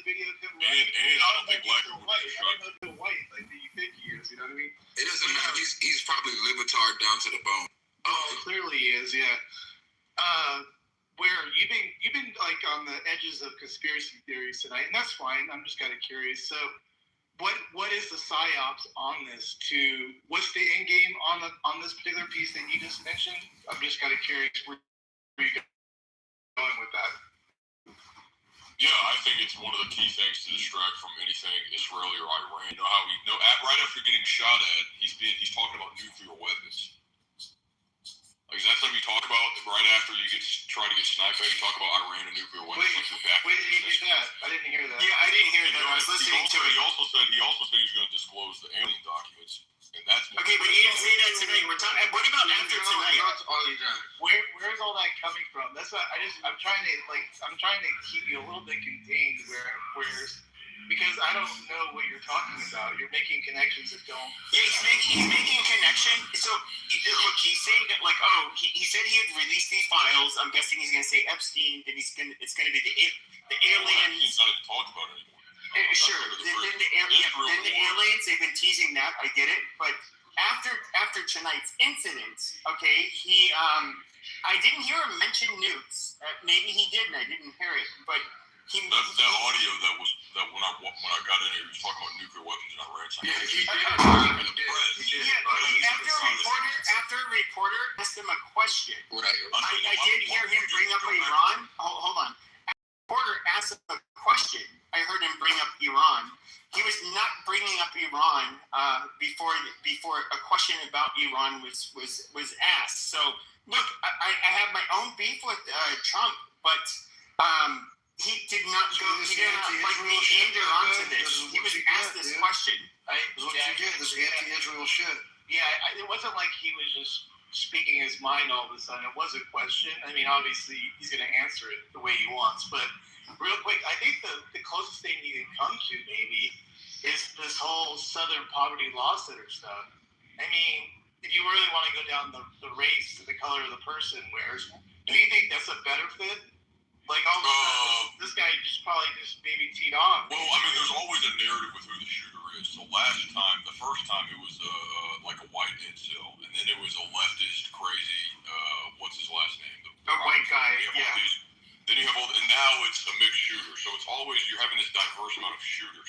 video of him running. And I don't think black people white. I don't know if the white like that you think he is. You know what I mean? It doesn't matter. He's probably libetard down to the bone. Oh, clearly he is. Yeah. Where you've been like on the edges of conspiracy theories tonight, and that's fine. I'm just kind of curious. So, what is the psyops on this? What's the end game on this particular piece that you just mentioned? I'm just kind of curious where you going with that. Yeah, I think it's one of the key things to distract from anything Israeli or Iran. You know how right after getting shot at, he's talking about nuclear weapons. Like, is that something you talk about right after you try to get sniped at? You talk about Iran and nuclear weapons. Wait, did you do that? I didn't hear that. Yeah, I didn't hear that. I was listening to it. He also said he was going to disclose the alien documents, and that's okay. But he didn't say that tonight. We're talking. What about after tonight? Where's all that coming from? That's what I'm trying to keep you a little bit contained. Because I don't know what you're talking about. You're making connections that don't. Yeah, he's making connection. So look, he's saying that like, he said he would release these files. I'm guessing he's going to say Epstein. Then it's going to be the aliens. He's not even talked about it anymore. Sure. Then the aliens. They've been teasing that. I get it. But after tonight's incident, okay, I didn't hear him mention nukes. Maybe he did, and I didn't hear it. But that audio that when I got in here, he was talking about nuclear weapons in Iran. Yeah, he did. After a reporter asked him a question, I did hear him bring up Iran. Hold on. After a reporter asked him a question, I heard him bring up Iran. He was not bringing up Iran before a question about Iran was asked. So look, I have my own beef with Trump, but he did not go. He did not like meander onto this. He was asked this question. This anti-Israel shit. Yeah, it wasn't like he was just speaking his mind all of a sudden. It was a question. I mean, obviously he's going to answer it the way he wants. But real quick, I think the closest thing you can come to maybe is this whole Southern poverty law center stuff. I mean, if you really want to go down the race to the color of the person wears, do you think that's a better fit? Like, this guy probably maybe teed off. Well, I mean, there's always a narrative with who the shooter is. So the first time it was like a white incel, and then it was a leftist crazy, what's his last name? The white guy, yeah. Then you have and now it's a mixed shooter. So it's always, you're having this diverse amount of shooters.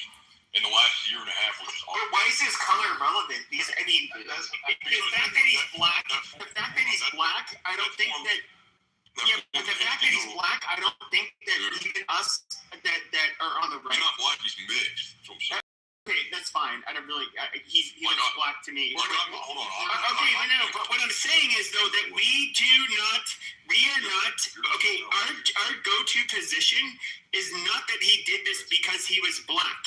In the last year and a half, which is but why is his color relevant? Because, I mean, the fact that he's black, I don't think that. Yeah, but the fact that he's black, I don't think that even us that are on the right. He's not black, he's mixed. That's what I'm saying. Okay, that's fine. I don't really. He looks black to me. Hold on. Okay, no. But what I'm saying is though that we are not. Okay, our go-to position is not that he did this because he was black.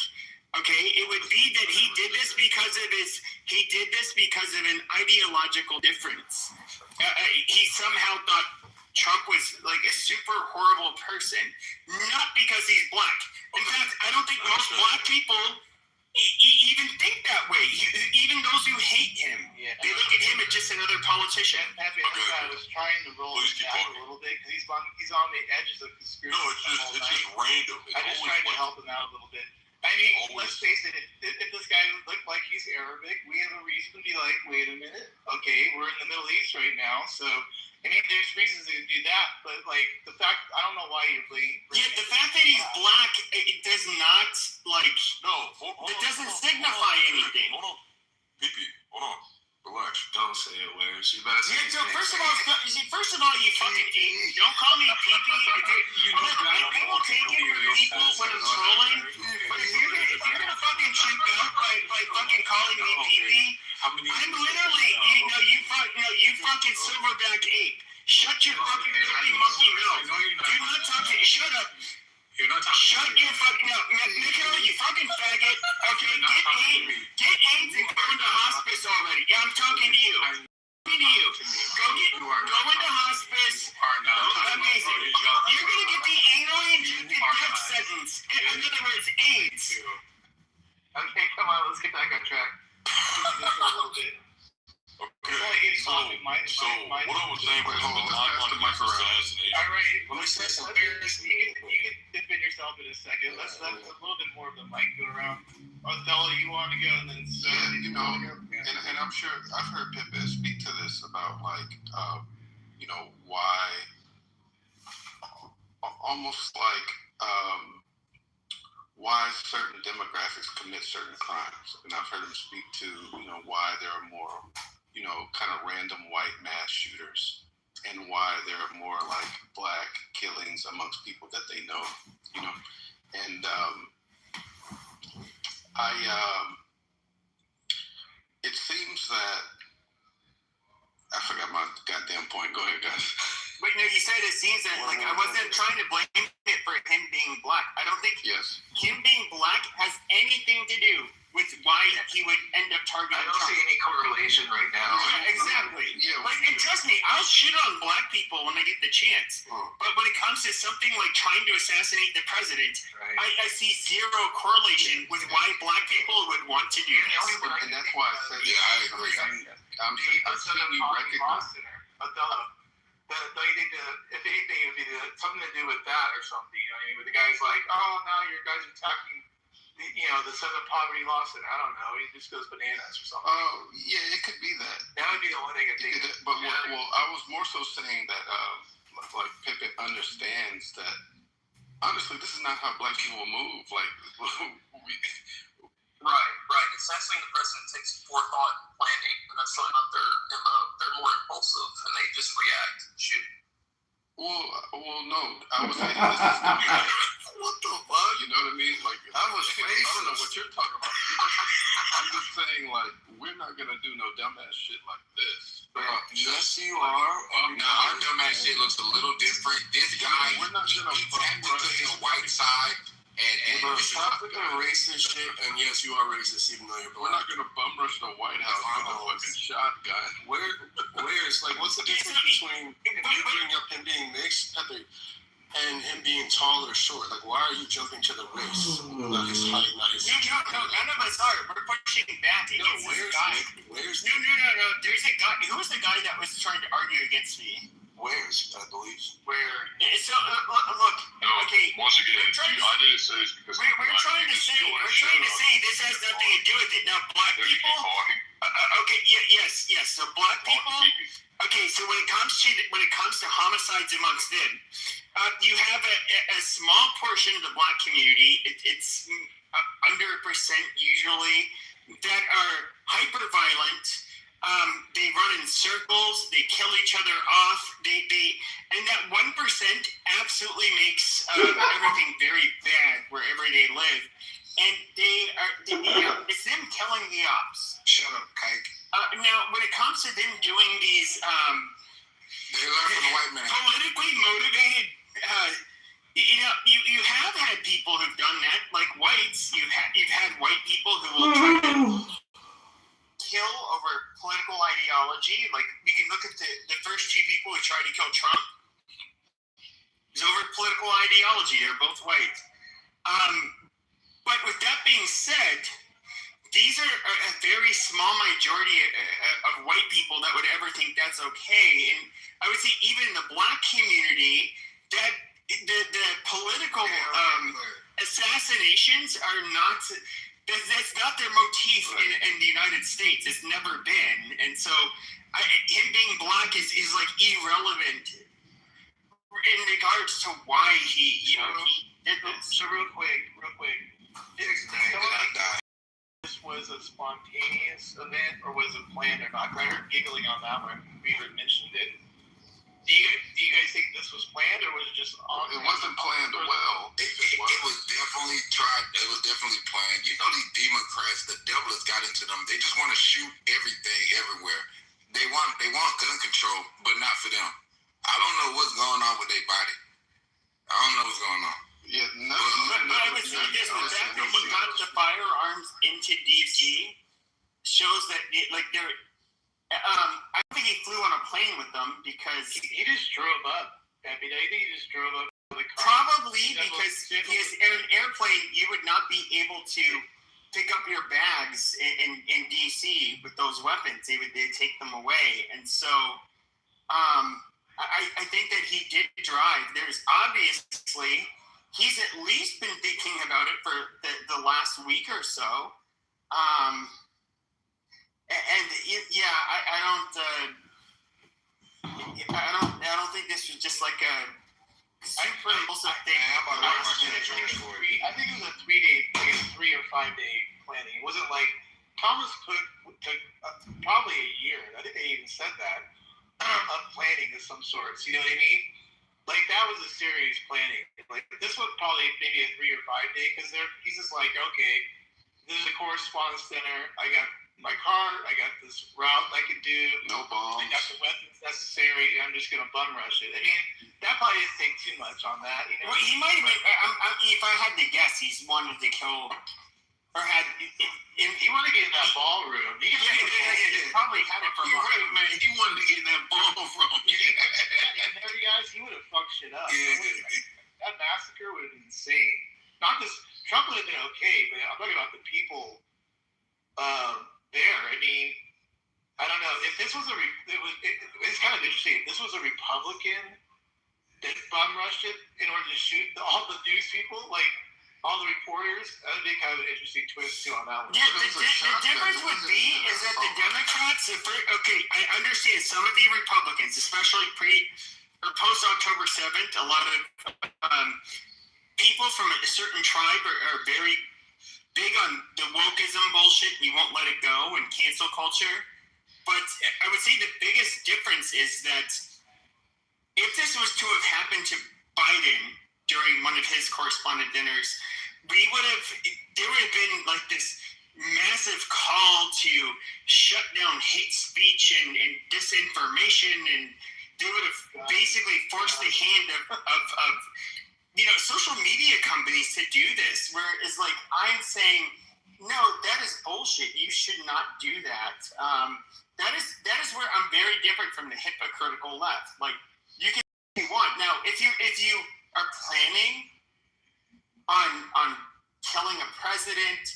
Okay, it would be that he did this because of an ideological difference. He somehow thought Trump was like a super horrible person, not because he's black. In fact, I don't think most black people even think that way. Even those who hate him, they look at him as just another politician. I was trying to roll it back a little bit because he's on the edges of conspiracy. No, it's just random. I just tried to help him out a little bit. I mean, let's face it, if this guy looked like he's Arabic, we have a reason to be like, wait a minute, okay, we're in the Middle East right now, so, I mean, there's reasons to do that, but, like, the fact, I don't know why you're bringing the fact that he's black, it does not, like, it doesn't signify anything. Hold on. Hold on. Relax. Don't say it, Williams. You better say it. So first of all, you fucking don't call me pee-pee. I will take it for people when I'm trolling. But if you're gonna fucking chimp out by fucking calling me pee-pee, I'm literally, you fucking silverback ape. Shut your fucking dirty monkey mouth. Do not talk to me. Shut up. Shut your fucking mouth. Nicola, you fucking faggot. Okay, get AIDS and go into hospice already. Yeah, I'm talking to you. Go into hospice. Amazing. You're gonna get the anally injected death sentence. In other words, AIDS. Okay, come on, let's get back on track. Okay, so what I was saying was the 9/11 assassination. All right, let me say something. You can defend yourself in a second. Let's a little bit more of the mic go around. Othello, you want to go, and then and I'm sure I've heard Pepe speak to this about why almost like why certain demographics commit certain crimes, and I've heard him speak to why there are more kind of random white mass shooters, and why there are more like black killings amongst people that they know, and it seems that I forgot my goddamn point. Go ahead, guys. Wait, no, you said it seems that, like, I wasn't trying to blame it for him being black. I don't think him being black has anything to do with why he would end up targeting Trump. I don't see any correlation right now. Yeah, exactly. Yeah, and trust me, I'll shit on black people when I get the chance. But when it comes to something like trying to assassinate the president, I see zero correlation with why black people would want to do this. And that's why I said, I agree. I'm saying you recognize Othello. They need to, if anything, it would be something to do with that or something. You know, I mean, with the guys like, oh, now your guys are attacking, the Southern Poverty Law Center. I don't know. He just goes bananas or something. Oh, yeah, it could be that. That would be the only thing I think. But I was more so saying that, like Pepe understands that. Honestly, this is not how black people move. Like, Right. Assassinating the president takes forethought and planning, and that's something that they're more impulsive and they just react and shoot. Well, no. I was saying this is not what the fuck? You know what I mean? Like, I don't know what you're talking about. I'm just saying, like, we're not gonna do no dumbass shit like this. Yes, you are. No, our dumbass shit looks a little different. This guy, we're not gonna tapped into his white side. And stop with the racist shit, and yes, you are racist, even though you're black. We're not gonna bum rush the White House with a fucking shotgun. Where's like, what's the difference between you bring up him being mixed, Pepe, and him being tall or short? Like, why are you jumping to the race? Not his height, not his. No, none of us are. We're pushing back against this guy. No. There's a guy. Who was the guy that was trying to argue against me? Where's, I believe. Where? So look. No, Okay. Once again, I didn't say this because we're trying to say this has nothing to do with it. Now, black people. Okay. Yes. So black people. Okay. So when it comes to homicides amongst them, you have a small portion of the black community. It's under 1% usually that are hyper violent. They run in circles. They kill each other off. And that 1% absolutely makes everything very bad wherever they live. And it's them killing the ops. Shut up, kike. Now, when it comes to them doing these, they learn from the white man. Politically motivated. You have had people who've done that, like whites. You've had white people who will try to kill over political ideology. Like, we can look at the first two people who tried to kill Trump. It's over political ideology. They're both white. But with that being said, these are a very small majority of white people that would ever think that's okay. And I would say even in the black community, that the political assassinations are not... That's not their motif in the United States. It's never been. And so him being black is like irrelevant in regards to why he did this. So real quick. This was a spontaneous event, or was it planned or not? I heard giggling on that one. Beaver mentioned it. Do you guys think this was planned, or was it just on? It wasn't planned well. It was definitely tried. It was definitely planned. You know, these Democrats, the devil has got into them. They just want to shoot everything everywhere. They want gun control, but not for them. I don't know what's going on with their body. I don't know what's going on. Yeah, but I would say this: the fact that he got the firearms into DC shows that they're. I don't think he flew on a plane with them because he just drove up. I mean, I think he just drove up with a car. Probably because in an airplane you would not be able to pick up your bags in DC with those weapons. They'd take them away, and so I think that he did drive. There's obviously he's at least been thinking about it for the last week or so. I don't think this was just like a super impulsive thing. I think it was a 3-day, like a 3 or 5 day planning. It wasn't like Thomas Cook took probably a year. I think they even said that of planning of some sorts. You know what I mean? Like that was a serious planning. Like this was probably maybe a 3 or 5 day because he's just like, okay, this is a correspondence center. I got my car. I got this route I can do. No bombs. I got the weapons necessary. I'm just gonna bum rush it. I mean, that probably didn't take too much on that. You know? Well, he might have been. If I had to guess, he's wanted to kill or had. He wanted to get in that ballroom. He probably had it from. You're right, man. He wanted to get in that ballroom. Every guys, he would have fucked shit up. That massacre would have been insane. Not just Trump would have been okay, but I'm talking about the people there. I mean, I don't know if this was it's kind of interesting. If this was a Republican that bum rushed it in order to shoot all the news people, like all the reporters. That would be kind of an interesting twist too on that one. Yeah, the difference would be is that the Democrats, I understand some of the Republicans, especially or post October 7th, a lot of people from a certain tribe are very big on the wokeism bullshit. You won't let it go and cancel culture. But I would say the biggest difference is that if this was to have happened to Biden during one of his correspondent dinners, there would have been like this massive call to shut down hate speech and disinformation, and they would have basically forced the hand of social media companies to do this, where it's like I'm saying, no, that is bullshit. You should not do that. That is where I'm very different from the hypocritical left. Like you can do what you want. Now, if you are planning on killing a president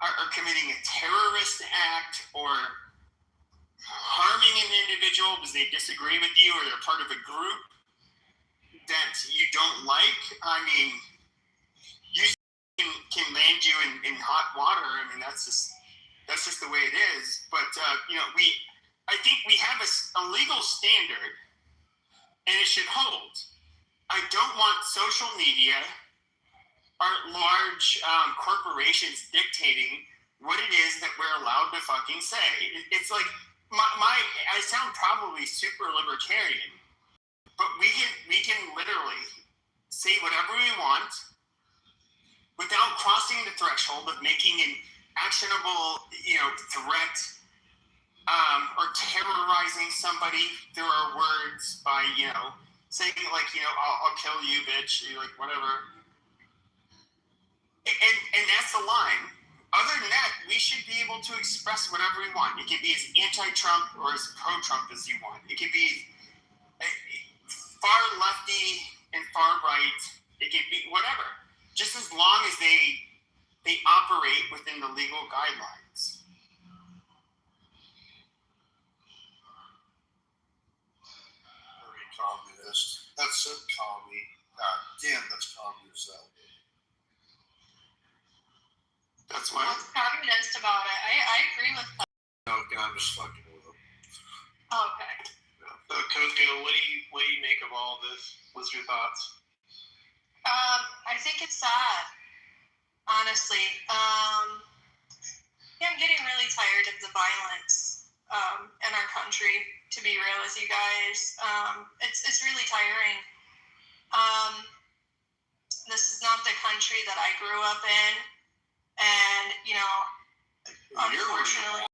or committing a terrorist act or harming an individual because they disagree with you or they're part of a group that you don't like, I mean, you can land you in hot water. I mean, that's just the way it is. But I think we have a legal standard, and it should hold. I don't want social media or large corporations dictating what it is that we're allowed to fucking say. It's like I sound probably super libertarian, but we can literally say whatever we want without crossing the threshold of making an actionable, threat or terrorizing somebody through our words by, saying like, I'll kill you, bitch, like whatever. And that's the line. Other than that, we should be able to express whatever we want. It can be as anti-Trump or as pro-Trump as you want. It can be far lefty and far right. It can be whatever. Just as long as they operate within the legal guidelines. Very communist. That's so commie. God damn, that's communist. That's why. What's communist about it? I agree with that. No, I'm just fucking with them. Okay. So Coco, what do you make of all this? What's your thoughts? I think it's sad, honestly. I'm getting really tired of the violence in our country, to be real with you guys. It's really tiring. This is not the country that I grew up in, and unfortunately,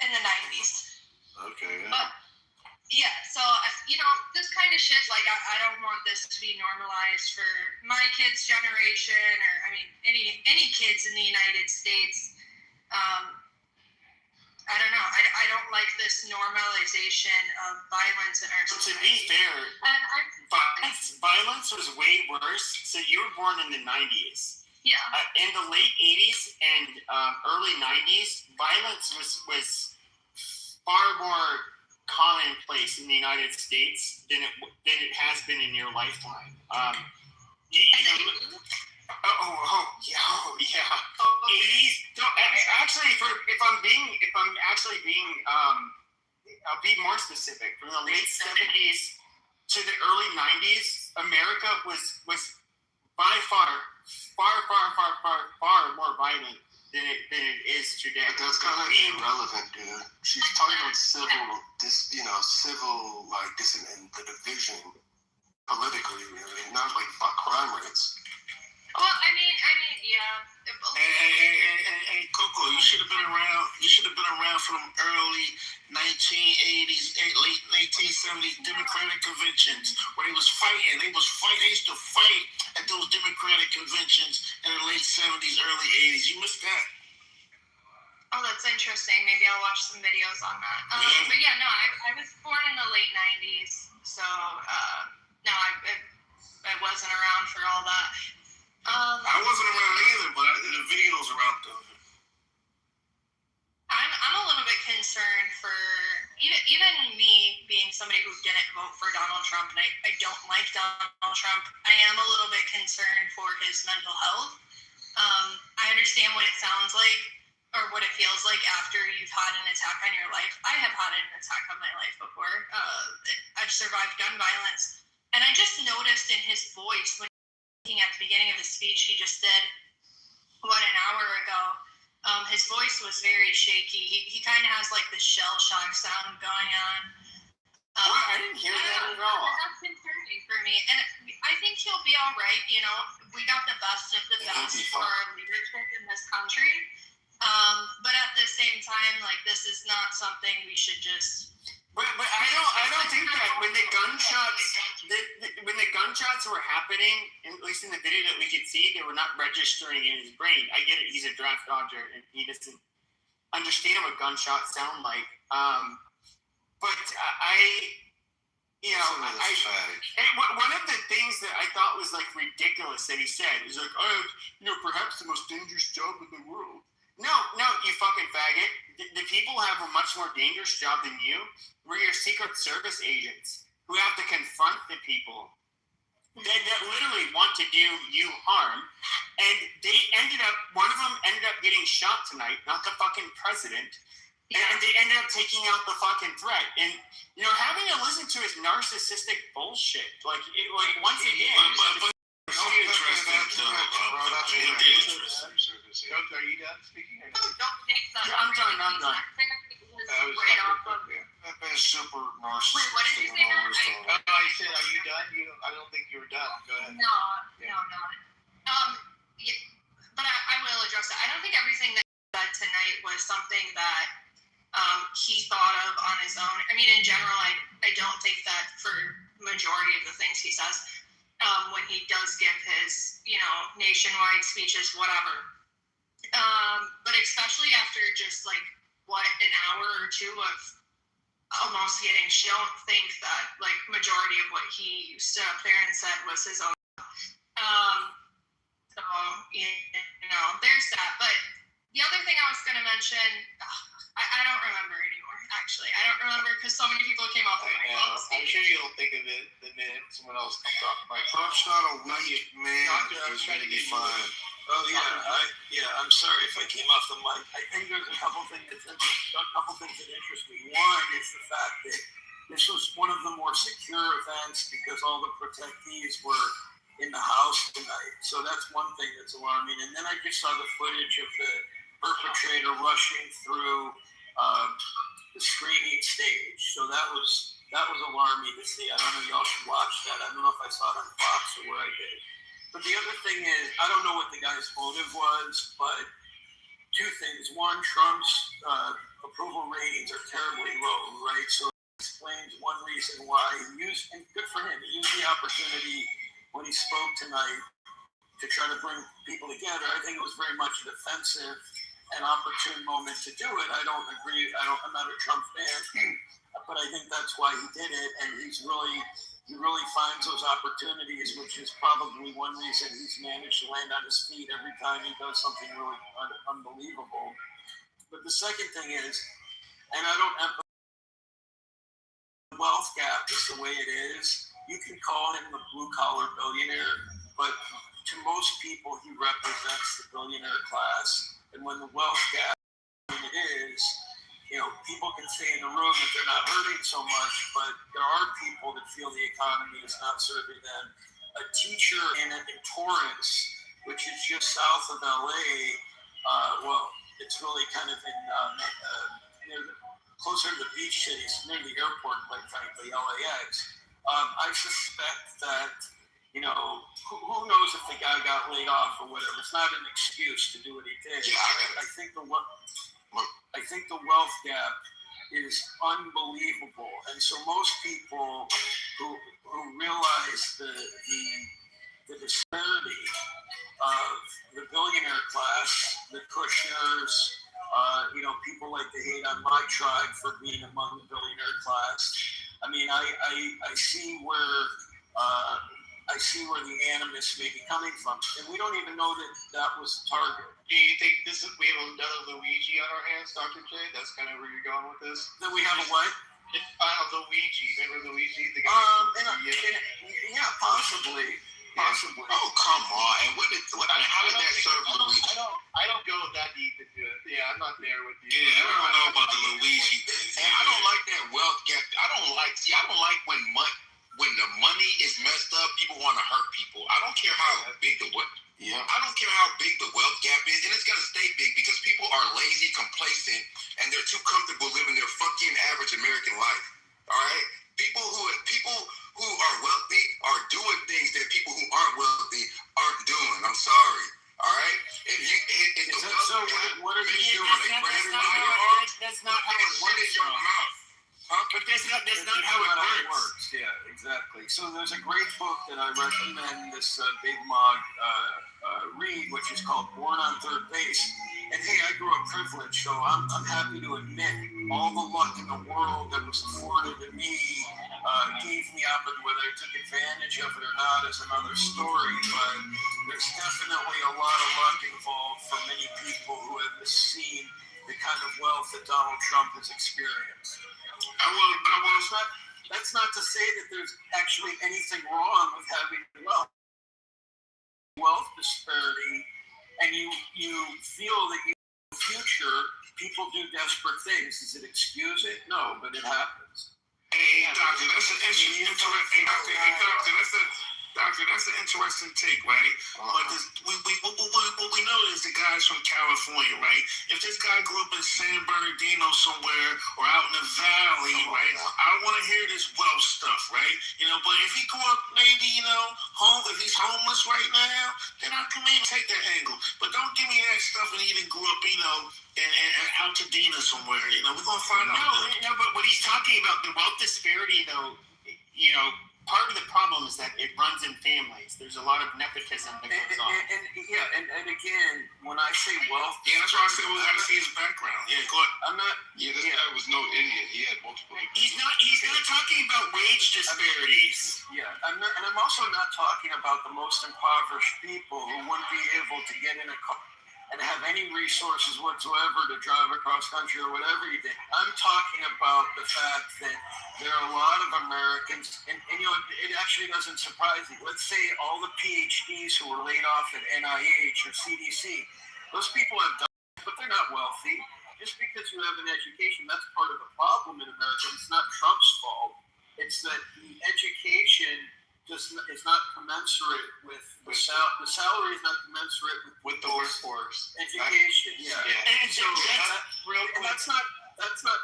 in the 90s. Okay. Yeah. But yeah, so this kind of shit, like I don't want this to be normalized for my kids' generation, or any kids in the United States. I don't know. I don't like this normalization of violence in our society. To be fair, violence was way worse. So you were born in the 90s. Yeah. In the late 80s and early 90s, violence was far more commonplace in the United States than it has been in your lifetime. Yeah. 80s. No, actually, I'll be more specific. From the late 70s to the early 90s, America was by far more violent than it is today. But that's kind of irrelevant, dude. She's talking about civil like and the division politically, really, not like crime rates. Well, I mean, yeah. Hey, Coco, you should have been around. You should have been around from early 1980s, late 1970s Democratic conventions where they was fighting. They used to fight at those Democratic conventions in the late 70s, early 80s. You missed that. Oh, that's interesting. Maybe I'll watch some videos on that. But yeah, no, I was born in the late 90s, so no, I wasn't around for all that. I wasn't around either, but the videos are out there. I'm a little bit concerned for even me being somebody who didn't vote for Donald Trump, and I don't like Donald Trump. I am a little bit concerned for his mental health. I understand what it sounds like or what it feels like after you've had an attack on your life. I have had an attack on my life before. I've survived gun violence, and I just noticed in his voice when at the beginning of his speech he just did an hour ago, his voice was very shaky. He kind of has like the shell shock sound going on. I didn't hear that at all. That's concerning for me, and I think he'll be all right. You know, we got the best of the best for our leadership in this country, but at the same time, like, this is not something we should just. But I don't think that when the gunshots were happening, at least in the video that we could see, they were not registering in his brain. I get it; he's a draft dodger and he doesn't understand what gunshots sound like. But one of the things that I thought was like ridiculous that he said is like, perhaps the most dangerous job in the world. No, you fucking faggot. The people have a much more dangerous job than you. We're your Secret Service agents who have to confront the people that literally want to do you harm. And one of them ended up getting shot tonight, not the fucking president. And they ended up taking out the fucking threat. And, having to listen to his narcissistic bullshit, once again. Are you done speaking? No, don't think that. I'm done. I've been super narcissistic. Wait, what did you say? I said, are you done? I don't think you were done. Go ahead. No. Yeah, but I will address that. I don't think everything that he said tonight was something that he thought of on his own. I mean, in general, I don't think that for majority of the things he says. When he does give his, nationwide speeches, whatever. But especially after just like, an hour or two of almost getting shit, I don't think that like majority of what he stood up there and said was his own. So, there's that. But the other thing I was going to mention, I don't remember anymore, actually. I don't remember because so many people came off of my phone. I'm sure you'll think of it the minute someone else comes off my phone. Trump's not a weak man. He's going to be fine. Oh yeah, I'm sorry if I came off the mic. I think there's a couple things that interest me. One is the fact that this was one of the more secure events because all the protectees were in the house tonight. So that's one thing that's alarming. And then I just saw the footage of the perpetrator rushing through the screening stage. So that was alarming to see. I don't know, y'all should watch that. I don't know if I saw it on Fox or where I did. But the other thing is, I don't know what the guy's motive was, but two things. One, Trump's approval ratings are terribly low, right? So it explains one reason why he used, and good for him, he used the opportunity when he spoke tonight to try to bring people together. I think it was very much a defensive and opportune moment to do it. I don't agree. I'm not a Trump fan, but I think that's why he did it, and he really finds those opportunities, which is probably one reason he's managed to land on his feet every time he does something really unbelievable. But the second thing is, and I don't wealth gap is the way it is. You can call him the blue-collar billionaire, but to most people, he represents the billionaire class. And when the wealth gap is, people can say in the room that they're not hurting so much, but there are people that feel the economy is not serving them. A teacher in Torrance, which is just south of LA, it's really kind of in closer to the beach cities, near the airport, quite frankly, LAX. I suspect that, who knows if the guy got laid off or whatever. It's not an excuse to do what he did. Yeah, I think the wealth gap is unbelievable, and so most people who realize the disparity of the billionaire class, the Kushners, people like to hate on my tribe for being among the billionaire class. I mean, I see where the animus may be coming from, and we don't even know that was the target. Do you think we have another Luigi on our hands, Dr. J? That's kind of where you're going with this? That we have a what? Luigi. Remember Luigi? The guy yeah, possibly. Possibly. Oh, come on! And how did that serve Luigi? I don't go that deep into it. Yeah, I'm not there with you. Yeah, I don't know about the Luigi thing. And I don't like that wealth gap. I don't like when the money is messed up. People want to hurt people. I don't care how big the wealth gap is, and it's gonna stay big because people are lazy, complacent, and they're too comfortable living their fucking average American life. All right, people who are wealthy are doing things that people who aren't wealthy aren't doing. I'm sorry. All right. What are you doing? That's not how it works. Your mouth. But that's not how it works. Yeah, exactly. So there's a great book that I recommend this Big Mog read, which is called Born on Third Base. And hey, I grew up privileged, so I'm happy to admit all the luck in the world that was afforded to me gave me up, and whether I took advantage of it or not is another story. But there's definitely a lot of luck involved for many people who have seen the kind of wealth that Donald Trump has experienced. That's not to say that there's actually anything wrong with having wealth disparity, and you feel that in the future people do desperate things. Does it excuse it? No, but it happens. Hey, doctor, that's an interesting take, right? But what we know is the guy's from California, right? If this guy grew up in San Bernardino somewhere or out in the valley, right? I don't want to hear this wealth stuff, right? But if he grew up maybe, if he's homeless right now, then I can maybe take that angle. But don't give me that stuff when he even grew up, in Altadena somewhere. We're gonna find out. No, but what he's talking about, the wealth disparity, though, part of the problem is that it runs in families. There's a lot of nepotism that goes on. And again, when I say wealth, that's why I said we got to see his background. Yeah, go ahead. I'm not. Yeah, this guy was no idiot. He had multiple. He's not talking about wage disparities. Yeah, I'm not, and I'm also not talking about the most impoverished people who wouldn't be able to get in a car and have any resources whatsoever to drive across country or whatever you did. I'm talking about the fact that there are a lot of Americans, and it actually doesn't surprise me. Let's say all the PhDs who were laid off at NIH or CDC, those people have done it, but they're not wealthy. Just because you have an education, that's part of the problem in America. It's not Trump's fault. It's that the education is not commensurate with the salary is not commensurate with the workforce. Education, yeah. And so that's not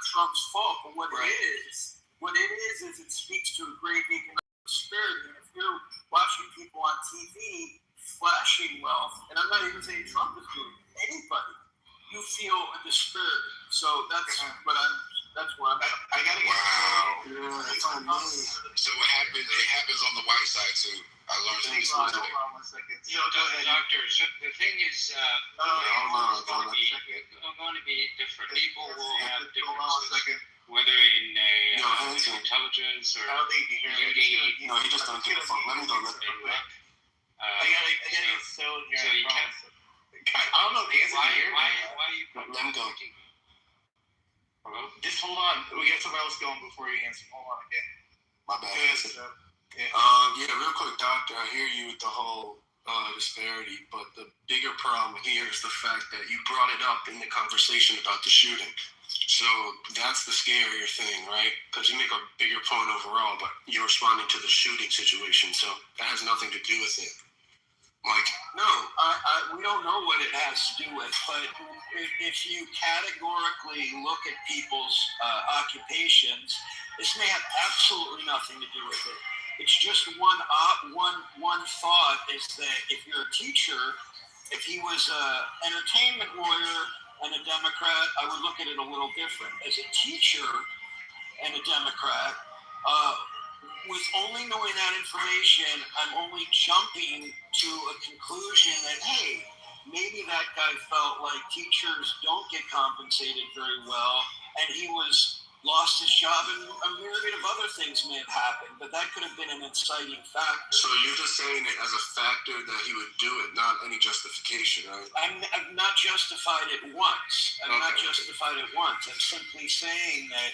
Trump's fault, but what it is it speaks to a great economic disparity. And if you're watching people on TV flashing wealth, and I'm not even saying Trump is doing it, anybody, you feel a disparity. So that's what I'm. That's where I'm at. I gotta get. Wow. That's on me. So what happens? It happens on the white side too. I learned things. Hold on 1 second. Doctor, so the thing is, it's going to be different. People will have differences, whether in intelligence or beauty. No, he just don't get a phone. Let me go. I gotta get so you can't. I don't know the answer. Why are you? Let him go. Hello? Just hold on. We got somebody else going before you answer. Hold on, okay? My bad. Yeah. Real quick, doctor. I hear you with the whole disparity, but the bigger problem here is the fact that you brought it up in the conversation about the shooting. So that's the scarier thing, right? Because you make a bigger point overall, but you're responding to the shooting situation, so that has nothing to do with it. Like, No, we don't know what it has to do with, but if you categorically look at people's occupations, this may have absolutely nothing to do with it. It's just one thought is that if you're a teacher, if he was an entertainment lawyer and a Democrat, I would look at it a little different. As a teacher and a Democrat, with only knowing that information, I'm only jumping to a conclusion that, hey, maybe that guy felt like teachers don't get compensated very well, and he lost his job, and a myriad of other things may have happened, but that could have been an inciting factor. so you're just saying it as a factor that he would do it, not any justification, right? I've not justified it once. I'm simply saying that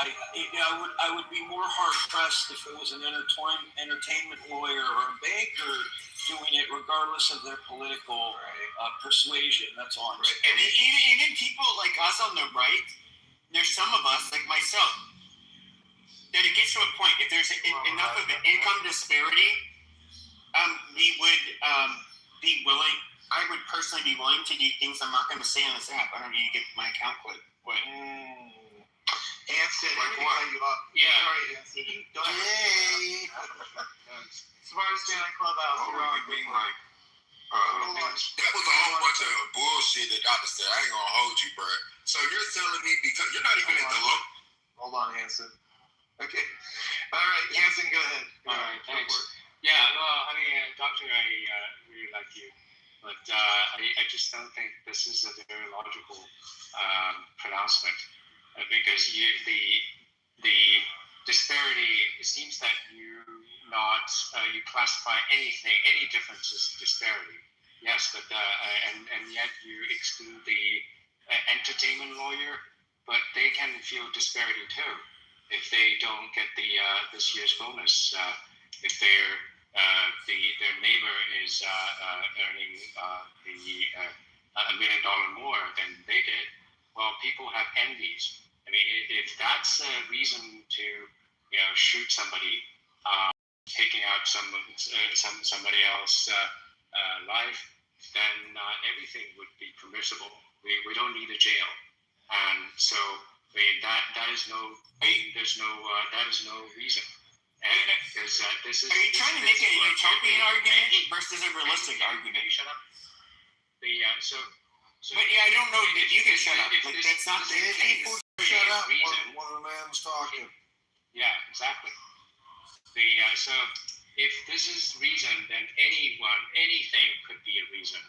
I would be more hard pressed if it was an entertainment lawyer or a banker doing it, regardless of their political persuasion. That's all I'm saying. And even people like us on the right, there's some of us, like myself, that it gets to a point, if there's enough of an income disparity, we would be willing, I would personally be willing to do things I'm not going to say on this app. I don't need to get my account quit. What? Hanson, Like let me what? cut you off. Yeah. Sorry, Hanson. Go ahead. Hey. Smartest man in Clubhouse. What You're on. would you mean, like, That was a whole bunch of bullshit that Doctor said. I ain't gonna hold you, bro. So you're telling me because you're not even at the low. Hold on, Hanson. Okay. All right, Hanson, go ahead. All right, thanks. Yeah, well, I mean, Doctor, I really like you, but I just don't think this is a very logical pronouncement because the disparity, it seems that you classify any difference as disparity. Yes, but and yet you exclude the entertainment lawyer, but they can feel disparity too if they don't get the this year's bonus. If their neighbor is earning $1 million more than they did, well, people have envies. I mean, if that's a reason to shoot somebody, taking out somebody else's life, then everything would be permissible. We don't need a jail, and so that is no reason. And because this is. Are you trying to make a utopian argument versus a realistic argument? Shut up. But yeah, I don't know that you can shut up. Like, that's not the case. shut up when the man's talking. Yeah, exactly. So if this is reason, then anything could be a reason.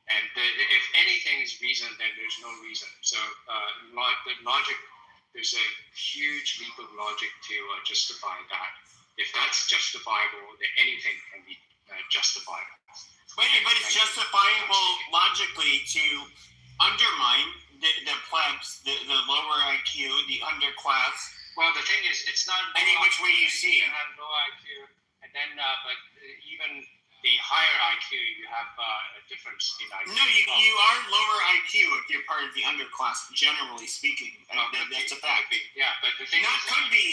And if anything is reason, then there's no reason. So the logic, there's a huge leap of logic to justify that. If that's justifiable, then anything can be justifiable. But it's justifiable logically to undermine the plebs, the lower IQ, the underclass. Well, the thing is, it's not any which way you see. You have low IQ, and then but even the higher IQ, you have a difference in IQ. No, you are lower IQ if you're part of the underclass, generally speaking. That's a fact. Yeah, but the thing not is, could be.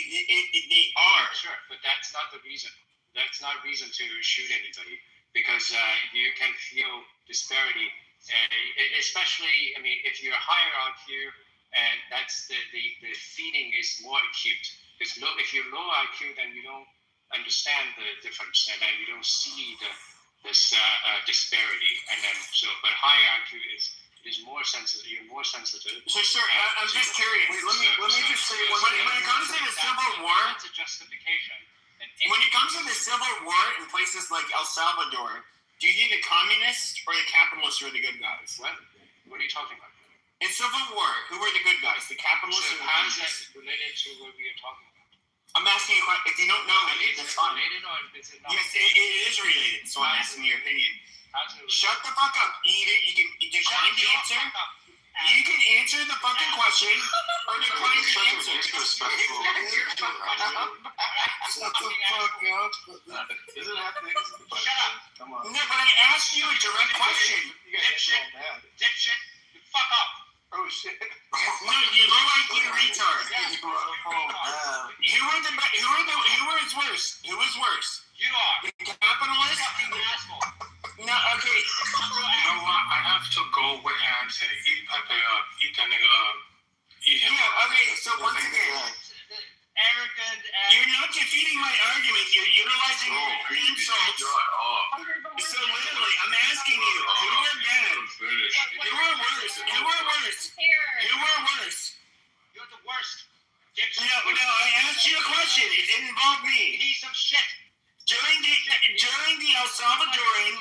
They are. Sure, but that's not the reason. That's not reason to shoot anybody, because you can feel disparity, especially. I mean, if you're higher IQ, and that's the feeding is more acute. If you're low IQ, then you don't understand the difference, and then you don't see this disparity. And then but higher IQ is more sensitive. You're more sensitive. So, sir, I'm just curious. Wait, let me just say one when thing. it comes to the Civil War, that's a justification. When it comes to the Civil War in places like El Salvador, do you think the communists or the capitalists were the good guys? What are you talking about? In Civil War, who were the good guys? The capitalists or the how is communists? that related to what we are talking about? I'm asking you a question. If you don't know, that's fine. Related or is it not? Yes, it is related. So I'm asking your opinion. How's it related? Shut the fuck up. You can decline to answer. You can answer the fucking question or decline to answer. Disrespectful. Shut the fuck up. Isn't that things? Shut up. Come on. No, but I asked you a direct question. You guys get all mad. Dipshit. You fuck up. Oh shit. No, you low IQ retard. Who is worse? Who is worse? You are. The capitalist? Fucking asshole. No, okay. You know what? I have to go with Hans and eat Pepe up. Eat that nigga up. Eat him. Yeah, okay, so once again, Arrogant and you're not defeating my argument. You're utilizing insults. So literally, I'm asking you, who were bad? Who were worse? Who were worse? Who were worse? you're the worst. Dipshit. No, I asked you a question. It didn't involve me. Piece of shit. During the El Salvadoran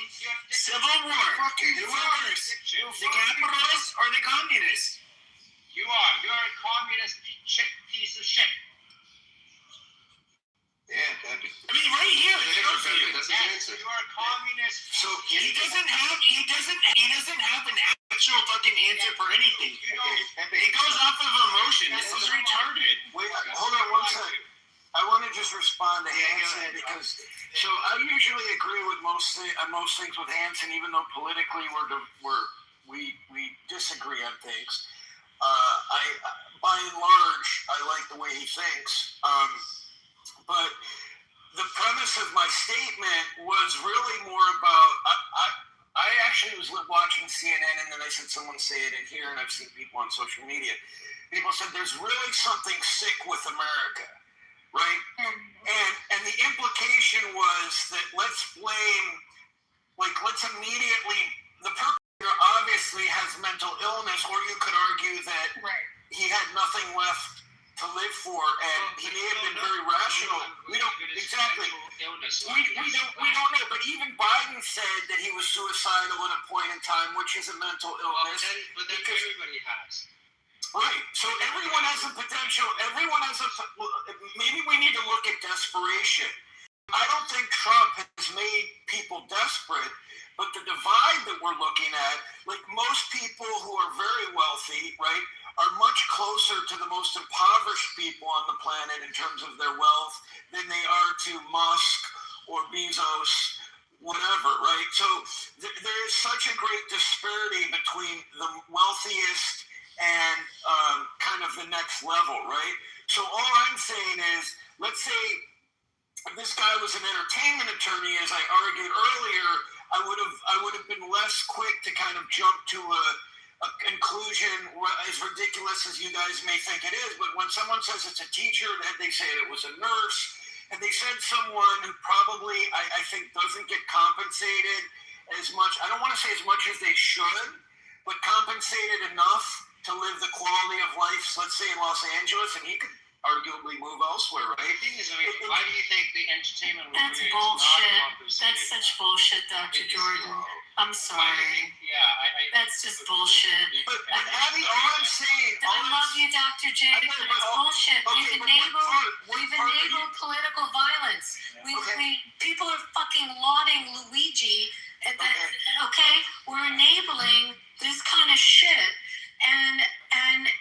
Civil War, who were worse? The capitalists or the communists? You are. You're a communist piece of shit. Yeah, that'd be. I mean, right here, it shows you. That's his Yes, answer. you're a communist. So he doesn't have an actual fucking answer for anything. You don't. It goes off of emotion. This is retarded. Wait, hold on one second. I want to just respond to Hanson because so I usually agree with most things with Hanson, even though politically we disagree on things. I by and large I like the way he thinks, but the premise of my statement was really more about I actually was watching CNN and then I said someone say it in here, and I've seen people on social media. People said there's really something sick with America. Right? And the implication was that let's immediately, the perpetrator obviously has mental illness, or you could argue that he had nothing left to live for, and he may have been very rational. We don't exactly. We don't know, but even Biden said that he was suicidal at a point in time, which is a mental illness. But then everybody has. Right. So everyone has a potential. Maybe we need to look at desperation. I don't think Trump has made people desperate, but the divide that we're looking at, like most people who are very wealthy, right, are much closer to the most impoverished people on the planet in terms of their wealth than they are to Musk or Bezos, whatever, right? So there is such a great disparity between the wealthiest and kind of the next level, right? So all I'm saying is, let's say if this guy was an entertainment attorney, as I argued earlier, I would have been less quick to kind of jump to a conclusion as ridiculous as you guys may think it is. But when someone says it's a teacher, and they say it was a nurse, and they said someone who probably I think doesn't get compensated as much. I don't want to say as much as they should, but compensated enough to live the quality of life, let's say in Los Angeles, and he could arguably move elsewhere, right? The thing is, I mean, why do you think the entertainment That's industry is bullshit. not compensated? That's such bullshit, Dr. Jordan. I'm Why do you sorry. think, I That's just bullshit. But Abby, all I'm saying, I love you, Dr. J, I know, but but it's all- bullshit. okay, We've but what part are enabled political violence. People are fucking lauding Luigi. Okay, we're enabling this kind of shit, and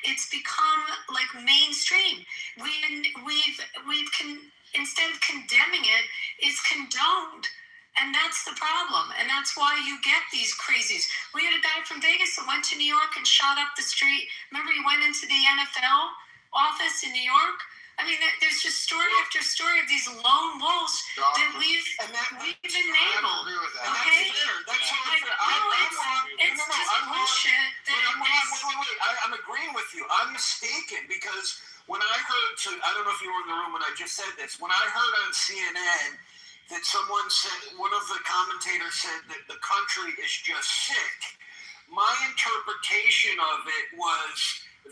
it's become like mainstream. Instead of condemning it, it's condoned. And that's the problem. And that's why you get these crazies. We had a guy from Vegas that went to New York and shot up the street. Remember, he went into the NFL office in New York? I mean, there's just story after story of these lone wolves that we've enabled. Okay? That's It's just bullshit. I'm agreeing with you. I'm mistaken because when I heard, I don't know if you were in the room when I just said this, when I heard on CNN that someone said, one of the commentators said that the country is just sick, my interpretation of it was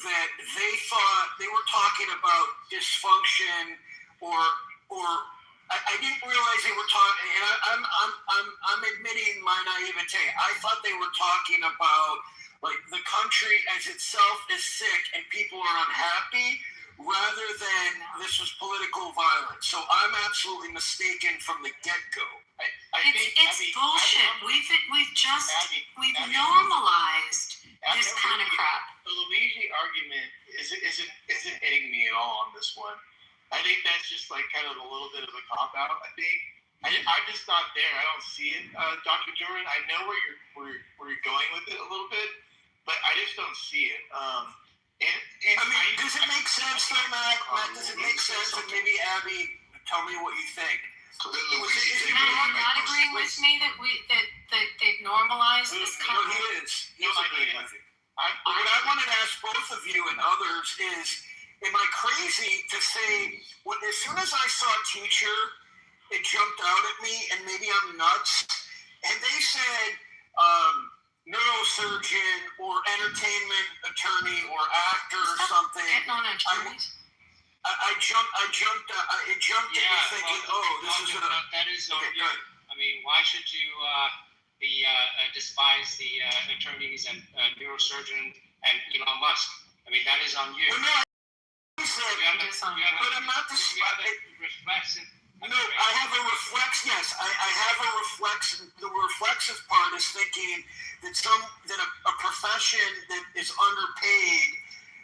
that they thought they were talking about dysfunction, or I didn't realize they were talking. And I'm admitting my naivete. I thought they were talking about like the country as itself is sick and people are unhappy, rather than this was political violence. So I'm absolutely mistaken from the get-go. It's bullshit. We've normalized this kind of crap. argument isn't hitting me at all on this one. I think that's just like kind of a little bit of a cop out. I think I'm just not there. I don't see it, Dr. Jordan. I know where you're going with it a little bit, but I just don't see it. Does it make sense, though, Matt? Does it make sense? And maybe Abby, tell me what you think. Is anyone not agreeing with me that they've normalized this kind of? No, he is. He's agreeing with you. What I wanted to ask both of you and others is, am I crazy to say, as soon as I saw teacher, it jumped out at me, and maybe I'm nuts, and they said neurosurgeon or entertainment attorney or actor or something. I jumped. It jumped at me thinking, this is that is on you. Good. I mean, why should you despise the attorneys and neurosurgeon and Elon Musk? I mean, that is on you. Well, no, I said, but I'm not reflexive. No, I have a reflex. Yes, I have a reflex. The reflexive part is thinking that a profession that is underpaid.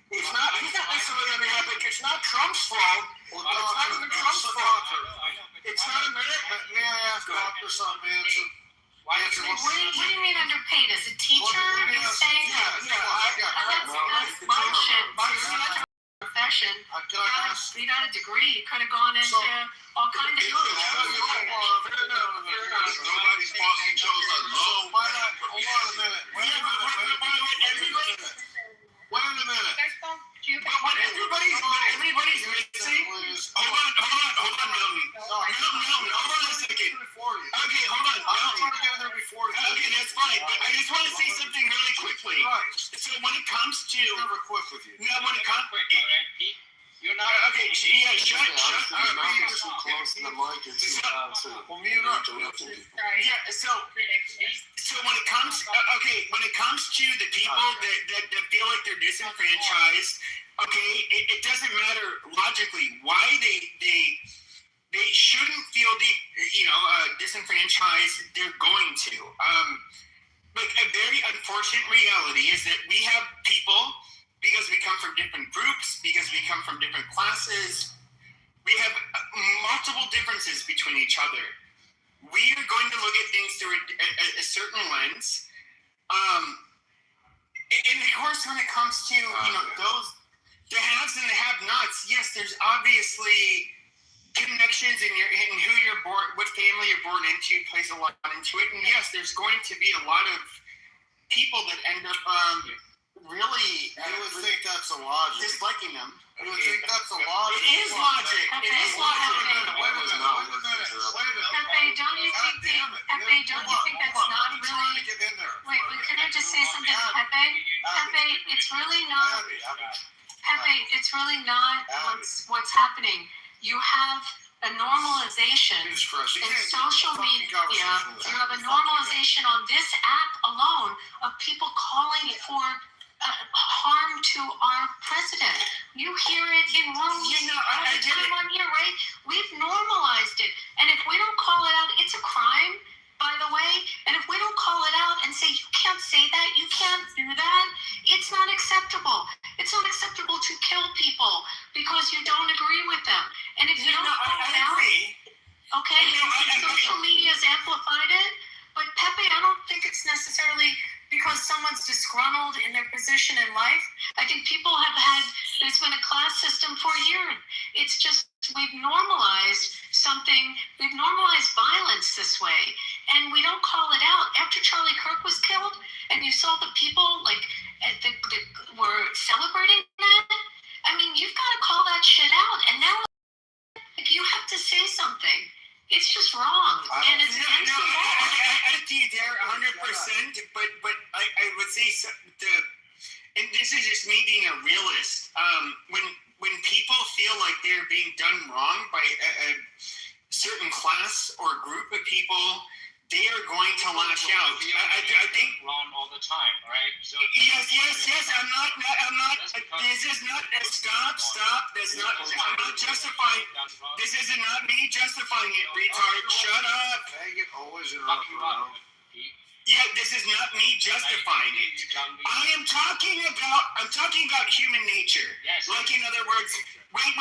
He's not necessarily underpaid. It's not Trump's fault. It's not even Trump's fault. It's not America. May I ask Dr. something? What do you mean underpaid? As a teacher, you're saying? That's bullshit. Profession. You got a degree. You could have gone into all kinds of. Nobody's fault he chose a low. Hold on a minute. Wait a minute. What everybody's missing. Hold on, Milton. Milton, hold on a second. Okay, hold on. Okay, that's fine. But I just want to say something really quickly. So when it comes to, Never quick with you. no, when it comes, You're not. okay, yeah, shut up. Close to the mic. Well, mute up. Yeah, so when it comes, when it comes to the people that feel like they're disenfranchised, okay, it doesn't matter logically why they shouldn't feel disenfranchised. They're going to. Like a very unfortunate reality is that we have people, because we come from different groups, because we come from different classes, we have multiple differences between each other. We are going to look at things through a certain lens. And of course, when it comes to those, the haves and the have-nots, yes, there's obviously connections in who you're born, what family you're born into plays a lot into it. And yes, there's going to be a lot of people that end up really. You would think that's a logic. Disliking them. You would think that's a logic. It is logic. It is logic. Wait a minute. Pepe, don't you think that's not really? Wait, but can I just say something, Pepe? Pepe, it's really not. Pepe, it's really not what's happening. You have a normalization in social media. You have a normalization on this app alone of people calling for harm to our president. You hear it in rooms all the time on here, right? We've normalized it. And if we don't call it out, it's a crime, by the way. And if we don't call it out and say, you can't say that, you can't do that, it's not acceptable. It's not acceptable to kill people because you don't agree with them. And if you don't call it out, okay, social media has amplified it. But Pepe, I don't think it's necessarily because someone's disgruntled in their position in life. I think people there's been a class system for years. It's just we've normalized violence this way, and we don't call it out. After Charlie Kirk was killed, and you saw the people that were celebrating that, I mean, you've got to call that shit out. And now you have to say something. It's just wrong, and it's against the law. I agree there 100%, but I would say and this is just me being a realist. When people feel like they're being done wrong by a certain class or group of people, they are going to lash out. I think wrong all the time, right? So yes. I'm not. This is not. Stop. I'm not justifying. This is not me justifying it, retard. Shut up. Always interrupt. Yeah, this is is not me justifying it. I'm talking about human nature. Yes. Like, in other words, when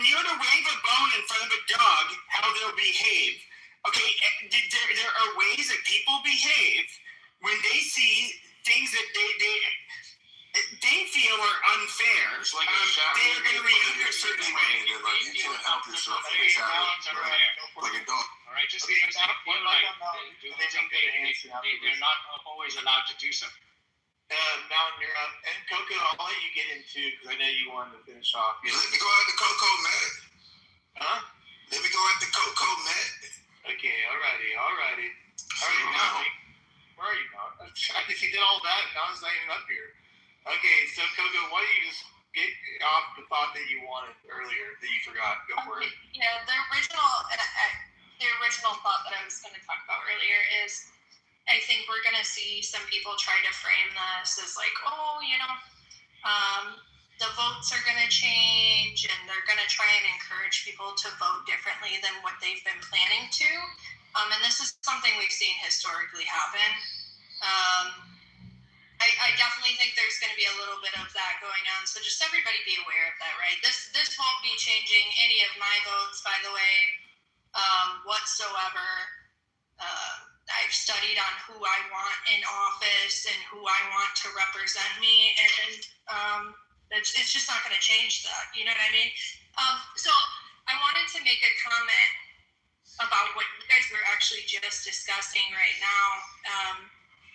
you're to wave a bone in front of a dog, how they'll behave. Okay, there are ways that people behave when they see things that they feel are unfair. It's like they are going to react a certain way. Like you can't help yourself in a shower, like a dog. All right, just Okay, because they feel like they they're doing something, they're not always allowed to do so. Mountain, you're up. And Coco, I'll let you get into, because I know you wanted to finish off. Let me go at the Coco, man. Huh? Let me go at the Coco, man. Okay, alrighty. Now, where are you now? I guess he did all that, and now he's not even up here. Okay, so Coco, why don't you just get off the thought that you wanted earlier that you forgot? Go for it. Yeah, the original thought that I was going to talk about earlier is, I think we're going to see some people try to frame this as like, oh, the votes are going to change, and they're going to try and encourage people to vote differently than what they've been planning to. And this is something we've seen historically happen. I definitely think there's going to be a little bit of that going on. So just everybody be aware of that, right? This won't be changing any of my votes, by the way, whatsoever. I've studied on who I want in office and who I want to represent me, and it's just not going to change that. You know what I mean? So I wanted to make a comment about what you guys were actually just discussing right now,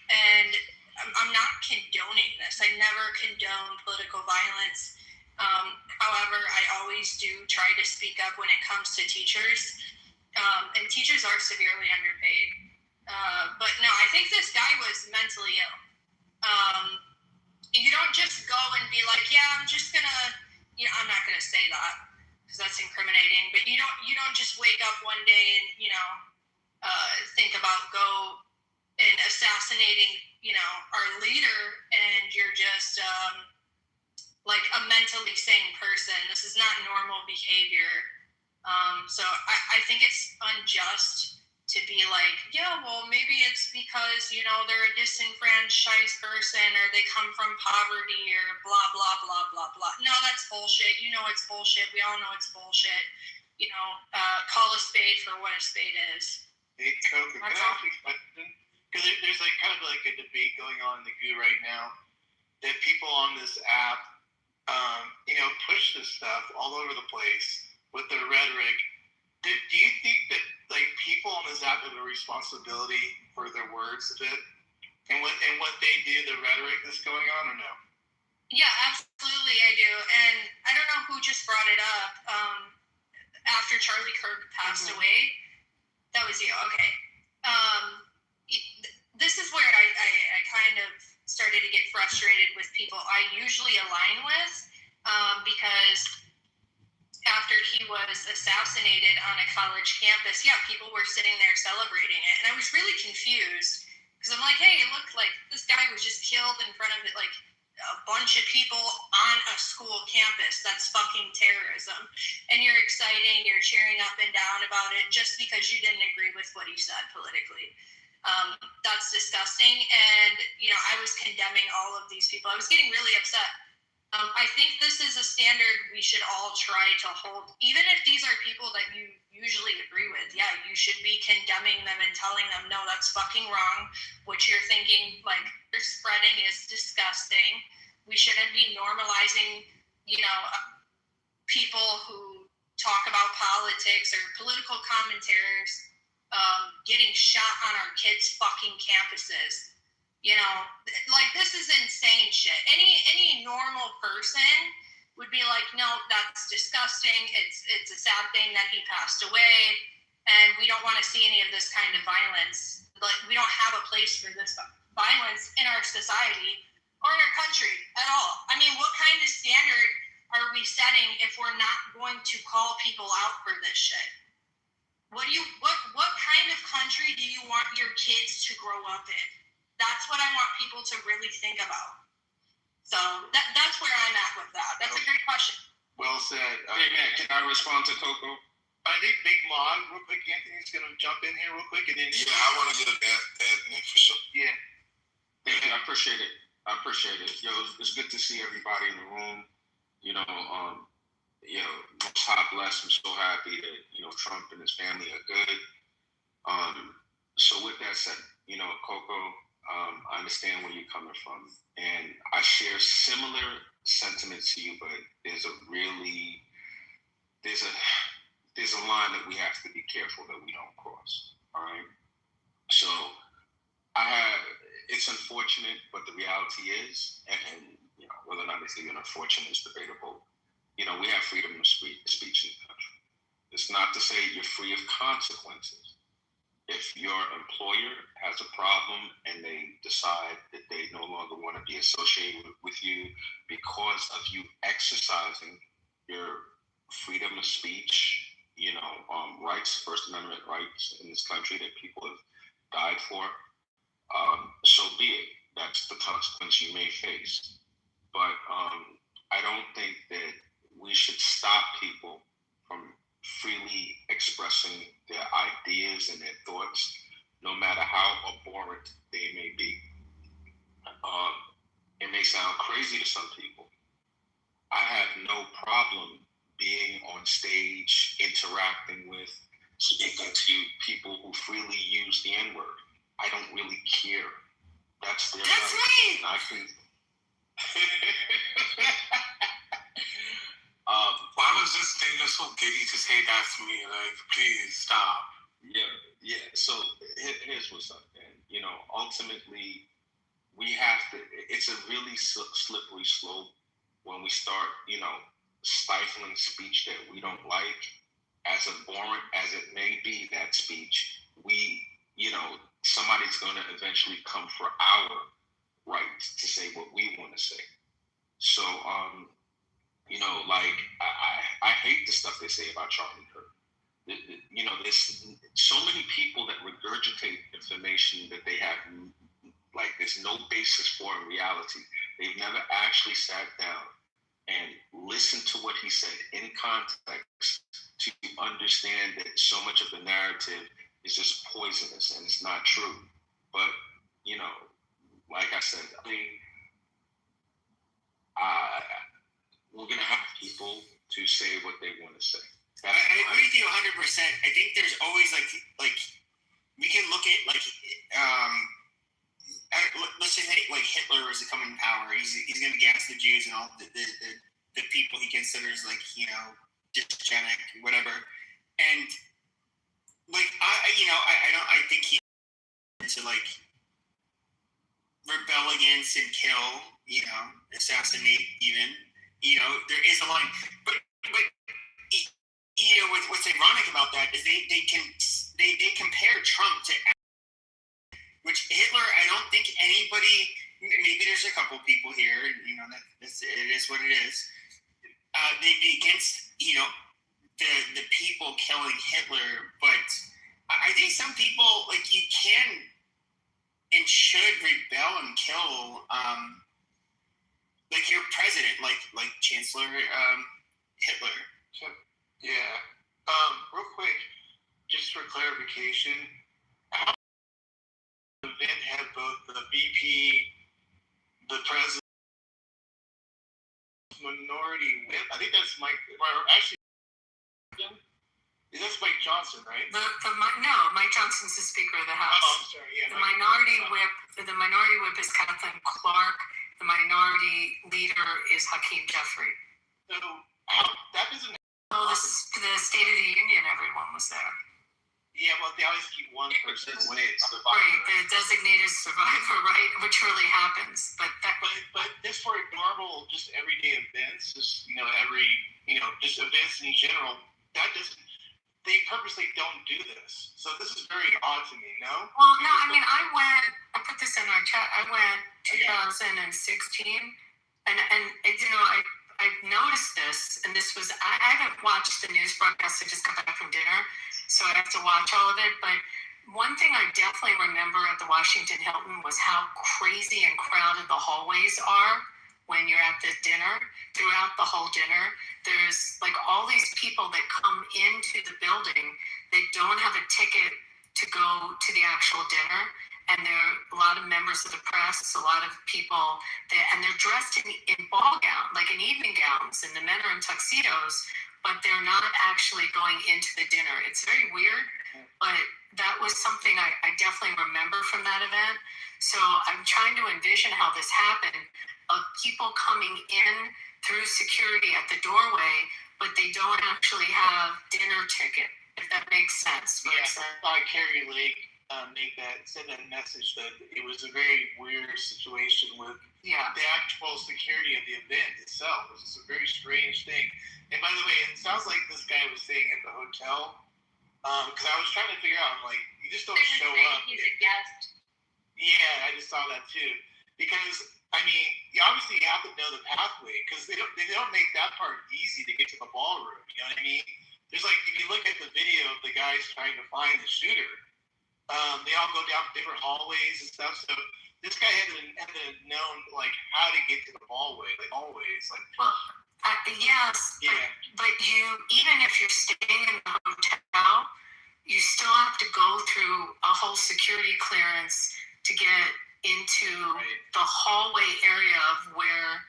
and I'm not condoning this. I never condone political violence. However, I always do try to speak up when it comes to teachers, and teachers are severely underpaid. But no, I think this guy was mentally ill. You don't just go and be like, yeah, I'm just gonna, I'm not gonna say that because that's incriminating. But you don't just wake up one day and think about go and assassinating, our leader, and you're just like a mentally sane person. This is not normal behavior. So I think it's unjust to be like, yeah, well, maybe it's because, they're a disenfranchised person, or they come from poverty, or blah, blah, blah, blah, blah. No, that's bullshit. It's bullshit. We all know it's bullshit. Call a spade for what a spade is. Hey, Coco, can I ask you a question? Because there's kind of a debate going on in the goo right now that people on this app, push this stuff all over the place with their rhetoric. Do you think that people on this app have a responsibility for their words a bit, and what they do, the rhetoric that's going on, or no? Yeah, absolutely, I do. And I don't know who just brought it up. After Charlie Kirk passed away, that was you. Okay. This is where I kind of started to get frustrated with people I usually align with, because after he was assassinated on a college campus, people were sitting there celebrating it. And I was really confused because I'm like, hey, it looked like this guy was just killed in front of a bunch of people on a school campus. That's fucking terrorism. And you're exciting, you're cheering up and down about it just because you didn't agree with what he said politically. That's disgusting. And, I was condemning all of these people. I was getting really upset. I think this is a standard we should all try to hold. Even if these are people that you usually agree with, you should be condemning them and telling them, no, that's fucking wrong. What you're thinking, you're spreading is disgusting. We shouldn't be normalizing, people who talk about politics or political commentators getting shot on our kids' fucking campuses. This is insane shit. Any normal person would be like, no, that's disgusting. It's a sad thing that he passed away, and we don't want to see any of this kind of violence. We don't have a place for this violence in our society or in our country at all. I mean, what kind of standard are we setting if we're not going to call people out for this shit? What kind of country do you want your kids to grow up in? That's what I want people to really think about. So that's where I'm at with that. That's a great question. Well said. Hey, man, can I respond to Coco? I think Big Mog, real quick, Anthony's going to jump in here real quick. And then Yeah, I want to get that for sure. Yeah. Thank you. I appreciate it. Yo, it's good to see everybody in the room. Most high bless. I'm so happy that, Trump and his family are good. So with that said, Coco, I understand where you're coming from. And I share similar sentiments to you, but there's a line that we have to be careful that we don't cross. All right. So it's unfortunate, but the reality is, and whether or not it's even unfortunate is debatable. We have freedom of speech in the country. It's not to say you're free of consequences. If your employer has a problem and they decide that they no longer want to be associated with you because of you exercising your freedom of speech, rights, First Amendment rights in this country that people have died for, so be it. That's the consequence you may face. But I don't think that we should stop people from freely expressing their ideas and their thoughts, no matter how abhorrent they may be. It may sound crazy to some people. I have no problem being on stage, interacting with, speaking to people who freely use the N-word. I don't really care. That's their right. I can. Why was this thing so giddy to say that to me? Like, please stop. Yeah. So here's what's up, man. Ultimately, we have to. It's a really slippery slope when we start, stifling speech that we don't like. As abhorrent as it may be, that speech, somebody's going to eventually come for our right to say what we want to say. So, I hate the stuff they say about Charlie Kirk. There's so many people that regurgitate information that they have, there's no basis for in reality. They've never actually sat down and listened to what he said in context to understand that so much of the narrative is just poisonous and it's not true. But, like I said, we're going to have people to say what they want to say. I agree with you 100%. I think there's always we can look at let's say Hitler is coming to power. He's going to gas the Jews and all the people he considers dysgenic, whatever. And I think he to rebel against and kill, assassinate even. There is a line, but what's ironic about that is they compare Trump to, which Hitler. I don't think anybody. Maybe there's a couple people here, and it is what it is. They'd be against the people killing Hitler, but I think some people you can and should rebel and kill your president, like Chancellor Hitler. So, yeah. Real quick, just for clarification, how the event had both the VP, the president, minority whip. I think that's Mike. Actually, that's Mike Johnson, right? Mike Johnson's the Speaker of the House. Oh, I'm sorry. Yeah. The minority whip is Kathleen Clark. The minority leader is Hakeem Jeffrey. So that doesn't. The State of the Union, everyone was there. Yeah, well, they always keep one person when it's survivor. Right, the designated survivor, right, which really happens. But just for normal, just everyday events, just just events in general, that doesn't. They purposely don't do this. So this is very odd to me. No. Well, no, I mean, I put this in our chat. I went 2016, and I've noticed this, and this was, I haven't watched the news broadcast. I just got back from dinner, so I have to watch all of it. But one thing I definitely remember at the Washington Hilton was how crazy and crowded the hallways are when you're at the dinner, throughout the whole dinner, there's like all these people that come into the building that don't have a ticket to go to the actual dinner. And there are a lot of members of the press, a lot of people, and they're dressed in ball gown, like in evening gowns, and the men are in tuxedos, but they're not actually going into the dinner. It's very weird, but that was something I definitely remember from that event. So I'm trying to envision how this happened, of people coming in through security at the doorway, but they don't actually have dinner ticket, if that makes sense. Yeah, I thought Carrie Lake send that message that it was a very weird situation with the actual security of the event itself. It was just a very strange thing. And by the way, it sounds like this guy was staying at the hotel, because I was trying to figure out, I'm like, you just don't show up. He's a guest. Yeah, I just saw that too. Because, I mean, you obviously have to know the pathway, because they don't make that part easy to get to the ballroom. You know what I mean? There's like, if you look at the video of the guys trying to find the shooter, they all go down different hallways and stuff. So this guy had to known like how to get to the hallway, like always. Like, yes, yeah. but you, even if you're staying in the hotel, you still have to go through a whole security clearance to get into the hallway area of where,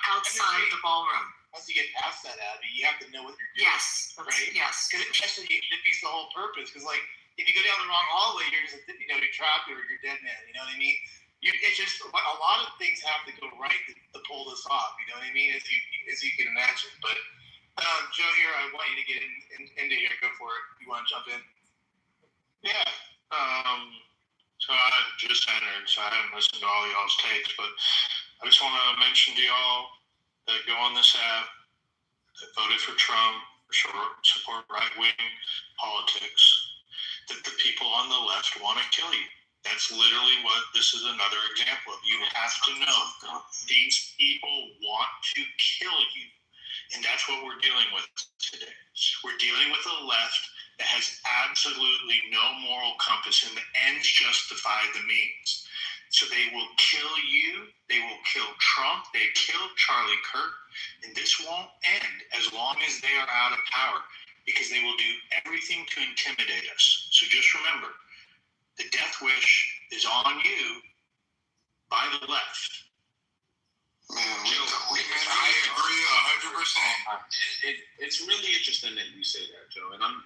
outside the ballroom. Once you get past that, Abby, you have to know what you're doing. Yes, right? Yes. Because it actually defeats the whole purpose. Because, like, if you go down the wrong hallway, you're just, you're trapped or you're dead man. You know what I mean? It's just a lot of things have to go right to pull this off. You know what I mean? As you can imagine. But Joe, here, I want you to get into here. Go for it. You want to jump in? Yeah. So I just entered, so I haven't listened to all y'all's takes, but I just want to mention to y'all that go on this app, that voted for Trump, support right-wing politics, that the people on the left want to kill you. That's literally what this is another example of. You have to know these people want to kill you. And that's what we're dealing with today. We're dealing with a left that has absolutely no moral compass, and the ends justify the means. So they will kill you, they will kill Trump, they killed Charlie Kirk, and this won't end as long as they are out of power, because they will do everything to intimidate us. So just remember, the death wish is on you by the left. Man, I agree 100%. It's really interesting that you say that, Joe. And I'm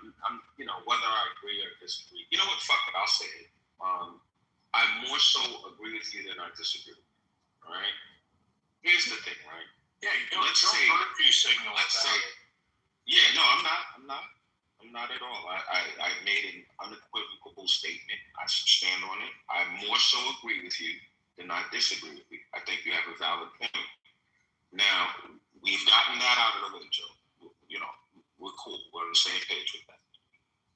whether I agree or disagree. You know what? Fuck it. I'll say it. I more so agree with you than I disagree. All right. Here's the thing, right? Yeah, let's say you signal. Let's say. Yeah, no, I'm not. I'm not at all. I made an unequivocal statement. I stand on it. I more so agree with you than I disagree with you. I think you have a valid point. Now, we've gotten that out of the way, Joe. We're cool. We're on the same page with that.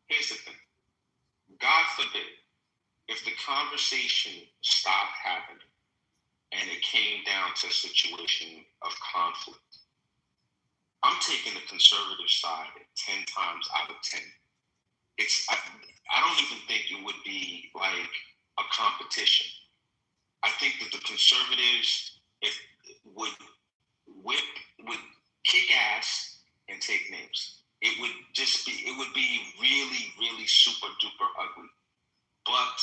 Here's the thing. God forbid, if the conversation stopped happening and it came down to a situation of conflict, I'm taking the conservative side 10 times out of 10. I don't even think it would be like a competition. I think that the conservatives would kick ass and take names. It would be really, really super duper ugly. But,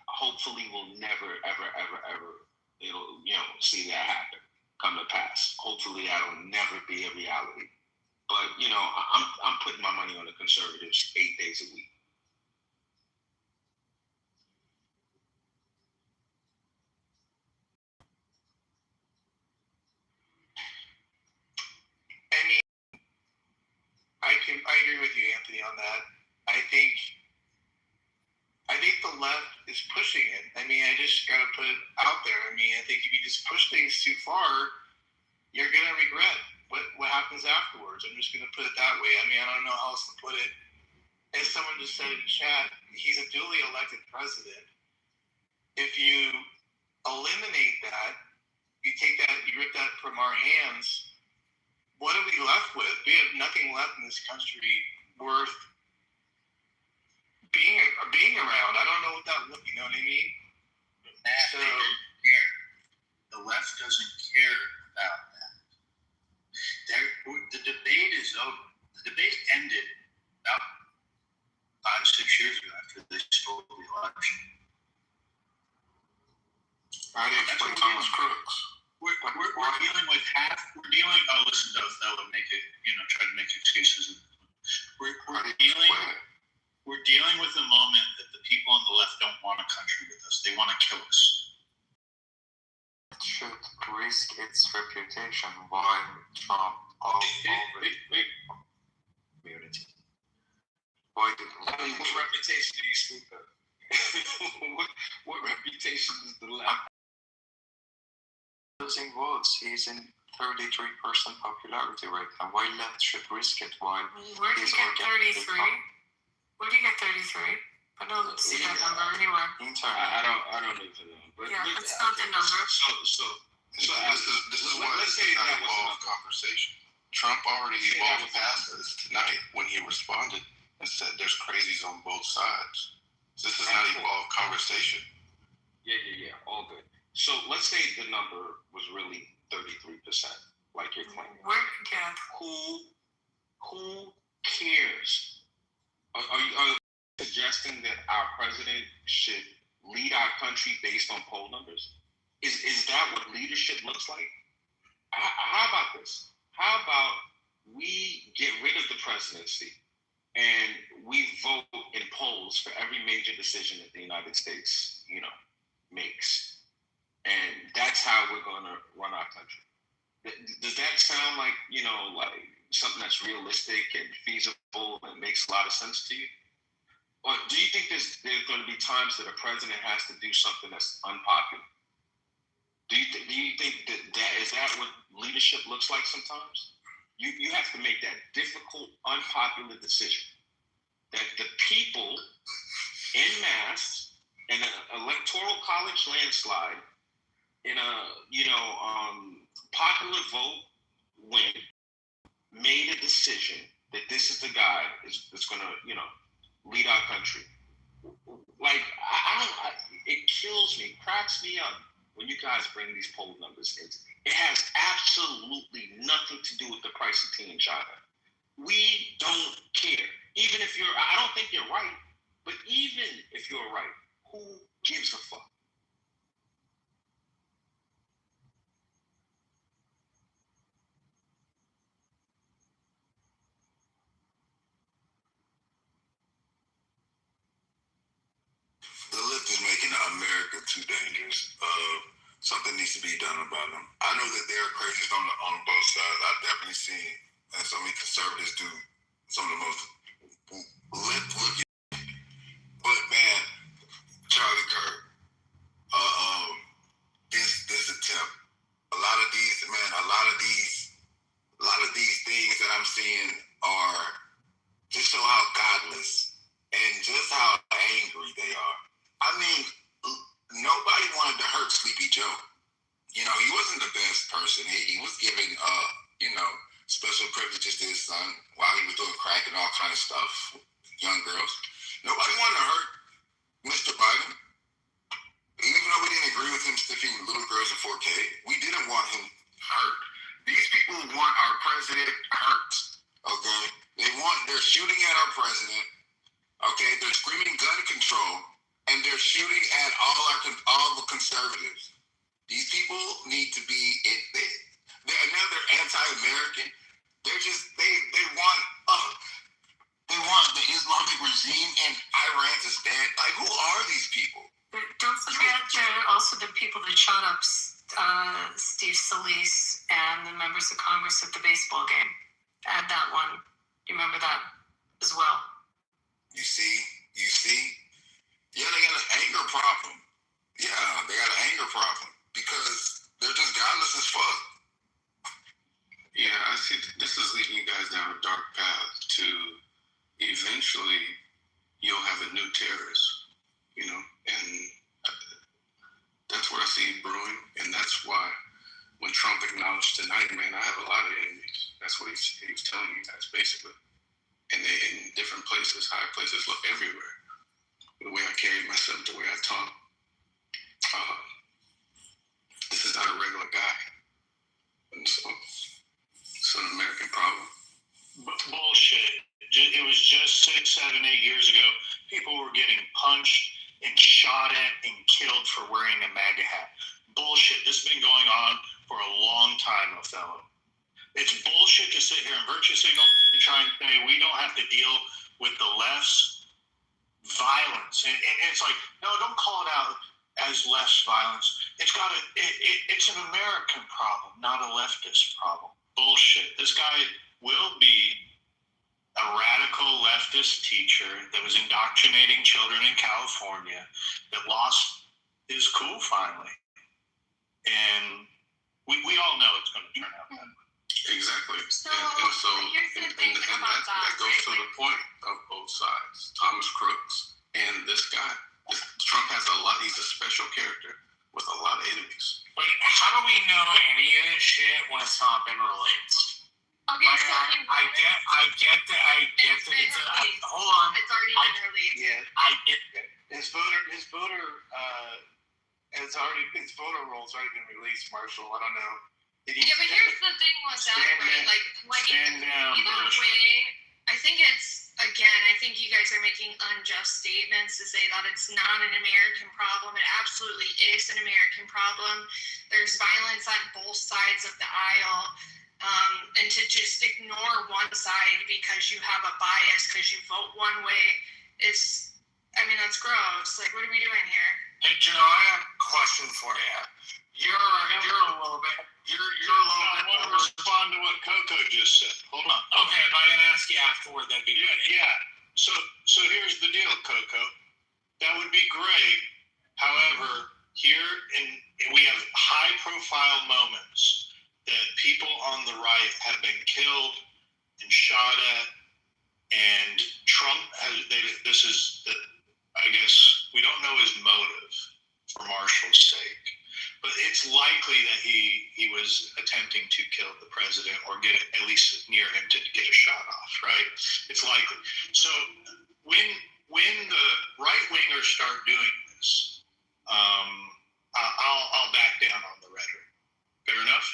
hopefully we'll never, ever, ever, ever, see that happen, come to pass. Hopefully that'll never be a reality. But, I'm putting my money on the conservatives 8 days a week. I agree with you, Anthony, on that. I think the left is pushing it. I just gotta put it out there. I think if you just push things too far, you're gonna regret what happens afterwards. I'm just gonna put it that way. I don't know how else to put it. As someone just said in chat, he's a duly elected president. If you eliminate that, you rip that from our hands, what are we left with? We have nothing left in this country worth being around. I don't know what that looks. You know what I mean? So, the left doesn't care about that. The debate is over. The debate ended about 5-6 years ago after they stole the election. How do you explain Thomas Crooks? We're dealing with half. We're dealing. Oh, listen to Othello make it. Try to make excuses. We're dealing with a moment that the people on the left don't want a country with us. They want to kill us. It should risk its reputation while Trump Wait. community. What reputation do you speak of? what reputation is the left? Losing votes, he's in 33% popularity right now. Why left should risk it while Where did you get 33? Where did you get 33? I don't see that number anywhere. I don't even know. But Yeah, that's not the number. So this is why let's this say is not that was evolved conversation. Trump already evolved past this tonight when he responded and said there's crazies on both sides. This is not evolved conversation. Yeah, all good. So let's say the number was really 33%, like you're claiming. Who cares? Are you suggesting that our president should lead our country based on poll numbers? Is that what leadership looks like? How about this? How about we get rid of the presidency and we vote in polls for every major decision that the United States, makes? And that's how we're going to run our country. Does that sound like, like something that's realistic and feasible and makes a lot of sense to you? Or do you think there's going to be times that a president has to do something that's unpopular? Do you think that is that what leadership looks like sometimes? You have to make that difficult, unpopular decision that the people en masse in an electoral college landslide, in a popular vote win, made a decision that this is the guy that's going to lead our country. Like it kills me, cracks me up when you guys bring these poll numbers in. It has absolutely nothing to do with the price of tea in China. We don't care. Even if I don't think you're right, but even if you're right, who gives a fuck? The left is making America too dangerous. Something needs to be done about them. I know that there are crazies on both sides. I've definitely seen, and so many conservatives do some of the most left-looking. But man, Charlie Kirk, this attempt, a lot of these things that I'm seeing are just show how godless and just how angry they are. I mean, nobody wanted to hurt Sleepy Joe. He wasn't the best person. He was giving, special privileges to his son while he was doing crack and all kind of stuff, young girls. Nobody wanted to hurt Mr. Biden. Even though we didn't agree with him stiffing little girls in 4K, we didn't want him hurt. These people want our president hurt, okay? They're shooting at our president, okay? They're screaming gun control, and they're shooting at all the conservatives. These people need to be, they're anti-American. They want the Islamic regime in Iran to stand. Like, who are these people? Don't forget there are also the people that shot up Steve Solis and the members of Congress at the baseball game. Add that one. You remember that as well. You see? Yeah, they got an anger problem. Because they're just godless as fuck. Yeah, I see this is leading you guys down a dark path to eventually you'll have a new terrorist, and that's what I see brewing, and that's why when Trump acknowledged tonight, man, I have a lot of enemies. That's what he was telling you guys, basically. And they in different places, high places, look everywhere. The way I carry myself, the way I talk. This is not a regular guy. just 6, 7, 8 years ago, people were getting punched and shot at and killed for wearing a MAGA hat. Bullshit. This has been going on for a long time, Othello. It's bullshit to sit here and virtue signal and try and say we don't have to deal with the left's violence. And it's like, no, don't call it out as left's violence. It's an American problem, not a leftist problem. Bullshit. This guy will be a radical leftist teacher that was indoctrinating children in California that lost his cool finally. And we all know it's going to turn out that way. Exactly. So, and so here's the thing about that goes to the point of both sides. Thomas Crooks and this guy. Trump has a lot, he's a special character with a lot of enemies. But how do we know any of this shit when it's not been released? Okay, Like, so I get that it's hold on. It's already been released. Yeah, I get that. his voter roll's already been released, Marshall. I don't know. Yeah, but here's the thing with that, right? Like Stand down, either Bush. way, I think you guys are making unjust statements to say that it's not an American problem. It absolutely is an American problem. There's violence on both sides of the aisle. And to just ignore one side because you have a bias, because you vote one way is, that's gross. Like, what are we doing here? Hey, Joe, I have a question for you. You're a little bit. You're I want to respond to what Coco just said. Hold on. Okay, if I can ask you afterward, that'd be good. Yeah. So here's the deal, Coco. That would be great. However, we have high-profile moments that people on the right have been killed and shot at, and Trump has. I guess we don't know his motive for Marshall's sake, but it's likely that he was attempting to kill the president or get at least near him to get a shot off. Right? It's likely. So when the right wingers start doing this, I'll back down on the rhetoric. Fair enough.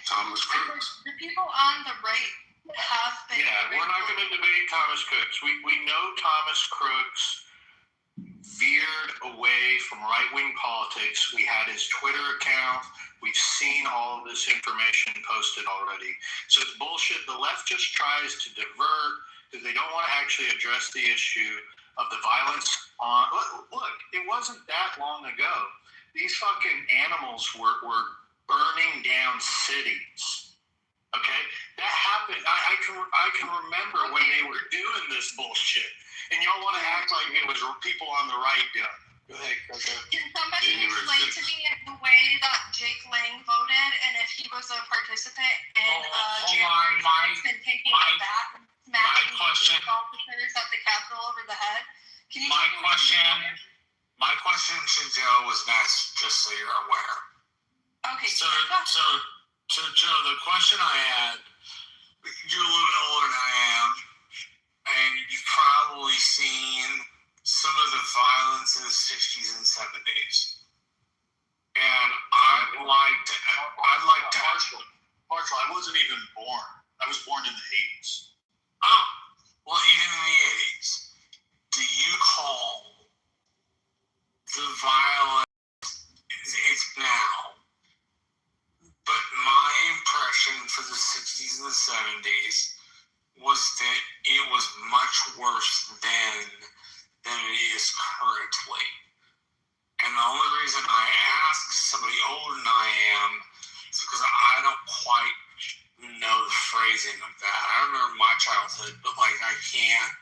Thomas Crooks. The people on the right have been. Yeah, we're not going to debate Thomas Crooks. We know Thomas Crooks veered away from right-wing politics. We had his Twitter account. We've seen all of this information posted already. So it's bullshit. The left just tries to divert because they don't want to actually address the issue of the violence on. Look, it wasn't that long ago. These fucking animals were burning down cities. Okay, that happened. I can remember when they were doing this bullshit, and y'all want to act like it was people on the right doing it. Go ahead, Coco. Can somebody explain to me the way that Jake Lang voted, and if he was a participant in taking a bat and smashing police officers at the Capitol over the head? Can you? My question to Joe was next, just so you're aware. Okay. So Joe, the question I had, you're a little bit older than I am, and you've probably seen some of the violence in the 60s and 70s. And I'd like to Marshall, I wasn't even born. I was born in the 80s. Oh, well, even in the 80s, do you call the violence, it's now, but my impression for the 60s and the 70s was that it was much worse then than it is currently. And the only reason I ask somebody older than I am is because I don't quite know the phrasing of that. I remember my childhood, but I can't.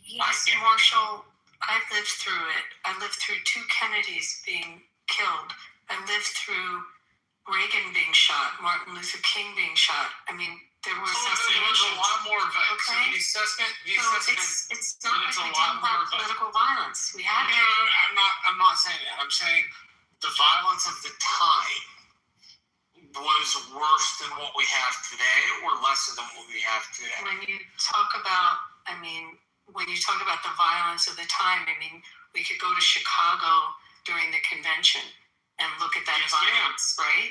Yes, Marshall, I lived through it. I lived through 2 Kennedys being killed. I lived through Reagan being shot, Martin Luther King being shot. There was a lot more violence. Okay. The assessment. It's not like we didn't have political violence. We had it. No, I'm not saying that. I'm saying the violence of the time was worse than what we have today, or lesser than what we have today. When you talk about the violence of the time, we could go to Chicago during the convention and look at that violence, right?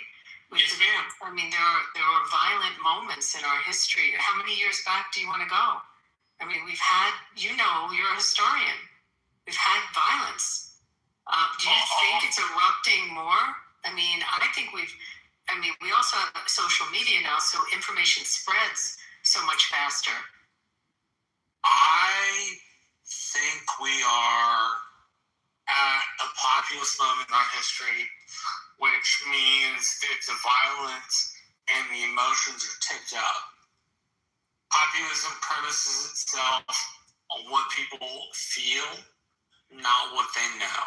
Yes, ma'am. I mean, there are violent moments in our history. How many years back do you want to go? I mean, we've had, you're a historian. We've had violence. Do you think it's erupting more? I mean, we also have social media now, so information spreads so much faster. I think we are at a populist moment in our history, which means that the violence and the emotions are ticked up. Populism premises itself on what people feel, not what they know.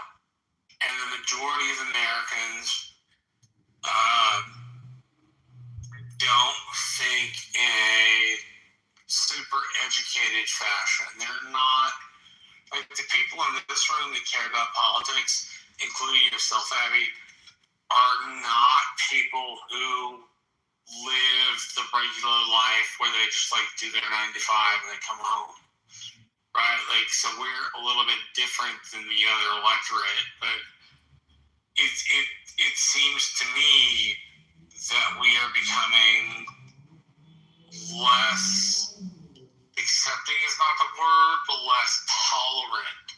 And the majority of Americans don't think in a super educated fashion. They're not, like the people in this room that care about politics, including yourself, Abby, are not people who live the regular life where they just like do their 9 to 5 and they come home. Right? Like, so we're a little bit different than the other electorate, but it seems to me that we are becoming less accepting is not the word, but less tolerant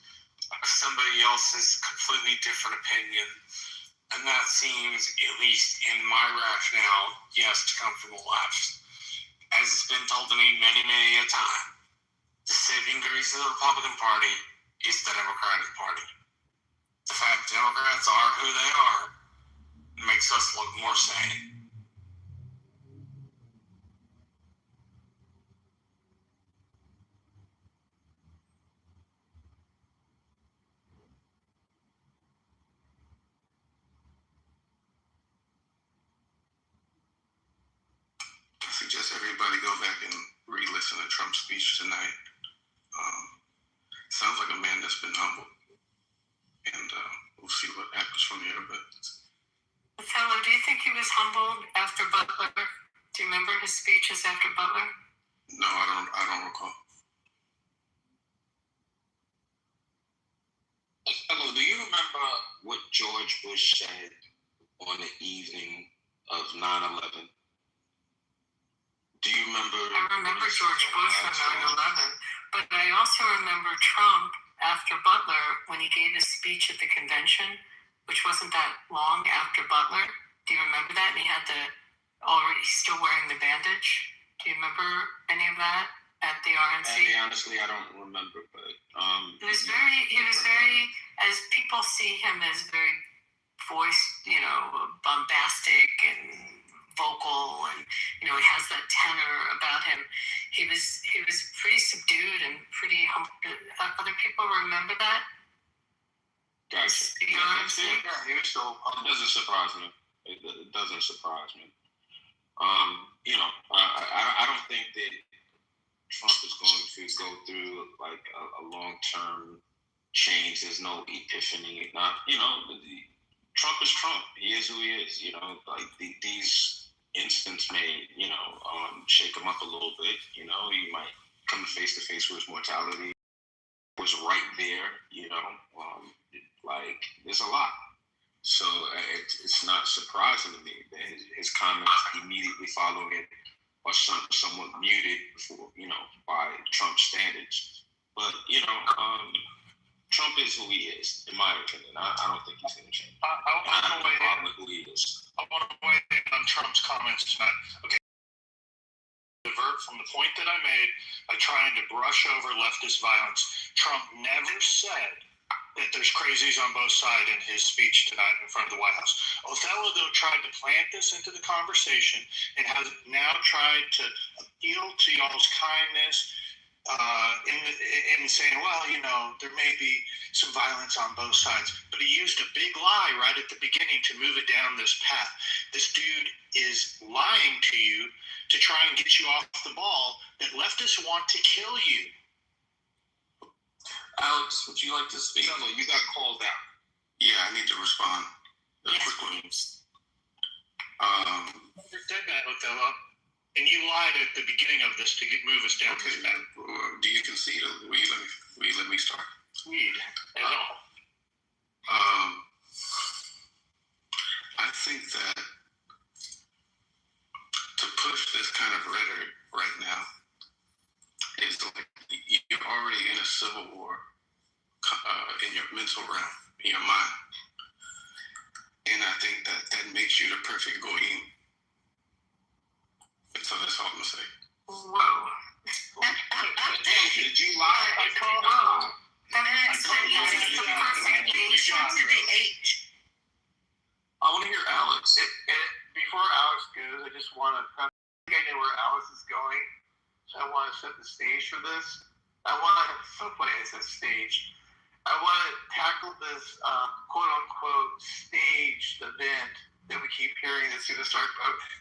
of somebody else's completely different opinion. And that seems, at least in my rationale, yes, to come from the left. As it's been told to me many, many a time, the saving grace of the Republican Party is the Democratic Party. The fact Democrats are who they are makes us look more sane. I suggest everybody go back and re-listen to Trump's speech tonight. Sounds like a man that's been humbled. And we'll see what happens from here. But Othello, do you think he was humbled after Butler? Do you remember his speeches after Butler? no, I don't recall. Othello, do you remember what George Bush said on the evening of 9/11? Do you remember? I remember George Bush on 9/11, but I also remember Trump after Butler when he gave his speech at the convention, which wasn't that long after Butler. Do you remember that? And he had still wearing the bandage. Do you remember any of that at the RNC? Honestly, I don't remember, but he was very, as people see him as very bombastic and vocal, and he has that tenor about him. He was pretty subdued and pretty humble. Other people remember that? Gotcha. Yeah, he was still. It doesn't surprise me. It doesn't surprise me. I don't think that Trump is going to go through like a long-term change. There's no epiphany. Trump is Trump. He is who he is. These incidents may, shake him up a little bit. He might come face to face with his mortality. It was right there. There's a lot. So it's not surprising to me that his comments immediately following it are somewhat muted by Trump standards. But, Trump is who he is, in my opinion. I don't think he's going to change. I want to weigh in who he is. I want to weigh in on Trump's comments tonight. Okay. Divert from the point that I made by trying to brush over leftist violence. Trump never said that there's crazies on both sides in his speech tonight in front of the White House. Othello, though, tried to plant this into the conversation and has now tried to appeal to y'all's kindness in saying, well, there may be some violence on both sides. But he used a big lie right at the beginning to move it down this path. This dude is lying to you to try and get you off the ball that leftists want to kill you. Alex, would you like to speak? No, you got called out. Yeah, I need to respond quickly. You're dead, Othello. And you lied at the beginning of this to move us down this path. Do you concede? Will you let me start? Concede at all. I think that civil war in your mental realm, in your mind. And I think that makes you the perfect goyim. So that's all I'm gonna say. Whoa. Did you lie? I call out. And then so he's the perfect to the H. I want to hear Alex. Before Alex goes, I just want to. I think I know where Alex is going, so I want to set the stage for this. I want to. So funny, I said stage. I want to tackle this quote unquote staged event that we keep hearing that's going to start.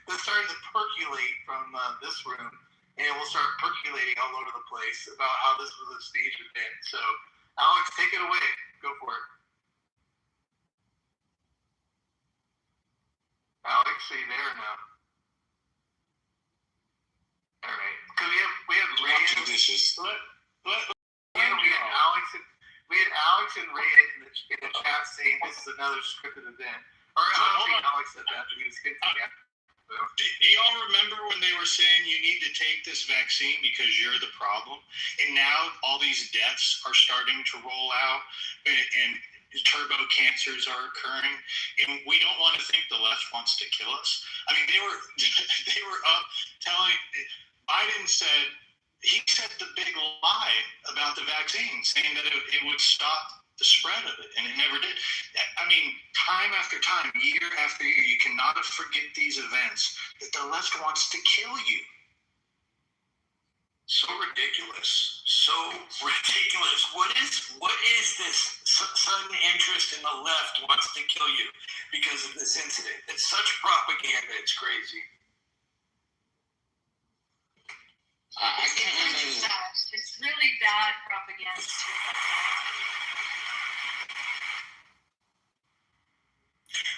That's starting to percolate from this room, and it will start percolating all over the place about how this was a staged event. So, Alex, take it away. Go for it. Alex, are you there or no? All right, because we have Ray. Washing dishes. We had Alex and Ray in the chat saying this is another scripted event. Or I don't think Alex said that, but he was hinting at it. Do y'all remember when they were saying you need to take this vaccine because you're the problem? And now all these deaths are starting to roll out, and turbo cancers are occurring, and we don't want to think the left wants to kill us. I mean, they were up telling. Biden said the big lie about the vaccine, saying that it would stop the spread of it, and it never did. I mean, time after time, year after year, you cannot forget these events that the left wants to kill you. So ridiculous. So ridiculous. What is this sudden interest in the left wants to kill you because of this incident? It's such propaganda. It's crazy. I can't remember. It's really bad propaganda.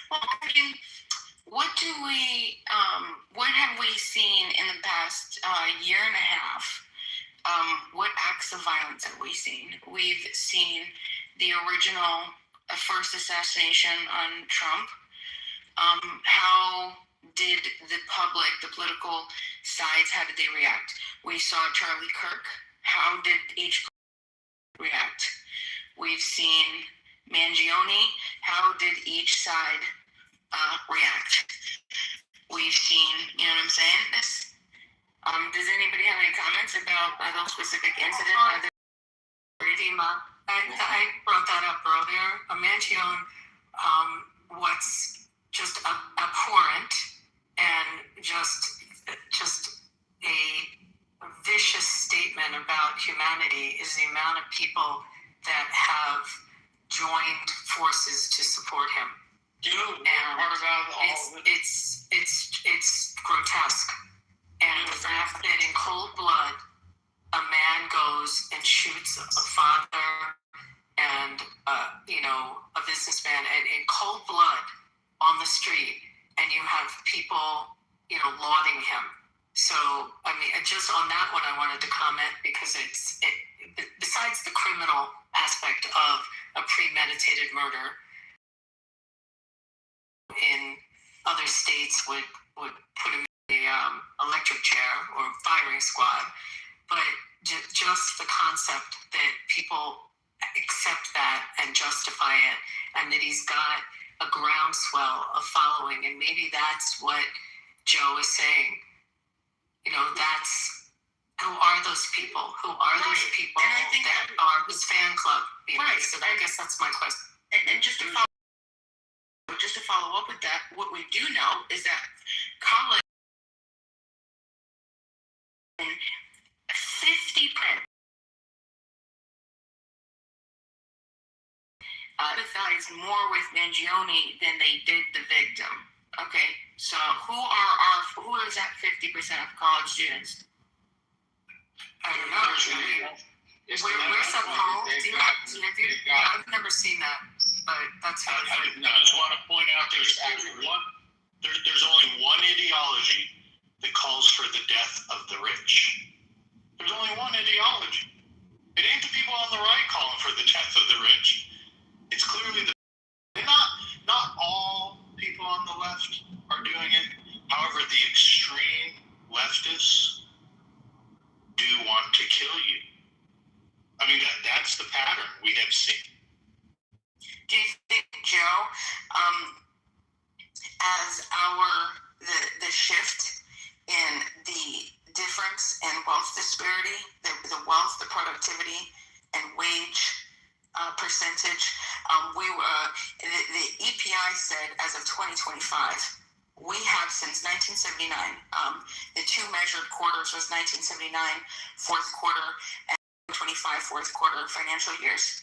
Well, I mean, what have we seen in the past year and a half? What acts of violence have we seen? We've seen the original first assassination on Trump. How did the public, the political sides, how did they react? We saw Charlie Kirk. How did each react? We've seen Mangione. How did each side react? We've seen, you know what I'm saying? Does anybody have any comments about those specific incidents? I brought that up earlier. Mangione, what's just abhorrent and just a vicious statement about humanity is the amount of people that have joined forces to support him. It's grotesque. And the fact that in cold blood, a man goes and shoots a father and a businessman in cold blood on the street, and you have people lauding him. So I mean, just on that one, I wanted to comment because it besides the criminal aspect of a premeditated murder, in other states would put him in a electric chair or firing squad, but just the concept that people accept that and justify it, and that he's got a groundswell of following, and maybe that's what Joe is saying. That's who are those people? Who are those people that are his fan club? Right. So I guess that's my question. And just to follow up with that, what we do know is that college 50% empathize more with Mangione than they did the victim. Okay, so who is that 50% of college students? I don't know. Where's that poll? I've never seen that, but that's how I just want to point out there's only one ideology that calls for the death of the rich. There's only one ideology. It ain't the people on the right calling for the death of the rich. It's clearly not all people on the left are doing it. However, the extreme leftists do want to kill you. I mean, that's the pattern we have seen. Do you think, Joe, as the shift in the difference in wealth disparity, the wealth, the productivity, and wage percentage, the EPI said as of 2025, we have since 1979, the two measured quarters was 1979 fourth quarter and 25 fourth quarter financial years.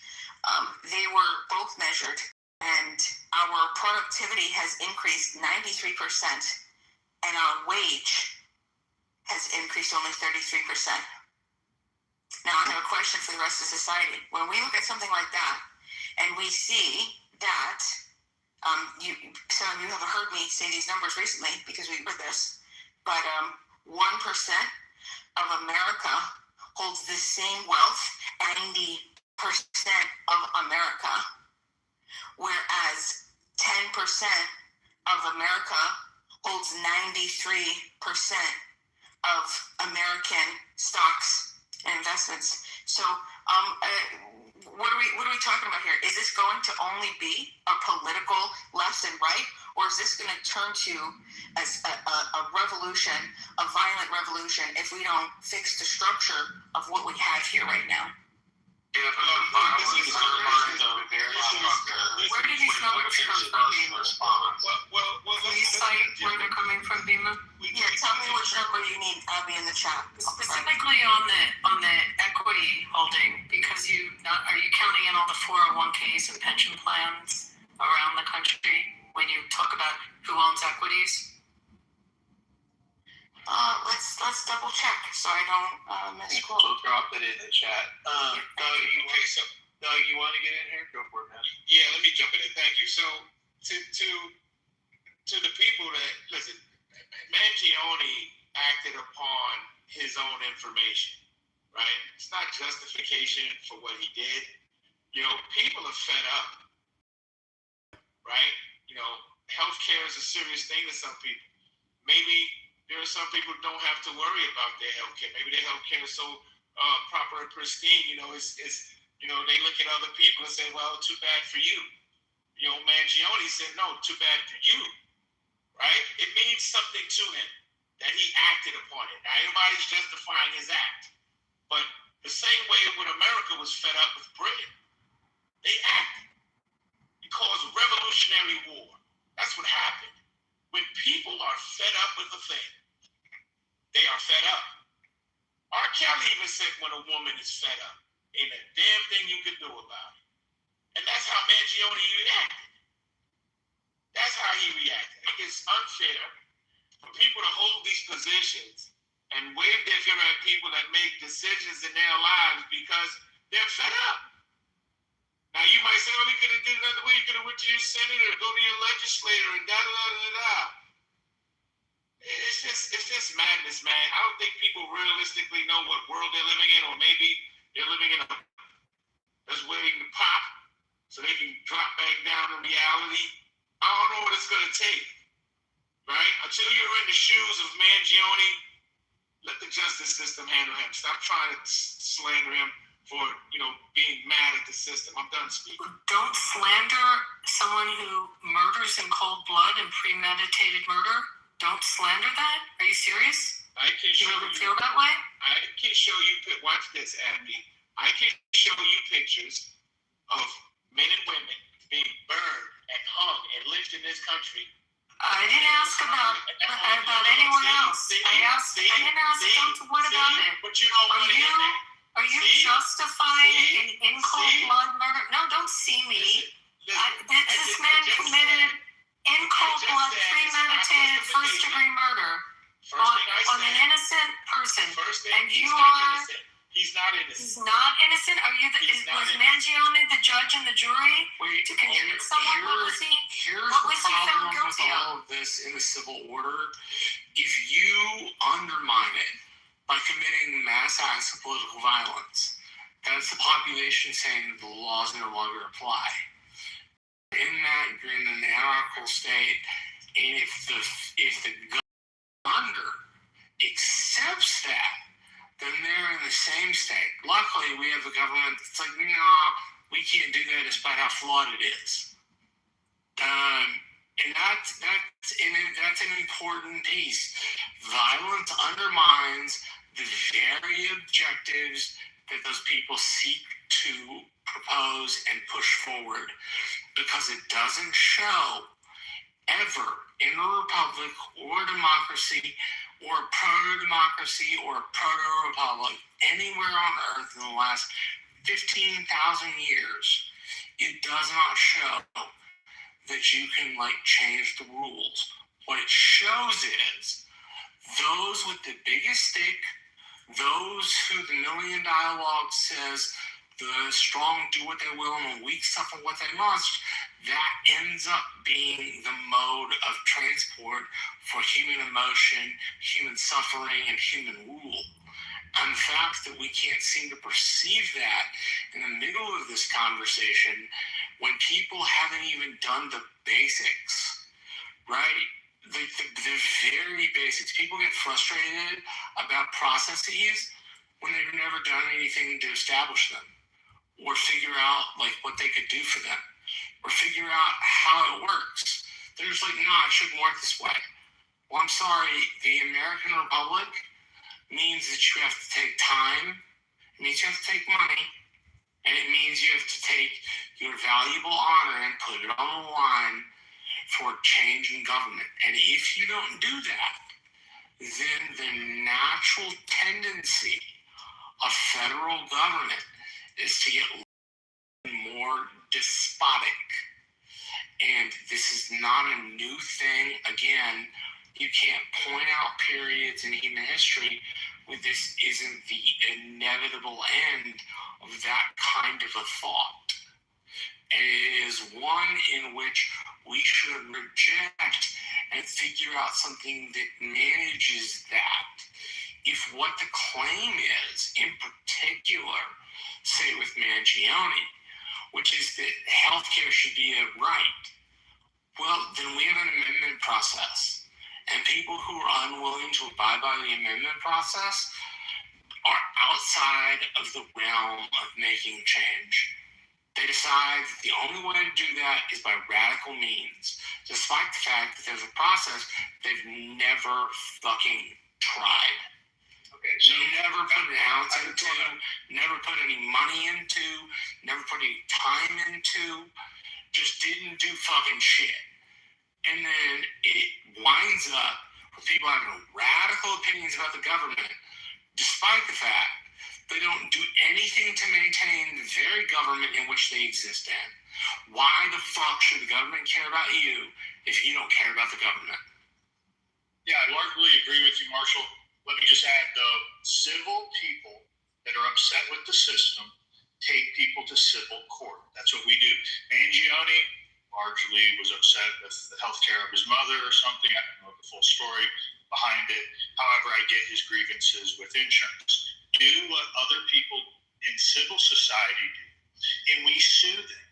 They were both measured, and our productivity has increased 93%, and our wage has increased only 33%. Now, I have a question for the rest of society. When we look at something like that, and we see that, some of you have heard me say these numbers recently because we heard this, but 1% of America holds the same wealth, 90% of America, whereas 10% of America holds 93% of American stocks and investments. So, what are we talking about here? Is this going to only be a political left and right, or is this going to turn to a revolution, a violent revolution, if we don't fix the structure of what we have here right now? Yeah, but this is where did these numbers come from, Bima? Can you cite where they're coming from, Bima? Yeah, tell me which number you need, Abby, in the chat. Specifically on the equity holding, because are you counting in all the 401ks and pension plans around the country when you talk about who owns equities? Let's double check so I don't misquote. We'll drop it in the chat. Doug, you want to get in here? Go for it, man. Yeah, let me jump in. Thank you. So, to the people that listen, Mangione acted upon his own information, right? It's not justification for what he did. People are fed up, right? Healthcare is a serious thing to some people. Maybe there are some people who don't have to worry about their healthcare. Maybe their healthcare is so proper and pristine. They look at other people and say, "Well, too bad for you." Mangione said, "No, too bad for you." Right? It means something to him that he acted upon it. Now, everybody's justifying his act, but the same way when America was fed up with Britain, they acted. It caused a revolutionary war. That's what happened. When people are fed up with a thing, they are fed up. R. Kelly even said when a woman is fed up, ain't a damn thing you can do about it. And that's how Mangione reacted. That's how he reacted. I think it's unfair for people to hold these positions and wave their finger at people that make decisions in their lives because they're fed up. Now, you might say, well, we could have did it another way. You could have went to your senator, go to your legislator, and da-da-da-da-da. It's just madness, man. I don't think people realistically know what world they're living in, or maybe they're living in a that's waiting to pop so they can drop back down to reality. I don't know what it's going to take, right? Until you're in the shoes of Mangione, let the justice system handle him. Stop trying to slander him for, being mad at the system. I'm done speaking. Don't slander someone who murders in cold blood and premeditated murder. Don't slander that. Are you serious? I can show you. Feel that way? I can show you. Watch this, Abby. I can show you pictures of men and women being burned and hung and lynched in this country. I didn't ask about anyone else. I didn't ask what about it. But you don't want to hear that. Are you justifying in cold blood murder? No, don't see me. This man committed in cold blood, premeditated, first-degree murder on an innocent person. And you are... He's not innocent. He's not innocent? Was Mangione the judge and the jury to convict someone? What was he found guilty of? All of this in the civil order, if you undermine it by committing mass acts of political violence, that's the population saying that the laws no longer apply. In that, you're in an anarchical state, and if the governor accepts that, then they're in in the same state. Luckily, we have a government that's like, no, we can't do that despite how flawed it is. And that's an important piece. Violence undermines the very objectives that those people seek to propose and push forward, because it doesn't show ever in a republic or democracy or proto-democracy or proto-republic anywhere on earth in the last 15,000 years, it does not show that you can change the rules. What it shows is those with the biggest stick, those who the Million Dialogue says the strong do what they will and the weak suffer what they must, that ends up being the mode of transport for human emotion, human suffering, and human rule. And the fact that we can't seem to perceive that in the middle of this conversation when people haven't even done the basics, right? The very basics. People get frustrated about processes when they've never done anything to establish them, or figure out what they could do for them, or figure out how it works. They're just like, no, it shouldn't work this way. Well, I'm sorry, the American Republic means that you have to take time, it means you have to take money, and it means you have to take your valuable honor and put it on the line for change in government. And if you don't do that, then the natural tendency of federal government is to get more despotic. And this is not a new thing. Again, you can't point out periods in human history where this isn't the inevitable end of that kind of a thought. It is one in which we should reject and figure out something that manages that. If what the claim is, in particular, say with Mangione, which is that healthcare should be a right, well, then we have an amendment process. And people who are unwilling to abide by the amendment process are outside of the realm of making change. They decide that the only way to do that is by radical means, despite the fact that there's a process they've never fucking tried. Okay, so never put an ounce into, never put any money into, never put any time into, just didn't do fucking shit. And then it winds up with people having radical opinions about the government, despite the fact they don't do anything to maintain the very government in which they exist in. Why the fuck should the government care about you if you don't care about the government? Yeah, I largely agree with you, Marshall. Let me just add, though, civil people that are upset with the system take people to civil court. That's what we do. Mangione largely was upset with the health care of his mother or something. I don't know the full story behind it. However, I get his grievances with insurance. Do what other people in civil society do, and we sue them.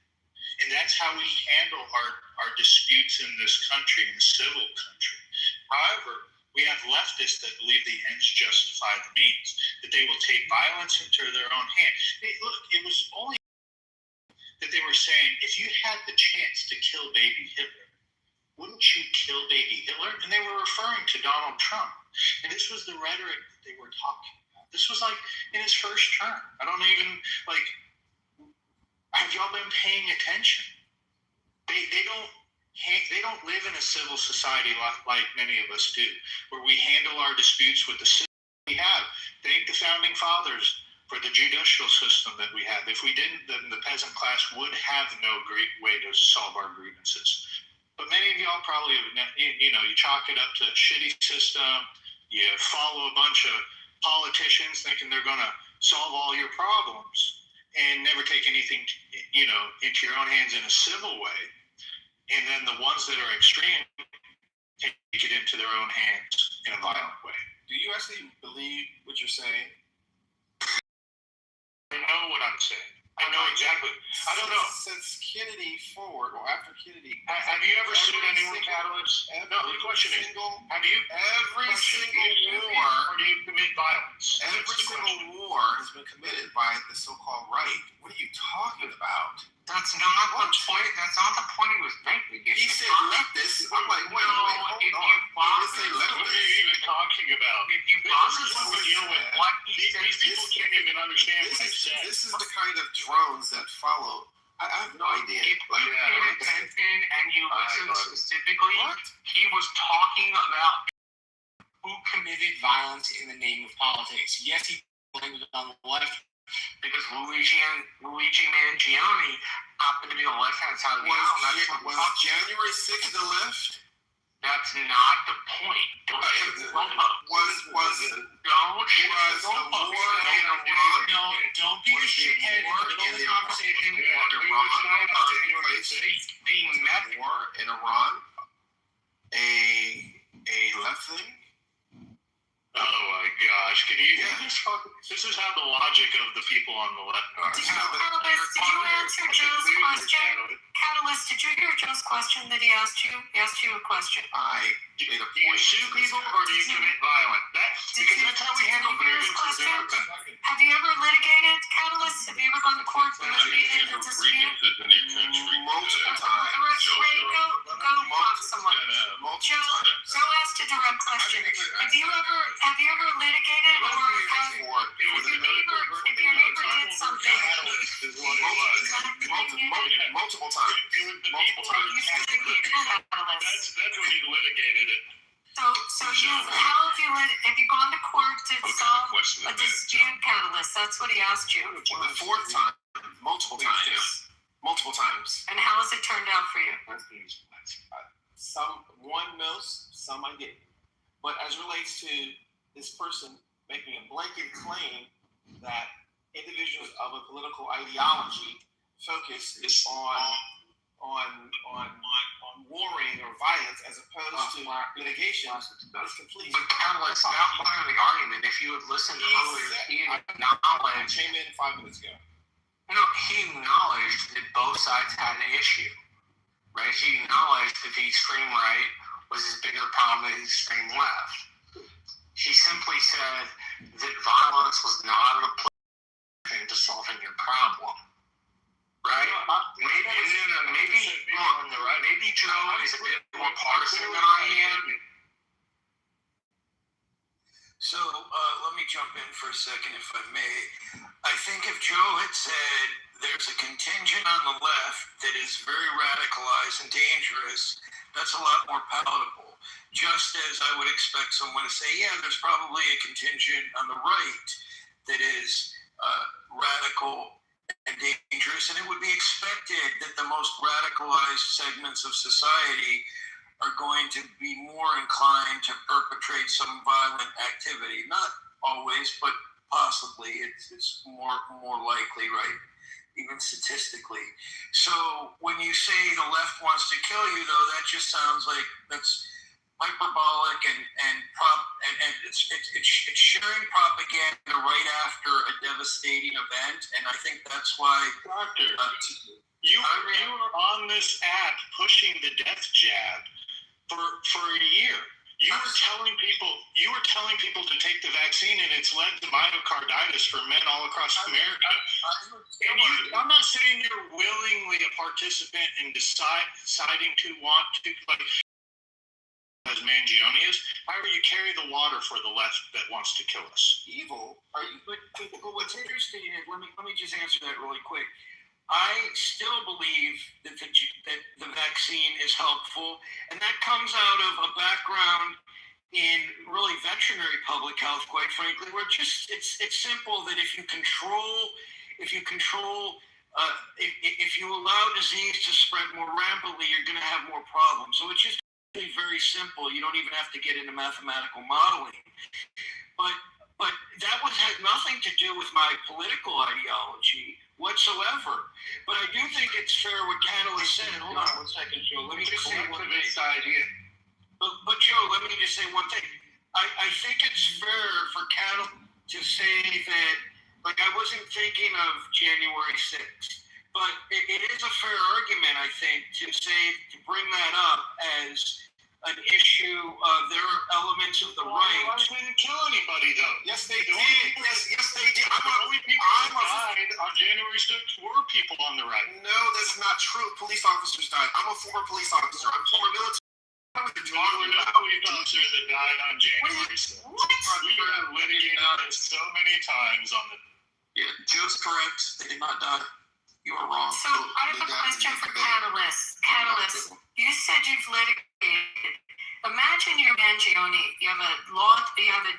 And that's how we handle our disputes in this country, in the civil country. However, we have leftists that believe the ends justify the means, that they will take violence into their own hands. Look, it was only that they were saying, if you had the chance to kill baby Hitler, wouldn't you kill baby Hitler? And they were referring to Donald Trump. And this was the rhetoric that they were talking about. This was in his first term. I don't even, have y'all been paying attention? They don't live in a civil society like many of us do, where we handle our disputes with the system we have. Thank the founding fathers for the judicial system that we have. If we didn't, then the peasant class would have no great way to solve our grievances. But many of y'all probably, you chalk it up to a shitty system. You follow a bunch of politicians thinking they're going to solve all your problems and never take anything, into your own hands in a civil way. And then the ones that are extreme take it into their own hands in a violent way. Do you actually believe what you're saying? I know what I'm saying. I I know exactly. I don't know. Since Kennedy forward, or after Kennedy. Have you ever sued anyone, Catalyst? No, the question is, have you every single war, or do you commit violence? Every single war has been committed by the so-called right. What are you talking about? That's not the point. That's not the point he was making. He said leftist. I'm like, wait, no, hold if on. you bother, He didn't say What are leftist. you even talking about? if you bother This is what we with deal with. what he said, These people can't even understand what he said. This is the kind of drones that follow. I have no idea. if you paid attention and you listened specifically, he was talking about who committed violence in the name of politics. Yes, he blamed it on the left because Luigi Mangione happened to be on the left-hand side of the aisle. That's what Was January 6th the left? That's not the point. Don't shift the goalposts. Don't be a shithead in the middle of the conversation. The war in Iran a left thing? Oh my gosh! Can you? This is how the logic of the people on the left are. Catalyst, did you answer Joe's question? Catalyst, did you hear Joe's question that he asked you? He asked you a question. Do you sue people or do you commit violence? Because that's how we handle grievances in our country. Have you ever litigated, Catalyst? Have you ever gone to court and litigated a dispute? Multiple times. Go talk to someone. Joe asked a direct question. Have you ever litigated or if your neighbor did something? Multiple times. That's when he litigated it. So have you gone to court to solve a dispute, Catalyst? That's what he asked you. The fourth time, multiple times. And how has it turned out for you? One knows, some I didn't. But as relates to this person making a blanket claim that individuals of a political ideology focus on warring or violence as opposed to litigation is completely. But Catalyst, not part of the argument. If you had listened earlier, he acknowledged. Came in 5 minutes ago. He acknowledged that both sides had an issue, right? He acknowledged that the extreme right was as big a problem as the extreme left. He simply said that violence was not a place to solving your problem. Right? Maybe Joe is a bit more partisan than I am. So let me jump in for a second, if I may. I think if Joe had said there's a contingent on the left that is very radicalized and dangerous, that's a lot more palatable. Just as I would expect someone to say, yeah, there's probably a contingent on the right that is radical and dangerous, and it would be expected that the most radicalized segments of society are going to be more inclined to perpetrate some violent activity. Not always, but possibly. It's more likely, right? Even statistically. So when you say the left wants to kill you, though, that just sounds like that's hyperbolic and it's sharing propaganda right after a devastating event, and I think that's why. Doctor, you were on this app pushing the death jab for a year. You were telling people to take the vaccine, and it's led to myocarditis for men all across America. And I'm not sitting here willingly a participant in deciding to want to, like, as Mangione is. However, you carry the water for the left that wants to kill us. Evil? Are you? But what's interesting is let me just answer that really quick. I still believe that the vaccine is helpful, and that comes out of a background in really veterinary public health, quite frankly, where it's simple that if you allow disease to spread more rapidly, you're going to have more problems. So it's just very simple. You don't even have to get into mathematical modeling. But that had nothing to do with my political ideology whatsoever. But I do think it's fair what Catalyst said. Hold on 1 second, Joe. Let me just say one thing. But Joe, let me just say one thing. I think it's fair for Catalyst to say that Like, I wasn't thinking of January 6th. But it is a fair argument, I think, to bring that up as an issue. There are elements of the right. They didn't kill anybody, though. Yes, they did. Yes, they did. The only people who died on January 6th were people on the right. No, that's not true. Police officers died. I'm a former police officer. I'm former military. There were no police officers that died on January 6th. We have litigated this so many times on the... Yeah, Joe's correct. They did not die. You are wrong. So I have a question for Catalyst. Catalyst, you said you've litigated. Imagine you're Mangione. You have a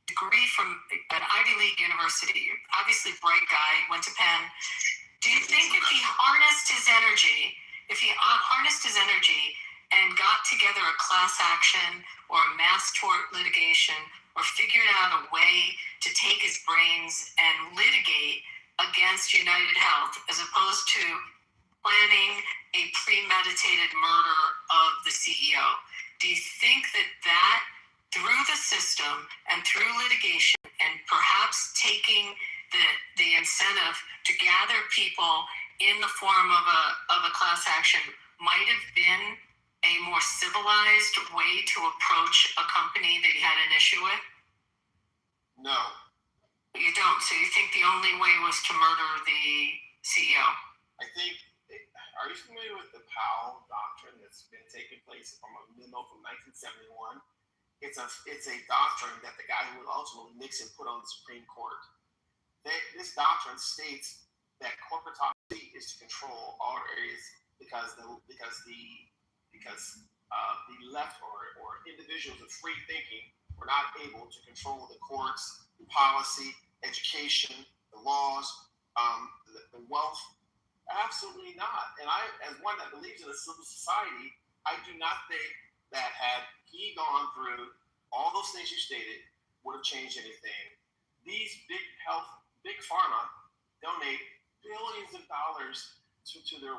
degree from an Ivy League university. You're obviously a bright guy, went to Penn. Do you think if he harnessed his energy and got together a class action or a mass tort litigation or figured out a way to take his brains and litigate against United Health as opposed to planning a premeditated murder of the CEO? Do you think that through the system and through litigation and perhaps taking the incentive to gather people in the form of a class action might have been a more civilized way to approach a company that you had an issue with? No. You don't. So you think the only way was to murder the CEO? I think. Are you familiar with the Powell doctrine that's been taking place from a memo from 1971? It's a doctrine that the guy who would ultimately Nixon put on the Supreme Court. This doctrine states that corporatocracy is to control all areas because the left or individuals of free thinking were not able to control the courts, policy, education, the laws, the wealth. Absolutely not. And I, as one that believes in a civil society, I do not think that had he gone through all those things you stated would have changed anything. These big pharma donate billions of dollars to their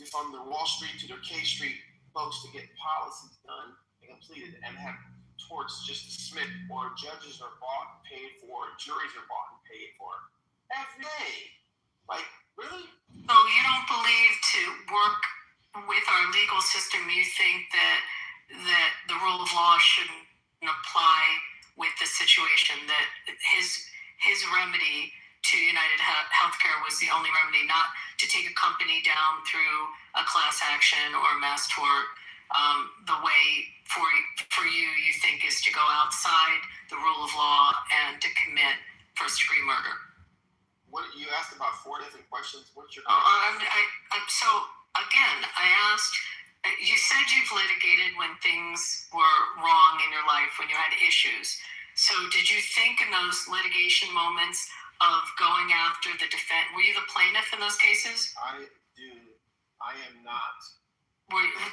from their Wall Street to their K Street folks to get policies done and completed and have torts just to Smith or judges are bought and paid for, juries are bought and paid for every day. Like, really? So you don't believe to work with our legal system, you think that the rule of law shouldn't apply with the situation, that his remedy to United Healthcare was the only remedy, not to take a company down through a class action or a mass tort. The way for you think, is to go outside the rule of law and to commit first-degree murder. What you asked about 4 different questions. What's your? So again, I asked. You said you've litigated when things were wrong in your life, when you had issues. So did you think in those litigation moments of going after the defense? Were you the plaintiff in those cases? I do. I am not.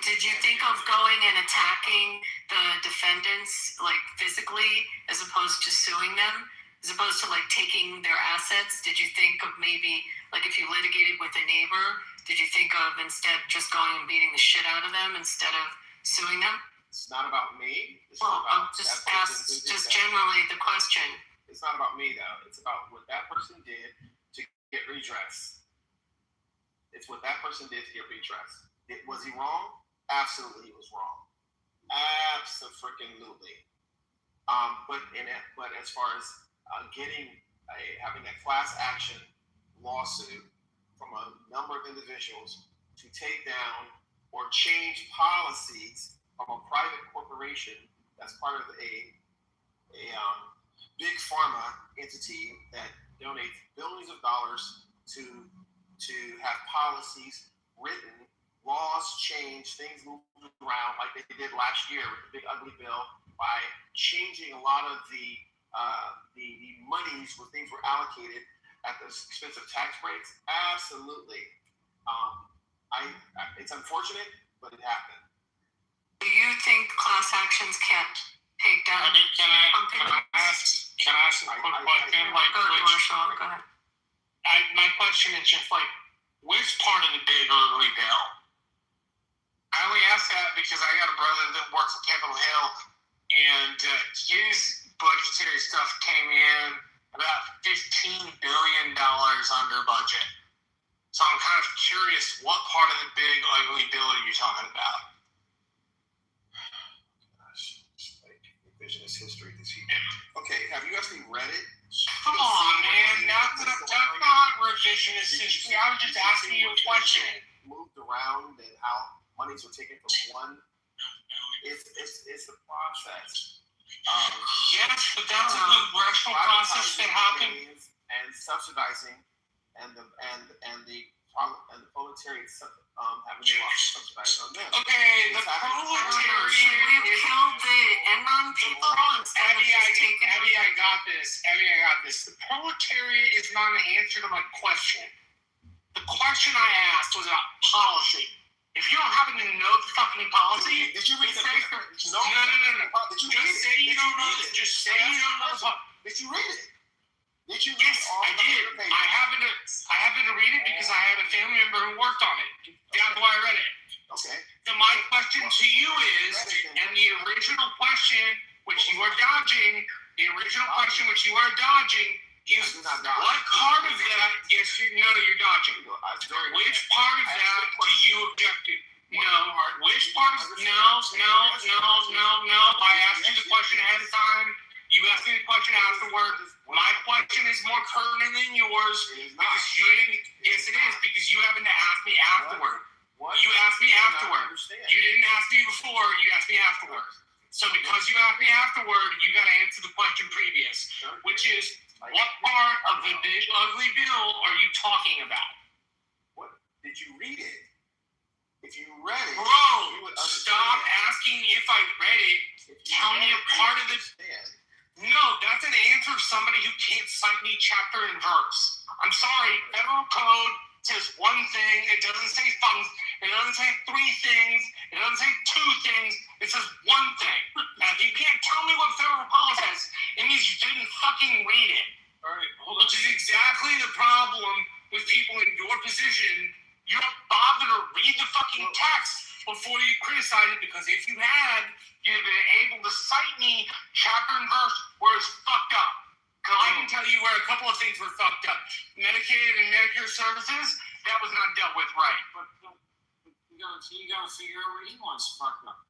Did you think of going and attacking the defendants, like physically, as opposed to suing them? As opposed to like taking their assets? Did you think of maybe, like if you litigated with a neighbor, did you think of instead just going and beating the shit out of them instead of suing them? It's not about me. I'll just ask generally the question. It's not about me though. It's about what that person did to get redress. It's what that person did to get redress. Was he wrong? Absolutely, he was wrong. Absolutely. But as far as having a class action lawsuit from a number of individuals to take down or change policies from a private corporation that's part of a big pharma entity that donates billions of dollars to have policies written, laws changed, things moved around like they did last year with the big ugly bill by changing a lot of the monies where things were allocated at the expense of tax breaks. Absolutely. It's unfortunate, but it happened. Do you think class actions can't take down? Can I ask a quick question? Go ahead. My question is just like, which part of the big ugly bill? I only ask that because I got a brother that works at Capitol Hill, and his budgetary stuff came in about $15 billion under budget. So I'm kind of curious, what part of the big ugly bill are you talking about? Gosh, it's like revisionist history. Okay, have you actually read it? Come on, man. That's not revisionist history. I was just asking you a question. Moved around and how monies were taken from one. It's the process. Yes, but that's a congressional process that happened. And subsidizing and the proletariat having the law to subsidize on them. Okay, the proletariat We've killed the Enron people. Abby, I got this. The proletariat is not an answer to my question. The question I asked was about policy. If you don't happen to know the fucking policy, did you read the paper? No. Just say you don't know the policy. Did you read it? Did you read yes, I did. I happened to read it because I had a family member who worked on it. That's why I read it. Okay. So my question to you is, and the original question which you are dodging, is what part of that? Yes, you're dodging. Which part of that do you object to? No. Which part of no. I asked you the question ahead of time. You asked me the question afterward. My question is more pertinent than yours because you didn't. Yes, it is because you happened to ask me afterward. You asked me afterward. You didn't ask me before. You asked me afterward. So because you asked me afterward, you got to answer the question previous, which is what part of the big ugly bill are you talking about? What did you read it? If you read it, bro, stop asking if I read it. Tell me a part of it. No, that's an answer of somebody who can't cite me chapter and verse. I'm sorry, federal code says one thing, it doesn't say funds, it doesn't say three things, it doesn't say two things, it says one thing. Now, if you can't tell me what federal policy says, it means you didn't fucking read it. Alright, hold on. Which is exactly the problem with people in your position. You don't bother to read the fucking text before you criticize it, because if you had, you'd have been able to cite me chapter and verse where it's fucked up. Because I can tell you where a couple of things were fucked up. Medicaid and Medicare services, that was not dealt with right. But you gotta figure out where he wants fucked up.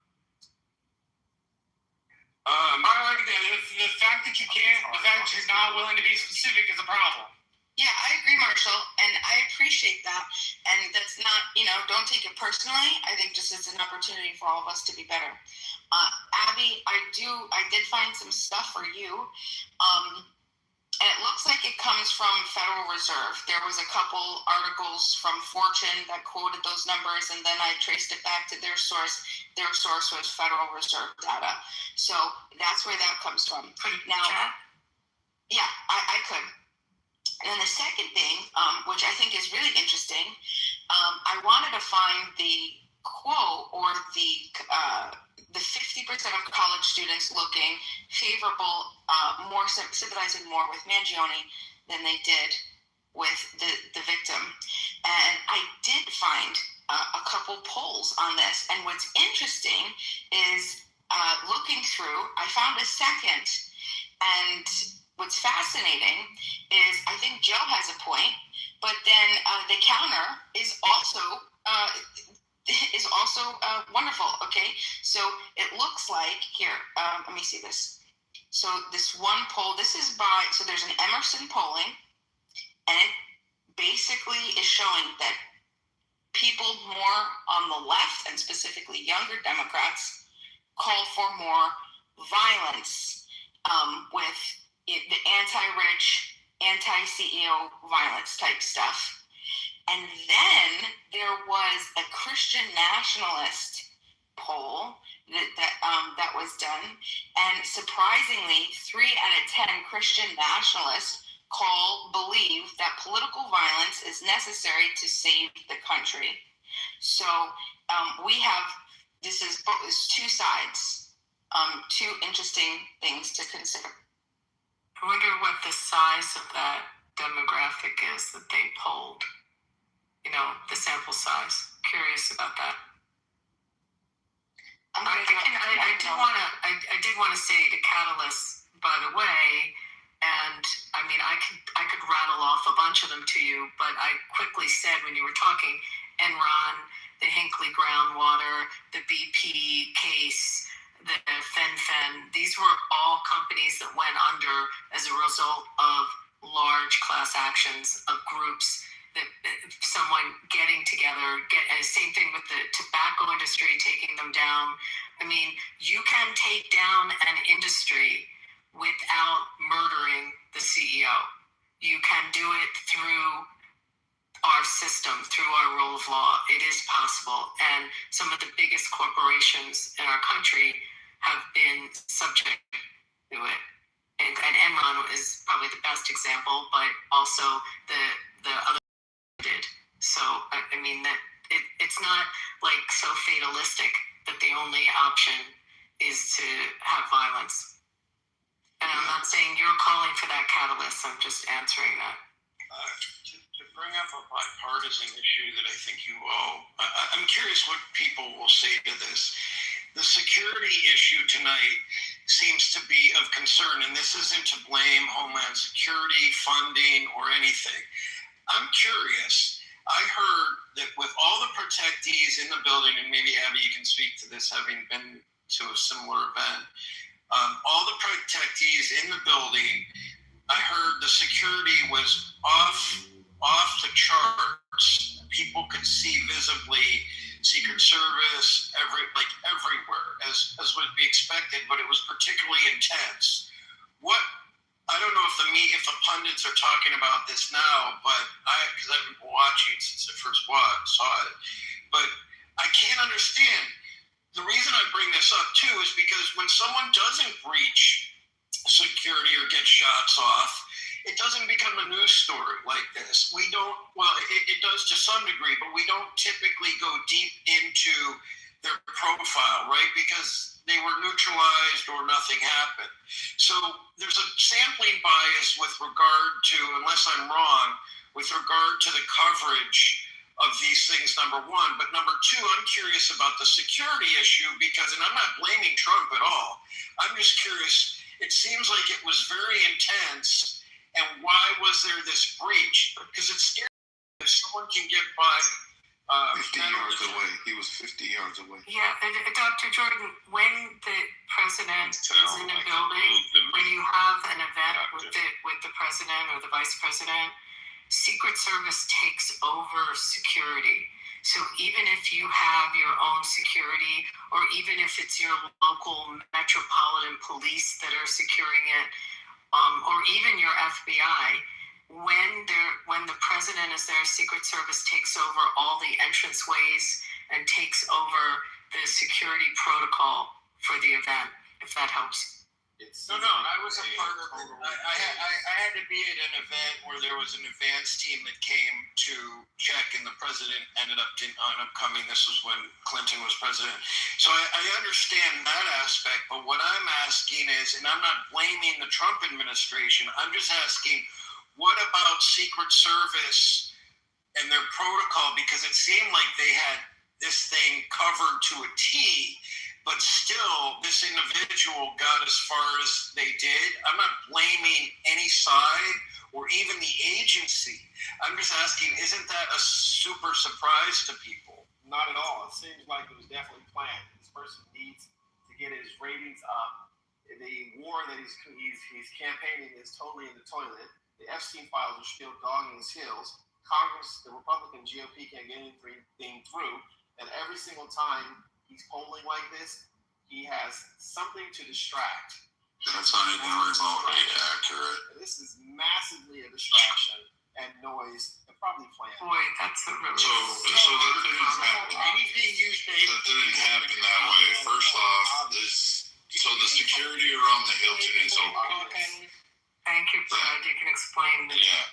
I like that. The fact that you can't, the fact that you're not willing to be specific is a problem. Yeah, I agree, Marshall, and I appreciate that. And that's not, don't take it personally. I think just it's an opportunity for all of us to be better. Abby, I did find some stuff for you. And it looks like it comes from Federal Reserve. There was a couple articles from Fortune that quoted those numbers, and then I traced it back to their source. Their source was Federal Reserve data. So that's where that comes from. Now, yeah, I could. And then the second thing, which I think is really interesting, I wanted to find the quote or the 50% of college students looking favorable, more sympathizing more with Mangione than they did with the victim. And I did find a couple polls on this. And what's interesting is looking through, I found a second. And what's fascinating is I think Joe has a point, but then the counter is also wonderful. Okay, so it looks like here. Let me see this. So this one poll. This is so there's an Emerson polling, and it basically is showing that people more on the left, and specifically younger Democrats, call for more violence with the anti-rich, anti-CEO violence type stuff. And then there was a Christian nationalist poll that was done, and surprisingly, 3 out of 10 Christian nationalists believe that political violence is necessary to save the country. So this is two sides, two interesting things to consider. I wonder what the size of that demographic is that they polled. The sample size. Curious about that. I did want to say to Catalyst, by the way, And I mean, I could rattle off a bunch of them to you, but I quickly said when you were talking, Enron, the Hinkley groundwater, the BP case, the FenFen, these were all companies that went under as a result of large class actions of groups that someone getting together, and same thing with the tobacco industry, taking them down. I mean, you can take down an industry without murdering the CEO. You can do it through our system, through our rule of law. It is possible. And some of the biggest corporations in our country have been subject to it. And Enron is probably the best example, but also the other did. So, I mean, that it's not like so fatalistic that the only option is to have violence. And I'm not saying you're calling for that catalyst. I'm just answering that. To bring up a bipartisan issue that I think you owe, I'm curious what people will say to this. The security issue tonight seems to be of concern, and this isn't to blame Homeland Security, funding, or anything. I'm curious. I heard that with all the protectees in the building, and maybe Abby, you can speak to this, having been to a similar event, all the protectees in the building, I heard the security was off the charts. People could see visibly Secret Service everywhere, as would be expected, but it was particularly intense. I don't know if the pundits are talking about this now, but because I've been watching since I first saw it, but I can't understand. The reason I bring this up too is because when someone doesn't breach security or get shots off, it doesn't become a news story like this. We don't, well, it does to some degree, but we don't typically go deep into their profile, right? Because they were neutralized or nothing happened. So there's a sampling bias with regard to, unless I'm wrong, with regard to the coverage of these things, number one. But number two, I'm curious about the security issue because, and I'm not blaming Trump at all. I'm just curious. It seems like it was very intense. And why was there this breach? Because it's scary if someone can get by 50 yards away. He was 50 yards away. Yeah, Dr. Jordan, when the president is in a building, when you have an event with the president or the vice president, Secret Service takes over security. So even if you have your own security, or even if it's your local metropolitan police that are securing it, or even your FBI, when the president is there, Secret Service takes over all the entranceways and takes over the security protocol for the event, if that helps. No, I was a part of it. I had to be at an event where there was an advance team that came to check, and the president ended up coming. This was when Clinton was president. So I understand that aspect, but what I'm asking is, and I'm not blaming the Trump administration, I'm just asking, what about Secret Service and their protocol? Because it seemed like they had this thing covered to a T, but still, this individual got as far as they did. I'm not blaming any side or even the agency. I'm just asking, isn't that a super surprise to people? Not at all. It seems like it was definitely planned. This person needs to get his ratings up. The war that he's campaigning is totally in the toilet. The Epstein files are still dogging his heels. Congress, the Republican GOP can't get anything through. And every single time he's polling like this, he has something to distract. That's not even remotely accurate. This is massively a distraction and noise and probably planned. Boy, that's a really... So that didn't happen. That didn't happen that way. First off, so the security around the Hilton is open. Thank you, Brad. You can explain. Yeah.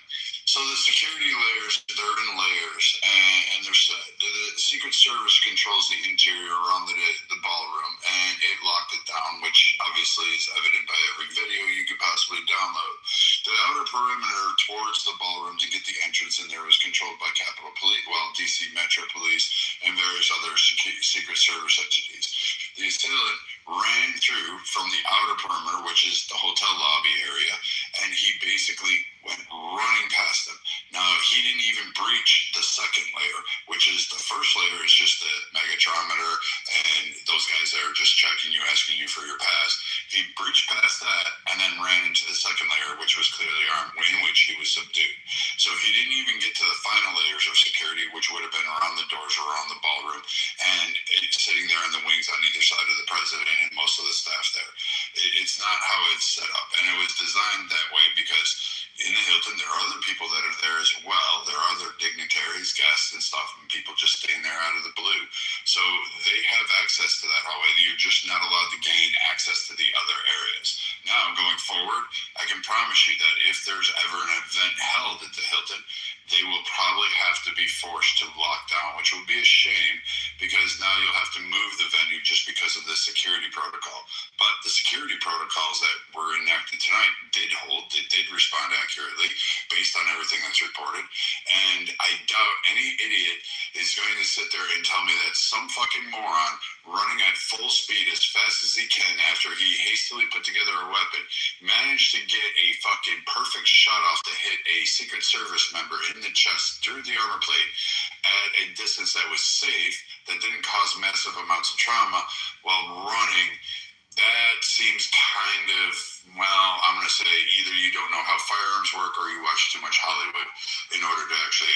So the security layers, they're in layers, and the Secret Service controls the interior around the ballroom, and it locked it down, which obviously is evident by every video you could possibly download. The outer perimeter towards the ballroom to get the entrance in there was controlled by Capitol Police, DC Metro Police, and various other Secret Service entities. The assailant ran through from the outer perimeter, which is the hotel lobby area, and he basically went running past them. Now, he didn't even breach the second layer, which is the first layer is just the magnetometer and those guys that are just checking you, asking you for your pass. He breached past that and then ran into the second layer, which was clearly armed, in which he was subdued. So he didn't even get to the final layers of security, which would have been around the doors, around the ballroom, and sitting there in the wings on either side of the president and most of the staff there. It's not how it's set up, and it was designed that way because in the Hilton, there are other people that are there as well. There are other dignitaries, guests, and stuff, and people just staying there out of the blue. So they have access to that hallway. You're just not allowed to gain access to the other areas. Now, going forward, I can promise you that if there's ever an event held at the Hilton, they will probably have to be forced to lock down, which will be a shame because now you'll have to move the venue just because of the security protocol. But the security protocols that were enacted tonight did hold, they did respond accurately based on everything that's reported. And I doubt any idiot is going to sit there and tell me that some fucking moron running at full speed as fast as he can after he hastily put together a weapon managed to get a fucking perfect shot off to hit a Secret Service member in the chest through the armor plate at a distance that was safe, that didn't cause massive amounts of trauma while running. That seems kind of, well, I'm going to say either you don't know how firearms work or you watch too much Hollywood in order to actually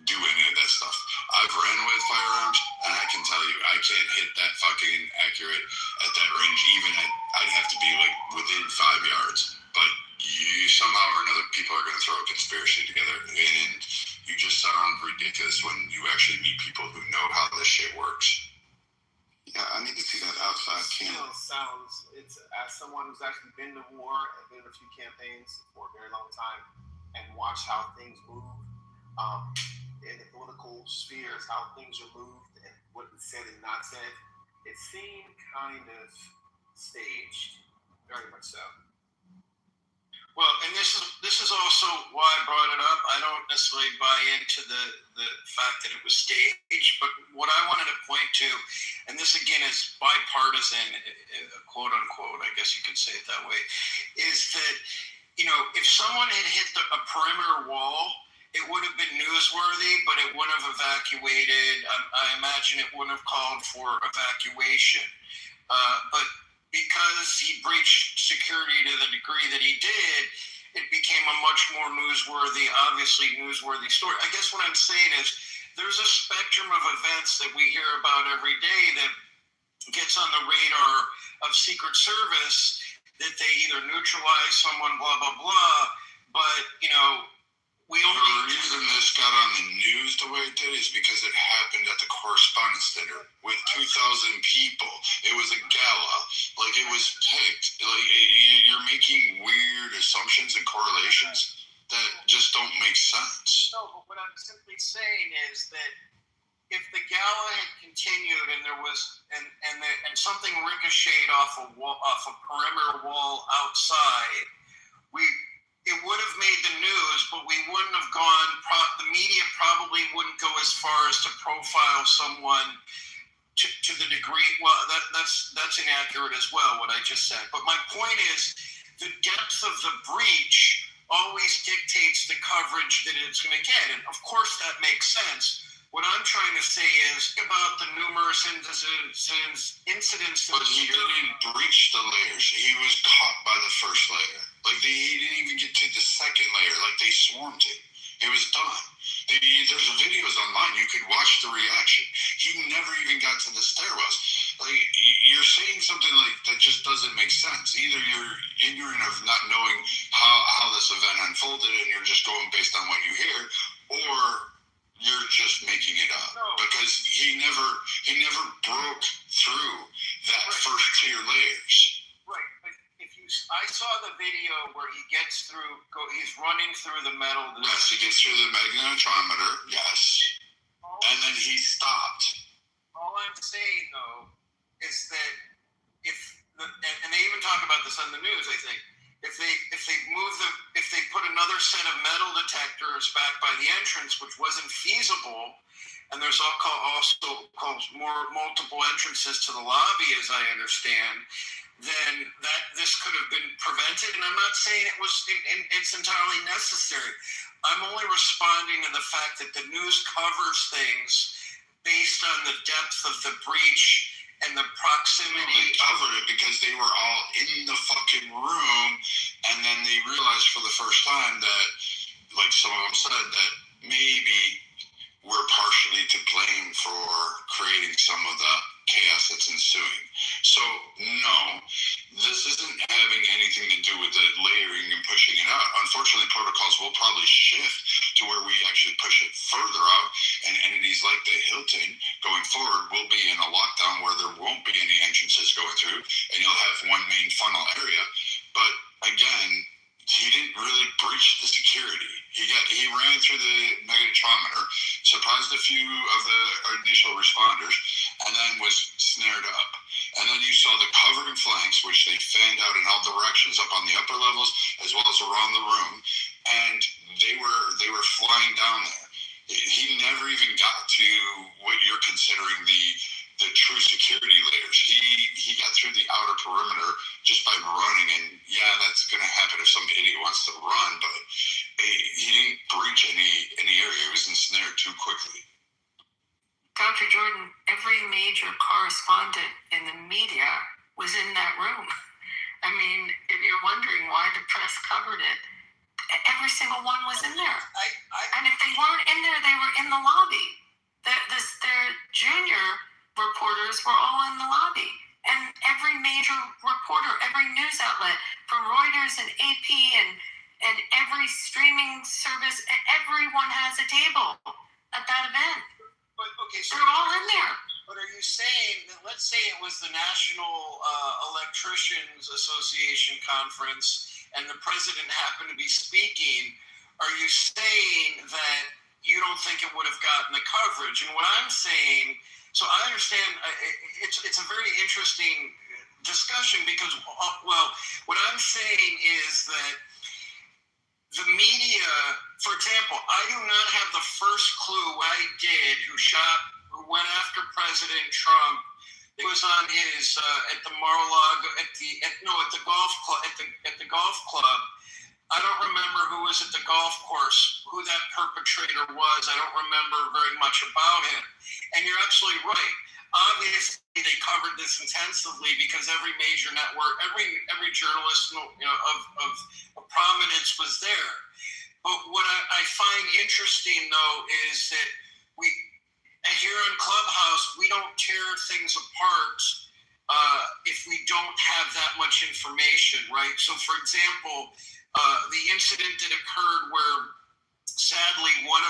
do any of that stuff. I've ran with firearms, and I can tell you, I can't hit that fucking accurate at that range. Even I'd have to be like within 5 yards. But you somehow or another, people are going to throw a conspiracy together, and you just sound ridiculous when you actually meet people who know how this shit works. Yeah, I need to see that outside You camera. know, sounds. It's as someone who's actually been to war and been in a few campaigns for a very long time, and watched how things move in the political spheres, how things are moved and what is said and not said. It seemed kind of staged, very much so. Well, and this is also why I brought it up. I don't necessarily buy into the fact that it was staged, but what I wanted to point to, and this again is bipartisan, quote unquote, I guess you could say it that way, is that, you know, if someone had hit a perimeter wall, it would have been newsworthy, but it wouldn't have evacuated. I imagine it wouldn't have called for evacuation. But because he breached security to the degree that he did, it became a much more newsworthy story. I guess what I'm saying is there's a spectrum of events that we hear about every day that gets on the radar of Secret Service that they either neutralize someone, blah, blah, blah, but, you know, The reason this got on the news the way it did is because it happened at the Correspondence Dinner with 2,000 people. It was a gala. Like, it was picked. Like, you're making weird assumptions and correlations that just don't make sense. No, but what I'm simply saying is that if the gala had continued and there was and something ricocheted off a perimeter wall outside, it would have made the news, but we wouldn't have gone. The media probably wouldn't go as far as to profile someone to the degree. Well, that's inaccurate as well, what I just said. But my point is, the depth of the breach always dictates the coverage that it's going to get, and of course that makes sense. What I'm trying to say is about the numerous incidents. But he didn't breach the layers. He was caught by the first layer. Like, he didn't even get to the second layer. Like, they swarmed him. It was done. There's videos online. You could watch the reaction. He never even got to the stairwells. Like, you're saying something like that just doesn't make sense. Either you're ignorant of not knowing how this event unfolded and you're just going based on what you hear, or you're just making it up. Because he never broke through that first tier layers. Right, but I saw the video where he gets through. He's running through the metal. Yes, he gets through the magnetometer. Yes, and then he stopped. All I'm saying though is that and they even talk about this on the news. I think if they put another set of metal detectors back by the entrance, which wasn't feasible, and there's also multiple entrances to the lobby, as I understand. then this could have been prevented. And I'm not saying it's entirely necessary. I'm only responding to the fact that the news covers things based on the depth of the breach and the proximity. They covered it because they were all in the fucking room, and then they realized for the first time that, like some of them said, that maybe we're partially to blame for creating some of the chaos that's ensuing. So, no, this isn't having anything to do with the layering and pushing it out. Unfortunately, protocols will probably shift to where we actually push it further out, and entities like the Hilton going forward will be in a lockdown where there won't be any entrances going through, and you'll have one main funnel area. But again, he didn't really breach the security. He ran through the magnetometer, surprised a few of the initial responders, and then was snared up. And then you saw the covering flanks, which they fanned out in all directions up on the upper levels as well as around the room, and they were flying down there. He never even got to what you're considering the true security layers. He got through the outer perimeter just by running, and yeah, that's going to happen if some idiot wants to run, but he didn't breach any area. He was ensnared too quickly. Dr. Jordan, every major correspondent in the media was in that room. I mean, if you're wondering why the press covered it, every single one was in there. And if they weren't in there, they were in the lobby. Their junior reporters were all in the lobby. And every major reporter, every news outlet, from Reuters and AP and every streaming service, everyone has a table at that event. But okay, so they're all in there. But are you saying that, let's say it was the National Electricians Association conference and the president happened to be speaking, are you saying that you don't think it would have gotten the coverage? And what I'm saying, so I understand it's a very interesting discussion because, well, what I'm saying is that the media, for example, I do not have the first clue what I did who went after President Trump. It was on his at the Mar-a-Lago at the golf club. I don't remember who was at the golf course, who that perpetrator was. I don't remember very much about him. And you're absolutely right. Obviously, they covered this intensively because every major network, every journalist of prominence was there. But what I find interesting, though, is that here in Clubhouse, we don't tear things apart if we don't have that much information, right? So, for example, the incident that occurred where, sadly, one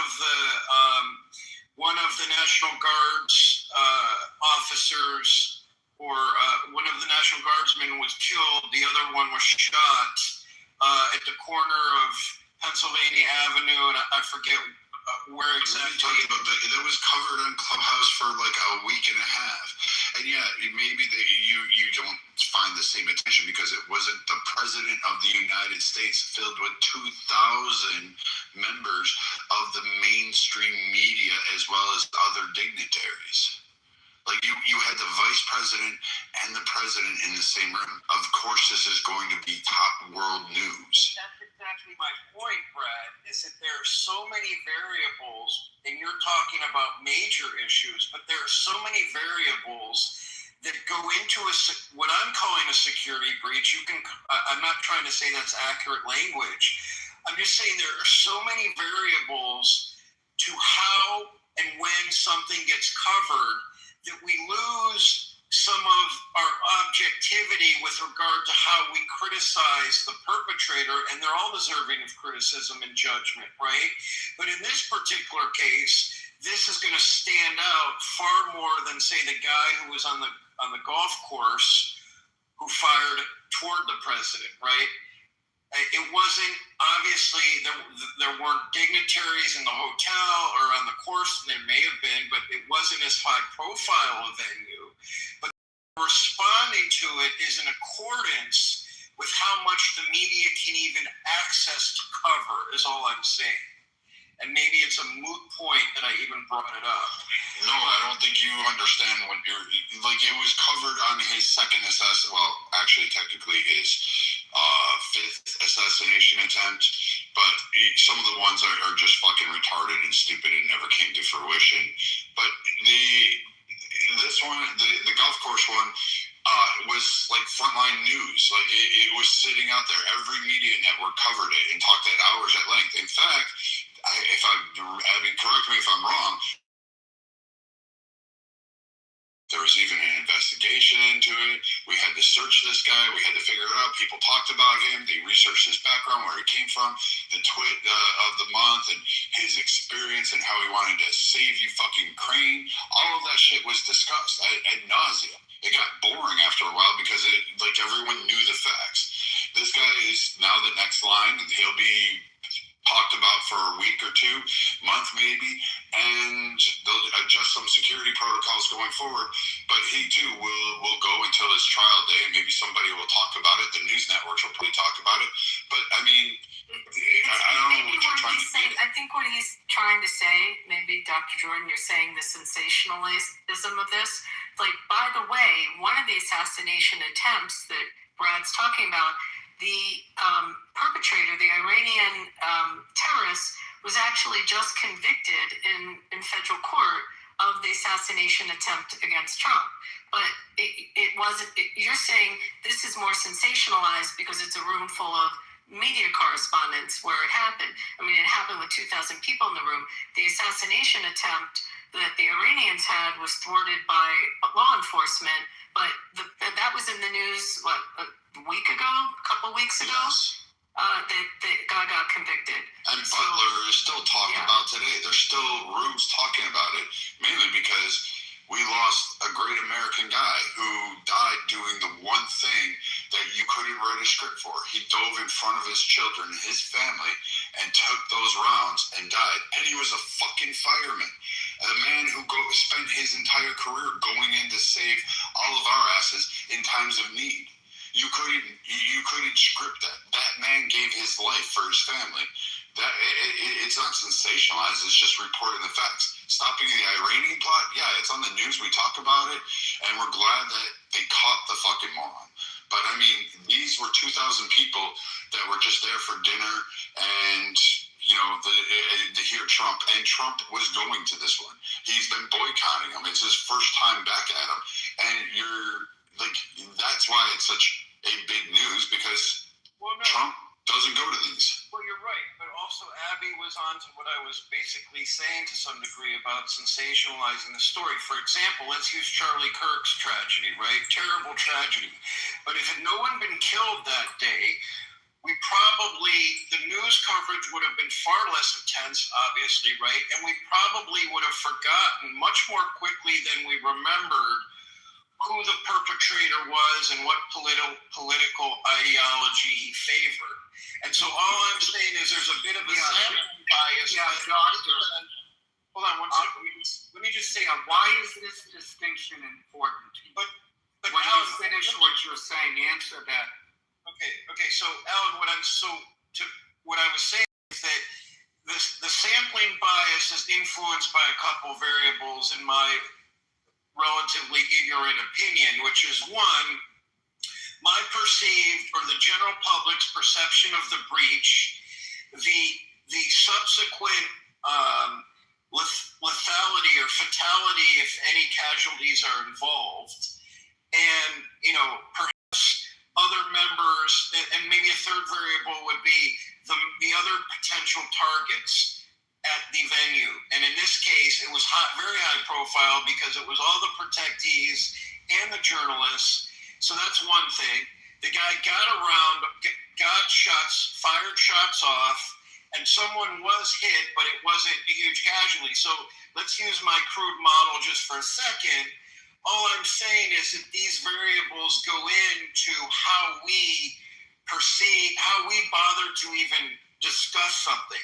of the National Guard's officers or one of the National Guardsmen was killed. The other one was shot at the corner of Pennsylvania Avenue, and I forget where exactly. That was covered on Clubhouse for like a week and a half, and yeah, maybe you don't find the same attention because it wasn't the president of the United States filled with 2,000 members of the mainstream media as well as other dignitaries. Like you had the vice president and the president in the same room. Of course, this is going to be top world news. That's exactly my point, Brad, is that there are so many variables, and you're talking about major issues, but there are so many variables that go into what I'm calling a security breach. I'm not trying to say that's accurate language. I'm just saying there are so many variables to how and when something gets covered that we lose some of our objectivity with regard to how we criticize the perpetrator, and they're all deserving of criticism and judgment, right? But in this particular case, this is going to stand out far more than, say, the guy who was on the golf course who fired toward the president, right? It wasn't, obviously, there weren't dignitaries in the hotel or on the course, and there may have been, but it wasn't as high profile a venue. But responding to it is in accordance with how much the media can even access to cover, is all I'm saying. and maybe it's a moot point that I even brought it up. No, I don't think you understand what you're like. It was covered on his second assassination. Well, actually, technically his fifth assassination attempt. But some of the ones are just fucking retarded and stupid and never came to fruition. But this one, the golf course one, was like frontline news. Like it was sitting out there. Every media network covered it and talked at hours at length. In fact, correct me if I'm wrong, there was even an investigation into it. We had to search this guy. We had to figure it out. People talked about him. They researched his background, where he came from, the twit of the month, and his experience and how he wanted to save you fucking Ukraine. All of that shit was discussed ad nauseum. It got boring after a while because everyone knew the facts. This guy is now the next line. He'll be talked about for a week or two, month maybe, and they'll adjust some security protocols going forward. But he too will go until his trial day, and maybe somebody will talk about it. The news networks will probably talk about it. But I mean, I don't know what you're trying to say. I think what he's trying to say, maybe Dr. Jordan, you're saying the sensationalism of this. Like, by the way, one of the assassination attempts that Brad's talking about, the perpetrator, the Iranian terrorist, was actually just convicted in federal court of the assassination attempt against Trump. But it wasn't, you're saying this is more sensationalized because it's a room full of media correspondents where it happened. I mean, it happened with 2,000 people in the room. The assassination attempt that the Iranians had was thwarted by law enforcement, but that was in the news, a week ago, a couple weeks ago? Yes. That guy got convicted. And Butler is still talking about today. There's still rooms talking about it, mainly because we lost a great American guy who died doing the one thing that you couldn't write a script for. He dove in front of his children, his family, and took those rounds and died. And he was a fucking fireman. A man who spent his entire career going in to save all of our asses in times of need. You couldn't script that. That man gave his life for his family. It's not sensationalized. It's just reporting the facts. Stopping the Iranian plot, yeah, it's on the news. We talk about it, and we're glad that they caught the fucking moron. But I mean, these were 2,000 people that were just there for dinner, and to hear Trump. And Trump was going to this one. He's been boycotting him. It's his first time back at him, and that's why it's such a big news, because Trump doesn't go to these. Well, you're right, but also Abby was on to what I was basically saying to some degree about sensationalizing the story. For example, let's use Charlie Kirk's tragedy, right? Terrible tragedy. But if no one been killed that day, the news coverage would have been far less intense, obviously, right? And we probably would have forgotten much more quickly than we remembered who the perpetrator was and what political ideology he favored. And so all I'm saying is there's a bit of a sampling bias. Yeah, Doctor. Hold on one second. Let me just say, why is this distinction important to you? But when you finish what you're saying, answer that. Okay. So Alan, what I was saying is that the sampling bias is influenced by a couple variables in my relatively ignorant opinion, which is one, my perceived or the general public's perception of the breach, the subsequent lethality or fatality if any casualties are involved, and perhaps other members, and maybe a third variable would be the other potential targets at the venue. And in this case, it was very high profile because it was all the protectees and the journalists. So that's one thing. The guy got around, fired shots off, and someone was hit, but it wasn't a huge casualty. So let's use my crude model just for a second. All I'm saying is that these variables go into how we perceive, how we bother to even discuss something.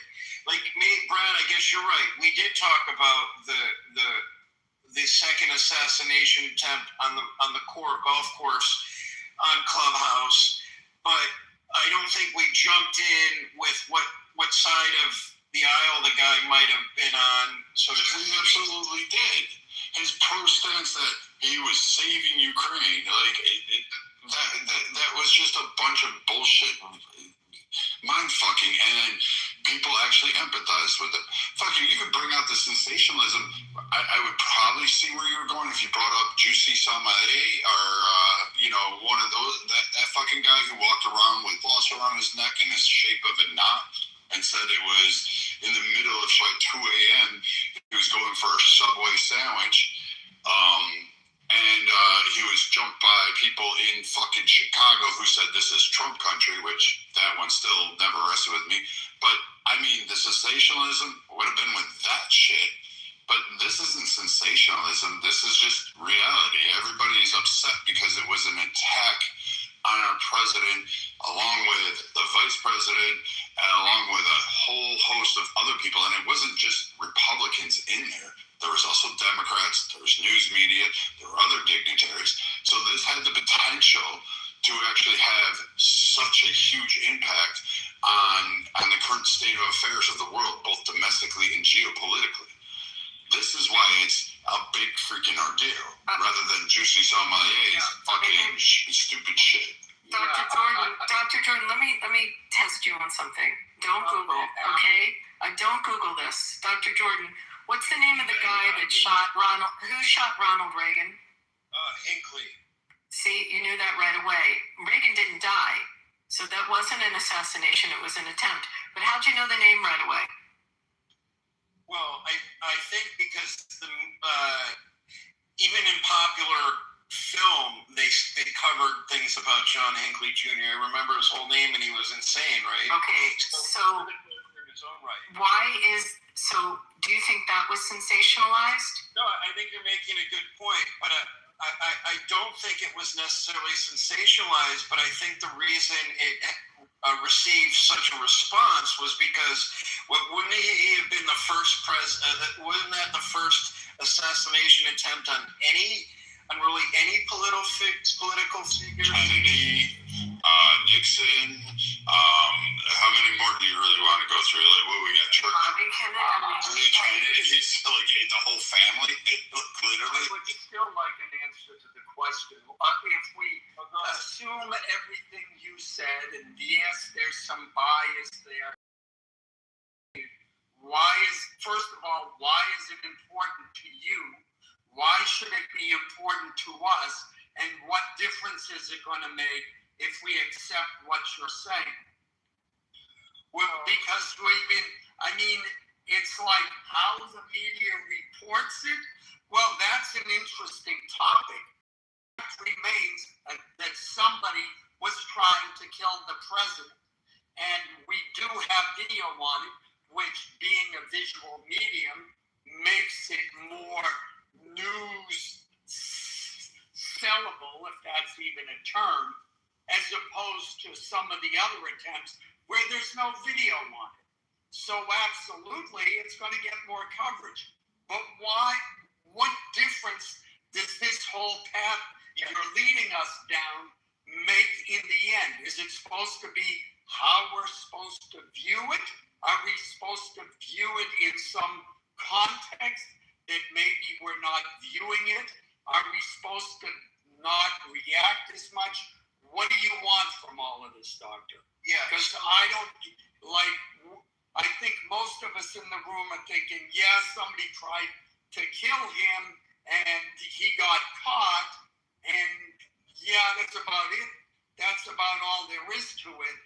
Like me, Brad, I guess you're right. We did talk about the second assassination attempt on the golf course on Clubhouse, but I don't think we jumped in with what side of the aisle the guy might have been on, so to speak. He absolutely did. His pro stance that he was saving Ukraine, like that was just a bunch of bullshit, mind fucking, and then people actually empathized with it. Fucking, you could bring out the sensationalism. I would probably see where you were going if you brought up Juicy Samae or one of those that fucking guy who walked around with cloths around his neck in the shape of a knot and said it was in the middle of like 2 a.m. He was going for a Subway sandwich. And he was jumped by people in fucking Chicago who said this is Trump country, which that one still never rested with me. But, I mean, the sensationalism would have been with that shit. But this isn't sensationalism. This is just reality. Everybody's upset because it was an attack on our president, along with the vice president, and along with a whole host of other people. And it wasn't just Republicans in there. There was also Democrats, there was news media, there were other dignitaries. So this had the potential to actually have such a huge impact on the current state of affairs of the world, both domestically and geopolitically. This is why it's a big freaking ordeal, rather than Juicy Sommeliers fucking stupid shit. Dr. Jordan, let me test you on something. Don't Google, okay? Don't Google this. Dr. Jordan, what's the name of the guy that shot Ronald? Who shot Ronald Reagan? Hinckley. See, you knew that right away. Reagan didn't die, so that wasn't an assassination. It was an attempt. But how'd you know the name right away? Well, I think because even in popular film, they covered things about John Hinckley Jr. I remember his whole name, and he was insane, right? Okay, so in his own right. Do you think that was sensationalized? No, I think you're making a good point, but I don't think it was necessarily sensationalized, but I think the reason it received such a response was because wouldn't he have been the first wasn't that the first assassination attempt on really any political figure? Kennedy, Nixon. How many more do you really want to go through? Like, what we got? Kennedy, like the whole family, literally. I would still like an answer to the question. If we assume everything you said, and yes, there's some bias there. First of all, why is it important to you? Why should it be important to us? And what difference is it going to make if we accept what you're saying? Well, because it's like how the media reports it. Well, that's an interesting topic. It remains that somebody was trying to kill the president. And we do have video on it, which being a visual medium makes it more news sellable, if that's even a term, as opposed to some of the other attempts where there's no video on it. So absolutely, it's going to get more coverage. But why? What difference does this whole path you're leading us down make in the end? Is it supposed to be how we're supposed to view it? Are we supposed to view it in some context that maybe we're not viewing it? Are we supposed to not react as much? What do you want from all of this, Doctor? Yeah. Because I think most of us in the room are thinking, yeah, somebody tried to kill him and he got caught, and yeah, that's about it. That's about all there is to it.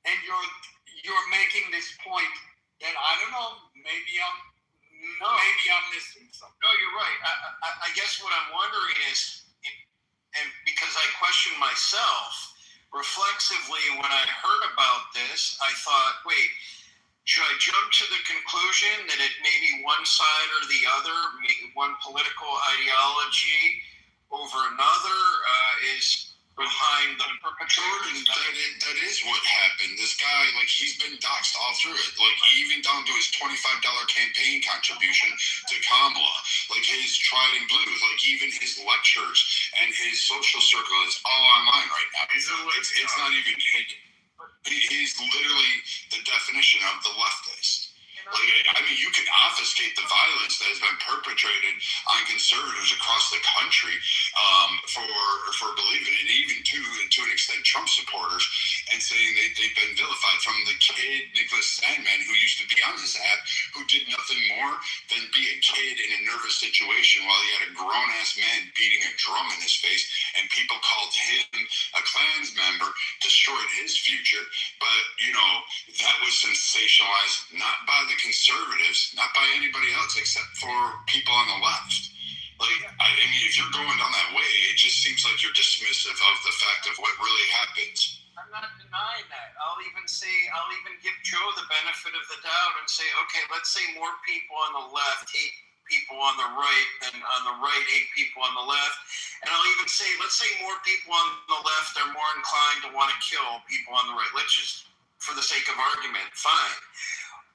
And you're making this point that I don't know, maybe I'm missing something. No, you're right. I guess what I'm wondering is, and because I question myself reflexively when I heard about this, I thought, wait, should I jump to the conclusion that it may be one side or the other, one political ideology over another is behind the perpetrator? That is what happened. This guy, he's been doxxed all through it. Even down to his $25 campaign contribution to Kamala. His tried and blue. Even his lectures and his social circle is all online right now. It's not even hidden. He's literally the definition of the leftist. Like, I mean, you can obfuscate the violence that has been perpetrated on conservatives across the country for believing it, even to an extent Trump supporters, and saying they've been vilified. From the kid, Nicholas Sandman, who used to be on this app, who did nothing more than be a kid in a nervous situation while he had a grown-ass man beating a drum in his face, and people called him a Klans member, destroyed his future. But, you know, that was sensationalized not by the conservatives, not by anybody else except for people on the left. Like, I mean, if you're going down that way, it just seems like you're dismissive of the fact of what really happens. I'm not denying that. I'll even give Joe the benefit of the doubt and say, okay, let's say more people on the left hate people on the right than on the right hate people on the left. And I'll even say, let's say more people on the left are more inclined to want to kill people on the right. Let's just, for the sake of argument, fine.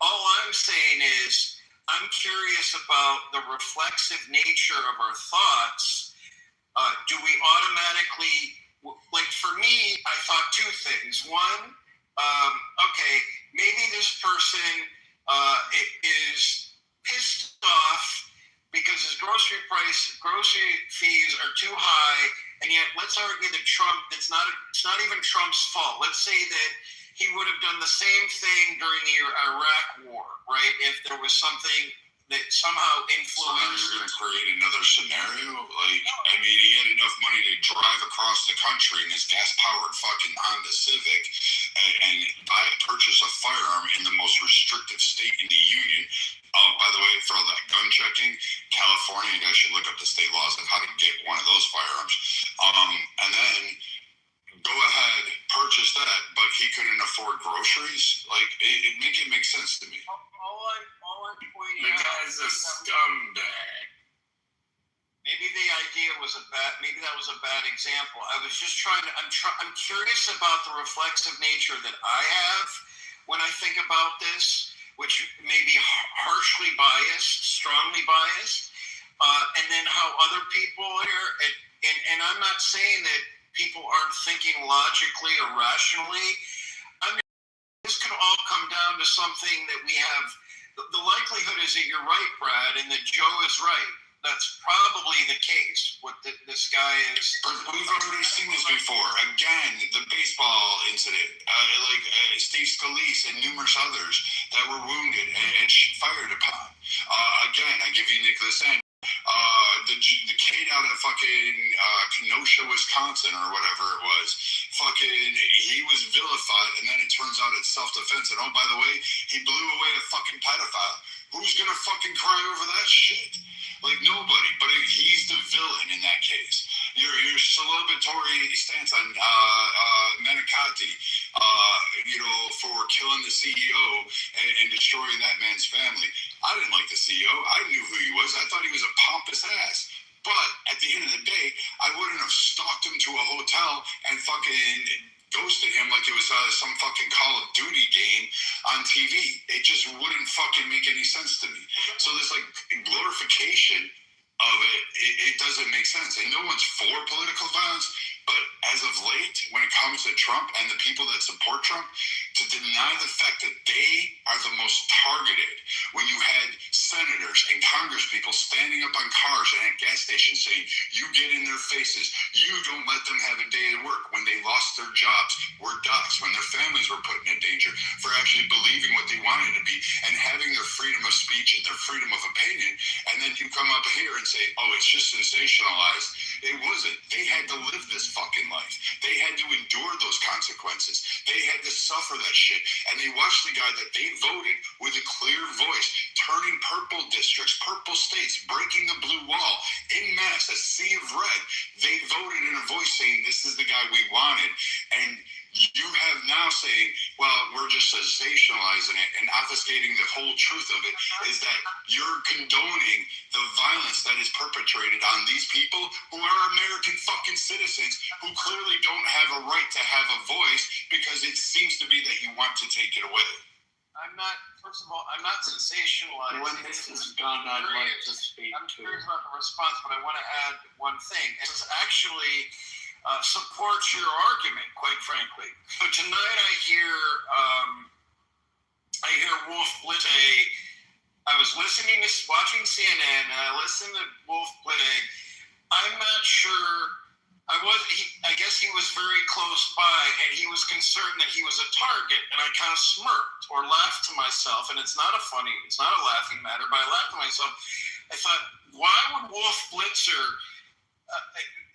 All I'm saying is, I'm curious about the reflexive nature of our thoughts. Do we automatically, like for me, I thought two things. One, okay, maybe this person is pissed off because his grocery fees are too high, and yet let's argue that it's not even Trump's fault. Let's say that he would have done the same thing during the Iraq War, right? If there was something that somehow influenced. So now you're going to create another scenario? Like, I mean, he had enough money to drive across the country in his gas-powered fucking Honda Civic and purchase a firearm in the most restrictive state in the union. Oh, by the way, for all that gun checking, California, you guys should look up the state laws on how to get one of those firearms. And then go ahead, purchase that, but he couldn't afford groceries. Like, it makes sense to me. All I'm pointing out. The guy's a scumbag. Maybe the idea was maybe that was a bad example. I was just I'm curious about the reflexive nature that I have when I think about this, which may be harshly biased, strongly biased, and then how other people are, and I'm not saying that people aren't thinking logically or rationally. I mean, this could all come down to something that we have. The likelihood is that you're right, Brad, and that Joe is right. That's probably the case. What this guy is. We've already seen this before. Again, the baseball incident, Steve Scalise and numerous others that were wounded and fired upon. Again, I give you Nicholas Sandman. The kid out of fucking Kenosha, Wisconsin, or whatever it was, he was vilified, and then it turns out it's self-defense. And oh, by the way, he blew away a fucking pedophile. Who's gonna fucking cry over that shit? Like, nobody. But he's the villain in that case. Your celebratory stance on Menicati, for killing the CEO and destroying that man's family. I didn't like the CEO. I knew who he was. I thought he was a pompous ass. But at the end of the day, I wouldn't have stalked him to a hotel and fucking ghosted him like it was some fucking Call of Duty game on TV. It just wouldn't fucking make any sense to me. So this like glorification of it doesn't make sense. And no one's for political violence, but as of late, when it comes to Trump and the people that support Trump, to deny the fact that they are the most targeted, when you had senators and congresspeople standing up on cars and at gas stations saying, you get in their faces, you don't let them have a day at work, when they lost their jobs, were doxxed, when their families were put in danger for actually believing what they wanted to be and having their freedom of speech and their freedom of opinion, and then you come up here and say, oh, it's just sensationalized. It wasn't. They had to live this fucking life. They had to endure those consequences. They had to suffer that shit. And they watched the guy that they voted with a clear voice, turning purple districts, purple states, breaking the blue wall en masse, a sea of red. They voted in a voice saying, this is the guy we wanted. And you have now saying, well, we're just sensationalizing it and obfuscating the whole truth of it, is that you're condoning the violence that is perpetrated on these people who are American fucking citizens who clearly don't have a right to have a voice because it seems to be that you want to take it away. First of all, I'm not sensationalizing. When this is done, I'd like to speak I'm curious about the response, but I want to add one thing. It was actually supports your argument, quite frankly. So tonight I hear I hear Wolf Blitz say, I was watching CNN, and I listened to Wolf Blitz. I'm not sure. I guess he was very close by, and he was concerned that he was a target, and I kind of smirked or laughed to myself, and it's not a laughing matter, but I laughed to myself. I thought, why would Wolf Blitzer,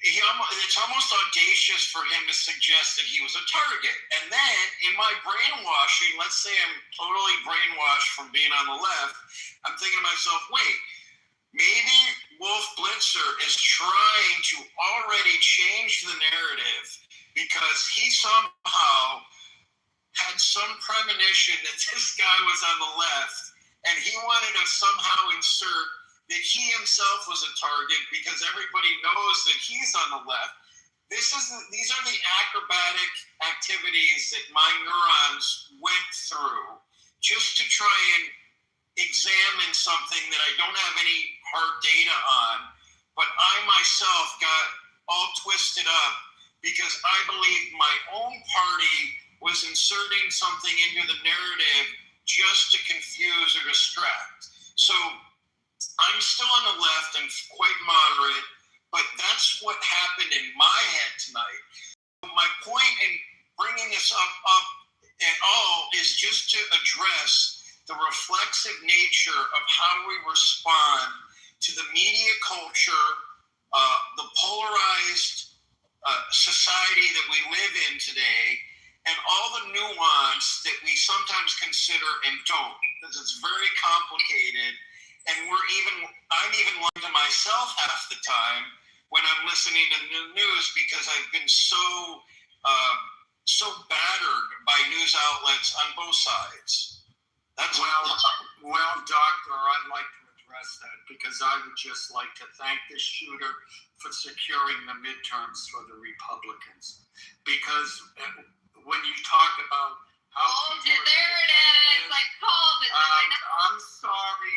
it's almost audacious for him to suggest that he was a target. And then, in my brainwashing, let's say I'm totally brainwashed from being on the left, I'm thinking to myself, wait, maybe Wolf Blitzer is trying to already change the narrative because he somehow had some premonition that this guy was on the left, and he wanted to somehow insert that he himself was a target because everybody knows that he's on the left. These are the acrobatic activities that my neurons went through just to try and examine something that I don't have any hard data on, but I myself got all twisted up because I believed my own party was inserting something into the narrative just to confuse or distract. So I'm still on the left and quite moderate, but that's what happened in my head tonight. My point in bringing this up at all is just to address the reflexive nature of how we respond to the media culture, the polarized society that we live in today, and all the nuance that we sometimes consider and don't, because it's very complicated. And I'm even lying to myself half the time when I'm listening to the news because I've been so battered by news outlets on both sides. Well, Doctor, I'd like to address that because I would just like to thank the shooter for securing the midterms for the Republicans. Because when you talk about how there it is. I called it. I'm sorry.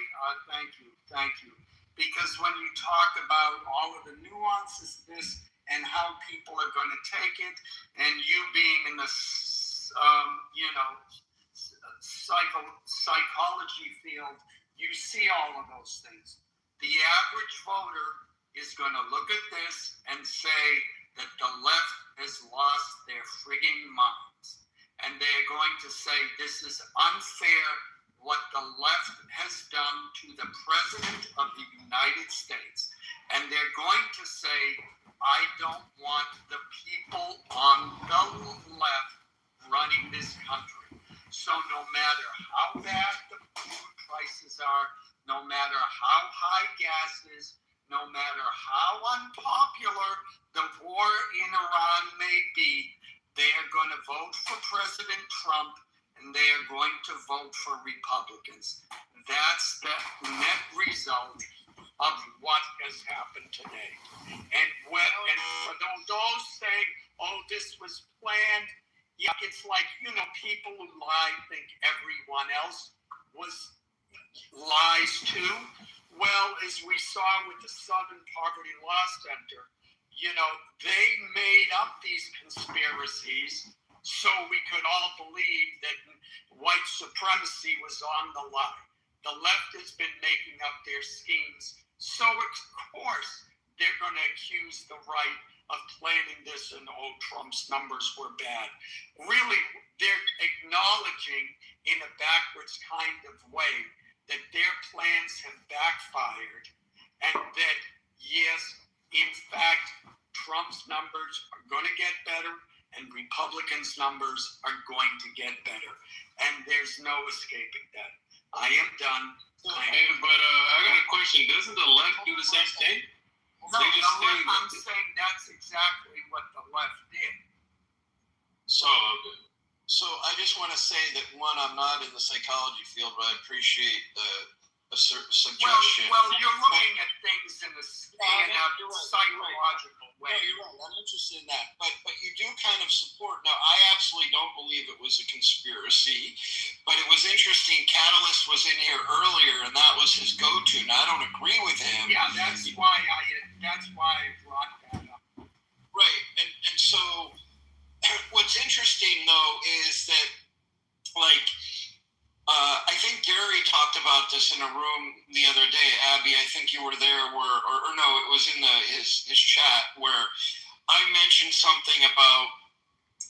Thank you. Because when you talk about all of the nuances of this and how people are going to take it, and you being in the psychology field, you see all of those things. The average voter is going to look at this and say that the left has lost their frigging minds. And they're going to say this is unfair what the left has done to the President of the United States. And they're going to say, I don't want the people on the left running this country. So no matter how bad the food prices are, no matter how high gas is, no matter how unpopular the war in Iran may be, they are going to vote for President Trump, and they are going to vote for Republicans. That's the net result of what has happened today. And for those saying, oh, this was planned, yeah, it's like, people who lie think everyone else lies too. Well, as we saw with the Southern Poverty Law Center, they made up these conspiracies so we could all believe that white supremacy was on the line. The left has been making up their schemes. So, of course, they're going to accuse the right of planning this and, Trump's numbers were bad. Really, they're acknowledging in a backwards kind of way that their plans have backfired and that, yes, in fact, Trump's numbers are going to get better and Republicans' numbers are going to get better. And there's no escaping that. I am done. But I got a question. Doesn't the left do the same thing? No, I'm saying that's exactly what the left did. So I just want to say that, one, I'm not in the psychology field, but I appreciate the suggestion. Well, you're looking at things in a psychological way. No, you're right. I'm interested in that. But you do kind of support. Now, I absolutely don't believe it was a conspiracy, but it was interesting. Catalyst was in here earlier, and that was his go-to. Now, I don't agree with him. Yeah, that's why I brought that up. Right. And so what's interesting, though, is that, like, I think Gary talked about this in a room the other day. Abby, I think you were there, or no, it was in his chat where I mentioned something about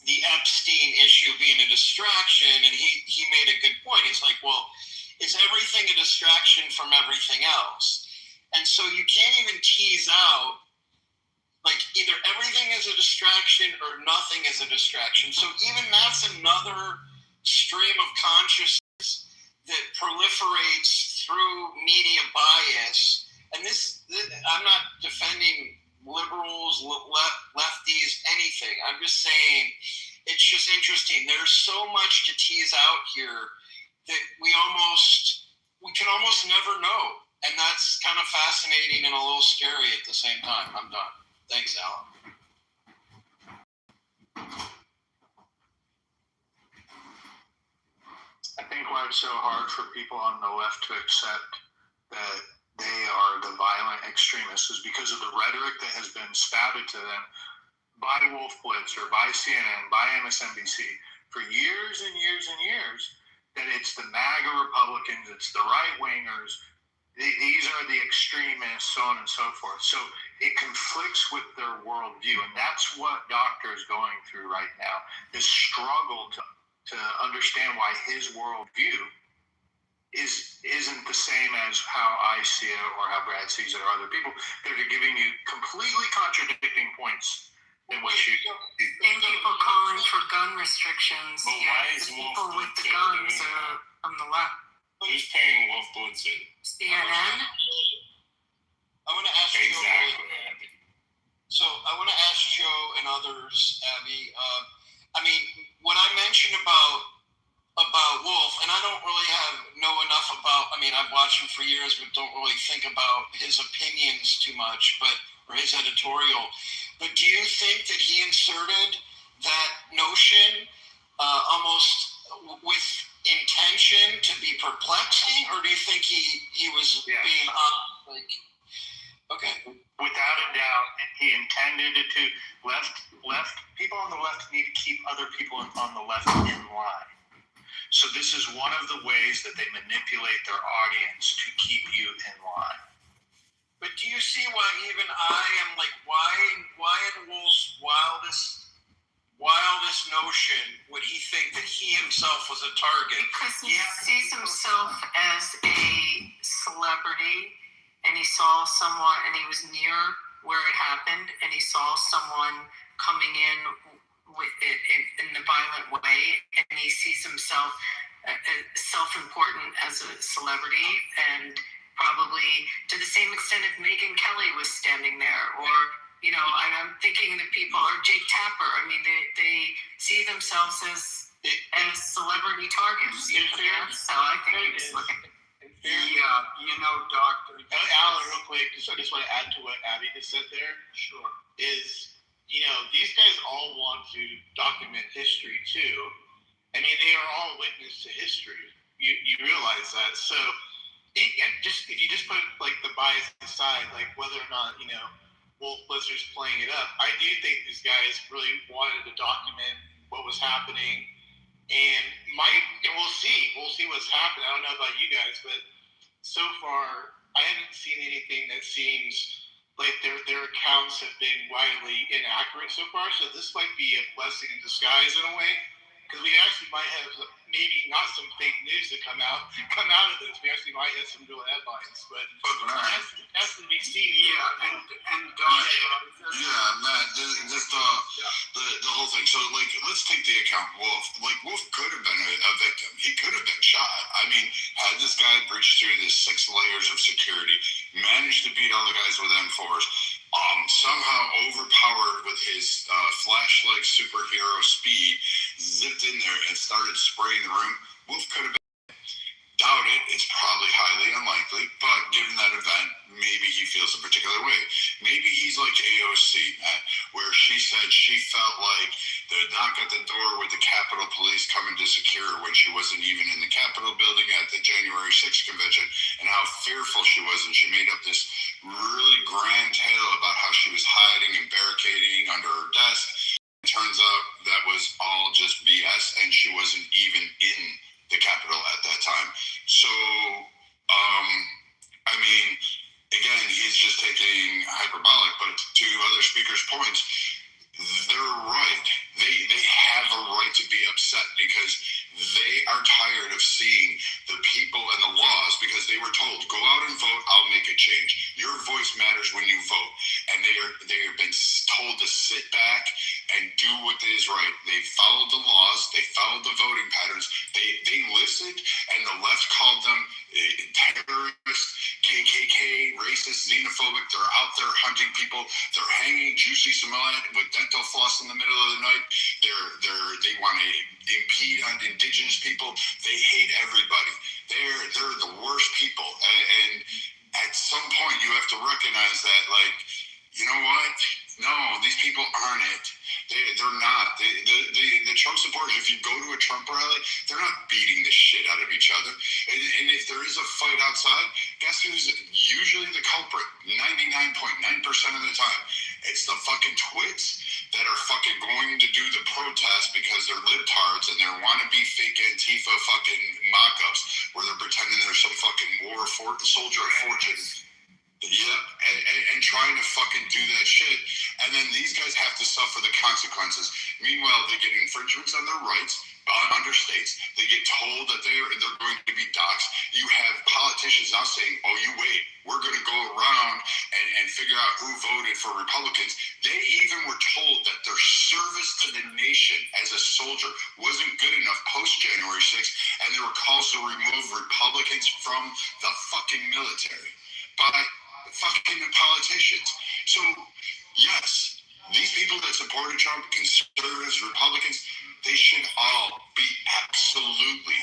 the Epstein issue being a distraction, and he made a good point. He's like, well, is everything a distraction from everything else? And so you can't even tease out, like, either everything is a distraction or nothing is a distraction. So even that's another stream of consciousness that proliferates through media bias. And this I'm not defending liberals, lefties, anything. I'm just saying it's just interesting. There's so much to tease out here that we can almost never know. And that's kind of fascinating and a little scary at the same time. I'm done. Thanks, Alan. I think why it's so hard for people on the left to accept that they are the violent extremists is because of the rhetoric that has been spouted to them by Wolf Blitzer, by CNN, by MSNBC for years and years and years, that it's the MAGA Republicans, it's the right-wingers, these are the extremists, so on and so forth. So it conflicts with their worldview, and that's what Doctor is going through right now, this struggle to understand why his worldview isn't the same as how I see it or how Brad sees it or other people that are giving you completely contradicting points in what you do. And people calling for gun restrictions. But why is the Wolf people with the Blitzer guns doing are on the left. Who's paying Wolf Blitzer? CNN? I want to ask exactly. So I want to ask Joe and others, Abby. I mean, what I mentioned about Wolf, and I don't really know enough about. I mean, I've watched him for years, but don't really think about his opinions too much, or his editorial. But do you think that he inserted that notion almost with intention to be perplexing, or do you think he was being like? Okay. Without a doubt, he intended it to. Left people on the left need to keep other people on the left in line. So this is one of the ways that they manipulate their audience to keep you in line. But do you see why even I am like, why in Wolf's wildest notion would he think that he himself was a target? Because he sees himself as a celebrity, and he saw someone, and he was near where it happened, and he saw someone coming in with it in the violent way, and he sees himself self-important as a celebrity, and probably to the same extent if Megyn Kelly was standing there, or I'm thinking the people, or Jake Tapper. I mean, they see themselves as celebrity targets. That's how I think he was looking. Doctor. Alan, real quick, I just want to add to what Abby just said there. Sure. Is, these guys all want to document history too. I mean, they are all witness to history. You realize that. So, if you just put like the bias aside, like whether or not Wolf Blitzer's playing it up, I do think these guys really wanted to document what was happening, and we'll see what's happening. I don't know about you guys, but so far I haven't seen anything that seems like their accounts have been widely inaccurate so far. So this might be a blessing in disguise in a way, because we actually might have maybe not some fake news that come out of this. We actually might have some real headlines, but that's to be seen. Just the whole thing. So, like, let's take the account Wolf. Like, Wolf could have been a victim. He could have been shot. I mean, had this guy breached through the 6 layers of security, managed to beat all the guys with M4s, somehow overpowered with his flashlight superhero speed, zipped in there and started spraying the room, Wolf could have been. Doubt it. It's probably highly unlikely, but given that event, maybe he feels a particular way. Maybe he's like AOC, Matt, where she said she felt like the knock at the door with the Capitol Police coming to secure her when she wasn't even in the Capitol building at the January 6th convention, and how fearful she was, and she made up this really grand tale about how she was hiding and barricading under her desk. It turns out that was all just BS, and she wasn't even in the Capitol at that time. what is right. They followed the laws. They followed the voting patterns. They listened, and the left called them terrorists, KKK, racist, xenophobic. They're out there hunting people. They're hanging Juicy Smollett with dental floss in the middle of the night. They want to impede on indigenous people. They hate everybody. They're the worst people. And at some point, you have to recognize that, like, you know what? No, these people aren't it. They're not. The Trump supporters, if you go to a Trump rally, they're not beating the shit out of each other. And if there is a fight outside, guess who's usually the culprit? 99.9% of the time. It's the fucking twits that are fucking going to do the protest because they're libtards and they're wannabe fake Antifa fucking mock-ups where they're pretending they're some fucking soldier of fortune. Yeah, and trying to fucking do that shit. And then these guys have to suffer the consequences. Meanwhile, they get infringements on their rights under states. They get told that they're going to be doxxed. You have politicians now saying, oh, you wait, we're going to go around and figure out who voted for Republicans. They even were told that their service to the nation as a soldier wasn't good enough post-January 6th, and there were calls to remove Republicans from the fucking military by fucking politicians. So, yes, these people that supported Trump, conservatives, Republicans, they should all be absolutely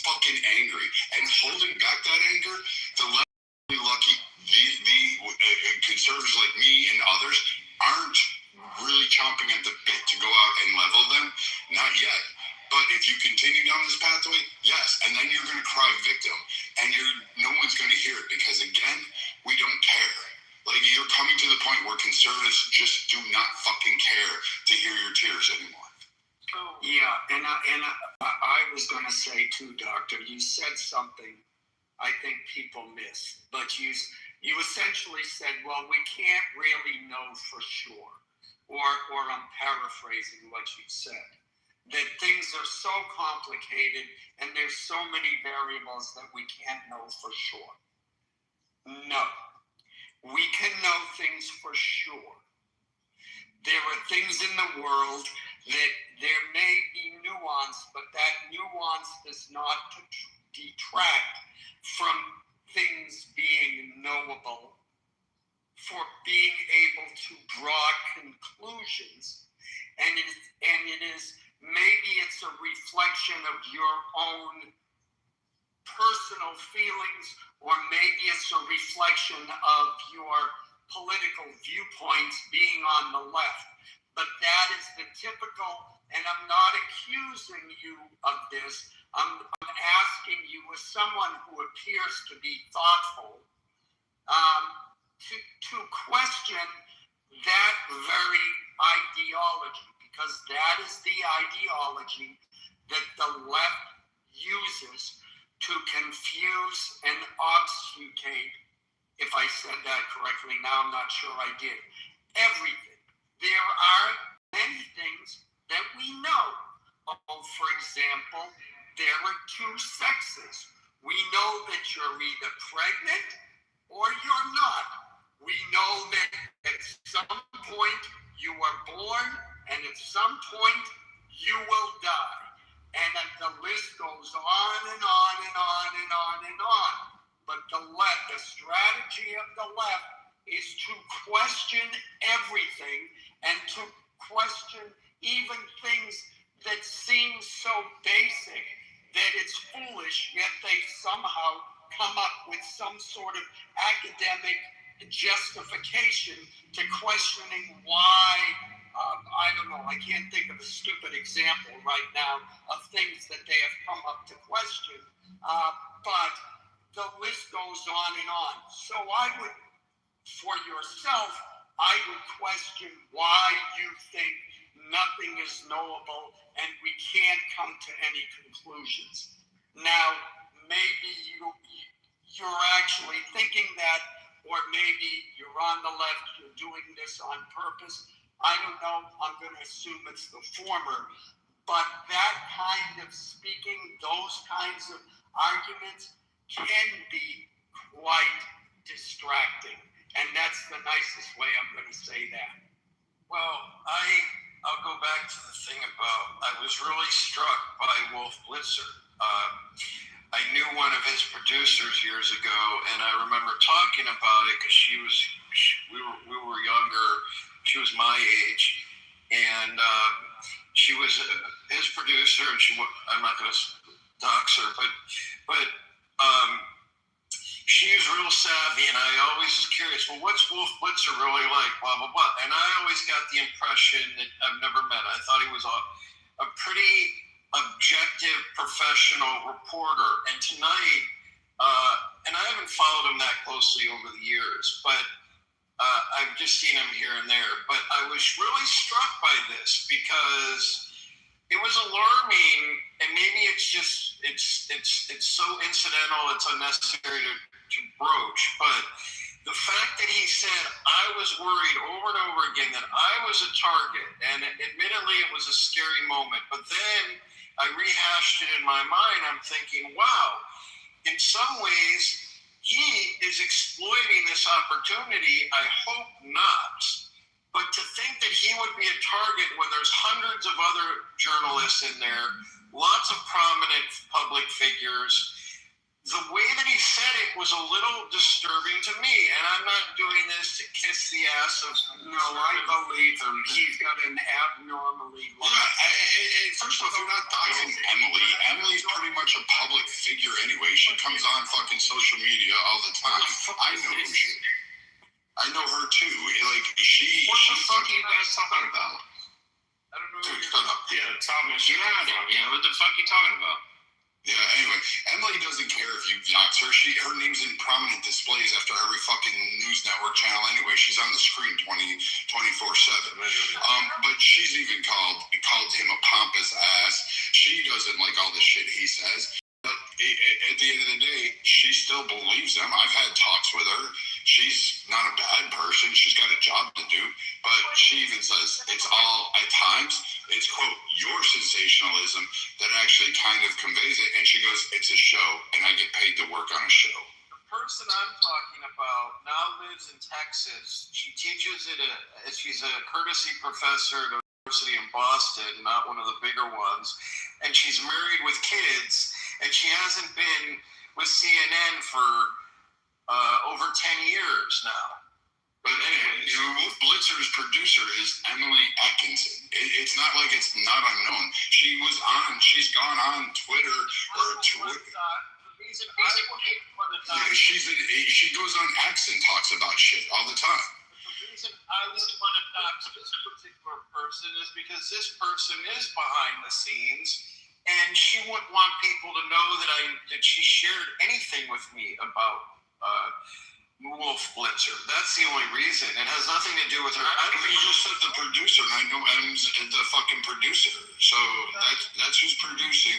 fucking angry. And holding back that anger, the left is lucky. The conservatives like me and others aren't really chomping at the bit to go out and level them. Not yet. But if you continue down this pathway, yes, and then you're going to cry victim, and no one's going to hear it because, again, we don't care. Like, you're coming to the point where conservatives just do not fucking care to hear your tears anymore. Yeah, and I was going to say too, Doctor, you said something I think people miss, but you essentially said, well, we can't really know for sure, or I'm paraphrasing what you said, that things are so complicated and there's so many variables that we can't know for sure. No, we can know things for sure. There are things in the world that there may be nuance, but that nuance does not detract from things being knowable, for being able to draw conclusions. And it is maybe it's a reflection of your own personal feelings, or maybe it's a reflection of your political viewpoints being on the left. But that is the typical, and I'm not accusing you of this, I'm asking you as someone who appears to be thoughtful, to question that very ideology, because that is the ideology that the left uses to confuse and obfuscate, if I said that correctly, now I'm not sure I did, everything. There are many things that we know. For example, there are two sexes. We know that you're either pregnant or you're not. We know that at some point you are born, and at some point you will die. And the list goes on and on and on and on and on. But the strategy of the left is to question everything and to question even things that seem so basic that it's foolish, yet they somehow come up with some sort of academic justification to questioning why, I don't know, I can't think of a stupid example right now of things that they have come up to question, but the list goes on and on. So I would, for yourself, I would question why you think nothing is knowable and we can't come to any conclusions. Now, maybe you're actually thinking that, or maybe you're on the left, you're doing this on purpose. I don't know, I'm going to assume it's the former. But that kind of speaking, those kinds of arguments can be quite distracting. And that's the nicest way I'm going to say that. Well, I'll go back to the thing about, I was really struck by Wolf Blitzer. I knew one of his producers years ago, and I remember talking about it because we were younger. She was my age, and she was his producer, and I'm not going to dox her, but she was real savvy, and I always was curious, well, what's Wolf Blitzer really like, blah, blah, blah. And I always got the impression that I've never met. I thought he was a pretty objective, professional reporter. And tonight, and I haven't followed him that closely over the years, but I've just seen him here and there. But I was really struck by this because it was alarming, and maybe it's just it's so incidental, it's unnecessary to broach, but the fact that he said, I was worried over and over again that I was a target, and admittedly it was a scary moment, but then I rehashed it in my mind. I'm thinking, wow, in some ways he is exploiting this opportunity. I hope not. But to think that he would be a target when there's hundreds of other journalists in there, lots of prominent public figures, the way that he said it was a little disturbing to me. And I'm not doing this to kiss the ass of... No, I believe him. He's got an abnormally... Yeah, first off, you're not doxing Emily. Emily's pretty much a public figure anyway. She comes on fucking social media all the time. I know who she is. I know her too. Like, what the fuck are you guys talking about? I don't know. Dude, shut up. Yeah, Thomas, you're out of here. What the fuck are you talking about? Yeah, anyway, Emily doesn't care if you dox her. Her name's in prominent displays after every fucking news network channel anyway. She's on the screen 24/7. But she's even called him a pompous ass. She doesn't like all the shit he says. But at the end of the day, she still believes him. I've had talks with her. She's not a bad person. She's got a job to do. But she even says it's all, at times, it's, quote, your sensationalism that actually kind of conveys it. And she goes, it's a show, and I get paid to work on a show. The person I'm talking about now lives in Texas. She teaches she's a courtesy professor at a university in Boston, not one of the bigger ones. And she's married with kids, and she hasn't been with CNN for over 10 years now. But anyway, Wolf Blitzer's producer is Emily Atkinson. It's not like it's not unknown. She's gone on Twitter or Twitter. She goes on X and talks about shit all the time. The reason I wouldn't want to dox this particular person is because this person is behind the scenes, and she wouldn't want people to know that she shared anything with me about Wolf Blitzer. That's the only reason. It has nothing to do with her. You just said the producer, and I know M's the fucking producer. So that's who's producing.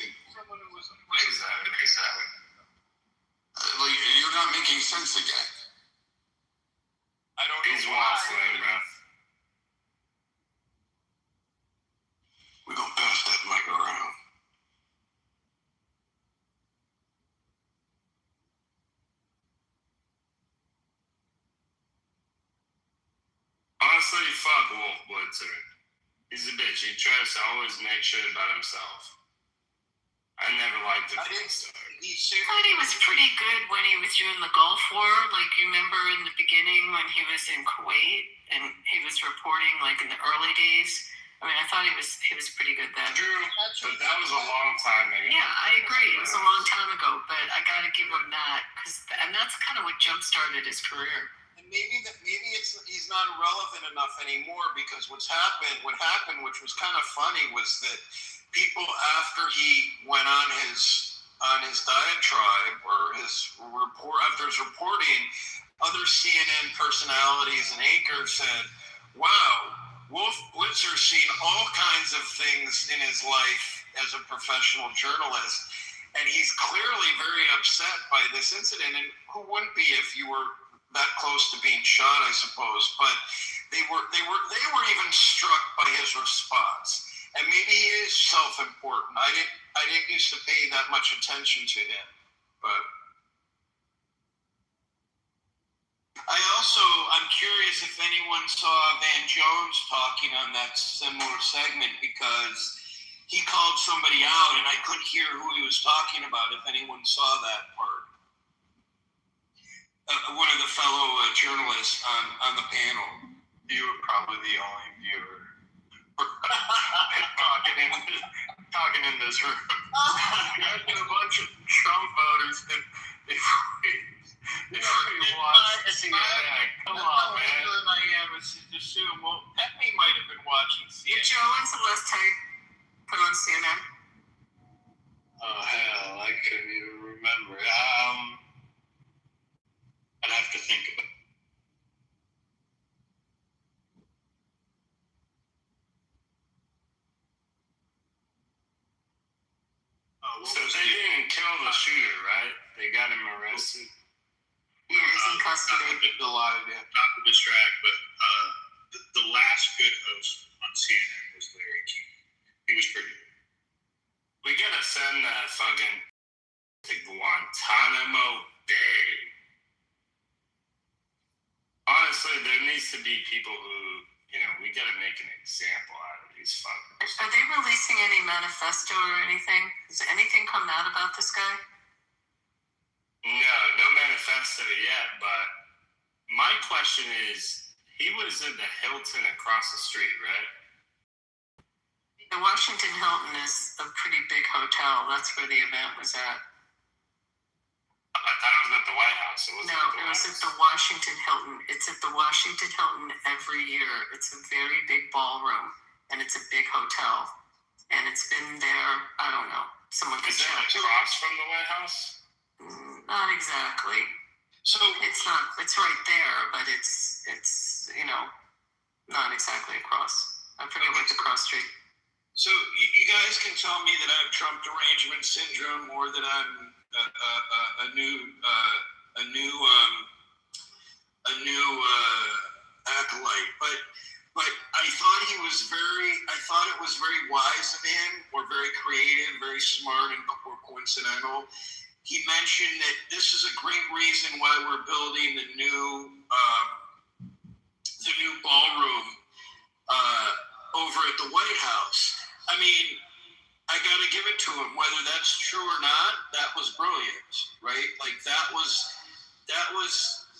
Exactly. Like, you're not making sense again. I don't know. He's waffling, bro. We're gonna pass that mic around. Honestly, fuck Wolf Blitzer. He's a bitch. He tries to always make shit about himself. I never liked it. I thought he was pretty good when he was doing the Gulf War. Like, you remember in the beginning when he was in Kuwait and he was reporting, like, in the early days. I mean, I thought he was pretty good then. True, but that was a long time ago. Yeah, I agree. It was a long time ago, but I got to give him that, and that's kind of what jump-started his career. And maybe he's not relevant enough anymore, because what happened, which was kind of funny, was that people, after he went on his diatribe or after his reporting, other CNN personalities and anchors said, "Wow, Wolf Blitzer's seen all kinds of things in his life as a professional journalist, and he's clearly very upset by this incident." And who wouldn't be if you were that close to being shot, I suppose? But they were even struck by his response. And maybe he is self-important. I didn't used to pay that much attention to him, but I'm curious if anyone saw Van Jones talking on that similar segment, because he called somebody out and I couldn't hear who he was talking about. If anyone saw that part, one of the fellow journalists on the panel. You were probably the only viewer talking in this room. Asking a bunch of Trump voters if we watch CNN. Come on, man. I am is to assume. Well, Pepe might have been watching CNN. Joe, when's the last time you put on CNN? Oh hell, I couldn't even remember. I'd have to think about it. So they didn't kill the shooter, right? They got him arrested. Yeah, he's in custody. Not to distract, but the last good host on CNN was Larry King. He was pretty good. We gotta send that fucking to Guantanamo Bay. Honestly, there needs to be people who, we gotta make an example out of these fuckers. Are they releasing any manifesto or anything? Has anything come out about this guy? No manifesto yet, but my question is, he was in the Hilton across the street, right? The Washington Hilton is a pretty big hotel. That's where the event was at. I thought it was at the White House. It was at the Washington Hilton. It's at the Washington Hilton every year. It's a very big ballroom, and it's a big hotel. And it's been there, I don't know. Someone could check. Is that across from the White House? Not exactly. So it's not. It's right there, but it's not exactly across. I forget what the cross street. So you guys can tell me that I have Trump derangement syndrome, or that I'm a new acolyte, but I thought it was very wise of him, or very creative, very smart, or coincidental. He mentioned that this is a great reason why we're building the new ballroom over at the White House. I mean, I got to give it to him. Whether that's true or not, that was brilliant, right? Like that was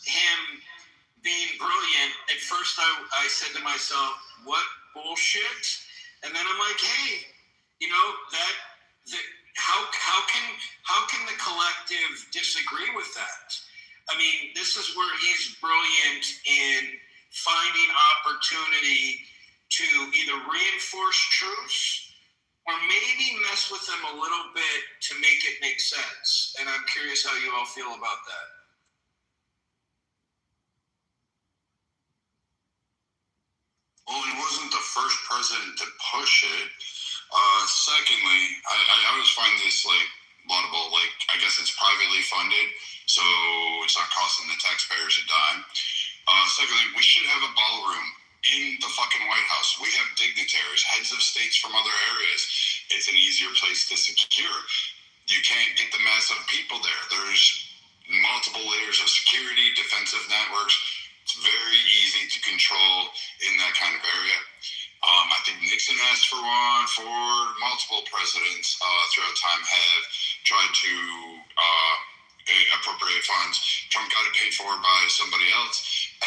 him being brilliant. At first, I said to myself, "What bullshit?" And then I'm like, "Hey, how can the collective disagree with that?" I mean, this is where he's brilliant in finding opportunity to either reinforce truths or maybe mess with them a little bit to make it make sense. And I'm curious how you all feel about that. Well, he wasn't the first president to push it. Secondly, I always find this laudable. I guess it's privately funded, so it's not costing the taxpayers a dime. Secondly, we should have a ballroom in the fucking White House. We have dignitaries, heads of states from other areas. It's an easier place to secure. You can't get the mass of people there. There's multiple layers of security, defensive networks. It's very easy to control in that kind of area. I think Nixon asked for one. Ford, multiple presidents throughout time have tried to appropriate funds. Trump got it paid for by somebody else.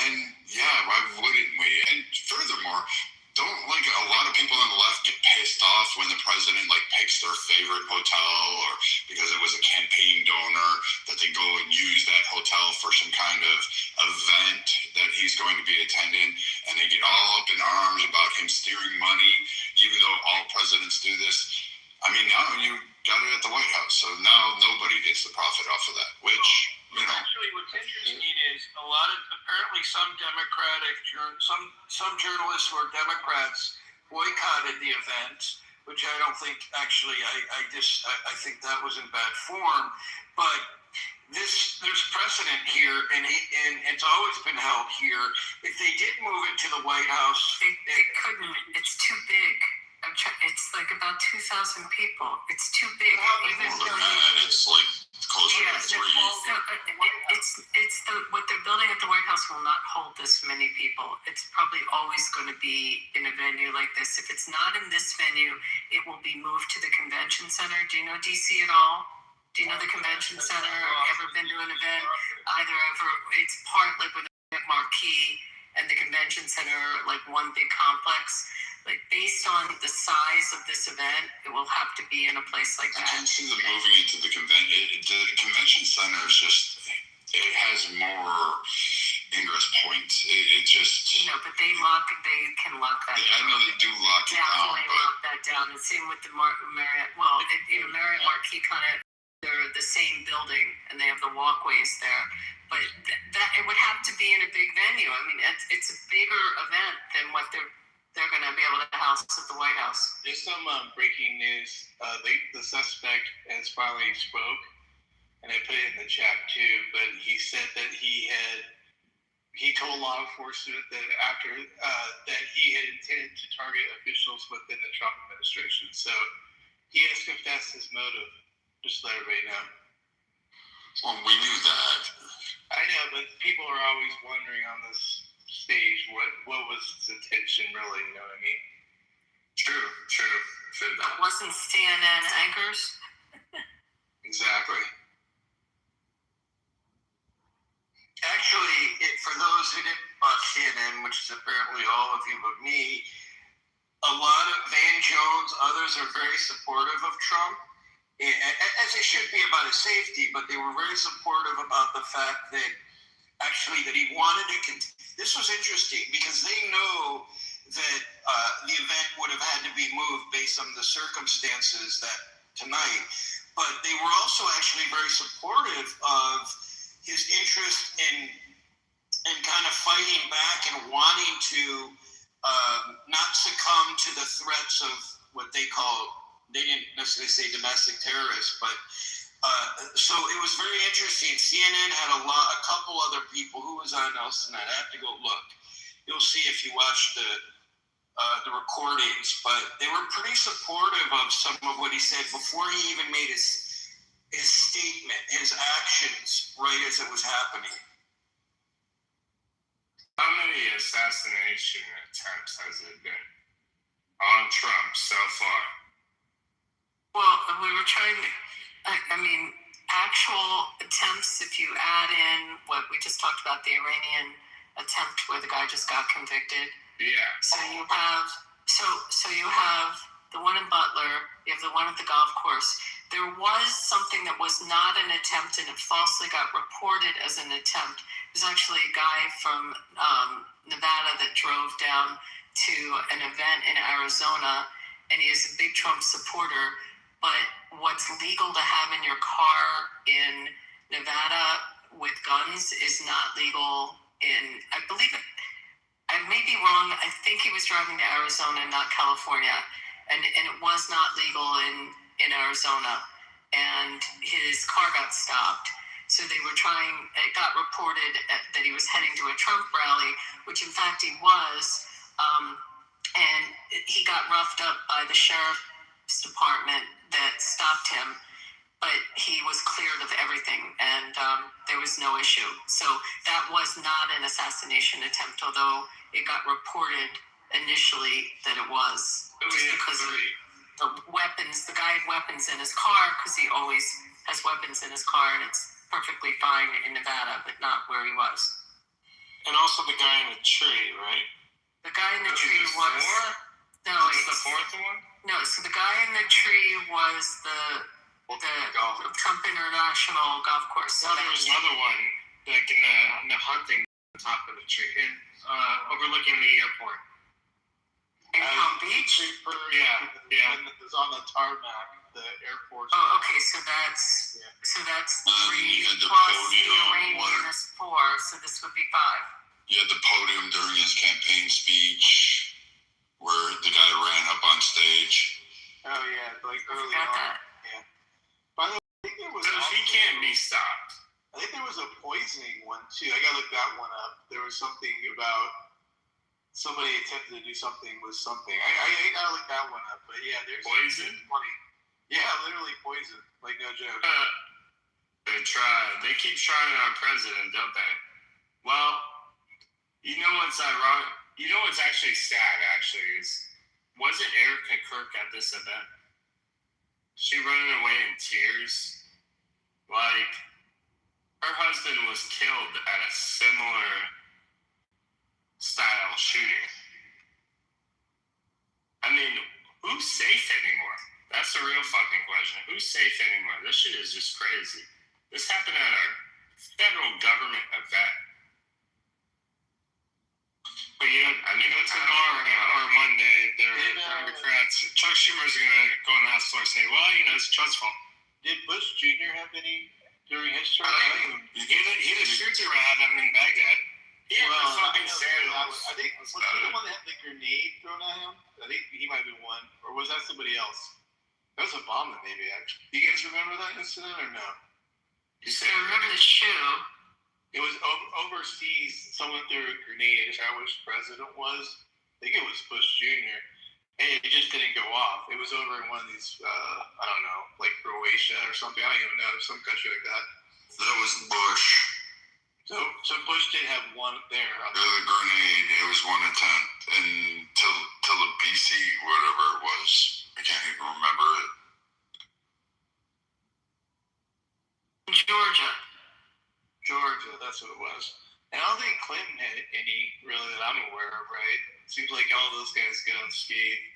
And yeah, why wouldn't we? And furthermore, don't a lot of people on the left get pissed off when the president picks their favorite hotel, or because it was a campaign donor that they go and use that hotel for some kind of event that he's going to be attending, and they get all up in arms about him steering money, even though all presidents do this. I mean, now you got it at the White House, so now nobody gets the profit off of that, which, Actually, what's interesting is apparently some journalists who are Democrats boycotted the event, which I don't think actually, I think that was in bad form, but there's precedent here, and it's always been held here. If they did move it to the White House, they couldn't. It's too big. It's about 2,000 people. It's too big. it's closer to 3. It's what they're building at the White House will not hold this many people. It's probably always going to be in a venue like this. If it's not in this venue, it will be moved to the convention center. Do you know DC at all? Do you know the convention center? Ever been to an event? It's part like with the marquee and the convention center, like one big complex. Like based on the size of this event, it will have to be in a place like that. I can see them moving it to the convention. The convention center is just, it has more ingress points. It just. But they can lock that down. I know they do lock it down. Definitely lock that down. And same with the Marriott. Well, Marriott Marquis kind of, they're the same building and they have the walkways there. But that it would have to be in a big venue. I mean, it's a bigger event than what they're going to be able to house at the White House. There's some breaking news. The suspect has finally spoke, and I put it in the chat too. But he said that he told law enforcement that after that he had intended to target officials within the Trump administration. So he has confessed his motive. Just to let everybody know. Well, we knew that. I know, but people are always wondering on this stage what was his intention really, you know what I mean? True. That wasn't CNN anchors. Exactly. Actually, for those who didn't watch CNN, which is apparently all of you but me, a lot of Van Jones, others are very supportive of Trump, as they should be about his safety, but they were very supportive about the fact that actually that he wanted to this was interesting because they know that the event would have had to be moved based on the circumstances that tonight, but they were also actually very supportive of his interest in kind of fighting back and wanting to not succumb to the threats of what they call, they didn't necessarily say domestic terrorists, but so it was very interesting. CNN had a couple other people. Who was on else tonight? I have to go look. You'll see if you watch the recordings, but they were pretty supportive of some of what he said before he even made his statement, his actions, right as it was happening. How many assassination attempts has it been on Trump so far? Well, we were trying to, actual attempts, if you add in what we just talked about, the Iranian attempt where the guy just got convicted. Yeah. So you have the one in Butler, you have the one at the golf course. There was something that was not an attempt and it falsely got reported as an attempt. It was actually a guy from Nevada that drove down to an event in Arizona, and he is a big Trump supporter. But what's legal to have in your car in Nevada with guns is not legal in, I believe it, I may be wrong, I think he was driving to Arizona, not California, and it was not legal in Arizona, and his car got stopped. So they were it got reported that he was heading to a Trump rally, which in fact he was, and he got roughed up by the sheriff's department that stopped him, but he was cleared of everything, and there was no issue. So that was not an assassination attempt, although it got reported initially that it was. Just because of the weapons, the guy had weapons in his car, because he always has weapons in his car, and it's perfectly fine in Nevada, but not where he was. And also the guy in the tree, right? The guy in the tree was... No, it's the fourth one? No, so the guy in the tree was the Trump International golf course. So there was another one, like in the hunting top of the tree, overlooking the airport. In Palm Beach? Yeah. It was on the tarmac, the Air Force. Oh, okay, so that's 3 the plus podium, the Iranian is 4, so this would be 5. You had the podium during his campaign speech where the guy ran up on stage. Oh yeah, like early on. Yeah. By the way, I think there was. He can't be stopped. I think there was a poisoning one too. I gotta look that one up. There was something about somebody attempted to do something with something. I gotta look that one up. But yeah, there's poison. Funny. Yeah, literally poison. Like no joke. The They keep trying our president, don't they? Well, you know what's ironic? You know what's actually sad, is wasn't Erica Kirk at this event? She running away in tears. Like, her husband was killed at a similar style shooting. I mean, who's safe anymore? That's the real fucking question. Who's safe anymore? This shit is just crazy. This happened at a federal government event. But yeah, I mean, tomorrow or Monday, the Democrats, Chuck Schumer's going to go in the House floor and say, well, it's Trump's fault. Did Bush Jr. have any during his term? He had a shooter at him in Baghdad. He had the fucking sandals. I think, was he the one that had the grenade thrown at him? I think he might have been one. Or was that somebody else? That was Obama, maybe, actually. Do you guys remember that incident or no? I remember the shoe. It was overseas. Someone threw a grenade at which president was. I think it was Bush Jr. And it just didn't go off. It was over in one of these, I don't know, like Croatia or something. I don't even know, some country like that. That was Bush. So Bush did have one there. The grenade, it was one attempt. And till the BC, whatever it was, I can't even remember it. Georgia, that's what it was. And I don't think Clinton had any, really, that I'm aware of, right? It seems like all those guys get unscathed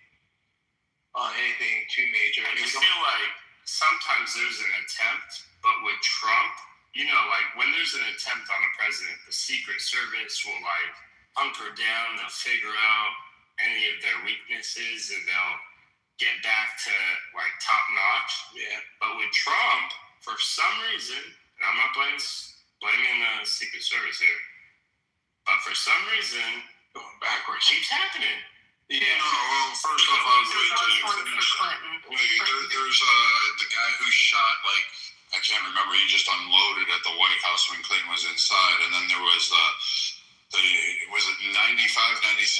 on anything too major. I just feel like sometimes there's an attempt, but with Trump, like when there's an attempt on a president, the Secret Service will like hunker down, they'll figure out any of their weaknesses, and they'll get back to like top notch. Yeah. But with Trump, for some reason, and I'm not blaming the Secret Service here, but for some reason, going backwards keeps happening. Yeah. Well, first off, I'll agree until you finish. There's the guy who shot, like, I can't remember, he just unloaded at the White House when Clinton was inside, and then there was was it 95, 96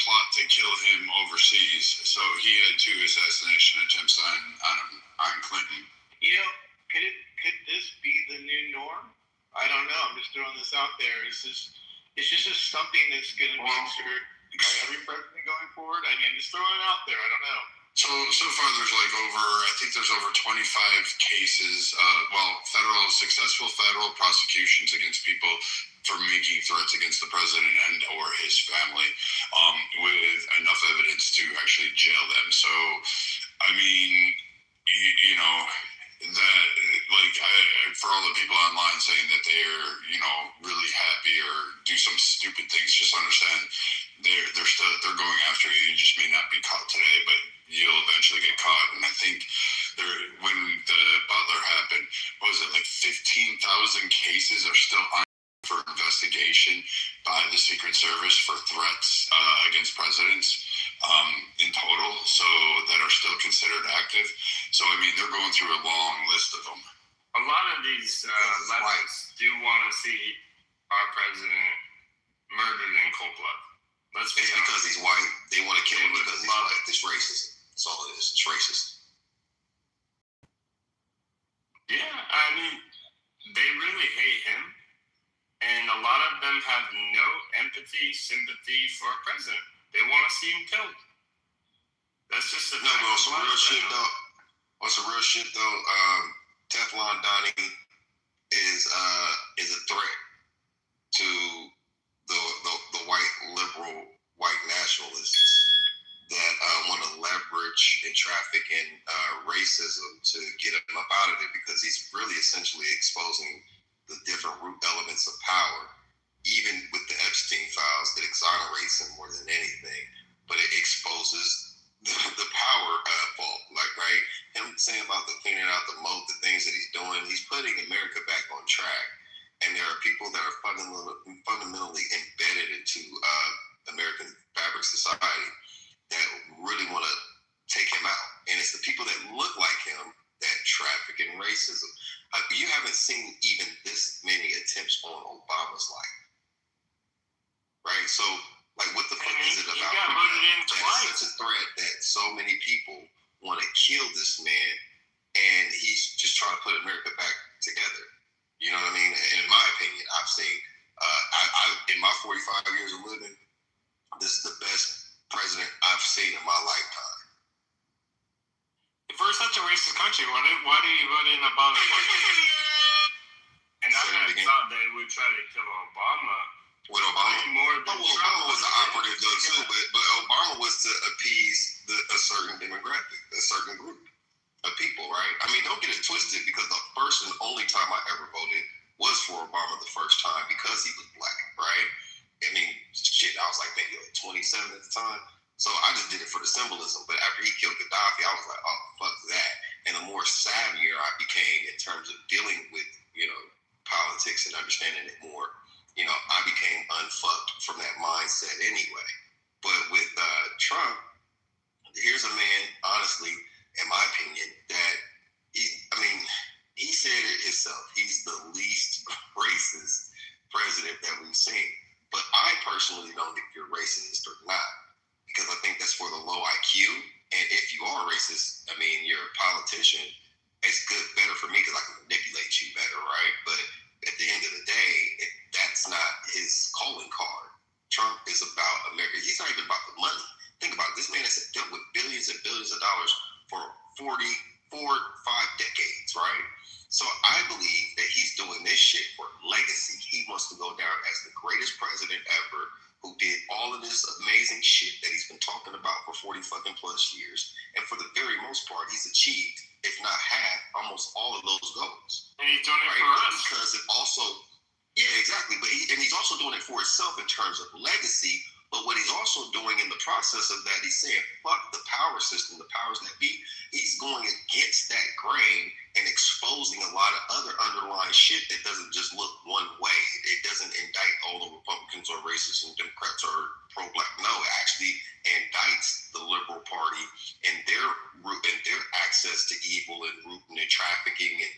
plot to kill him overseas. So he had 2 assassination attempts on Clinton. Could this be the new norm? I don't know. I'm just throwing this out there. It's just something that's going to be observed by every president going forward. I mean, just throwing it out there. I don't know. So far there's I think there's over 25 cases, successful federal prosecutions against people for making threats against the president and or his family, with enough evidence to actually jail them. So, I mean, that, like, for all the people online saying that they're, really happy or do some stupid things, just understand they're going after you. You just may not be caught today, but you'll eventually get caught. And I think when the Butler happened, what was it, like 15,000 cases are still on for investigation by the Secret Service for threats against presidents in total, so that are still considered active. So, I mean, they're going through a long list of them. A lot of these leftists do want to see our president murdered in cold blood. It's because he's white. They want to kill him because he's white. It's racism. That's all it is. It's racist. Yeah, I mean, they really hate him. And a lot of them have no empathy, sympathy for a president. They want to see him killed. That's just the fact. Some real shit though. What's some real shit though? Teflon Donnie is a threat to the white liberal, white nationalists that want to leverage and traffic in racism to get him up out of it, because he's really essentially exposing the different root elements of power. Even with the Epstein files, it exonerates him more than anything, but it exposes the power fault. Like, right, him saying about the cleaning out the moat, the things that he's doing, he's putting America back on track. And there are people that are fundamentally embedded into American fabric society that really want to take him out. And it's the people that look like him that traffic in racism. You haven't seen even this many attempts on Obama's life. Right? So, like, what the fuck is it about? That is such a threat that so many people want to kill this man and he's just trying to put America back together. You know what I mean? In my opinion, I've seen, in my 45 years of living, this is the best president I've seen in my lifetime. If we're such a racist country, why do you vote in Obama? And I thought they would try to kill Obama. With Obama? More than Obama was the operative though too, but Obama was to appease a certain demographic, a certain group of people, right? I mean, don't get it twisted, because the first and only time I ever voted was for Obama the first time because he was black, right? I mean, shit, I was like maybe 27 at the time. So I just did it for the symbolism. But after he killed Gaddafi, I was like, oh, fuck that. And the more savvier I became in terms of dealing with, politics and understanding it more, I became unfucked from that mindset anyway. But with Trump, here's a man, honestly, in my opinion, that he said it himself. He's the least racist president that we've seen. But I personally don't think you're racist or not, because I think that's for the low IQ. And if you are racist, you're a politician, it's better for me because I can manipulate you better, right? But at the end of the day, that's not his calling card. Trump is about America. He's not even about the money. Think about it. This man has dealt with billions and billions of dollars for 5 decades, right? So I believe that he's doing this shit for legacy. He wants to go down as the greatest president ever, who did all of this amazing shit that he's been talking about for 40 fucking plus years. And for the very most part, he's achieved, if not half, almost all of those goals. And he's doing it right? for us. Because it also, yeah, exactly. But he's also doing it for himself in terms of legacy. But what he's also doing in the process of that, he's saying, fuck the power system, the powers that be. He's going against that grain and exposing a lot of other underlying shit that doesn't just look one way. It doesn't indict all the Republicans or racists and Democrats or pro-black. No, it actually indicts the Liberal Party and their access to evil and rooting and trafficking and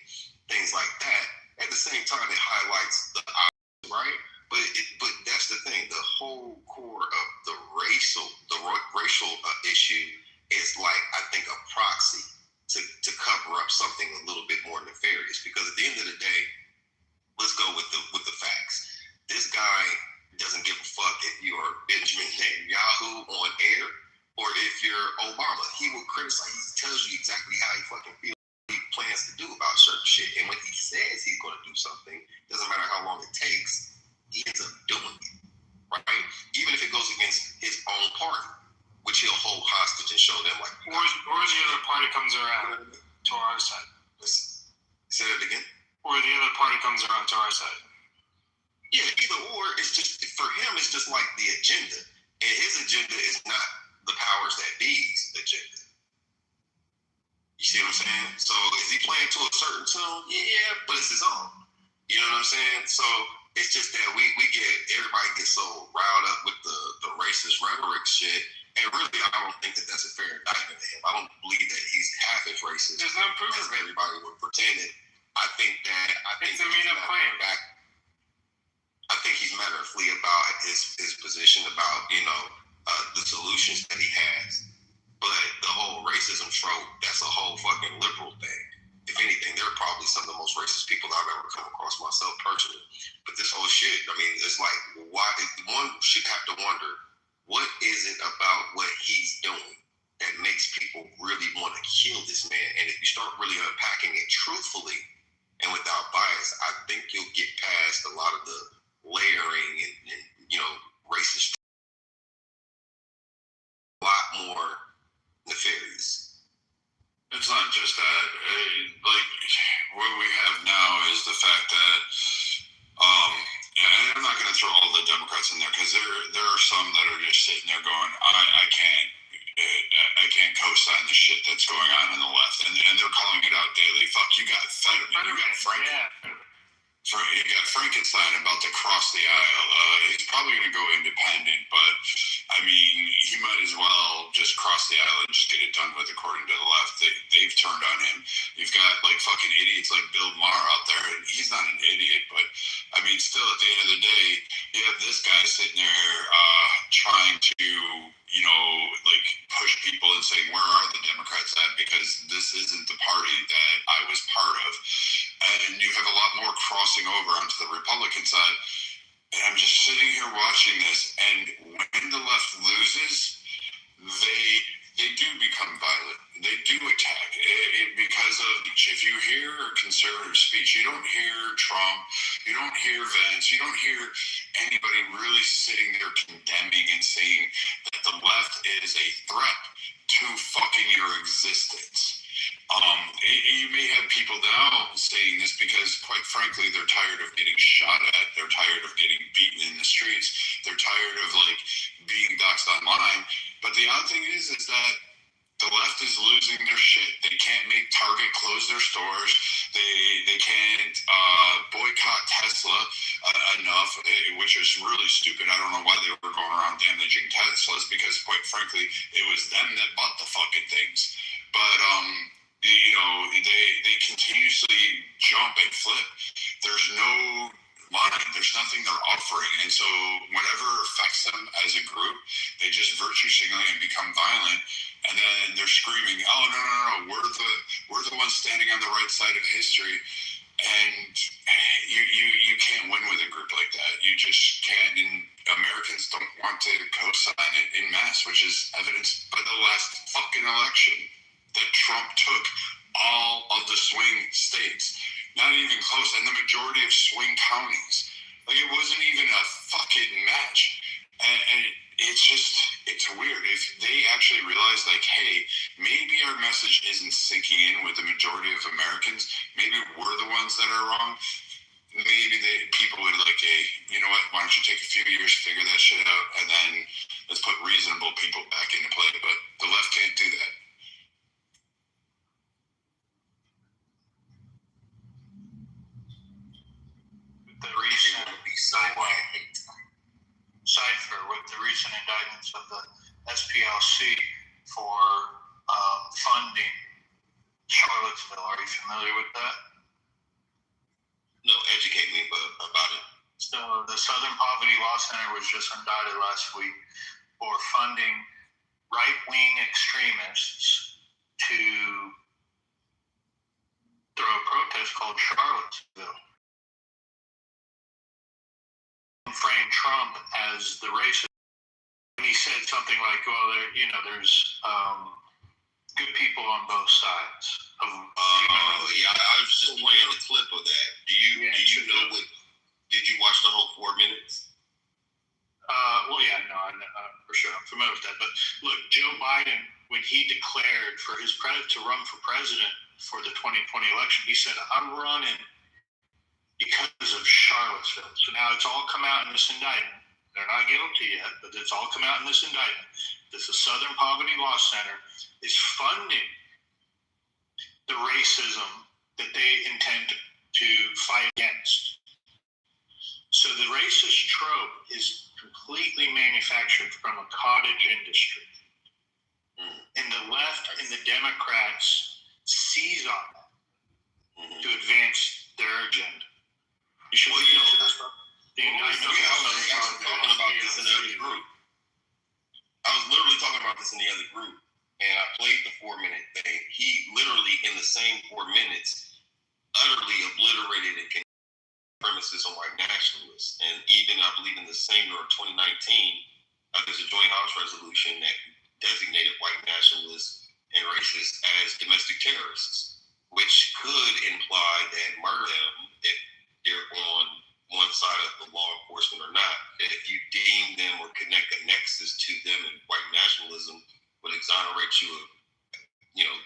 things like that. At the same time, it highlights the opposite, right? But that's the thing. The whole core of the racial issue is like, I think, a proxy to cover up something a little bit more nefarious. Because at the end of the day, let's go with the facts. This guy doesn't give a fuck if you're Benjamin Netanyahu on air or if you're Obama. He will criticize. He tells you exactly how he fucking feels. He plans to do about certain shit. And when he says he's going to do something, doesn't matter how long it takes, he ends up doing it, right? Even if it goes against his own party, which he'll hold hostage and show them like. Or the other party comes around to our side. Say that again. Or the other party comes around to our side. Yeah, either or. It's just, for him, it's just like the agenda, and his agenda is not the powers that be's agenda. You see what I'm saying? So is he playing to a certain tune? Yeah, but it's his own. You know what I'm saying? So it's just that everybody gets so riled up with the racist rhetoric shit. And really, I don't think that that's a fair indictment of him. I don't believe that he's half as racist There's no proof as everybody would pretend it. I think it's a made-up claim. I think he's matter-of-factly about his position about, the solutions that he has. But the whole racism trope, that's a whole fucking liberal thing. If anything, they're probably some of the most racist people I've ever come across myself personally. But this whole shit, it's like, why? One should have to wonder, what is it about what he's doing that makes people really want to kill this man? And if you start really unpacking it truthfully and without bias, I think you'll get past a lot of the layering and racist, a lot more nefarious. It's not just that. Like, what we have now is the fact that, and I'm not going to throw all the Democrats in there because there are some that are just sitting there going, I can't co-sign the shit that's going on the left, and they're calling it out daily. Fuck, you got Fetterman, you got Frankenstein. You got Frankenstein about to cross the aisle. He's probably going to go independent, but he might as well just cross the aisle and just get it done with. According to the left, they've turned on him. You've got like fucking idiots like Bill Maher out there, and he's not an idiot, but still at the end of the day, you have this guy sitting there trying to like push people and saying, where are the Democrats at? Because this isn't the party that I was part of. And you have a lot more crossing over onto the Republican side. And I'm just sitting here watching this, and when the left loses, they do become violent. They do attack because of, if you hear conservative speech, you don't hear Trump, you don't hear Vance, you don't hear anybody really sitting there condemning and saying that the left is a threat to fucking your existence. You may have people now saying this because, quite frankly, they're tired of getting shot at. They're tired of getting beaten in the streets. They're tired of being doxxed online. But the odd thing is that the left is losing their shit. They can't make Target close their stores. They can't boycott Tesla enough, which is really stupid. I don't know why they were going around damaging Teslas, because, quite frankly, it was them that bought the fucking things. But they continuously jump and flip. There's no line. There's nothing they're offering. And so whatever affects them as a group, they just virtue signal and become violent. And then they're screaming, oh, no, we're the ones standing on the right side of history. And you can't win with a group like that. You just can't. And Americans don't want to co-sign it in mass, which is evidenced by the last fucking election, that Trump took all of the swing states. Not even close. And the majority of swing counties. It wasn't even a fucking match. And it's weird. If they actually realize, hey, maybe our message isn't sinking in with the majority of Americans, maybe we're the ones that are wrong, maybe people would hey, you know what, why don't you take a few years, figure that shit out, and then let's put reasonable people back into play. But the left can't do that. The recent cipher with the recent indictments of the SPLC for funding Charlottesville. Are you familiar with that? No, educate me about it. So the Southern Poverty Law Center was just indicted last week for funding right-wing extremists to throw a protest called Charlottesville. Frame Trump as the racist. And he said something like, well, there's good people on both sides. I was just playing a clip of that. Do you know what? Did you watch the whole 4 minutes? For sure, I'm familiar with that. But look, Joe Biden, when he declared to run for president for the 2020 election, he said, I'm running because of Charlottesville. So now it's all come out in this indictment. They're not guilty yet, but it's all come out in this indictment. That the Southern Poverty Law Center is funding the racism that they intend to fight against. So the racist trope is completely manufactured from a cottage industry. And the left and the Democrats seize on that to advance their agenda. You should look into this. I was talking about this in the other group. I was literally talking about this in the other group, and I played the 4-minute thing. He literally, in the same 4 minutes, utterly obliterated and premises on white nationalists. And even, I believe, in the same year of 2019, there's a joint House resolution that designated white nationalists and racists as domestic terrorists, which could imply that murder them if they're on one side of the law enforcement or not. If you deem them or connect a nexus to them, and white nationalism would exonerate you of,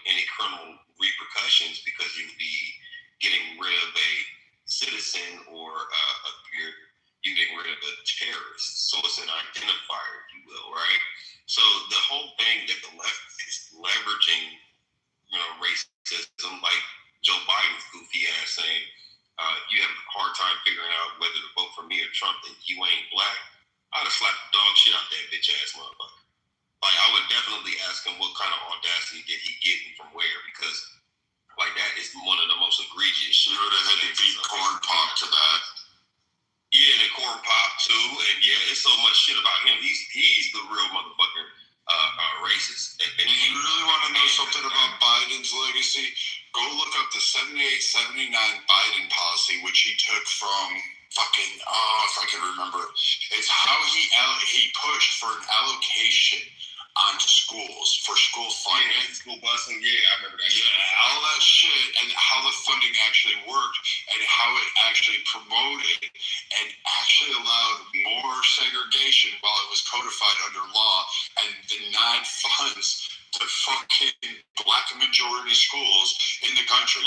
any criminal repercussions, because you would be getting rid of a citizen or you getting rid of a terrorist. So it's an identifier, if you will, right? So the whole thing that the left is leveraging, racism, like Joe Biden's goofy ass saying, you have a hard time figuring out whether to vote for me or Trump, and you ain't black. I'd have slapped the dog shit out that bitch ass motherfucker. I would definitely ask him what kind of audacity did he get and from where, because that is one of the most egregious shit. You would have had to beat Corn Pop to that. Yeah, and Corn Pop too, and it's so much shit about him. He's the real motherfucker racist. And he really want to know something about Biden's legacy? Go look up the 78-79 Biden policy, which he took from fucking, if I can remember it. It's how he pushed for an allocation on schools for school funding. Yeah, school busing. Yeah, I remember that. Yeah, all that shit, and how the funding actually worked, and how it actually promoted and actually allowed more segregation while it was codified under law, and denied funds to fucking black majority schools in the country.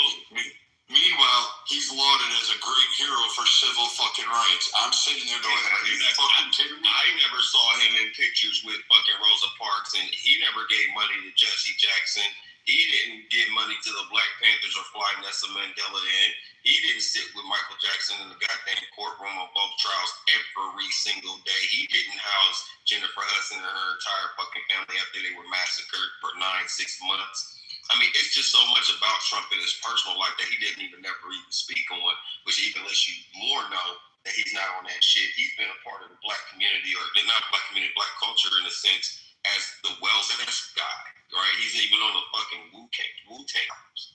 Meanwhile, he's lauded as a great hero for civil fucking rights. I'm sitting there going, are you fucking kidding me? I never saw him in pictures with fucking Rosa Parks, and he never gave money to Jesse Jackson. He didn't give money to the Black Panthers or fly Nelson Mandela in. He didn't sit with Michael Jackson in the goddamn courtroom on both trials every single day. He didn't house Jennifer Hudson and her entire fucking family after they were massacred for 6 months. I mean, it's just so much about Trump in his personal life that he didn't even never even speak on, which even lets you more know that he's not on that shit. He's been a part of the black community, or not black community, black culture in a sense, as the wellness guy, right? He's even on the fucking Wu-Tang. He's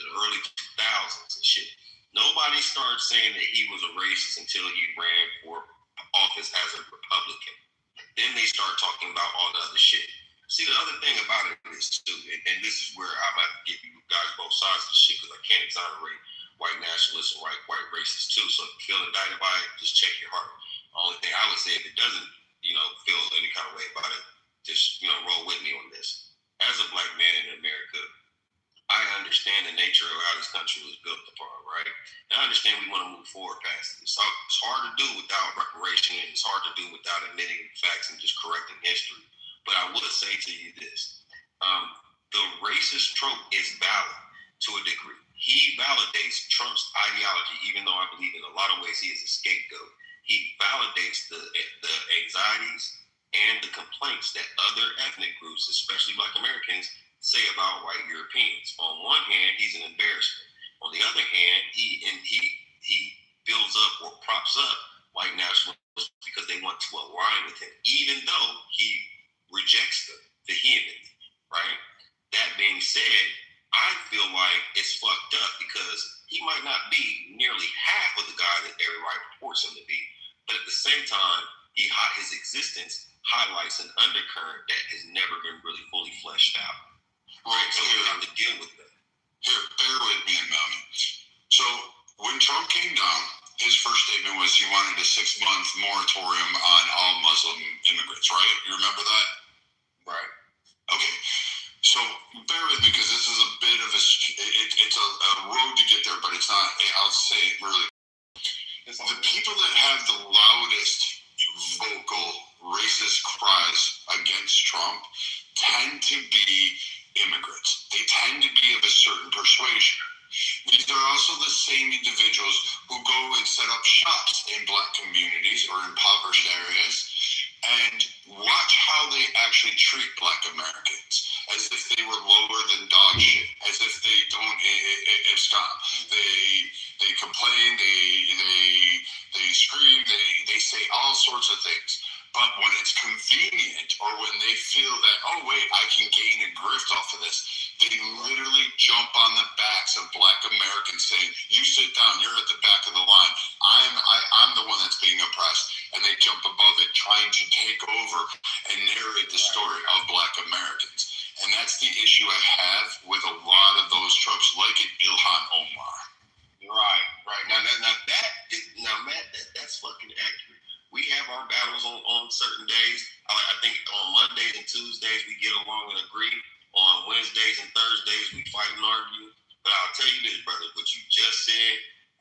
in the early 2000s and shit. Nobody started saying that he was a racist until he ran for office as a Republican. Then they start talking about all the other shit. See, the other thing about it is, too, and this is where I'm going to give you guys both sides of the shit, because I can't exonerate white nationalists and white racists, too. So if you feel indicted by it, just check your heart. The only thing I would say, if it doesn't, feel any kind of way about it, just, roll with me on this. As a black man in America, I understand the nature of how this country was built upon, right? And I understand we want to move forward past it. So it's hard to do without reparation, and it's hard to do without admitting facts and just correcting history. But I would say to you this, the racist trope is valid to a degree. He validates Trump's ideology, even though I believe in a lot of ways he is a scapegoat. He validates the anxieties and the complaints that other ethnic groups, especially Black Americans, say about white Europeans. On one hand, he's an embarrassment. On the other hand, he builds up or props up white nationalists because they want to align with him, even though he rejects them vehemently, right? That being said, I feel like it's fucked up because he might not be nearly half of the guy that everybody purports him to be, but at the same time, his existence highlights an undercurrent that has never been really fully fleshed out. Right, so we have to deal with that. Here, bear with me a moment. So when Trump came down, his first statement was he wanted a 6-month moratorium on all Muslim immigrants, right? You remember that? Right. Okay. So bear with me, because this is a bit of it's a road to get there, but it's not, I'll say it really. The people that have the loudest vocal racist cries against Trump tend to be immigrants. They tend to be of a certain persuasion. These are also the same individuals who go and set up shops in black communities or impoverished areas and watch how they actually treat black Americans as if they were lower than dog shit, as if they don't stop. They complain, they scream, they say all sorts of things. But when it's convenient, or when they feel that, oh wait, I can gain a grift off of this, they literally jump on the backs of black Americans saying, you sit down, you're at the back of the line. I'm the one that's being oppressed. And they jump above it, trying to take over and narrate the story of black Americans. And that's the issue I have with a lot of those tropes, like an Ilhan Omar. Right. Now, Matt, that's fucking accurate. We have our battles on certain days. I think on Mondays and Tuesdays we get along and agree. On Wednesdays and Thursdays we fight and argue. But I'll tell you this, brother, what you just said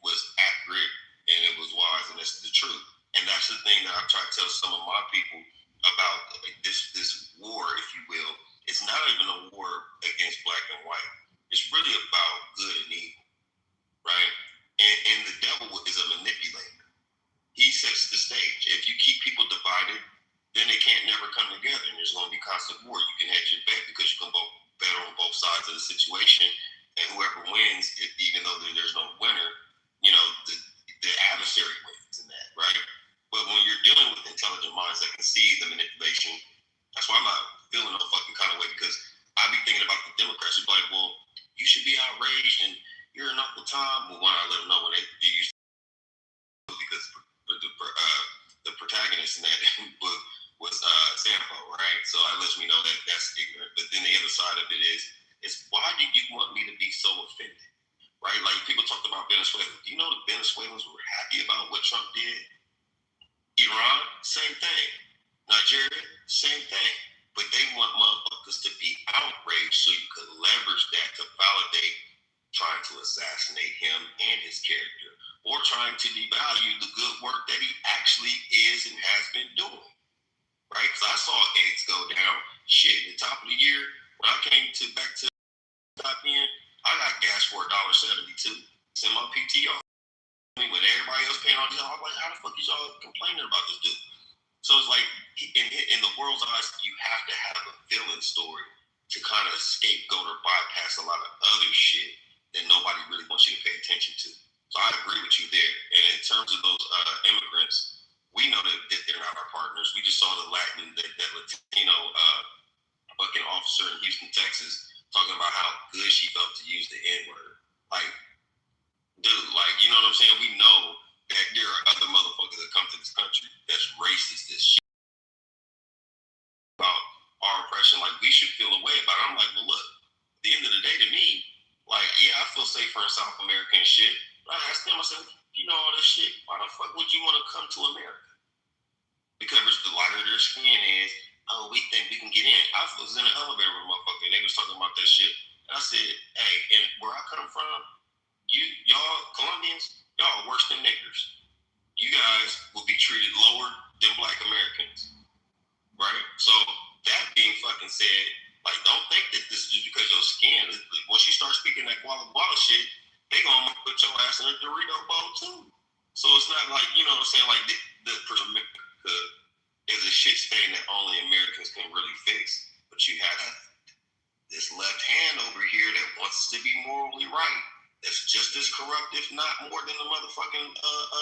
was accurate and it was wise, and it's the truth. And that's the thing that I try to tell some of my people about this war, if you will. It's not even a war against black and white. It's really about good and evil, right? And the devil is a manipulator. He sets the stage. If you keep people divided, then they can't never come together, and there's going to be constant war. You can hedge your bet because you can both bet on both sides of the situation, and whoever wins, even though there's no winner, the adversary wins in that, right? But when you're dealing with intelligent minds that can see the manipulation, that's why I'm not feeling no fucking kind of way, because I be thinking about the Democrats. It's like, well, you should be outraged and you're an Uncle Tom. Well, one, I let them know when they used to, because the protagonist in that book was Sampo, right? So that lets me know that that's ignorant. But then the other side of it is why do you want me to be so offended, right? Like people talked about Venezuela. Do you know the Venezuelans were happy about what Trump did? Iran, same thing. Nigeria, same thing. But they want motherfuckers to be outraged so you could leverage that to validate trying to assassinate him and his character, or trying to devalue the good work that he actually is and has been doing. Right? Because I saw eggs go down. Shit, at the top of the year, when I came back to top end, I got gas for $1.72. It's in my PTR. I mean, when everybody else paying all these, I'm like, how the fuck is y'all complaining about this dude? So it's like, in the world's eyes, you have to have a villain story to kind of scapegoat or bypass a lot of other shit that nobody really wants you to pay attention to. So I agree with you there. And in terms of those immigrants, we know that they're not our partners. We just saw that Latino fucking officer in Houston, Texas, talking about how good she felt to use the N-word. Like, dude, like, you know what I'm saying? We know that there are other motherfuckers that come to this country that's racist as shit about our oppression. Like, we should feel a way about it. I'm like, well, look, at the end of the day, to me, like, yeah, I feel safer in South America and shit. But I asked them, I said, you know all this shit, why the fuck would you want to come to America? Because the lighter their skin is, oh, we think we can get in. I was in an elevator with a motherfucker, and they was talking about that shit. And I said, hey, and where I come from, y'all Colombians, y'all are worse than niggers. You guys will be treated lower than Black Americans, right? So that being fucking said, like, don't think that this is because of your skin. Once you start speaking that Guala Guala shit, they gonna put your ass in a Dorito bowl too. So it's not like, you know what I'm saying, like the is a shit stain that only Americans can really fix. But you have this left hand over here that wants to be morally right, that's just as corrupt, if not more, than the motherfucking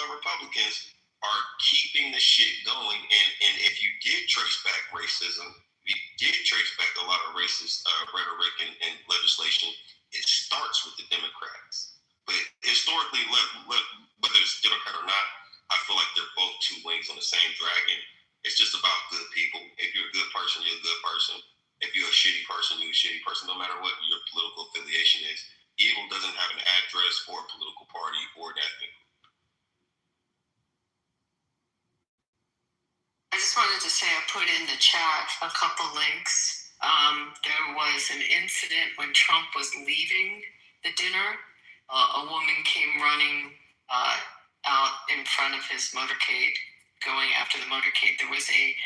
Republicans are keeping the shit going. And if you did trace back racism, you did trace back a lot of racist rhetoric and legislation, it starts with the Democrats. But historically, whether it's Democrat or not, I feel like they're both two wings on the same dragon. It's just about good people. If you're a good person, you're a good person. If you're a shitty person, you're a shitty person, no matter what your political affiliation is. Evil doesn't have an address or a political party or an ethnic group. I just wanted to say I put in the chat a couple links. There was an incident when Trump was leaving the dinner. A woman came running out in front of his motorcade, going after the motorcade. There was a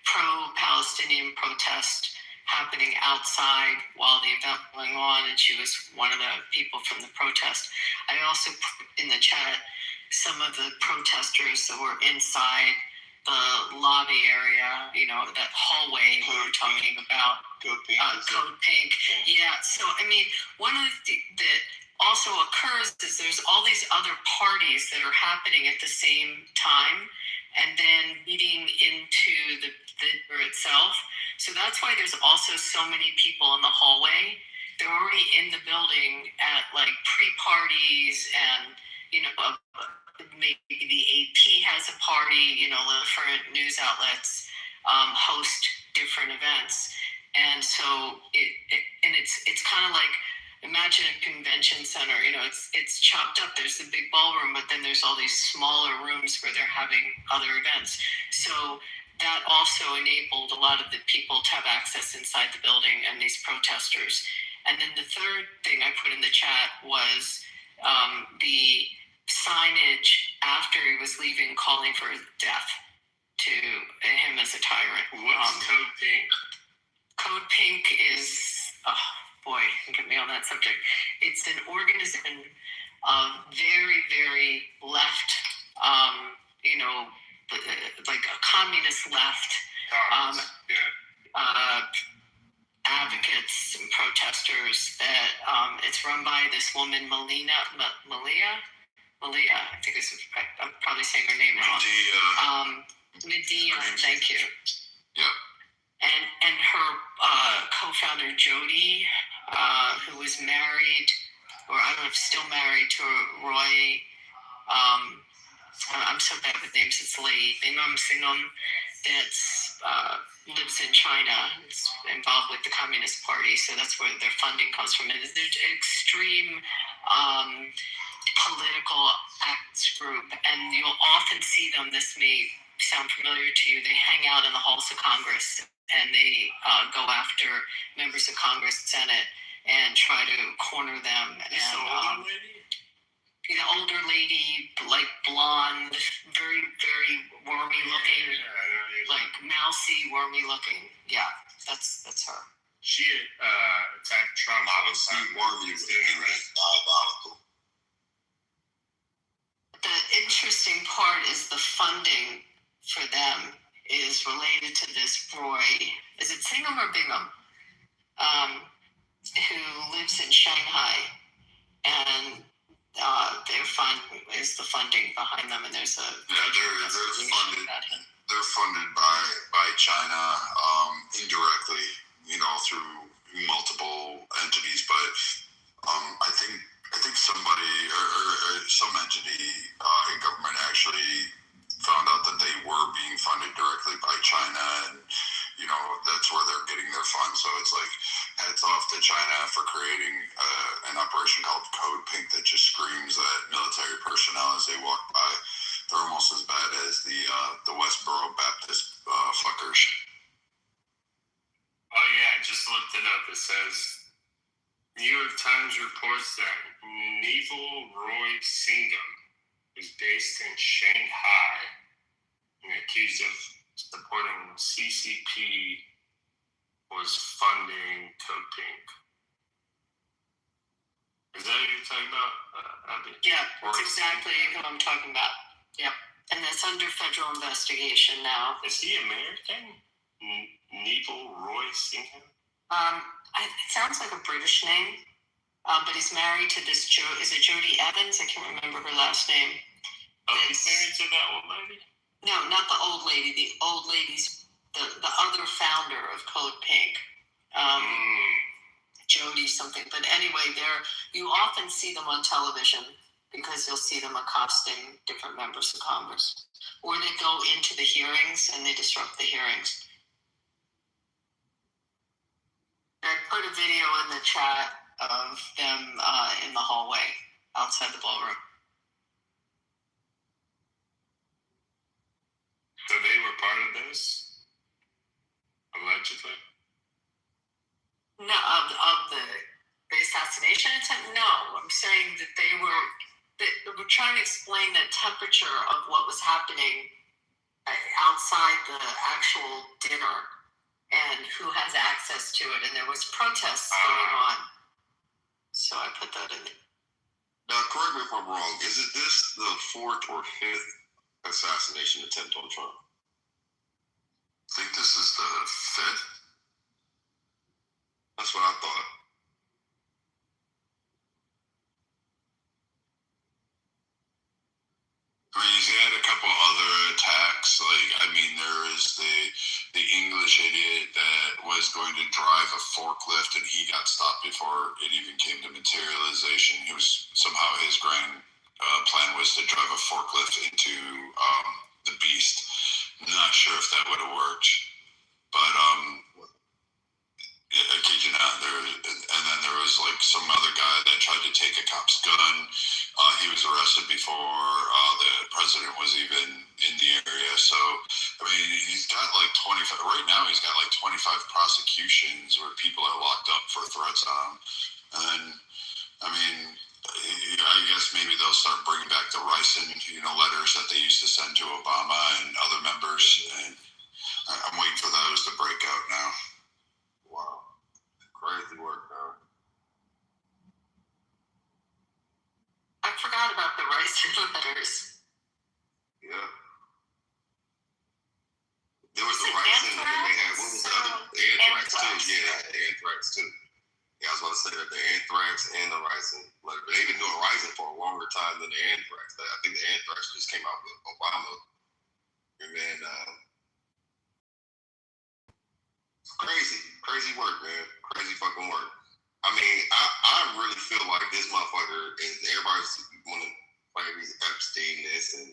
pro-Palestinian protest happening outside while the event was going on, and she was one of the people from the protest. I also put in the chat some of the protesters that were inside the lobby area, you know, that hallway we were talking about. Code Pink. Yeah, so, I mean, one of the that also occurs is there's all these other parties that are happening at the same time and then leading into the dinner itself. So that's why there's also so many people in the hallway. They're already in the building at like pre-parties and, you know, maybe the AP has a party, you know, different news outlets host different events. And so it's kind of like, imagine a convention center, you know, it's chopped up. There's the big ballroom, but then there's all these smaller rooms where they're having other events. So that also enabled a lot of the people to have access inside the building and these protesters. And then the third thing I put in the chat was the signage after he was leaving calling for his death to him as a tyrant. What's Code Pink? Code Pink is... boy, get me on that subject. It's an organization of very, very left, you know, like a communist left advocates and protesters that it's run by this woman, Malia, I think I'm probably saying her name wrong. Medea, thank you. Yeah. and her co-founder Jody, who was married, or I don't know if still married to Roy. I'm so bad with names. It's Lee Bingham Singham that lives in China. It's involved with the Communist Party, so that's where their funding comes from. It's an extreme political acts group, and you'll often see them. This may sound familiar to you. They hang out in the halls of Congress, and they go after members of Congress, Senate, and try to corner them. And the older lady, like blonde, very, very wormy looking, like mousy, wormy looking. Yeah, that's her. She attacked Trump. The interesting part is the funding for them is related to this Roy. Is it Singham or Bingham? Who lives in Shanghai, and their fund is the funding behind them, and there's a they're funded. They're funded by China indirectly, through multiple entities. But I think somebody or some entity in government actually found out that they were being funded directly by China, and that's where they're getting their funds. So it's like hats off to China for creating an operation called Code Pink that just screams at military personnel as they walk by. They're almost as bad as the Westboro Baptist fuckers. Oh yeah, I just looked it up. It says New York Times reports that Neville Roy Singham is based in Shanghai and accused of supporting CCP was funding Code Pink. Is that what you're talking about, Abby? Yeah, that's exactly what I'm talking about. Yep. And that's under federal investigation now. Is he American? Neville Roy Singham? It sounds like a British name, but he's married to this is it Jodie Evans? I can't remember her last name. Oh, he's married to that old lady? No, not the old lady. The old lady's the other founder of Code Pink. Jody something. But anyway, you often see them on television because you'll see them accosting different members of Congress. Or they go into the hearings and they disrupt the hearings. I put a video in the chat of them in the hallway outside the ballroom. So they were part of this? Allegedly? No, of the assassination attempt? No, I'm saying that they were trying to explain the temperature of what was happening outside the actual dinner and who has access to it. And there was protests going on. So I put that in there. Now, correct me if I'm wrong. Isn't this the fourth or fifth assassination attempt on Trump? I think this is the fifth. That's what I thought. I mean, he's had a couple other attacks. There is the English idiot that was going to drive a forklift and he got stopped before it even came to materialization. He was somehow his grand plan was to drive a forklift into the beast. Not sure if that would have worked, but yeah, I kid you not. And then there was some other guy that tried to take a cop's gun. He was arrested before the president was even in the area. So, I mean, he's got 25, right now he's got 25 prosecutions where people are locked up for threats on him. And, I mean, I guess maybe they'll start bringing back the ricin, letters that they used to send to Obama and other members. And I'm waiting for those to break out now. Wow. Crazy work, man. I forgot about the ricin letters. Yeah. There was the ricin, and then they had, what was the other? The anthrax, too. Yeah, the anthrax, too. Yeah, I was about to say that the anthrax and the ricin. They've been doing ricin for a longer time than the anthrax. I think the anthrax just came out with Obama. And then, Crazy work, man. Crazy fucking work. I mean, I really feel like this motherfucker is everybody's want to play these Epstein this and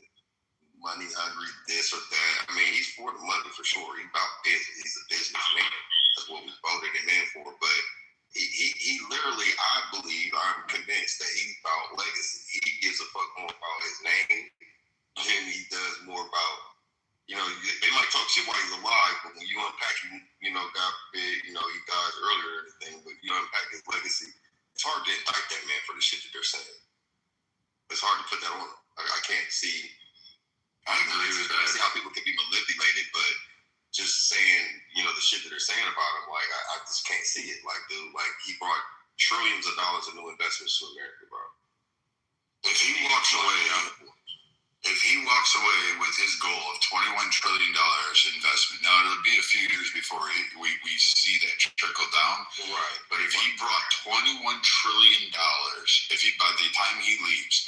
money hungry this or that. I mean, he's for the money for sure. He's about business. He's a businessman. That's what we voted him in for. But he literally, I'm convinced that he's about legacy. He gives a fuck more about his name than he does more about, they might talk shit while he's alive, but when you unpack him, God forbid, he dies earlier or anything, but you unpack his legacy, it's hard to indict that man for the shit that they're saying. It's hard to put that on him. I can't see. I agree with that. See how people can be manipulated, but just saying, the shit that they're saying about him, like, I just can't see it. Like, dude, like, he brought trillions of dollars of new investments to America, bro. If he walks away with his goal of $21 trillion investment, now it'll be a few years before we see that trickle down. Right. But if he brought $21 trillion, by the time he leaves,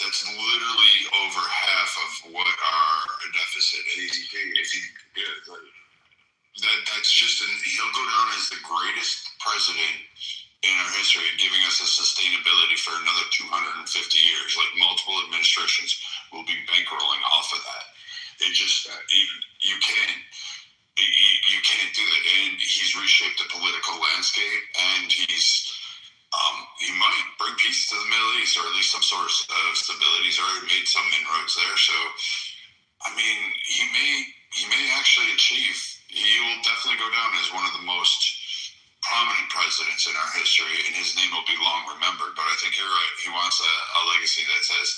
that's literally over half of what our deficit is. He'll go down as the greatest president in our history, giving us a sustainability for another 250 years. Like, multiple administrations will be bankrolling off of that. You can't do that. And he's reshaped the political landscape, and he might bring peace to the Middle East, or at least some sort of stability. He's already made some inroads there. So, I mean, he may actually achieve. He will definitely go down as one of the most prominent presidents in our history, and his name will be long remembered. But I think you're right. He wants a legacy that says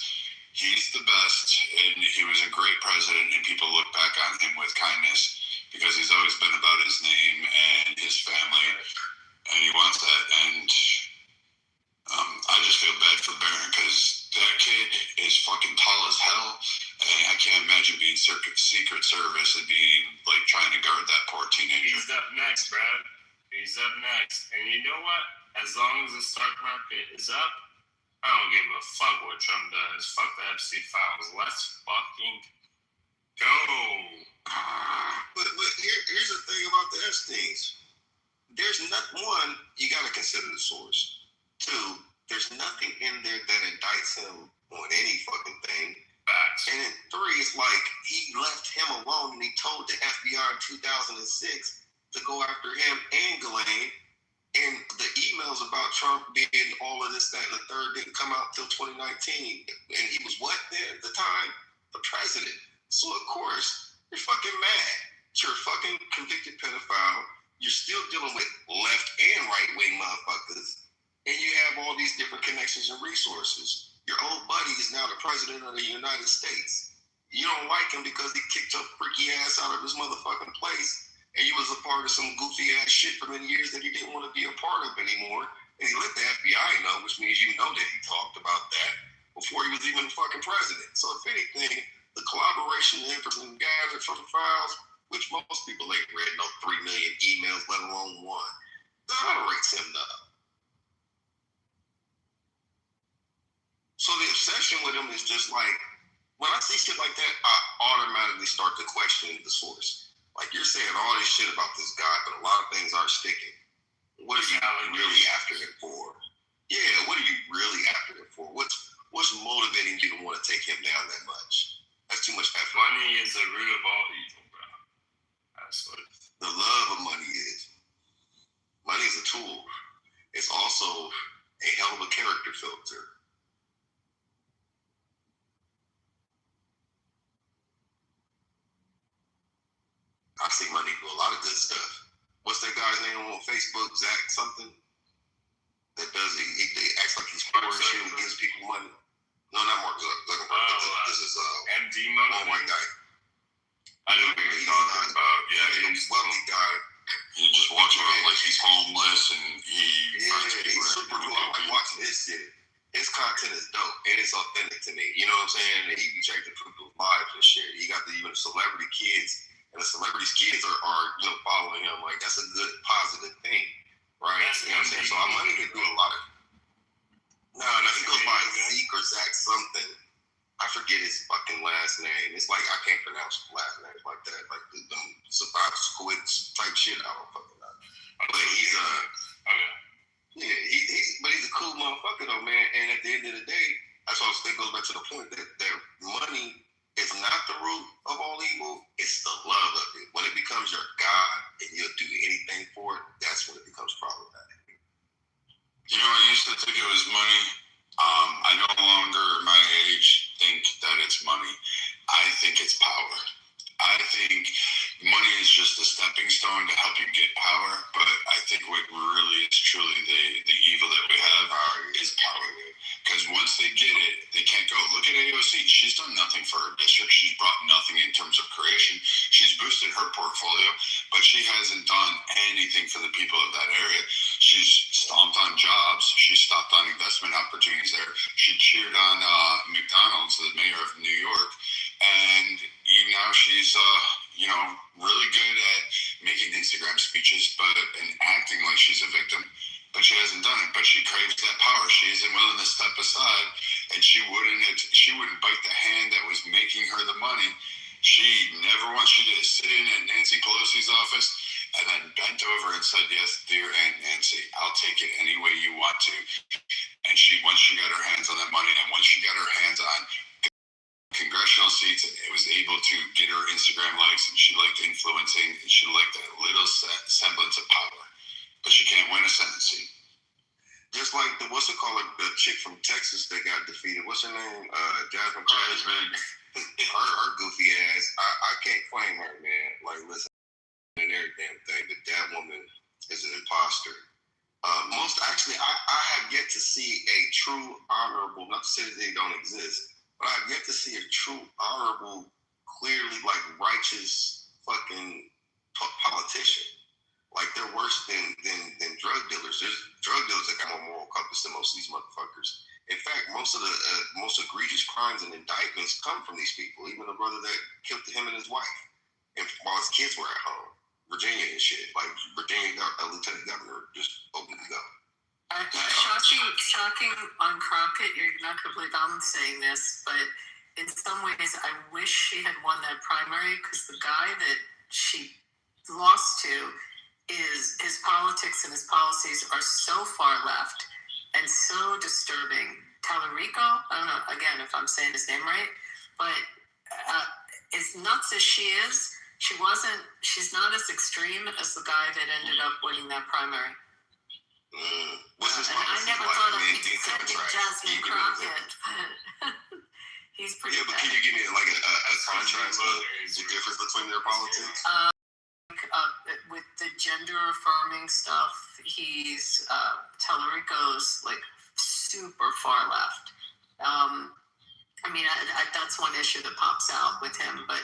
he's the best, and he was a great president, and people look back on him with kindness because he's always been about his name and his family, and he wants that. And I just feel bad for Barron because that kid is fucking tall as hell, and I can't imagine being Secret Service and being like trying to guard that poor teenager. He's up next, Brad. He's up next. And you know what? As long as the stock market is up, I don't give a fuck what Trump does. Fuck the Epstein files. Let's fucking go. But here's the thing about the Epsteins. There's one, you got to consider the source. Two, there's nothing in there that indicts him on any fucking thing. Facts. And then three, it's like he left him alone and he told the FBI in 2006 to go after him and Ghislaine. And the emails about Trump being all of this, that, and the third didn't come out till 2019. And he was what then at the time? The president. So of course, you're fucking mad. You're a fucking convicted pedophile. You're still dealing with left and right-wing motherfuckers. And you have all these different connections and resources. Your old buddy is now the president of the United States. You don't like him because he kicked your freaky ass out of his motherfucking place. And you was a part of some goofy ass shit for many years that he didn't want to be a part of anymore. And he let the FBI know, which means you know that he talked about that before he was even the fucking president. So if anything, the collaboration and information gathered from the files, which most people ain't read no 3 million emails, let alone one, exonerates him though. So the obsession with him is just like, when I see shit like that, I automatically start to question the source. Like, you're saying all this shit about this guy, but a lot of things are sticking. What are you really after him for? Yeah, what are you really after him for? What's motivating you to want to take him down that much? That's too much effort. Money is the root of all evil, bro. That's what the love of money is. Money is a tool. It's also a hell of a character filter. I see money do a lot of good stuff. What's that guy's name on Facebook? Zach something? That does he acts like he's poor and shit and gives people money. No, not Mark Zuckerberg. This is MD Money. Oh, white guy. I know what you're talking about. Yeah, he's a wealthy guy. He just walks around like he's homeless and he's super cool. I like watching his shit. His content is dope and it's authentic to me. You know what I'm saying? And he be checking people's lives and shit. He got even celebrity kids. And the celebrities' kids are following him. Like, that's a good, positive thing, right? You know what I'm saying? So I'm money to do a lot of. No, he goes by Zeke or Zach something. I forget his fucking last name. It's like I can't pronounce last names like that. Like the Sabasquitz type shit. I don't fucking know. But he's he's a cool motherfucker though, man. And at the end of the day, that's all it goes back to the point that money is not the root of all evil. It's the love of it. When it becomes your God and you'll do anything for it, that's when it becomes problematic. You know, I used to think it was money. I no longer, my age, think that it's money. I think it's power. I think money is just a stepping stone to help you get power, but I think what really is truly the evil that we have is power. Because once they get it, they can't go. Look at AOC. She's done nothing for her district. She's brought nothing in terms of creation. She's boosted her portfolio, but she hasn't done anything for the people of that area. She's stomped on jobs. She stopped on investment opportunities there. She cheered on McDonald's, the mayor of New York, and now she's really good at making Instagram speeches, and acting like she's a victim. But she hasn't done it. But she craves that power. She isn't willing to step aside, and she wouldn't bite the hand that was making her the money. She never once. She did sit in at Nancy Pelosi's office and then bent over and said, "Yes, dear Aunt Nancy, I'll take it any way you want to." And once she got her hands on that money, and once she got her hands on congressional seats, and it was able to get her Instagram likes, and she liked influencing, and she liked that little semblance of power. But she can't win a Senate seat. Just like the chick from Texas that got defeated. What's her name? Jasmine. Her goofy ass. I can't claim her, man. Like, listen, and every damn thing, but that woman is an imposter. I have yet to see a true honorable. Not to say that they don't exist, but I've yet to see a true honorable, clearly righteous fucking politician. Like, they're worse than drug dealers. There's drug dealers that got more moral compass than most of these motherfuckers. In fact, most of the most egregious crimes and indictments come from these people. Even the brother that killed him and his wife, and while his kids were at home, Virginia and shit. Like, Virginia, a lieutenant governor just opened to go. Shocking on Crockett. You're not going to believe I'm saying this, but in some ways, I wish she had won that primary, because the guy that she lost to, his politics and his policies are so far left and so disturbing. Tallarico, I don't know, again, if I'm saying his name right, but as nuts as she is, she's not as extreme as the guy that ended up winning that primary. And I never thought of defending Jasmine Crockett, but he's pretty bad. But can you give me a contrast of the difference between their politics? With the gender affirming stuff, he's Tallarico's super far left. That's one issue that pops out with him. But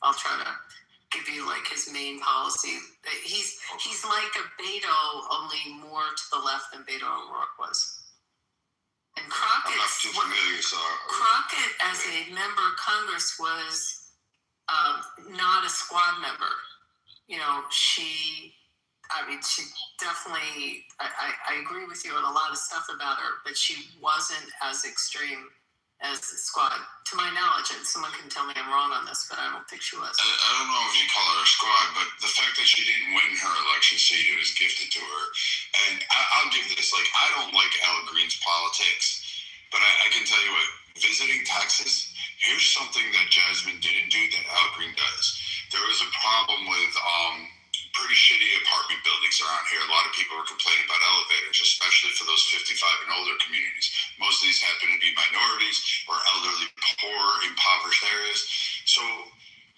I'll try to give you his main policy. He's like a Beto, only more to the left than Beto O'Rourke was. And Crockett, I'm not too familiar, so Crockett, as a member of Congress, was not a squad member. She definitely, I agree with you on a lot of stuff about her, but she wasn't as extreme as the squad, to my knowledge, and someone can tell me I'm wrong on this, but I don't think she was. I don't know if you call her a squad, but the fact that she didn't win her election seat, it was gifted to her. And I'll give this, I don't like Al Green's politics, but I can tell you what, visiting Texas, here's something that Jasmine didn't do that Al Green does. There was a problem with pretty shitty apartment buildings around here. A lot of people were complaining about elevators, especially for those 55 and older communities. Most of these happen to be minorities or elderly, poor, impoverished areas. So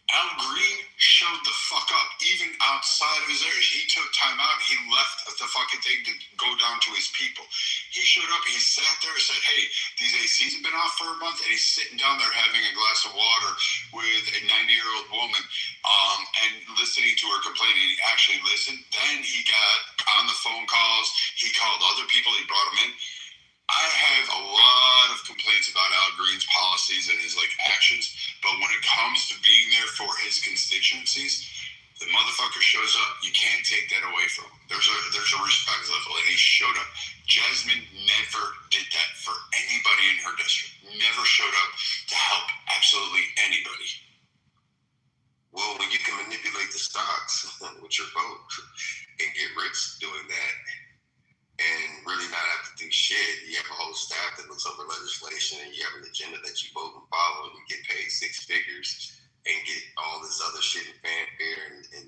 Al Green showed the fuck up, even outside of his areas. He took time out. He left the fucking thing to go down to his people. He showed up. He sat there and said, "Hey, these ACs have been off for a month," and he's sitting down there having a glass of water with a 90-year-old woman and listening to her complain. He actually listened. Then he got on the phone calls. He called other people. He brought them in. I have a lot of complaints about Al Green's policies and his actions, but when it comes to being there for his constituencies, the motherfucker shows up. You can't take that away from him. There's a respect level, and he showed up. Jasmine never did that for anybody in her district. Never showed up to help absolutely really not have to do shit. You have a whole staff that looks over legislation, and you have an agenda that you vote and follow, and you get paid six figures and get all this other shit and fanfare. And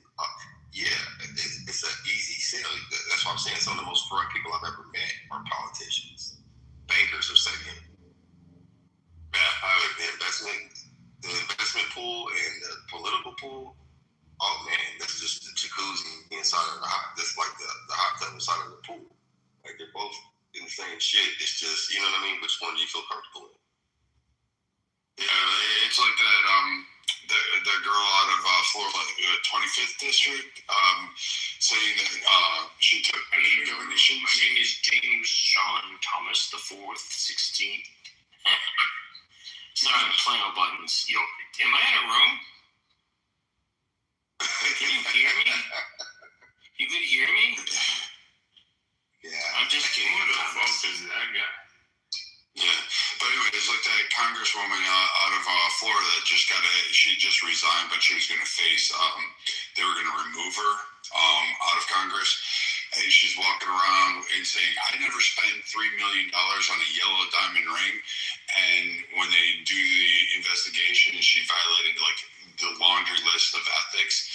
it's an easy sell. That's why I'm saying some of the most corrupt people I've ever met are politicians. Bankers are second. The investment pool and the political pool. Oh man, that's just the jacuzzi inside of the hot. That's like the hot tub inside of the pool. Like they're both in the same shit. It's just, you know what I mean? Which one do you feel comfortable in? Yeah, it's like that. The girl out of Florida, 25th district, saying that she took donations. My name is James Sean Thomas the Fourth, 16. Sorry, I'm playing with buttons. Yo, am I in a room? Can you hear me? You could hear me? Yeah. I'm just kidding. Who the fuck is that guy? Yeah, but anyway, there's like that congresswoman out of Florida that she just resigned, but she was going to face, they were going to remove her out of Congress. And she's walking around and saying, I never spent $3 million on a yellow diamond ring. And when they do the investigation, she violated like the laundry list of ethics,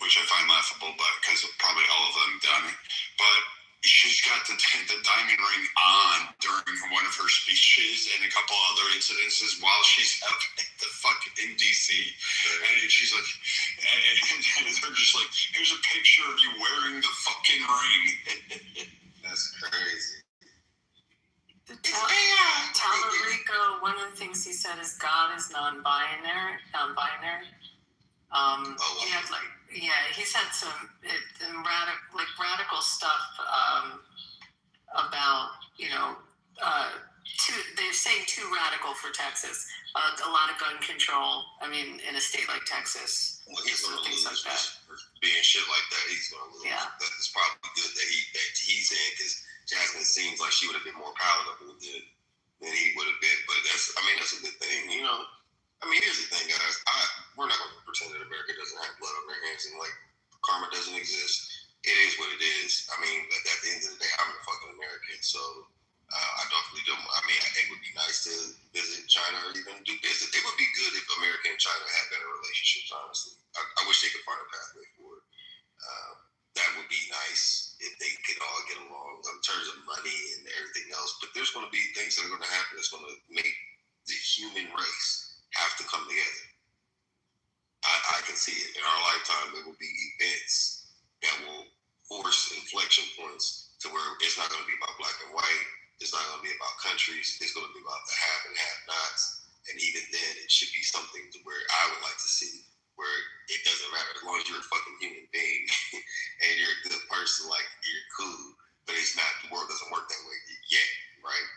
which I find laughable, but because probably all of them done it. But she's got the diamond ring on during one of her speeches and a couple other incidences while she's up at the fucking in DC. And she's like, and they're just like, here's a picture of you wearing the fucking ring. That's crazy. Talarico, one of the things he said is God is non-binary. He's had some radical stuff about, they're saying too radical for Texas. A lot of gun control. I mean, in a state like Texas. Well, he's going to lose like that. for being shit like that. He's going to lose. Yeah. It's probably good that he's in, because Jasmine seems like she would have been more palatable than he would have been. But that's a good thing, you know. I mean, here's the thing, guys. We're not going to pretend that America doesn't have blood on their hands and like karma doesn't exist. It is what it is. I mean, at the end of the day, I'm a fucking American, so I definitely don't. I mean, it would be nice to visit China or even do business. It would be good if America and China had better relationships. Honestly, I wish they could find a pathway for it. That would be nice if they could all get along in terms of money and everything else. But there's going to be things that are going to happen that's going to make the human race have to come together. I can see it in our lifetime. There will be events that will force inflection points to where it's not going to be about black and white. It's not going to be about countries. It's going to be about the have and have-nots. And even then, it should be something to where I would like to see, where it doesn't matter as long as you're a fucking human being and you're a good person, like you're cool. But it's not. The world doesn't work that way yet, right?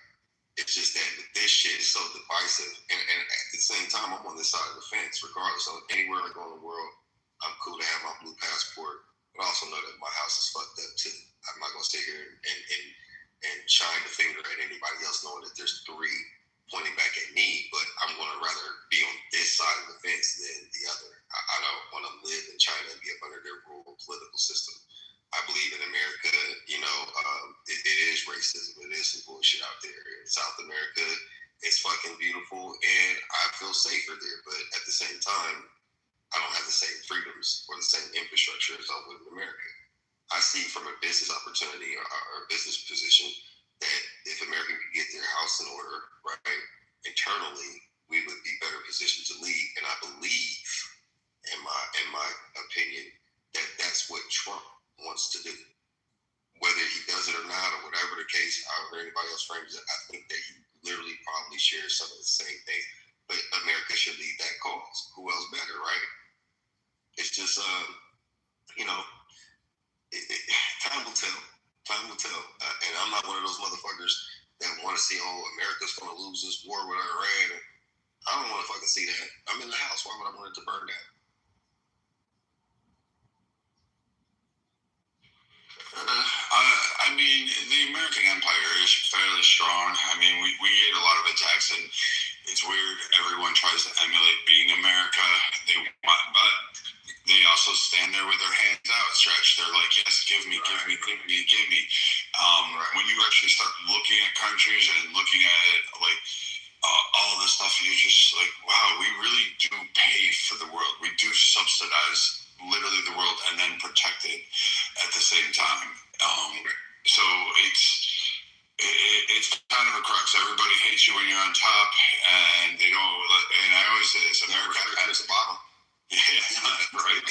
It's just that this shit is so divisive, and at the same time, I'm on this side of the fence. Regardless of anywhere I go in the world, I'm cool to have my blue passport, but I also know that my house is fucked up too. I'm not gonna sit here and shine the finger at anybody else, knowing that there's three pointing back at me. But I'm gonna rather be on this side of the fence than the other. I don't want to live in China and be up under their rural political system. I believe in America, it is racism. It is some bullshit out there. In South America, it's fucking beautiful, and I feel safer there. But at the same time, I don't have the same freedoms or the same infrastructure as I would in America. I see from a business opportunity or a business position that if America could get their house in order, right, internally, we would be better positioned to lead. And I believe, in my opinion, that that's what Trump wants to do. Whether he does it or not, or whatever the case, however anybody else frames it, I think that he literally probably shares some of the same things. But America should lead that cause. Who else better, right? It's just, time will tell. Time will tell. And I'm not one of those motherfuckers that want to see, America's going to lose this war with Iran. I don't want to fucking see that. I'm in the house. Why would I want it to burn down? I mean, the American Empire is fairly strong. I mean, we get a lot of attacks, and it's weird. Everyone tries to emulate being America. But they also stand there with their hands outstretched. They're like, yes, give me. When you actually start looking at countries and looking at it, like all this stuff, you're just like, wow, we really do pay for the world. We do subsidize literally the world and then protect it at the same time. So it's kind of a crux. Everybody hates you when you're on top, and they don't. And I always say this: America has a bottom. Yeah, right.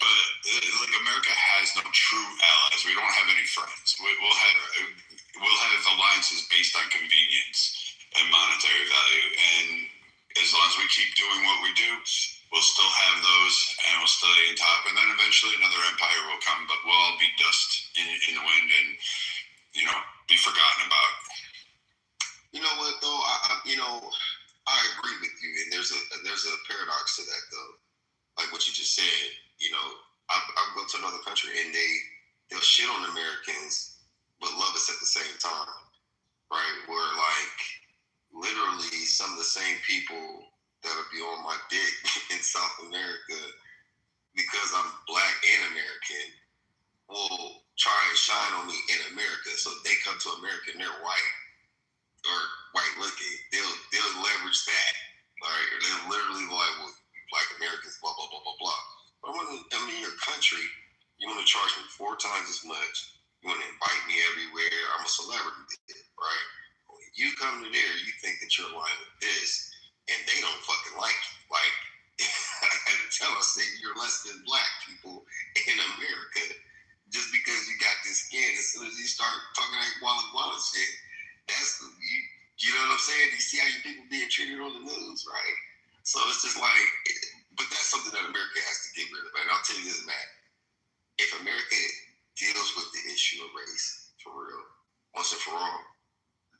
But like America has no true allies. We don't have any friends. We'll have alliances based on convenience and monetary value. And as long as we keep doing what we do, we'll still have those, and we'll stay on top. And then eventually another empire will come, but we'll all be dust in the wind and, be forgotten about. You know what though? I agree with you, and there's a paradox to that though. Like what you just said. I'll go to another country and they'll shit on Americans, but love us at the same time, right? Where like literally some of the same people that'll be on my dick in South America because I'm Black and American will try and shine on me in America. So they come to America and they're white or white looking. They'll leverage that, right? Or they'll literally like, well, Black Americans, blah blah blah blah blah. But when I'm in your country, you want to charge me 4 times as much. You want to invite me everywhere. I'm a celebrity, right? When you come to there, you think that you're aligned with this, and they don't fucking like you. Like, I had to tell us that you're less than Black people in America just because you got this skin. As soon as you start talking like Walla Walla shit, you know what I'm saying? You see how your people being treated on the news, right? So it's just like, but that's something that America has to get rid of. And I'll tell you this, Matt. If America deals with the issue of race for real, once and for all,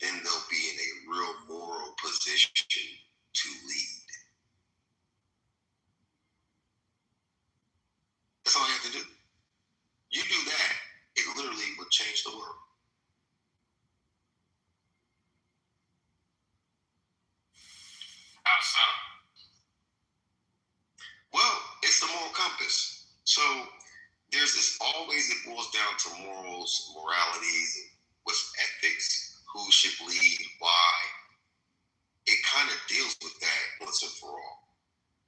then they'll be in a real moral position to lead. That's all you have to do. You do that, it literally would change the world. How so? Well, it's the moral compass. So there's this always, it boils down to morals, moralities, what's ethics, who should lead, why. It kind of deals with that once and for all.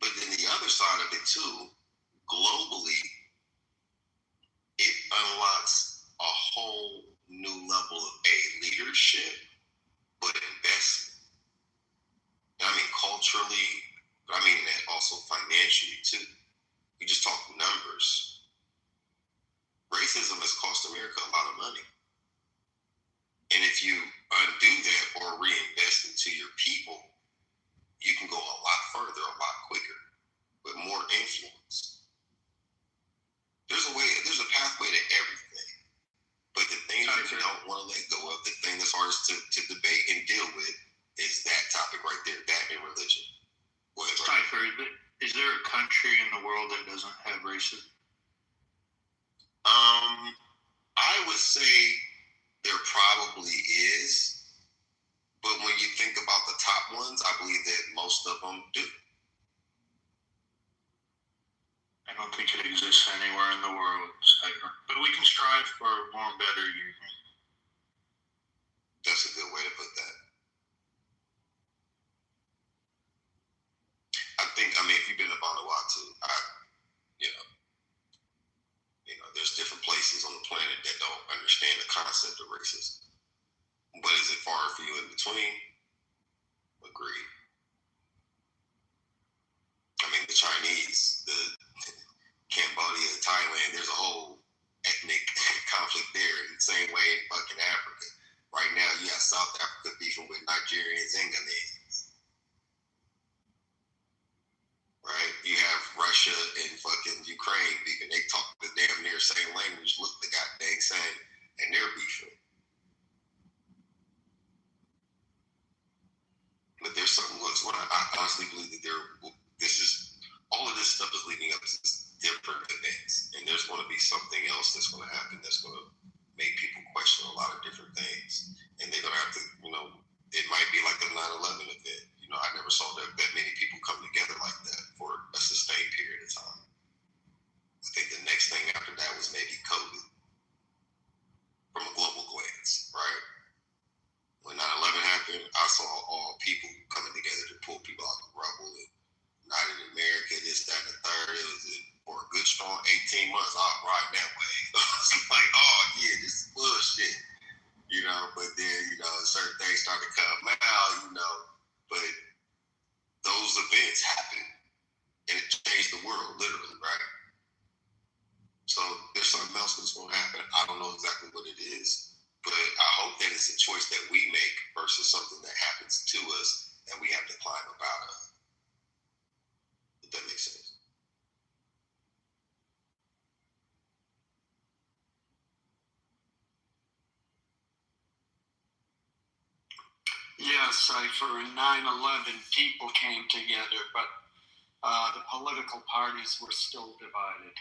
But then the other side of it too, globally, it unlocks a whole new level of leadership, but investment. I mean, culturally, but I mean that also financially too. We just talk numbers. Racism has cost America a lot of money. And if you undo that or reinvest into your people, you can go a lot further, a lot quicker, with more influence. There's a pathway to everything. But the thing that we don't want to let go of, the thing that's hardest to debate and deal with, is that topic right there, that and religion. Is there a country in the world that doesn't have racism? I would say there probably is, but when you think about the top ones, I believe that most of them do. I don't think it exists anywhere in the world, but we can strive for a more and better union. That's a good way to put that. I mean, if you've been to Vanuatu, there's different places on the planet that don't understand the concept of racism. But is it far and few in between? Agreed. I mean, the Chinese, the Cambodia, Thailand, there's a whole ethnic conflict there in the same way in fucking Africa. Right now, you got South Africa beefing with Nigerians and Ghanaians. Right? You have Russia and fucking Ukraine beefing. They talk the damn near same language, look the goddamn same, and they're beefing. But there's something I honestly believe that all of this stuff is leading up to different events, and there's going to be something else that's going to happen that's going to make people question a lot of different things, and they're going to have to, it might be like the 9/11 event. I never saw that many people come together like that for a sustained period of time. I think the next thing after that was maybe COVID from a global glance, right? but then, certain things start to come out, but those events happen, and it changed the world, literally, right? So there's something else that's going to happen. I don't know exactly what it is, but I hope that it's a choice that we make versus something that happens to us that we have to climb up out of. If that makes sense. Yes, for 9/11, people came together, but the political parties were still divided.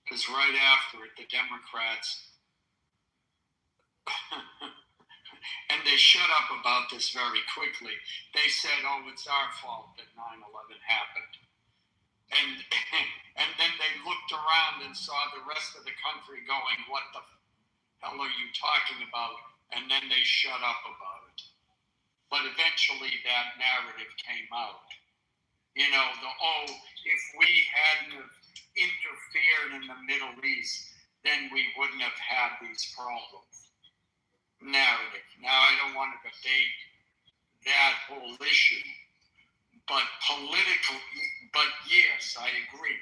Because right after it, the Democrats, and they shut up about this very quickly. They said, "Oh, it's our fault that 9/11 happened," and then they looked around and saw the rest of the country going, "What the hell are you talking about?" And then they shut up about it. But eventually that narrative came out. If we hadn't interfered in the Middle East, then we wouldn't have had these problems. Narrative. Now, I don't want to debate that whole issue, but yes, I agree.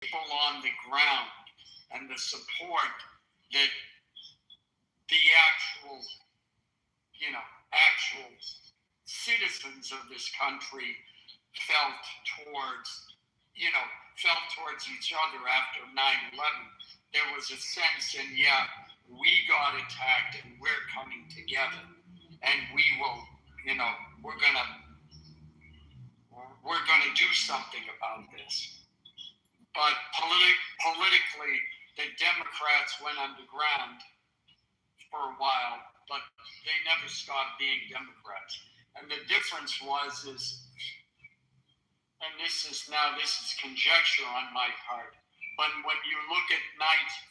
People on the ground and the support that the actual citizens of this country felt towards each other after 9/11. There was a sense in, we got attacked and we're coming together and we will, we're gonna do something about this. But politically, the Democrats went underground for a while, but they never stopped being Democrats. And the difference is, and this is conjecture on my part, but when you look at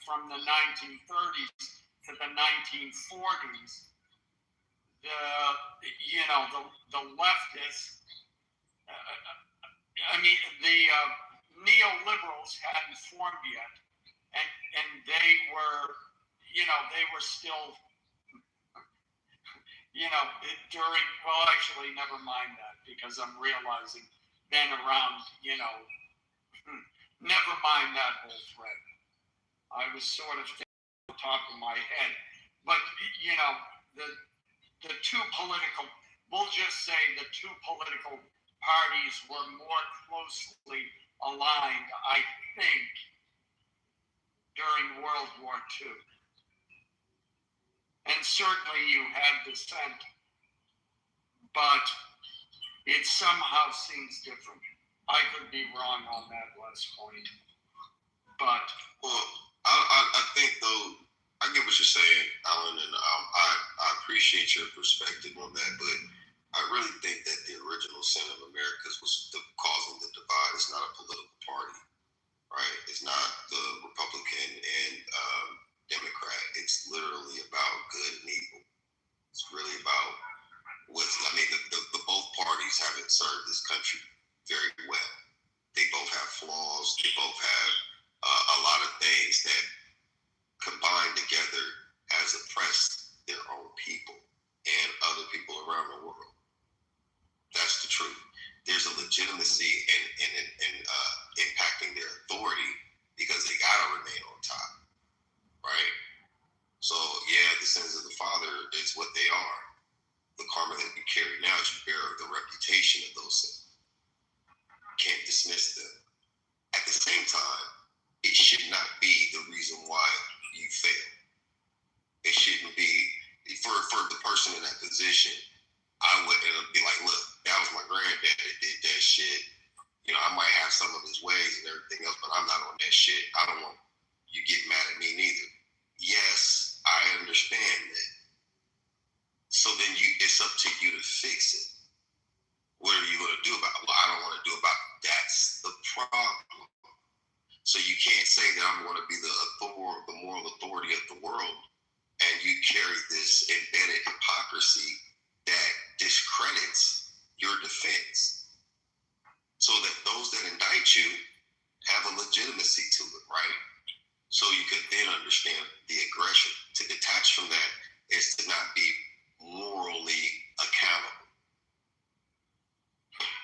from the 1930s to the 1940s, the leftists, the neoliberals hadn't formed yet, and they were still, actually, never mind that, because I'm realizing then around, never mind that whole thread. I was sort of thinking on the top of my head, but the two political, we'll just say the two political parties were more closely aligned, I think, during World War II. And certainly you had dissent, but it somehow seems different. I could be wrong on that last point, but... Well, I think, though, I get what you're saying, Alan, and I appreciate your perspective on that, but I really think that the original sin of America's was causing the divide. It's not a political party, right? It's not the Republican and Democrat. It's literally about good and evil. It's really about the both parties haven't served this country very well. They both have flaws. They both have a lot of things that combined together has oppressed their own people and other people around the world. That's the truth. There's a legitimacy in impacting their authority because they gotta remain on top, right? So the sins of the father is what they are. The karma that you carry now is you bear the reputation of those sins. Can't dismiss them. At the same time, it should not be the reason why you fail. It shouldn't be for the person in that position. I wouldn't be like, look, that was my granddad that did that shit. I might have some of his ways and everything else, but I'm not on that shit. I don't want you getting mad at me neither. Yes, I understand that. So then it's up to you to fix it. What are you going to do about it? Well, I don't want to do about it. That's the problem. So you can't say that I'm going to be the moral authority of the world, and you carry this embedded hypocrisy that discredits your defense, so that those that indict you have a legitimacy to it, right? So you could then understand the aggression. To detach from that is to not be morally accountable.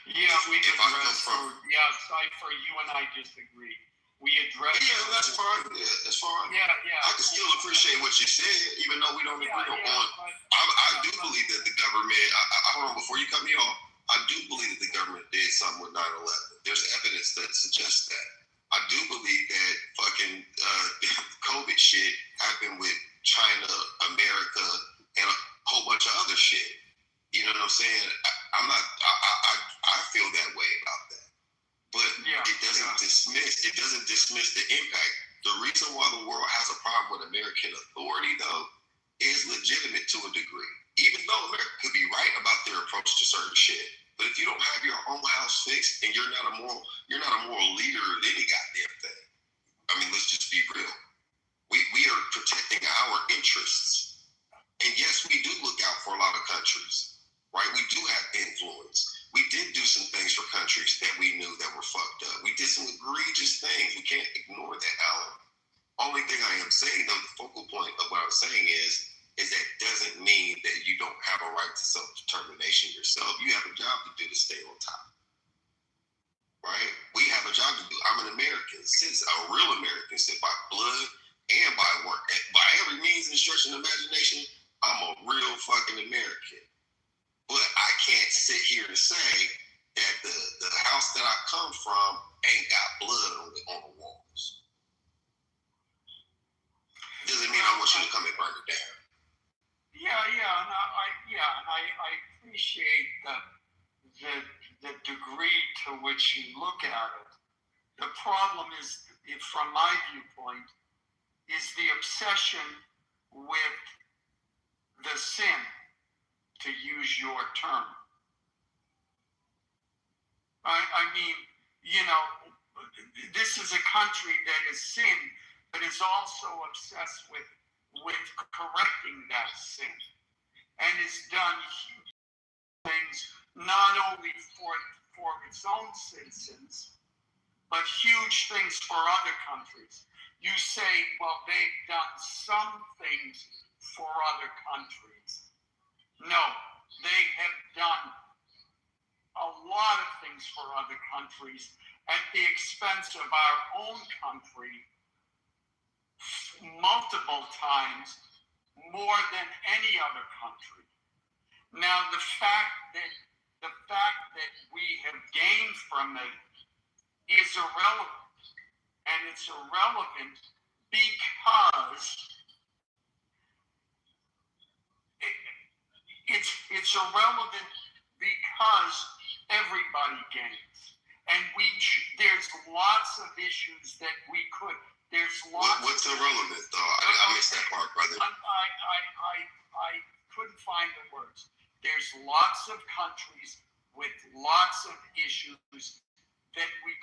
Yeah, we if I come addressed. from, Cypher, you and I disagree. We addressed. yeah, that's fine. Yeah, that's fine. Yeah. I can still appreciate what you said, even though we don't agree on. I do believe that the government. Hold on, before you cut me off. I do believe that the government did something with 9/11. There's evidence that suggests that. I do believe that fucking COVID shit happened with China, America, and a whole bunch of other shit. You know what I'm saying? I feel that way about that. But it doesn't dismiss. It doesn't dismiss the impact. The reason why the world has a problem with American authority, though, is legitimate to a degree. Even though America could be right about their approach to certain shit, but if you don't have your own house fixed and you're not a moral leader of any goddamn thing. I mean, let's just be real. We are protecting our interests, and yes, we do look out for a lot of countries, right? We do have influence. We did do some things for countries that we knew that were fucked up. We did some egregious things. We can't ignore that, Alan. Only thing I am saying, though, the focal point of what I'm saying is that doesn't mean that you don't have a right to self-determination yourself. You have a job to do to stay on top, right? We have a job to do. I'm an American citizen, a real American citizen by blood and by work. By every means and stretch of imagination, I'm a real fucking American. But I can't sit here and say that the house that I come from ain't got blood on the walls. Doesn't mean I want you to come and burn it down. And I appreciate the degree to which you look at it. The problem is, from my viewpoint, is the obsession with the sin, to use your term. I mean, this is a country that is sin, but is also obsessed with correcting that sin, and has done huge things not only for its own citizens, but huge things for other countries. You say, well, they've done some things for other countries. No, they have done a lot of things for other countries at the expense of our own country multiple times, more than any other country. Now, the fact that we have gained from it is irrelevant, and it's irrelevant because it's irrelevant because everybody gains, and there's lots of issues that we could. There's lots. What's irrelevant, though? I missed that part, brother. I couldn't find the words. There's lots of countries with lots of issues that we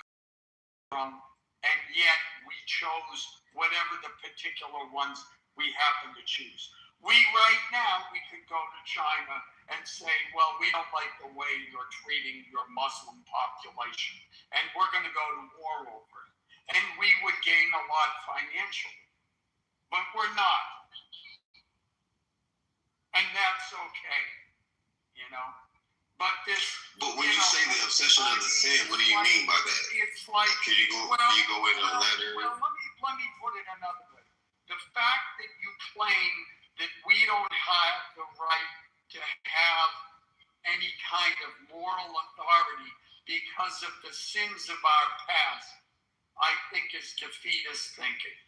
from, and yet we chose whatever the particular ones we happen to choose. We could go to China and say, well, we don't like the way you're treating your Muslim population, and we're going to go to war over it. And we would gain a lot financially, but we're not. And that's okay, But when you say the obsession of the sin, what do you mean by that? It's like, can you go into that area? Well, let me put it another way. The fact that you claim that we don't have the right to have any kind of moral authority because of the sins of our past, I think is defeatist thinking.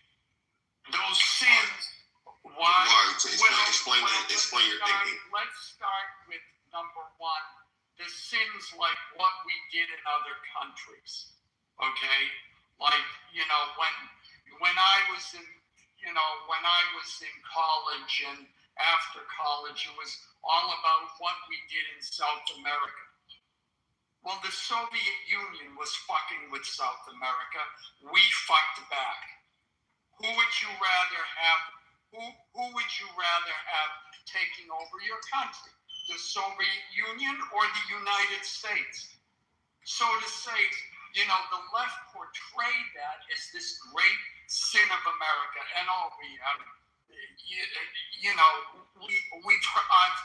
Those sins, why? Explain your thinking. Let's start with number one, the sins like what we did in other countries. Okay? Like, when I was in college and after college, it was all about what we did in South America. Well, the Soviet Union was fucking with South America. We fucked back. Who would you rather have taking over your country? The Soviet Union or the United States? So to say, the left portrayed that as this great sin of America, and I've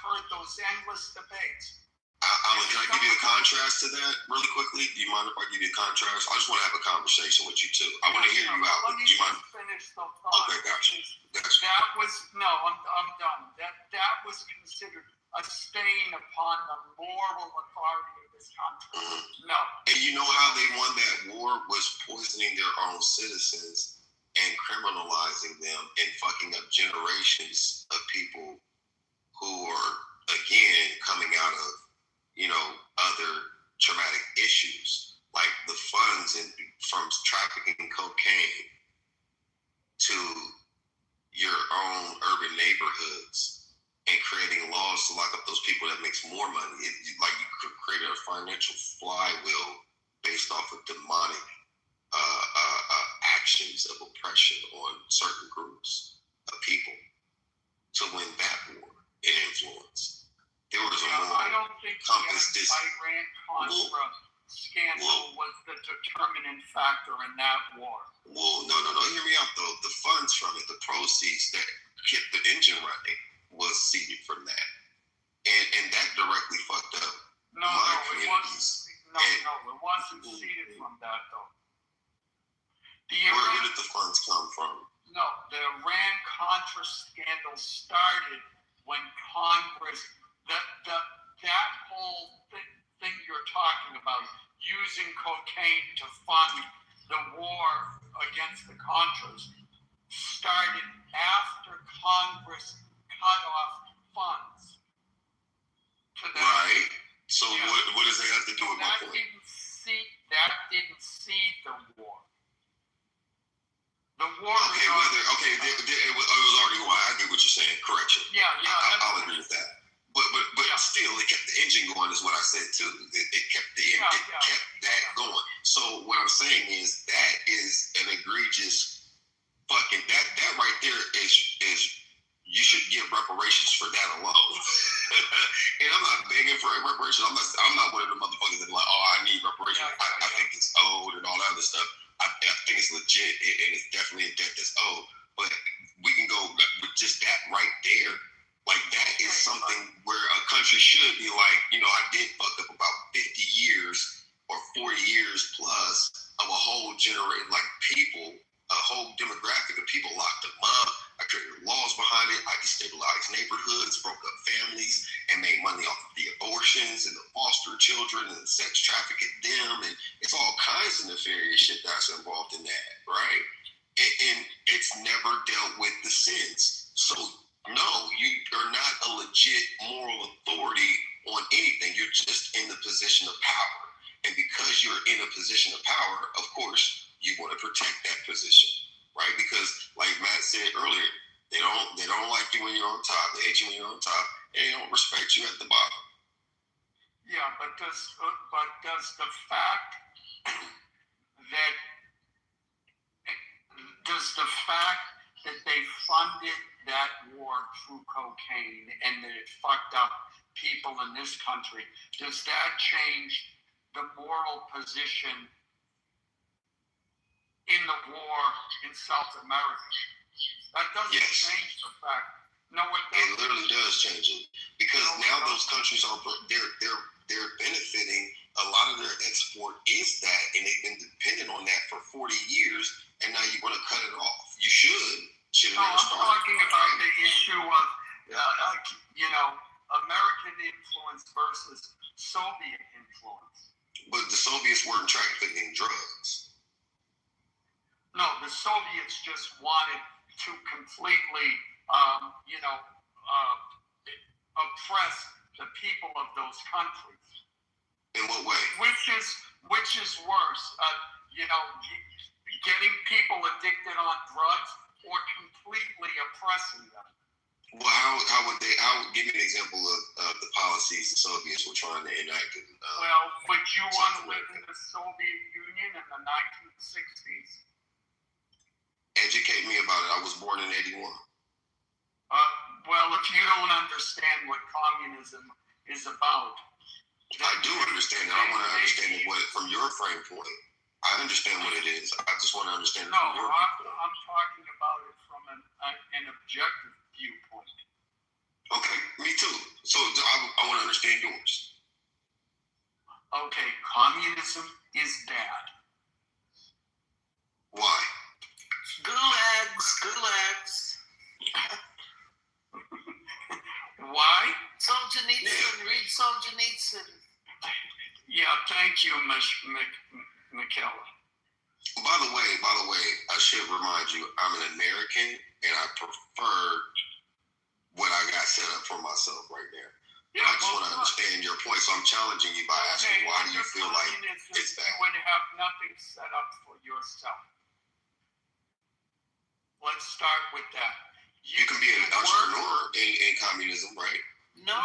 heard those endless debates. Alan, can I give you a contrast to that really quickly? Do you mind if I give you a contrast? I just want to have a conversation with you too. I want to hear you out. Let me Do you mind? finish the thought. Okay, gotcha. That was I'm done. That was considered a stain upon the moral authority of this country. Mm-hmm. No. And you know how they won that war was poisoning their own citizens and criminalizing them and fucking up generations of people who are again coming out of other traumatic issues, like the funds from trafficking cocaine to your own urban neighborhoods and creating laws to lock up those people that makes more money. Like you could create a financial flywheel based off of demonic actions of oppression on certain groups of people to win that war and influence. There was a more I don't think the Iran-Contra scandal was the determining factor in that war. Well, no. Hear me out though. The funds from it, the proceeds that kept the engine running, was seeded from that, and that directly fucked up my communities. It wasn't seeded from that though. Where did the funds come from? No, the Iran-Contra scandal started when Congress. That whole thing you're talking about, using cocaine to fund the war against the Contras, started after Congress cut off funds to them. Right. So what does that have to do with my point? That didn't seed the war. The war. It was already going. I get what you're saying. Correction. Yeah. I'll agree with that. But still, it kept the engine going, is what I said too. It kept that going. So what I'm saying is that is an egregious fucking that right there is you should give reparations for that alone. And I'm not begging for reparations. I'm not one of the motherfuckers that are like, oh, I need reparations. I think it's owed and all that other stuff. I think it's legit and it's definitely a debt that's owed. But we can go with just that right there. Like that is something where a country should be like, I did fuck up about 50 years or 40 years plus of a whole generation, like people, a whole demographic of people locked them up. I created laws behind it. I destabilized neighborhoods, broke up families, and made money off of the abortions and the foster children and the sex trafficking them. And it's all kinds of nefarious shit that's involved in that, right? And it's never dealt with the sins. So no, you are not a legit moral authority on anything. You're just in the position of power. And because you're in a position of power, of course, you want to protect that position, right? Because like Matt said earlier, they don't like you when you're on top. They hate you when you're on top, and they don't respect you at the bottom. Yeah, but does the fact that they funded that war through cocaine and that it fucked up people in this country, does that change the moral position in the war in South America? That doesn't change the fact. No, it doesn't. It literally does change it because now those countries are they're benefiting. A lot of their export is that, and they've been dependent on that for 40 years, and now you want to cut it off. You should. No, I'm talking about the issue of, American influence versus Soviet influence. But the Soviets weren't trafficking drugs. No, the Soviets just wanted to completely, oppress the people of those countries. In what way? Which is worse, getting people addicted on drugs or completely oppressing them? Well, how would give me an example of the policies the Soviets were trying to enact? Would you want to live in the Soviet Union in the 1960s? Educate me about it. I was born in 81. Well, if you don't understand what communism is about. I do understand it. I want to understand it from your frame point. I I understand what it is. I just want to understand. No, I'm talking about it from an objective viewpoint. Okay, me too. So I want to understand yours. Okay, communism is bad. Why? Gulags. Why? Solzhenitsyn, read Solzhenitsyn. Yeah, thank you, McKella. By the way, I should remind you, I'm an American, and I prefer what I got set up for myself right there. Yeah, I just want to understand your point, so I'm challenging you by asking, why do you feel like it's bad? You would have nothing set up for yourself. Let's start with that. You can be an entrepreneur in communism, right? No.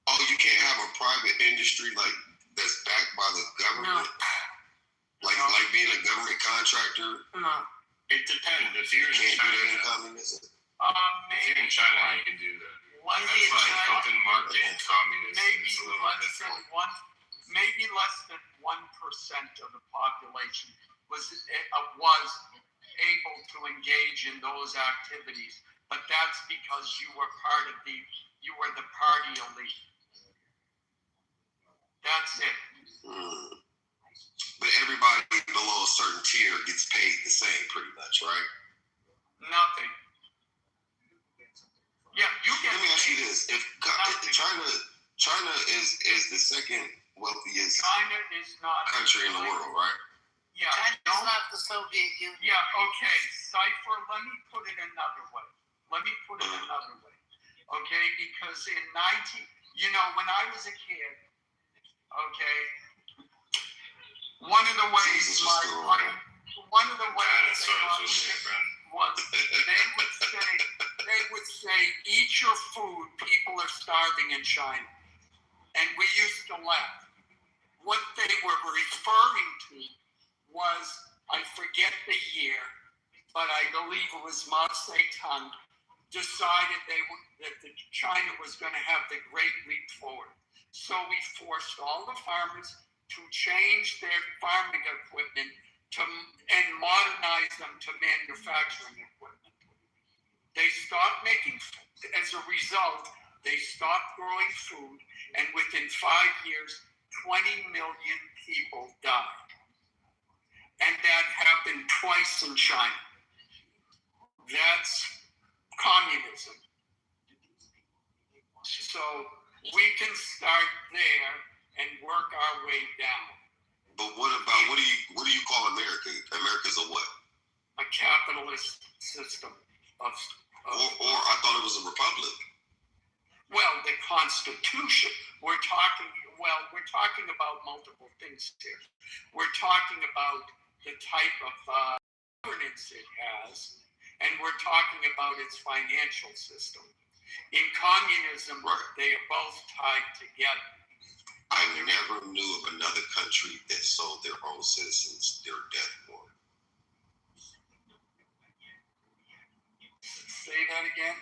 Oh, you can't have a private industry like that's backed by the government? No. Like being a government contractor? No. It depends. If you're in China, China, in communism? If you're in China, you can do that. That's like open market communism. Maybe less than 1% of the population was able to engage in those activities, but that's because you were the party elite. That's it. But everybody below a certain tier gets paid the same, pretty much, right? Nothing. Yeah, you get. Let me ask you this: if China is the second wealthiest country in the world, right? Yeah. China's not the Soviet Union. Yeah. Okay, Cypher. Let me put it another way. Okay, because when I was a kid, okay, one of the ways they would say, eat your food, people are starving in China. And we used to laugh. What they were referring to was, I forget the year, but I believe it was Mao Zedong decided that China was going to have the Great Leap Forward. So we forced all the farmers to change their farming equipment and modernize them to manufacturing equipment. They stopped as a result, they stopped growing food, and within 5 years, 20 million people died. And that happened twice in China. That's communism. So we can start there and work our way down. But what do you call America? America's a what? A capitalist system or I thought it was a republic. Well, the Constitution. We're talking about multiple things here. We're talking about the type of governance it has, and we're talking about its financial system. In communism, they are both tied together. I never knew of another country that sold their own citizens their death warrant. Say that again?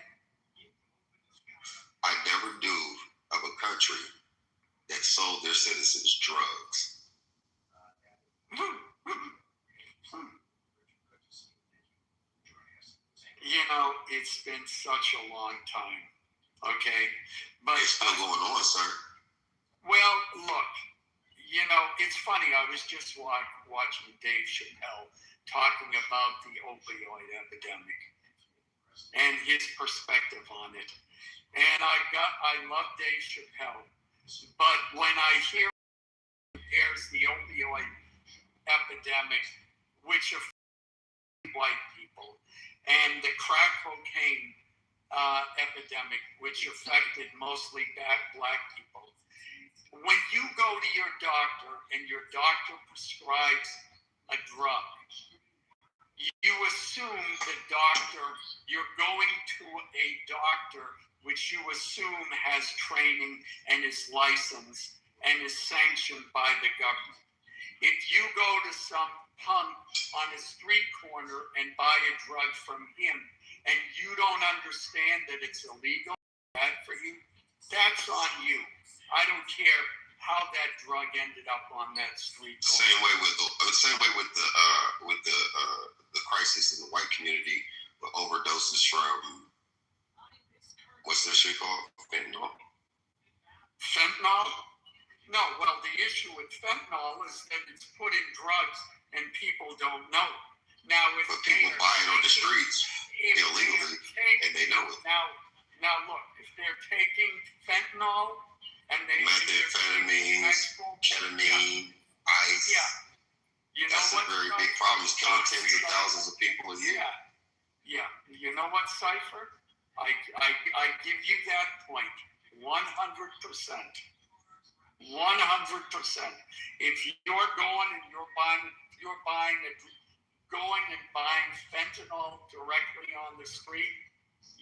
I never knew of a country that sold their citizens drugs. It's been such a long time, okay? But it's still going on, sir. Well, look, it's funny. I was just watching Dave Chappelle talking about the opioid epidemic and his perspective on it. And I love Dave Chappelle, but when I hear compares the opioid epidemic, which affected white people, and the crack cocaine epidemic, which affected mostly black people, when you go to your doctor and your doctor prescribes a drug, you assume you're going to a doctor which you assume has training and is licensed and is sanctioned by the government. If you go to some punk on a street corner and buy a drug from him and you don't understand that it's illegal, bad for you, that's on you. I don't care how that drug ended up on that street. Same way with the crisis in the white community with overdoses from what's that shit called? Fentanyl. Fentanyl? No. Well, the issue with fentanyl is that it's put in drugs and people don't know. Now, if but people buy it on the streets illegally, and they know it. Now look, if they're taking fentanyl and they methamphetamines, ketamine, ice. Yeah. You know that's a very big problem. It's killing tens of thousands of people a year. Yeah. You know what, Cypher? I give you that point 100%. 100%. If you're going and going and buying fentanyl directly on the street,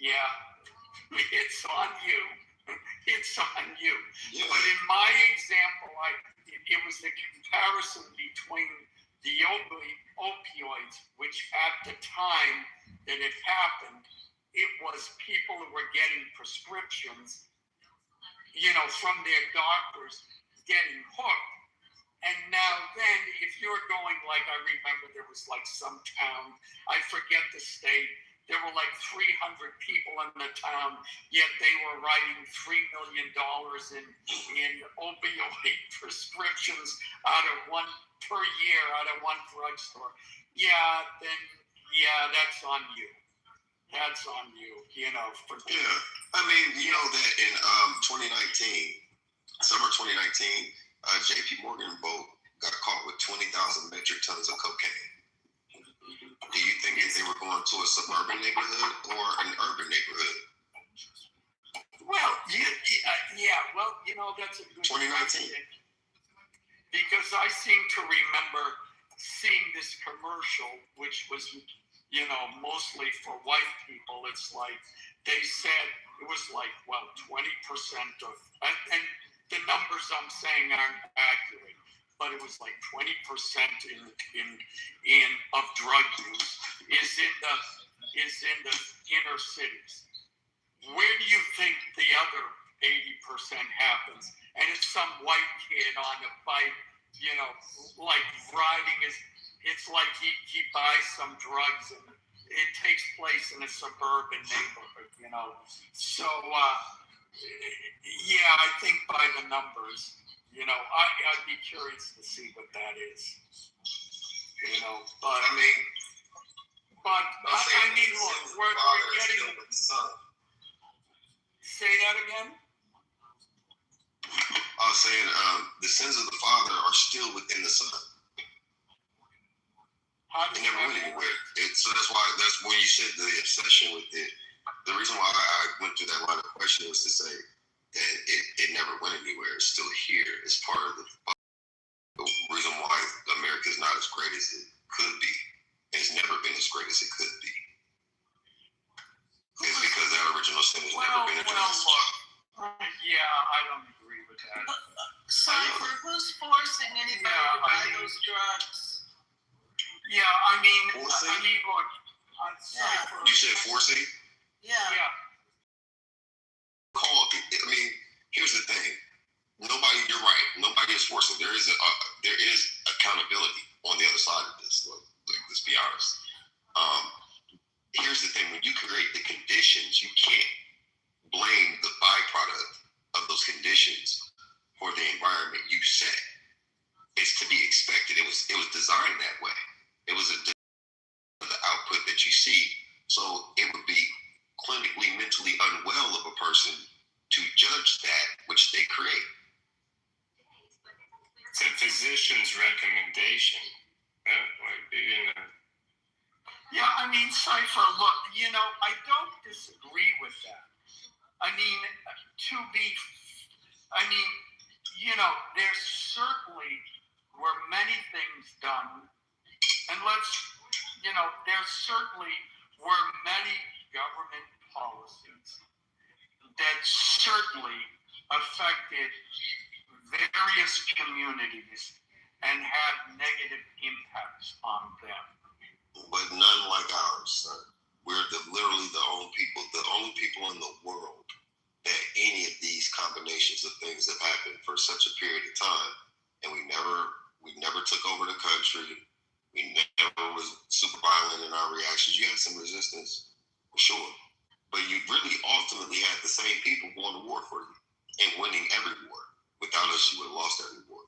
it's on you. It's on you. Yeah. But in my example, it was the comparison between the opioids, which at the time that it happened, it was people who were getting prescriptions, from their doctors getting hooked. And now then, if you're going, like I remember there was like some town, I forget the state, there were like 300 people in the town, yet they were writing $3 million in opioid prescriptions per year out of one drugstore. That's on you. That's on you, I mean, you know that in 2019, summer 2019, JP Morgan boat got caught with 20,000 metric tons of cocaine. Do you think that they were going to a suburban neighborhood or an urban neighborhood? Well, that's a good 2019. question. Because I seem to remember seeing this commercial, which was, mostly for white people. It's like they said it was like, 20% of, and the numbers I'm saying aren't accurate, but it was like 20% of drug use is in the inner cities. Where do you think the other 80% happens? And it's some white kid on a bike, like riding it's like he buys some drugs and it takes place in a suburban neighborhood, So, I think by the numbers, I'd be curious to see what that is. But I mean, look, we're getting. Say that again. I was saying the sins of the father are still within the son. They never went anywhere. So that's when you said the obsession with it. The reason why I went through that line of questioning was to say that it never went anywhere. It's still here. It's part of the reason why America is not as great as it could be. It's never been as great as it could be. It's because that original sin has never been addressed. I don't agree with that. Cypher, who's forcing anybody to buy those drugs? Look. Cypher. You said forcing? Yeah. Here's the thing. You're right. Nobody is forcing. There is accountability on the other side of this. Let's be honest. Here's the thing. When you create the conditions, you can't blame the byproduct of those conditions for the environment you set. It's to be expected. It was designed that way. It was the output that you see. So it would be clinically, mentally unwell of a person to judge that which they create. It's a physician's recommendation. Cypher, look, I don't disagree with that. There certainly were many things done, and there certainly were many government policies that certainly affected various communities and had negative impacts on them. But none like ours, son. We're literally the only people in the world that any of these combinations of things have happened for such a period of for you and winning every war. Without us, you would have lost every war.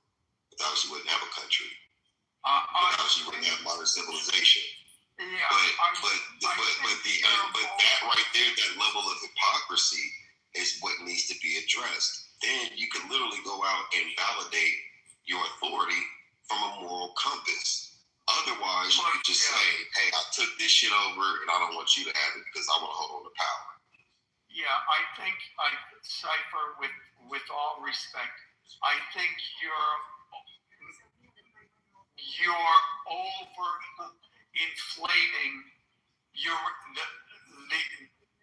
Without us, you wouldn't have a country. Without us, you wouldn't have modern civilization. But that right there, that level of hypocrisy is what needs to be addressed. Then you can literally go out and validate your authority from a moral compass. Otherwise, you could just say, hey, I took this shit over and I don't want you to have it because I want to hold on to power. Yeah, I think, Cypher, with all respect, I think you're over inflating the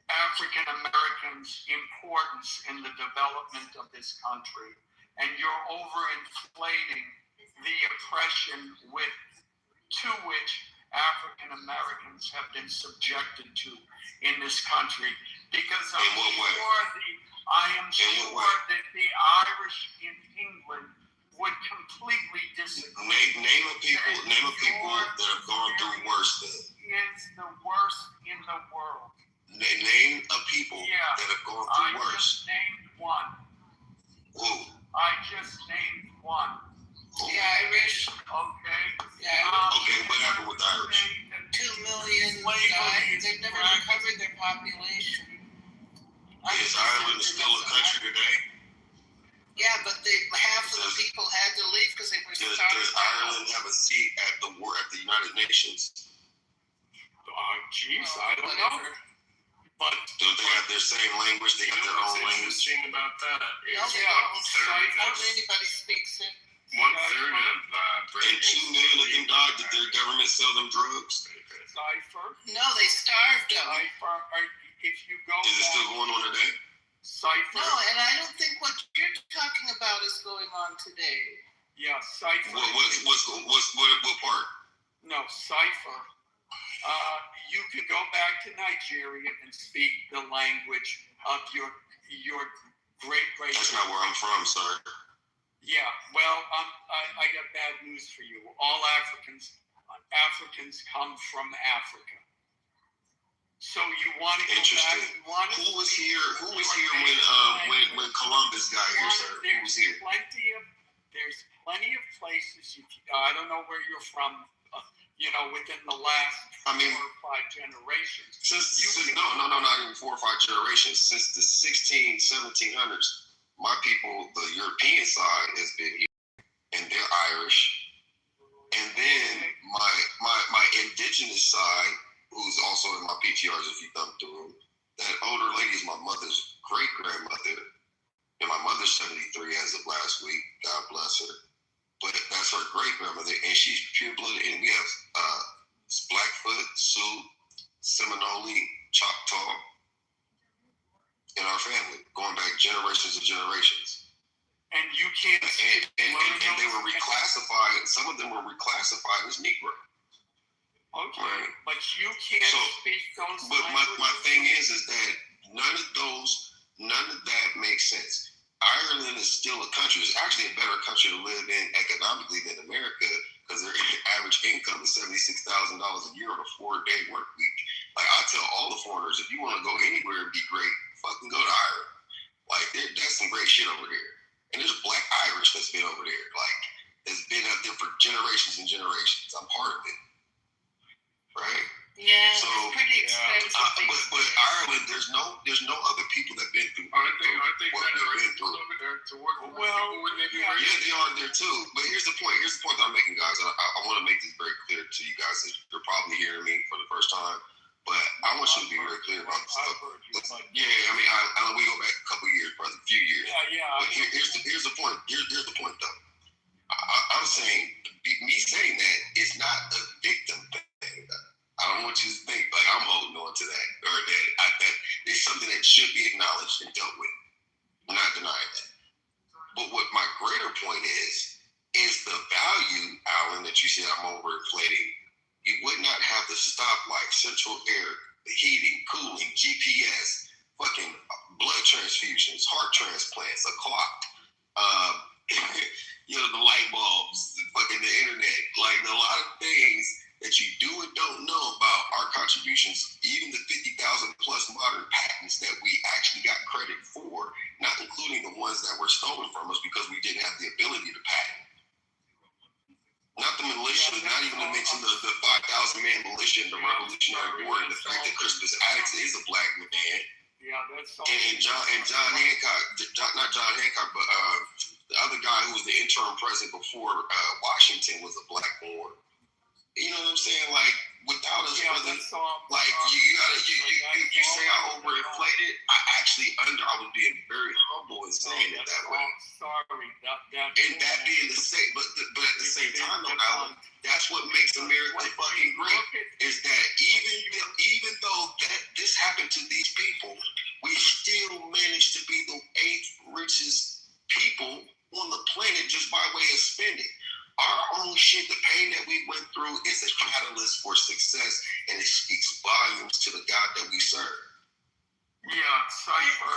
African Americans' importance in the development of this country, and you're overinflating the oppression to which African Americans have been subjected to in this country. Because I am sure that the Irish in England would completely disagree. Name a people that have gone through worse than. It's the worst in the world. Name a people that have gone through worse. I just named one. Who? I just named one. The Irish. Okay. Okay, what happened with the Irish? 2 million died. They've never recovered their population. Is Ireland still a country today? Yeah, but half of the people had to leave because they were starving. Does Ireland have a seat at the United Nations? I don't know. But don't they have their same language? They got their own language. Interesting about that. Hardly anybody speaks it. 1/3 of and 2 million of them died. Did their government sell them drugs? Cypher? No, they starved them. Cypher, if you go is it still going on today? Cypher. No, and I don't think what you're talking about is going on today. Yeah, Cypher. What part? No, Cypher. You could go back to Nigeria and speak the language of your great. That's not where I'm from, sir. Yeah, well, I got bad news for you. All Africans come from Africa. So you want to go back? Who was here when Columbus got here, sir? Who was here? There's plenty of places. I don't know where you're from. Within the last 4 or 5 generations. Not even 4 or 5 generations. Since the 1700s, my people, the European side, has been here, and they're Irish. And then my indigenous side, who's also in my PTRs if you thumb through, that older lady is my mother's great-grandmother, and my mother's 73 as of last week. God bless her. But that's her great-grandmother, and she's pure-blooded. And we have Blackfoot, Sioux, Seminole, Choctaw in our family, going back generations and generations. And you can't. And they were reclassified. Some of them were reclassified as Negro. Okay, right? But you can't speak those. But my thing is that none of that makes sense. Ireland is still a country. It's actually a better country to live in economically than America because their average income is $76,000 a year on a 4-day work week. Like I tell all the foreigners, if you want to go anywhere and be great, fucking go to Ireland. Like that's some great shit over there. And there's Black Irish that's been over there. Like that's been out there for generations and generations. I'm part of it. Right? Yeah, so, it's pretty expensive. But Ireland, there's no other people that've been through. I think what they've been through. To work with people when they be ready. Yeah, they are there too. But here's the point. Here's the point that I'm making, guys. I want to make this very clear to you guys. You're probably hearing me for the first time, but I want you to be very clear about this stuff. Yeah, we go back a couple years, brother, a few years. Yeah. But here's the point. Here's the point, though. I'm saying me saying that is not a victim thing. I don't want you to think like I'm holding on to that or that it's something that should be acknowledged and dealt with. I'm not denying that. But what my greater point is the value, Alan, that you said I'm overinflating. You would not have the stoplight, central air, the heating, cooling, GPS, fucking blood transfusions, heart transplants, a clock, the light bulbs, fucking the internet, like a lot of things that you do and don't know about our contributions, even the 50,000 plus modern patents that we actually got credit for not including the ones that were stolen from us because we didn't have the ability to patent. Not the militia, not even to mention the 5,000 man militia in the Revolutionary War, and the fact that Crispus Attucks is a black man. Yeah, that's all. And John Hancock, not John Hancock, but the other guy who was the interim president before Washington was a black boy. You know what I'm saying? Like, without us, brother, like you say I overinflated. I was being very humble in saying it that way. Sorry, and that being the same, but at the same time, though, Alan, that's what makes America fucking great. Is that even though this happened to these people, we still managed to be the 8th richest people on the planet just by way of spending. Our own shit, the pain that we went through is a catalyst for success, and it speaks volumes to the God that we serve. Yeah, Cypher.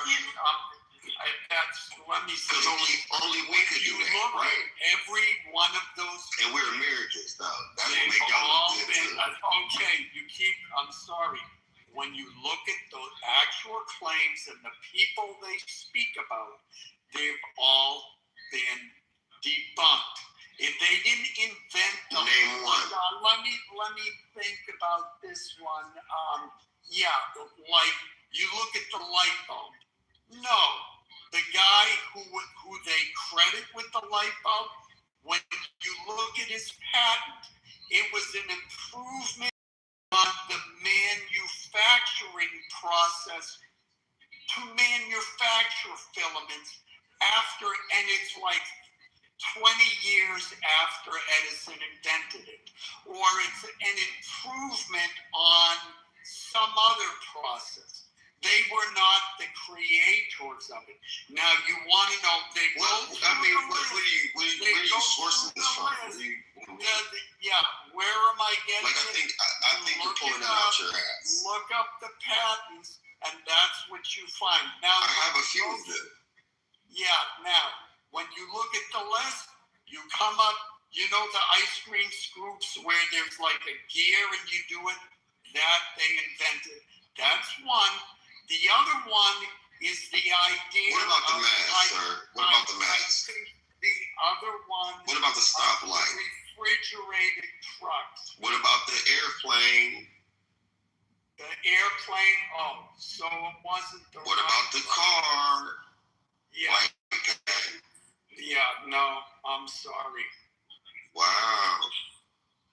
Let me say. Because only we could do that, right? Every one of those. And we're Americans, though. That's what makes y'all look good, too. Okay, I'm sorry. When you look at the actual claims and the people they speak about, they've all been debunked. If they didn't invent them, name one. Let me think about this one. Like you look at the light bulb. No, the guy who they credit with the light bulb, when you look at his patent, it was an improvement on the manufacturing process to manufacture filaments after, and it's like 20 years after Edison invented it, or it's an improvement on some other process. They were not the creators of it. Now you want to know? Where are you sourcing this from? Where am I getting it? I think you're pulling it out your ass. Look up the patents, and that's what you find. Now I have a few of them. Yeah. Now, when you look at the list, you come up. You know the ice cream scoops where there's like a gear and you do it. That they invented. That's one. The other one is the idea. What about the mask, sir? What about the mask? The other one. What about the stoplight? Refrigerated trucks. What about the airplane? The airplane. Oh, so it wasn't the. What about the car? Yeah. Yeah. No, I'm sorry. Wow.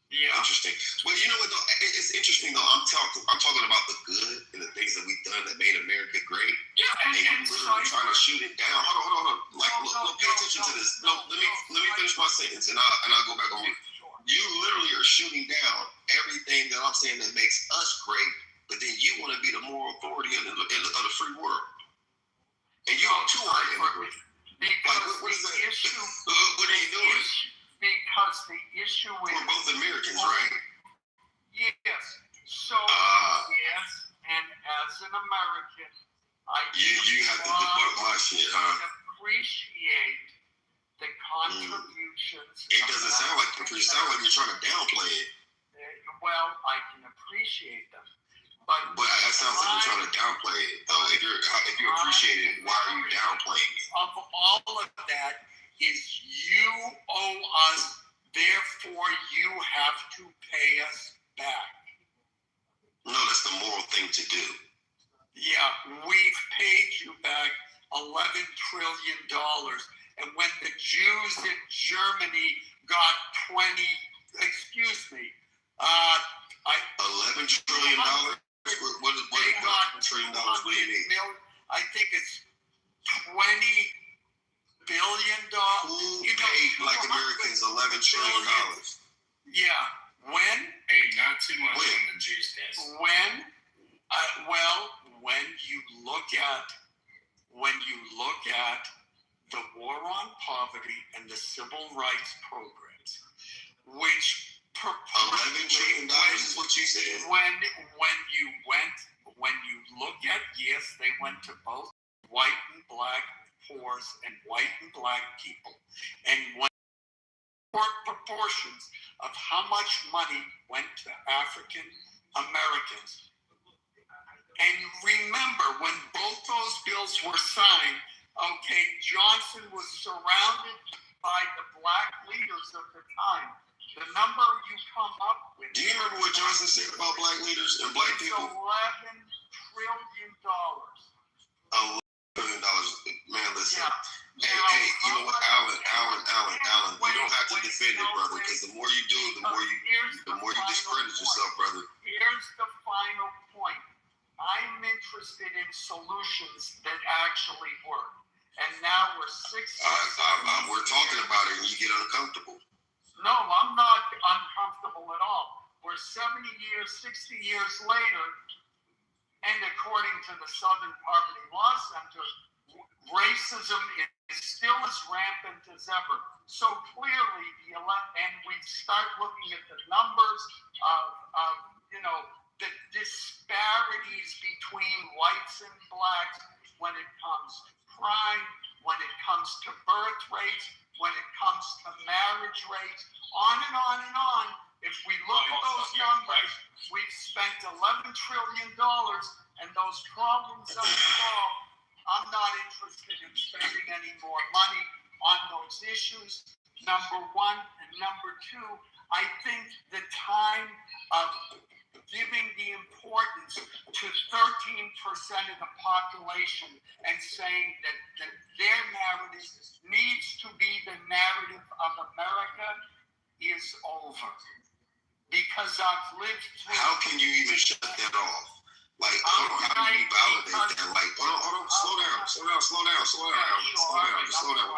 Yeah. Interesting. Well, you know what though? It's interesting though. I'm talking about the good and the things that we've done that made America great. Yeah, and you're literally trying to shoot it down. Hold on. Like, look, pay attention to this. No, let me finish my sentence, and I'll go back on it. You literally are shooting down everything that I'm saying that makes us great, but then you want to be the moral authority of the free world, and you too are immigrant. Because what is that? Issue, what are you doing? Because the issue is we're both Americans, right? Yes. So yes, and as an American, you have to debunk my shit, huh? Appreciate the contributions. It doesn't sound like it sounds like you're trying to downplay it. Well, I can appreciate them, but that sounds like you're trying to downplay it. Though, if you appreciate it, why are you downplaying it? Of all of that. Is you owe us, therefore you have to pay us back. No, that's the moral thing to do. Yeah, we've paid you back $11 trillion. And when the Jews in Germany got $11 trillion? What trillion dollars? What do you mean? I think it's $20 billion. Who paid like Americans $11 trillion? Yeah. When? Hey, not too much on the Jews, guys. When? When you look at the war on poverty and the civil rights programs, which $11 trillion is what you said. When you look at, yes, they went to both white and black poor and white and black people, and when proportions of how much money went to African Americans. And remember, when both those bills were signed, Okay, Johnson was surrounded by the black leaders of the time. The number you come up with. Do you remember what Johnson said about black leaders and black people? $11 trillion. $11 billion. Man, listen. Yeah. Hey, you know what, Alan, you don't have to defend it, brother, because the more you do, the more you discredit yourself, brother. Here's the final point. I'm interested in solutions that actually work. And now we're 6 years. We're talking about it and you get uncomfortable. No, I'm not uncomfortable at all. We're 70 years, 60 years later, and according to the Southern Poverty Law Center, racism is still as rampant as ever. So clearly, and we start looking at the numbers of the disparities between whites and blacks when it comes to crime, when it comes to birth rates, when it comes to marriage rates, on and on and on. If we look at those numbers, we've spent $11 trillion and those problems unsolved. I'm not interested in spending any more money on those issues, number one. And number two, I think the time of giving the importance to 13% of the population and saying that their narrative needs to be the narrative of America is over. Because I've lived through... How can you even shut that off? Like, how do you validate that? Like, hold on, slow down. We're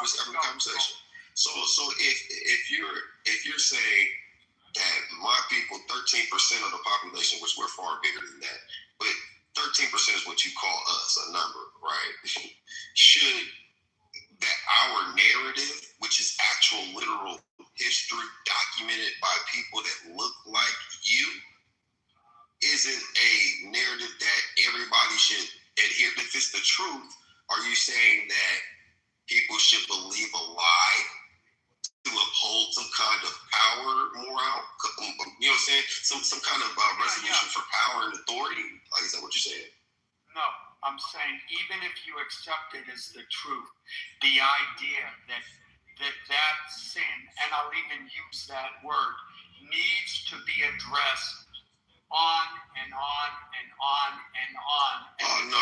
just having a conversation. So if you're saying that my people, 13% of the population, which we're far bigger than that, but 13% is what you call us, a number, right? Should that our narrative, which is actual literal history documented by people that look like you, isn't a narrative that everybody should adhere? If it's the truth, are you saying that people should believe a lie to uphold some kind of power, moral, you know what I'm saying? Some kind of resolution for power and authority? Like, is that what you're saying? No, I'm saying even if you accept it as the truth, the idea that sin, and I'll even use that word, needs to be addressed on and on and on and on. No.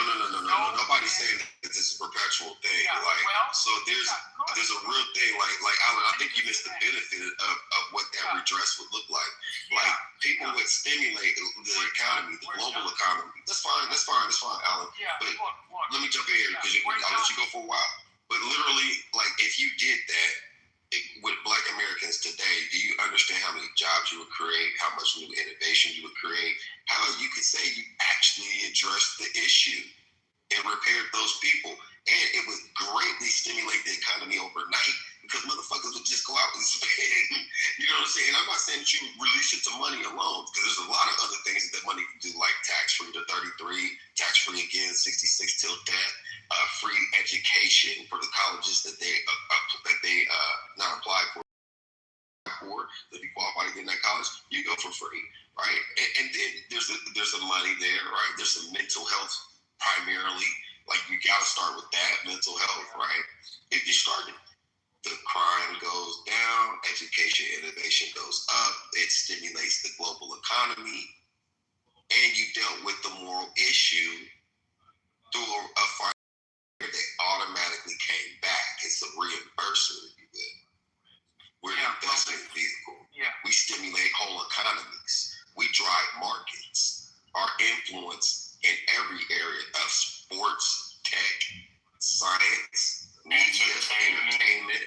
Nobody's saying that this is a perpetual thing. So there's a real thing. Like Alan, I think you missed the benefit of what that redress would look like. Like people would stimulate the economy, the global economy. That's fine, Alan. But let me jump in here because I'll let you go for a while. But literally, like if you did that with Black Americans today, do you understand how many jobs you would create, how much new innovation you would create, how you could say you actually addressed the issue and repaired those people? And it would greatly stimulate the economy overnight because motherfuckers would just go out and spend. You know what I'm saying? I'm not saying that you release it to money alone, because there's a lot of other things that money can do, like tax-free to 33, tax-free again, 66 till death, free education for the colleges that they not apply for, to be qualified to get in that college, you go for free, right? And then there's some money there, right? There's some mental health primarily. Like you gotta start with that mental health, right? If you started, the crime goes down, education, innovation goes up, it stimulates the global economy, and you dealt with the moral issue through a fire that automatically came back. It's a reimbursement, if you will. We're an investment vehicle. We stimulate whole economies. We drive markets. Our influence in every area of sports, tech, science, media, entertainment,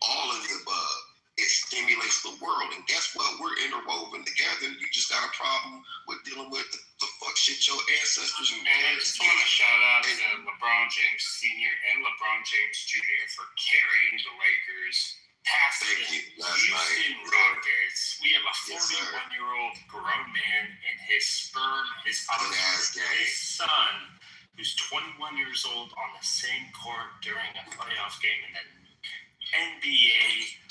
all of the above. It stimulates the world. And guess what? We're interwoven together. You just got a problem with dealing with the fuck shit your ancestors and I just want to shout out to LeBron James Sr. and LeBron James Jr. for carrying the Lakers past the Houston Rockets. We have a 41-year-old grown man and his sperm, his son, who's 21 years old, on the same court during a playoff game in the NBA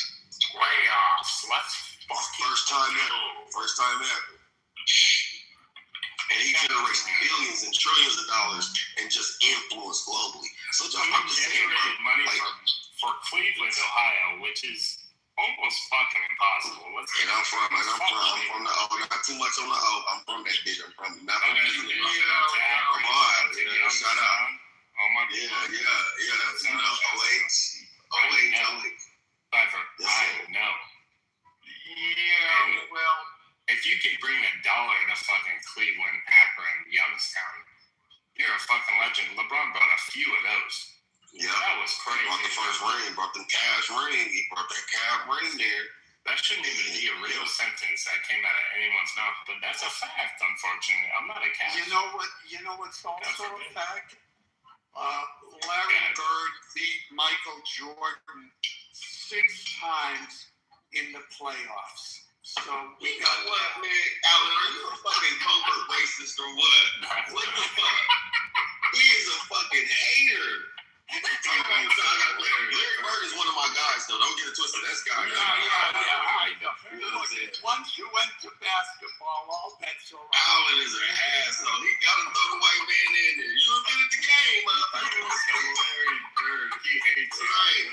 playoffs. Let's fucking First time ever. And he generates billions and trillions of dollars and just influence globally. So I mean, I'm just saying, generated money like, for Cleveland, Ohio, which is almost fucking impossible. I'm from the O. Not too much on the O. I'm from that bitch. I'm from not from Cleveland. Come on, shut up. Oh my God. Yeah. You know, OH. Clever. I know. Yeah, well, if you could bring $1 to fucking Cleveland, Akron, Youngstown, you're a fucking legend. LeBron brought a few of those. Yeah. That was crazy. He brought the first ring, brought them cash ring. He brought that cash ring there. That shouldn't even be a real sentence that came out of anyone's mouth, but that's a fact, unfortunately. I'm not a cat. you know what's also a fact? Larry Bird beat Michael Jordan 6 times in the playoffs. So you know what, man? Alan, are you a fucking covert racist or what? What the fuck? He is a fucking hater. Larry Bird is one of my guys, though. Don't get it twisted. That's guy. I know. Once you went to basketball, all bets are off. Alan is an asshole. He got to throw the white man in there. You have been at the game, motherfucker. Larry Bird, he hates it. Right.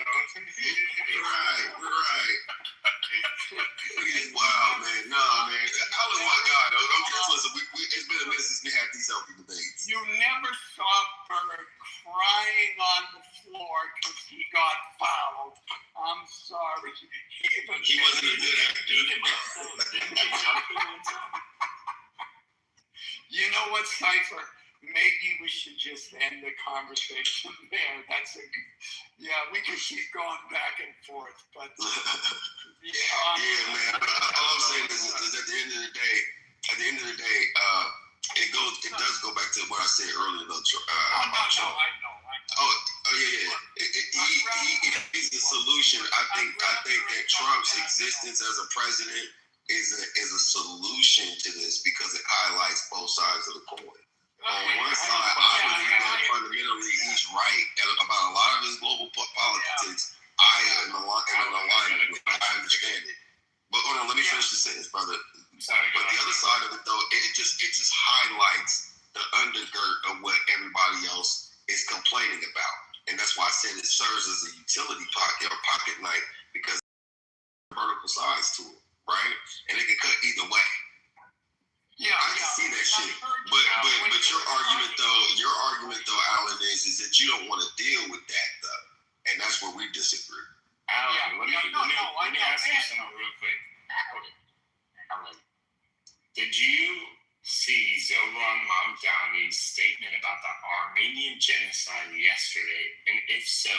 He's wild, man. Nah, man. Alan's my guy, though. Don't get it twisted. It's been a minute since we had these healthy debates. You never saw Bird crying on the floor because he got fouled. I'm sorry. He wasn't a good actor. You know what, Cypher? Maybe we should just end the conversation there. We can keep going back and forth, but man. All I'm saying is at the end of the day, it does go back to what I said earlier about Trump. I know. He's the solution. I think that Trump's existence as a president is a solution to this because it highlights both sides of the coin. On one side, I believe that fundamentally he's right about a lot of his global politics. I am in alignment with. I understand it. But hold on, let me finish the sentence, brother. But the other side of it, though, it just highlights the undergird of what everybody else is complaining about, and that's why I said it serves as a utility pocket or pocket knife because vertical sides to it, right? And it can cut either way. I can see that shit. But your argument though, Alan, is that you don't want to deal with that though, and that's where we disagree. Alan, let me ask you something real quick. Alan, did you see Zoran Mamdani's statement about the Armenian genocide yesterday? And if so,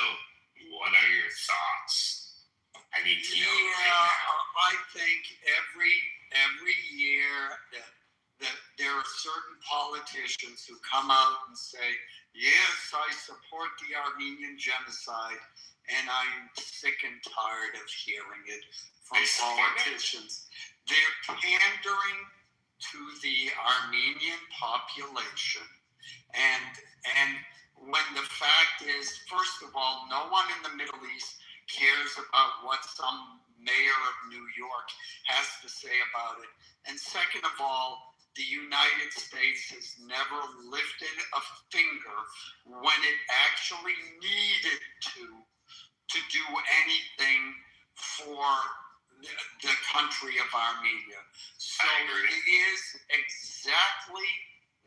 what are your thoughts? I need to know. I think every year that there are certain politicians who come out and say, yes, I support the Armenian genocide, and I'm sick and tired of hearing it from politicians. They're pandering to the Armenian population, and when the fact is, first of all, no one in the Middle East cares about what some mayor of New York has to say about it, and second of all, the United States has never lifted a finger when it actually needed to do anything for the country of Armenia. So it is exactly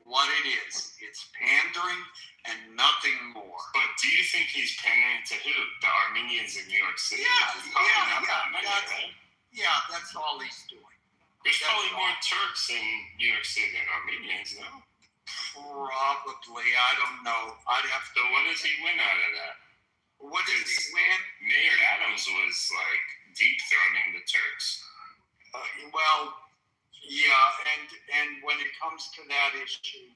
what it is. It's pandering and nothing more. But do you think he's pandering to who? The Armenians in New York City? Yeah, that's all he's doing. There's probably more Turks in New York City than Armenians, no? Probably. I don't know. I'd have to. So what does he win out of that? What does he win? Mayor Adams was like deep throating the Turks. And when it comes to that issue,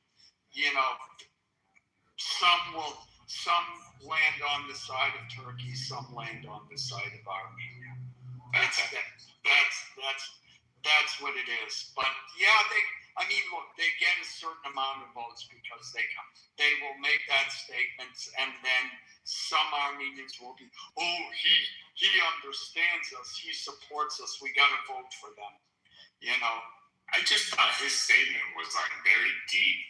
some land on the side of Turkey, some land on the side of Armenia. That's what it is. But they get a certain amount of votes because they will make that statement, and then some Armenians will be, he understands us, he supports us, we got to vote for them. I just thought his statement was like very deep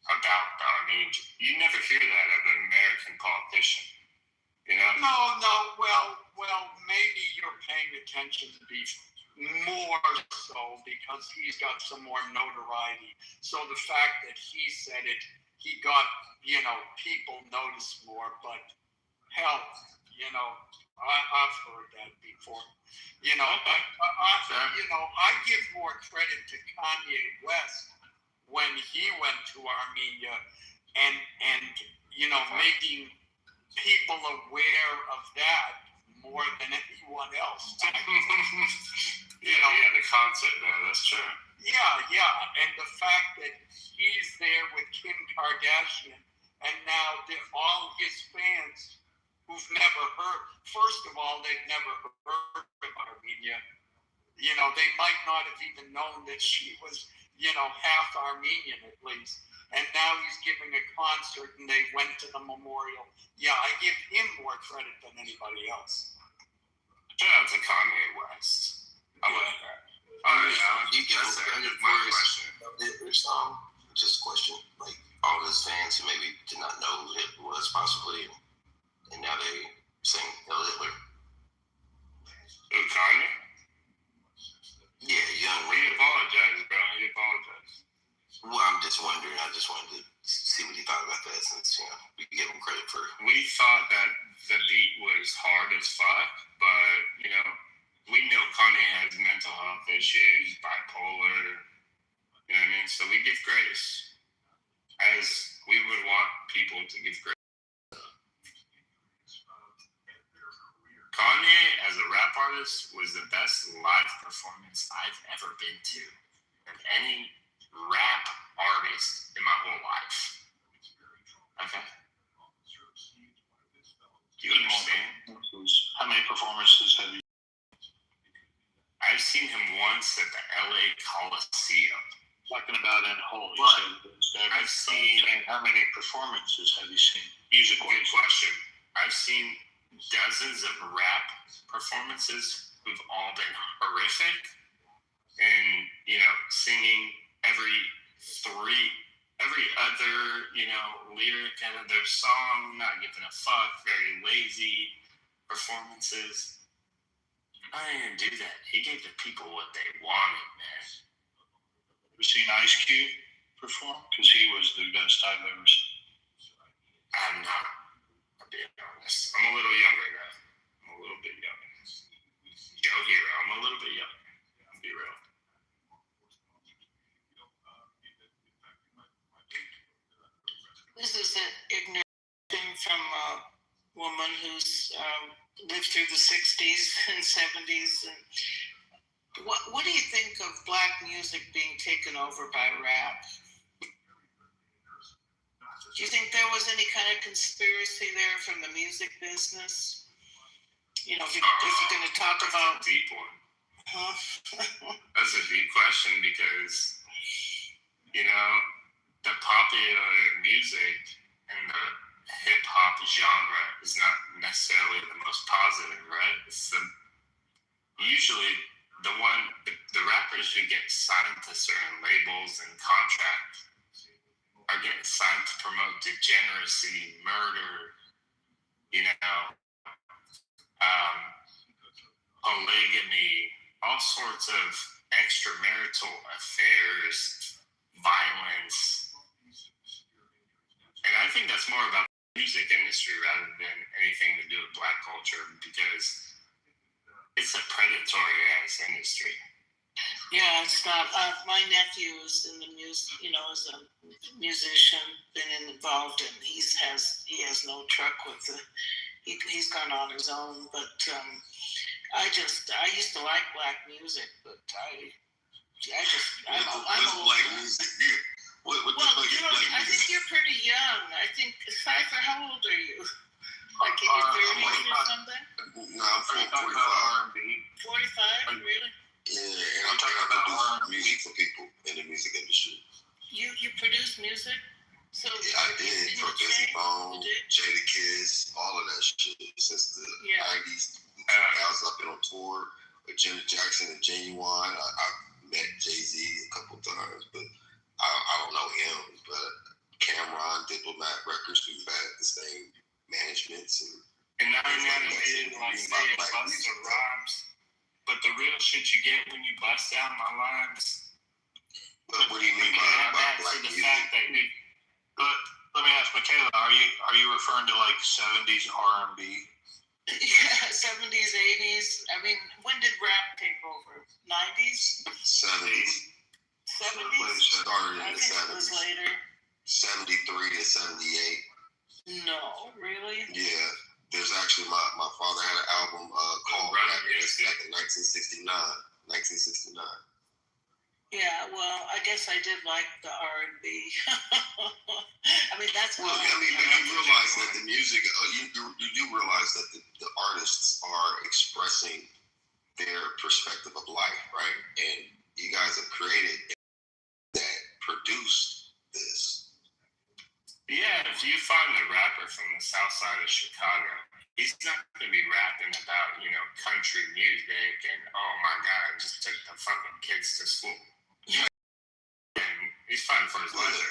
about out, though. I mean, you never hear that of an American politician. You know? No. Well, maybe you're paying attention to these more so because he's got some more notoriety. So the fact that he said it, he got, people notice more. But hell, I've heard that before. I give more credit to Kanye West when he went to Armenia and making people aware of that more than anyone else. Yeah, he had a concert there, that's true. Yeah, and the fact that he's there with Kim Kardashian, and now all his fans who've never heard, first of all, they've never heard of Armenia. They might not have even known that she was, half Armenian at least. And now he's giving a concert and they went to the memorial. Yeah, I give him more credit than anybody else. Shout out to Kanye West. I like that. All right, Alex. You give him credit for his just a question. Like all of his fans who maybe did not know who Hitler was possibly, and now they sing Hail Hitler. Who, Kanye? Yeah, young. He apologized, bro. He apologized. Well, I'm just wondering. I just wanted to see what he thought about that since, we give him credit for. We thought that the beat was hard as fuck, but, we know Kanye has mental health issues, bipolar, you know what I mean? So we give grace as we would want people to give grace. Kanye, as a rap artist, was the best live performance I've ever been to of any rap artist in my whole life. Okay? Do you understand? How many performances have you? I've seen him once at the LA Coliseum. Talking about in whole. I've seen. How many performances have you seen? Music. Good question. I've seen dozens of rap performances who've all been horrific, and singing every other lyric out of their song, not giving a fuck, very lazy performances. I didn't do that. He gave the people what they wanted, man. Have you seen Ice Cube perform? Because he was the best I've ever seen. I'm not. I'll be honest. I'm a little younger, guys. I'm a little bit younger. Joe Hero, I'm a little bit younger. I'll be real. This is an ignorant thing from a woman who's lived through the 60s and 70s. And what do you think of black music being taken over by rap? Do you think there was any kind of conspiracy there from the music business? If you're going to talk about... That's a deep one. Huh? That's a deep question because, the popular music and the hip-hop genre is not necessarily the most positive, right? It's usually the rappers who get signed to certain labels and contracts are getting signed to promote degeneracy, murder, polygamy, all sorts of extramarital affairs, violence. And I think that's more about the music industry rather than anything to do with black culture because it's a predatory ass industry. Yeah, it's not. My nephew is in the music, is a musician, been involved, and he has no truck with it. He's gone on his own, but I used to like black music, but I black music. What I think you're pretty young. I think, Cypher, how old are you? Like in your 30s or something? No, I'm 45. 45, really? Yeah, and I'm talking about music for people in the music industry. You produce music? So yeah, I did. For Busy Bone, Jada Kiss, all of that shit since the 90s. I was up on tour with Janet Jackson and Genuine. I met Jay-Z a couple times, but I don't know him. But Cameron Diplomat Records, who've had the same managements and now you're not admitted like say a Busta Rhymes, but the real shit you get when you bust down my lines. But what do you mean by black music? But let me ask Michaela, are you referring to like 70s R&B? Yeah, 70s, 80s. I mean, when did rap take over? 90s? 70s. 70s? Started in I the think 70s. it was later. 73 to 78. No, really? Yeah. There's actually my father had an album called Rap back in 1969. Yeah, well, I guess I did like the R&B. I mean, that's well. I mean, but you realize that the music, you do realize that the artists are expressing their perspective of life, right? And you guys have created that produced this. Yeah, if you find a rapper from the south side of Chicago, he's not going to be rapping about, country music and, oh my God, I just took the fucking kids to school. And he's fighting for his life.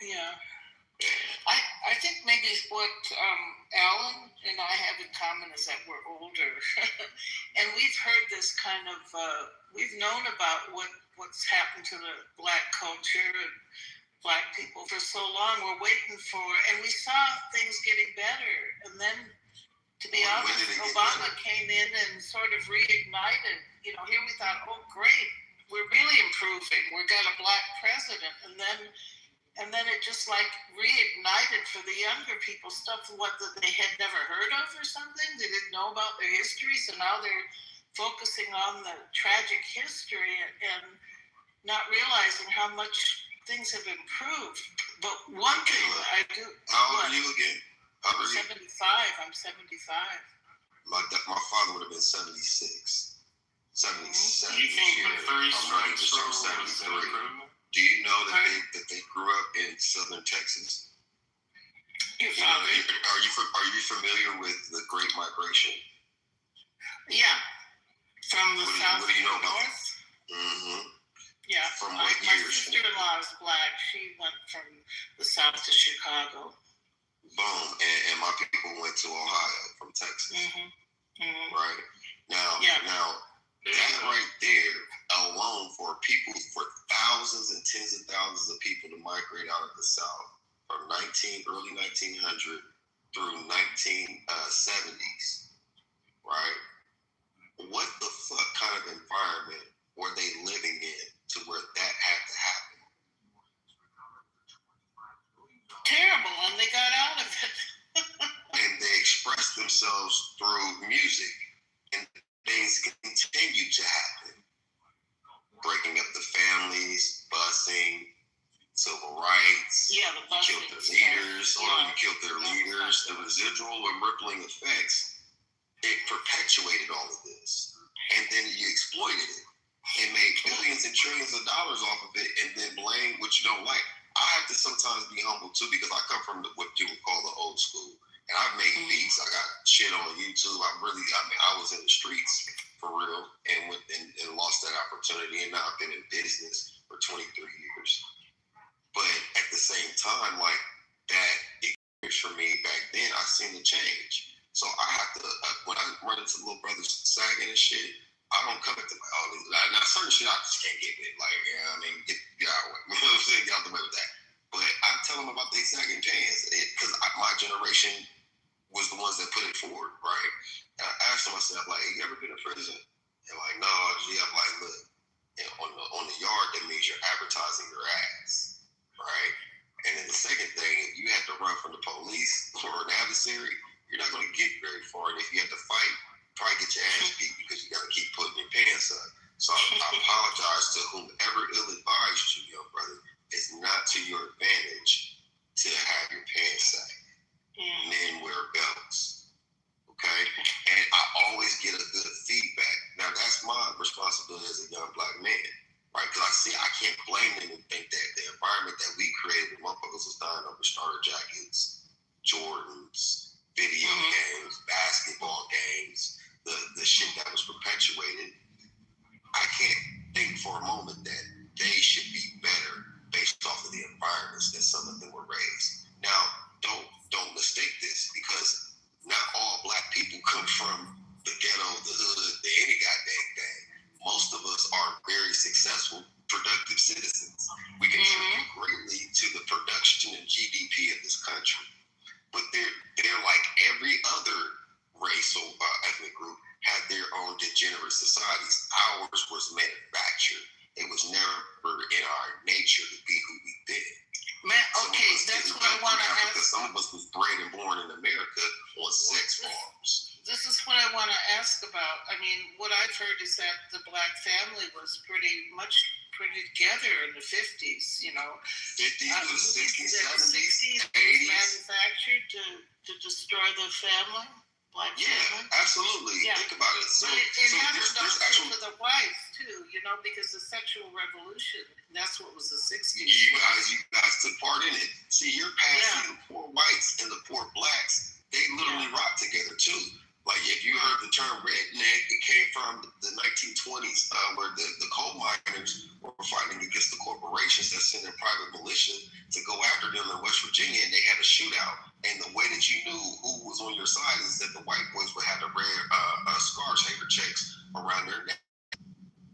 Yeah. I think maybe what Alan and I have in common is that we're older. And we've heard this kind of, we've known about what's happened to the Black culture and Black people for so long. We're waiting for, and we saw things getting better. And then, to be honest, Obama came in and sort of reignited. Here we thought, oh, great, we're really improving. We've got a Black president. And then it just like reignited for the younger people stuff that they had never heard of or something. They didn't know about their history. So now they're focusing on the tragic history and not realizing how much things have improved. But one thing I do. How old are you again? How old are you? 75. I'm 75. My father would have been 76. 77. You think the three strikes rule was an improvement? Do you know that they grew up in southern Texas? Your father? Are you familiar with the Great Migration? Yeah. From the south to the north? Mm-hmm. Yeah. From my sister-in-law is Black. She went from the south to Chicago. Boom. And my people went to Ohio from Texas. Mm-hmm. Mm-hmm. Right? Now, that right there alone for thousands and tens of thousands of people to migrate out of the South from early 1900 through 1970s, right? What the fuck kind of environment were they living in to where that had to happen? Terrible, and they got out of it. And they expressed themselves through music, and things continue to happen. Breaking up the families, busing, civil rights. Yeah, the busing. You killed their leaders. The residual and rippling effects, it perpetuated all of this. And then you exploited it and made billions and trillions of dollars off of it and then blame what you don't like. I have to sometimes be humble too because I come from what you would call the old school. And I've made beats. I got shit on YouTube. I was in the streets for real and lost that opportunity. And now I've been in business for 23 years. But at the same time, like that experience for me back then, I seen the change. So I have to, when I run into little brothers sagging and shit, I don't come into my own. Now certain shit I just can't get with. Like, get out of the way. You know what I'm saying? Get out the way with that. But I tell them about these sagging pants because my generation was the ones that put it forward, right? And I asked them, I said, like, you ever been to prison? And like, no, I'm like, look, on the yard, that means you're advertising your ass, right? And then the second thing, if you had to run from the police or an adversary, you're not going to get very far. And if you have to fight, probably get your ass beat because you got to keep putting your pants up. So I apologize to whomever ill-advised you, young brother. It's not to your advantage to have your pants sagged. Men wear belts, okay? And I always get a good feedback. Now, that's my responsibility as a young Black man, right? Because I can't blame them and think that the environment that we created, the motherfuckers was dying over starter jackets, Jordans, video games, basketball games, the shit that was perpetuated. I can't think for a moment that they should be better based off of the environments that some of them were raised. Now, GDP of this country. But they're like every other race or ethnic group had their own degenerate societies. Ours was manufactured. It was never in our nature to be who we've been. Man, okay, that's what I want to ask. Some of us was bred and born in America on sex farms. This is what I want to ask about. I mean, what I've heard is that the black family was pretty together in the 50s, you know. 50s to the 60s, 70s, 80s. Manufactured to destroy the family? Black family? Absolutely. Yeah. Think about it. So, it happened also for the whites, too, you know, because the sexual revolution, that's what was the 60s. You guys took part in it. See, you're passing the poor whites and the poor blacks. They literally rock together, too. Like, if you heard the term redneck, it came from the 1920s, where the coal miners were fighting against the corporations that sent in private militia to go after them in West Virginia, and they had a shootout. And the way that you knew who was on your side is that the white boys would have to wear scarves, handkerchiefs around their neck.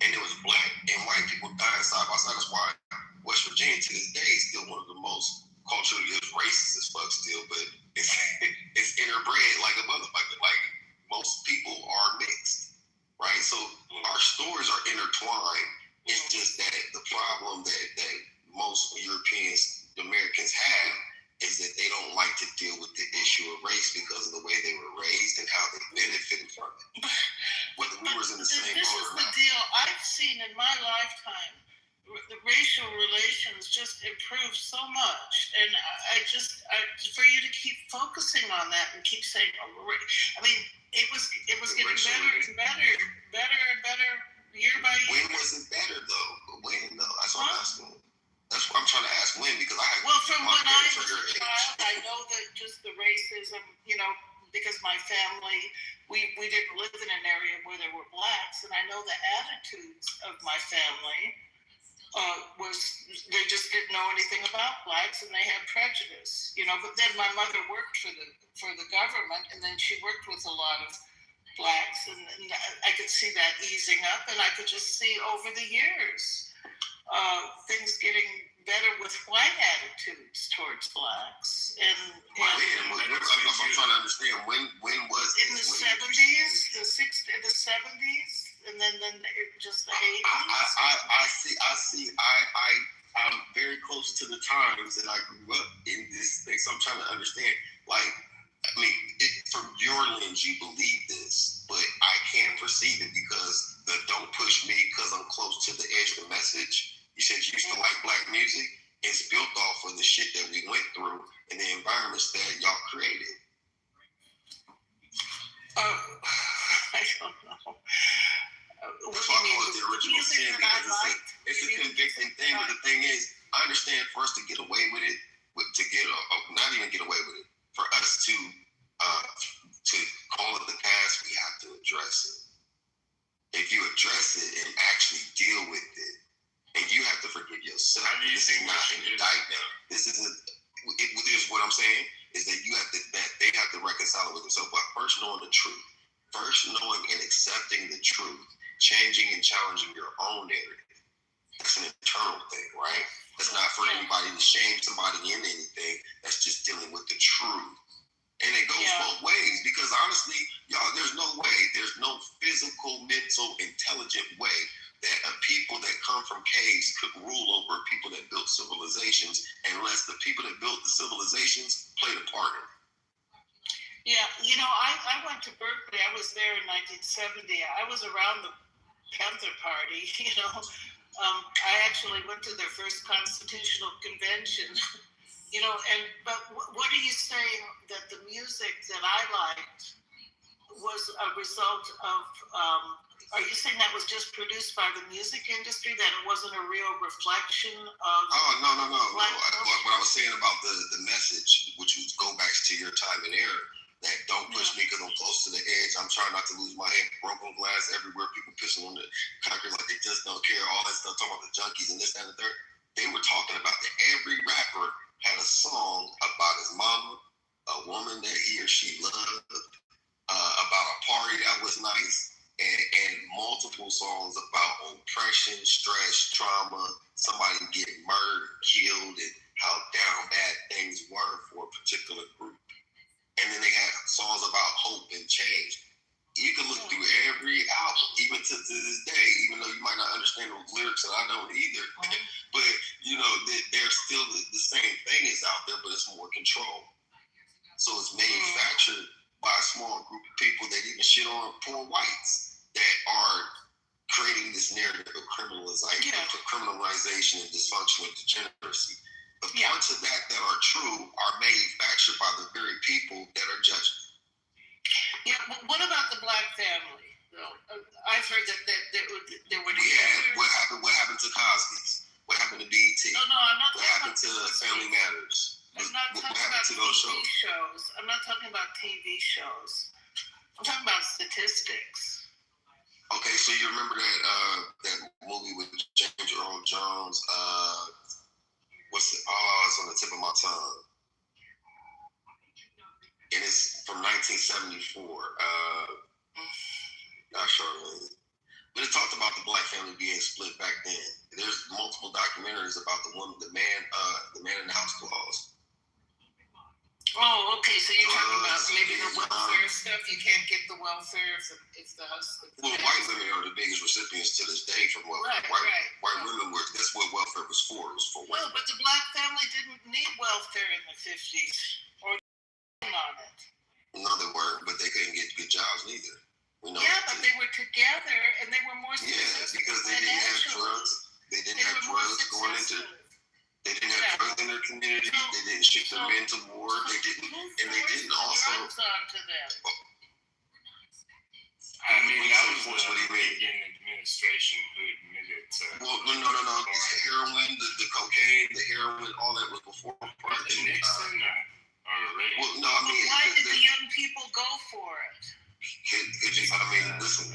And it was black and white people dying side by side. That's why West Virginia to this day is still one of the most culturally racist as fuck still, but it's interbred like a motherfucker. Like, most people are mixed, right? So our stories are intertwined. It's just that the problem that most Europeans, Americans have is that they don't like to deal with the issue of race because of the way they were raised and how they benefited from it. Whether we was in the same boat or not. This is the deal I've seen in my lifetime. The racial relations just improved so much, and I for you to keep focusing on that and keep saying, I mean, it was getting better and better year by year. When was it better though? When though? That's what I'm asking. That's what I'm trying to ask. When? Because from when I was a child, I know that just the racism, you know, because my family, we didn't live in an area where there were blacks, and I know the attitudes of my family. They just didn't know anything about blacks, and they had prejudice, you know. But then my mother worked for the government, and then she worked with a lot of blacks, and I could see that easing up, and I could just see over the years things getting better with white attitudes towards blacks. And I'm trying to understand when was in the 70s, the 70s. And then just the 80s. I see. I'm very close to the times that I grew up in this thing. So I'm trying to understand. Like, I mean, from your lens, you believe this, but I can't perceive it because the "don't push me" because I'm close to the edge of the message. You said you used to like black music. It's built off of the shit that we went through and the environments that y'all created. I don't know. That's why I call it the original sin because it's a convicting thing. But the thing is, I understand for us to get away with it, not even get away with it, for us to call it the past, we have to address it. If you address it and actually deal with it, and you have to forgive yourself. This is not an indictment. This isn't. This is what I'm saying is that they have to reconcile it with themselves. But first knowing the truth, first knowing and accepting the truth, changing and challenging your own narrative. That's an internal thing, right? That's not for anybody to shame somebody in anything. That's just dealing with the truth. And it goes both ways because honestly, y'all, there's no physical, mental, intelligent way that a people that come from caves could rule over people that built civilizations unless the people that built the civilizations played a part in it. Yeah, you know, I went to Berkeley. I was there in 1970. I was around the Panther Party, you know. I actually went to their first constitutional convention, you know. But what are you saying that the music that I liked was a result of? Are you saying that was just produced by the music industry? That it wasn't a real reflection of? Oh no. What I was saying about the message, which was go back to your time and era. That don't push me because I'm close to the edge. I'm trying not to lose my head. Broken glass everywhere. People pissing on the concrete like they just don't care. All that stuff. Talking about the junkies and this, that, and the third. They were talking about that every rapper had a song about his mama, a woman that he or she loved, about a party that was nice, and multiple songs about oppression, stress, trauma, somebody getting murdered, killed, and how down bad things were for a particular group. And then they have songs about hope and change. You can look through every album, even to this day, even though you might not understand those lyrics, and I don't either. But, you know, there's still the same thing is out there, but it's more control. So it's manufactured by a small group of people that even shit on poor whites that are creating this narrative of criminalization and dysfunction and degeneracy. The parts of that are true are manufactured by the very people that are judging. Yeah, what about the black family? I've heard that there were. Yeah, what happened to Cosby's? What happened to BET? No, I'm not. What happened to Family Matters? I'm not talking about TV shows. I'm not talking about TV shows. I'm talking about statistics. Okay, so you remember that movie with James Earl Jones? What's it? Oh, it's on the tip of my tongue. And it's from 1974. Not sure, but it talked about the black family being split back then. There's multiple documentaries about the man in the house clause. Oh, okay. So you're talking about maybe the welfare stuff. You can't get the welfare if the husband. Well, white women are the biggest recipients to this day from welfare. White women were. That's what welfare was for. It was for white. No, but the black family didn't need welfare in the 50s or on it. No, they weren't, but they couldn't get good jobs neither. We know but they were together and they were more successful. Yeah, because they didn't have drugs. They didn't have drugs going into. They didn't have drugs in their community. They didn't ship their men to war. They didn't, and they didn't also. Onto them. I mean, that was the Reagan administration who admitted to. Well, no. It's heroin, the cocaine, the heroin, all that was before. Nixon or Reagan? Well, no, I mean. Why did the young people go for it? Listen.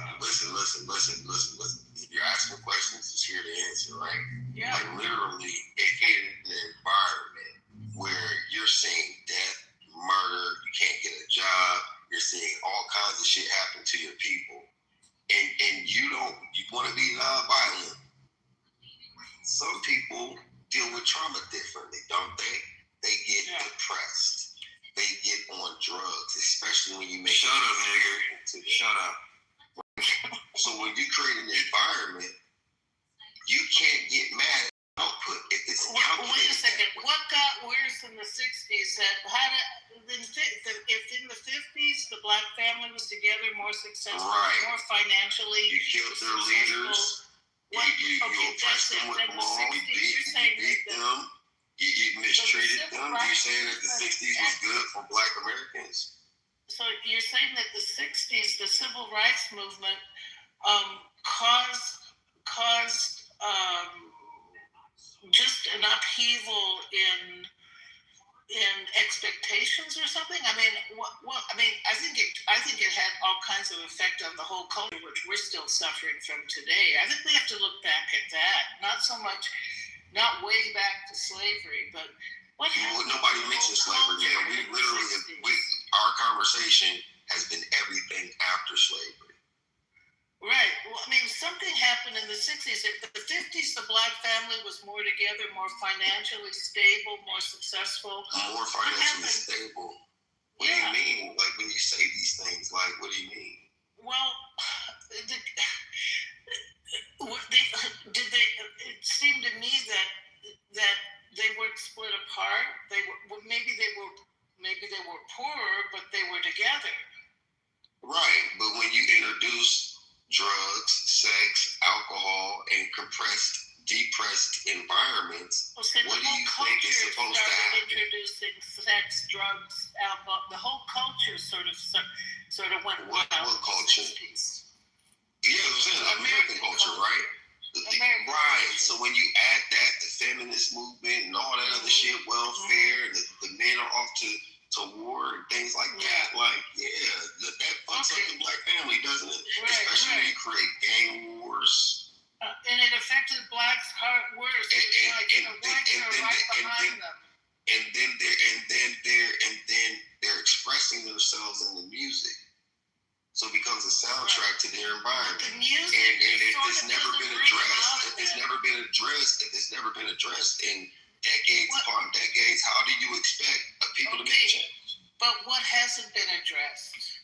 If you're asking questions, it's here to answer, right? Yeah. Like literally, it created an environment where you're seeing death, murder, you can't get a job, you're seeing all kinds of shit happen to your people, and you want to be nonviolent. Some people deal with trauma differently, don't they? They get depressed. They get on drugs, especially when you make. Shut up, nigga. Shut up. So when you create an environment, you can't get mad at output if it's calculated. Wait a second. What got worse in the 60s? If in the 50s the black family was together, more successful, more financially. You killed their leaders. You oppressed them with law. You beat them. You mistreated them. You're saying that the 60s was good for black Americans? So you're saying that the 60s, the civil rights movement, caused just an upheaval in expectations or something? I mean, I think it had all kinds of effect on the whole culture, which we're still suffering from today. I think we have to look back at that, not way back to slavery, but what happened? Well, nobody mentions slavery, man. We literally, our conversation has been everything after slavery. Right. Well, I mean, something happened in the 60s. In the 50s, the black family was more together, more financially stable, more successful. More financially stable? What do you mean? Like, when you say these things, like, what do you mean? Well, it seemed to me that they weren't split apart. Maybe they were poorer, but they were together. Right, but when you introduce drugs, sex, alcohol, and depressed environments, what do you think is supposed to happen? Introducing sex, drugs, alcohol, the whole culture sort of went wild. What culture? Yeah, it was in American culture, right? Right. So when you add that, the feminist movement and all that other shit, welfare, the men are off to war and things like that. Like, that fucks up the black family, doesn't it? Especially when you create gang wars. And it affected blacks worse. And then they're expressing themselves in the music. So it becomes a soundtrack to their environment. The music and if it's never been addressed, in decades upon decades, how do you expect people to make a change? But what hasn't been addressed?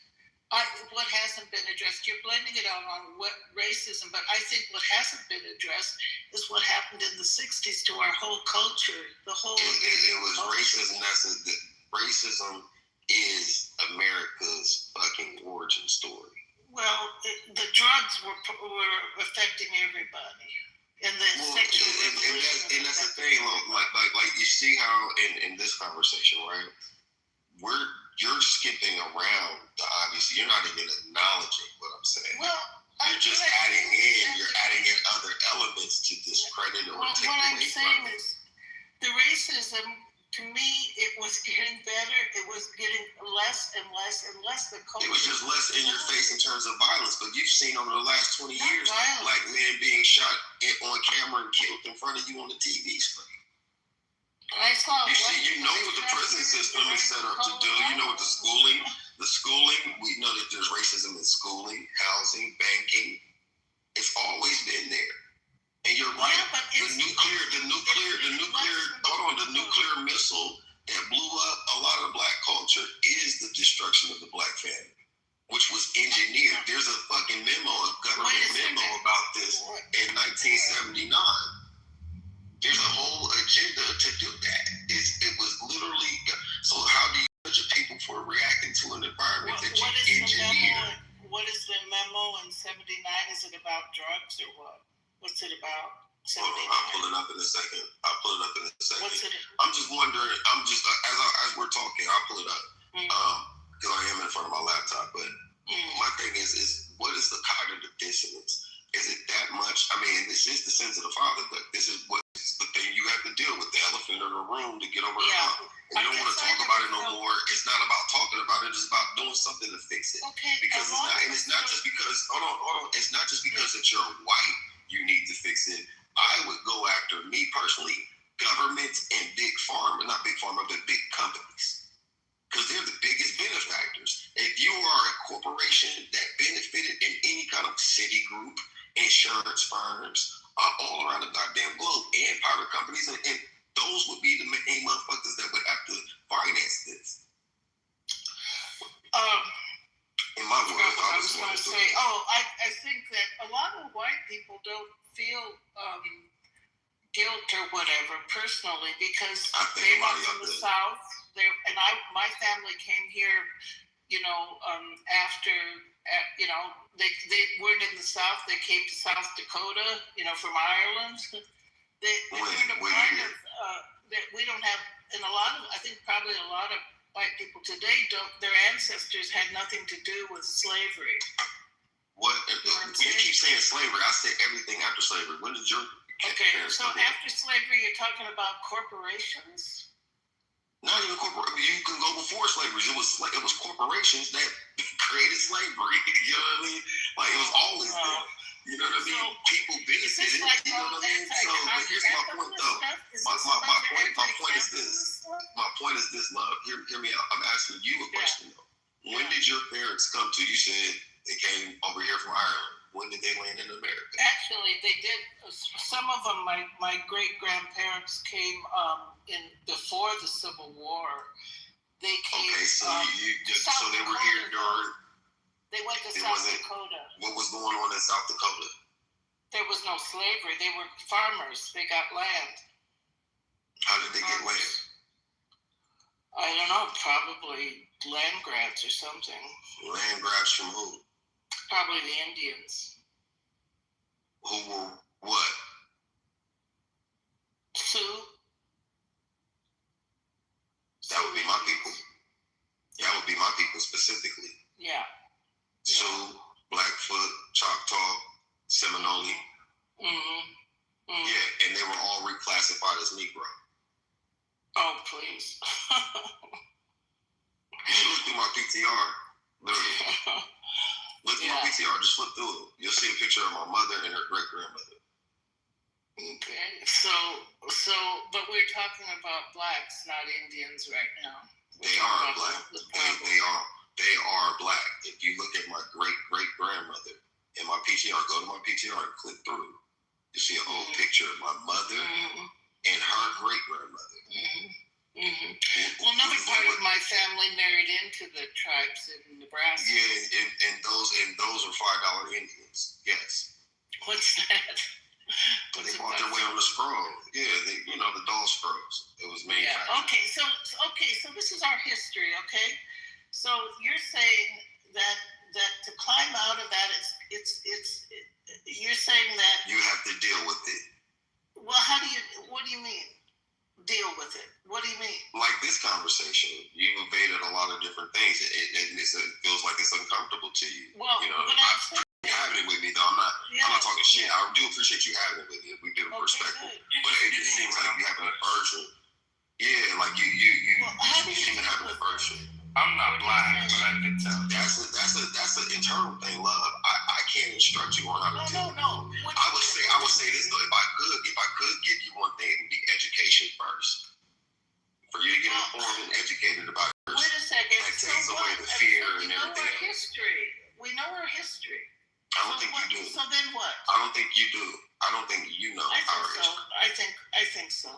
What hasn't been addressed? You're blaming it on racism, but I think what hasn't been addressed is what happened in the '60s to our whole culture. The whole it was racism. Racism is America's fucking origin story. Well, the drugs were affecting everybody. And the sexual revolution. And that's the thing, like you see how in this conversation, right? You're skipping around the obvious. You're not even acknowledging what I'm saying. Well, you're just adding in other elements to discredit or take what I'm away saying from it. is the racism, to me, it was getting better. It was getting less and less and less. The culture. It was just less in your face in terms of violence. But you've seen over the last 20 years, black men being shot on camera and killed in front of you on the TV screen. You know what the prison system is set up to do. You know what the schooling, we know that there's racism in schooling, housing, banking. It's always been there. And you're right. The nuclear missile that blew up a lot of black culture is the destruction of the black family, which was engineered. There's a fucking memo, a government memo about this in 1979. There's a whole agenda to do that. It was literally. So how do you judge people for reacting to an environment that you engineered? What is the memo in '79? Is it about drugs or what? What's it about? I'll pull it up in a second. I'm just wondering. As we're talking, I'll pull it up because I am in front of my laptop. But my thing is what is the cognitive dissonance? Is it that much? I mean, this is the sins of the father, but this is what the thing you have to deal with, the elephant in the room to get over the hump. And you don't want to talk about it no more. It's not about talking about it. It's about doing something to fix it. Okay. Because it's not just because, hold on. It's not just because that you're white, you need to fix it. I would go after, me personally, governments and big pharma, not big pharma, but big companies. Because they're the biggest benefactors. If you are a corporation that benefited in any kind of city group, insurance firms, all around the goddamn globe, and private companies, and those would be the main motherfuckers that would have to finance this. In my world, I was going to say, I think that a lot of white people don't feel guilt or whatever personally because they were from the South. My family came here, after, they weren't in the South. They came to South Dakota, from Ireland. They weren't a part of, we don't have, and I think probably a lot of white people today their ancestors had nothing to do with slavery. What? You keep saying slavery. I said everything after slavery. When did your parents so after slavery, you're talking about corporations? Not even corporations. You can go before slavery. It was corporations that created slavery. You know what I mean? Like it was always there. You know what I mean? People benefited. You know what I mean? So here's my point, though. My point is this. My point is this, love. Hear me out. I'm asking you a question, though. When did your parents come to? You said they came over here from Ireland. When did they land in America? Actually, they did. Some of them, my great-grandparents came before the Civil War. They came. Okay, so so they were here during. They went to South Dakota. What was going on in South Dakota? There was no slavery. They were farmers. They got land. How did they get land? I don't know. Probably land grabs or something. Land grabs from who? Probably the Indians. Who were what? Sioux. That would be my people. That would be my people specifically. Yeah. Sioux, Blackfoot, Choctaw, Seminole. Yeah, and they were all reclassified as Negro. Oh, please. You should look through my PTR, literally. Look through my PTR, just flip through it. You'll see a picture of my mother and her great-grandmother. Okay, so, but we're talking about blacks, not Indians right now. They are black. They are black. If you look at my great-great-grandmother in my PTR, go to my PTR and click through. You see an old picture of my mother and her great grandmother. Well, another part of my family married into the tribes in Nebraska. Yeah, and those are $5 Indians. Yes. What's that? They bought their way on the scroll. Yeah, the doll scrolls. It was made. Yeah. Okay. So this is our history. Okay. So you're saying that to climb out of that, you're saying that you have to deal with it. Well, what do you mean? Deal with it. What do you mean? Like this conversation, you evaded a lot of different things. It feels like it's uncomfortable to you. Well, but I'm having it with me though. I'm not talking shit. I do appreciate you having it with me. We've been respectful, but it just seems like you have an aversion. Yeah, like you seem to have an aversion. I'm not black, but I can tell. That's an internal thing, love. I can't instruct you on how to do it. No. I would say this though. If I could give you one thing, it would be education first. For you to get informed and educated about it. Wait a second. That takes away the fear and everything. We know our history. I don't think you do. So then what? I don't think you do. I don't think you know our history. I think so.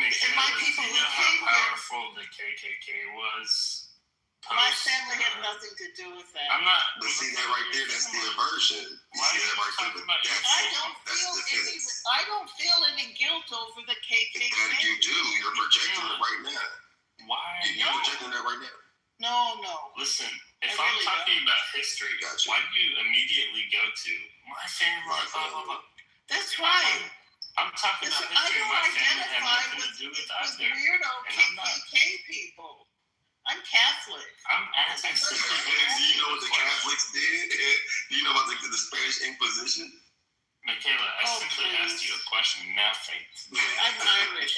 And my people you who know came how powerful the KKK was. My family had nothing to do with that. I'm not. But see that right there, that's the aversion. You see that right there, I don't feel any guilt over the KKK. And you do. You're projecting it right now. Why? You're projecting that right now. No. Listen, if I'm talking about history, why do you immediately go to my family? Blah, blah, blah. That's right. I'm talking about history. My family had nothing to do with either. Weirdo KKK people. I'm Catholic. I'm asking. Do you know what the Catholics did? Do you know about the Spanish Inquisition? Michaela, I simply asked you a question. Nothing. I'm Irish.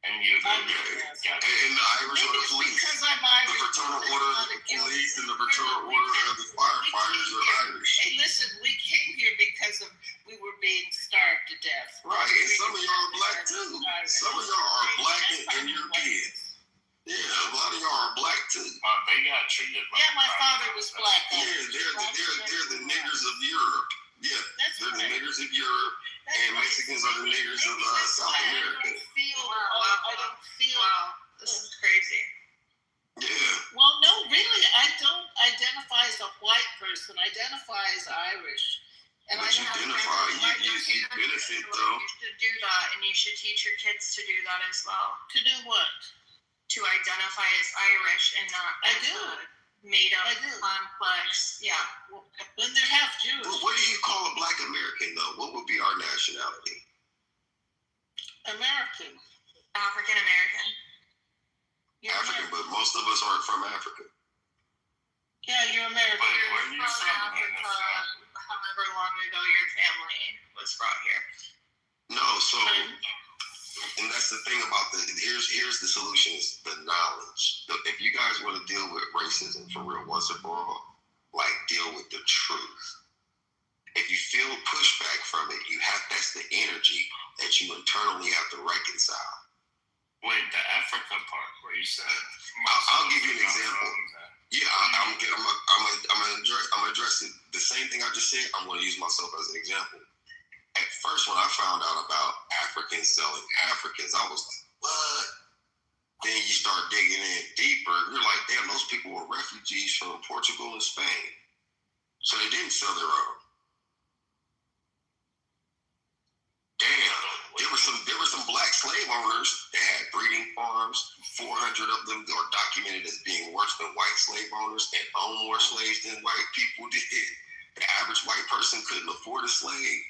And you agree. And the Irish are the police. Because I'm Irish. The fraternal order of the police and the fraternal order of the firefighters are Irish. Hey, listen, we came here because we were being starved to death. Right, and some of y'all are black too. Some of y'all are black and European. Yeah, a lot of y'all are black too. They got treated like my father was black. Yeah, they're the niggers of Europe. Yeah, they're the niggers of Europe, and Mexicans are the niggers of South America. I don't feel. Wow, this is crazy. Yeah. Well, no, really, I don't identify as a white person. I identify as Irish. And but you identify, you benefit though. You should do that, and you should teach your kids to do that as well. To do what? To identify as Irish and not made up complex. Yeah. When they're half Jewish. Well, what do you call a black American though? What would be our nationality? American. African American. African, but most of us aren't from Africa. Yeah, you're American. You're from Africa. However long ago your family was brought here. No, so. And that's the thing about here's the solution is the knowledge. If you guys want to deal with racism for real once and for all, like deal with the truth. If you feel pushback from it, that's the energy that you internally have to reconcile. Wait, the Africa part where you said I'll give you an example. Yeah, I'm gonna address it. The same thing I just said, I'm gonna use myself as an example. At first, when I found out about Africans selling Africans, I was like, what? Then you start digging in deeper. You're like, damn, those people were refugees from Portugal and Spain. So they didn't sell their own. Damn, there were some black slave owners that had breeding farms. 400 of them are documented as being worse than white slave owners and own more slaves than white people did. The average white person couldn't afford a slave.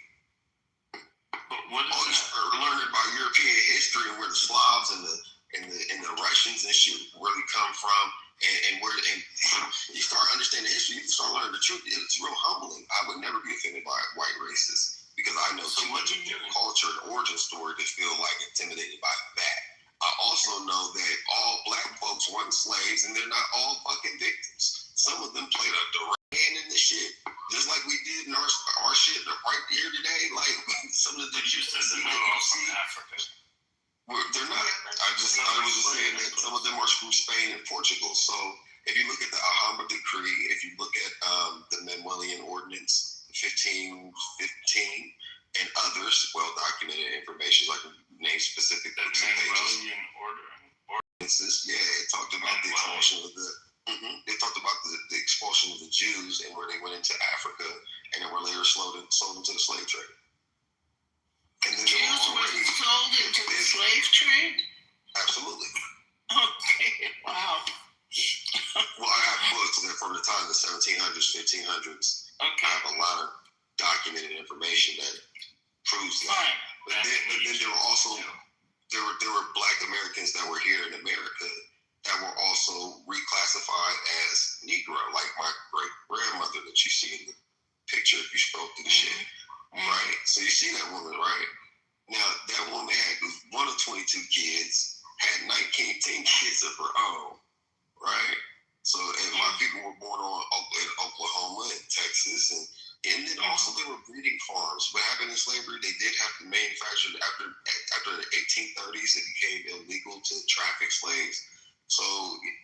All you start learning about European history and where the Slavs and the Russians and shit really come from, and you start understanding history, you start learning the truth. It's real humbling. I would never be offended by white racists because I know too much of their culture and origin story to feel like intimidated by that. I also know that all black folks weren't slaves, and they're not all fucking victims. Some of them played the hand in the shit, just like we did in our shit right here today. Like some of the Jews from Africa. They're not. I was just saying that some of them are from Spain and Portugal. So if you look at the Alhambra Decree, if you look at the Manuelian Ordinance 1515, and others well-documented information, like name specific books and pages. Ordinances, yeah, it talked about the expulsion of the. They talked about the expulsion of the Jews and where they went into Africa and then were later sold into the slave trade. And then Jews were sold into the slave trade? Absolutely. Okay, wow. Well, I have books that from the time of the 1700s, 1500s. Okay. I have a lot of documented information that proves that. Right. But then there were also there were Black Americans that were here in America that were also reclassified as Negro, like my great grandmother that you see in the picture if you scroll through the shit. Right? So you see that woman, right? Now that woman had one of 22 kids, had 19 kids of her own, right? So and my people were born in Oklahoma and Texas, and then also there were breeding farms. What happened in slavery, they did have to manufacture after the 1830s. It became illegal to traffic slaves. So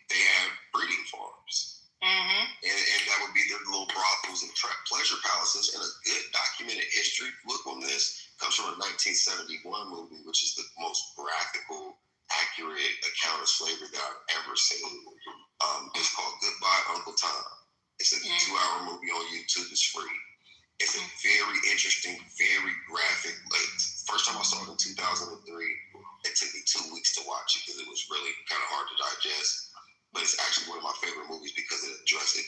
they had breeding farms. And that would be their little brothels and pleasure palaces. And a good documented history look on this comes from a 1971 movie, which is the most graphical, accurate account of slavery that I've ever seen. It's called Goodbye, Uncle Tom. It's a 2-hour movie on YouTube. It's free. It's a very interesting, very graphic. Like, first time I saw it in 2003, it took me 2 weeks to watch it because it was really kind of hard to digest. But it's actually one of my favorite movies because it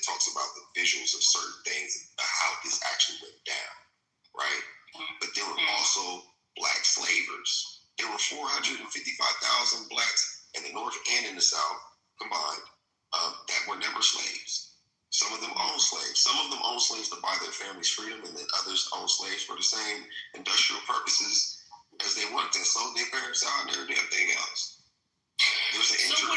talks about the visuals of certain things, how this actually went down, right? But there were also Black slavers. There were 455,000 Blacks in the North and in the South combined that were never slaves. Some of them owned slaves. Some of them owned slaves to buy their family's freedom, and then others owned slaves for the same industrial purposes as they wanted to. Sold their parents out and everything else. There's an so what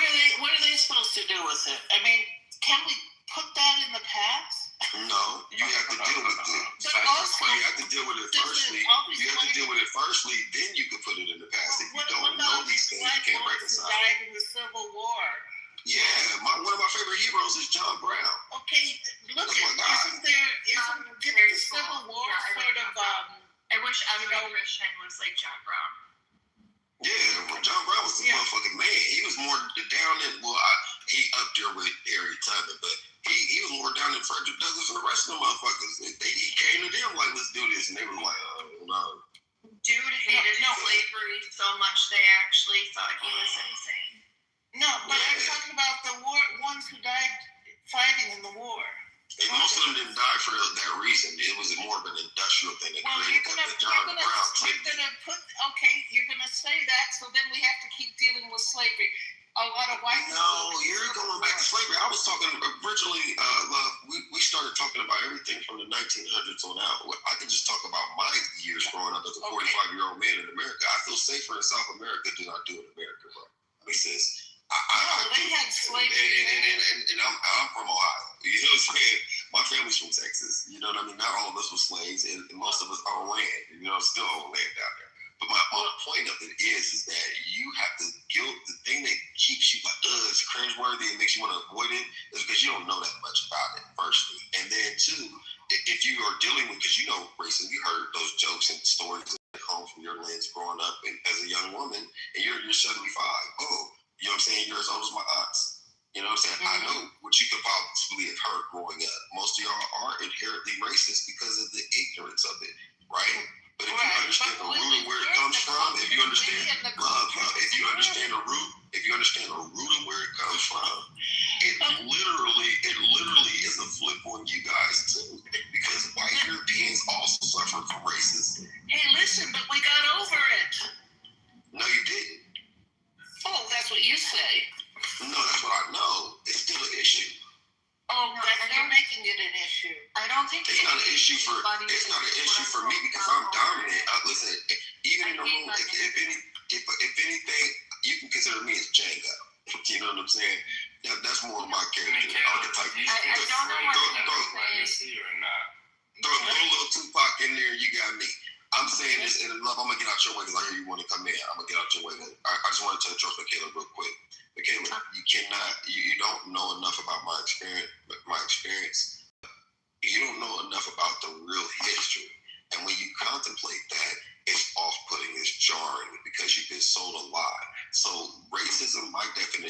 are they supposed to do with it? I mean, can we put that in the past? No, you have to deal with it. But also, you have to deal with it firstly. You have to deal with it firstly, then you can put it in the past. If you don't know these things, you can't reconcile. Died in the Civil War. Yeah, one of my favorite heroes is John Brown. Okay, look, isn't the Civil War sort of I wish every Christian was like John Brown. Yeah, well, John Brown was the motherfucking man. He was more down than, he up there with Harriet Tubman, but he was more down than Frederick Douglass and the rest of the motherfuckers. He came to them like, let's do this, and they were like, oh, no. Dude hated slavery so much they actually thought he was insane. No, but I'm talking about the ones who died fighting in the war. And most of them didn't die for that reason. It was more of an industrial thing that created the John Brown. You're gonna say that, so then we have to keep dealing with slavery. A lot of white people. No, you're going back to slavery. I was talking originally, we started talking about everything from the 1900s on out. I can just talk about my years growing up as a 45-year-old man in America. I feel safer in South America than I do in America, bro. I mean, sis. They had slavery. And I'm from Ohio. You know what I'm saying? My family's from Texas. You know what I mean? Not all of us were slaves, and most of us own land. You know, still own land down there. But my point of it is that you have to the thing that keeps you like, it's cringeworthy and makes you want to avoid it is because you don't know that much about it, firstly. And then two, if you are dealing with, because you know, racism, you heard those jokes and stories at home from your lens growing up and as a young woman, and you're 75. Oh, you know what I'm saying? You're as old as my aunts. You know what I'm saying? I know what you could possibly have heard growing up. Most of y'all are inherently racist because of the ignorance of it, right? But if you understand the root of where it comes from, if you understand if you understand the root of where it comes from, it literally is a flip on you guys too. Because white Europeans also suffer from racism. Hey, listen, but we got over it. No, you didn't. Oh, that's what you say. No, that's what I know. It's still an issue. Oh, they're making it an issue. I don't think it's not an issue for me because I'm dominant. Listen, even in the room, if anything, you can consider me as Django. You know what I'm saying? That's more of my character archetype. I don't know what Throw a little Tupac in there, you got me. I'm saying this, and love, I'm gonna get out your way because I hear you want to come in. I'm gonna get out your way. I just want to touch on Michaela real quick. Michaela, you don't know enough about my experience. You don't know enough about the real history. And when you contemplate that,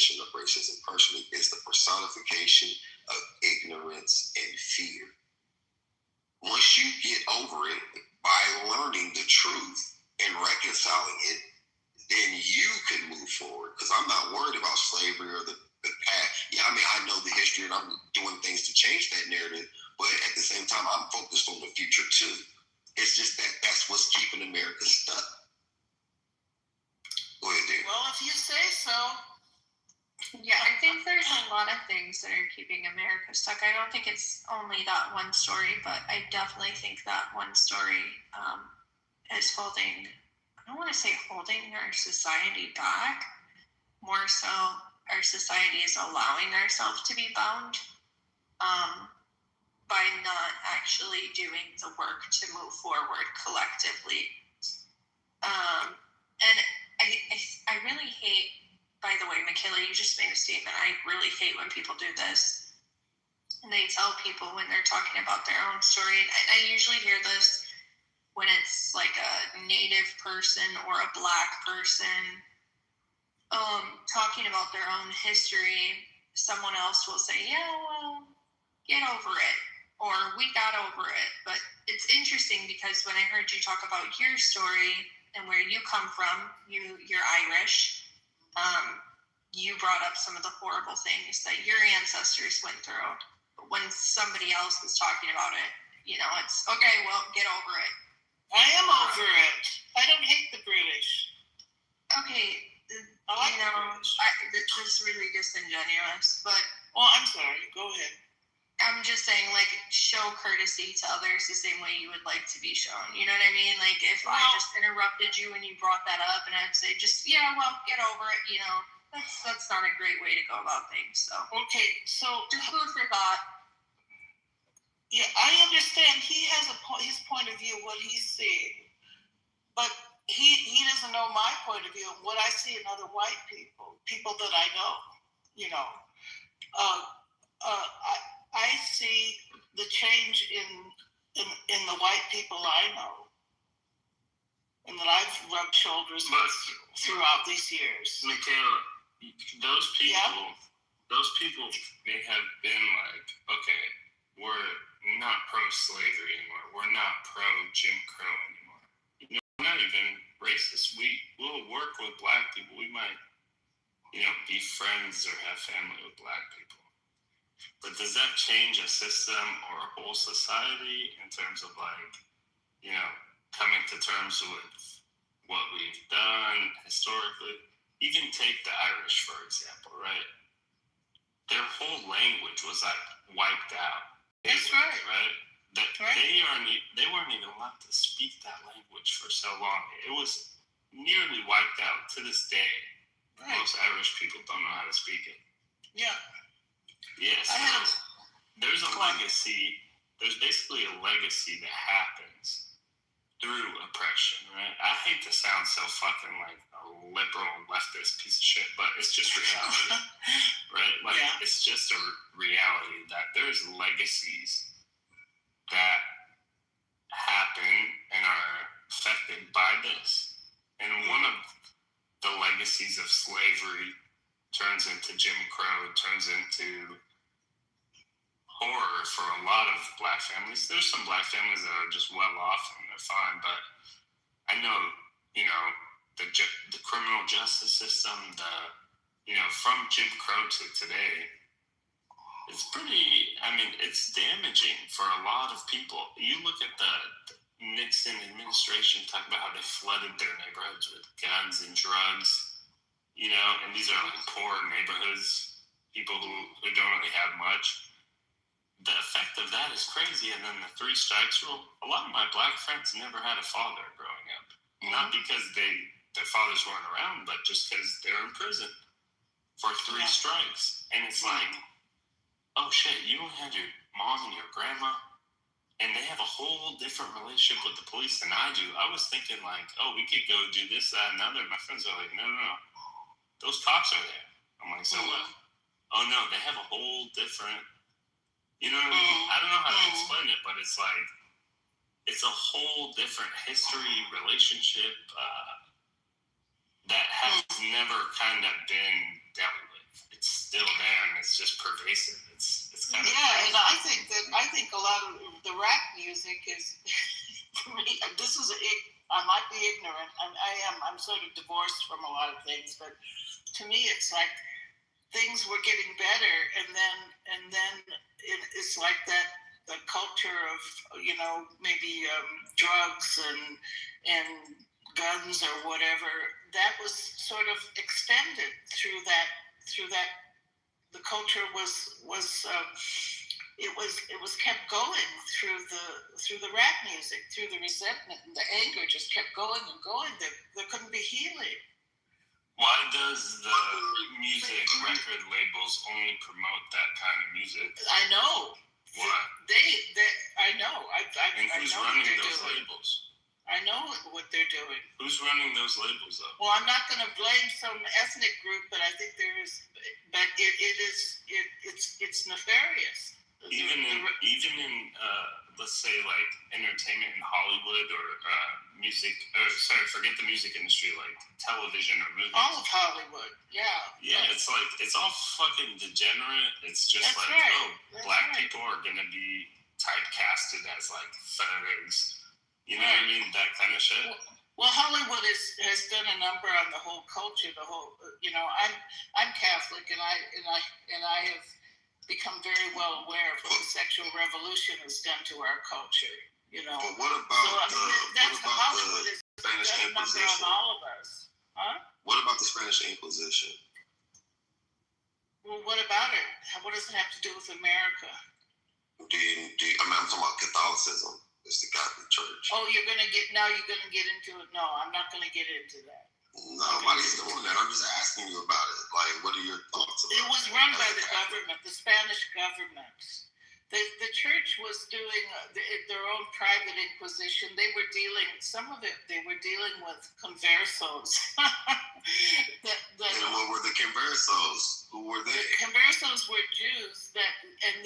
definition of racism personally is the personification of ignorance and fear. Once you get over it by learning the truth and reconciling it, then you can move forward. Because I'm not worried about slavery or the past. Yeah, I mean, I know the history and I'm doing things to change that narrative, but at the same time, I'm focused on the future too. It's just that's what's keeping America stuck. Go ahead, Dave. Well, if you say so. Yeah, I think there's a lot of things that are keeping America stuck. I don't think it's only that one story, but I definitely think that one story is holding, I don't want to say holding our society back, more so our society is allowing ourselves to be bound by not actually doing the work to move forward collectively. And I really hate, by the way, Michaela, you just made a statement. I really hate when people do this. And they tell people when they're talking about their own story. And I usually hear this when it's like a Native person or a Black person talking about their own history. Someone else will say, yeah, well, get over it. Or we got over it. But it's interesting because when I heard you talk about your story and where you come from, you're Irish. You brought up some of the horrible things that your ancestors went through. But when somebody else was talking about it, it's okay, well, get over it. I am over it. I don't hate the British. Okay, I like the British. This is really disingenuous, but... Oh, I'm sorry. Go ahead. I'm just saying, show courtesy to others the same way you would like to be shown. You know what I mean? If I just interrupted you when you brought that up and I'd say, just, get over it, that's not a great way to go about things. So okay, so just food for thought. Yeah, I understand he has his point of view, what he's seeing, but he doesn't know my point of view, what I see in other white people that I know. I see the change in the white people I know, and that I've rubbed shoulders with throughout these years. Michaela, those people may have been like, okay, we're not pro-slavery anymore. We're not pro-Jim Crow anymore. We're not even racist. We'll work with Black people. We might, be friends or have family with Black people. But does that change a system or a whole society in terms of coming to terms with what we've done historically? Even take the Irish, for example, right? Their whole language was wiped out. That's right. Right? They weren't even allowed to speak that language for so long. It was nearly wiped out to this day. Right. Most Irish people don't know how to speak it. Yeah. Yes. There's a legacy. There's basically a legacy that happens through oppression, right? I hate to sound so fucking like a liberal leftist piece of shit, but it's just reality, right? It's just a reality that there's legacies that happen and are affected by this. And one of the legacies of slavery turns into Jim Crow, turns into horror for a lot of Black families. There's some Black families that are just well off and they're fine, but I know, the criminal justice system, from Jim Crow to today, it's it's damaging for a lot of people. You look at the Nixon administration, talk about how they flooded their neighborhoods with guns and drugs, and these are poor neighborhoods, people who don't really have much. The effect of that is crazy. And then the 3 strikes rule. A lot of my Black friends never had a father growing up. Mm-hmm. Not because their fathers weren't around, but just because they're in prison for 3 strikes. And it's like, oh shit, you don't have your mom and your grandma, and they have a whole different relationship with the police than I do. I was thinking we could go do this, that, and other. My friends are like, no. Those cops are there. I'm like, so what? Oh no, they have a whole different... You know what I mean? I don't know how to explain it, but it's it's a whole different history, relationship that has never kind of been dealt with. this is I might be ignorant. I'm sort of divorced from a lot of things, but to me, it's like things were getting better, and then it's like that the culture of maybe drugs and guns or whatever that was sort of extended through that. The culture was kept going through the rap music, through the resentment and the anger just kept going and going. There couldn't be healing. Why does the music record labels only promote that kind of music? I know. Why? I know. And who's running those labels? I know what they're doing. Who's running those labels up? Well, I'm not going to blame some ethnic group, but I think there is. But it's nefarious. Even in let's say like entertainment in Hollywood or music. Forget the music industry, like television or movies. All of Hollywood, yeah. Yeah, it's like it's all fucking degenerate. It's just That's like right. Black people are gonna be typecasted as like thugs. You know what I mean? That kind of shit. Well, Hollywood has done a number on the whole culture. I'm Catholic, and I have become very well aware of what the sexual revolution has done to our culture. But what about Hollywood the has Spanish done a number Inquisition? on all of us. Huh? What about the Spanish Inquisition? Well, what about it? What does it have to do with America? I'm talking about Catholicism. It's the Catholic Church. Oh, you're gonna get into it? No, I'm not gonna get into that. Nobody's doing that. I'm just asking you about it. Like, what are your thoughts about it? It was run by the government, the Spanish government. The church was doing their own private inquisition. They were dealing with conversos. And what were the conversos? Who were they? The conversos were Jews and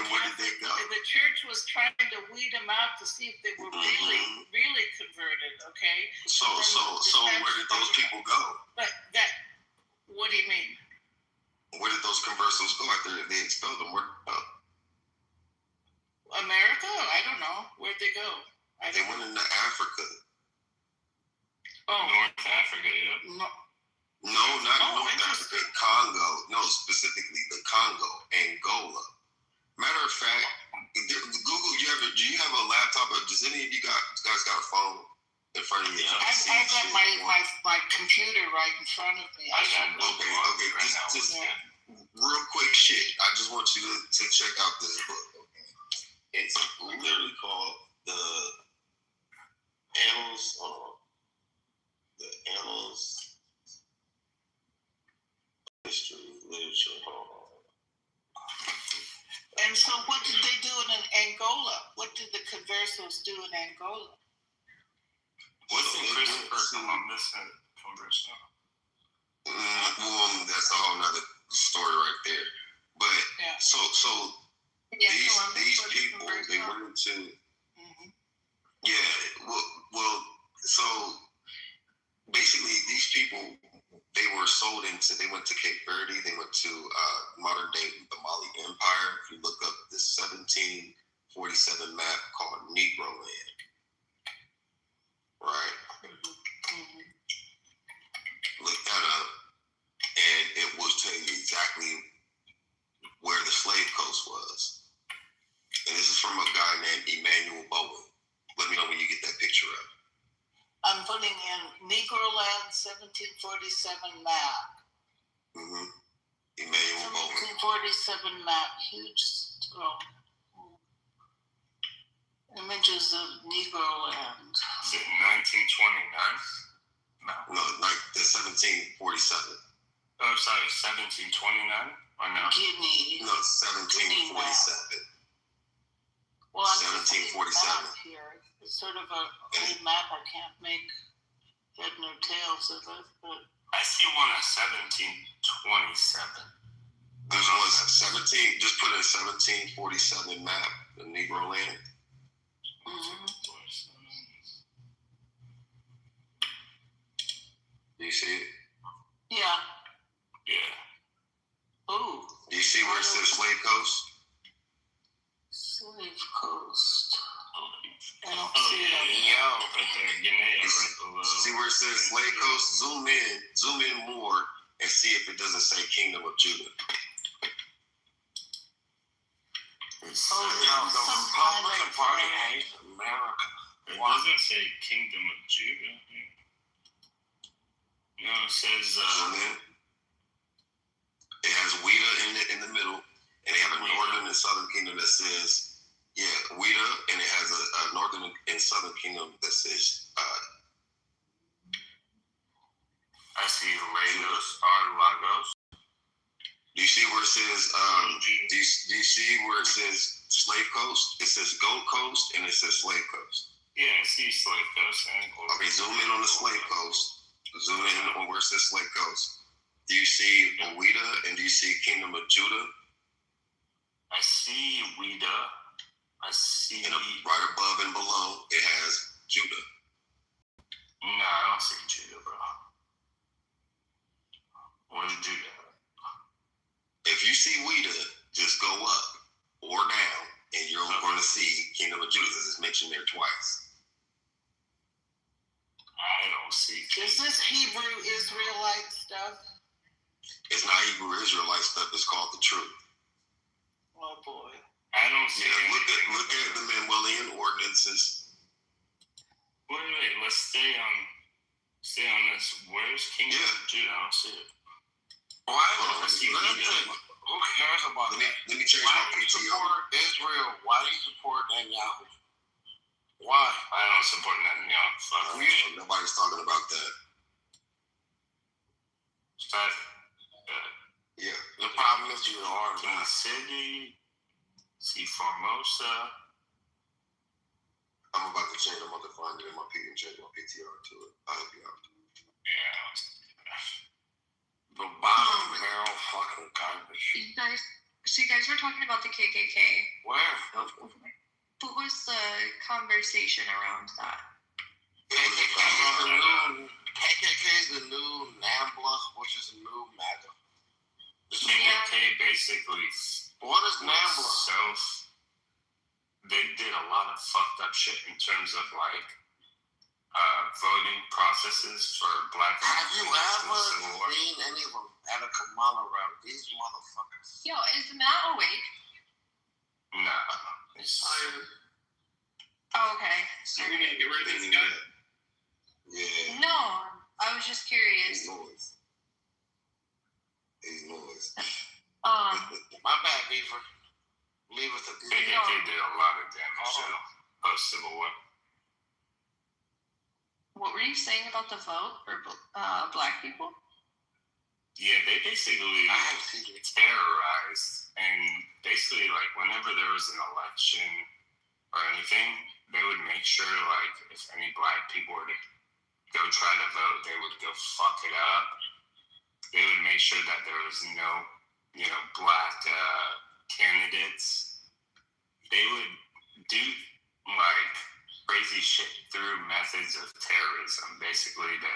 where did they go? The church was trying to weed them out to see if they were really converted. Okay. So where did those people go? What do you mean? Where did those conversos go after they expelled them? Where? America? I don't know. Where'd they go? They went into Africa. Oh, North Africa, yeah. No, not North Africa. Congo. No, specifically the Congo, Angola. Matter of fact, Google. Do you have a laptop? Or does any of you guys got a phone in front of you? I got my computer right in front of me. Okay. Just real quick shit. I just want you to check out this book. It's literally called the Annals History, Literature. And so what did they do in Angola? What did the conversos do in Angola? Wasn't Christopher Columbus a converso? Well, that's a whole nother story right there. But these people, they went into so basically these people, they were sold into, they went to Cape Verde, they went to modern day the Mali Empire. If you look up the 1747 map called Negro Land, right? Look that up and it will tell you exactly where the slave coast was. And this is from a guy named Emmanuel Bowen. Let me know when you get that picture up. I'm putting in Negro Land 1747 map. Emmanuel Bowen. 1747 map. Huge images of Negro Land. Is it 1929? No, like the 1747. Oh, sorry, 1729? Or no? Guinea. No, 1747. Well, I'm 1747. Here. It's sort of a old map. I can't make head nor tails of it, but I see one at 1727. There's one at 17. Just put in 1747 map, the Negro Land. Do you see it? Yeah. Ooh. Do you see where it says Slave Coast? Slave Coast. I don't see it. right below. See where it says Slave Coast? Zoom in more and see if it doesn't say Kingdom of Judah. The Republican Party hates America. It doesn't say Kingdom of Judah. No, it says it has Weta in the middle, and they have a northern and southern kingdom that says Weta, and it has a northern and southern kingdom that says I see Lagos or Lagos. Do you see where it says do you see where it says Slave Coast? It says Gold Coast and it says Slave Coast. Yeah, I see Slave Coast. Okay, zoom in on the Slave Coast. Zoom in on where it says Slave Coast. Do you see Weta and do you see Kingdom of Judah? I see Weta. I see. And right above and below, it has Judah. No, I don't see Judah, bro. Where's Judah? If you see Weta, just go up or down, and you're going to see Kingdom of Judah. It's mentioned there twice. I don't see. Is this Hebrew Israelite stuff? It's not Hebrew Israelite stuff. It's called the truth. Oh boy. I don't see. Yeah, look at the Manuelian ordinances. Wait. Let's stay on this. Where's Kingdom of Judah? I don't see it. Why? Who cares about that? Let me change Why my do you PTO. support Israel? Why do you support Netanyahu? Why? I don't support Netanyahu. Fuck me. Nobody's talking about that. Yeah. The problem is you are. King City. See Formosa. I'm about to change. I'm about to find it in my and change my PTR to it. I'll help you out. Yeah. The bottom barrel fucking garbage. So you guys were talking about the KKK. Where? What was the conversation around that? KKK is the new NAMBLA, which is the new MAGA. The KKK basically. What is NAMBLA? They did a lot of fucked up shit in terms of like voting processes for black people. Have you ever seen any of them at a Kamala rally? These motherfuckers. Yo, is Matt awake? Nah. Oh, okay. Sorry. Get rid of this guy. Yeah. No, I was just curious. He's noise. My bad, Beaver. Leave it to KKK did a lot of damage post Civil War. What were you saying about the vote for black people? Yeah, they basically terrorized, and basically, like, whenever there was an election or anything, they would make sure, like, if any black people were to go try to vote, they would go fuck it up. They would make sure that there was no, black candidates. They would do, like, crazy shit through methods of terrorism, basically to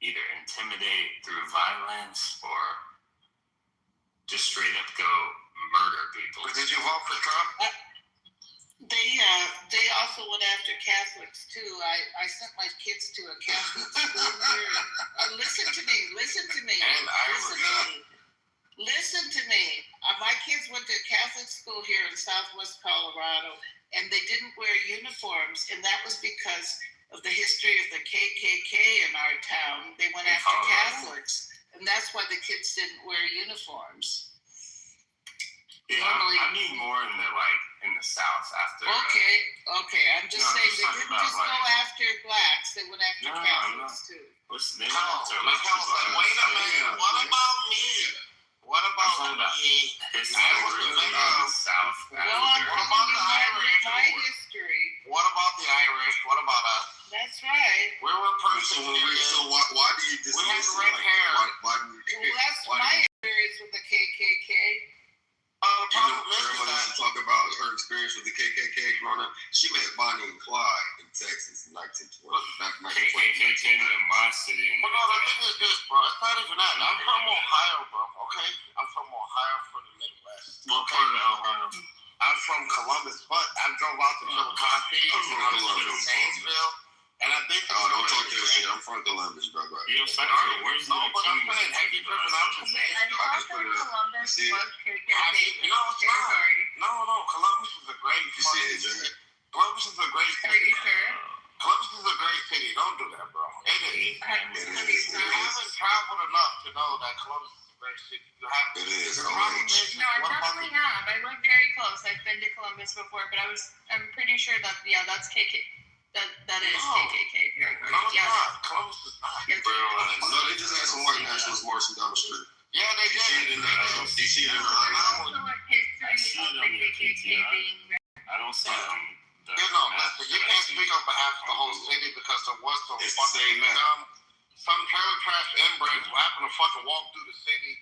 either intimidate through violence or just straight up go murder people. Did you vote for Trump? They also went after Catholics too. I sent my kids to a Catholic school here. Listen to me. And Listen to me. My kids went to Catholic school here in Southwest Colorado, and they didn't wear uniforms, and that was because of the history of the KKK in our town. They went after Catholics, and that's why the kids didn't wear uniforms. Yeah, I mean more in the South after. Okay. I'm just saying they didn't just go after blacks; they went after Catholics too. Listen, wait a minute. What about me? What about me? I was in the South. Well, I'm telling you my history. What about the Irish? What about us? That's right. We were persecuted. So why do you dismiss We had it red like hair. that? Why do you? Well, that's my experience with the KKK. You know, grandma used to talk about her experience with the KKK growing up. She met Bonnie and Clyde in Texas in 1920. KKK came to my city. Well, no, the thing is this, bro. It's not even that. I'm from Ohio, bro. Okay? I'm from Ohio, from the Midwest. What part of Ohio? I'm from Columbus, but I drove out to Chillicothe. I was in Zanesville. And I think don't see it? was KKK No, it's not. territory. No. Columbus is a great You see it, Jimmy? Columbus is a great Are city. you sure? Columbus is a great city. Don't do that, bro. It is. You haven't traveled enough to know that Columbus is a great city. You have. It is. The problem is, No, I definitely have. I live very close. I've been to Columbus before, but I'm pretty sure that that's KK. That is KKK territory. No, it's Yeah. not. Columbus is not. Yes, Bro, no, they just had some white nationalists marching down the street. Yeah, they You see it did. in the DC and Also, like history of the KKK being. I don't see them. Listen, you can't speak on behalf of the whole city because there was some It's the same man. some trailer trash inbreds who happen to fucking walk through the city,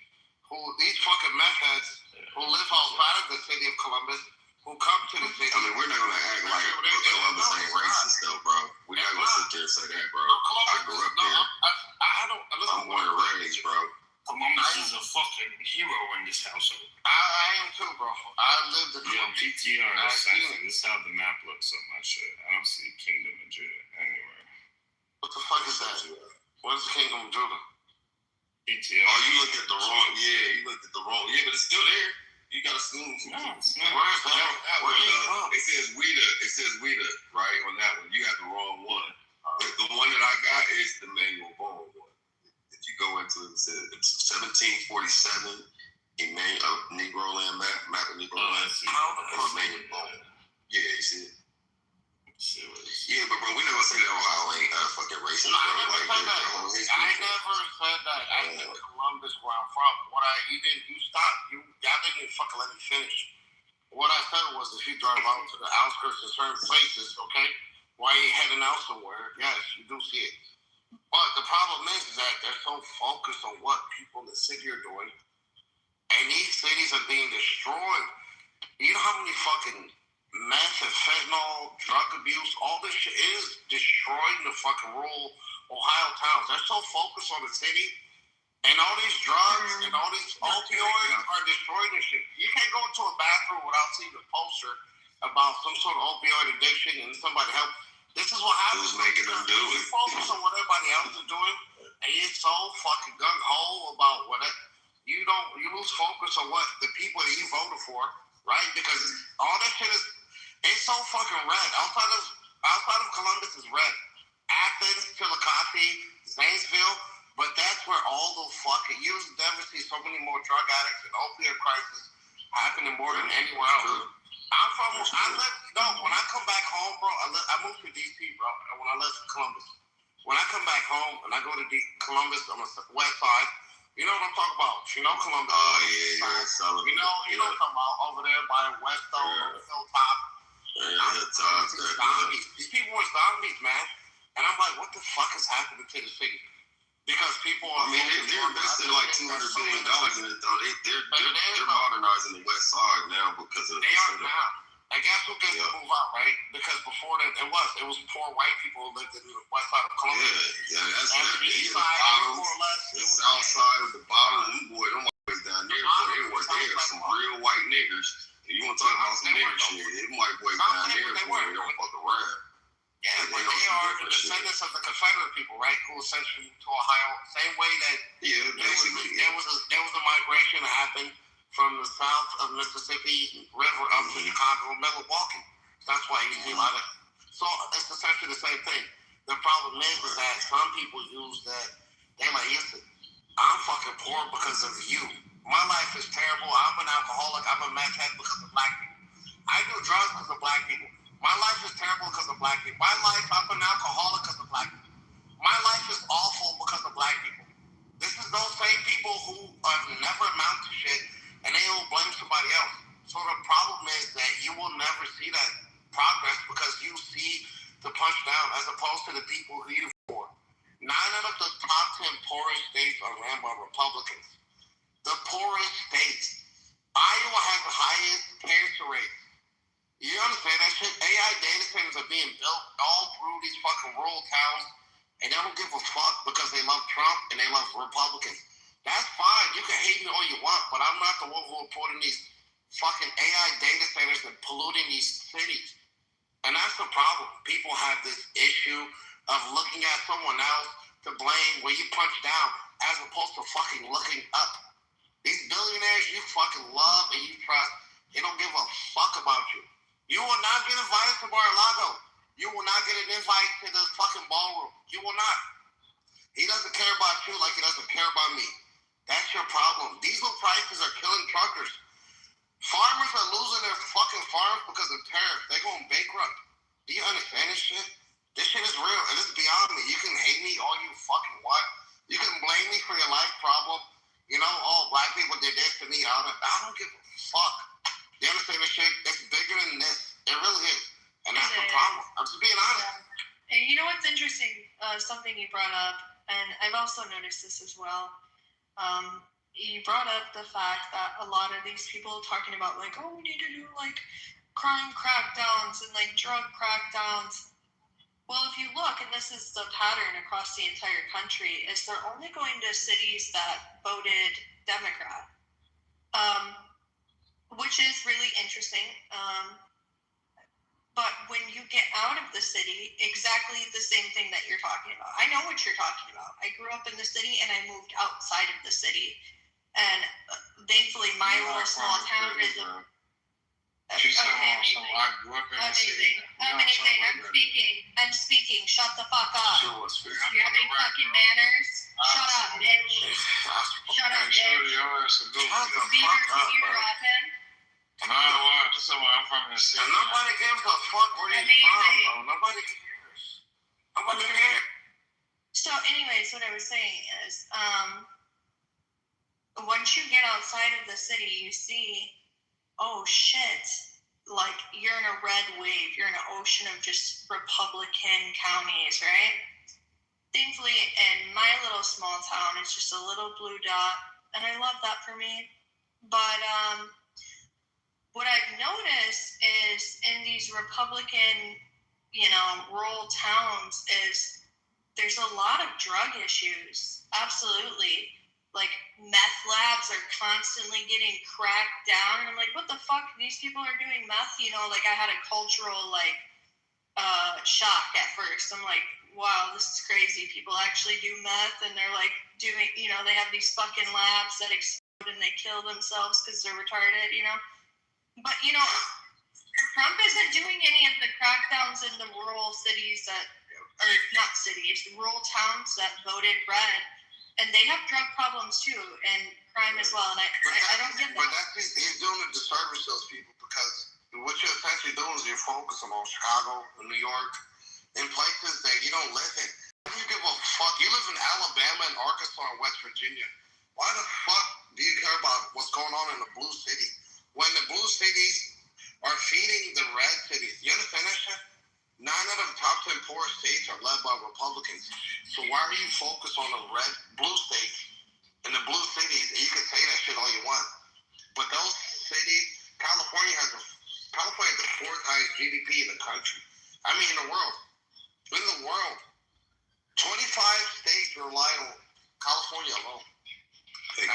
these fucking meth heads who live outside of the city of Columbus, who come to the city. I mean, we're not gonna act like Columbus ain't racist though, bro. We're not gonna sit there and say that, bro. I grew up there. I don't. I'm born and raised, bro. Columbus is a fucking hero in this household. I am too, bro. I lived in Yeah, Columbus. PTR is actually, this is how the map looks on my shit. I don't see Kingdom of Judah anywhere. What the fuck is that? What is the Kingdom of Judah? PTR. Oh, you looked at the wrong. Yeah, you looked at the wrong. Yeah, but it's still there. You got to assume. No, it's not. Where is that? Where is it? It says Weta, right on that one. You got the wrong one. The one that I got is the Manuel Bone one. If you go into it, it says it's 1747. Negro land map of Negro land. Manuel Bone. Yeah, you see it. Yeah, but bro, we never say that Ohio ain't fucking racist. No, I never said that. I never said that. I said Columbus, where I'm from. Y'all didn't even fucking let me finish. What I said was, if you drive out to the outskirts of certain places, okay, while you're heading out somewhere, yes, you do see it. But the problem is that they're so focused on what people in the city are doing, and these cities are being destroyed. You know how many fucking meth and fentanyl, drug abuse, all this shit is destroying the fucking rural Ohio towns. They're so focused on the city, and all these drugs and all these opioids are destroying this shit. You can't go into a bathroom without seeing a poster about some sort of opioid addiction and somebody help. This is what happens. Who's making them do You it? focus on what everybody else is doing, and you're so fucking gung-ho about what you lose focus on what the people that you voted for, right? Because all that shit is, it's so fucking red. Outside of Columbus is red. Athens, Chillicothe, Zanesville, but that's where all the fucking, you never see so many more drug addicts and opioid crisis happening more than anywhere else. When I come back home, bro, I moved to DC, bro, and when I left Columbus. When I come back home and I go to Columbus on the west side, you know what I'm talking about? You know Columbus. Oh, yeah. You know what I'm talking about over there by Westo, Hilltop. Zombies. These people were zombies, man. And I'm like, what the fuck is happening to the city? Because people are. I mean, they're investing like $200 billion in it, though. They're modernizing the West Side now because of. They are now. And guess who gets to move out, right? Because before that, it was poor white people who lived in the west side of Columbus. Yeah, that's the east side, more or less. The south side of the bottom. Them whites down there, they were some real white niggers. If you want to talk about some nigger shit, them white boys down there, they don't fuck around. Yeah, but they are the descendants of the Confederate people, right? Who essentially to Ohio, same way that there was a migration that happened from the south of Mississippi River up to Chicago, Milwaukee. That's why you see a lot of. So it's essentially the same thing. The problem is that some people use that. They're like, listen, I'm fucking poor because of you. My life is terrible. I'm an alcoholic. I'm a meth head because of black people. I do drugs because of black people. My life is terrible because of black people. I'm an alcoholic because of black people. My life is awful because of black people. This is those same people who have never amounted to shit, and they will blame somebody else. So the problem is that you will never see that progress because you see the punch down as opposed to the people who you for. 9 out of the top 10 poorest states are ran by Republicans. The poorest states. Iowa has the highest cancer rate. You understand that shit? AI data centers are being built all through these fucking rural towns, and they don't give a fuck because they love Trump and they love Republicans. That's fine. You can hate me all you want, but I'm not the one who are putting these fucking AI data centers and polluting these cities. And that's the problem. People have this issue of looking at someone else to blame where you punch down as opposed to fucking looking up. These billionaires you fucking love and you trust, they don't give a fuck about you. You will not get invited to Mar-a-Lago. You will not get an invite to the fucking ballroom. You will not. He doesn't care about you like he doesn't care about me. That's your problem. Diesel prices are killing truckers. Farmers are losing their fucking farms because of tariffs. They're going bankrupt. Do you understand this shit? This shit is real, and it's beyond me. You can hate me all you fucking want. You can blame me for your life problem. You know, all black people did this to me. I don't give a fuck. You understand this shit? It's bigger than this. It really is. And that's the problem. I'm just being honest. Yeah. And you know what's interesting? Something you brought up, and I've also noticed this as well. You brought up the fact that a lot of these people talking about like, oh, we need to do like crime crackdowns and like drug crackdowns. Well, if you look, and this is the pattern across the entire country, is they're only going to cities that voted Democrat, which is really interesting. But when you get out of the city, exactly the same thing that you're talking about. I know what you're talking about. I grew up in the city and I moved outside of the city. And thankfully, my little small town is a... She's so I grew up in the city. Amazing. I'm speaking. Shut the fuck up. Sure was Do you have any fucking manners? Shut up, bitch. Shut up, bitch. Beaver rapping. No, this is where I'm from in the city. And nobody gives a fuck where you're from, bro. Nobody cares. Nobody cares. So, anyways, what I was saying is, once you get outside of the city, you see, oh shit, like you're in a red wave. You're in an ocean of just Republican counties, right? Thankfully, in my little small town, it's just a little blue dot, and I love that for me. But what I've noticed is in these Republican, rural towns is there's a lot of drug issues. Absolutely. Like meth labs are constantly getting cracked down. And I'm like, what the fuck? These people are doing meth? Like I had a cultural shock at first. I'm like, wow, this is crazy. People actually do meth and they're like doing, they have these fucking labs that explode and they kill themselves because they're retarded, But, Trump isn't doing any of the crackdowns in the rural cities or not cities, the rural towns that voted red. And they have drug problems too, and crime as well. And I don't get that. But he's doing a disservice to those people because what you're essentially doing is you're focusing on Chicago and New York and places that you don't live in. Why do you give a fuck? You live in Alabama and Arkansas and West Virginia. Why the fuck do you care about what's going on in the blue city? When the blue cities are feeding the red cities. You understand that shit? 9 out of the top 10 poorest states are led by Republicans. So why are you focused on the blue states and the blue cities? And you can say that shit all you want. But those cities, California has the 4th highest GDP in the country. I mean, in the world. In the world. 25 states rely on California alone. 25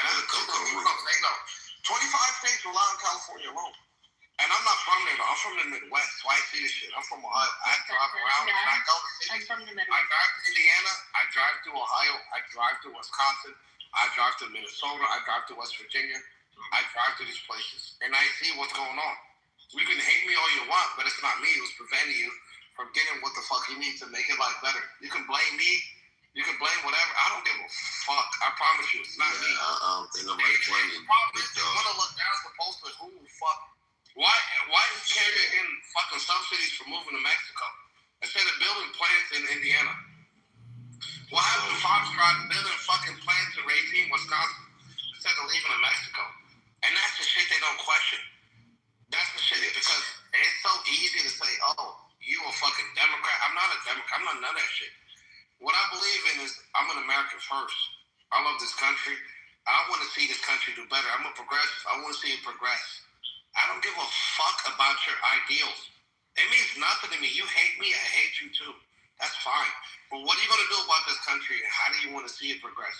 states rely on California alone. And I'm not from there, though. I'm from the Midwest, so I see this shit. I'm from Ohio. I drive around and I go to cities. I'm from the Midwest. I drive to Indiana. I drive to Ohio. I drive to Wisconsin. I drive to Minnesota. I drive to West Virginia. I drive to these places. And I see what's going on. You can hate me all you want, but it's not me who's preventing you from getting what the fuck you need to make your life better. You can blame me. You can blame whatever. I don't give a fuck. I promise you, it's not me. I don't think nobody's blaming you. They want to look down as opposed to who the fuck. Why is Canada getting fucking subsidies for moving to Mexico instead of building plants in Indiana? What happened to Foxtrot building fucking plants in Racine, Wisconsin instead of leaving to Mexico? And that's the shit they don't question. That's the shit because it's so easy to say, oh, you a fucking Democrat. I'm not a Democrat. I'm not none of that shit. What I believe in is I'm an American first. I love this country. I want to see this country do better. I'm a progressive. I want to see it progress. I don't give a fuck about your ideals. It means nothing to me. You hate me, I hate you too. That's fine. But what are you going to do about this country? And how do you want to see it progress?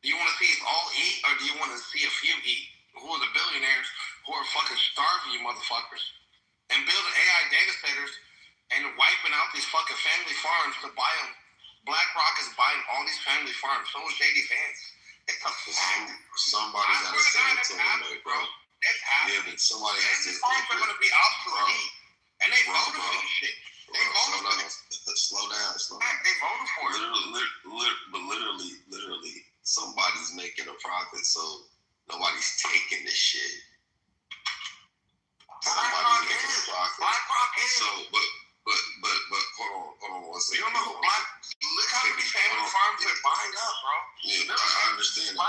Do you want to see us all eat, or do you want to see a few eat? Who are the billionaires who are fucking starving you motherfuckers? And building AI data centers and wiping out these fucking family farms to buy them. BlackRock is buying all these family farms. So is JD Vance. It's a fact. Somebody got to say it to them, though, bro. It's happening. Yeah, but somebody has to. Farms are going to be obsolete. And they voted for this shit. They voted for this. Slow down. They voted for it. Literally, somebody's making a profit, so nobody's taking this shit. Somebody's making a profit. BlackRock is. So, but hold on one second. You don't know who look how many family farms they're buying up, bro. Yeah, I understand, bro. I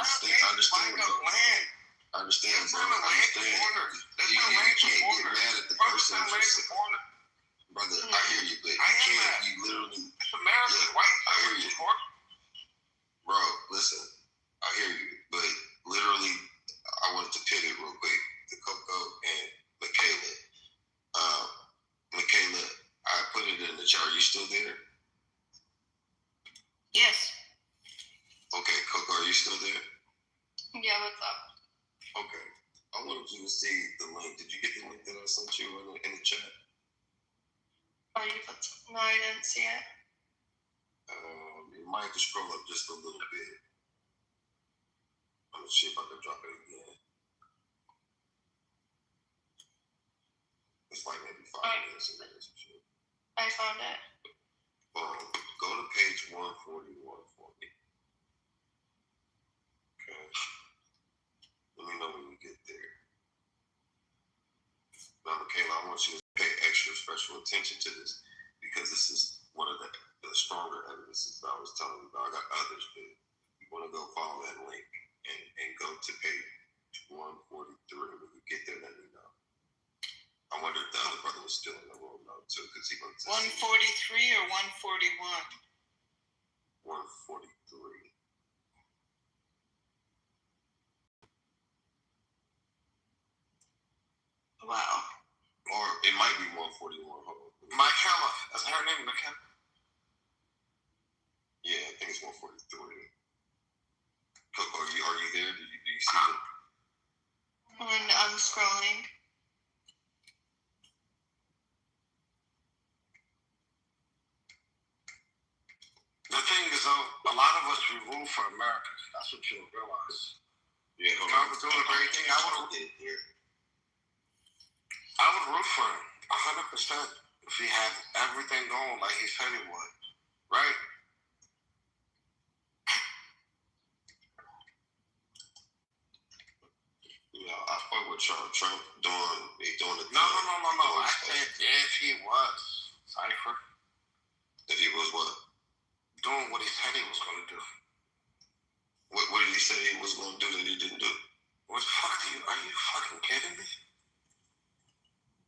understand, bro. You can't get mad at the person. Brother, I hear you, but you literally. It's America, white. I hear you. Bro, listen, I hear you, but literally, I wanted to pivot real quick to Coco and Michaela. Michaela, I put it in the chat. Are you still there? Yes. Okay, Coco, are you still there? Yeah, what's up? Okay. I wanted you to see the link. Did you get the link that I sent you in the chat? Oh, no, I didn't see it. You might have to scroll up just a little bit. I'm gonna see if I can drop it again. It's like maybe 5 minutes or something. I found it. Go to page 141 for me. Okay. Let me know when you get there. Now, Michaela, I want you to pay extra special attention to this because this is one of the stronger evidences that I was telling you about. I got others, but you want to go follow that link and go to page 143. When you get there, let me know. I wonder if the other brother was still in the room though, too, because he went to 143 or 141? 143. Wow. Or it might be 141. Hold on. Michaela. Is her name Michaela? Yeah, I think it's 143. Coco, are you there? Do you see it? And I'm scrolling. The thing is, though, a lot of us we root for America. That's what you'll realize. Yeah, if I was doing a great thing, I would root for him 100% if he had everything going like he said he would, right? Yeah, I fuck with Trump doing the No. I said if he was, Cypher. If he was what? Doing what he said he was going to do. What did he say he was going to do that he didn't do? What the fuck are you fucking kidding me?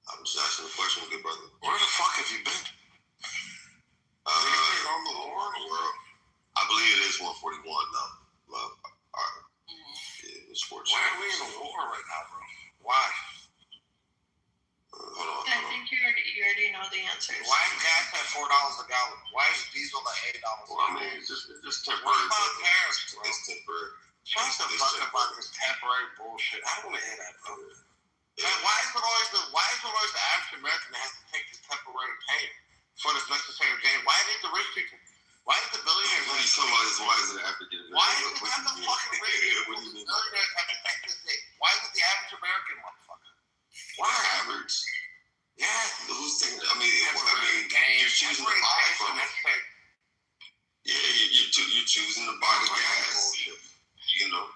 I'm just asking a question, good brother. Where the fuck have you been? On the world. I believe it is 141 though. Love. Yeah, it's 14. Why are we in a war right now, bro? Why? Hold on. I think you already know the answers. Why is gas at $4 a gallon? Why is diesel at $8 a gallon? Well, I mean, it's just temporary. What about tariffs, bro? It's temporary. Shut the fuck up about this temporary bullshit. I don't want to hear that, bro. Yeah. Why is it always the African American that has to take this temporary pain for this necessary gain? Why ain't the rich people? Why is the billionaires? What are you talking about? Why is it African American? Why is it not the fucking rich people? What do you mean? Billionaires have to take this thing. Why is it the average American motherfucker? Why average? Yeah. Who's thinking? I mean, you're choosing to buy from it. Yeah, you're choosing to buy the gas. You know,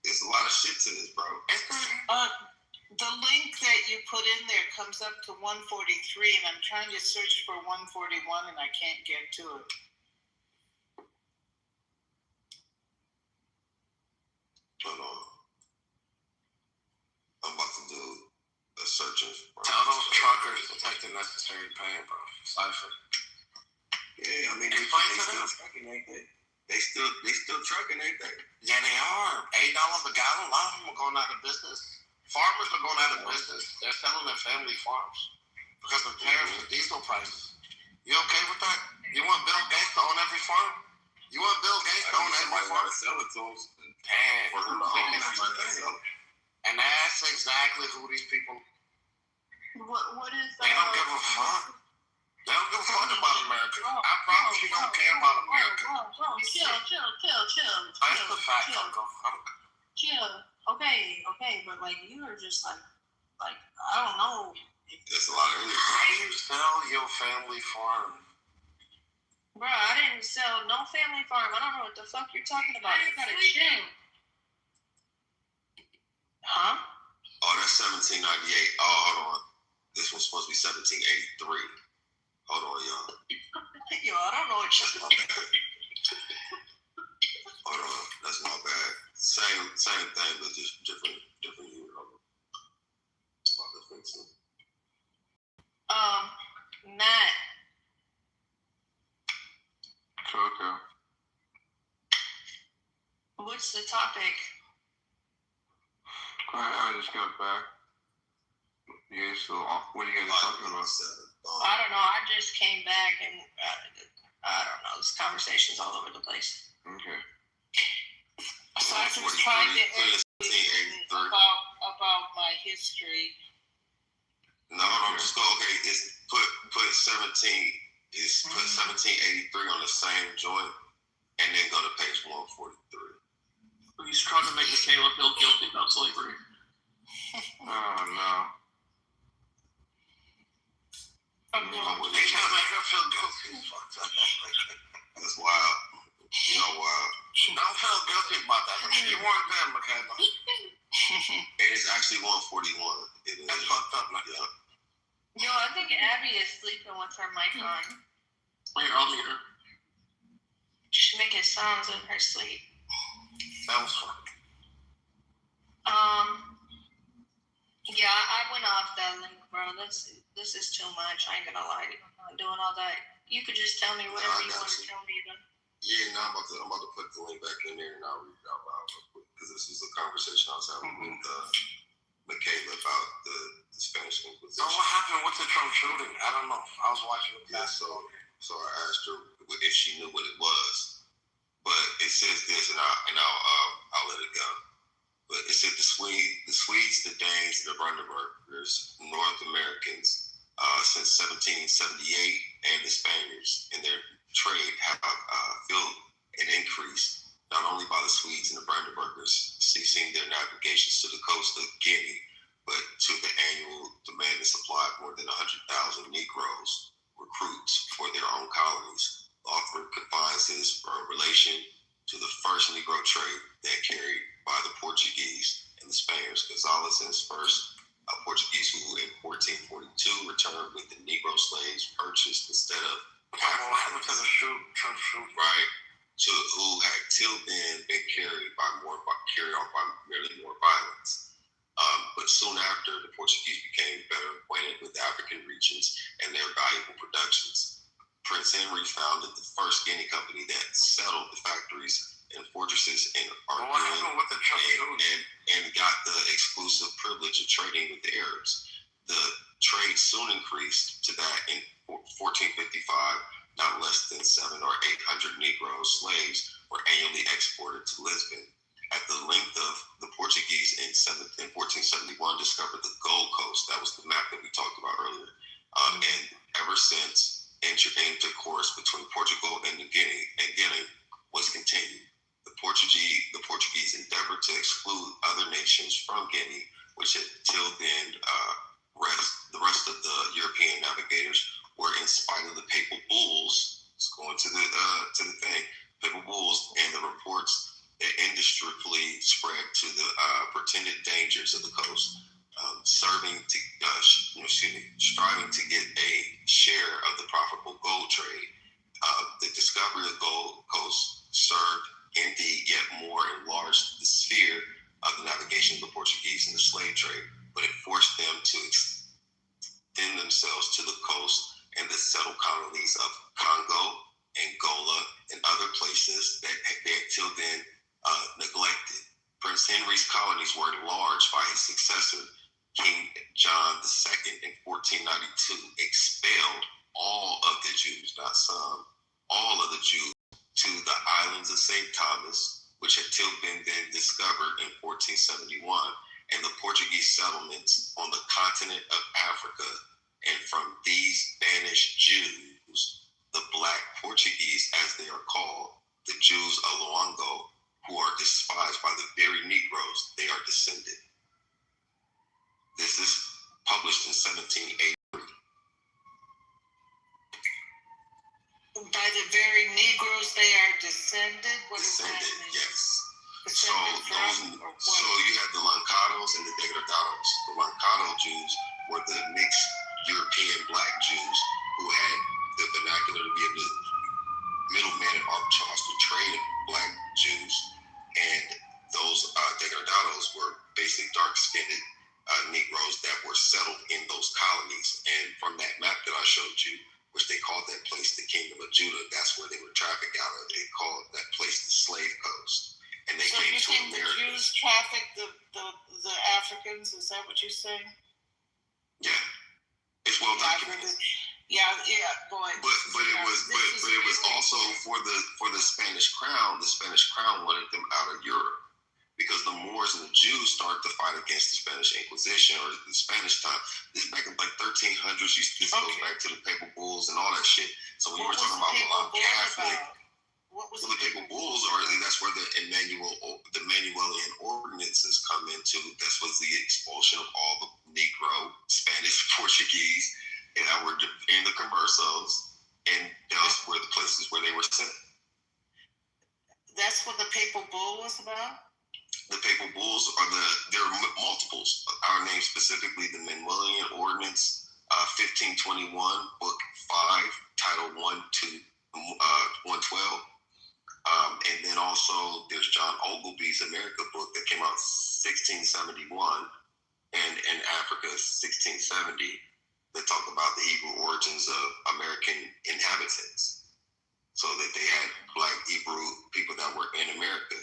there's a lot of shit to this, bro. The link that you put in there comes up to 143, and I'm trying to search for 141, and I can't get to it. Hold on. I'm about to do a search. Tell those truckers to take the necessary pain, bro. Cypher. Yeah, I mean, they still trucking, ain't they? They still trucking, ain't they? Yeah, they are. $8 a gallon. A lot of them are going out of business. Farmers are going out of business. They're selling their family farms because of tariffs and diesel prices. You okay with that? You want Bill Gates to own every farm? You want Bill Gates to own every farm? Sell it to them. Damn. And that's exactly who these people. What is? They don't give a fuck. They don't give a fuck about America. I promise you don't care about America. Chill. That's the fact, Uncle. Chill. Okay, but like you are just like I don't know. That's a lot of energy. How do you sell your family farm? Bro, I didn't sell no family farm. I don't know what the fuck you're talking about. You gotta chill. Huh? Oh, that's 1798. Oh, hold on. This one's supposed to be 1783. Hold on, y'all. Yo, I don't know what you're talking about. Hold on, that's my bad. Same thing, but just different year. Matt. Coco. What's the topic? I just got back. Yeah, so what are you guys talking about? I don't know. I just came back and I don't know. This conversation's all over the place. Okay. So I was trying to about my history. No, just go. Okay, it's put 17. It's put 1783 on the same joint, and then go to page 143. He's trying to make Michaela feel guilty about slavery. Oh no. They trying to make her feel guilty. That's wild. You know, wild. Don't feel guilty about that. You weren't there, Michaela. It's actually 141. That's fucked up, man. Yeah. Yo, I think Abby is sleeping with her mic on. Here, I'll meet her. She's making sounds in her sleep. That was fun. Yeah, I went off that link, bro. This is too much. I ain't gonna lie to you. I'm doing all that. You could just tell me whatever you want to tell me then. Yeah, no, I'm about to put the link back in there and I'll read it out loud real quick because this is a conversation I was having with Michaela about the Spanish Inquisition. So what happened with the Trump shooting? I don't know. I was watching the so I asked her if she knew what it was, but it says this, and I'll let it go. But it said the Swedes, the Danes, the Brandenburgers, North Americans since 1778, and the Spaniards in their trade have felt an increase not only by the Swedes and the Brandenburgers ceasing their navigations to the coast of Guinea, but to the annual demand and supply of more than 100,000 Negroes recruits for their own colonies. The author confines his relation to the first Negro trade that carried by the Portuguese and the Spaniards. Gonzalez and his first Portuguese who in 1442 returned with the Negro slaves purchased instead of right, to who had till then been carried on by merely more violence. But soon after, the Portuguese became better acquainted with the African regions and their valuable productions. Prince Henry founded the first Guinea company that settled the factories and fortresses in Argentine and got the exclusive privilege of trading with the Arabs. The trade soon increased to that in 1455. Not less than 700 or 800 Negro slaves were annually exported to Lisbon. At the length of the Portuguese in 1471 discovered the Gold Coast. That was the map that we talked about earlier. And ever since, intercourse between Portugal and Guinea was continued. The Portuguese endeavored to exclude other nations from Guinea, which had till then the rest of the European navigators were, in spite of the papal bulls. Let's go into the thing. Papal bulls and the reports that indiscriminately spread to the pretended dangers of the coast, striving to get a share of the profitable gold trade. The discovery of the Gold Coast served indeed yet more enlarged the sphere of the navigation of the Portuguese and the slave trade, but it forced them to extend themselves to the coast and the settled colonies of Congo, Angola, and other places that they had till then neglected. Prince Henry's colonies were enlarged by his successor, King John II, in 1492, expelled all of the Jews, not some, all of the Jews, to the islands of St. Thomas, which had till been then discovered in 1471, and the Portuguese settlements on the continent of Africa And from these banished Jews, the Black Portuguese, as they are called, the Jews of Luango, who are despised by the very Negroes, they are descended. This is published in 1780. By the very Negroes, they are descended? What Descended, does that mean? yes. Descended So you had the Lancados and the Degradados. The Lancado Jews were the mixed European Black Jews who had the vernacular to be able to middleman and arbitrage to trade Black Jews. And those Degradados were basically dark-skinned Negroes that were settled in those colonies. And from that map that I showed you, which they called that place the Kingdom of Judah, that's where they were trafficked out of. They called that place the Slave Coast. And they So came you to think America. the Jews trafficked the Africans? Is that what you're saying? Yeah, it's well documented. Yeah, boy. But it was also for the Spanish crown. The Spanish crown wanted them out of Europe because the Moors and the Jews started to fight against the Spanish Inquisition or the Spanish time. This back in like 1300s. This goes back to the papal bulls and all that shit. So when you were talking about a lot of Catholic. What was the papal bulls, or that's where the Emmanuelian ordinances come into. This was the expulsion of all the Negro, Spanish, Portuguese, and that were in the conversos, and those were the places where they were sent. That's what the papal bull was about? The papal bulls there are multiples. Our name specifically, the Emmanuelian Ordinance, 1521, Book 5, Title 1 to 112. And then also there's John Ogilvy's America book that came out 1671, and in Africa 1670, that talk about the Hebrew origins of American inhabitants. So that they had Black Hebrew people that were in America.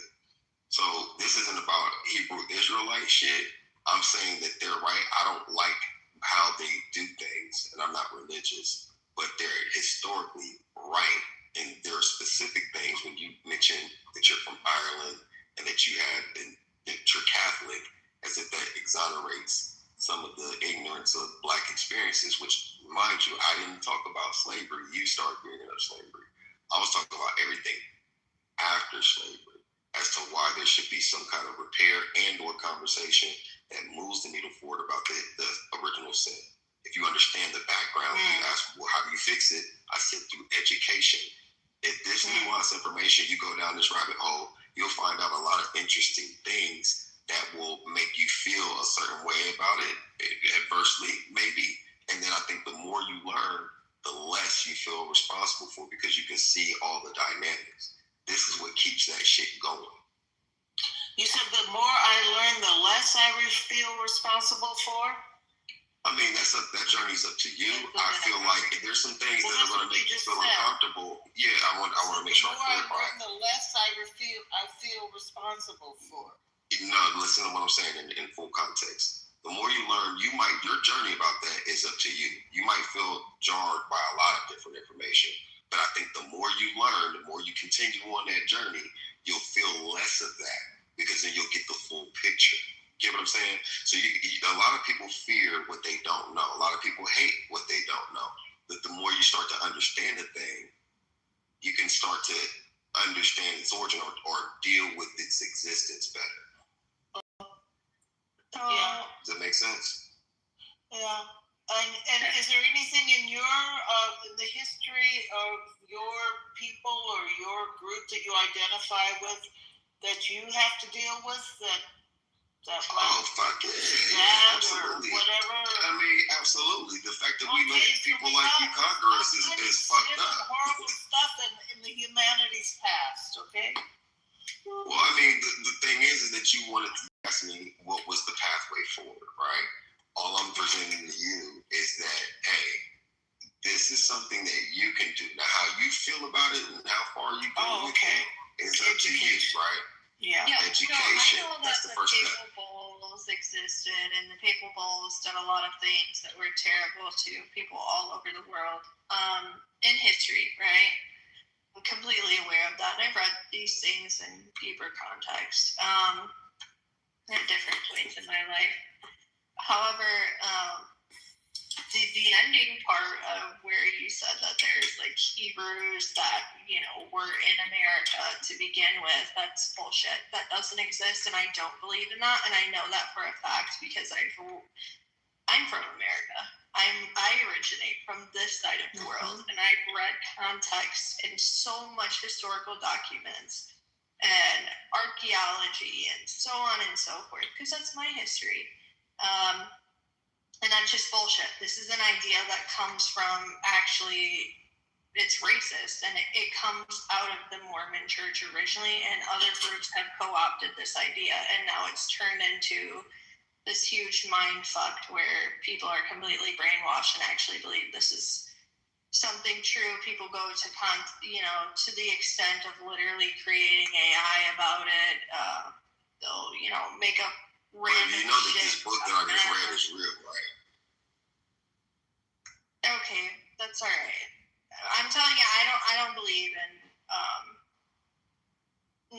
So this isn't about Hebrew Israelite shit. I'm saying that they're right. I don't like how they do things, and I'm not religious, but they're historically right. And there are specific things when you mention that you're from Ireland and that you have been, that you're Catholic, as if that exonerates some of the ignorance of Black experiences, which, mind you, I didn't talk about slavery. You started bringing up slavery. I was talking about everything after slavery as to why there should be some kind of repair and or conversation that moves the needle forward about the original sin. If you understand the background, you ask, well, how do you fix it? I said through education. If this nuanced information, you go down this rabbit hole, you'll find out a lot of interesting things that will make you feel a certain way about it, adversely maybe. And then I think the more you learn, the less you feel responsible for, because you can see all the dynamics. This is what keeps that shit going. You said the more I learn, the less I feel responsible for? I mean, that journey's up to you. I feel like if there's some things that are going to make you feel uncomfortable, I want to make sure I clarify. The more I learn, the less I feel responsible for. No, listen to what I'm saying in full context. The more you learn, your journey about that is up to you. You might feel jarred by a lot of different information, but I think the more you learn, the more you continue on that journey, you'll feel less of that, because then you'll get the full picture. Get what I'm saying? So a lot of people fear what they don't know. A lot of people hate what they don't know. But the more you start to understand a thing, you can start to understand its origin or deal with its existence better. Yeah. Does that make sense? Yeah. And is there anything in the history of your people or your group that you identify with that you have to deal with fuck yeah, absolutely. Whatever. I mean, absolutely. The fact that we look at people like you conquer us is fucked up. Horrible stuff in the humanity's past, okay? Well, I mean, the thing is that you wanted to ask me what was the pathway forward, right? All I'm presenting to you is that, hey, this is something that you can do. Now, how you feel about it and how far you go with it is up to you, right? Yeah. Education. No, I know that's that the first step. papal bulls existed, and the papal bulls did a lot of things that were terrible to people all over the world in history, right? I'm completely aware of that, and I've read these things in deeper context at different points in my life. However, did the ending part of where you said that there's like Hebrews that, you know, were in America to begin with, that's bullshit. That doesn't exist, and I don't believe in that, and I know that for a fact because I'm from America. I originate from this side of the world, and I've read context in so much historical documents and archaeology and so on and so forth, because that's my history. And that's just bullshit. This is an idea that comes from, actually, it's racist, and it comes out of the Mormon church originally, and other groups have co-opted this idea, and now it's turned into this huge mind fuck where people are completely brainwashed and actually believe this is something true. People go to to the extent of literally creating AI about it. They'll, make up random you know that shit. this book that I just read is real, right? Okay, that's all right. I'm telling you, I don't believe in.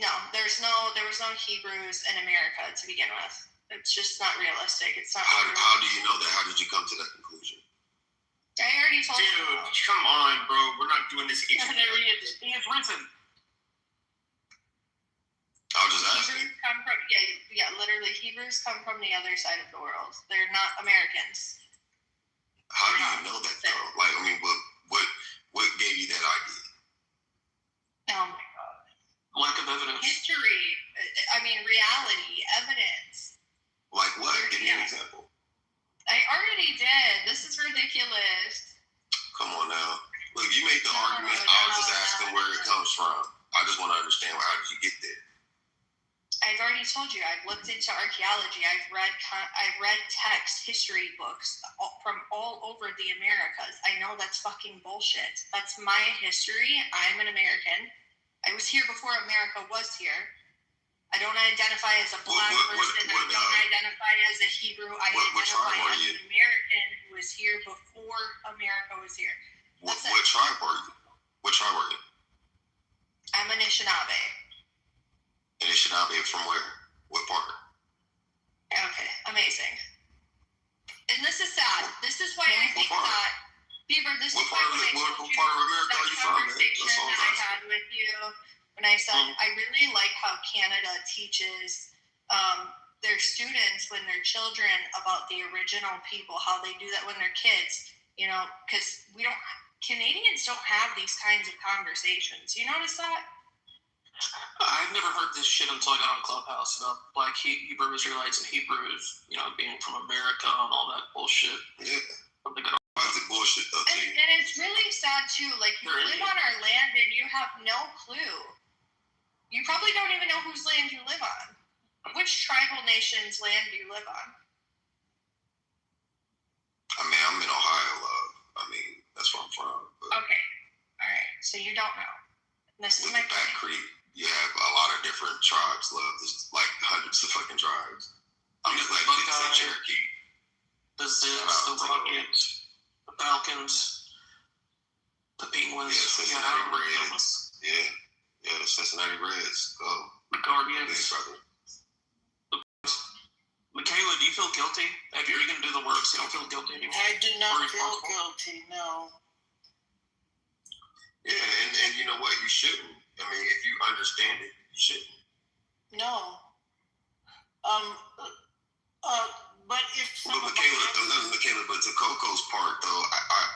No, there was no Hebrews in America to begin with. It's just not realistic. It's not. How do you know that? How did you come to that conclusion? I already told you. Dude, come on, bro. We're not doing this. He is risen. I was just asking. Hebrews come from literally Hebrews come from the other side of the world. They're not Americans. How do you know that though? Like, I mean, what gave you that idea? Oh my god. Lack of evidence. History. I mean, reality, evidence. Like what? Give me an example. I already did. This is ridiculous. Come on now. Look, you made the argument. I was just asking where it comes from. I just want to understand how did you get there. I've already told you. I've looked into archaeology. I've read text history books from all over the Americas. I know that's fucking bullshit. That's my history. I'm an American. I was here before America was here. I don't identify as a black person. I don't identify as a Hebrew. I identify as an American who was here before America was here. What tribe were you? What tribe were you? I'm an Anishinaabe. Anishinaabe from where? What part? Okay, amazing. And this is sad. This is why I think that, Beaver, this is why when I told you that conversation that I had with you, when I said I really like how Canada teaches their students when they're children about the original people, how they do that when they're kids, because Canadians don't have these kinds of conversations. You notice that? I've never heard this shit until I got on Clubhouse about Black Hebrew Israelites and Hebrews, being from America and all that bullshit. Yeah. The bullshit though, too. And it's really sad too. Like, you live on our land and you have no clue. You probably don't even know whose land you live on. Which tribal nation's land do you live on? I mean, I'm in Ohio, love. I mean, that's where I'm from. Okay. All right. So you don't know. This is my Back Creek, you have a lot of different tribes, love. There's like hundreds of fucking tribes. I'm just like 50% Cherokee. The Zips, the Rockets, the Falcons, the Penguins. Yeah, Cincinnati Reds. Yeah, the Cincinnati Reds. Oh, the Guardians. Big brother. Michaela, do you feel guilty? Are you going to do the works? You don't feel guilty anymore? I do not feel guilty, no. Yeah, and you know what? You shouldn't. I mean, if you understand it, you shouldn't. No. But if Michaela, but to Coco's part, though,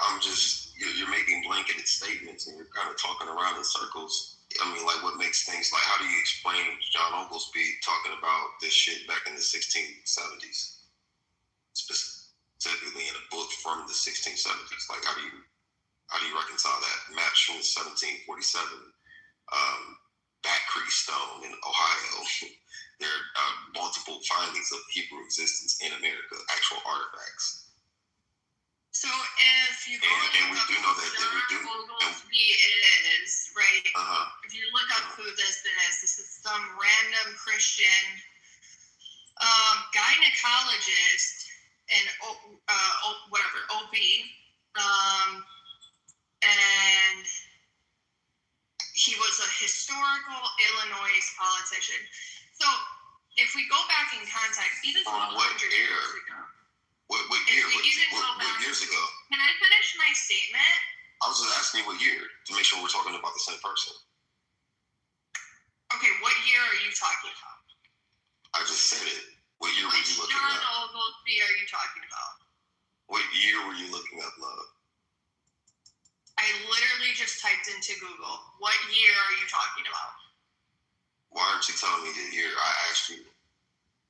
I'm just, you're making blanketed statements and you're kind of talking around in circles. I mean, like, what makes things, like, how do you explain John Oglesby talking about this shit back in the 1670s? Specifically in a book from the 1670s. Like, how do you reconcile that? Maps from 1747, Back Creek Stone in Ohio. There are multiple findings of Hebrew existence in America, actual artifacts. So if you go and we do know that John Oglesby is, right? If you look up who this is some random Christian gynecologist and OB, and he was a historical Illinois politician. So if we go back in context, even what year? What year? What years ago? Can same person. Okay, what year are you talking about? I just said it. What year were you looking John up? Oglesby are you talking about? What year were you looking up, love? I literally just typed into Google. What year are you talking about? Why aren't you telling me the year? I asked you.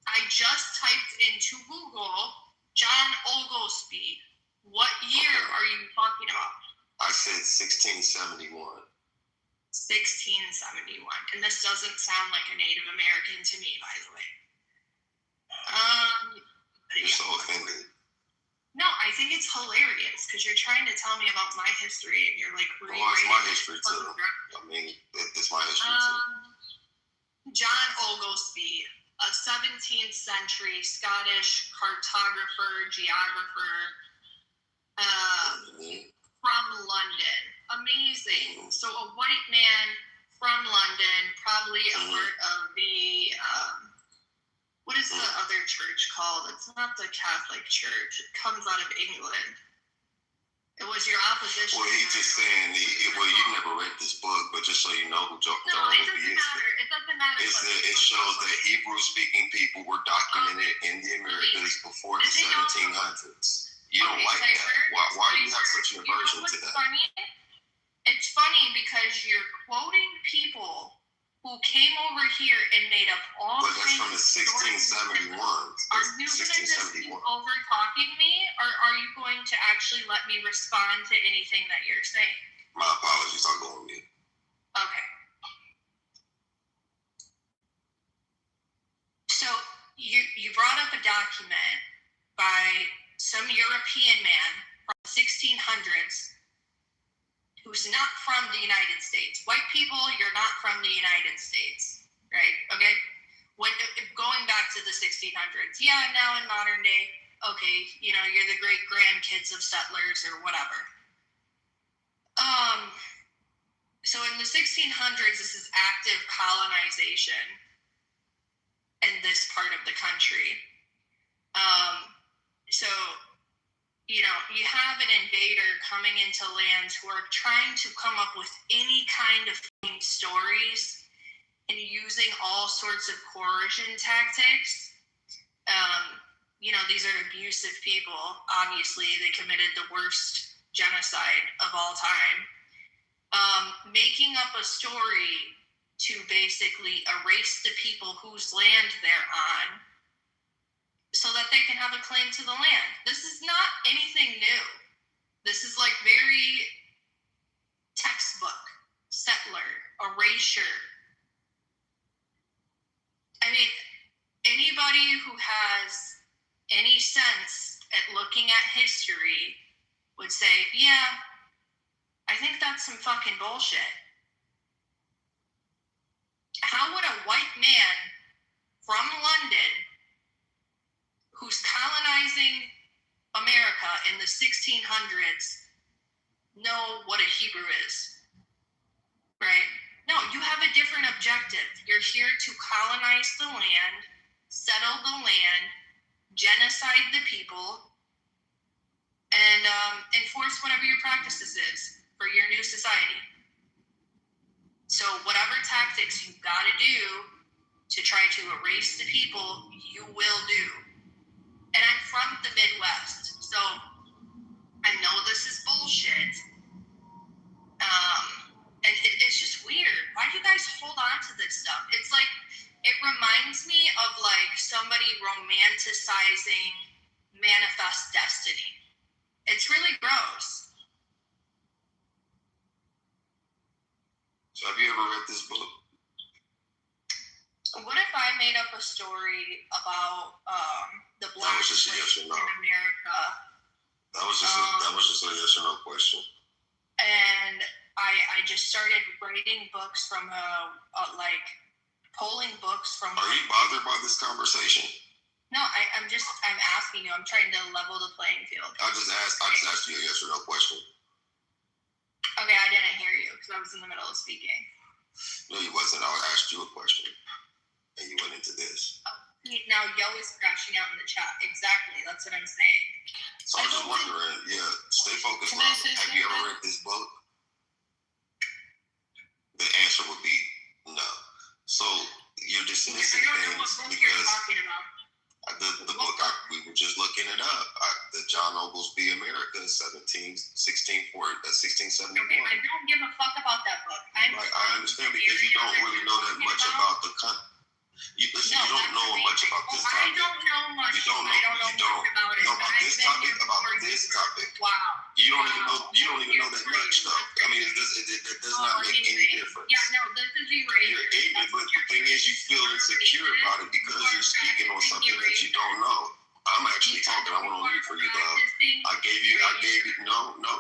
I just typed into Google John Oglesby. What year are you talking about? I said 1671. 1671. And this doesn't sound like a Native American to me, by the way. You're so offended. No, I think it's hilarious because you're trying to tell me about my history and you're like, well, it's my history too. I mean, it's my history too. John Oglesby, a 17th century Scottish cartographer, geographer from London. Amazing. So a white man from London, probably a part of the, what is the other church called? It's not the Catholic Church. It comes out of England. It was your opposition. Well, he's just saying, well, you never read this book, but just so you know who John Oglesby is. It doesn't matter. It shows that Hebrew-speaking people were documented in the Americas before the 1700s. You don't like that. Why do you have such an aversion to that? Funny? It's funny because you're quoting people who came over here and made up all but that's from the 1671. Are you going to just keep over talking me, or are you going to actually let me respond to anything that you're saying? My apologies, I'll go on mute. Okay. So you brought up a document by some European man from the 1600s who's not from the United States. White people, you're not from the United States, right? Okay? When going back to the 1600s, yeah, now in modern day, okay, you know, you're the great grandkids of settlers or whatever. So in the 1600s, this is active colonization in this part of the country. So, you know, you have an invader coming into lands who are trying to come up with any kind of stories and using all sorts of coercion tactics. You know, these are abusive people. Obviously, they committed the worst genocide of all time. Making up a story to basically erase the people whose land they're on so that they can have a claim to the land. This is not anything new. This is like very textbook, settler, erasure. I mean, anybody who has any sense at looking at history would say, yeah, I think that's some fucking bullshit. How would a white man from London who's colonizing America in the 1600s know what a Hebrew is? Right? No, you have a different objective. You're here to colonize the land, settle the land, genocide the people, and enforce whatever your practices is for your new society. So whatever tactics you've got to do to try to erase the people, you will do. And I'm from the Midwest, so I know this is bullshit. And it's just weird. Why do you guys hold on to this stuff? It's like, it reminds me of like somebody romanticizing Manifest Destiny. It's really gross. So have you ever read this book? What if I made up a story about the black That was just a yes or no. in America? That was just a yes or no question. And I just started writing books from like pulling books from. Are you bothered by this conversation? No, I'm asking you. I'm trying to level the playing field. I just asked you a yes or no question. Okay, I didn't hear you because I was in the middle of speaking. No, you wasn't. I asked you a question, and you went into this. Oh, now Yo is crashing out in the chat. Exactly, that's what I'm saying. So I'm just wondering. Yeah, stay focused. Have you ever read this book? dismissing things because the book we were just looking it up. The John Oglesby America, 1671. Okay, I don't give a fuck about that book. I understand because you don't really know that much about the country. You don't know much about this topic. I don't know much. You don't know much about it. About this topic. Wow. You don't even know that much though. I mean, it does not make any difference. Yeah, no, this is erasure. You're ignorant, but the thing is, you feel insecure about it because you're speaking on something that you don't know. I'm actually talking. I want to mute for you, though. I gave you. No. I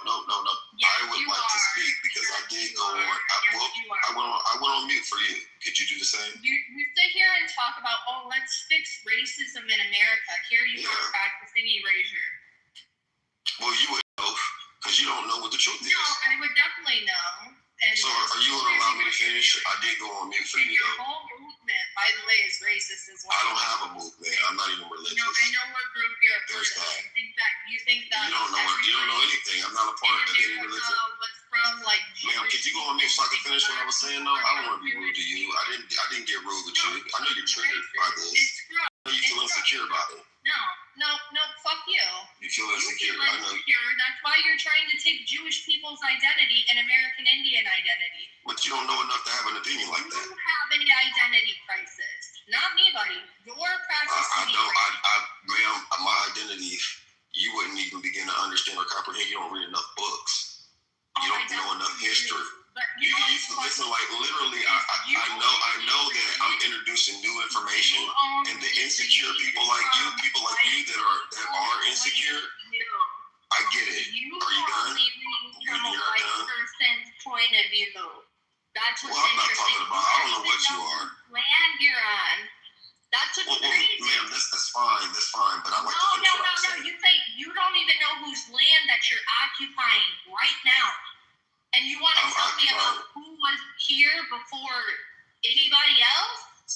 would like to speak because I did go on. I went on mute for you. Could you do the same? You sit here and talk about, let's fix racism in America. Here you are practicing erasure. Well, you would know because you don't know what the truth is. No, I would definitely know. And so, are you going to allow me to finish? I did go on mute for you, your though. whole movement, by the way, is racist as well. I don't have a movement. I'm not even religious. No, I know what group you're a part of. You think that you don't know anything. I'm not a part of any religion. What's from like? Ma'am, could you go on mute so I can finish what I was saying? Though I don't want to be rude to you. I didn't get rude with you. I know you're triggered by this. I know you feel insecure about it. No, fuck you. You feel insecure. I know. That's why you're trying to take Jewish people's identity and American Indian identity. But you don't know enough to have an opinion like that. You have an identity crisis. Not me, buddy. You're practicing. Ma'am, my identity, you wouldn't even begin to understand or comprehend. You don't read enough books. You don't know enough history. You listen, like literally, I know that I'm introducing new information, and the insecure people like you that are insecure. I get it. Are you done? You're not done. Person's point of view. That's what's I'm not talking about. I don't know what you are. Land you're on. That's what's crazy. Ma'am, that's fine. But I like to control. No. You say you don't even know whose land that you're occupying right now. And you want to tell me about who was here before anybody else?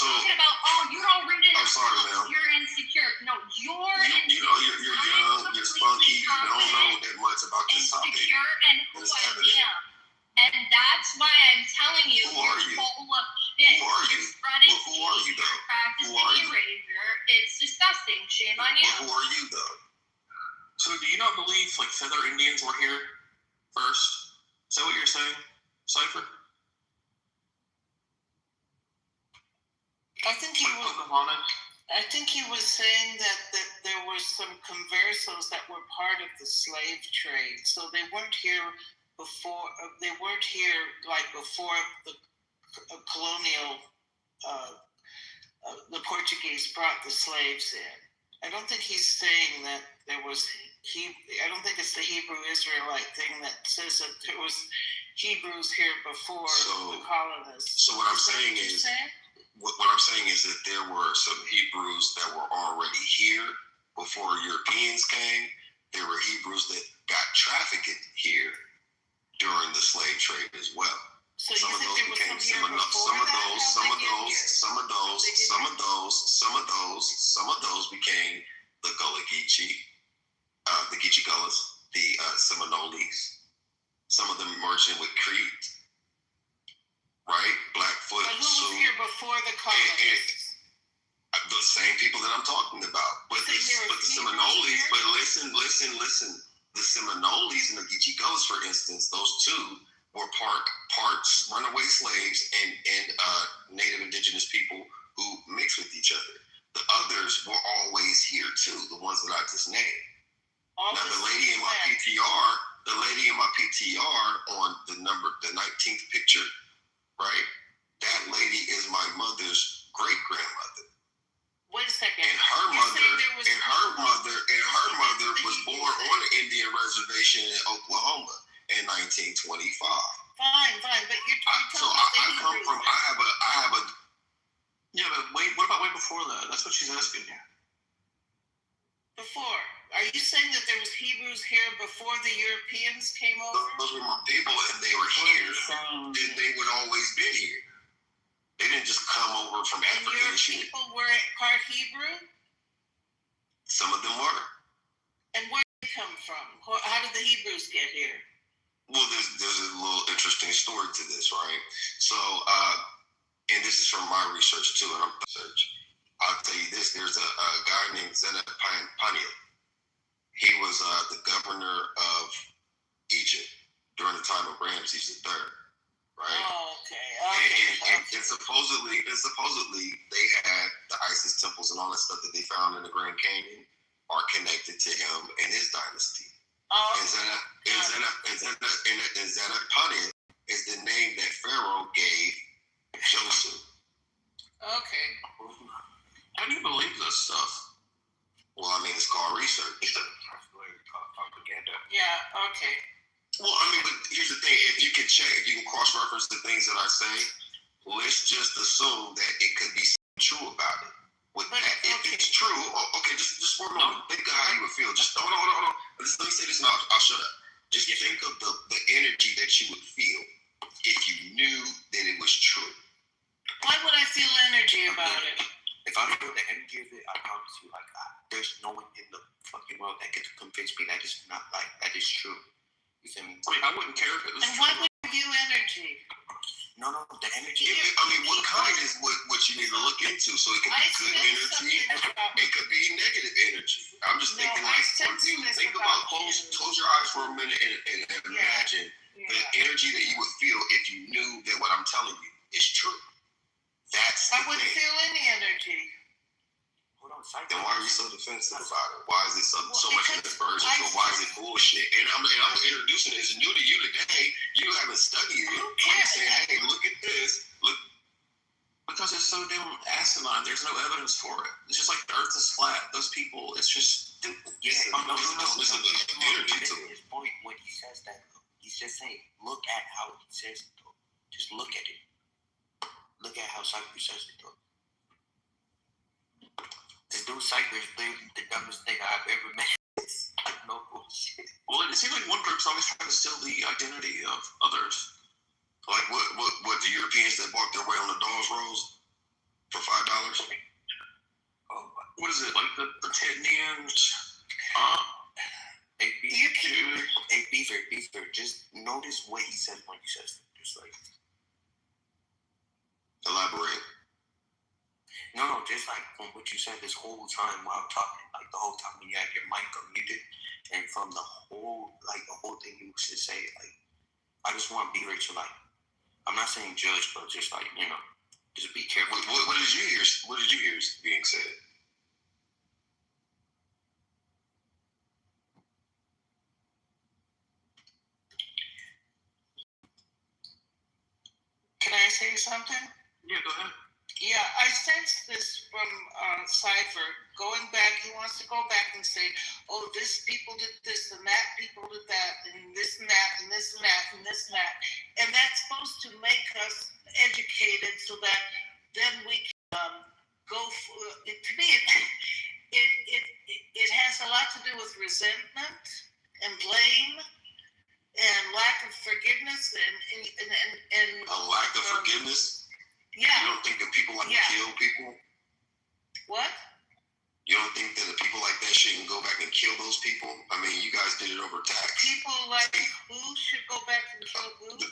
Talking about, you don't read it. I'm sorry, ma'am. You're insecure. No, you're insecure. You're young, you're spunky, you don't know that much about this topic. Insecure and who I am. And that's why I'm telling you, you're full of shit. Who are you? Who are you, though? Practicing erasure. It's disgusting. Shame on you. Who are you, though? So do you not believe, Feather Indians were here first? Is that what you're saying, Cypher? I think he was saying that there were some conversos that were part of the slave trade, so they weren't here before. They weren't here before the colonial. The Portuguese brought the slaves in. I don't think he's saying that there was. I don't think it's the Hebrew Israelite thing that says that there was Hebrews here before the colonists. So what I'm saying is that there were some Hebrews that were already here before Europeans came. There were Hebrews that got trafficked here during the slave trade as well. So some of those became some of those became the Gullah Geechee. The Geechee Gullahs, the Seminoles. Some of them merged in with Crete, right? Blackfoot, But who was here before the colonists? The same people that I'm talking about. But the Seminoles, but listen. The Seminoles and the Geechee Gullahs, for instance, those two were parts runaway slaves and Native Indigenous people who mixed with each other. The others were always here too, the ones that I just named. Now the lady in my PTR on the 19th picture, right? That lady is my mother's great grandmother. Wait a second. And her mother was born on an Indian reservation in Oklahoma in 1925. Fine, but you're talking so about I come from. I have a. Yeah, but wait. What about way before that? That's what she's asking you. Before. Are you saying that there was Hebrews here before the Europeans came over? Those were my people, and they were here. They would always been here. They didn't just come over from Africa and shit. Your people were part Hebrew? Some of them were. And where did they come from? How did the Hebrews get here? Well, there's a little interesting story to this, right? So, and this is from my research too, and I'm research. I'll tell you this: there's a guy named Zena Pania. He was the governor of Egypt during the time of Ramses III, right? Oh, okay. And supposedly they had the Isis temples and all that stuff that they found in the Grand Canyon are connected to him and his dynasty. Oh. And Zenapania is the name that Pharaoh gave Joseph. Okay. How do you believe this stuff? Well, I mean, it's called research. Propaganda. Yeah, okay. Well, I mean, but here's the thing. If you can cross-reference the things that I say, let's just assume that it could be true about it. With that, if it's true, okay, just for a moment, think of how you would feel. Just hold on. Let me say this and I'll shut up. Just think of the energy that you would feel if you knew that it was true. Why would I feel energy about it? If I don't know the energy of it, I promise you, there's no one in the fucking world that can convince me that is not that is true. You feel me? I mean, I wouldn't care if it was true. And why would you energy? No, the energy. I mean, what kind is what you need to look into? So it could be good energy. It could be negative energy. I'm just thinking think about close your eyes for a minute and imagine the energy that you would feel if you knew that what I'm telling you is true. I wouldn't feel any energy. Hold on, then why are you so defensive about it? Why is it so much dispersion? Why is it bullshit? And I'm introducing it. It's new to you today. You haven't studied it. I'm saying, hey, look at this. Look. Because it's so damn asinine. There's no evidence for it. It's just like the Earth is flat. Those people, it's just listen to energy to his point when he says that. He's just saying, look at how he says it. Though. Just look at it. Look at how Cypress says it, though. This dude Cypress is the dumbest thing I've ever met. No bullshit. Well, it seems like one group's always trying to steal the identity of others. Like what the Europeans that walked their way on the Dawes Rolls for $5? What is it, like the Pretendians? Hey, Beaver, just notice what he says when he says it. Just like... Elaborate. No, just like from what you said this whole time while talking, like the whole time when you had your mic unmuted, and from the whole thing you should say, like, I just want Beaver to I'm not saying judge, but just just be careful. What did you hear? What did you hear being said? Can I say something? Yeah, go ahead. Yeah, I sensed this from Cypher. Going back, he wants to go back and say, oh, this people did this and that people did that and this and that and this and that and this and that. And that's supposed to make us educated so that then we can go for it. To me, it has a lot to do with resentment and blame and lack of forgiveness and a lack of forgiveness. Yeah. You don't think that people to kill people? What? You don't think that the people like that shouldn't go back and kill those people? I mean, you guys did it over tax. People like who should go back and kill who? The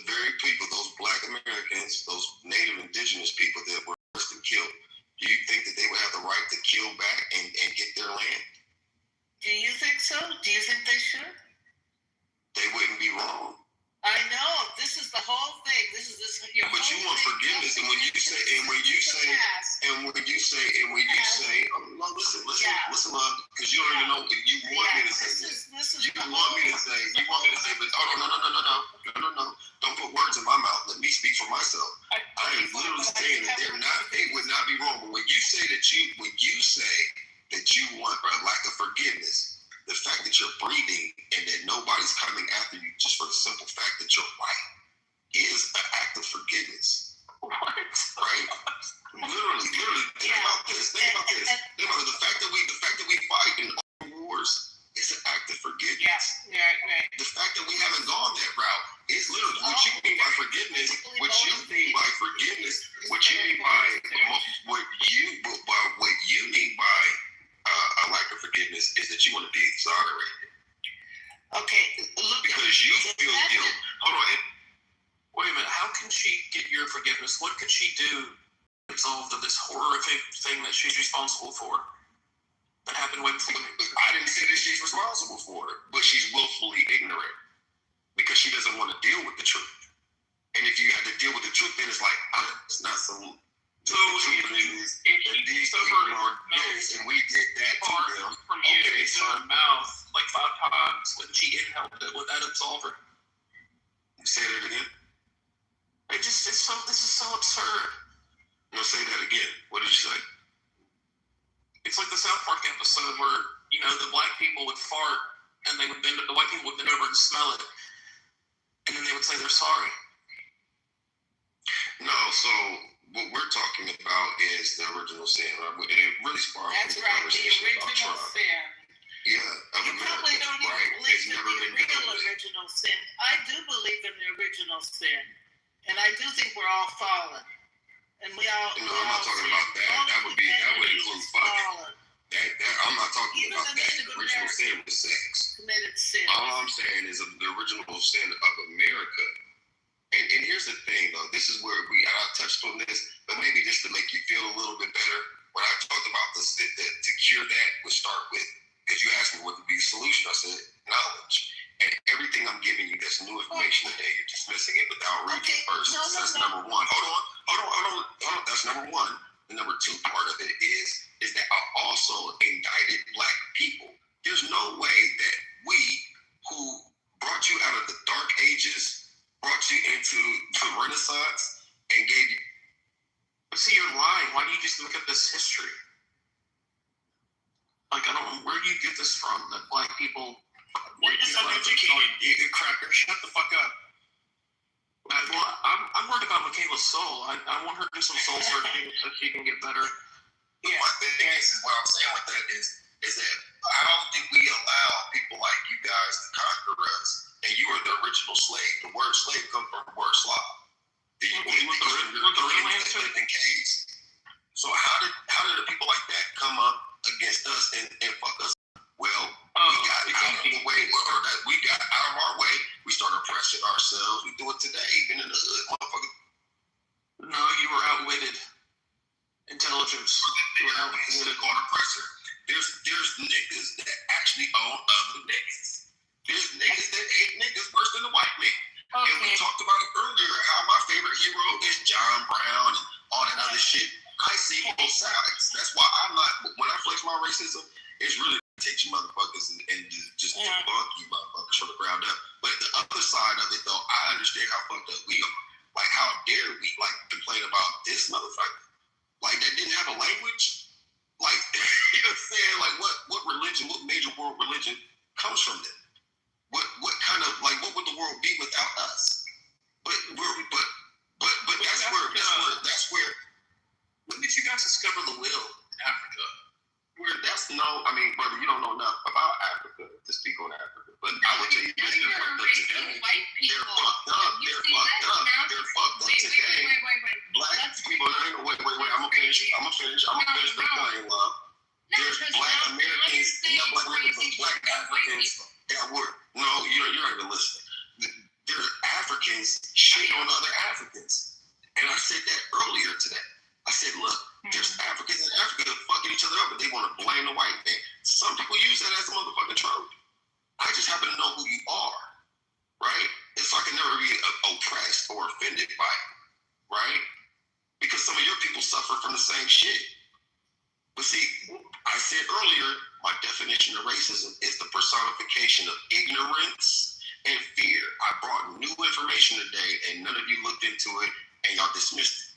very people, those Black Americans, those Native Indigenous people that were first and killed. Do you think that they would have the right to kill back and get their land? Do you think so? Do you think they should? They wouldn't be wrong. I know. This is the whole thing. This is this. But you want forgiveness, and when you say, listen, love, because you don't even know. You want me to say this. You want me to say, but no. Don't put words in my mouth. Let me speak for myself. I am literally saying that they would not be wrong. But when you say that you want a lack of forgiveness, the fact that you're breathing and that nobody's coming after you just for the simple fact that you're white is an act of forgiveness. What? Right? Literally. Think about this. The fact that we fight in all wars is an act of forgiveness. Yeah, right. The fact that we haven't gone that route is literally what you mean by forgiveness. What you mean by a lack of forgiveness is that you want to be exonerated. Okay, look. Because you feel guilt. Hold on. Wait a minute, how can she get your forgiveness? What could she do absolved of this horrific thing that she's responsible for? That happened way before. I didn't say that she's responsible for it, but she's willfully ignorant because she doesn't want to deal with the truth. And if you have to deal with the truth, then it's like, it's not so. So if these people are this, and we did that to them. From you, it's in her mouth like 5 times when she inhaled it. Would that absolve her? Say that again. This is so absurd. No, say that again. What did you say? It's like the South Park episode where, the black people would fart and the white people would bend over and smell it. And then they would say they're sorry. No, so what we're talking about is the original sin, right? And it really sparked That's the right, the conversation about original Trump. sin. Yeah, of You America, probably don't even right? believe It's in never the been real dealt with. original sin. I do believe in the original sin. And I do think we're all fallen. And we all No, I'm not talking about that. That would include fucking. I'm not talking about that. The original sin was sex. Committed sin. All I'm saying is the original sin of America. And here's the thing, though. This is where I touched on this, but maybe just to make you feel a little bit better. When I talked about this, to cure that would start with, because you asked me what would be the solution. I said knowledge. And everything I'm giving you that's new information today, you're dismissing it without reading first. So that's number one. Hold on. That's number one. The number two part of it is that I also indicted black people. There's no way that we, who brought you out of the dark ages, brought you into the Renaissance, and gave you. But see, you're lying. Why do you just look at this history? Like, I don't know, where do you get this from? That black people. You're just uneducated, you cracker. Shut the fuck up. I'm worried about Michaela's soul. I want her to do some soul searching so she can get better. Yeah. What I'm saying with that is that how did we allow people like you guys to conquer us? And you are the original slave. The word slave comes from the word slav. Do you believe the lived in caves? So how did the people like that come up against us and fuck us? Well, we got out of the way. We got out of our way. We started oppressing ourselves. We do it today, even in the hood, motherfucker. No, you were outwitted. Intelligence. You were outwitted. Called oppressor. There's niggas that actually own other niggas. There's niggas that hate niggas worse than the white man. Okay. And we talked about it earlier, how my favorite hero is John Brown and all that other shit. I see both sides. That's why I'm not, when I flex my racism, it's really to teach you motherfuckers and just debunk you motherfuckers from the ground up. But the other side of it, though, I understand how fucked up we are. Like, how dare we, complain about this motherfucker? Like, that didn't have a language? Like, you know what I'm saying? Like, what religion, what major world religion comes from them? What kind of, what would the world be without us? But that's where. When did you guys discover the will in Africa? Brother, you don't know enough about Africa to speak on Africa. But I would tell you this, they're fucked up today. They're fucked up today. Black people, wait, I'm gonna finish the point, love. There's black Americans, not black Americans, but black Africans that were, no, you're not even listening. There are Africans shit on other Africans. And I said that earlier today. I said, look, there's Africans in Africa fucking each other up, but they want to blame the white man. Some people use that as a motherfucking trope. I just happen to know who you are, right? If I can never be oppressed or offended by it, right? Because some of your people suffer from the same shit. But see, I said earlier, my definition of racism is the personification of ignorance and fear. I brought new information today, and none of you looked into it, and y'all dismissed it.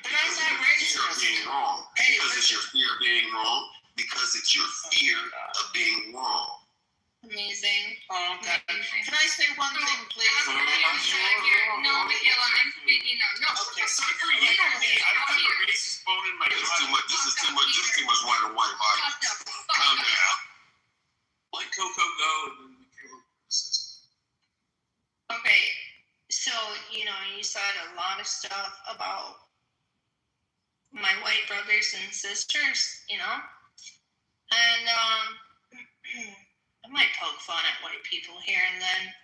But I'm not racist. Being wrong. Because it's your fear of being wrong. Because it's your fear of being wrong. Amazing. Okay. Can I say one thing, please? No, Michaela, I'm speaking now. No, okay. So for you, I don't have a racist bone in my body. This is too much white and white violence. Calm down. Let Coco go and then Michaela. Okay, so you said a lot of stuff about my white brothers and sisters, and I might poke fun at white people here and then,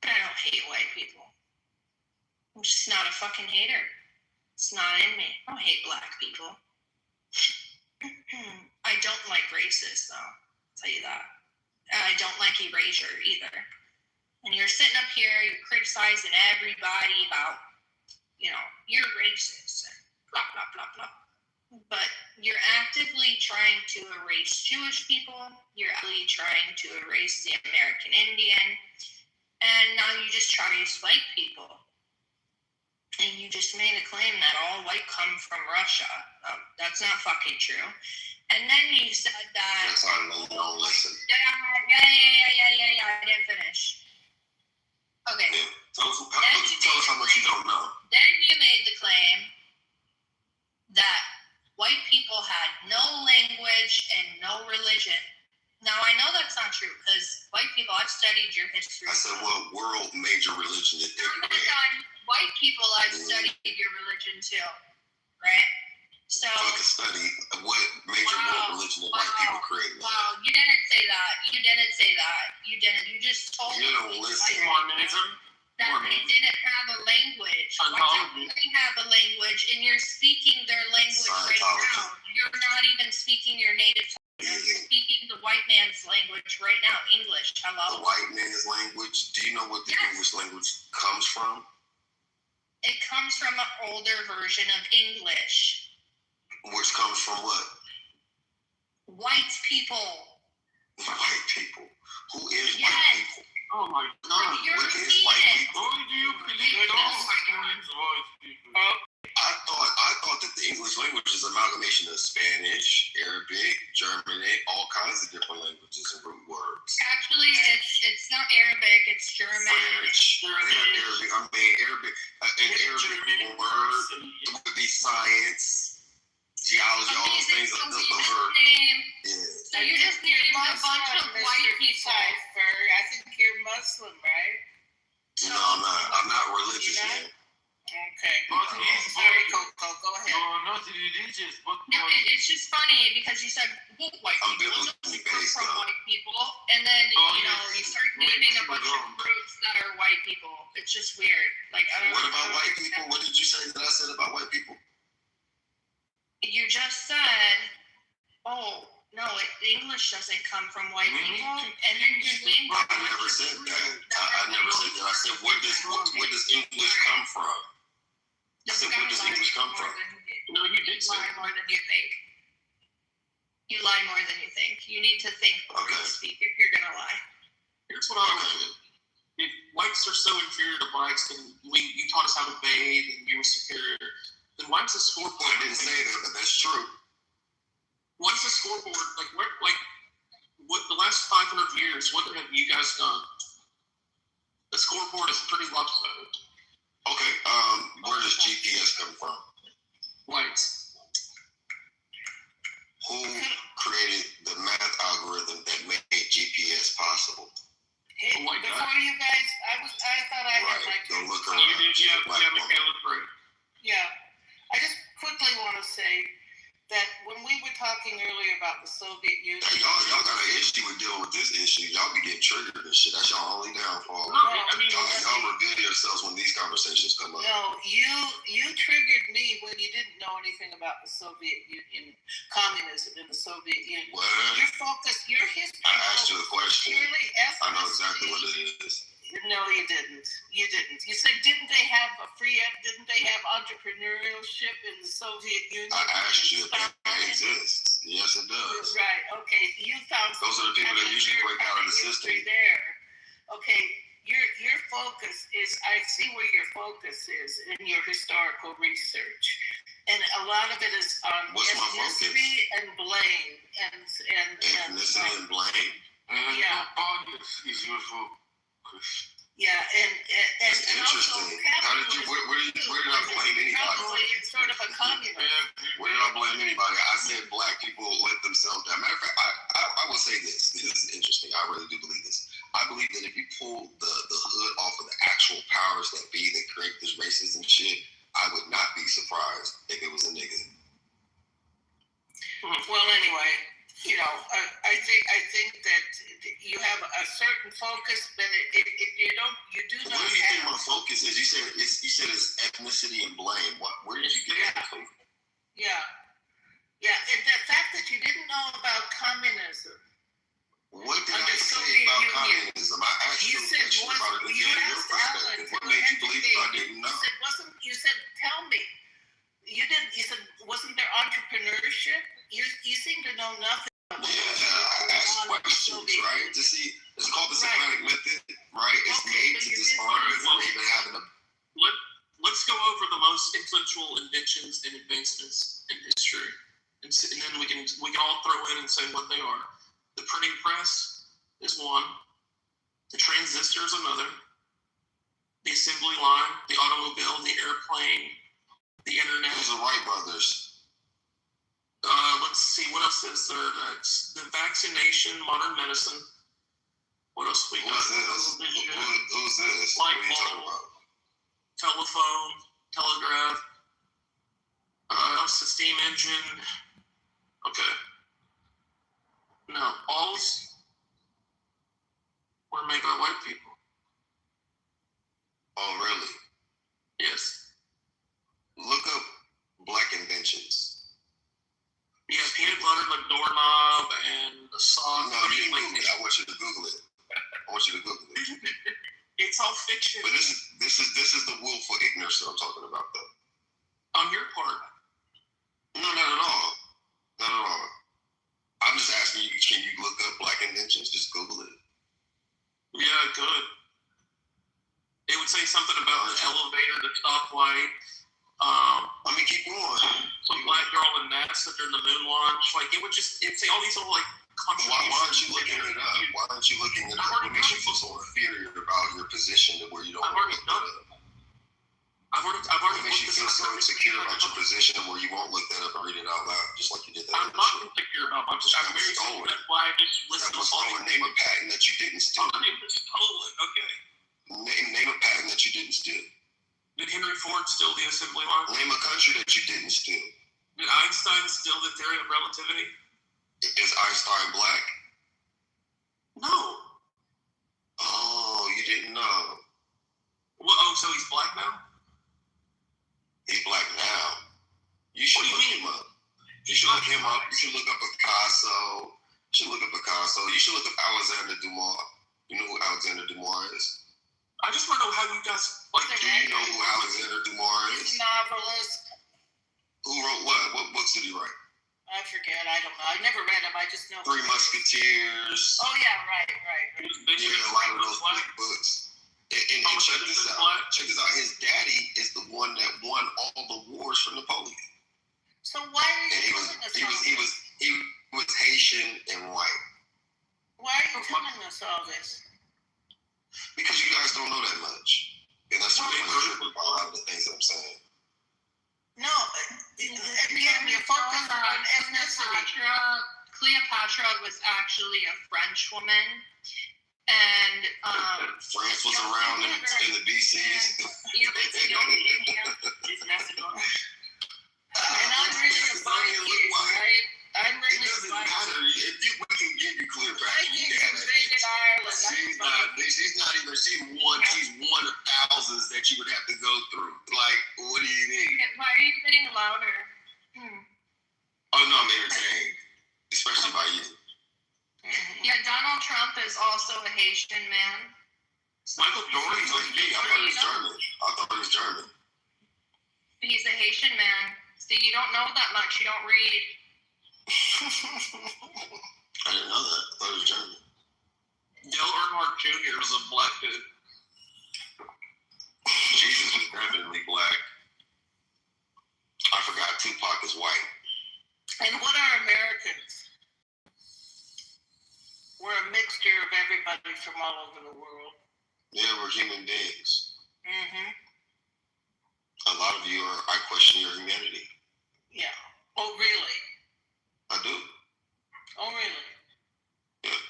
but I don't don't hate white people. I'm just not a fucking hater. It's not in me. I don't hate black people. I don't like racists, though. I'll tell you that. And I don't like erasure either. And you're sitting up here, you're criticizing everybody about, you're racist and blah, blah, blah, blah. But you're actively trying to erase Jewish people. You're actively trying to erase the American Indian. And now you just try to erase white people. And you just made a claim that all white come from Russia. That's not fucking true. And then you said that... That's why I don't listen. Yeah, I didn't finish. Okay. Yeah. Tell us how much you don't know. Then you made the claim that white people had no language and no religion. Now, I know that's not true, because white people, I've studied your history. I said, what world major religion did they create? White people, I've studied your religion too, right? So, I can study what major world religion did white people create. Wow, you didn't say that. You didn't. You just told me. You don't listen. Mormonism? That they didn't have a language. They have a language, and you're speaking their language right now. You're not even speaking your native tongue. You're speaking the white man's language right now, English. Hello? The white man's language? Do you know what the English language comes from? It comes from an older version of English. Which comes from what? White people. White people? Who is white people? Oh my God. What is white people? Who do you believe those white people? I thought that the English language is an amalgamation of Spanish, Arabic, German, all kinds of different languages and root words. Actually, it's not Arabic, it's German. French, Arabic. An Arabic word would be science, geology, all those things. Those are. So you just named a bunch of white people. I think you're Muslim, right? No, I'm not religious, man. Okay. Sorry, Coco, go ahead. No, not religious, but it's just funny because you said white people from white people, and then you start naming a bunch of groups that are white people. It's just weird. Like, I don't know. What about white people? What did you say that I said about white people? You just said, English doesn't come from white people, and then you named. I never said that. I never said that. I said, where does English come from? I said, where does English come from? No, you did lie more than you think. You lie more than you think. You need to think before you speak if you're gonna lie. Here's what I don't know. If whites are so inferior to blacks, then you taught us how to bathe and you were superior, then why does the scoreboard? I didn't say that, but that's true. Why does the scoreboard, what the last 500 years, what have you guys done? The scoreboard is pretty lopsided. Okay, where does GPS come from? Whites. Who created the math algorithm that made GPS possible? Hey, before you guys, I thought I had my Don't look around. You did, Yeah. I just quickly want to say that when we were talking earlier about the Soviet Union... Hey, y'all got an issue with dealing with this issue. Y'all be getting triggered and shit. That's y'all only downfall. No, y'all reveal yourselves when these conversations come up. No, you triggered me when you didn't know anything about the Soviet Union, communism in the Soviet Union. What? Your history... I asked you a question. I know exactly what it is. No, you didn't. You said, didn't they have entrepreneurship in the Soviet Union? I asked you if that exists. Yes, it does. Right. Okay. You found those are the people that usually break out of the system. There. Okay. Your focus is. I see where your focus is in your historical research, and a lot of it is on ethnicity and blame and ethnicity and blame. Yeah. Is your focus. Yeah, and interesting. How did you? Where did I blame anybody? It's sort of a communist. Where did I blame anybody? I said black people let themselves down. Matter of fact, I will say this. This is interesting. I really do believe this. I believe that if you pull the hood off of the actual powers that be that create this racism shit, I would not be surprised if it was a nigga. Well, anyway, I think that you have a certain focus, but if you don't, you do not What do you think have. my focus is? You said it's ethnicity and blame. Where did you get that from? Yeah. And the fact that you didn't know about communism. What did I say about communism? I asked you a question about it again. Your perspective. What made you believe I didn't know? You said, tell me. You didn't. You said, wasn't there entrepreneurship? You seem to know nothing. Yeah, I asked questions, right? To see, it's called the Socratic method, right? It's made to disarm you from even having a. Let's go over the most influential inventions and advancements in history, and then we can all throw in and say what they are. The printing press is one. The transistor is another. The assembly line, the automobile, the airplane, the internet. Those are Wright brothers. Let's see, what else is there next? The vaccination, modern medicine. What else we got? Who's this? Light What are you talking bulb, about? telephone, telegraph. The steam engine. Okay. No, all were made by white people. Oh, really? Yes. Look up black inventions. Yeah, peanut butter, the doorknob, and the sock. No, you didn't Google it. I want you to Google it. It's all fiction. But this is the willful ignorance that I'm talking about, though. On your part. No, not at all. Not at all. I'm just asking you, can you look up black inventions? Just Google it. Yeah, I could. It would say something about the elevator, the stoplight. Keep going. Some black girl in NASA during the moon launch. It'd say all these little contributions. Why aren't you looking it up? What makes you feel so inferior about your position to where you don't want to look that up? I've already What makes you feel so insecure about your position where you won't look that up and read it out loud, just like you did that? I'm not insecure about my position. I'm very stolen. That's why I just listen to all these. Name a patent that you didn't steal. Name is stolen. Okay. Name a patent that you didn't steal. Did Henry Ford steal the assembly line? Name a country that you didn't steal. Did Einstein steal the theory of relativity? Is Einstein black? No. Oh, you didn't know. Well, so he's black now? He's black now. You should look him up. You should look him up. You should look up Picasso. You should look up Alexander Dumas. You know who Alexander Dumas is? I just want to know how you guys do you know who Alexander Dumas is? He's a novelist. Who wrote what? What books did he write? I forget. I don't know. I never read him. I just know. Three Musketeers. Oh yeah, right. Yeah, a lot of those big books. And check this out. Check this out. His daddy is the one that won all the wars for Napoleon. So why are you telling us all this? He was Haitian and white. Why are you telling us all this? Because you guys don't know that much. And that's what a lot of the things that I'm saying. No, again, you focus on ethnicity. Cleopatra was actually a French woman. And France was around in the BCs. And I'm reading a Vikings, right? I'm reading it doesn't matter. We can give you clear facts. Vikings invaded Ireland. She's one of thousands that you would have to go through. Like, what do you need? Why are you getting louder? Oh no, I'm entertained, especially by you. Yeah, Donald Trump is also a Haitian man. Michael Jordan's I thought he was German. He's a Haitian man. See, you don't know that much. You don't read. I didn't know that. I thought he was German. Dale Earnhardt Jr. was a black dude. Jesus was definitely black. I forgot Tupac is white. And what are Americans? We're a mixture of everybody from all over the world. Yeah, we're human beings. Mm-hmm. A lot of you I question your humanity. Yeah. Oh, really? I do. Oh, really? Yeah.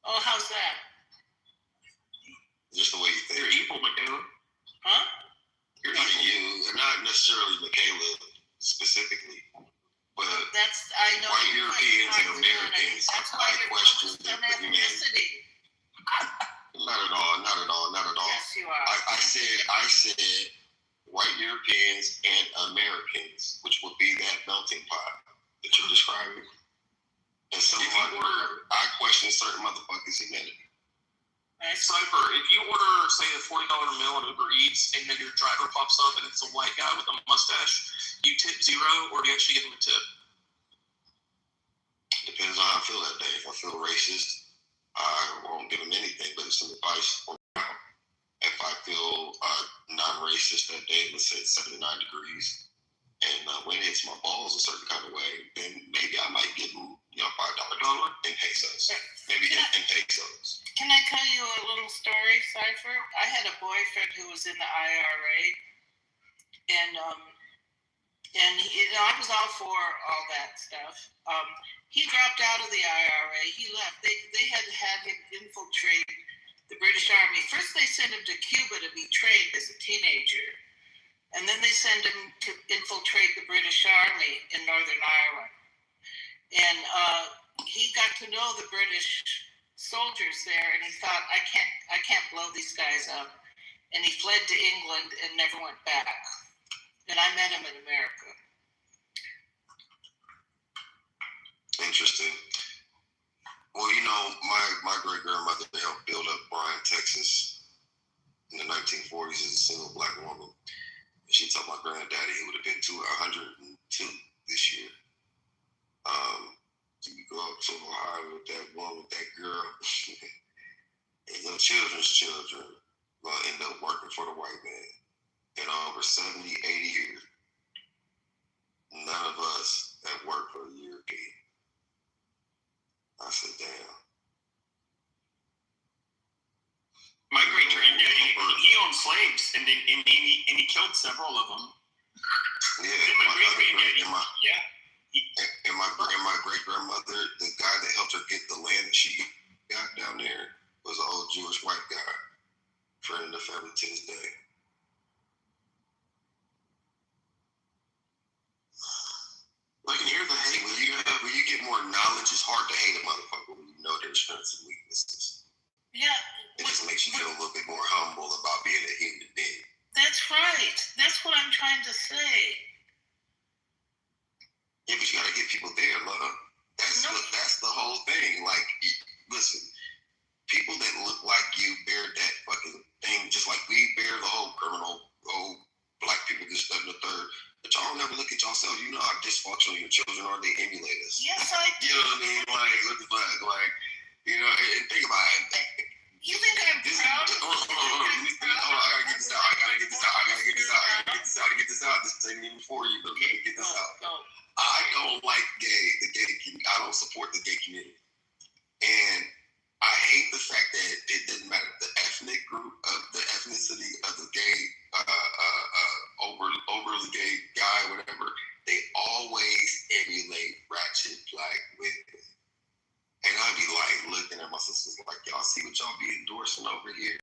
Oh, how's that? Just the way you think. You're evil, Michaela. Huh? You're not you, not necessarily specifically. But That's I know. white Europeans and Americans have question their humanity. Not at all. Yes, you are. I said white Europeans and Americans, which would be that melting pot that you're describing. And I question certain motherfuckers' humanity. Cypher, if you order, say, a $40 meal on Uber Eats, and then your driver pops up and it's a white guy with a mustache, you tip $0, or do you actually give him a tip? Depends on how I feel that day. If I feel racist, I won't give him anything, but some advice. If I feel non-racist that day, let's say it's 79 degrees, and when it hits my balls a certain kind of way, then maybe I might give him, $5 in pesos. Maybe in pesos. Can I tell you a little story, Cypher? I had a boyfriend who was in the IRA, and I was all for all that stuff. He dropped out of the IRA. He left. They had him infiltrate the British Army. First, they sent him to Cuba to be trained as a teenager, and then they sent him to infiltrate the British Army in Northern Ireland. And he got to know the British soldiers there, and he thought, I can't blow these guys up. And he fled to England and never went back. And I met him in America. Interesting. Well, my great-grandmother helped build up Bryan, Texas in the 1940s as a single black woman. And she told my granddaddy he would have been 102 this year. You go up to Ohio with that one, with that girl, and your children's children will end up working for the white man. And over 70, 80 years, none of us have worked for the European. I said, damn. My great granddaddy, he owned slaves, and he killed several of them. Yeah, And my great grandmother, the guy that helped her get the land that she got down there, was an old Jewish white guy, friend of the family to this day. I can hear the hate. When you get more knowledge, it's hard to hate a motherfucker when you know their strengths and weaknesses. Yeah. It just makes you feel a little bit more humble about being a human being. That's right. That's what I'm trying to say. Yeah, but you gotta get people there, love. That's the whole thing. Like, listen, people that look like you bear that fucking thing, just like we bear the whole criminal, black people, this, that, and the third. But y'all never look at yourself. You know how dysfunctional your children are. They emulate us. Yes, I do. You know what I mean? Like, look at that. Like, and think about it. You think I'm proud? I gotta get this out. This ain't even for you, but let me get this out. I don't like the gay community. I don't support the gay community. And I hate the fact that it doesn't matter the ethnic group of the ethnicity of the gay, overly gay guy, whatever. They always emulate ratchet black women. And I'd be like looking at my sisters like, y'all see what y'all be endorsing over here?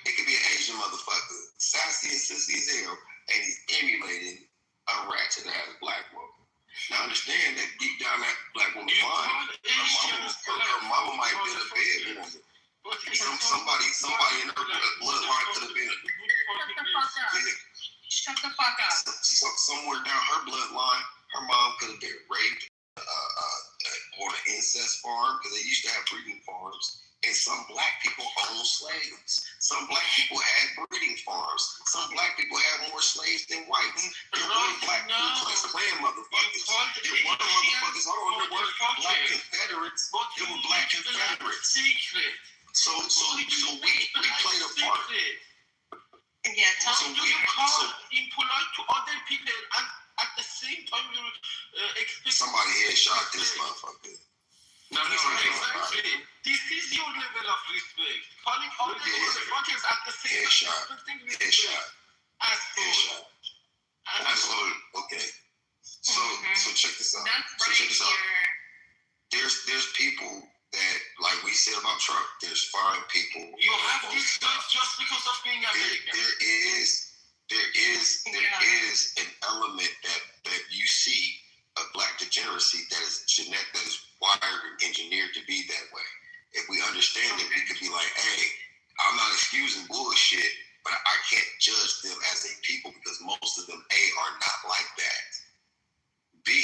It could be an Asian motherfucker, sassy and sissy as hell, and he's emulating a ratchet ass black woman. Now understand that deep down that black woman fine. Her mama might be a bad woman. Somebody in her bloodline could have been. Shut the fuck up. Somewhere down her bloodline, her mom could have been raped on an incest farm, because they used to have breeding farms. And some black people owned slaves. Some black people had breeding farms. Some black people had more slaves than whites. There were black Klan motherfuckers. There were motherfuckers. There were black Confederates. There were black Confederates. So we played a part. Yeah, so we call impolite to other people and at the same time you expect somebody headshot this motherfucker. No, exactly. This is your level of respect. Calling all the motherfuckers at the same time expecting respect. Okay. So check this out. There's people that, like we said about Trump, there's fine people. You have this just because of being American. There is an element that you see of black degeneracy that is engineered to be that way. If we understand it, we could be like, hey, I'm not excusing bullshit, but I can't judge them as a people because most of them, A, are not like that. B,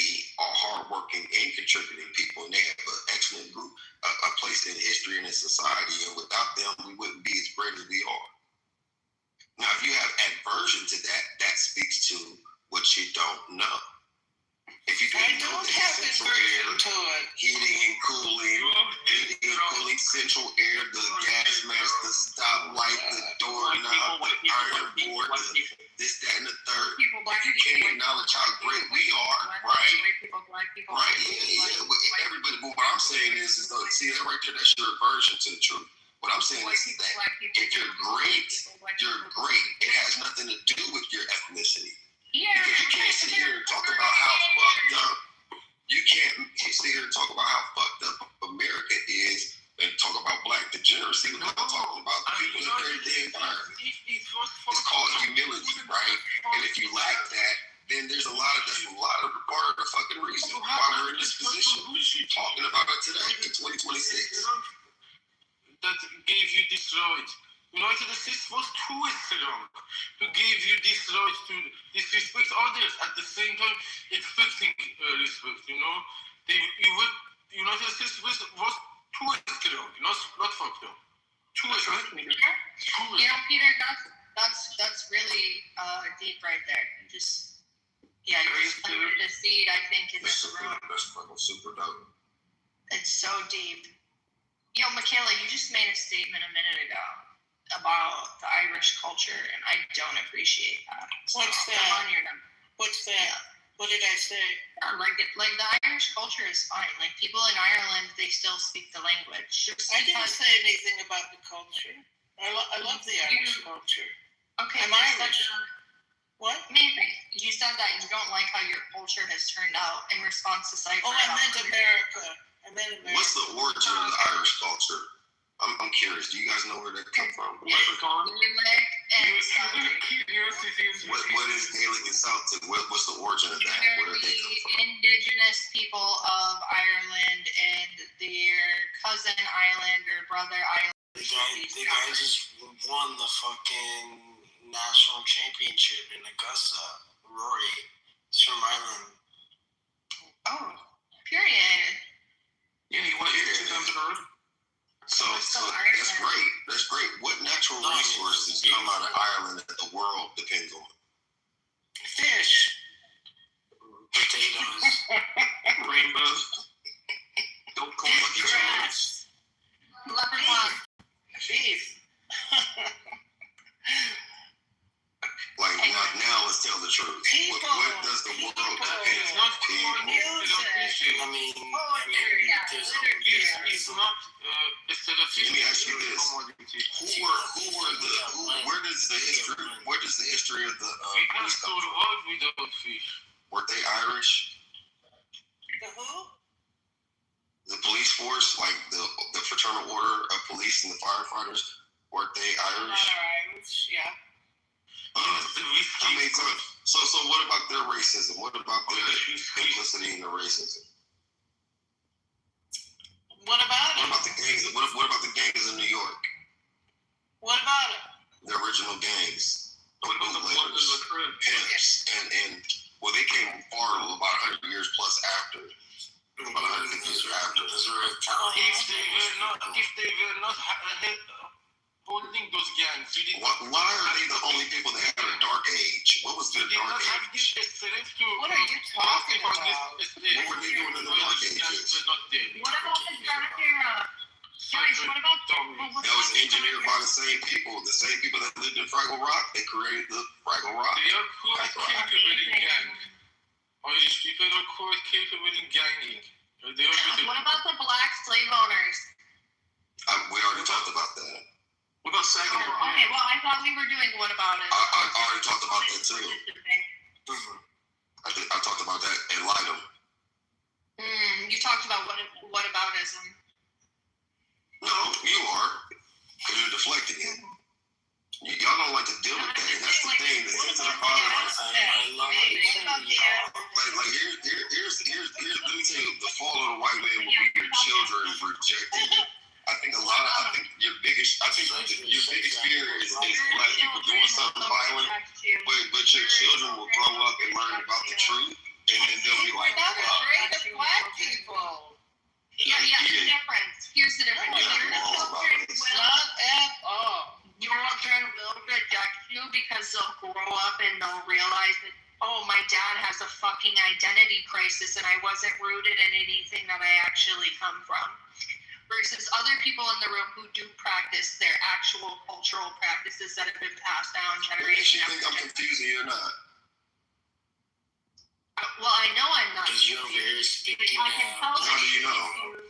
are hardworking and contributing people, and they have an excellent group, a place in history and in society, and without them, we wouldn't be as great as we are. Now, if you have aversion to that, that speaks to what you don't know. If you I don't have aversion to it. Heating and cooling, central air, the gas mask, the stoplight, the doorknob, the iron board, this, that, and the third. If you can't acknowledge how great we are, right? Right, yeah. Everybody, but what I'm saying is see that right there, that's your aversion to the truth. What I'm saying is that if you're great, you're great. It has nothing to do with your ethnicity. Because you can't sit here and talk about how fucked up. You can't sit here and talk about how fucked up America is and talk about black degeneracy without talking about the people that create the environment. It's called humility, right? And if you lack that, then that's a lot of part of the fucking reason why we're in this position talking about it today in 2026. That gave you this right. United States was too strong to give you this right to disrespect others at the same time expecting respect. United States was too strong, not fucked up. Too strong. Peter, that's really deep right there. You're planting a seed, I think, in this room. That's fucking super dope. It's so deep. Michaela, you just made a statement a minute ago about the Irish culture, and I don't appreciate that. What's that? What's that? Yeah. What did I say? Like the Irish culture is fine. Like people in Ireland, they still speak the language. I didn't say anything about the culture. I love the Irish culture. Okay, I'm Irish. What? Maybe you said that you don't like how your culture has turned out in response to Cypher. Oh, I meant America. What's the origin of the Irish culture? I'm curious. Do you guys know where that come from? Gaelic and Celtic. What is Gaelic and Celtic? What's the origin of that? Where did they come from? Indigenous people of Ireland and their cousin island or brother island. The guy just won the fucking national championship in Augusta. Rory. He's from Ireland. Oh, period. Yeah, he won it. So that's great. That's great. What natural resources come out of Ireland that the world depends on? Fish. Potatoes. Rainbows. Grass. Leprechaun. Beef. Now let's tell the truth. What does the world depend on? I mean, it's not. Let me ask you this: Where does the history of the police come from? Were they Irish? The who? The police force, like the fraternal order of police and the firefighters, were they Irish? Irish, yeah. So what about their racism? What about their complicity in the racism? What about it? What about the gangs? What about the gangs in New York? What about it? The original gangs. What about the pimps and they came far about 100 years plus after. About 150 years after. If they were not holding those gangs, why are they the only people that had a dark age? What was their dark age? What are you talking about? What were they doing in the dark ages? What about the Dracula? Guys, what about that was engineered by the same people that lived in Fraggle Rock. They created the Fraggle Rock. They are quite capable in gang. Irish people are quite capable in ganging. What about the black slave owners? We already talked about that. What about Saginaw? Okay, well, I thought we were doing what about it. I already talked about that too. I talked about that and lied to them. You talked about what aboutism. No, you are. Because you're deflecting it. Y'all don't like to deal with that. And that's the thing. The sensitive father. Here's let me tell you, the fall of the white man will be your children grow up and they'll realize that, oh, my dad has a fucking identity crisis and I wasn't rooted in anything that I actually come from. Versus other people in the room who do practice their actual cultural practices that have been passed down generation You think I'm confusing you or not? Well, I know I'm not. Because you're over here speaking I can tell how do you know?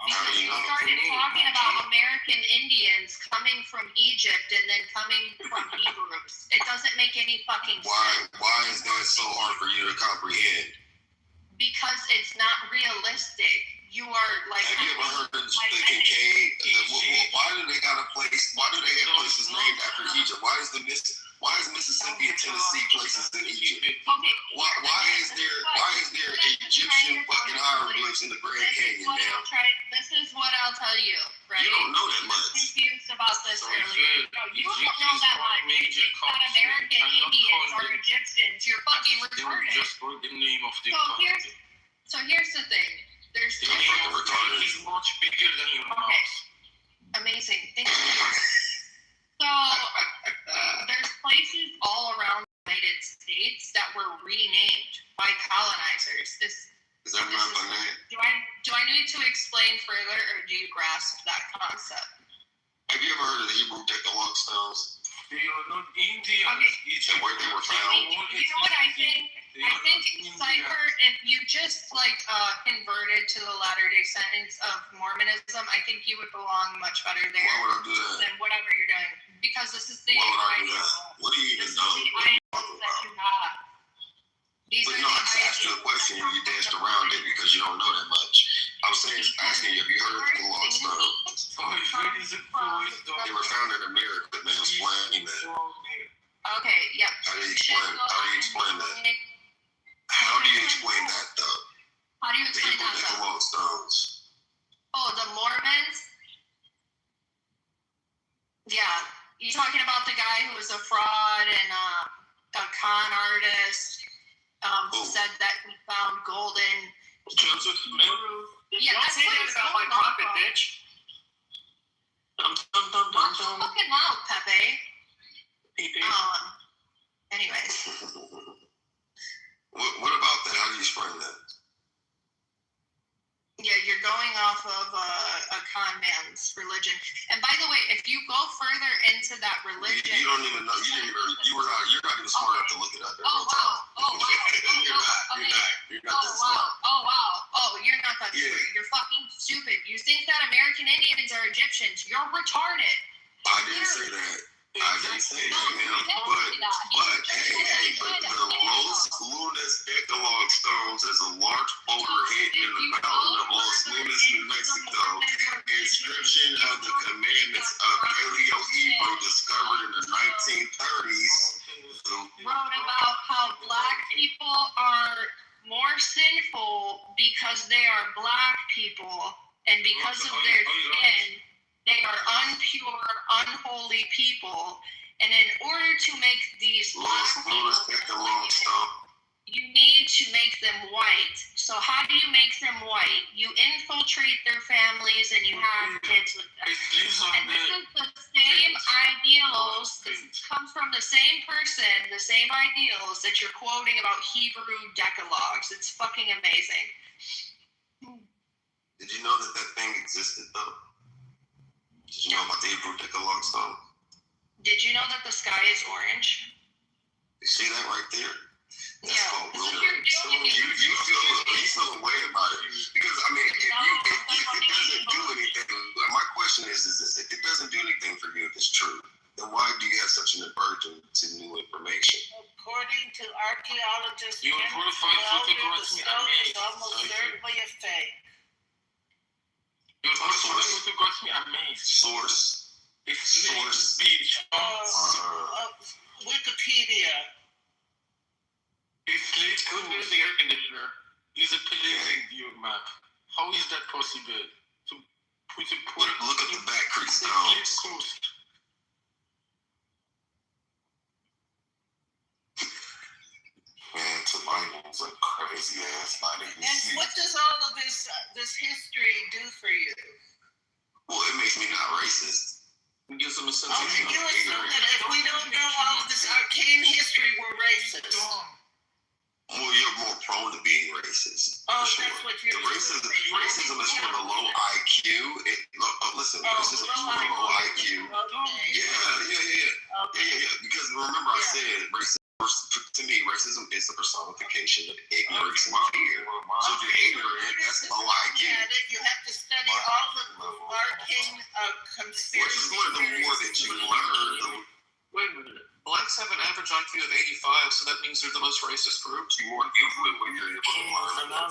Because you started talking about American Indians coming from Egypt and then coming from Hebrews. It doesn't make any fucking sense. Why is that so hard for you to comprehend? Because it's not realistic. You are like. Have you ever heard of the Kincaid? Why do they got a place? Why do they have places named after Egypt? Why is Mississippi and Tennessee places in Egypt? Okay. Why is there Egyptian fucking hieroglyphs in the Grand Canyon, man? This is what I'll tell you, right? You don't know that much. I was confused about this earlier. No, you don't know that much. You think that American Indians are Egyptians. You're fucking retarded. Just for the name of the So here's the thing. There's retarded is much bigger than your mouse. Amazing. Thank you. So there's places all around the United States that were renamed by colonizers. Is that not the name? Do I need to explain further, or do you grasp that concept? Have you ever heard of the Hebrew Decalogue stones? They are not Indians. And where they were found? You know what I think? I think Cypher, if you just converted to the Latter-day Saints of Mormonism, I think you would belong much better there. Why would I do that? Than whatever you're doing, because this is the. Why would I do that? What do you even know? What are you talking about? But no, I just asked you a question and you danced around it because you don't know that much. I was asking you, have you heard of the Decalogue stones? They were found in America, man. Explain that. Okay, yeah. How do you explain that? How do you explain that, though? How do you explain that, The Decalogue stones. Oh, the Mormons? Yeah. You talking about the guy who was a fraud and a con artist who said that he found golden... Joseph Smith? Yeah, that's say that about my prophet, bitch. Watch your fucking mouth, Pepe. Anyways. What about that? How do you explain that? Yeah, you're going off of a con man's religion. And by the way, if you go further into that religion, you don't even know. You're not even smart enough to look it up. Oh wow! You're not that smart. Oh, you're not that stupid. You're fucking stupid. You think that American Indians are Egyptians? You're retarded. I didn't say that. I didn't say that, man. But the Los Lunas Decalogue stones is a large boulder hidden in the mountain of Los Lunas, New Mexico. Inscription of the commandments of Paleo-Hebrew discovered in the 1930s. Wrote about how black people are more sinful because they are black people, and because of their sin, they are unpure, unholy people. And in order to make these black people, you need to make them white. So how do you make them white? You infiltrate their families and you have kids with them. And this is the same ideals. This comes from the same person, the same ideals that you're quoting about Hebrew decalogues. It's fucking amazing. Did you know that thing existed, though? Did you know about the Hebrew Decalogue stone? Did you know that the sky is orange? You see that right there? That's called lunar. So you feel a way about it. Because, I mean, if it doesn't do anything, my question is this, if it doesn't do anything for you, if it's true, then why do you have such an aversion to new information? According to archaeologists, you the stone is almost certainly a fake. Source. Wikipedia. If Slate could be the air conditioner, is a polluting your map. How is that possible? To put look at the back creek stones. Man, Survival's a crazy ass night. And what does all of this history do for you? Well, it makes me not racist. Because racism is Oh, you assume that if we don't know all of this arcane history, we're racist. Well, you're more prone to being racist. Oh, for sure. that's what you're Racism is for the low IQ. Listen, racism is for the low IQ. Okay. Yeah. Because remember, I said to me, racism is the personification of ignorance and fear. So if you're ignorant, that's low IQ. You have to study all of the arcane conspiracy. Which is one of the more that you learn. Wait a minute. Blacks have an average IQ of 85, so that means they're the most racist group. You more influent when you're able to learn.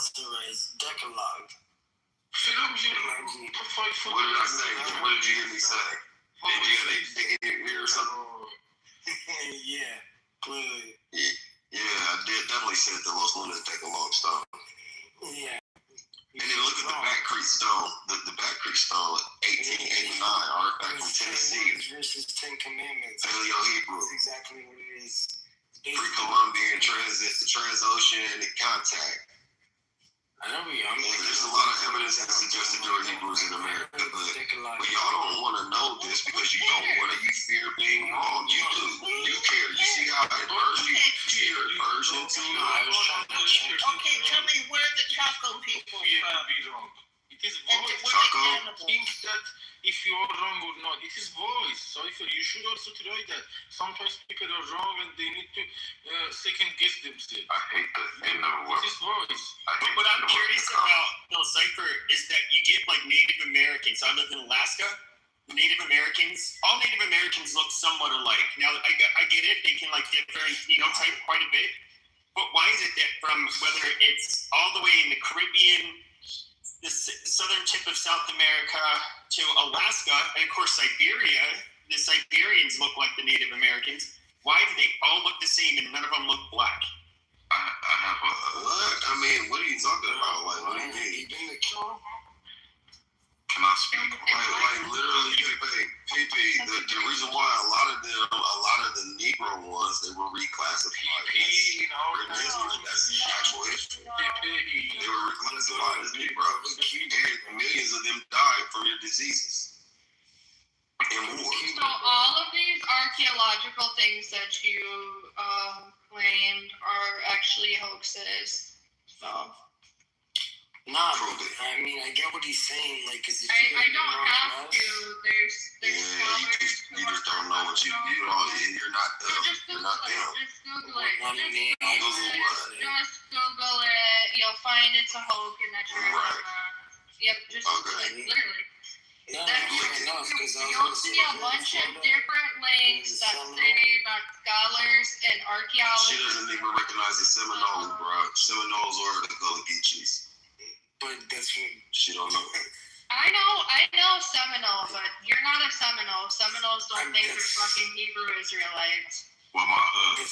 Decalogue. What did I say? What did you hear me say? Did you have a ear or something? Yeah, clearly. Yeah, I did definitely said the Los Lunas Decalogue stone. Yeah. And then look at the Back Creek Stone. The Back Creek Stone, 1889, artifact from Tennessee. Versus 10 Commandments. Paleo-Hebrew. That's exactly what it is. Pre-Columbian transoceanic contact. I know there's a lot of evidence that suggests that there were Hebrews in America, but y'all don't want to know this because you don't want to. You fear being wrong. You do. You care. You see how it burns you. Fear it burns into you. Okay, tell me where the Chaco people from. It is voice. Chaco thinks that if you are wrong or not, it is voice. So if you should also try that. Sometimes people are wrong and they need to second guess themselves. I hate that. It is voice. What I'm curious about, Bill Cipher, is that you get like Native Americans. I live in Alaska. Native Americans, all Native Americans look somewhat alike. Now, I get it; they can like differ in phenotype quite a bit. But why is it that from whether it's all the way in the Caribbean, the southern tip of South America to Alaska, and of course Siberia, the Siberians look like the Native Americans. Why do they all look the same and none of them look black? I mean, what are you talking about? Like, what do you mean? Can I speak? Like literally, PP. The reason why a lot of the Negro ones, they were reclassified. That's actual history. They were reclassified as Negroes. And millions of them died from their diseases in war. So all of these archaeological things that you claimed are actually hoaxes. So. Nah, I mean, I get what he's saying. Like, cause I don't have to. There's you just don't know what you don't. You're not them. You're not them. Just Google it. Just Google it. You'll find it's a hoax and that you're Yep. Just Google it. Literally. You'll see a bunch of different links that say that scholars and archaeologists. She doesn't even recognize the Seminoles, bro. Seminoles or the Gullah Geechees. But that's what she don't know. I know Seminole, but you're not a Seminole. Seminoles don't think they're fucking Hebrew Israelites. Well, my you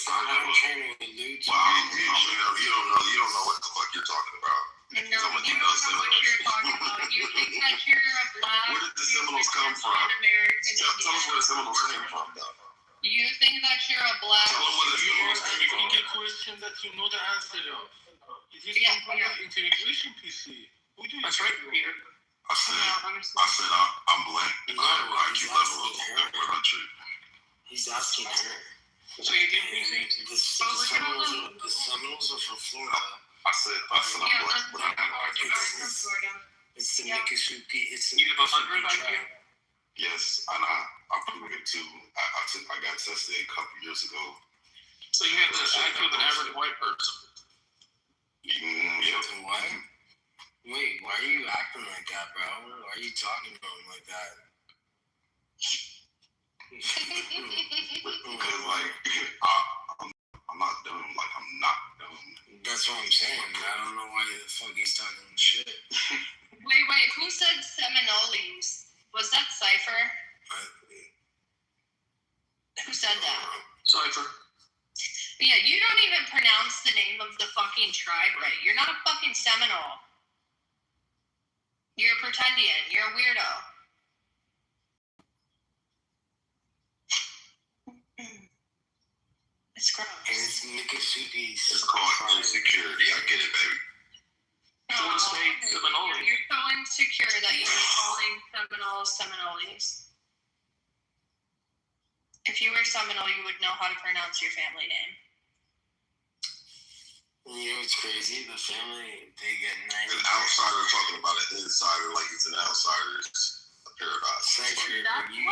don't know what the fuck you're talking about. No, you don't know what you're talking about. You think that you're a black. Where did the Seminoles come from? Tell us where the Seminoles came from, though. You think that you're a black. Tell them where the Seminoles came from. It's a question that you know the answer of. It is some kind of integration PC. That's right, Peter. I said I'm black. I keep level of country. He's asking her. So you get PC? The Seminoles are from Florida. I said I'm black, but I have It's the Miccosukee. It's the you have 100 IQ? Yes, and I proved it too. I got tested a couple years ago. So you have the IQ of an average white person. Yep. What? Wait, why are you acting like that, bro? Why are you talking about him like that? Because, like, I'm not dumb. Like, I'm not dumb. That's what I'm saying. I don't know why the fuck he's talking shit. Wait, who said Seminoles? Was that Cipher? Who said that? Cipher. Yeah, you don't even pronounce the name of the fucking tribe right. You're not a fucking Seminole. You're a pretendian. You're a weirdo. It's gross. And it's Miccosukee. It's called insecurity. I get it, baby. No, you're so insecure that you're calling Seminoles Seminoles. If you were Seminole, you would know how to pronounce your family name. You know, it's crazy. The family, they get nice. An outsider talking about an insider like it's an outsider's paradox. That's what you're doing.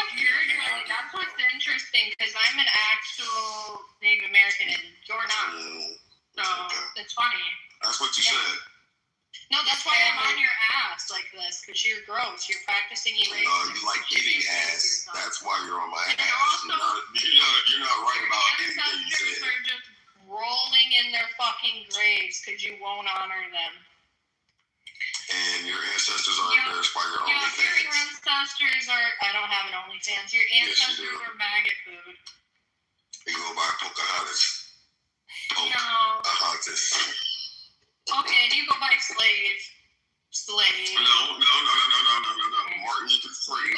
That's what's interesting, because I'm an actual Native American and you're not. So it's funny. That's what you said. No, that's why I'm on your ass like this, because you're gross. You're practicing erasing. No, you like eating ass. That's why you're on my ass. You're not right about anything you said. Are just rolling in their fucking graves because you won't honor them. And your ancestors are embarrassed by your OnlyFans. Your ancestors are. I don't have an OnlyFans. Your ancestors are maggot food. You go by Pocahontas. Pocahontas. Okay, and you go by slave. Slave. No. Martin Luther King.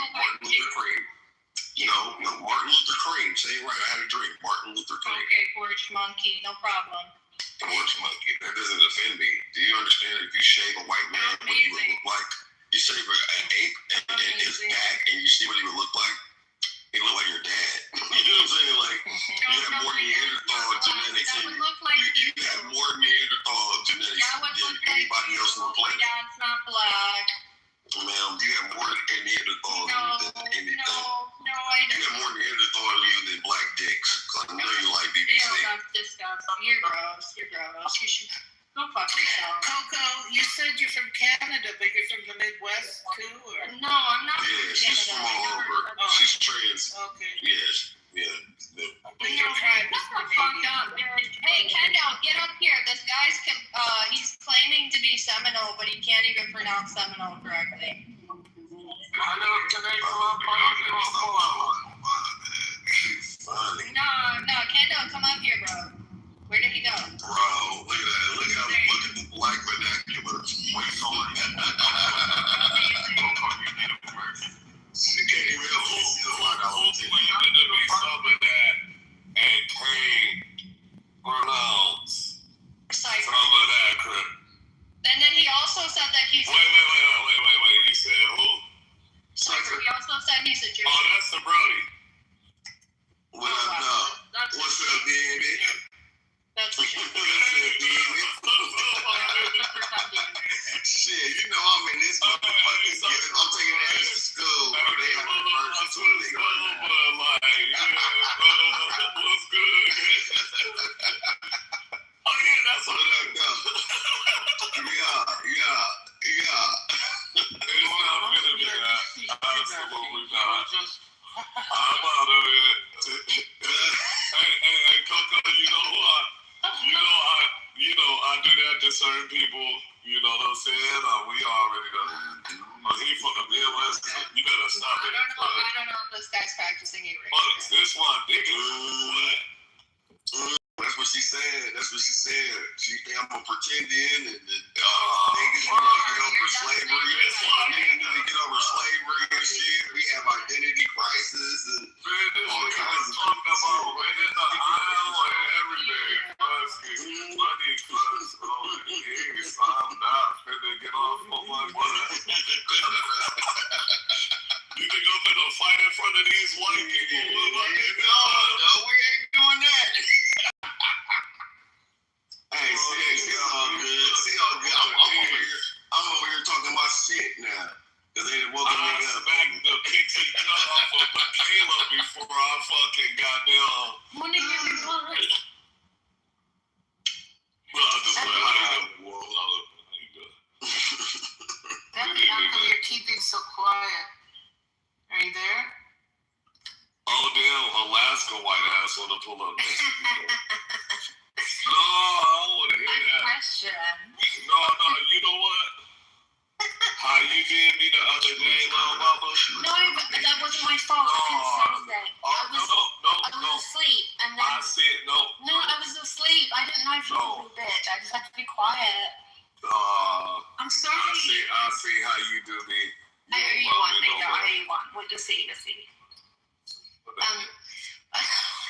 No, Martin Luther King. Say it right. I had a drink. Martin Luther King. Okay, porch monkey. No problem. Porch monkey. That doesn't offend me. Do you understand? If you shave a white man, what he would look like? You shave an ape and his back, and you see what he would look like? He look like your dad. You know what I'm saying? Like, you have more Neanderthal genetics. You have more Neanderthal genetics than anybody else on the planet. My dad's not black. Ma'am, you have more Neanderthal than anything. No, I don't. You have more Neanderthal in you than black dicks. Cause I know you like BBC. Ew, that's disgusting. You're gross. You should go fuck yourself. Coco, you said you're from Canada, but you're from the Midwest too, or? No, I'm not from Yeah, she's from all over. She's trans. Okay. Yes. Yeah. That's not fucked up. Hey, Kendall, get up here. This guy's he's claiming to be Seminole, but he can't even pronounce Seminole correctly. No, Kendall, come up here, bro. Where did he go? Bro, look at that. Look at the black vernacular. She can't even some of that and can't pronounce some of that crap. And then he also said that he's. Wait. He said who? He also said he's a Jew. Oh, that's the Brody. What up, dog? What's up, baby? That's what Shit, you know I'm in this motherfucking I'm taking ass to school, bro. They have the first two niggas right now. What's good? Oh yeah, that's what up, dog. Yeah. It's not gonna be that. Absolutely not. I'm out of it. Hey, Coco, you know what? I do that to certain people. You know what I'm saying? We already know. He from the Midwest. You better stop it. I don't know if this guy's practicing erasing. Oh, this one, nigga. That's what she said. She think I'm a pretending and niggas need to get over slavery. Niggas need to get over slavery and shit. We have identity crisis and all kinds of talk about in the aisle and everything. Money, I'm not finna get off on my butt. You think I'm finna fight in front of these white people? No, we ain't doing that. Hey, see all good. I'm over here talking my shit now. Cause they woke me up. I smacked the pixie cut off of Michaela before I fucking got down. You're keeping so quiet. Are you there? Oh damn, Alaska white ass wanna pull up. No, I don't want to hear that. Question. No, you know what? How you did me the other day, little mama? No, that wasn't my fault. I didn't say anything. I was asleep, and then. I said no. No, I was asleep. I didn't know if you were a bitch. I just had to be quiet. I'm sorry. I see how you do me. I know you want. What you see.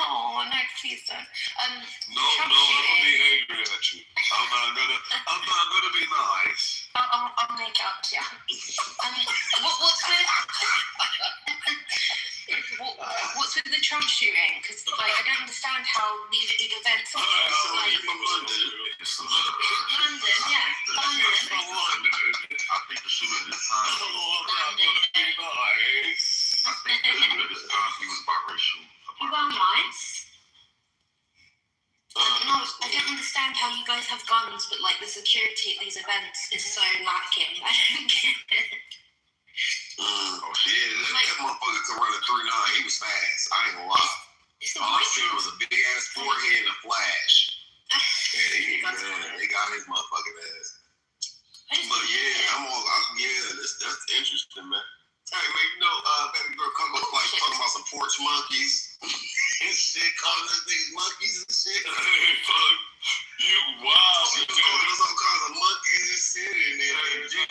Oh, next season. No, don't be angry at you. I'm not gonna be nice. I'll make up, yeah. What's with the Trump Trump shooting? Because like I don't understand how these big events. So you're from London. London, yeah, London. I think the shooter this time. I think the shooter this time he was biracial. You won't lights. I don't understand how you guys have guns, but like the security at these events is so lacking. I don't get it. Oh shit, that motherfucker could run a 3.9. He was fast. I ain't gonna lie. All I seen was a big ass forehead and a flash. They got his motherfucking ass. But yeah, that's interesting, man. Hey man, you know, baby girl come up like talking about some porch monkeys and shit, calling us niggas monkeys and shit. You wild. She was calling us all kinds of monkeys and shit, and then dead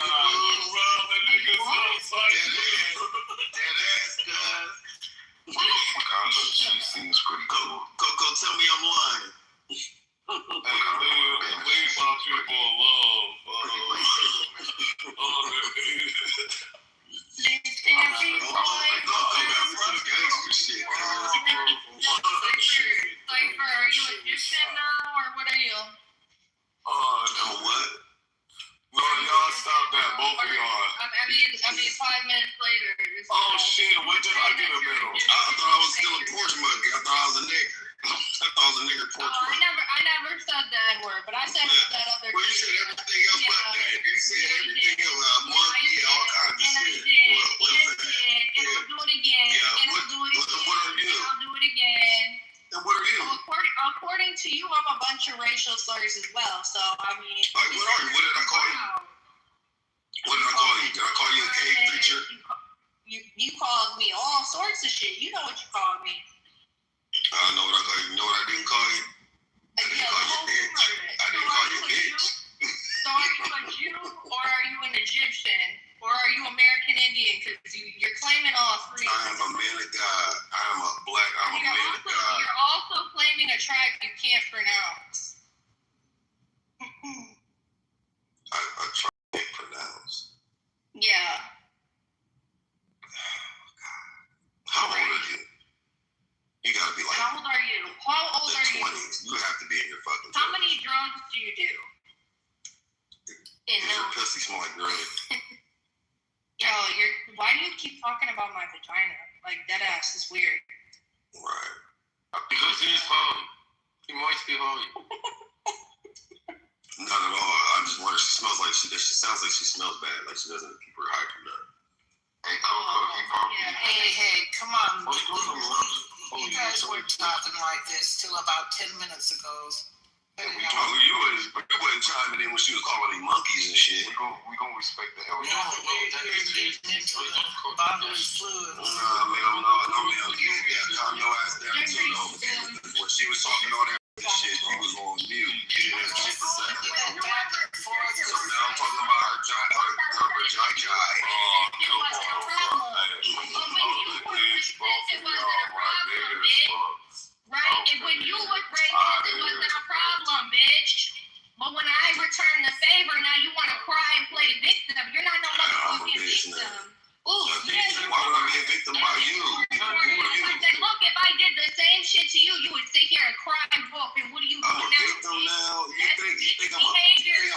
ass guys. She seems pretty cool. Coco, tell me I'm lying. Leave my people alone. Cypher, are you a Egyptian now, or what are you? What? No, y'all stop that, both of y'all. I mean, 5 minutes later. Oh shit, when did I get a medal? I thought I was still a porch monkey. I thought I was a nigger. I thought I was a nigger porch monkey. I never said that word, but I said that other. Well, you said everything else but that. You said everything else. Monkey, all kinds of shit. What is that? And I'll do it again. And I'll do it again. What are you? And I'll do it again. And what are you? According to you, I'm a bunch of racial slurs as well. So I mean. Like, what are you? What did I call you? What did I call you? Did I call you a cave creature? You called me all sorts of shit. You know what you called me. I know what I call you. You know what I didn't call you? I didn't call you bitch. I didn't call you bitch. So are you a Jew or are you an Egyptian or are you American Indian? Because you're claiming all three. I am a man of God. I am a man of God. You're also claiming a tribe you can't pronounce. I try to pronounce. Yeah. How old are you? You gotta be like. How old are you? How old are you? 20s. You have to be in your fucking. How many drugs do you do? Your pussy smell like girl. Why do you keep talking about my vagina? Like dead ass is weird. Right. Because he's home. He might be home. Not at all. I just wonder. She smells like she sounds like she smells bad. Like she doesn't keep her hydrated up. Hey, Coco, he probably. Hey, come on. You guys were talking like this till about 10 minutes ago. You wasn't chiming in when she was calling me monkeys and shit. We gonna respect the hell. Bodily fluids. No, ma'am. You gotta calm your ass down too, though. When she was talking all that shit, she was on mute. She had shit to say. So now I'm talking about her vagina. Right, and when you was racist, it wasn't a problem, bitch. But when I return the favor, now you want to cry and play victim. You're not no motherfucking victim. Ooh, yeah. Why would I be a victim by you? Look, if I did the same shit to you, you would sit here and cry and whoop. And what are you doing now? I'm a victim now. You think I'm a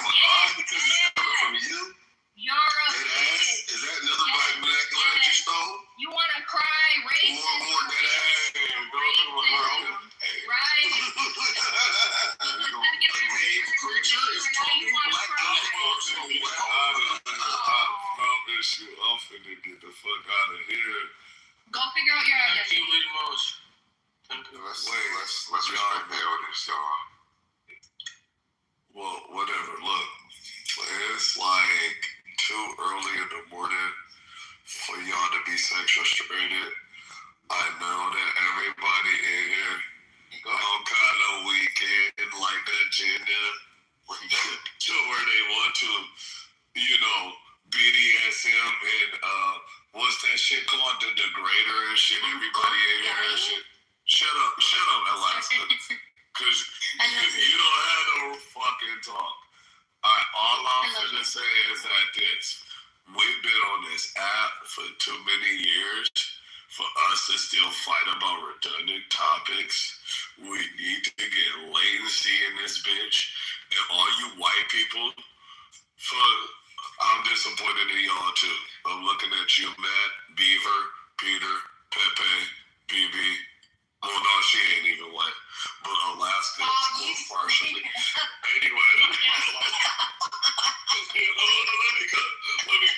cry because it's coming from you? You're a bitch. Is that another black vernacular that you stole? You want to cry, racist? More dead ass. Right? Creature is talking black I'm finna get the fuck out of here. Go figure out your identity. Let's respect the elders, y'all. Well, whatever. Look, it's like too early in the morning for y'all to be sex restricted. I know that everybody in here on kind of weekend like that gender to where they want to, BDSM and what's that shit called? The degrader and shit. Everybody in here and shit. Shut up, Alaska. Cause you don't have no fucking talk. All I'm finna say is that we've been on this app for too many years for us to still fight about redundant topics. We need to get lazy in this bitch. And all you white people, I'm disappointed in y'all too. I'm looking at you, Matt, Beaver, Peter, Pepe, BB. Oh no, she ain't even white. But Alaska is partially. Anyway. Let me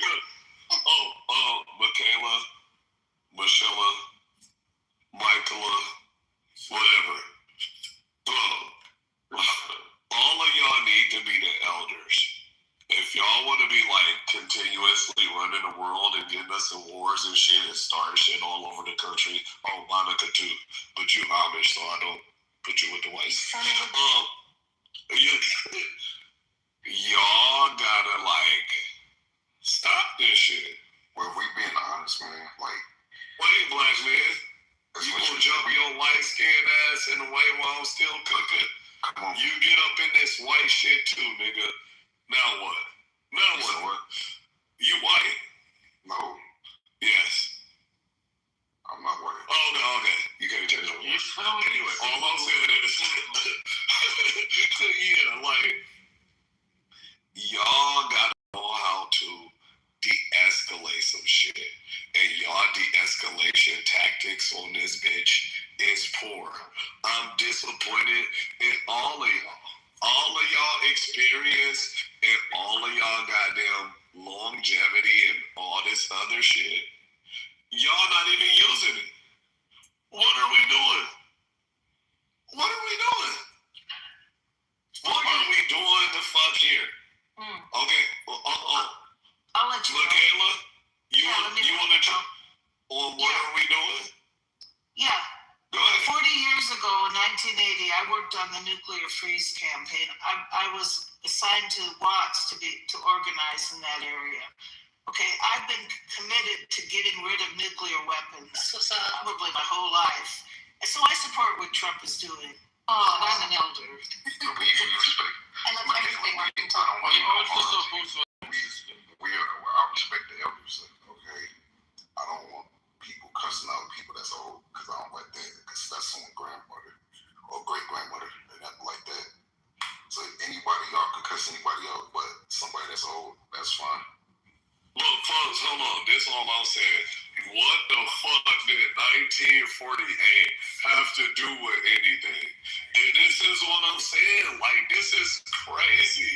go. Michaela, Michelle, Michaela, whatever. All of y'all need to be the elders. If y'all want to be like continuously running the world and getting us in wars and shit and starting shit all over the country, Monica too, but you Amish, so I don't put you with the whites. Y'all gotta like stop this shit. Well, if we being honest, man, like, wait, black man, you gonna jump your light skinned ass in the way while I'm still cooking? Come on. You get up in this white shit too, nigga. Now what? You white? No. Yes. I'm not white. Oh, no, okay. You can't change the word. Anyway, all I'm saying is, yeah, like, y'all gotta know how to de-escalate some shit. And y'all de-escalation tactics on this bitch is poor. I'm disappointed in all of y'all. All of y'all experience and all of y'all goddamn longevity and all this other shit. Y'all not even using it. What are we doing? What are we doing? What are we doing the fuck here? Okay. I'll let you Michaela, you want to jump? Or what are we doing? Yeah. Go ahead. 40 years ago, in 1980, I worked on the nuclear freeze campaign. I was assigned to Watts to organize in that area. Okay, I've been committed to getting rid of nuclear weapons probably my whole life. And so I support what Trump is doing. Oh, I'm an elder. I love everything we're talking about. I respect the elders, okay? I don't want people cussing out people that's old, because I don't like that, because that's someone's grandmother or great-grandmother, and nothing like that. So anybody, y'all can cuss anybody out, but somebody that's old, that's fine. Look, folks, hold on. This is all I'm saying. What the fuck did 1948 have to do with anything? And this is what I'm saying. Like, this is crazy.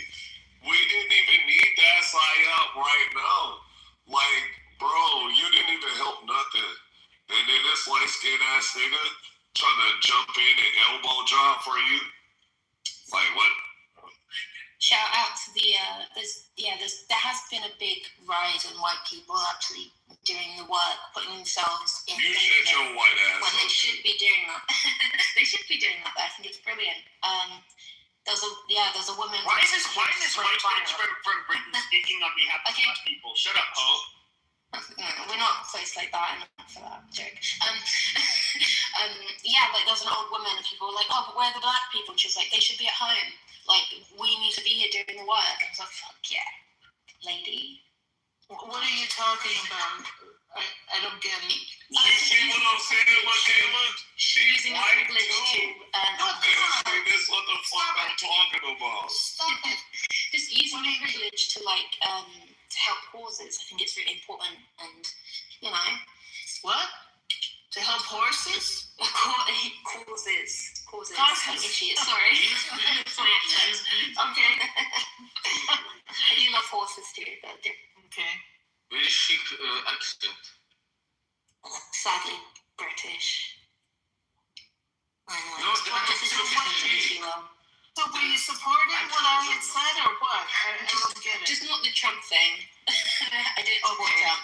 We didn't even need that psyop right now. Like, bro, you didn't even help nothing. And then this light-skinned ass nigga trying to jump in and elbow drop for you. Like, what? Shout out to there has been a big rise in white people actually doing the work, putting themselves in. You shut your white ass when they should be doing that. They should be doing that. I think it's brilliant. There's a woman. Why is this white from Britain speaking on behalf of French people? Shut up, ho. We're not close like that. Enough for that joke. Like there's an old woman and people were like, oh, but where are the black people? And she was like, they should be at home. Like, we need to be here doing the work. I was like, fuck yeah, lady. What are you talking about? I don't get it. You see what I'm saying, Michaela? She's using white privilege too. This what the fuck I'm talking about. Stop it. Just using the privilege to to help causes. I think it's really important, and you know. What? To help horses? Causes. Issues. Sorry. It's my accent. Okay. I do love horses too, but okay. Very chic accent. Sadly British. I know. No, So were you supporting what I had said or what? I don't get it. Just not the Trump thing. I didn't support Trump.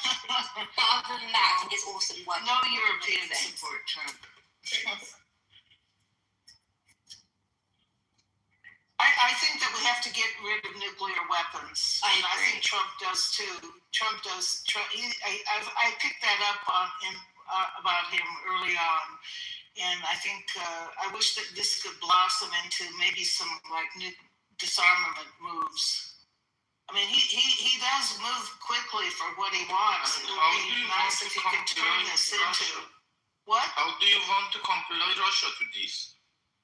But other than that, I think it's awesome work. No Europeans support Trump. I think that we have to get rid of nuclear weapons. I think Trump does too. I picked that up on him about him early on, and I think I wish that this could blossom into maybe some new disarmament moves. I mean, he does move quickly for what he wants. It would be nice if he could turn this into. What? How do you want to comply Russia to this?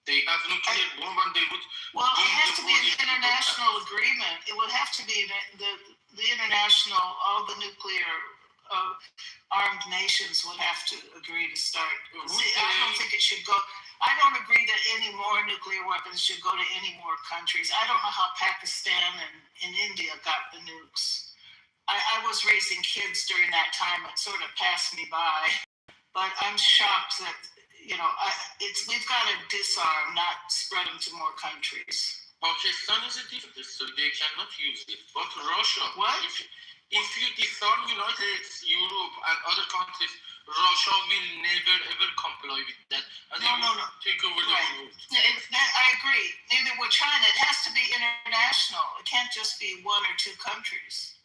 They have nuclear bomb and they would. Well, it has to be an international agreement. It would have to be the international, all the nuclear armed nations would have to agree to start. See, I don't think it should go. I don't agree that any more nuclear weapons should go to any more countries. I don't know how Pakistan and India got the nukes. I was raising kids during that time. It sort of passed me by. But I'm shocked that, we've got to disarm, not spread them to more countries. Pakistan is a different, so they cannot use it. But Russia, what? If you disarm United States, Europe, and other countries, Russia will never ever comply with that. And No. Take over the world. I agree. Neither will China. It has to be international. It can't just be one or two countries.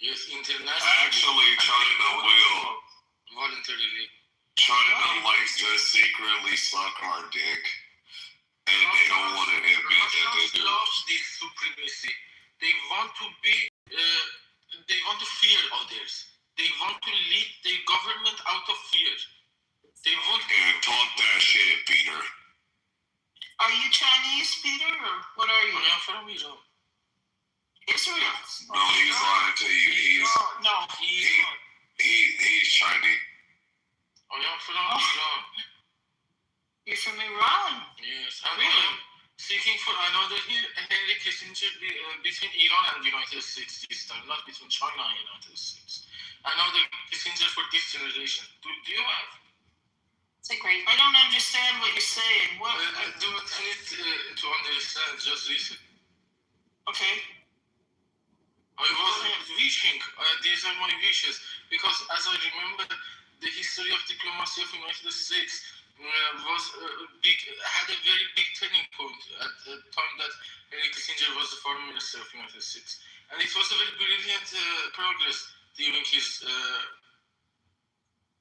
Yes, international. Actually, China will. Voluntarily. China likes to secretly suck our dick, and they don't want to admit that they do. Loves this supremacy. They want to be. They want to fear others. They want to lead their government out of fear. They want. And talk that shit, Peter. Are you Chinese, Peter, or what are you? I'm from Iran. Israel. No, he's lying to you. He's Chinese. I am from Iran. You're from Iran? Yes. And really? I am seeking for another Henry Kissinger between Iran and the United States this time, not between China and the United States. Another Kissinger for this generation. Do you have? It's a great. I don't understand what you're saying. What? I do not need to understand. Just listen. Okay. I was wishing. These are my wishes because, as I remember, the history of diplomacy of the United States had a very big turning point at the time that Henry Kissinger was the foreign minister of the United States, and it was a very brilliant progress during his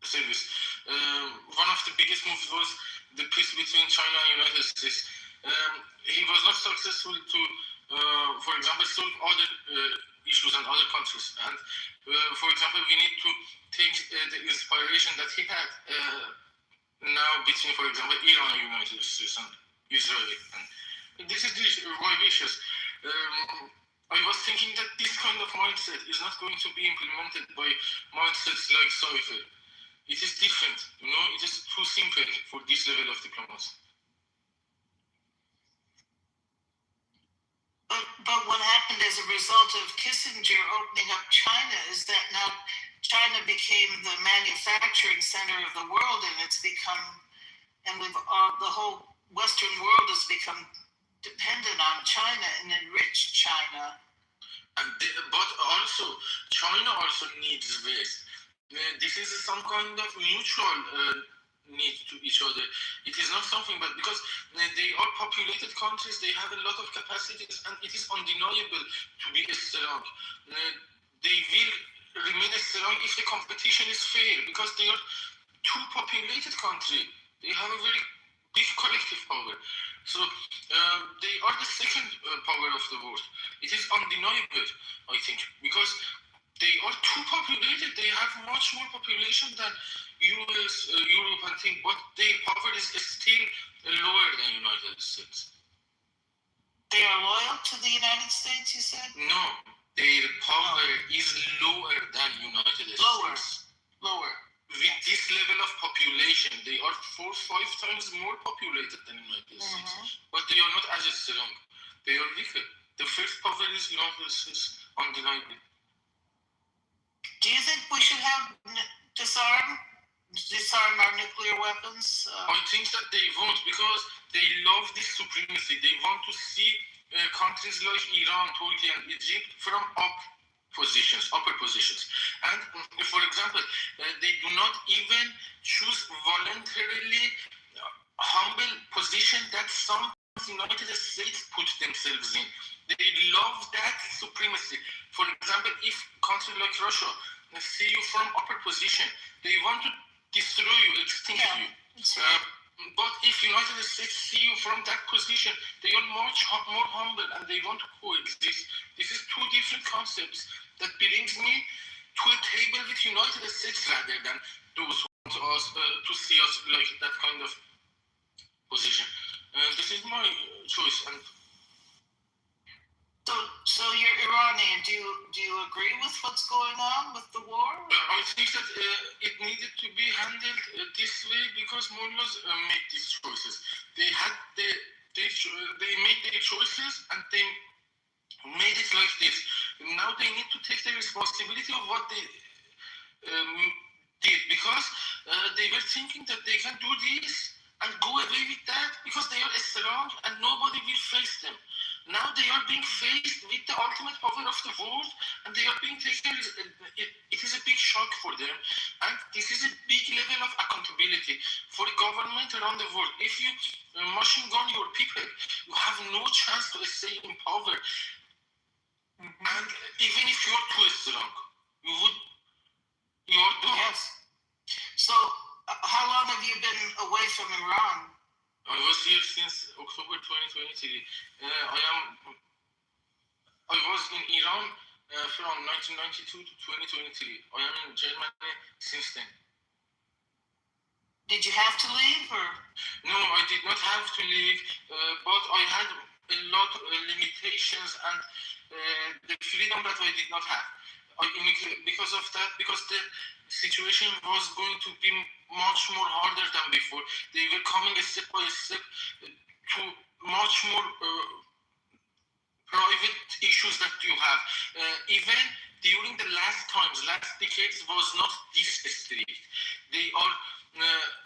service. One of the biggest moves was the peace between China and the United States. He was not successful to, for example, solve other issues and other countries. And, for example, we need to take the inspiration that he had now between, for example, Iran and the United States and Israel. And this is my wishes. I was thinking that this kind of mindset is not going to be implemented by mindsets like Cypher. It is different, it is too simple for this level of diplomacy. But what happened as a result of Kissinger opening up China is that now China became the manufacturing center of the world, and it's become, and the whole Western world has become dependent on China and enriched China. But also, China also needs this. This is some kind of mutual need to each other. It is not something, but because they are populated countries, they have a lot of capacities, and it is undeniable to be strong. They will remain strong if the competition is fair, because they are two populated countries. They have a very big collective power. So they are the second power of the world. It is undeniable, I think, because they are too populated. They have much more population than US, Europe, and things, but their power is still lower than United States. They are loyal to the United States, you said? No, their power is lower than United States. Lower. With this level of population, they are 4-5 times more populated than United States, but they are not as strong. They are weaker. The first power is United States, undeniably. Do you think we should have disarm our nuclear weapons? I think that they won't, because they love this supremacy. They want to see countries like Iran, Turkey, and Egypt from upper positions. And for example, they do not even choose voluntarily humble position that some United States put themselves in. They love that supremacy. For example, if countries like Russia see you from upper position, they want to destroy you, extinct you. But if United States see you from that position, they are much more humble and they want to coexist. This is two different concepts that brings me to a table with United States rather than those to us to see us like that kind of position. This is my choice. And so you're Iranian. Do you agree with what's going on with the war? I think that it needed to be handled this way because mullahs made these choices. They made their choices and they made it like this. Now they need to take the responsibility of what they did because they were thinking that they can do this and go away with that because they are strong and nobody will face them. Now they are being faced with the ultimate power of the world and they are being taken, it is a big shock for them, and this is a big level of accountability for the government around the world. If you machine gun your people, you have no chance to stay in power. And even if you're too strong, you're done. Yes. So how long have you been away from Iran? I was here since October 2023. I was in Iran from 1992 to 2023. I am in Germany since then. Did you have to leave or? No, I did not have to leave, but I had a lot of limitations and the freedom that I did not have. Because of that, because the situation was going to be much more harder than before. They were coming step by step to much more private issues that you have. Even during the last decades was not this strict. They are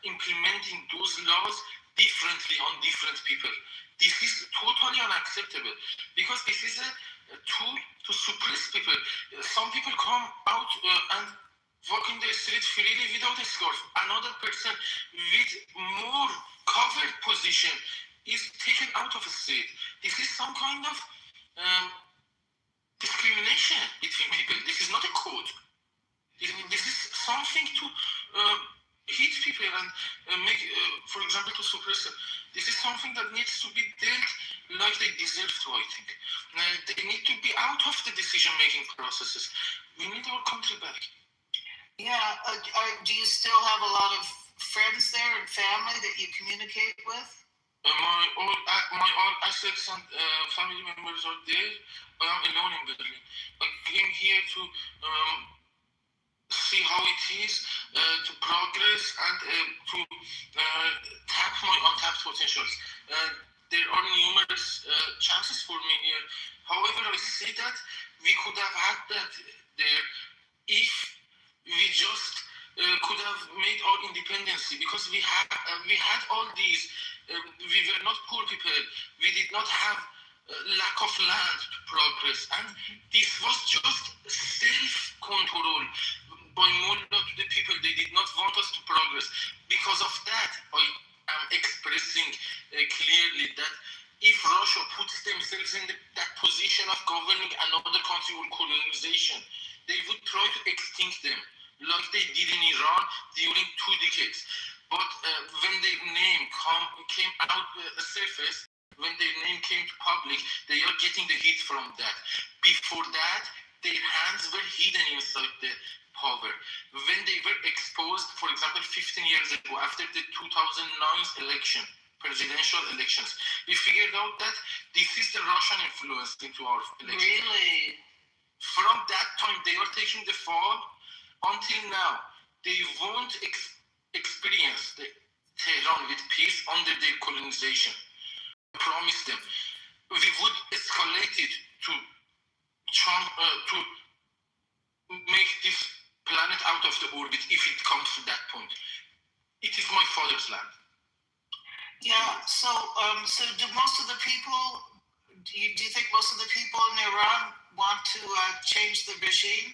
implementing those laws differently on different people. This is totally unacceptable because this is a tool to suppress people. Some people come out and walk in the street freely without a scarf. Another person with more covered position is taken out of the street. This is some kind of discrimination between people. This is not a code. This is something to hit people and make, for example, to suppress them. This is something that needs to be dealt like they deserve to, I think. They need to be out of the decision-making processes. We need our country back. Yeah. Do you still have a lot of friends there and family that you communicate with? My all assets and family members are there. I am alone in Berlin. I came here to see how it is, to progress and to tap my untapped potentials. There are numerous chances for me here. However, I see that we could have had that there if we just could have made our independence because we had all these. We were not poor people. We did not have lack of land to progress, and this was just self-control by mullah to the people. They did not want us to progress. Because of that, I am expressing clearly that if Russia puts themselves in that position of governing another country or colonization, they would try to extinct them, like they did in Iran during 2 decades. But when their name came out surface, when their name came to public, they are getting the heat from that. Before that, their hands were hidden inside the power. When they were exposed, for example, 15 years ago, after the 2009 presidential elections, we figured out that this is the Russian influence into our elections. Really? From that time, they are taking the fall. Until now, they won't experience the Tehran with peace under their colonization. I promise them. We would escalate it to make this planet out of the orbit if it comes to that point. It is my father's land. Yeah. So do most of the people? Do you think most of the people in Iran want to change the regime?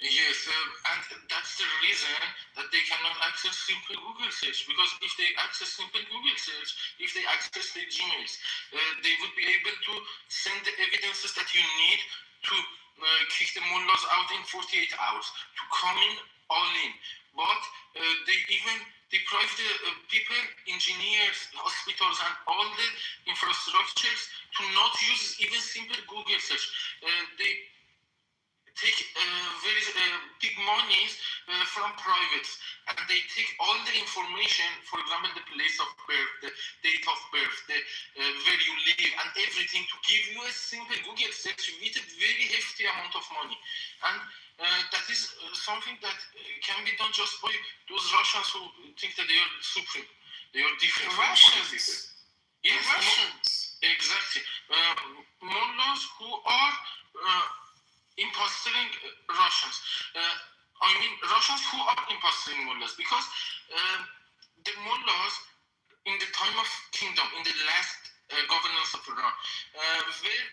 Yes, and that's the reason that they cannot access simple Google search. Because if they access simple Google search, if they access their Gmails, they would be able to send the evidences that you need to kick the mullahs out in 48 hours, to come in all in. But they even deprive the people, engineers, hospitals, and all the infrastructures to not use even simple Google search. They take very big monies from privates, and they take all the information, for example, the place of birth, the date of birth, the where you live, and everything, to give you a simple Google search with a very hefty amount of money. And that is something that can be done just by those Russians who think that they are supreme, they are different. The Russians. Yes, the Russians. Exactly. Mullahs who are impostering Russians. I mean, Russians who are imposting mullahs, because the mullahs in the time of kingdom, in the last governance of Iran, were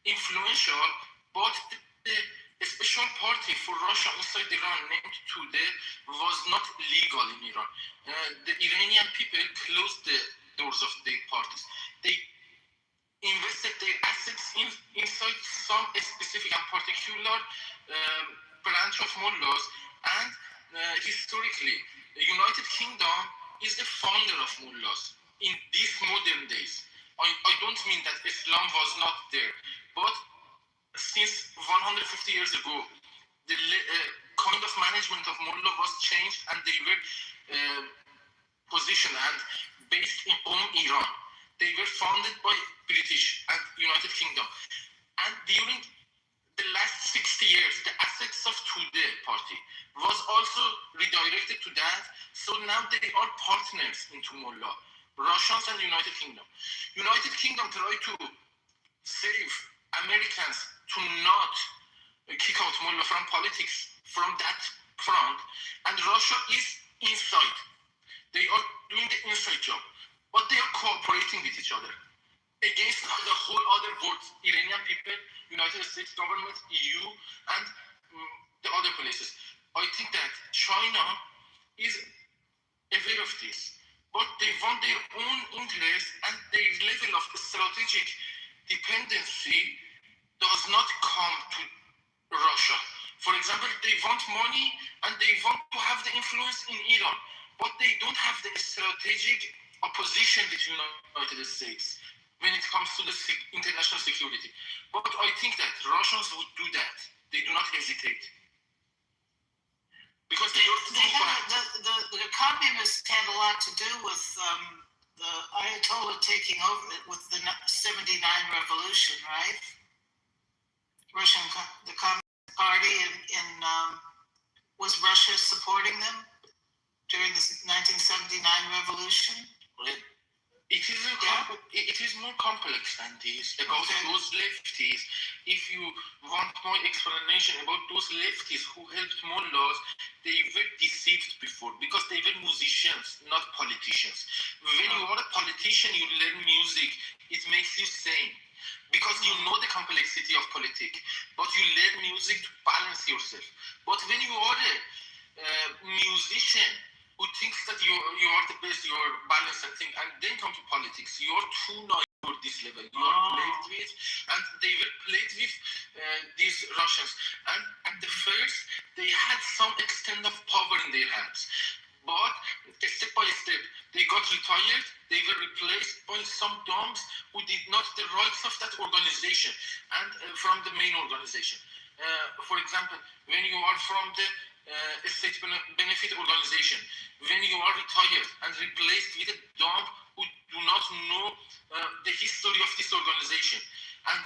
influential, but the special party for Russia inside Iran, named Tudeh, was not legal in Iran. The Iranian people closed the doors of the parties. They invested their assets inside some specific and particular branch of mullahs, and historically, the United Kingdom is the founder of mullahs in these modern days. I don't mean that Islam was not there, but since 150 years ago, the kind of management of mullah was changed, and they were positioned and based on Iran. They were founded by British and United Kingdom. And during the last 60 years, the assets of Tudeh party was also redirected to that. So now they are partners into mullah, Russians and United Kingdom. United Kingdom tried to save Americans to not kick out mullah from politics from that front, and Russia is inside. They are doing the inside job, but they are cooperating with each other against the whole other world, Iranian people, United States government, EU, and the other places. I think that China is aware of this, but they want their own interest, and their level of strategic dependency does not come to Russia. For example, they want money and they want to have the influence in Iran, but they don't have the strategic opposition with the United States when it comes to the international security. But I think that Russians would do that. They do not hesitate. Because the communists had a lot to do with the Ayatollah taking over with the 79 revolution, right? The Communist Party was Russia supporting them during the 1979 revolution? It is more complex than this, about those lefties. If you want more explanation about those lefties who helped mullahs, they were deceived before because they were musicians, not politicians. When you are a politician, you learn music. It makes you sane because you know the complexity of politics, but you learn music to balance yourself. But when you are a musician who thinks that you are the best, you are balanced and thing, and then come to politics, you are too naive for this level. You are played with, and they were played with these Russians. And at the first, they had some extent of power in their hands. But step by step, they got retired, they were replaced by some doms who did not the rights of that organization and from the main organization. For example, when you are from the state benefit organization, when you are retired and replaced with a dom who do not know the history of this organization, and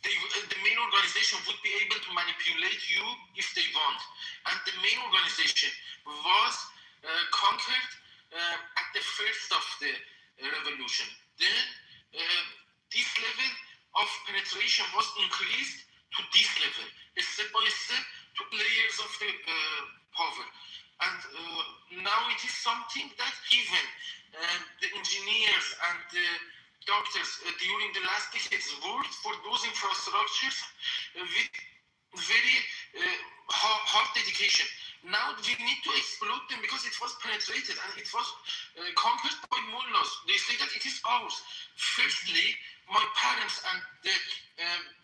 the main organization would be able to manipulate you if they want. And the main organization was conquered at the first of the revolution. Then this level of penetration was increased to this level, step by step, to layers of the power. And now it is something that even the engineers and the doctors during the last decades worked for those infrastructures with very hard dedication. Now we need to explode them because it was penetrated and it was conquered by mullahs. They say that it is ours. Firstly, my parents and the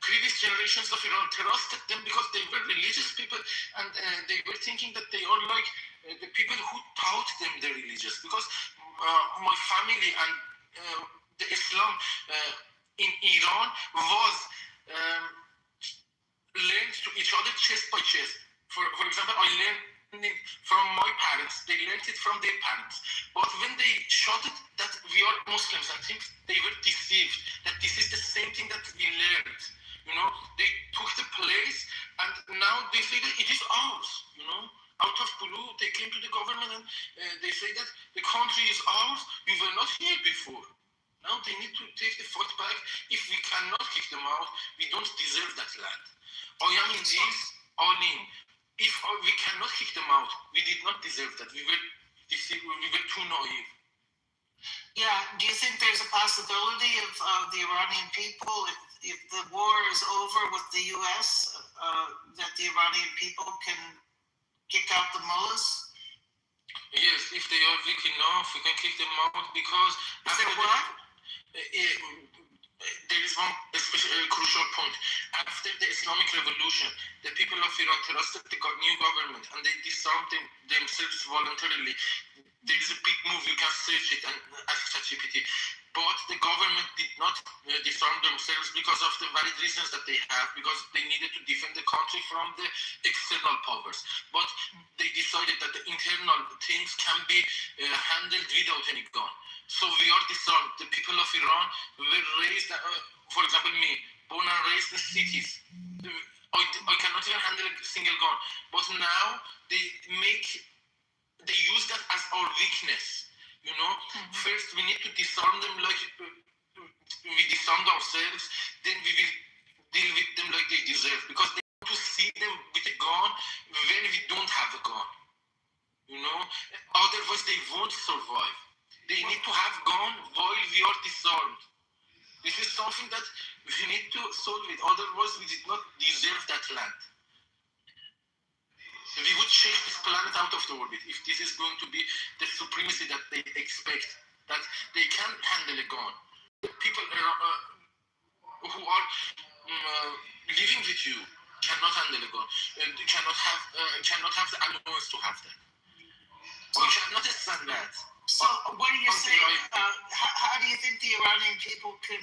previous generations of Iran trusted them because they were religious people, and they were thinking that they are like the people who taught them the religious. Because my family and the Islam in Iran was learned to each other chest by chest. For example, I learned it from my parents. They learned it from their parents. But when they shot it that we are Muslims, I think they were deceived that this is the same thing that we learned. You know, they took the place and now they say that it is ours. You know, out of blue, they came to the government and they say that the country is ours. We were not here before. Now they need to take the foot back. If we cannot kick them out, we don't deserve that land. I am in this all in. If we cannot kick them out, we did not deserve that. We were deceived. We were too naive. Yeah. Do you think there's a possibility of the Iranian people, if the war is over with the U.S., that the Iranian people can kick out the mullahs? Yes, if they are weak enough, we can kick them out because. Is there what? There is one crucial point. After the Islamic Revolution, the people of Iran trusted the new government and they disarmed themselves voluntarily. There is a big move, you can search it and ask ChatGPT. But the government did not disarm themselves because of the valid reasons that they have, because they needed to defend the country from the external powers. But they decided that the internal things can be handled without any gun. So we are disarmed. The people of Iran were raised, for example, me, born and raised in cities. I cannot even handle a single gun. But now they use that as our weakness. You know, first we need to disarm them like we disarmed ourselves, then we will deal with them like they deserve, because they want to see them with a gun when we don't have a gun. You know, otherwise they won't survive. They need to have gun while we are disarmed. This is something that we need to solve it, otherwise we did not deserve that land. We would shake this planet out of the orbit if this is going to be the supremacy that they expect, that they can handle a gun. People who are living with you cannot handle a gun, cannot have the allowance to have that. We cannot stand that. So what do you say? How do you think the Iranian people can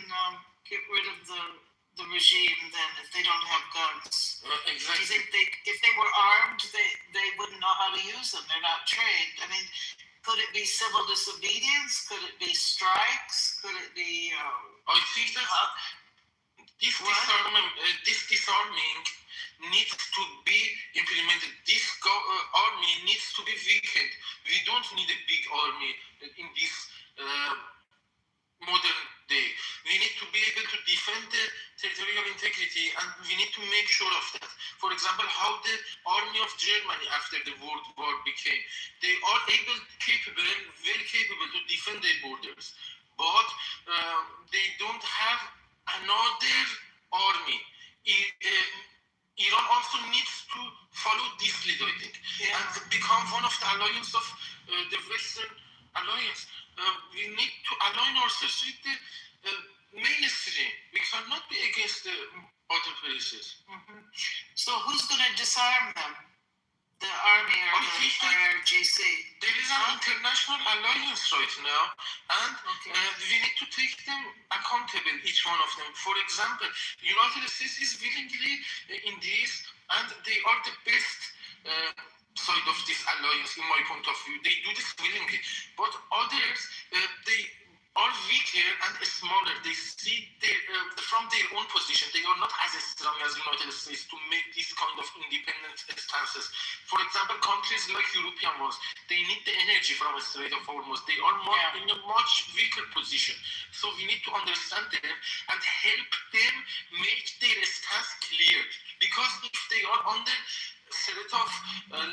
get rid of the regime then if they don't have guns? Exactly. Do you think if they were armed, they wouldn't know how to use them? They're not trained. I mean, could it be civil disobedience? Could it be strikes? Could it be? I think that this disarming needs to be implemented. This army needs to be weakened. We don't need a big army in this modern day. We need to be able to defend the territorial integrity, and we need to make sure of that. For example, how the army of Germany after the World War became. They are very capable to defend their borders, but they don't have another army. Iran also needs to follow this lead, I think, and become one of the alliance of the Western alliance. We need to align ourselves with the mainstream. We cannot be against the other places. So who's going to disarm them? The army or the IRGC? There is an international alliance right now, and we need to take them accountable, each one of them. For example, United States is willingly in this, and they are the best side of this alliance, in my point of view. They do this willingly, but others, they are weaker and smaller. They see from their own position. They are not as strong as United States to make this kind of independent stances. For example, countries like European ones, they need the energy from the Strait of Hormuz. They are in a much weaker position. So we need to understand them and help them make their stance clear. Because if they are under threat of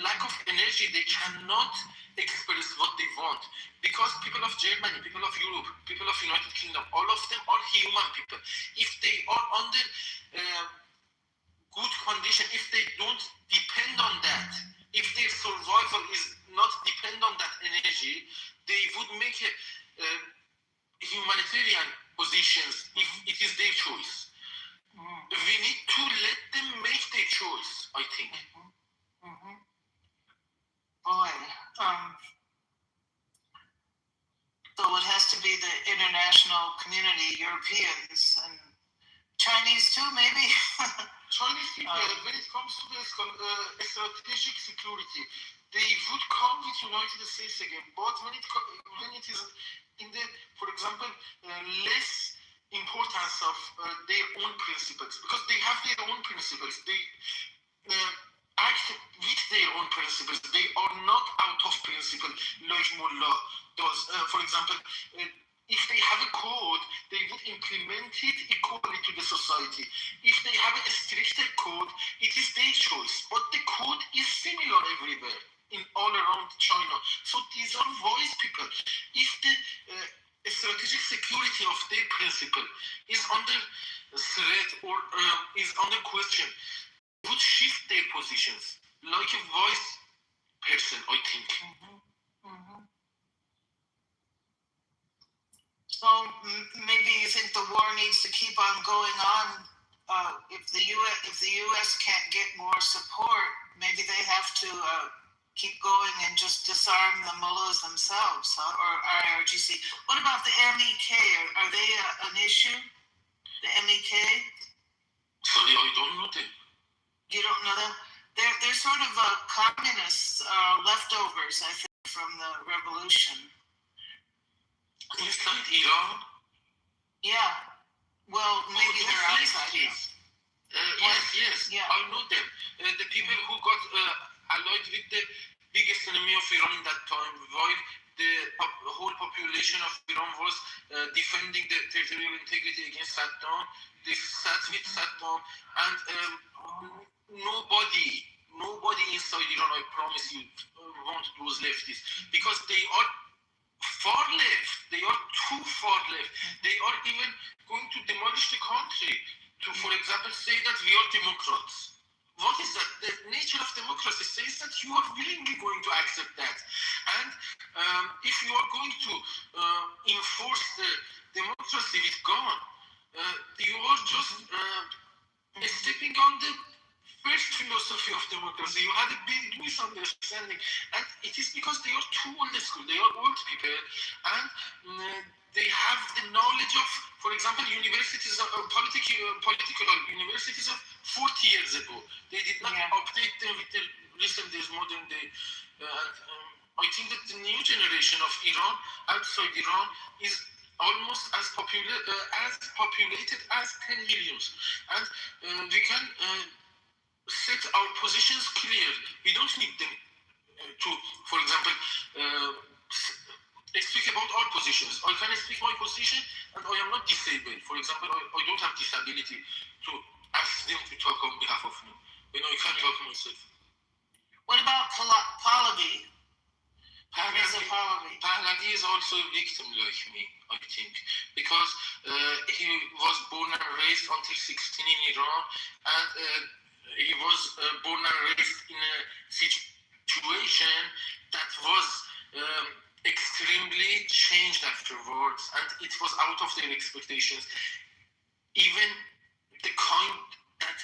lack of energy, they cannot express what they want. Because people of Germany, people of Europe, people of United Kingdom, all of them are human people. If they are under good condition, if they don't depend on that, if their survival is not depend on that energy, they would make humanitarian positions if it is their choice. We need to let them make their choice, I think. Boy, so it has to be the international community, Europeans and Chinese too, maybe. Chinese people, when it comes to this strategic security, they would come with United States again. But when it is in the, for example, less importance of their own principles, because they have their own principles. They act with their own principles. They are not out of principle like Mullah does. For example, if they have a code, they would implement it equally to the society. If they have a stricter code, it is their choice. But the code is similar everywhere, in all around China. So these are wise people. If the strategic security of their principle is under threat or is under question, would shift their positions like a wise person, I think. So maybe you think the war needs to keep on going on. If the U.S. can't get more support, maybe they have to keep going and just disarm the mullahs themselves, or IRGC. What about the MEK? Are they an issue? The MEK? Sorry, I don't know them. You don't know them? They're sort of communist leftovers, I think, from the revolution. Inside Iran? Yeah. Well, maybe they're outside. Yes. Yeah. I know them. The people who got allied with the biggest enemy of Iran in that time, while the whole population of Iran was defending the territorial integrity against Saddam. They sat with Saddam, and nobody inside Iran, I promise you, want those leftists, because they are far left. They are too far left. They are even going to demolish the country to, for example, say that we are Democrats. What is that? The nature of democracy says that you are willingly going to accept that. And if you are going to enforce the democracy with gun, you are just stepping on the first philosophy of democracy. You had a big misunderstanding, and it is because they are too old school. They are old people, and they have the knowledge of, for example, universities, political universities of 40 years ago. They did not update them with the recent days, modern day. I think that the new generation of Iran, outside Iran, is almost as populated as 10 million, and we can set our positions clear. We don't need them to, for example, speak about our positions. I can speak my position, and I am not disabled. For example, I don't have disability to ask them to talk on behalf of me. I can't talk myself. What about Pahlavi? Pahlavi is also a victim like me, I think, because he was born and raised until 16 in Iran, and he was born and raised in a situation that was extremely changed afterwards, and it was out of their expectations. Even the kind that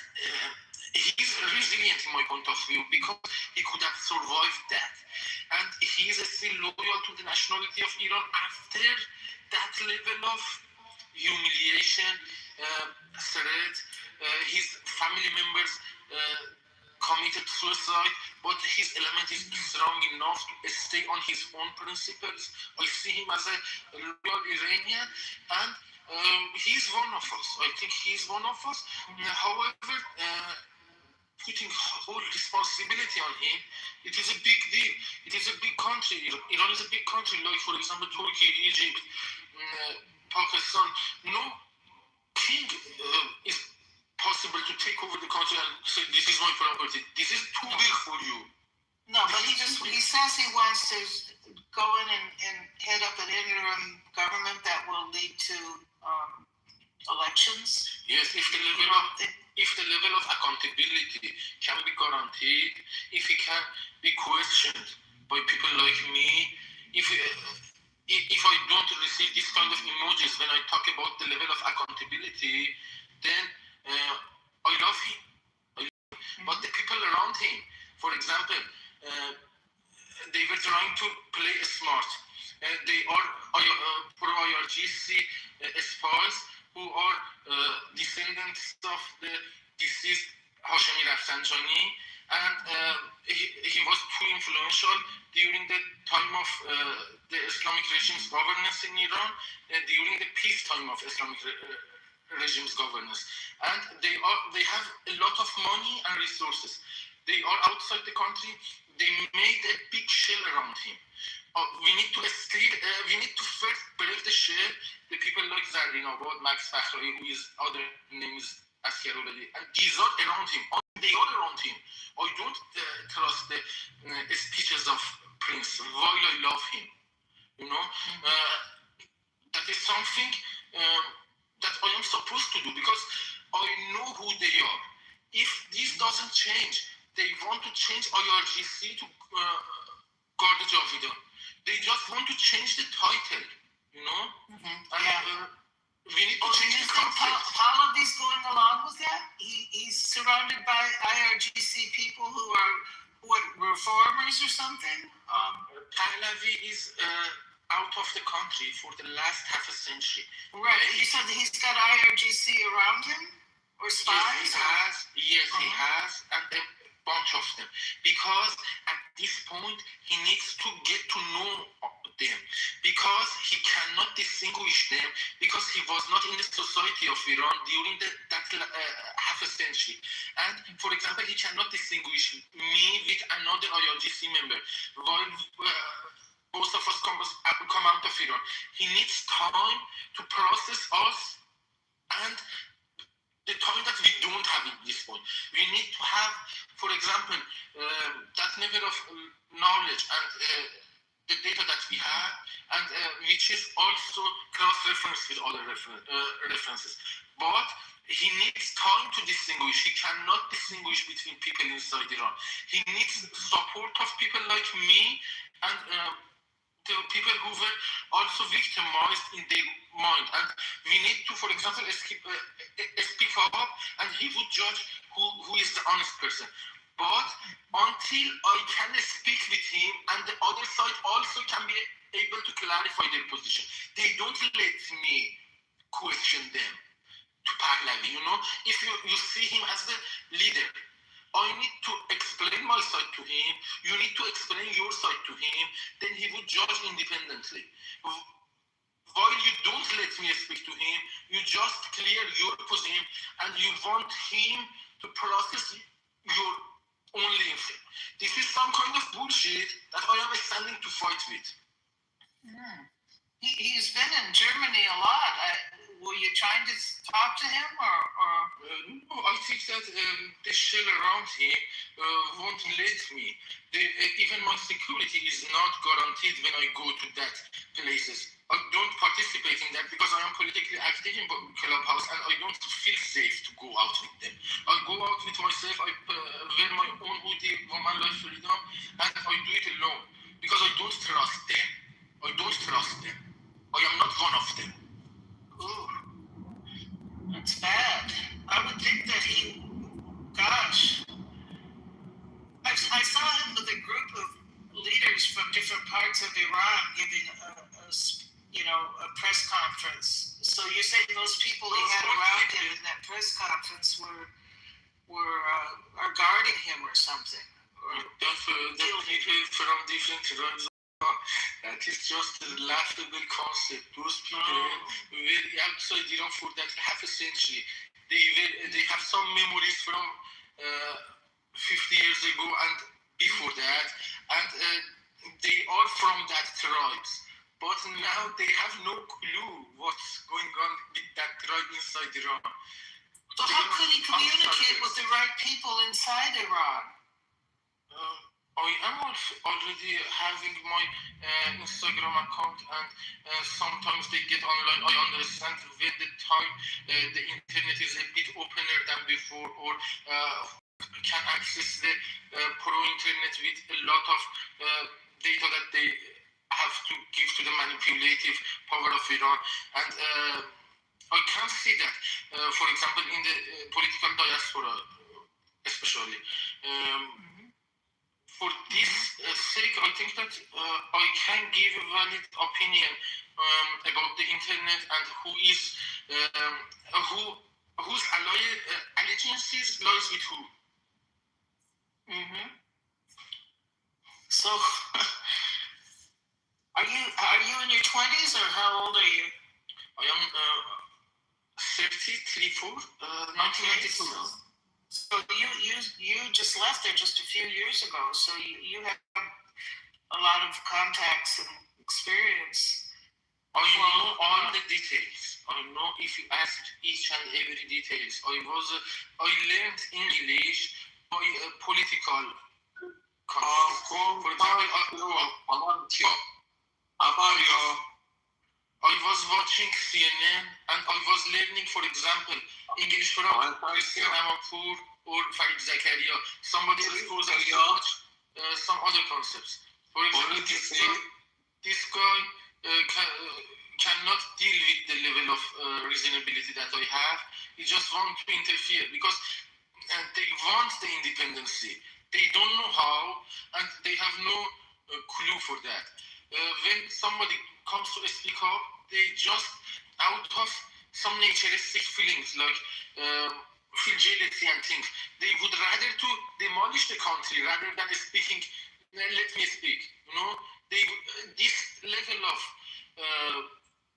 he's resilient in my point of view, because he could have survived that, and he is still loyal to the nationality of Iran after that level of humiliation, threat. His family members committed suicide, but his element is strong enough to stay on his own principles. I see him as a loyal Iranian, and he's one of us. I think he's one of us. However, putting whole responsibility on him, it is a big deal. It is a big country. Iran is a big country, like, for example, Turkey, Egypt, Pakistan. No king is possible to take over the country and say, this is my property. This is too big for you. No, but he says he wants to go in and head up an interim government that will lead to elections. Yes, if the level of accountability can be guaranteed, if it can be questioned by people like me, if I don't receive this kind of emojis when I talk about the level of accountability, then I love him. But the people around him, for example, they were trying to play smart. They are pro-IRGC spies who are descendants of the deceased Hashemi Rafsanjani, and he was too influential during the time of the Islamic regime's governance in Iran, during the peacetime of Islamic regime's governance. And they have a lot of money and resources. They are outside the country. They made a big shell around him. We need to first break the shell. The people like Zardin Abad, Max Fakhri, who is other names Askaruladi, and these are around him. They are around him. I don't trust the speeches of Prince while I love him. You know, that is something that I am supposed to do because I know who they are. If this doesn't change, they want to change IRGC to Garda Javida. They just want to change the title, you know? And we need to change the concept. Pahlavi's going along with that? He's surrounded by IRGC people who are, what, reformers or something? Pahlavi is out of the country for the last half a century. Right. You said that he's got IRGC around him? Or spies? Yes, he has, and a bunch of them. Because at this point, he needs to get to know them. Because he cannot distinguish them, because he was not in the society of Iran during that half a century. And, for example, he cannot distinguish me with another IRGC member. While most of us come out of Iran. He needs time to process us, and the time that we don't have at this point. We need to have, for example, that level of knowledge and the data that we have, and which is also cross-referenced with other references. But he needs time to distinguish. He cannot distinguish between people inside Iran. He needs support of people like me and the people who were also victimized in their mind. And we need to, for example, speak up, and he would judge who is the honest person. But until I can speak with him, and the other side also can be able to clarify their position, they don't let me question them to Pahlavi. You know, if you see him as the leader, I need to explain my side to him, you need to explain your side to him, then he would judge independently. While you don't let me speak to him, you just clear your position and you want him to process your only thing. This is some kind of bullshit that I am standing to fight with. He's been in Germany a lot. Were you trying to talk to him, or? No, I think that the shell around him won't let me. Even my security is not guaranteed when I go to that places. I don't participate in that because I am politically active in Clubhouse and I don't feel safe to go out with them. I go out with myself, I wear my own hoodie, Woman Life Freedom, and I do it alone because I don't trust them. I don't trust them. I am not one of them. Ooh, that's bad. I would think that gosh. I saw him with a group of leaders from different parts of Iran giving a press conference. So you're saying those people he had around him in that press conference are guarding him or something? The people from different tribes. That is just a laughable concept. Those people were outside Iran for that half a century. They have some memories from 50 years ago and before that, and they are from that tribes. But now they have no clue what's going on with that tribe inside Iran. So how could he communicate with the right people inside Iran? I am already having my Instagram account, and sometimes they get online. I understand when the time the internet is a bit opener than before, or can access the pro internet with a lot of data that they have to give to the manipulative power of Iran. And I can see that, for example, in the political diaspora, especially. For this sake, I think that I can give a valid opinion about the internet and who whose allegiances lies with who. So, are you in your 20s or how old are you? I am 33, 1992. So you just left there just a few years ago. So you have a lot of contacts and experience. I know all the details. I know if you asked each and every details. I learned English by political. For example, I was watching CNN and I was learning, for example, English from Christian Amapour or Farid Zakaria. Somebody else goes and watch some other concepts. For example, this guy cannot deal with the level of reasonability that I have. He just wants to interfere because they want the independency. They don't know how, and they have no clue for that. When somebody comes to speak up, they just, out of some naturistic feelings like feel jealousy and things, they would rather to demolish the country rather than speaking, let me speak. This level of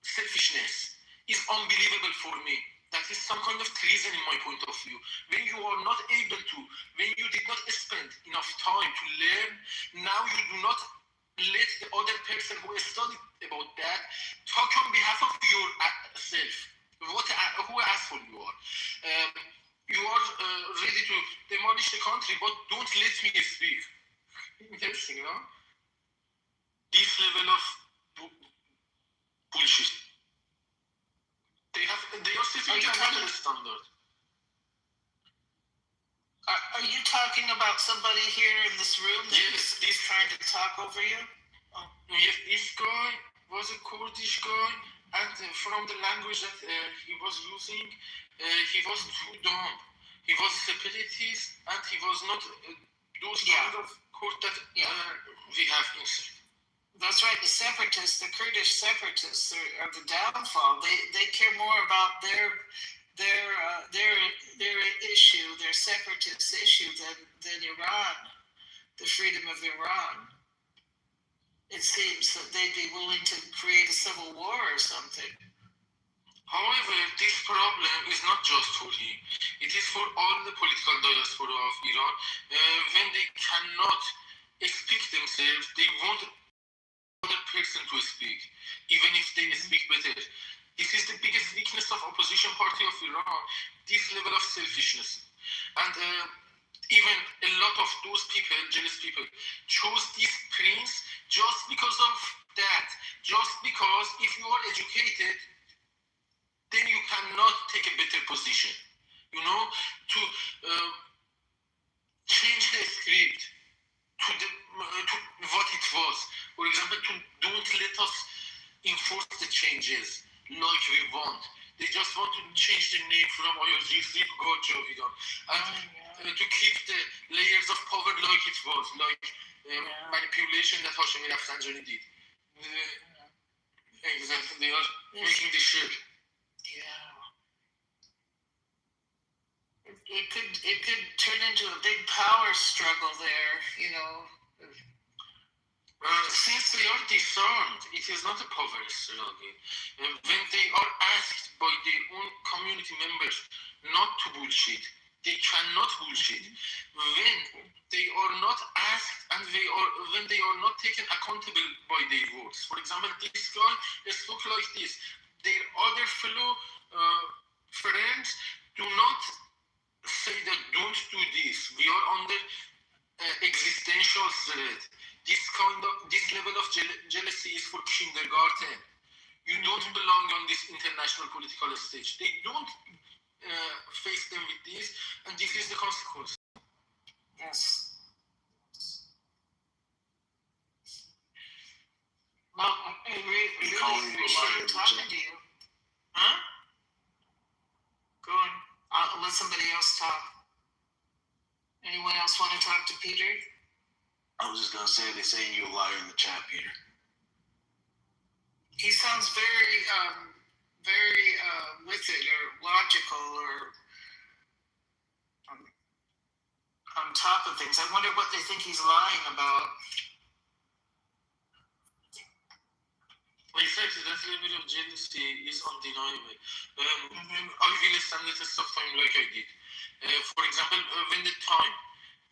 selfishness is unbelievable for me. That is some kind of treason in my point of view. When you are not able to, when you did not spend enough time to learn, now you do not let the other person who has studied about that talk on behalf of yourself. Who asshole you are. You are ready to demolish the country, but don't let me speak. Interesting, no? This level of bullshit. They are setting a standard. Are you talking about somebody here in this room that is trying to talk over you? Yes, this guy was a Kurdish guy, and from the language that he was using, he was too dumb. He was separatist, and he was not those kind of Kurd that we have inside. That's right. The separatists, the Kurdish separatists, are the downfall. They care more about their issue, their separatist issue, than Iran, the freedom of Iran. It seems that they'd be willing to create a civil war or something. However, this problem is not just for him. It is for all the political diaspora of Iran. When they cannot speak themselves, they want other person to speak, even if they speak better. This is the biggest weakness of opposition party of Iran, this level of selfishness. And even a lot of those people, jealous people, chose this prince just because of that. Just because if you are educated, then you cannot take a better position. To change the script to what it was. For example, don't let us enforce the changes like we want. They just want to change the name from IRGC to God Javidan. And to keep the layers of power like it was, like manipulation that Hashemi Rafsanjani did. Exactly, they are making the shit. It could turn into a big power struggle there, Since they are disarmed, it is not a power struggle. When they are asked by their own community members not to bullshit, they cannot bullshit. When they are not asked and when they are not taken accountable by their words. For example, this guy spoke like this. Their other fellow friends do not say that don't do this. We are under existential threat. This level of jealousy is for kindergarten. You don't belong on this international political stage. They don't face them with this, and this is the consequence. Yes. Well, I really appreciate talking to you. Huh? Go on. I'll let somebody else talk. Anyone else want to talk to Peter? I was just going to say, they're saying you're a liar in the chat, Peter. He sounds very, very with it or logical or on top of things. I wonder what they think he's lying about. In fact, that level of jealousy is undeniable. I will stand the test of time like I did. For example, when the time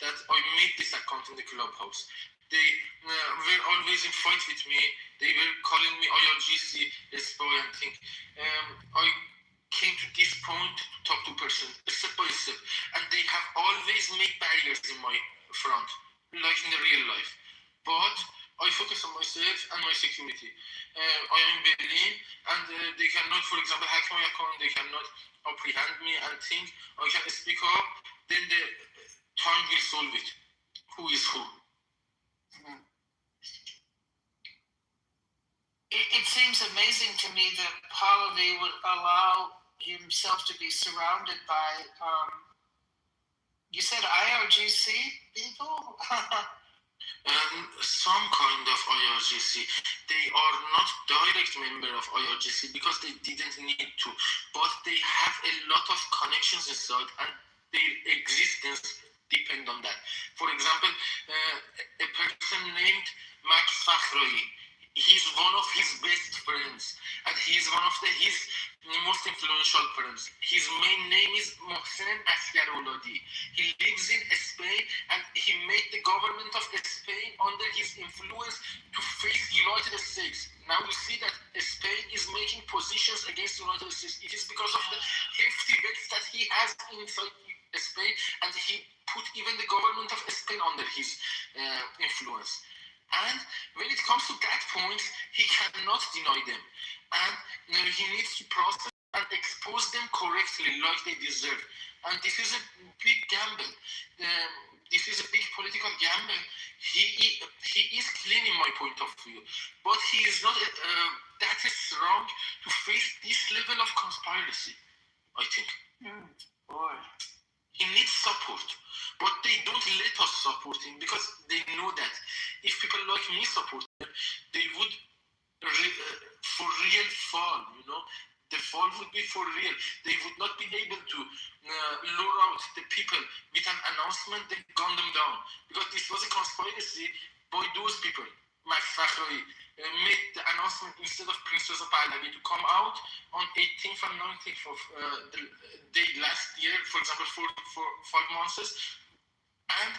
that I made this account in the clubhouse, they were always in fight with me. They were calling me IRGC, spy and thing. I came to this point to talk to person, step by step, and they have always made barriers in my front, like in the real life. But I focus on myself and my security. I am in Berlin, and they cannot, for example, hack my account. They cannot apprehend me and think I can speak up. Then the time will solve it. Who is who? It seems amazing to me that Pahlavi would allow himself to be surrounded by, you said IRGC people? Some kind of IRGC. They are not direct member of IRGC because they didn't need to, but they have a lot of connections inside and their existence depend on that. For example, a person named Max Fakhrai, he's one of his best friends and he's one of his most influential friends. His main name is Mohsen Asgarouladi. He lives in Spain and he made the government of Spain under his influence to face the United States. Now you see that Spain is making positions against the United States. It is because of the hefty bets that he has inside Spain, and he put even the government of Spain under his influence. And when it comes to that point, he cannot deny them. And he needs to process and expose them correctly like they deserve. And this is a big gamble. This is a big political gamble. He is clean in my point of view, but he is not that strong to face this level of conspiracy, I think. Boy. He needs support, but they don't let us support him because they know that if people like me support him, they would for real fall, you know. The fall would be for real. They would not be able to lure out the people with an announcement, they gun them down. Because this was a conspiracy by those people. Max Fakhrai made the announcement instead of Princess of Pahlavi to come out on 18th and 19th of the day last year, for example, for 5 months, and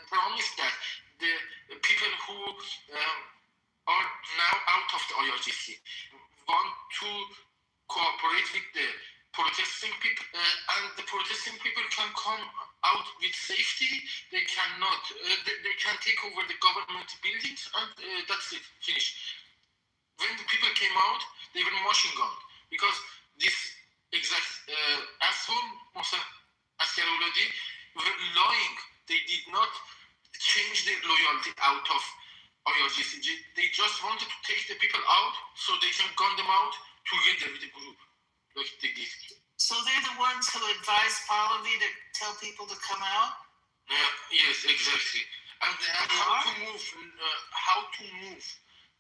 promised that the people who are now out of the IRGC want to cooperate with the protesting people, and the protesting people can come out with safety. They cannot. They can take over the government buildings, and that's it. Finish. When the people came out, they were machine gunned because this exact asshole, Mohsen Asgarouladi, were lying. They did not change their loyalty out of IRGC. They just wanted to take the people out so they can gun them out together with the group, like they did. So they're the ones who advise Pahlavi to tell people to come out? Yes, exactly. And how to move.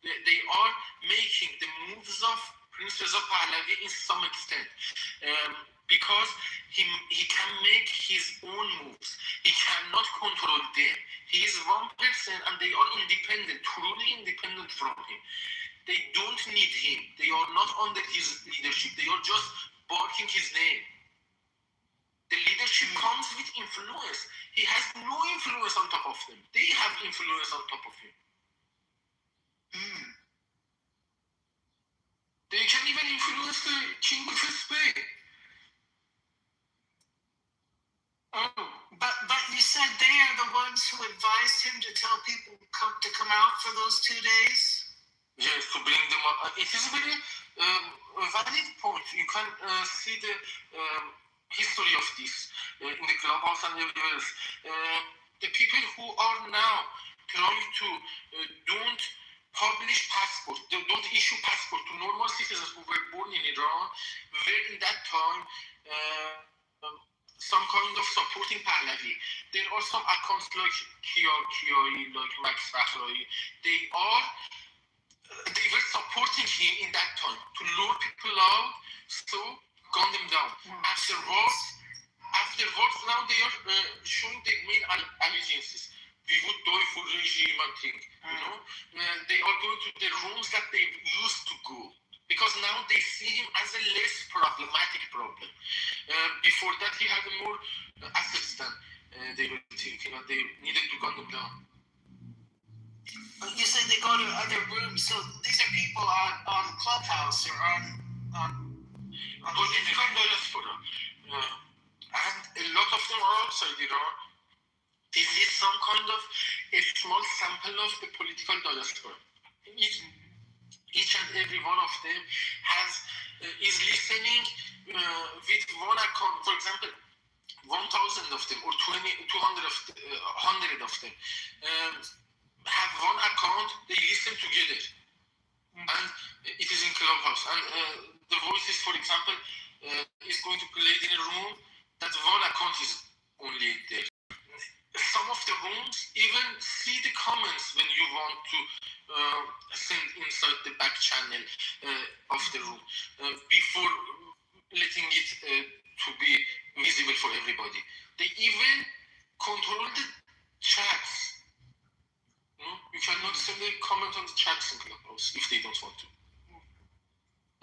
They are making the moves of Princess of Pahlavi in some extent. Because he can make his own moves. He cannot control them. He is one person and they are independent, truly independent from him. They don't need him. They are not under his leadership. They are just barking his name. The leadership comes with influence. He has no influence on top of them. They have influence on top of him. They can even influence the king of Spain. But you said they are the ones who advised him to tell people to come out for those 2 days? Yes, to bring them up. It is a very valid point. You can see the history of this in the clubhouse and everywhere else. The people who are now trying to don't publish passport, they don't issue passport to normal citizens who were born in Iran, were in that time some kind of supporting Pahlavi. There are some accounts like Kiai, like Max Fakhrai. They were supporting him in that time to lure people out, so gun them down. Afterwards, now they are showing their main allegiances. We would die for regime and thing, you know. They are going to the rooms that they used to go because now they see him as a less problematic problem. Before that, he had more assets than they were thinking, and they needed to gun them down. You said they go to other rooms, so these are people on Clubhouse or on political diaspora. And a lot of them are outside Iran. This is some kind of a small sample of the political diaspora. Each and every one of them is listening with one account. For example, 1,000 of them or 200 of them have one account. They listen together, and it is in Clubhouse. And the voices, for example, is going to play in a room that one account is only there. Some of the rooms even see the comments when you want to send inside the back channel of the room before letting it to be visible for everybody. They even control the chats. You cannot send a comment on the chats in Clubhouse if they don't want to.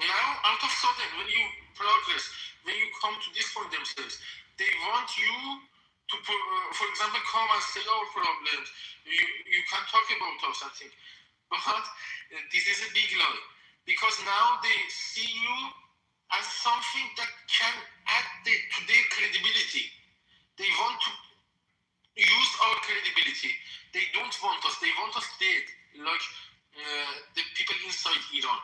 Now, out of sudden, when you progress, when you come to this point themselves, they want you to, for example, come and say our problems. You can talk about us, I think. But this is a big lie. Because now they see you as something that can add to their credibility. They want to use our credibility. They don't want us. They want us dead, like the people inside Iran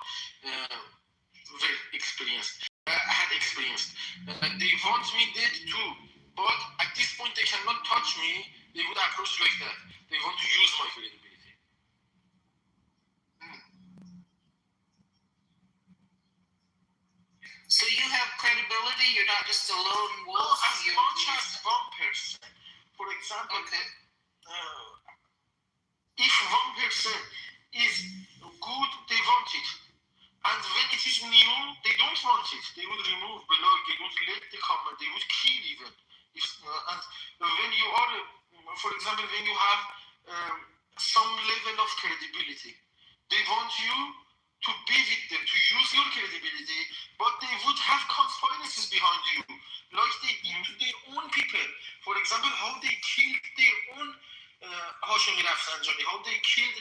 were experienced. Had experienced. They want me dead too. But at this point, they cannot touch me. They would approach like that. They want to use my credibility. So you have credibility. You're not just a lone wolf. As much as one person, for example, if one person is good, they want it. And when it is new, they don't want it. They would remove below. They would let the comment. They would kill even. And when you are, for example, when you have some level of credibility, they want you to be with them, to use your credibility, but they would have conspiracies behind you, like they did to their own people. For example, how they killed their own Hashemi Rafsanjani, how they killed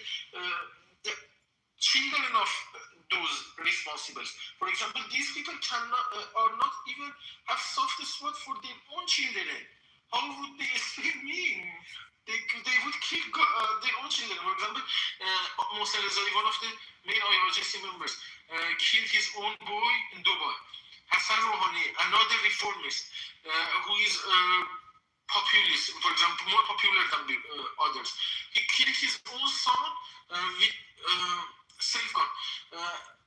the children of those responsibles. For example, these people are not even have soft spot for their own children. How would they escape me? They would kill their own children. For example, Mohsen Rezai, one of the main IRGC members, killed his own boy in Dubai. Hassan Rouhani, another reformist, who is populist, for example, more popular than others. He killed his own son with self-gun.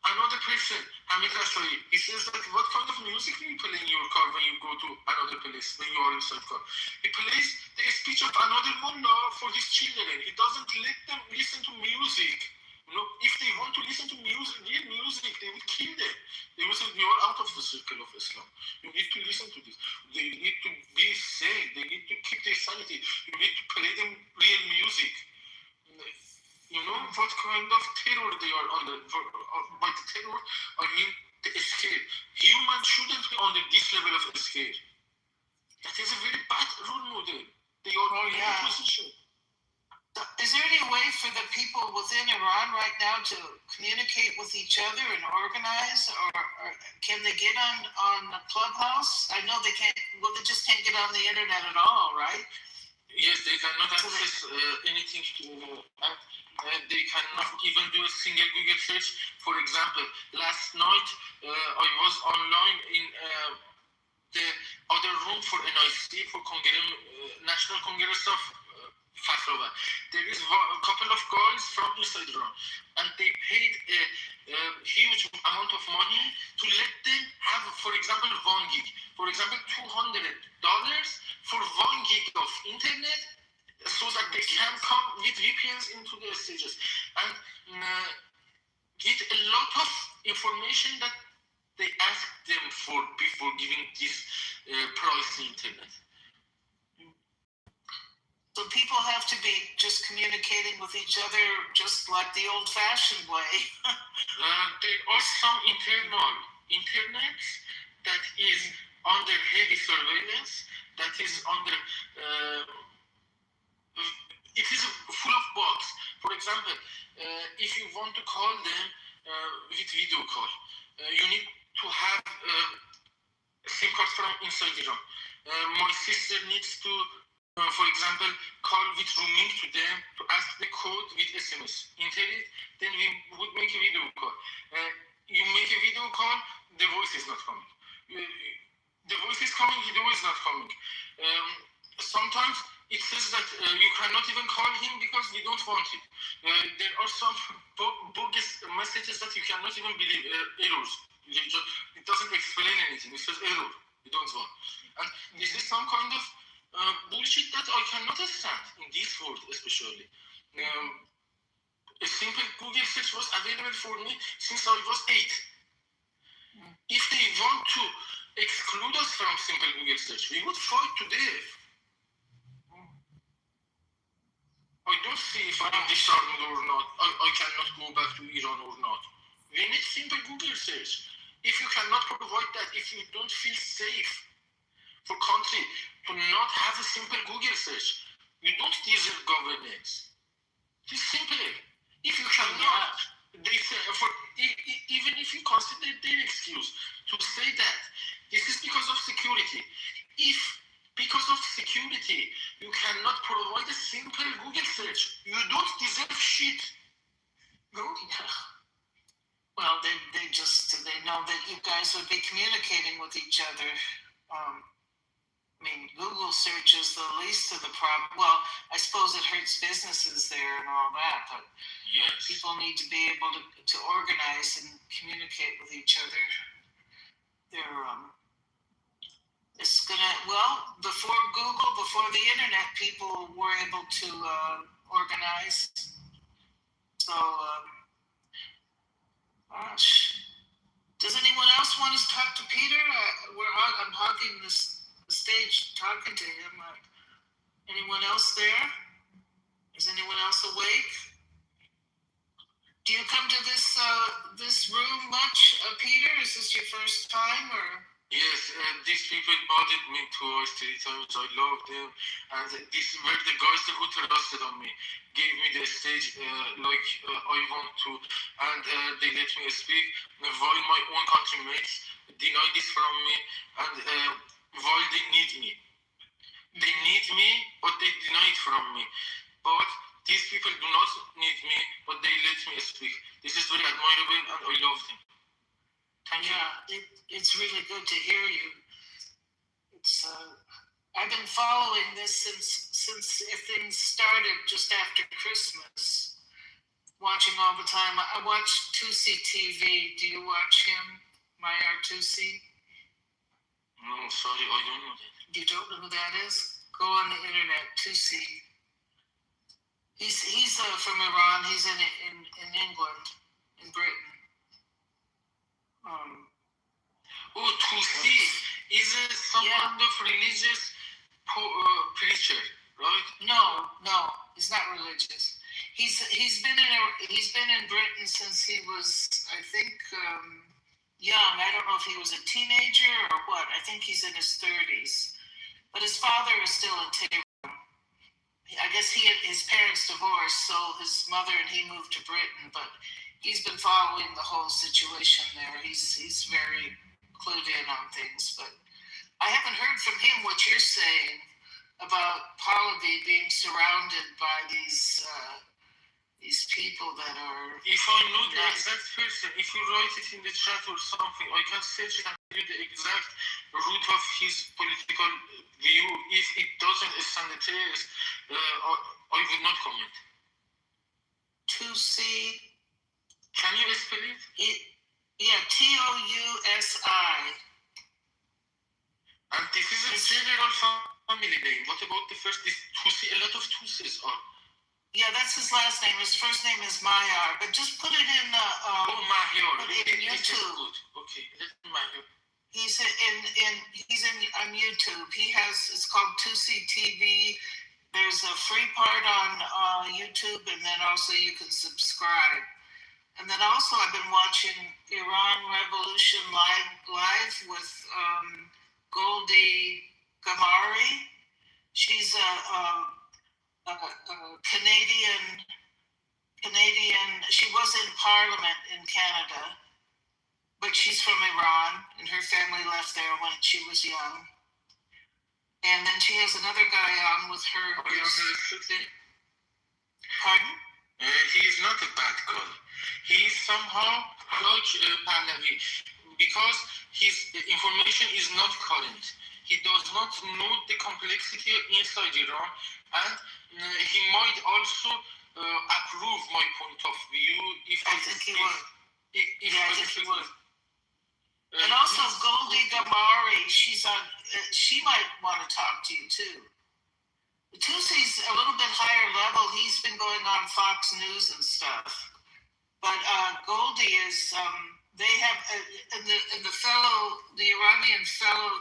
Another person, Hamid Rasai, he says that what kind of music do you play in your car when you go to another place, when you are inside car? He plays the speech of another mullah for his children. He doesn't let them listen to music. If they want to listen to music, real music, they would kill them. They would say, you are out of the circle of Islam. You need to listen to this. They need to be sane. They need to keep their sanity. You need to play them real music. You know what kind of terror they are under. By the terror, I mean the escape. Humans shouldn't be under this level of escape. That is a very bad role model. They are in a position. Is there any way for the people within Iran right now to communicate with each other and organize, or can they get on the Clubhouse? I know they can't. Well, they just can't get on the internet at all, right? Yes, they cannot access anything to. They cannot even do a single Google search. For example, last night I was online in the other room for NIC, for National Congress of Fakhrawa. There is a couple of guys from inside Iran, and they paid a huge amount of money to let them have, for example, 1 gig. For example, $200 for 1 gig of internet, so that they can come with VPNs into the stages and get a lot of information that they ask them for before giving this price to internet. So people have to be just communicating with each other just like the old-fashioned way. There are some internet that is under heavy surveillance, that is under, it is full of bugs. For example, if you want to call them with video call, you need to have SIM card from inside Iran. My sister needs to, for example, call with rooming to them to ask the code with SMS. Internet, then we would make a video call. You make a video call, the voice is not coming. The voice is coming, the voice is not coming. Sometimes it says that you cannot even call him because we don't want it. There are some bogus messages that you cannot even believe, errors. It doesn't explain anything. It says error. You don't want. And this is some kind of bullshit that I cannot understand in this world, especially. A simple Google search was available for me since I was 8. If they want to exclude us from simple Google search, we would fight to death. I don't see if I'm disarmed or not. I cannot go back to Iran or not. We need simple Google search. If you cannot provide that, if you don't feel safe for country to not have a simple Google search, you don't deserve governance. It's simple. If you cannot, they say, even if you consider their excuse to say that this is because of security, if because of security you cannot provide a simple Google search, you don't deserve shit. No. Well, they know that you guys would be communicating with each other. I mean, Google search is the least of the problem. Well, I suppose it hurts businesses there and all that, but yes, people need to be able to organize and communicate with each other. It's gonna, well, before Google, before the internet, people were able to organize. So, gosh. Does anyone else want to talk to Peter? I'm hogging the stage talking to him. Anyone else there? Is anyone else awake? Do you come to this room much, Peter? Is this your first time, or? Yes, these people bothered me 2 or 3 times. I loved them, and these were the guys who trusted on me, gave me the stage like I want to, and they let me speak. While my own countrymates deny this from me, and while they need me, but they deny it from me. But these people do not need me, but they let me speak. This is very admirable, and I love them. It's really good to hear you. It's I've been following this since things started just after Christmas. Watching all the time. I watch Tusi TV. Do you watch him, Mayar Tusi? No, sorry, I don't know that. You don't know who that is? Go on the internet, Tusi. He's from Iran. He's in England, in Britain. Tusi is some kind of religious preacher, right? No, he's not religious. He's been in Britain since he was, I think, young. I don't know if he was a teenager or what. I think he's in his 30s. But his father is still in Tehran. I guess his parents divorced, so his mother and he moved to Britain. But he's been following the whole situation there. He's very clued in on things. But I haven't heard from him what you're saying about Pahlavi being surrounded by these people that are. If I know the exact person, if you write it in the chat or something, I can search it and tell you the exact root of his political view. If it doesn't stand the test, I would not comment. Tusi. Can you spell it? Yeah, Tousi. And this is a general family name. What about the first? This Tusi, a lot of Tusis are. Yeah, that's his last name. His first name is Mayar, but just put it in. Mahyar. Dior, But this in is YouTube. good. Okay, let me mind you. He's on YouTube. He has, it's called 2C TV. There's a free part on YouTube, and then also you can subscribe. And then also I've been watching Iran Revolution live with Goldie Gamari. She's a Canadian. She was in Parliament in Canada, but she's from Iran, and her family left there when she was young. And then she has another guy on with her. Pardon? He is not a bad guy. He is somehow like Pahlavi because his information is not current. He does not know the complexity inside Iran, and he might also approve my point of view if I think he would. I think he would. And also Goldie Gamari, she's on. She might want to talk to you too. Tusi's a little bit higher level. He's been going on Fox News and stuff. But Goldie is. They have and the fellow, the Iranian fellow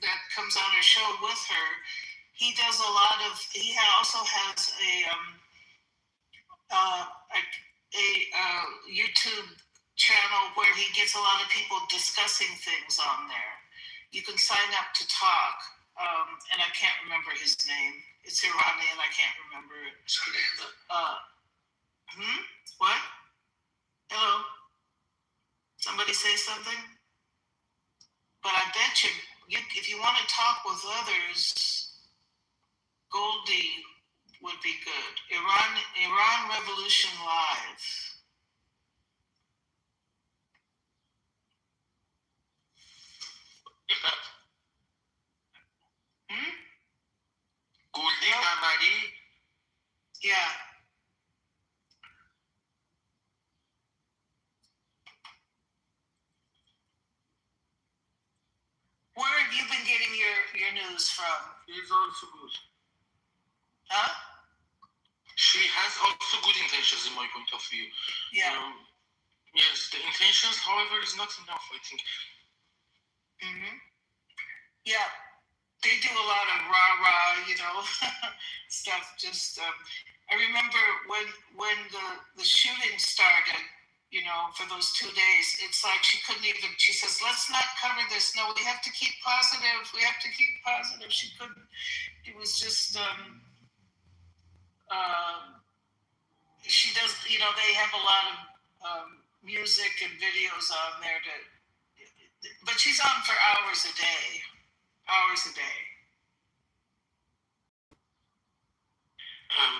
that comes on her show with her. He does a lot of. He also has a YouTube channel where he gets a lot of people discussing things on there. You can sign up to talk, and I can't remember his name. It's Iranian, I can't remember it. What? Hello? Somebody say something? But I bet you if you want to talk with others, Goldie would be good. Iran Revolution Live. Goldie Gamari? Yeah. Where have you been getting your news from? He's also good. Huh? She has also good intentions in my point of view. Yeah. Yes, the intentions, however, is not enough, I think. Yeah. They do a lot of rah-rah, stuff. Just, I remember when the shooting started, for those 2 days, it's like she says, let's not cover this. No, we have to keep positive. We have to keep positive. She couldn't. It was just, she does, they have a lot of music and videos on there but she's on for hours a day.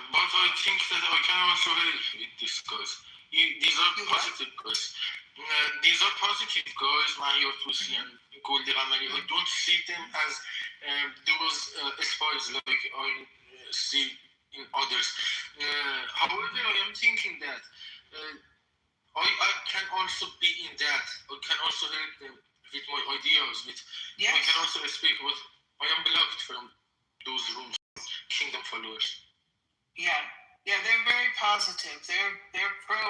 But I think that I can also help with this, guys. These are positive guys. These are positive guys, Mario Tusi and Goldie Gamari. I don't see them as those spies like I see in others. However, I am thinking that I can also be in that. I can also help them with my ideas. I can also speak, but I am blocked from those rooms, kingdom followers. Yeah, they're very positive. They're pro,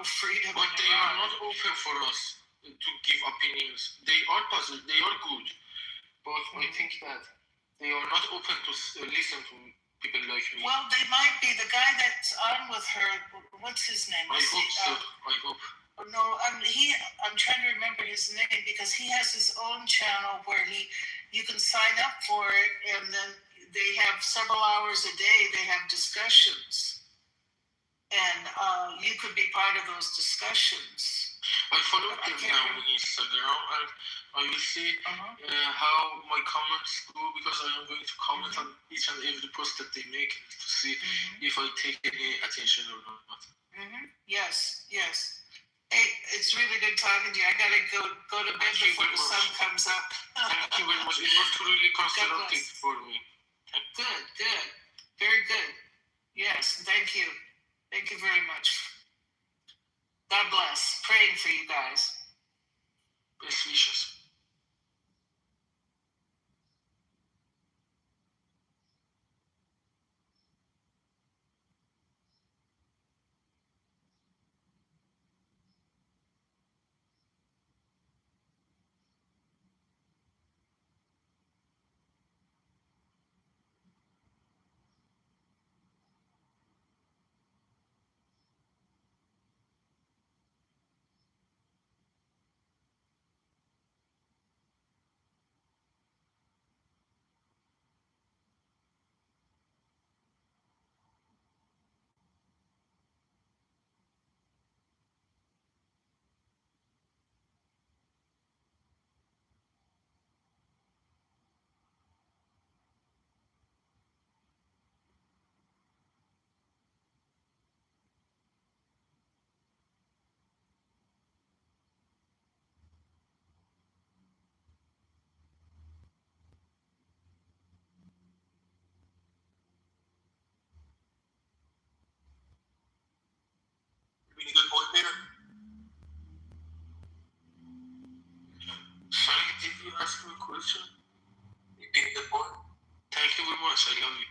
freedom. But they are not open for us to give opinions. They are positive. They are good, but I think that they are not open to listen to people like me. Well, they might be. The guy that's on with her, what's his name? I hope so. I hope. No, I'm trying to remember his name because he has his own channel where you can sign up for it, and then they have several hours a day. They have discussions, and you could be part of those discussions. I follow them now on Instagram, and I will see how my comments go because I am going to comment on each and every post that they make to see if I take any attention or not. Yes. Hey, it's really good talking to you. I gotta go to bed before the sun comes up. Thank you very much. It was truly constructive for me. Good. Very good. Yes, thank you. Thank you very much. God bless. Praying for you guys. Best wishes. you ask me a question? You get the point? Thank you very much. I love you.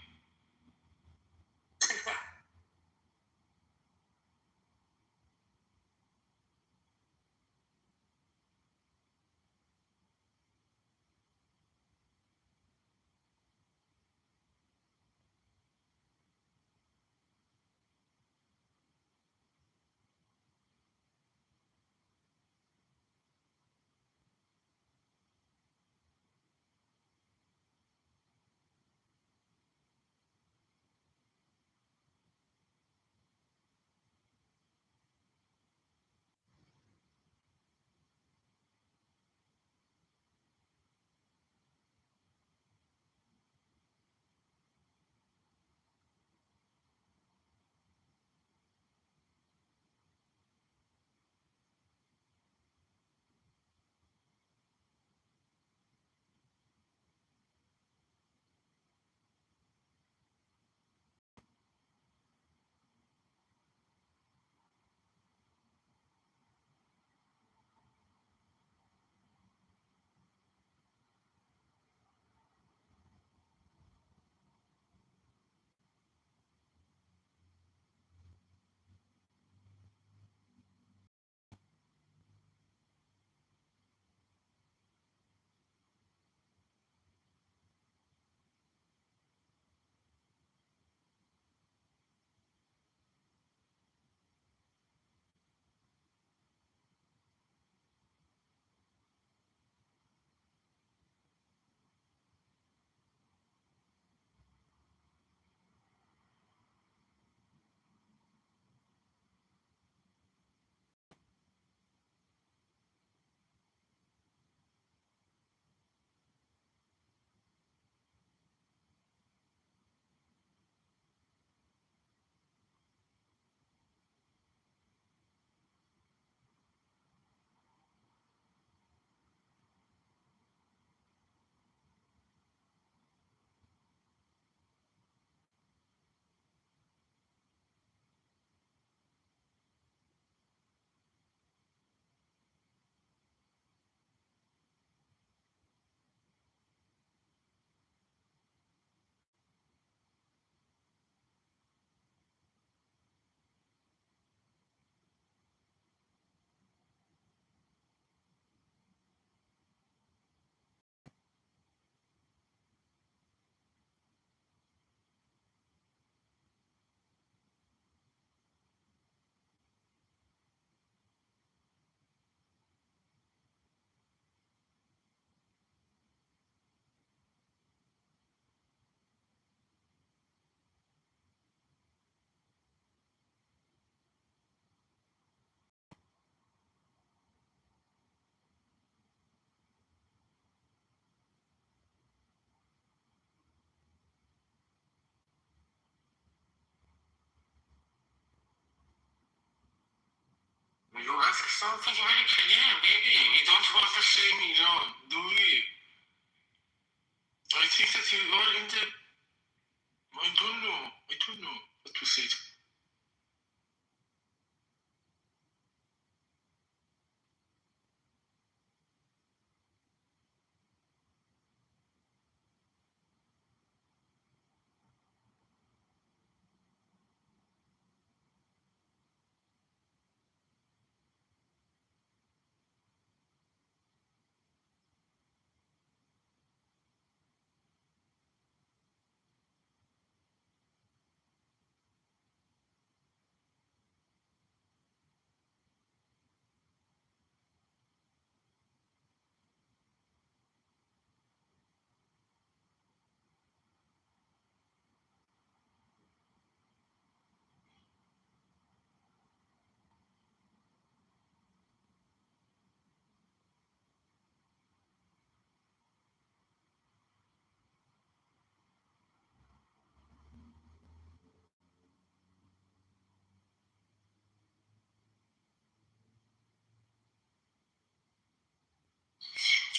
You ask something very clear, baby. You don't want to say me wrong, do you? I think that you are in the... I don't know what to say.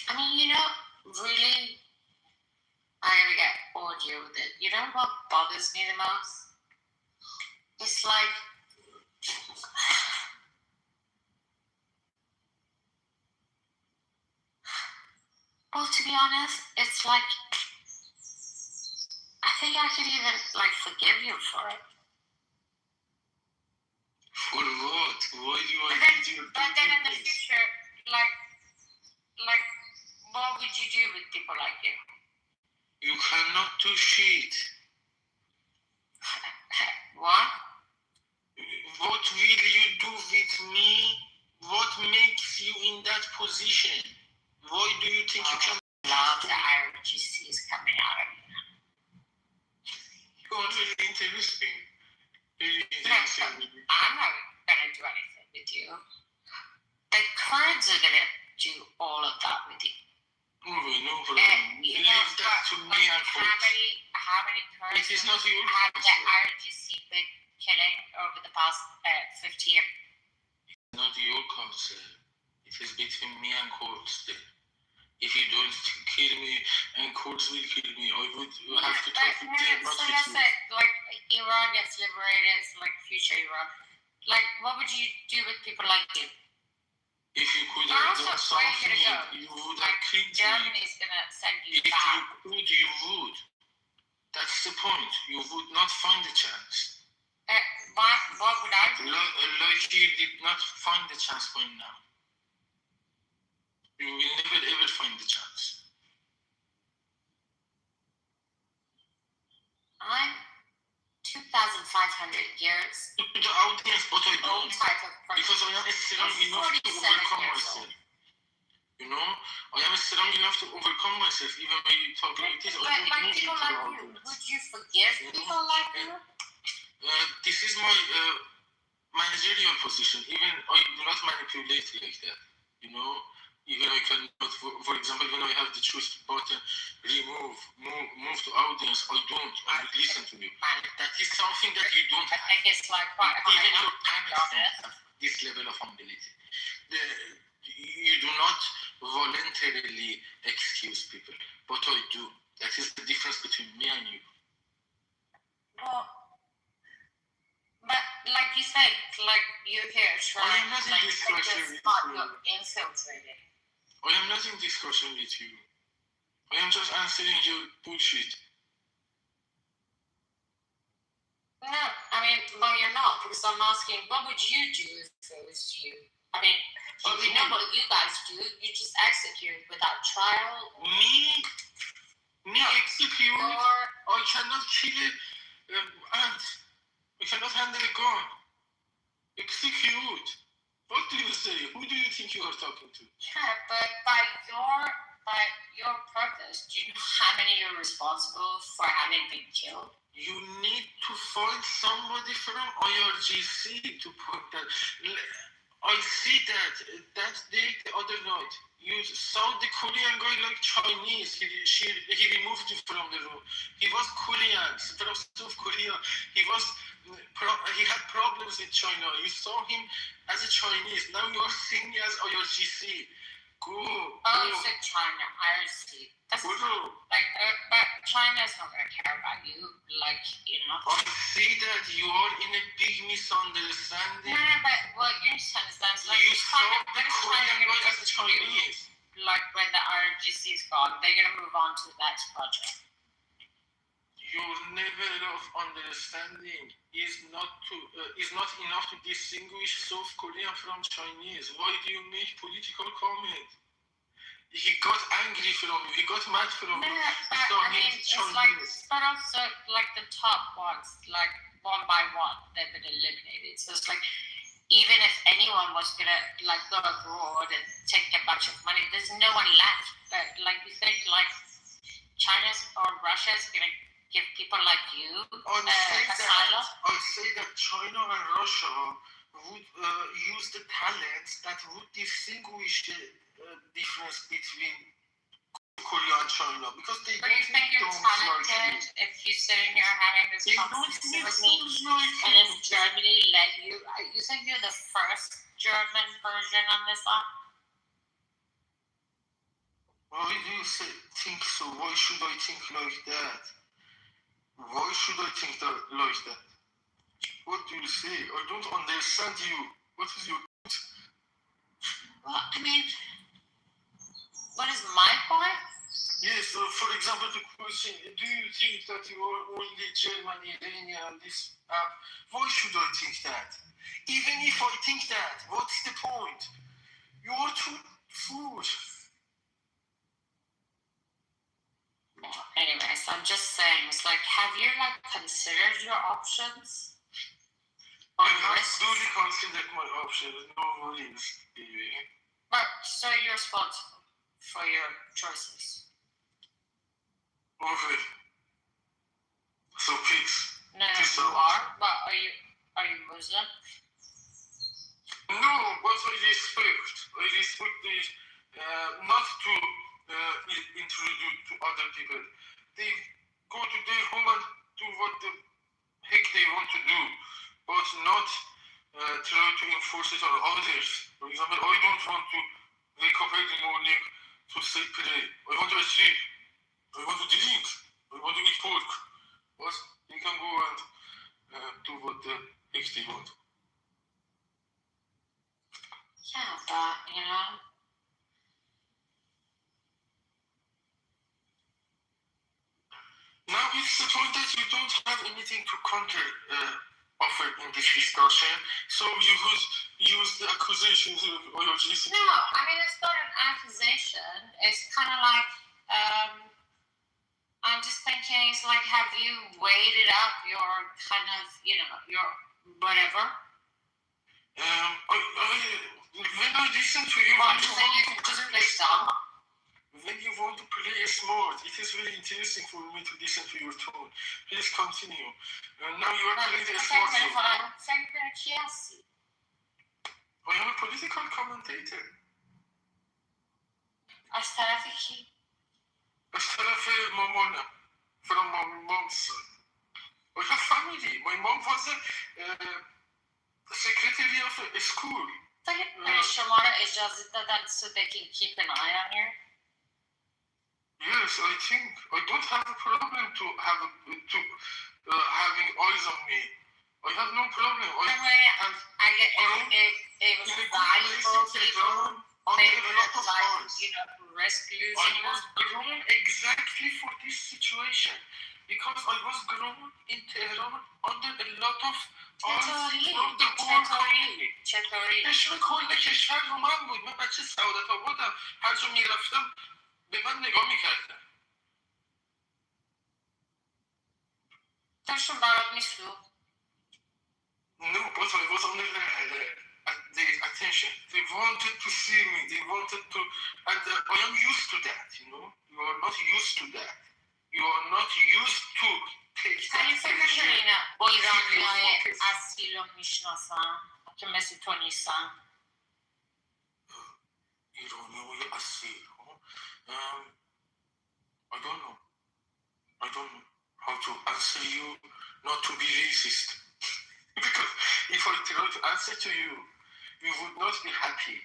I mean, really, I gotta get audio with it. You know what bothers me the most? It's like, be honest, it's like I think I could even like forgive you for it. For what? Why do you But then in the future, like, what would you do with people like you? You cannot do shit. What? What will you do with me? What makes you in that position? Why do you think you can? Love the IRGC is coming out of you. You are really interesting. Really No, interesting. I'm not gonna do anything with you. The Kurds are gonna do all of that with you. No problem. And you Leave know that to me and how many Kurds It is not your have the concern. IRGC been killing over the past 50 years? It's not your concern. It is between me and Kurds. If you don't kill me and Kurds will kill me, I would have to talk with them, not So with let's you. say, like, Iran gets liberated, it's like future Iran. Like, what would you do with people like you? If you could Where have else done are you something, gonna go? you would have killed me. Germany's gonna send you If back. you could, you would. That's the point. You would not find the chance. What would I do? Like you did not find the chance by now. You will never ever find the chance. I'm 2,500 years. To the audience, but I Old don't. type of person. Because I am strong enough to 47 overcome years myself. old. You know? I am strong enough to overcome myself. Even when you talk like this, I But don't like move people into the like you, audience. would you forgive people like you? This is my managerial position. Even I do not manipulate like that. You know, even I can, for example, when I have the choice button, move to audience, I don't. I would listen to you. That is something that you don't have. I guess like what Even your parents don't have this level of humility. You do not voluntarily excuse people, but I do. That is the difference between me and you. Well, but like you said, like you're here trying not in like discussion with spot you. you're infiltrated. I am not in discussion with you. I am just answering your bullshit. No, I mean, well, you're not, because I'm asking, what would you do if it was you? I mean, well, we know what you guys do. You just execute without trial. Me execute? I cannot kill an ant. I cannot handle a gun. Execute. What do you say? Who do you think you are talking to? Yeah, but by your purpose, do you know how many you're responsible for having been killed? You need to find somebody from IRGC to put that. I see that day, the other night. You saw the Korean guy like Chinese. He removed you from the room. He was Korean, from South Korea. He had problems with China. You saw him as a Chinese. Now you are seeing me as IRGC. Go. You said China, IRGC. That's like, but China's not gonna care about you, like, you know. I see that you are in a big misunderstanding. No, but what you understand is like you saw the Korean guy as a Chinese. Like when the IRGC is gone, they're gonna move on to the next project. Your level of understanding is not enough to distinguish South Korean from Chinese. Why do you make political comment? He got angry from you. He got mad from you. I mean, it's like, but also like the top ones, like one by one, they've been eliminated. So it's like, even if anyone was gonna like go abroad and take a bunch of money, there's no one left. But like you think, like China's or Russia's gonna give people like you asylum? I'd say that China and Russia would use the talents that would distinguish the difference between Korea and China, because they But you think you're talented if you're sitting here having this conversation with me, and if Germany let you think you're the first German version on this app? Why do you think so? Why should I think like that? Why should I think like that? What do you say? I don't understand you. What is your point? Well, I mean, what is my point? for example, the question, do you think that you are only German, Iranian, this, why should I think that? Even if I think that, what's the point? You are too foolish. Anyways, I'm just saying, it's like, have you like considered your options? I have duly considered my options, no worries, baby. But so you're responsible for your choices. Okay. So please. No, you are. But are you Muslim? No, but I respect this, not to introduce to other people. They go to their home and do what the heck they want to do, but not try to enforce it on others. For example, I don't want to wake up every morning to say pray. I want to sleep. I want to drink. I want to eat pork. But they can go and do what the heck they want. Yeah, but you know. Now it's the point that you don't have anything to counter offer in this discussion, so you use the accusations of IOGC. No, I mean it's not an accusation. It's kind of like I'm just thinking. It's like, have you weighed it up? Your kind of, your whatever. When I listen to you, I'm saying you can just play dumb. When you want to play smart, it is very interesting for me to listen to your tone. Please continue. Now you are playing the smart game. I am a political commentator. از طرف کی؟ از طرف مامانم. From my mom's side. I have family. My mom was a secretary of a school. شما را اجازه دادن so they can keep an eye on you? Yes, I think I don't have a problem to having eyes on me. I have no problem. It was valuable people. They would like, risk losing. I was grown exactly for this situation because I was grown in Tehran under a lot of چطوری؟ اسم کل کشور رو من بود. من بچه سعادت آبادم. هر جا میرفتم به من نگاه میکردن. داشتون برات میسوخت؟ No, but I was under their attention. They wanted to see me. They wanted to, and I am used to that. You are not used to that. You are not used to take that. ولی فکر می‌کنی ایرانی‌های اصیل رو میشناسن که مثل تو نیستن؟ ایرانی‌های اصیل. I don't know how to answer you not to be racist. Because if I try to answer to you, you would not be happy,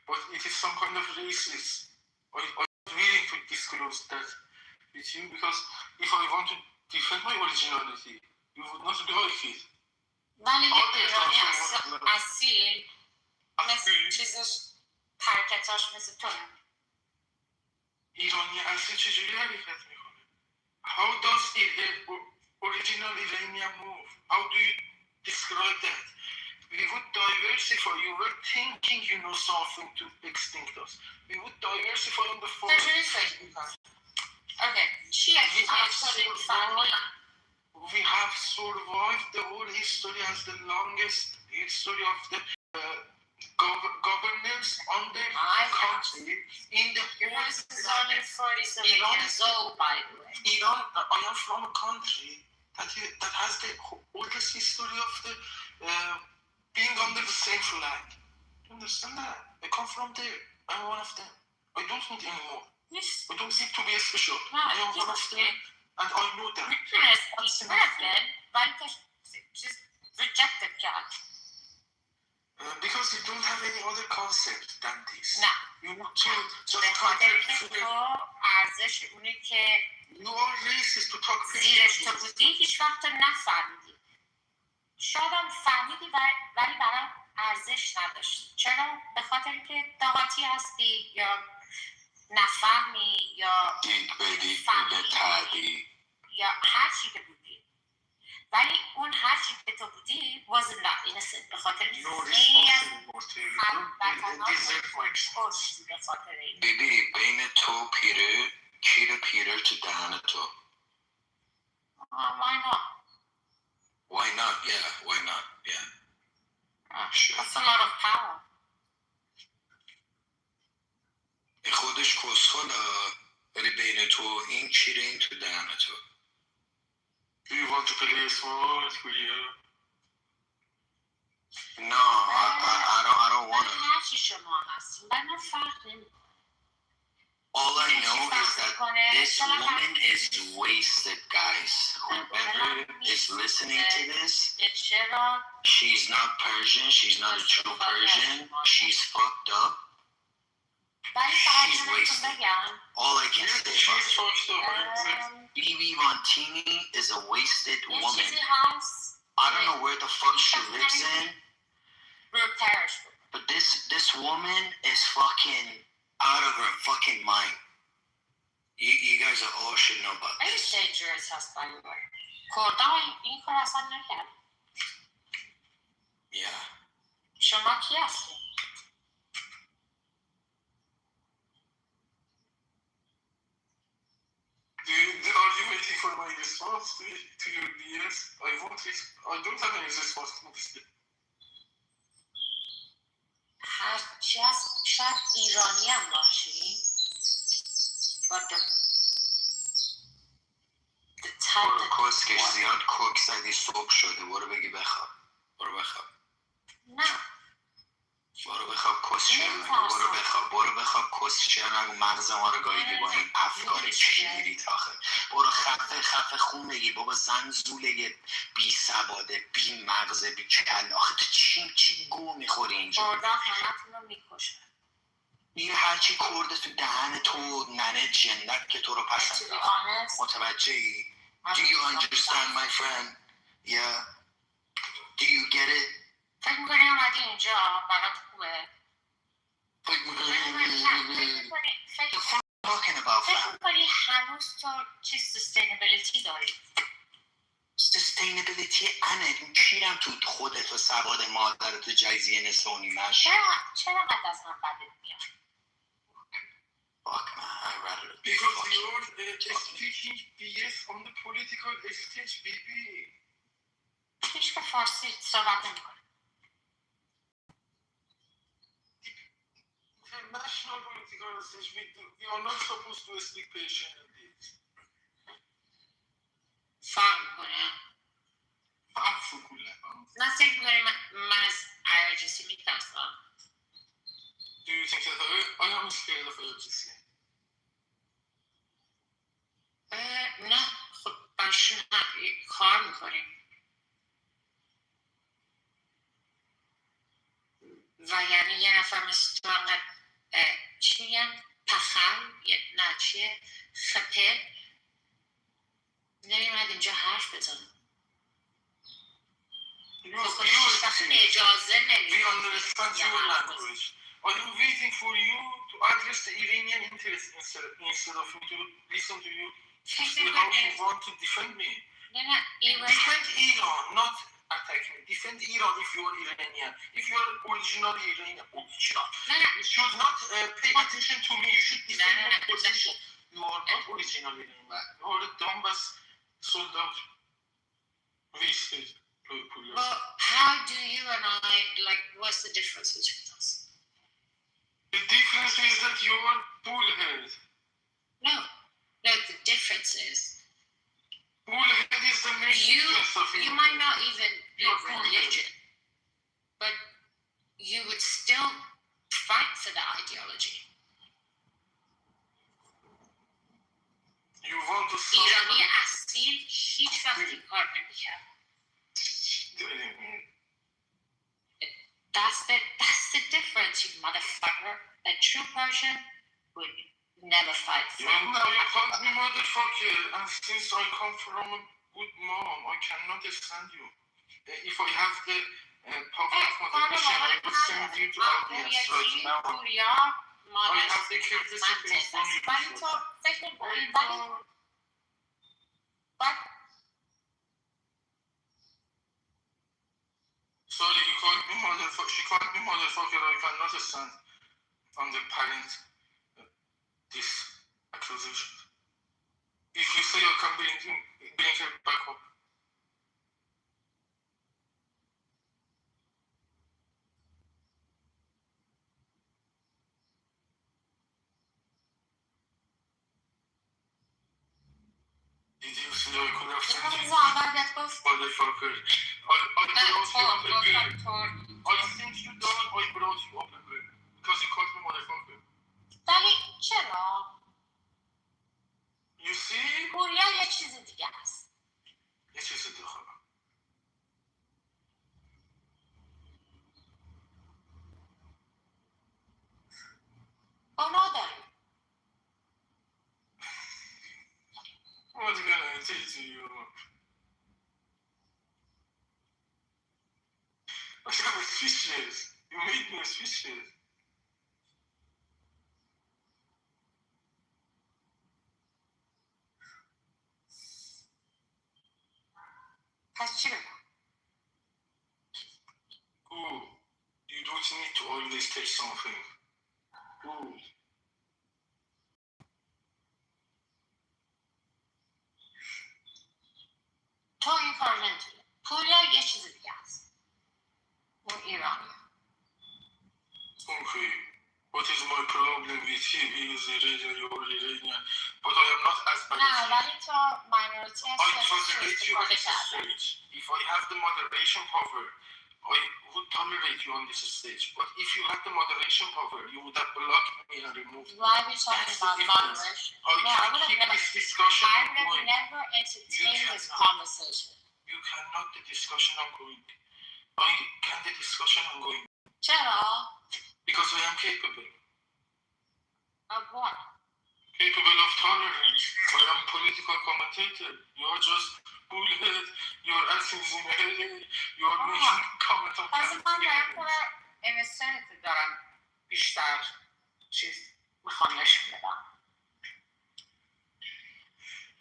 But it is some kind of racist. I'm willing to disclose that with you because if I want to defend my originality, you would not like it. ولی ایرانی اصیل مثل چیزش حرکتاش مثل تو. ایرانی اصیل چجوری حرکت میکنه؟ How does original Iranian move? How do you describe that? We would diversify. You were thinking something to extinct us. We would diversify on the form. Okay. We have survived the whole history as the longest history of the governance on the country in the whole is only 47 years old, by the way. Iran, I am from a country that has the oldest history of the being under the same flag. You understand that? I come from there. I'm one of them. I don't need anymore. Yes. I don't seek to be special. No, I am one of them, and I know that. Just rejected that. Because you don't have any other concept than this. No. You want to just ارزش اونی که you are racist to talk زیرش تو بودی هیچ وقت نفهمیدی. شاید هم فهمیدی ولی برای ارزش نداشتی. چرا؟ به خاطر که دهاتی هستی یا نفهمی یا دیگ بدی فهمی یا هر چی که بودی، ولی اون هر چی که تو بودی wasn't that innocent به خاطر خیلی از خوش به خاطر این. دیدی بین تو پیره کیر پیره تو دهن تو. Why not? Why not? Yeah, why not? Yeah. Sure. That's a lot of power. خودش کسخله ولی بین تو این کیره این تو دهن تو. Do you want to play smart, Julia? No, I don't want to. هر چی شما هستیم من فرق نمی‌کنه. All I know is that this woman is wasted, guys. Whoever is listening to this, she's not Persian. She's not a true Persian. She's fucked up. She's wasted. All I can say about it. Bibi Montini is a wasted woman. I don't know where the fuck she lives in. But this woman is fucking out of her fucking mind. You guys are all should know about this. It's dangerous, by the way. کردان این کار اصلا نکرد. Yeah. شما کی هستی؟ Are you waiting for my response to your DS? I don't have any response to this. هرچی هست شاید ایرانی هم باشی برو کسکش زیاد کوک زدی صبح شده برو بگی بخواب برو بخواب نه برو بخواب کسچر نگو برو بخواب کسچر نگو مغز ما رو گاییدی با این افکار کیری تاخه برو خفه خون بگی بابا زنزوله بی سواده بی مغزه بی کل آخه تو چی گو میخوری اینجا بردان همتون رو میکشه یه هرچی کرده تو دهن تو ننه جنت که تو رو پس انداخت متوجه ای؟ Do you understand my friend? Yeah? Do you get it? فکر میکنی اومدی اینجا برات خوبه فکر میکنی هنوز تو چی sustainability داری sustainability انه این کیرم تو خودت و سواد مادرت و جایزیه نصف و نیمش چرا قد از من بدت میاد Fuck man, I'd rather because you're speaking BS on the political stage, baby. هیچ که فارسی صحبت نمیکنه National political stage, we are not supposed to speak patiently. فرق میکنه فرق کله نه فکر میکنی من از IRGC میترسم Do you think that I am scared of IRGC? نه خب برشون کار میکنیم و یعنی یه نفر مثل تو انقدر چی میگن پخل نه چیه خپه نمیمد اینجا حرف بزنم اجازه نمیده We understand your language. I am waiting for you to address the Iranian interest instead of me to listen to you. How you want to defend me? Defend Iran, not attack me. Defend Iran if you are Iranian. If you are originally Iranian, you should not pay attention to me. You should defend my position. You are not originally Iranian. You are a dumbass soldier. Wasted. Well, how do you and I, like, what's the difference between us? The difference is that you are bullhead. No, the difference is bullhead is the main difference of it. You might not even be religion, but you would still fight for the ideology. You want to stop ایرانی اصیل هیچ وقتی کار نمی‌کرد. That's the difference, you motherfucker. A true Persian would never fight for you. No, you called me motherfucker, and since I come from a good mom, I cannot stand you. If I have the public motivation, I will send you to audience right now. مادرش have the capacity منطق است ولی تو فکر نمی‌کنی ولی باید Sorry, he called me motherfucker. She called me motherfucker. I cannot stand on the parent this accusation. If you say I can bring her back home. Did you say I could have sent you? Motherfucker. I brought you up again. I think you done, I brought you up again. Because you called me motherfucker. ولی چرا؟ You see? پوریا یه چیز دیگه است یه چیز دیگه خواهم. گناه داری What did I say to you? I was speechless. You made me speechless. پس چی بگم؟ Good. You don't need to always take something. Good. تو این کار نمیتونی پوریا یه چیز دیگه است اون ایرانی Okay. What is my problem with him? He is Iranian, you are Iranian. But I am not as bad as نه him. ولی تو ماینورتی I tolerate you on this stage. If I have the moderation power, I would tolerate you on this stage. But if you had the moderation power, you would have blocked me and removed me. Why are we talking about moderation? I can keep this discussion I would have going. never entertained this conversation. You cannot the discussion ongoing. I can the discussion ongoing. چرا؟ Because I am capable. Of what? Capable of tolerance. I am political commentator. You are just bullhead. You are acting in a headache. You are making comment on پس من باید کنم انسانت دارم بیشتر چیز میخوام نشون بدم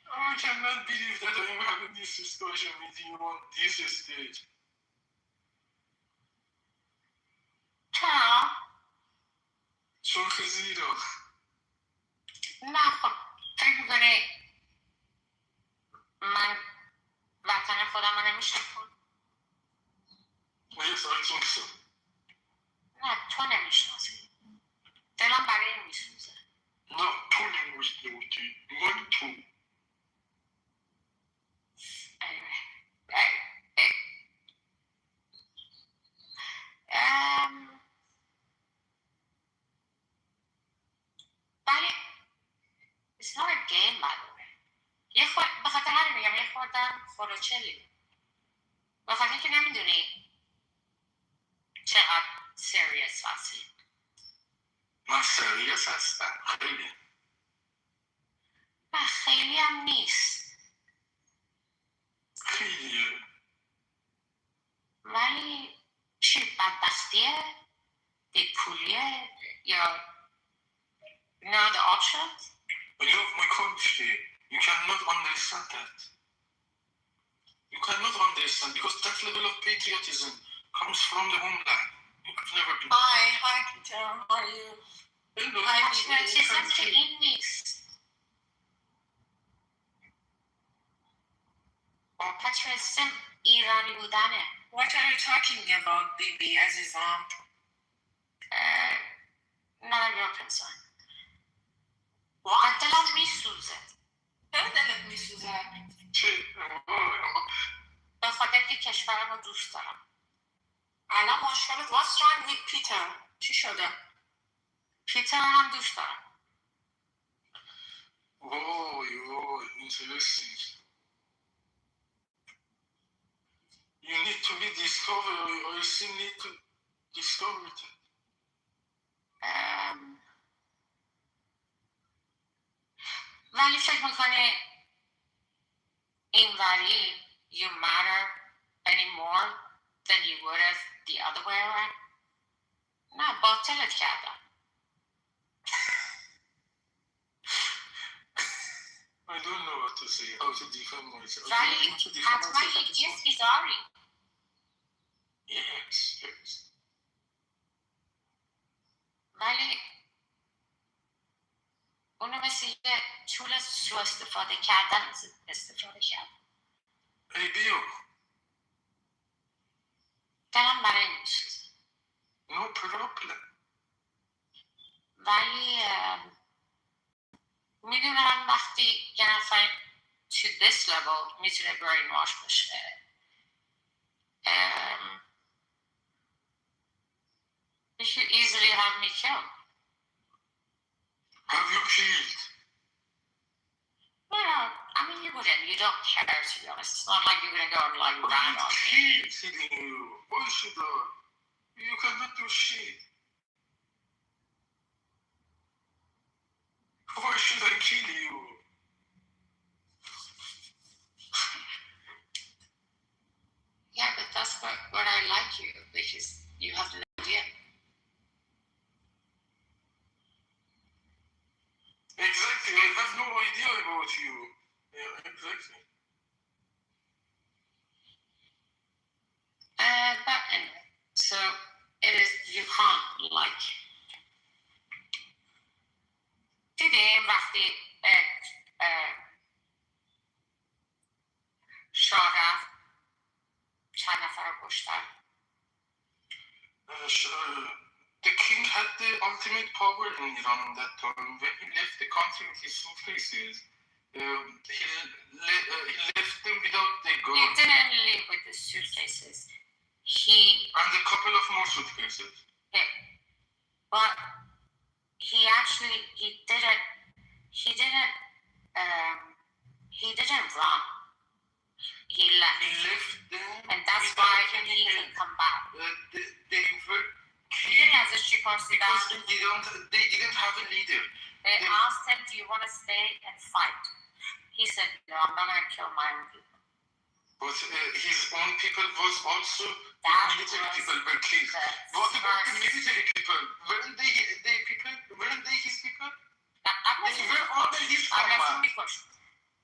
I cannot believe that I am having this discussion with you on this stage. چرا؟ چون خزیرا نه خب فکر میکنی من وطن خودم رو نمیشناسم Yes, I think so. نه تو نمیشناسی دلم برای این میسوزه نه تو نمیشناسی من تو ولی it's not a game by the way یه خود به خاطر همین میگم یه خوردم فروچلی به خاطر اینکه نمیدونی چقدر سریس هستی من سریس هستم خیلی نه خیلی هم نیست خیلیه ولی چی بدبختیه دیپولیه یا no the options I love my country. You cannot understand that. You cannot understand because that level of patriotism comes from the homeland. You have never been. Hi, Peter. How are you? Hello. patriotism که این نیست patriotism ایرانی بودنه What are you talking about, Bibi Azizam? none of your concern واقعا دلم میسوزه چرا دلت میسوزه؟ به خاطر که کشورم رو دوست دارم الان مشکلت what's wrong with Peter؟ چی شده؟ پیتر هم دوست دارم Oh, interesting. You need to be discovered. I still need to discover it. ولی فکر میکنه این وری you matter any more than you would have the other way around نه باطلت کردم I don't know what to say, how to defend myself. ولی حتما یکی بیزاری. Yes. ولی اونو مثل یه طول سو استفاده کردن استفاده کرد. ای بیو. دلم برای این چیز. No problem. ولی میدونم وقتی یه نفر to this level میتونه brain wash بشه. You should easily have me killed. Have you killed? Well, I mean, you wouldn't. You don't care, to be honest. It's not like you're going to go and like rat on me. Killing you. Why should I? You cannot do shit. Why should I kill you? Yeah, but that's what I like you, because you have no idea. Exactly, I have no idea about you. Yeah, exactly. But anyway, so it is, you can't like. دیدیم وقتی شاه رفت چند نفر رو کشتن. The king had the ultimate power in Iran at that time. When he left the country with his suitcases, he left them without their guns. He didn't leave with the suitcases. And a couple of more suitcases. Yeah. But he didn't run. He left. He left them. And that's why he can come back. They were because they didn't have a leader. They asked him, do you want to stay and fight? He said, no, I'm not going to kill my own people. But his own people was also military people were killed. What about the military people? Weren't they his people? They were under his command.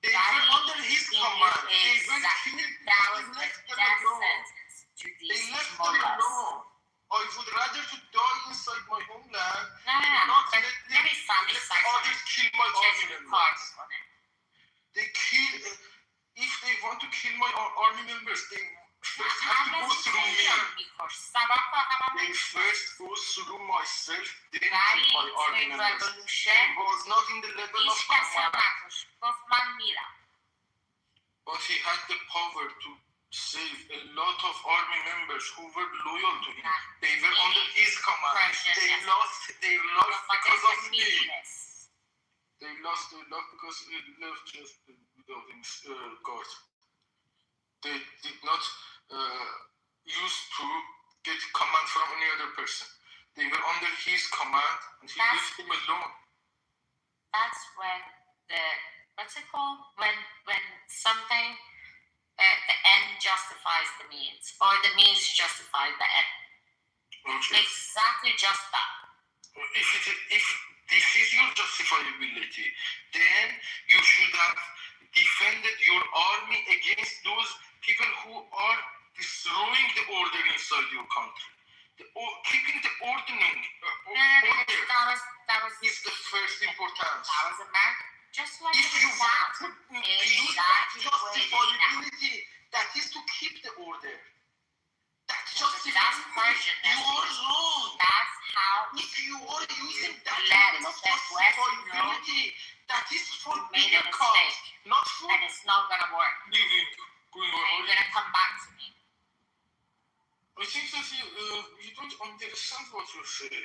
They were under his command. They were killed. That was the death sentence to these mullahs. I would rather to die inside my homeland not let others kill my army members. They kill. If they want to kill my army members, they first have to go through me. They first go through myself, then kill my army members. He was not in the level of command. But he had the power to save a lot of army members who were loyal to him. They were under his command. They lost because of me. They lost because he left just without guard. They did not used to get command from any other person. They were under his command and he left them alone. That's when what's it called? When something the end justifies the means, or the means justify the end. Okay. Exactly just that. If this is your justifiability, then you should have defended your army against those people who are destroying the order inside your country. Keeping the order is the first importance. That was America. Just like if you want to use that justifiability, that is to keep the order. That's justifiability. You are wrong. That's how. If you are using that justifiability, that is for bigger cause, not for. And it's not gonna work. You're gonna come back to me. I think that you don't understand what you say.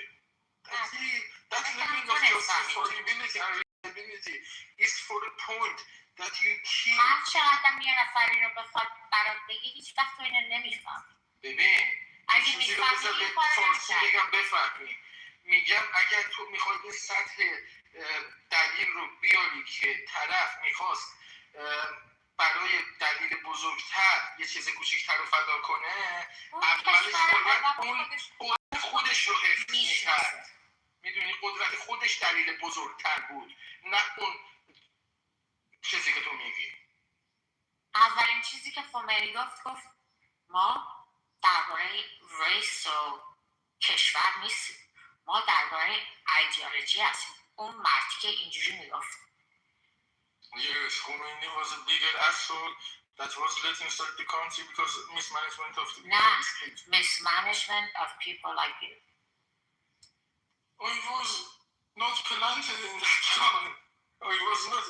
That level of justifiability and reliability is for the point that you keep. هر چقدر یه نفری رو بخواد برات بگی هیچ وقت تو اینو نمیفهم. ببین اگه میفهمی بگم بفهمی میگم اگر تو میخوای این سطح دلیل رو بیاری که طرف میخواست برای دلیل بزرگتر یه چیز کوچکتر رو فدا کنه اولش اون خودش رو حفظ میکرد. میدونی قدرت خودش دلیل بزرگتر بود، نه اون چیز میگی؟ اولین چیزی که خمینی گفت ما درباره ریس و کشور نیستیم، ما درباره ایدئولوژی هستیم. اون مردی که اینجوری میگفت. Yes, Khomeini was a bigger asshole that was let inside the country because mismanagement of the mismanagement of people like you. I was not planted in that time. I was not.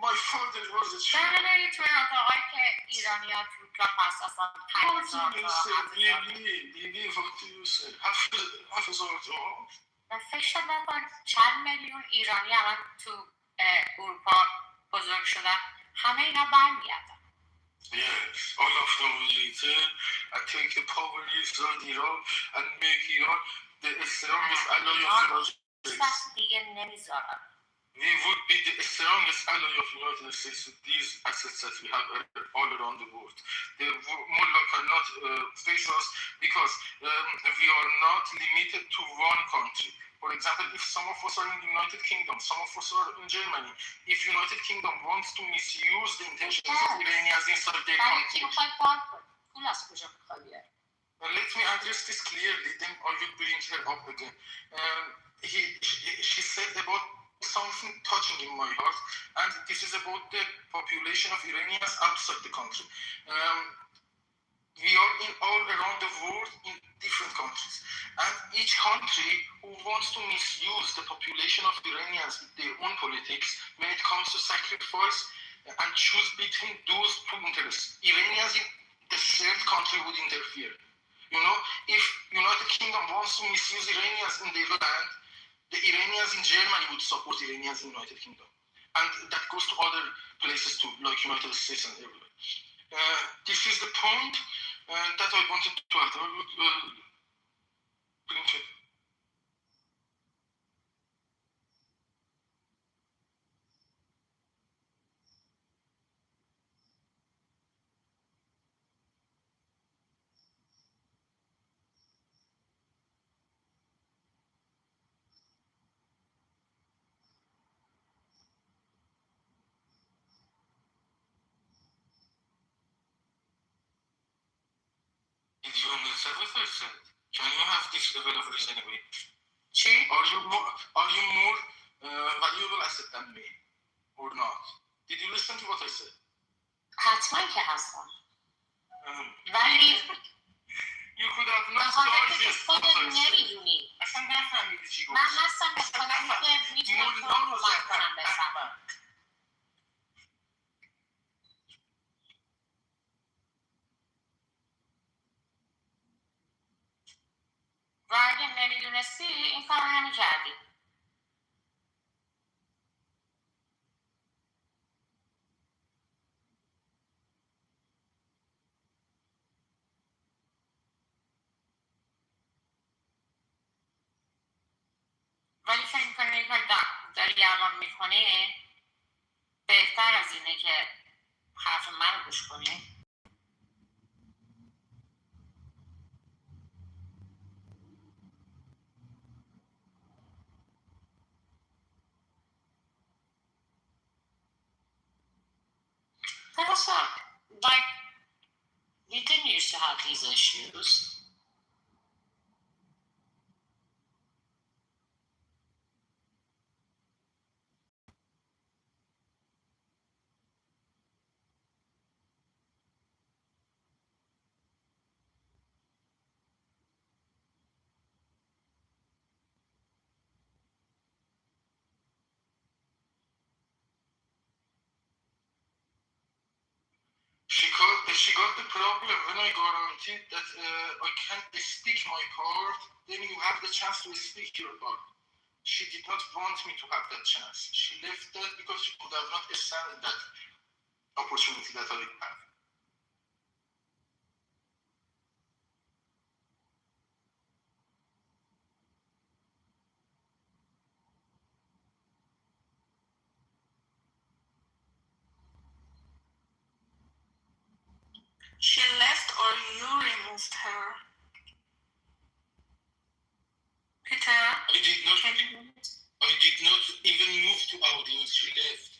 My father was a child. برای توی اتاقایی که ایرانی ها تو کلاس اساسا 5000 تا و فکر نکن چند میلیون ایرانی الان تو اروپا بزرگ شدن، همه اینا برمیگردن. Yes, all of them will return and take the power inside Iran and make Iran the strongest ally of the United States. دیگه نمیذارن. We would be the strongest ally of the United States with these assets that we have all around the world. The mullah cannot face us because we are not limited to one country. For example, if some of us are in the United Kingdom, some of us are in Germany, if United Kingdom wants to misuse the intentions of Iranians inside their country, let me address this clearly, then I will bring her up again. She said about something touching in my heart, and this is about the population of Iranians outside the country. We are in all around the world in different countries, and each country who wants to misuse the population of Iranians with their own politics when it comes to sacrifice and choose between those two interests. Iranians in the third country would interfere. You know, if United Kingdom wants to misuse Iranians in their land, the Iranians in Germany would support Iranians in United Kingdom, and that goes to other places too, like United States and everywhere. This is the point that I wanted to add. I would bring it. Did you understand what I said? Can you have this level of reasoning? Are you more valuable asset than me, or not? Did you listen to what I said? حتما که هستم. ولی You could have not started this. خودت نمیدونی. اصلا نفهمیدی چی گفت. من هستم به خودم که میتونم تو رو کمک کنم بفهمم. و اگه نمیدونستی این کار رو نمی‌کردی. ولی فکر می‌کنی این کار داری الان می‌کنی بهتر از اینه که حرف من رو گوش کنی. Also, like, we didn't used to have these issues. She got the problem when I guaranteed that I can't speak my part, then you have the chance to speak your part. She did not want me to have that chance. She left that because she could have not stand that opportunity that I have. She left or you removed her? Peter? I did not even move to audience. She left.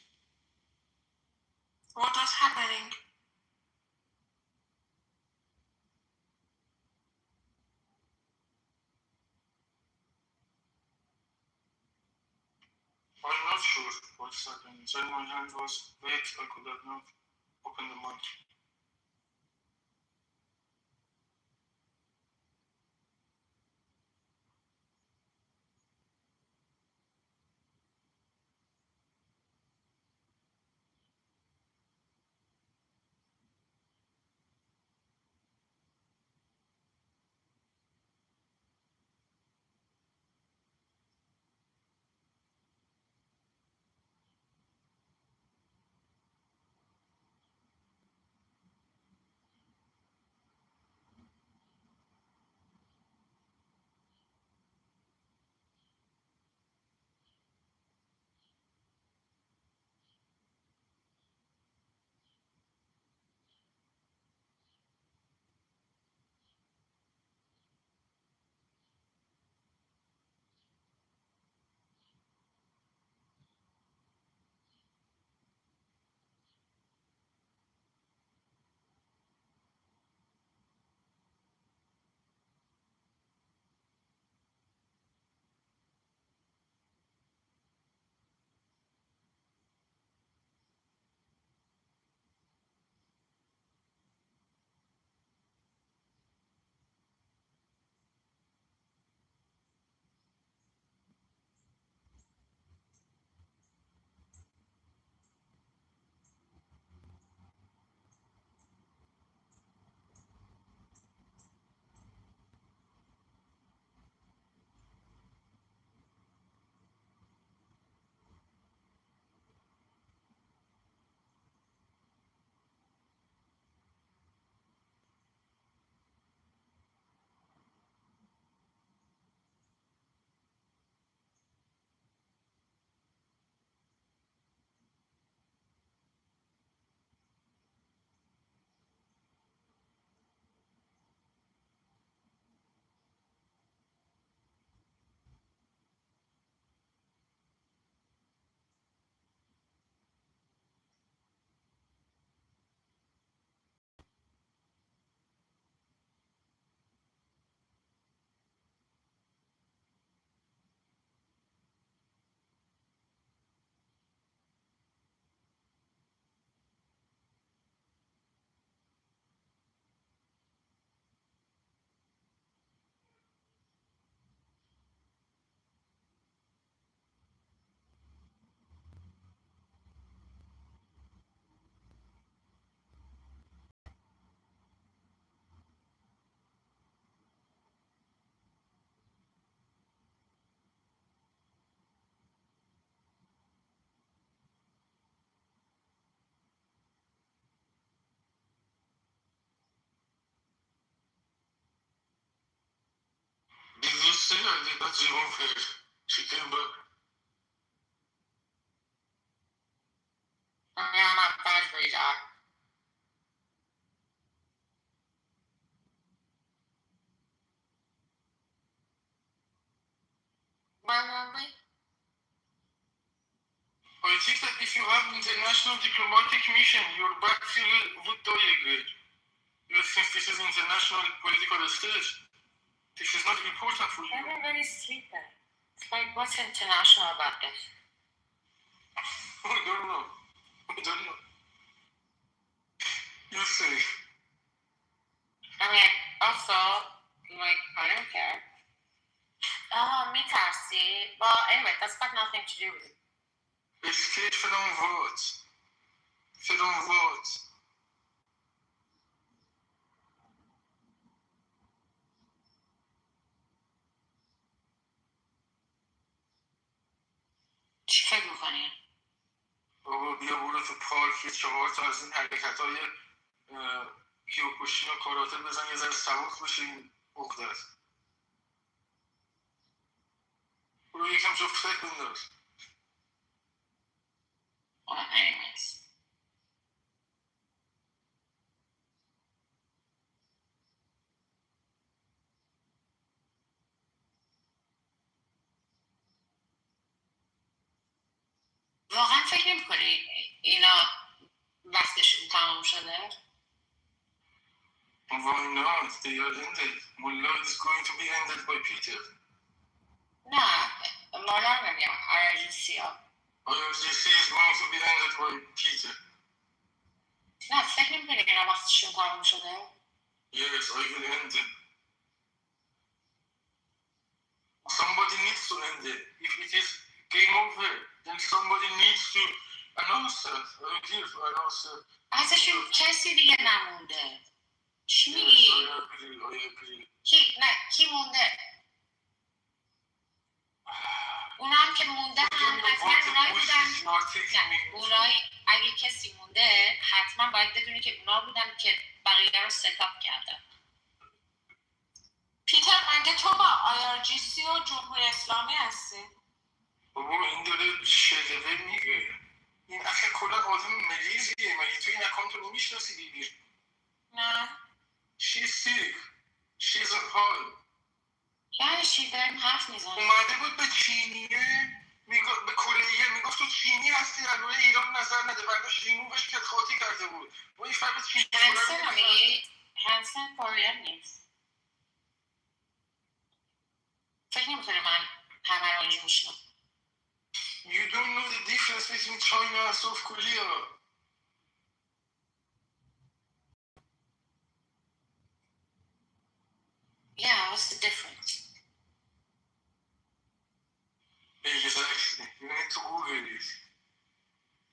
1 second. Sorry, my hand was wet. I could have not opened the mic. Did you see I did not even fail? She came back. I'm not bad for you, Doc. Where were we? I think that if you have international diplomatic mission, your backfield would die good. Since this is international political stage, this is not important for you. Everybody's sleeping. It's like, what's international about this? I don't know. You say. I mean, also, like, I don't care. Oh, me see. Well, anyway, that's got nothing to do with it. Escape from votes. From votes. چی فکر میکنی؟ بابا بیا برو تو پارک یه 4 تا از این حرکت های کیوکوشین و کاراته بزن یه ذره سبک بشه این عقدت. برو یکم جفتک بنداز. anyways. واقعا فکر نمی‌کنی اینا وقتشون تمام شده؟ Why not? They are ended. Mullah is going to be ended by Peter. نه، مالا نمیام. RGC ها. IRGC is going to be ended by Peter. نه فکر نمی‌کنی که اینا وقتشون تموم شده؟ Yes, I will end it. Somebody needs to end it. If it is game over, then somebody needs to announce that. I'm here to announce that. ازشون کسی دیگه نمونده. چی میگی؟ I agree. کی مونده؟ اونا هم که مونده هم حتما اونایی بودن. اونایی اگه کسی مونده حتما باید بدونی که اونا بودن که بقیه رو ستاپ کردن. پیتر مگه تو با IRGC و جمهوری اسلامی هستی؟ بابا این داره شلوه میگه. این اصلا کلا آدم مریضیه. مگه تو این اکانت رو نمیشناسی بیبیر؟ نه. She's sick. She's on high. یعنی چی داریم حرف میزنیم؟ اومده بود به چینیه به کره میگفت تو چینی هستی علیه ایران نظر نده برداشت ریمووش کرد خاطی کرده بود و این فرق چینی هنسن رو میگی؟ هنسن کورین نیست. فکر نمی‌کنم من همه رو اینجا میشنم. You don't know the difference between China and South Korea. Yeah, what's the difference? Exactly. You need to Google it.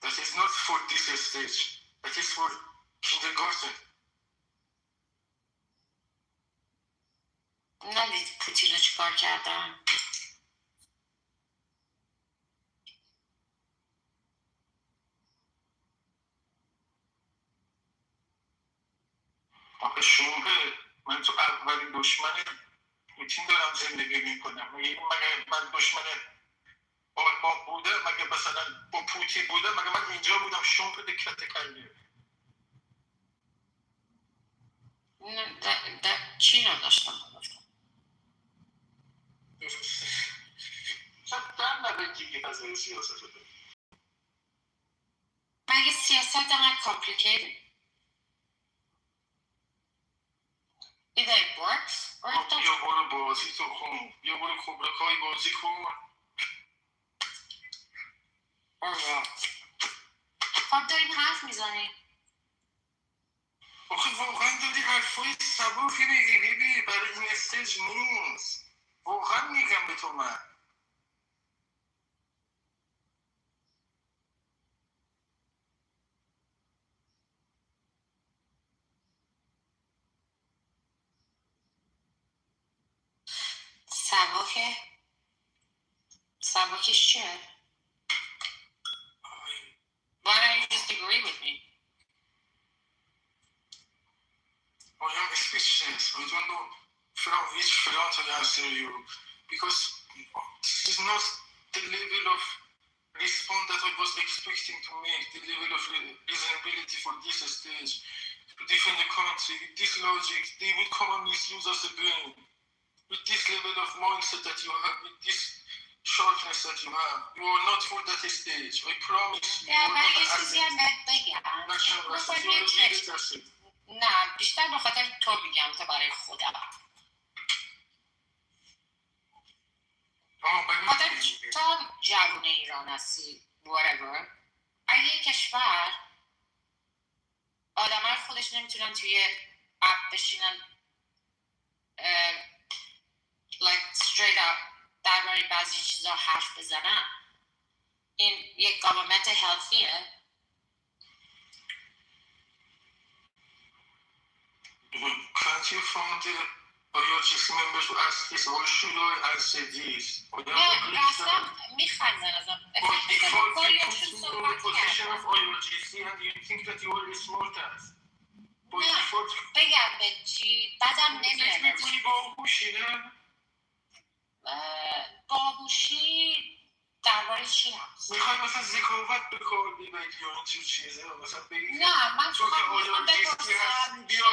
That is not for this stage. That is for kindergarten. ندید پوتین رو چیکار کردن؟ آقا شومه من تو اولین دشمن پوتین دارم زندگی میکنم. مگه من دشمن آلمان بودم؟ مگه مثلا با پوتین بودم؟ مگه من اینجا بودم شومه دکت کلیه؟ چی رو داشتم گفتم؟ شاید در نبگی که نظر سیاست رو دارم. مگه سیاست انقدر complicated؟ Either it works or it doesn't. یا برو بازی تو خون یا برو کبرکای بازی کن خب داریم حرف میزنیم. آخه واقعا داری حرفای سبوکی میگی بیبی برای این استیج نیست. واقعا میگم به تو من سبکش چیه؟ Why don't you just agree with me? I am speechless. I don't know from which front I answer you because this is not the level of response that I was expecting to make, the level of reasonability for this stage to defend the country with this logic. They would come and misuse us again with this level of mindset that you have, with this sharpness that you have. You are not for that stage. I promise you. من یه چیزی هم بهت بگم. نه بیشتر به خاطر تو میگم تا برای خودم. خاطر تو جوون ایران هستی whatever. اگه یه کشور آدمای خودش نمیتونن توی اپ بشینن like straight up درباره بعضی چیزا حرف بزنن این یک گاورمنت هلتیه. Can't you find the IRGC members who ask this? Why should I answer this? نه اصلا میخندن ازم. By default you put me in the position of IRGC and you think that you are the smartest. نه بگم به چی بدم نمیاد. فکر میکنی باهوشی نه؟ باهوشی درباره چی هست؟ میخوای مثلا ذکاوت به کار ببری یا این چیزه مثلا بگی نه من تو که IRGC هستی بیا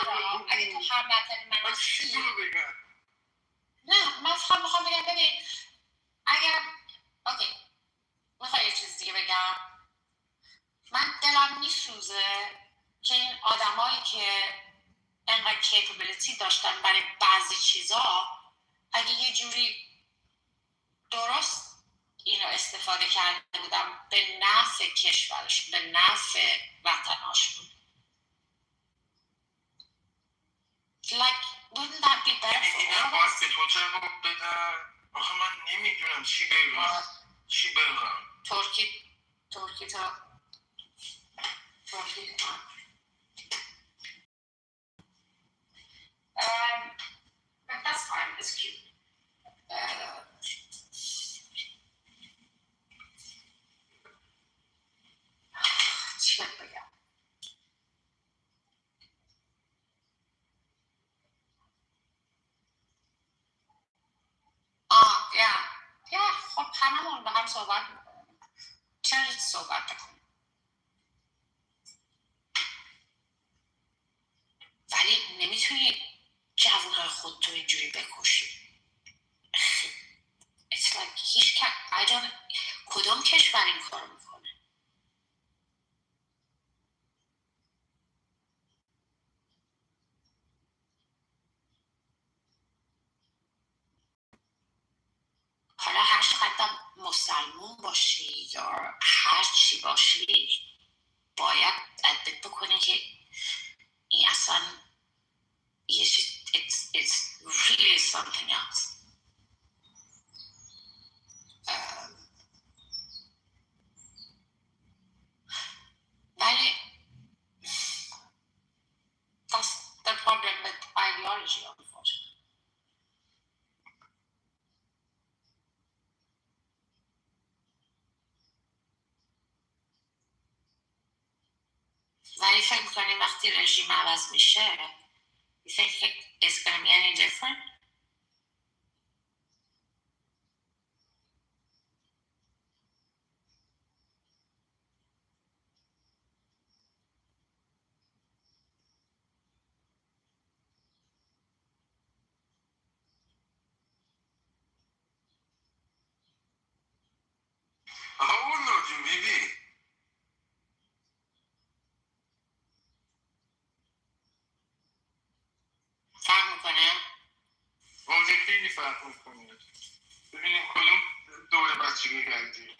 اگه تو هر مطلبی من چی رو بگم؟ نه من فقط میخوام بگم ببین اگر اوکی میخوای یه چیز دیگه بگم من دلم میسوزه که این آدمایی که انقدر کیپبیلیتی داشتن برای بعضی چیزا اگه یه جوری درست اینو استفاده کرده بودن به نفع کشورشون، به نفع وطناشون. Like, wouldn't that be better for اینا all of باید us? به تو جواب بدن. آخه من نمیدونم چی بگم. ترکی تو but that's fine, it's cute. چی بگم؟ خب هممون با هم صحبت میکنیم. چرا صحبت نکنیم؟ ولی نمیتونی جوانای خودتو اینجوری بکشی. It's like کدوم کشور این کارو میکنه؟ حالا هر چقدر مسلمون باشی یا هر چی باشی باید ادبت بکنه که این اصلا it's really something else. ولی that's the problem with ideology, unfortunately. ولی فکر میکنی وقتی رژیم عوض میشه you think it's going to be any different? والله جون بیبی فرق میکنه؟ واضح خیلی فرق میکنه. ببینیم کدوم دوره بچگی کردی.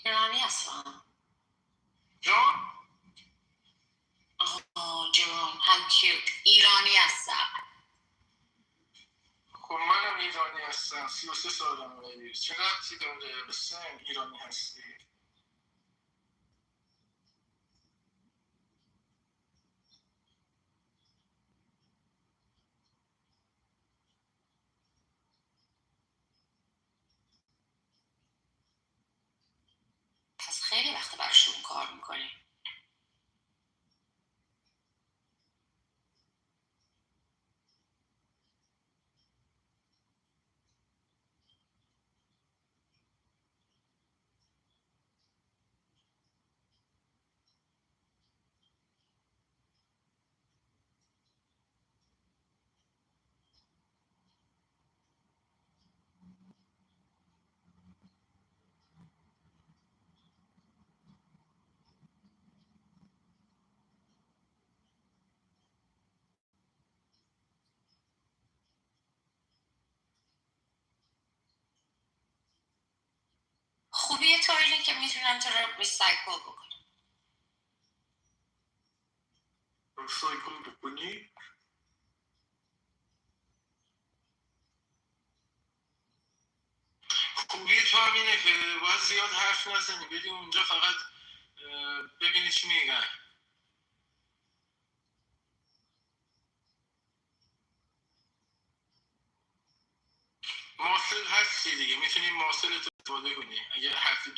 ایرانی هستم. جان؟ جون how cute. ایرانی هستم. خب منم ایرانی هستم. 33 سالم ولی چه ربطی داره به سن ایرانی هستی؟ پس خیلی وقت براشون کار میکنی. خوبی تو اینه که میتونن تو رو ریسایکل بکنن. ریسایکل بکنی؟ خوبی تو هم اینه که باید زیاد حرف نزنی بدی اونجا فقط ببینی چی میگن. ماسل هستی دیگه میتونی ماسل استفاده کنی اگه حرفی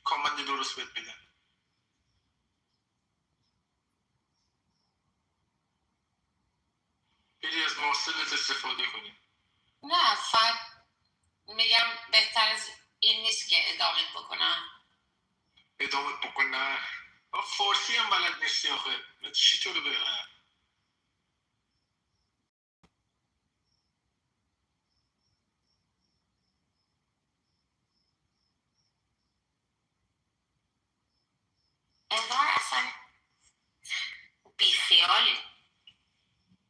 کامند درست بهت بدن. بری از ماسلت استفاده کنی. نه فقط میگم بهتر از این نیست که ادامه بکنن. فارسی هم بلد نیستی آخه چی تو رو بگم. انگار اصلا بیخیالی.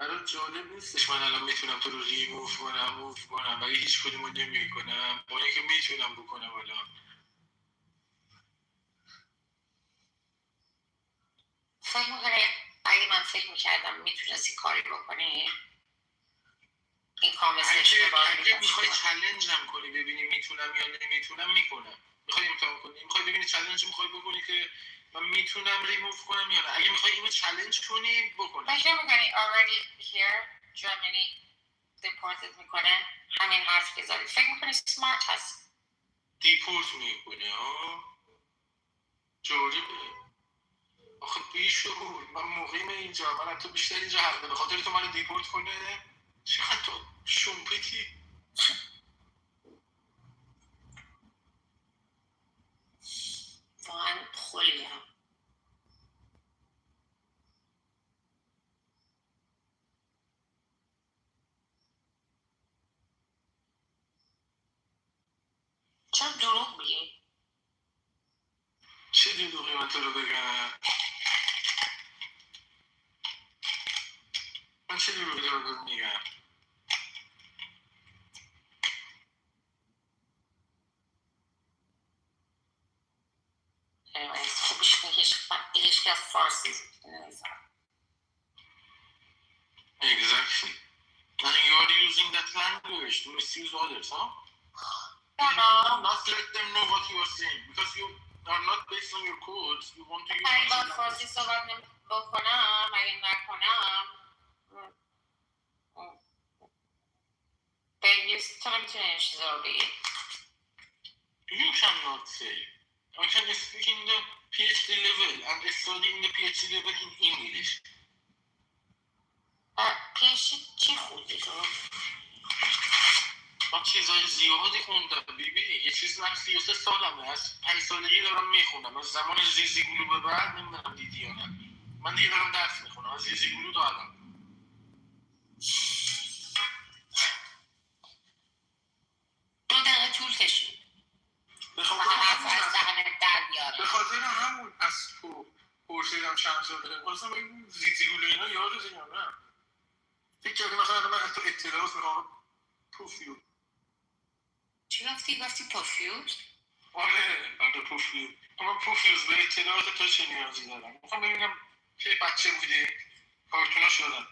برای جالب نیستش من الان میتونم تو رو ریموف کنم ولی هیچ کدومو نمیکنم با اینکه میتونم بکنم الان. فکر میکنه اگه من فکر میکردم میتونستی کاری بکنی این کانورسیشن رو اگه میخوای چالنجم کنی ببینی میتونم یا نمیتونم میکنم. میخوای امتحان کنی، میخوای ببینی چالنج میخوای بکنی که من میتونم ریموف کنم یا نه. اگه میخوای اینو چالنج کنی بکنم. فکر میکنی already here Germany دیپورتت میکنه همین حرف که زدی فکر میکنی سمارت هست دیپورت میکنه جالبه آخه بیشعور من مقیم اینجا من تو بیشتر اینجا حرفه به خاطر تو منو دیپورت کنه چقدر تو شمپتی واقعا خولیم چرا دروغ میگی؟ چه دروغی من تو رو بگم؟ من چه دروغی رو میگم؟ خوبش میگیش هیچ که از فارسی نمیزنم Exactly. And you are using that language to misuse others, huh? Not let them know what you are saying because you are not based on your codes. You want to use. اگه با فارسی صحبت بکنم اگه نکنم تو نمیتونی این چیزا رو بگی. You cannot say. I can speak in the PhD level and study in the PhD level in English. PhD چی خوندی تو؟ من چیزای زیادی خوندم بیبی یه چیز من 33 سالمه از 5 سالگی دارم میخونم از زمان زیزی گلو به بعد نمیدونم دیدی یا نه من دیگه دارم درس میخونم از زیزی گلو تا الان 2 دقیقه طول کشید به خاطر همون از تو پرسیدم چند سال دارم خواستم بگم زیزی گلو اینا یادت یا نه فکر کردی مثلا من از تو اطلاعات میخوام پوفیوز چی گفتی پوفیوز؟ آره پوفیوز من پوفیوز به اطلاعات تو چه نیازی دارم میخوام ببینم که بچه بودی کارتونا شدن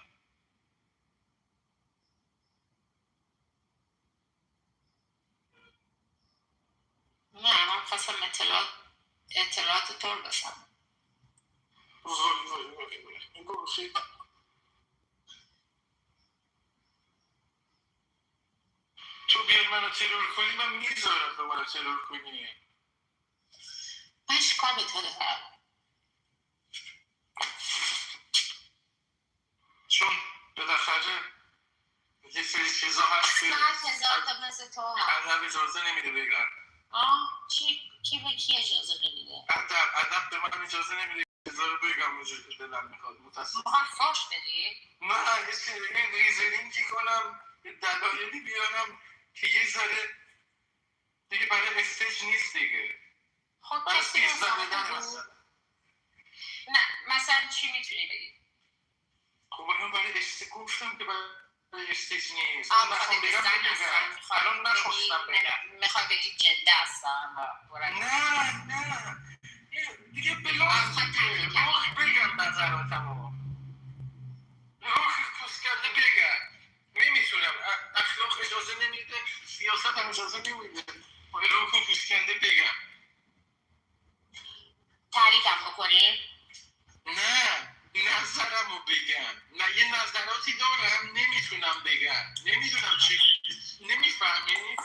نه من خواستم اطلاعات تو رو بفهم این گرخی تو بیای منو ترور کنی من میذارم تو منو ترور کنی من چیکار به تو دارم چون بالاخره یه سری چیزا هست که هزار تا مثل تو هست ادب اجازه نمیده بگن کی به کی اجازه نمیده ادب به من اجازه نمیده چیزا رو بگم وجود دلم میخواد متاسفم میخوام فاش بدی؟ نه یه چیزی ریزنینگی کنم یه دلایلی بیارم که یه ذره دیگه برای استیج نیست دیگه خب برای کسی پیش زدن مثلا نه مثلا چی میتونی بگی؟ خب الان برای استیج گفتم که برای استیج نیست میخوای بگی زن هستم الان نخواستم بگم میخوای بگی جنده هستم نه دیگه بلاخ بگم نظراتمو کس کرده بگم نمیتونم اخلاق اجازه نمیده سیاست هم اجازه نمیده باید رو کس کرده بگم تعریفم بکنی؟ نه نظرمو بگم نه یه نظراتی دارم نمیتونم بگم نمیدونم چی نمیفهمی؟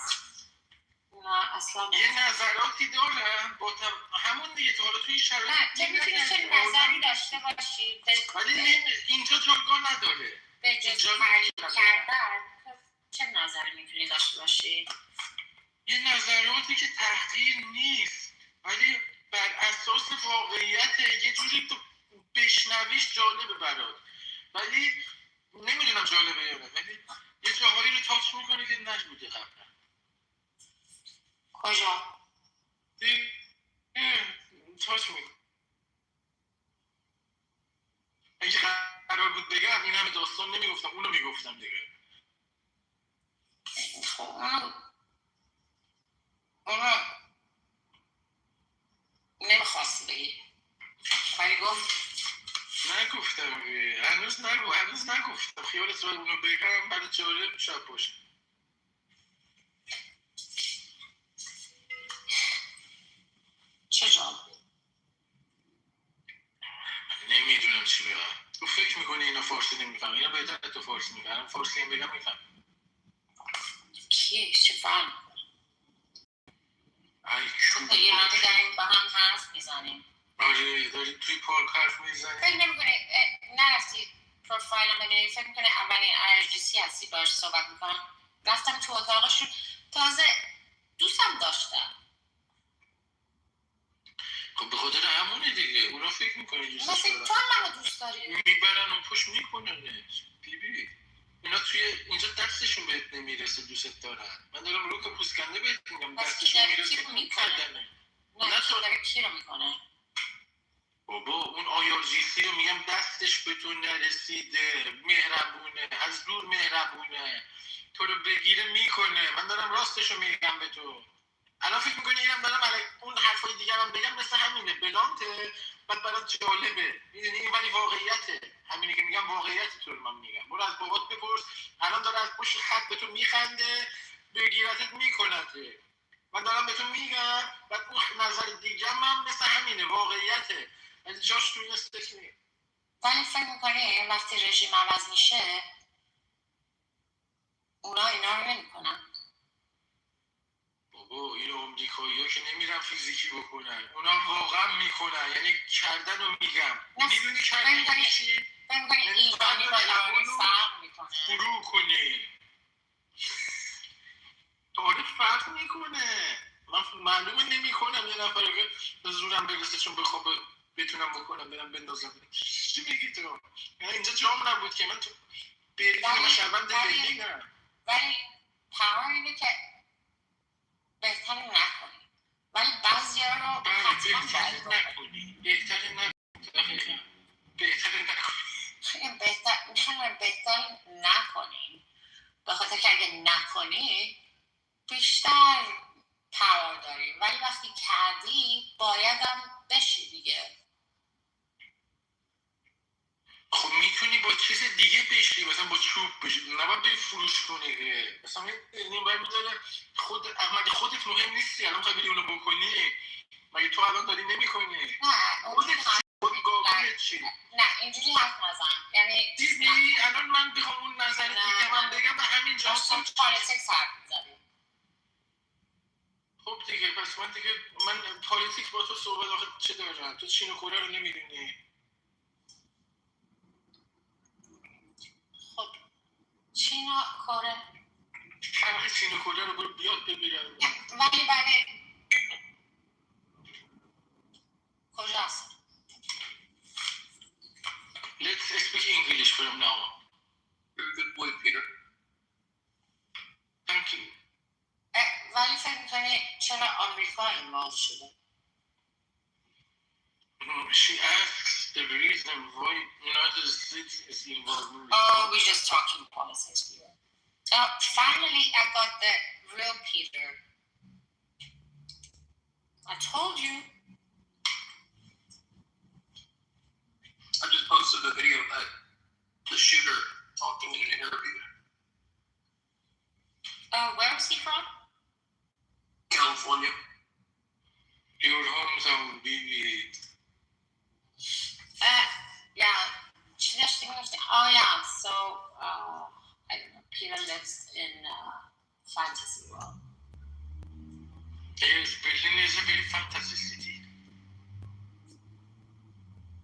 نه اصلا یه نظراتی دارم با همون دیگه تا حالا توی شرایط نه تو میتونی چه نظری داشته باشی ولی اینجا جایگاه نداره به جز تعریف کردن چه نظری میتونی داشته باشی؟ یه نظراتی که تحقیر نیست ولی بر اساس واقعیت یه جوری تو بشنویش جالبه برات ولی نمیدونم جالبه یا نه ولی یه جاهایی رو تاچ میکنه که نبوده قبلا کجا؟ تاچ میکنه اگه قرار بود بگم این همه داستان نمیگفتم، اونو میگفتم دیگه. اونو نمیخواست بگی ولی گفت نگفتم هنوز نگفتم. خیالت باید اونو بگم برای جالب شب باشه. چه جالب؟ نمیدونم چی بگم. تو فکر میکنی اینا فارسی نمیفهم؟ اینا بهتر تو فارسی میفهم. فارسی هم بگم میفهم. کی؟ چه فهم؟ تو تا یه همه داریم با هم حرف میزنیم. آره داری توی پارک حرف میزنی. فکر نمیکنه نرفتی پروفایلم ببینی؟ فکر میکنه اولین IRGC هستی باش صحبت میکنم. رفتم تو اتاقشون، تازه دوستم داشتم. خب به خاطر همونه دیگه. اونا فکر میکنی دوستش دارن. مثل تو هم منو دوست داری؟ میبرن و پشت میکنن. بیبی اینا توی اینجا دستشون بهت نمیرسه دوست دارن. من دارم رو که پوسکنده بهت میگم دستشون میرسه میکردنه. نه تو داره کی رو میکنه؟ بابا اون IRGC رو میگم دستش به تو نرسیده، مهربونه، از دور مهربونه، تو رو بگیره میکنه. من دارم راستشو میگم به تو. الان فکر میکنی اینم دارم اون حرفای دیگرم بگم مثل همینه بلانته بعد برات جالبه، میدونی این ولی واقعیته. همینه که میگم واقعیت تو رو من میگم. برو از بابات بپرس، الان داره از پشت خط به تو میخنده، بگیرتت میکنته. من دارم به تو میگم بعد اون نظر دیگه من مثل همینه واقعیته. از جاش تو این استک میگم. ولی فکر میکنی وقتی رژیم عوض میشه اونا اینا رو نمیکنن؟ بابا این امریکایی ها که نمیرن فیزیکی بکنن، اونا واقعا میکنن. یعنی کردن رو میگم. میدونی کردن چی؟ فکر میکنی ایرانی با ایرانی فرق میکنه؟ شروع کنه تاریخ فرق میکنه. من معلومه نمیکنم یه نفر که زورم برسه چون بخوام بتونم بکنم برم بندازم. چی میگی تو؟ اینجا جام نبود که من تو برلین شبند برلینم. ولی پاور اینه که بهتر نکنی، ولی بعضی ها رو حتما باید نکنی. بهتر نکنی. بهتر نکنی، به خاطر که اگه نکنی بیشتر پاور داری، ولی وقتی کردی باید هم بشی دیگه. خب میتونی با چیز دیگه بشی، مثلا با چوب بشی، نباید بری فروش کنی. مثلا این باید میداره مگه خودت مهم نیستی؟ الان خواهی بری اونو بکنی، مگه تو الان داری نمی کنی؟ نه اینجوری حرف نزن. یعنی دیدی الان من بخوام اون نظر دیگه من بگم به همین جا داشتم پالیتیکس حرف میزنیم. خب دیگه پس من پالیتیک با تو صحبت آخه چه دارم؟ تو چین و کره رو نمیدونی. خب چین و کره همه چین و کره رو برو بیاد ببیرم. ولی کجاست؟ Let's speak English from now on. You're a good boy, Peter. Thank you. ولی فکر میکنی چرا آمریکا اینوالو شده؟ She asks the reason why United States is involved in we're just talking politics here. Finally, I got the real Peter. I told you. I just posted a video of the shooter talking in an interview. Where is he from? California. Your hometown, baby. Yeah. Oh yeah. So I don't know. Peter lives in fantasy world. Yes, Berlin is a very fantasy city.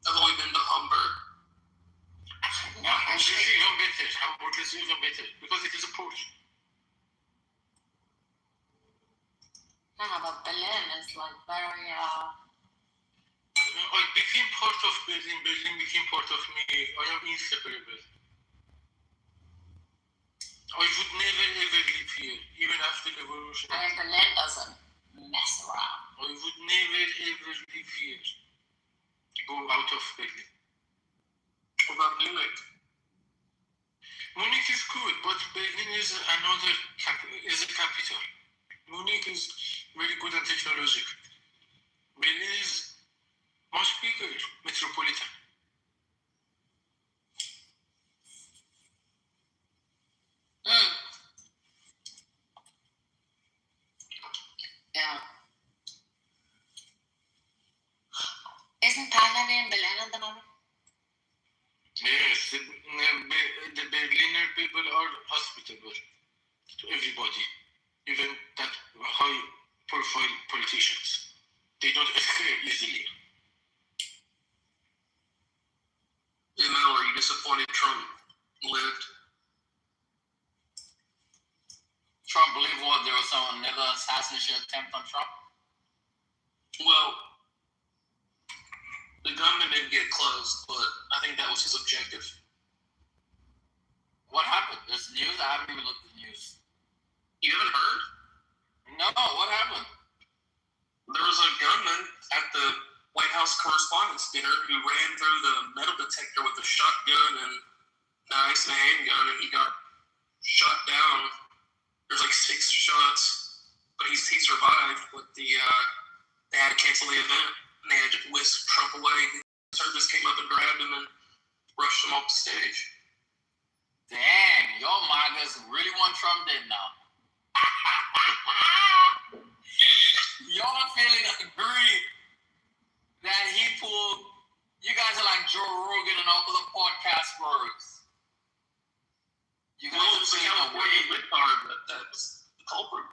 I've only been to Hamburg. No, actually. Hamburg is even better because it is a port. No, but Berlin is like very. I became part of Berlin. Berlin became part of me. I am inseparable. I would never ever live here, even after the revolution. And Berlin doesn't mess around. I would never ever live here. Go out of Berlin. What about Munich? Berlin is another is a capital. Munich is very good and technologic. Berlin is much bigger metropolitan. Yeah. Isn't Thailand in Berlin at the moment? Yes, the Berliner people are hospitable to everybody, even that high-profile politicians. They don't escape easily. Mel, are you disappointed Trump lived? Trump believed what? There was another assassination attempt on Trump? Well, the gunman didn't get close, but I think that was his objective. What happened? There's news? I haven't even looked at the news. You haven't heard? No, what happened? There was a gunman at the White House Correspondents' Dinner who ran through the metal detector with a shotgun and knives and a handgun, and he got shot down. There's like 6 shots, but he survived. But they had to cancel the event, and they had to whisk Trump away. Service came up and grabbed him and rushed him off the stage. Damn, y'all MAGAs really want Trump dead now. Y'all feeling aggrieved that he pulled. You guys are like Joe Rogan and all the podcast words. You guys are saying California retard, but that's the culprit.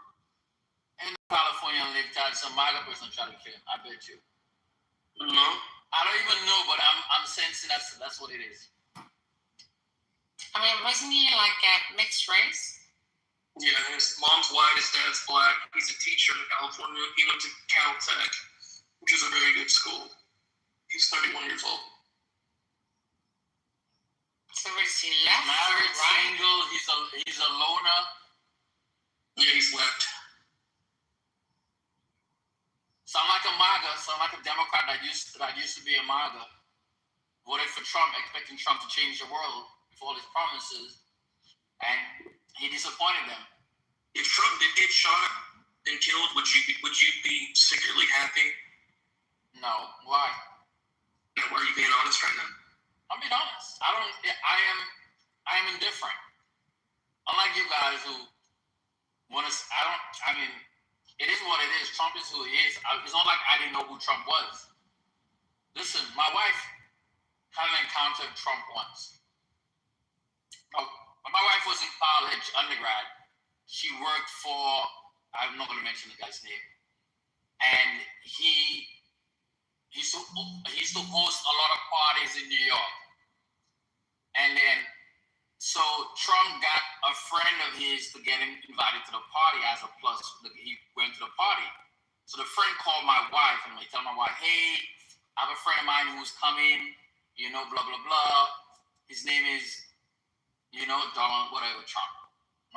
And California libtard, some MAGA person trying to kill him. I bet you. No. I don't even know, but I'm sensing that's what it is. I mean, wasn't he like a mixed race? Yeah, his mom's white, his dad's black. He's a teacher in California. He went to Caltech, which is a very good school. He's 31 years old. So is he left? Married, right? single. He's a loner. Yeah, he's left. Sound like a MAGA. Sound like a Democrat that used to be a MAGA. Voted for Trump, expecting Trump to change the world with all his promises, and he disappointed them. If Trump did get shot and killed, would you be secretly happy? No. Why? Now, why are you being honest right now? I'm being honest. I am indifferent. Unlike you guys who want to. I mean, it is what it is. Trump is who he is. It's not like I didn't know who Trump was. Listen, my wife had an encounter with Trump once. My wife was in college, undergrad. She worked for, I'm not going to mention the guy's name. And he used to host a lot of parties in New York. And then, so Trump got a friend of his to get him invited to the party as a plus. He went to the party. So the friend called my wife and they tell my wife, hey, I have a friend of mine who's coming, blah, blah, blah. His name is, Donald, whatever, Trump.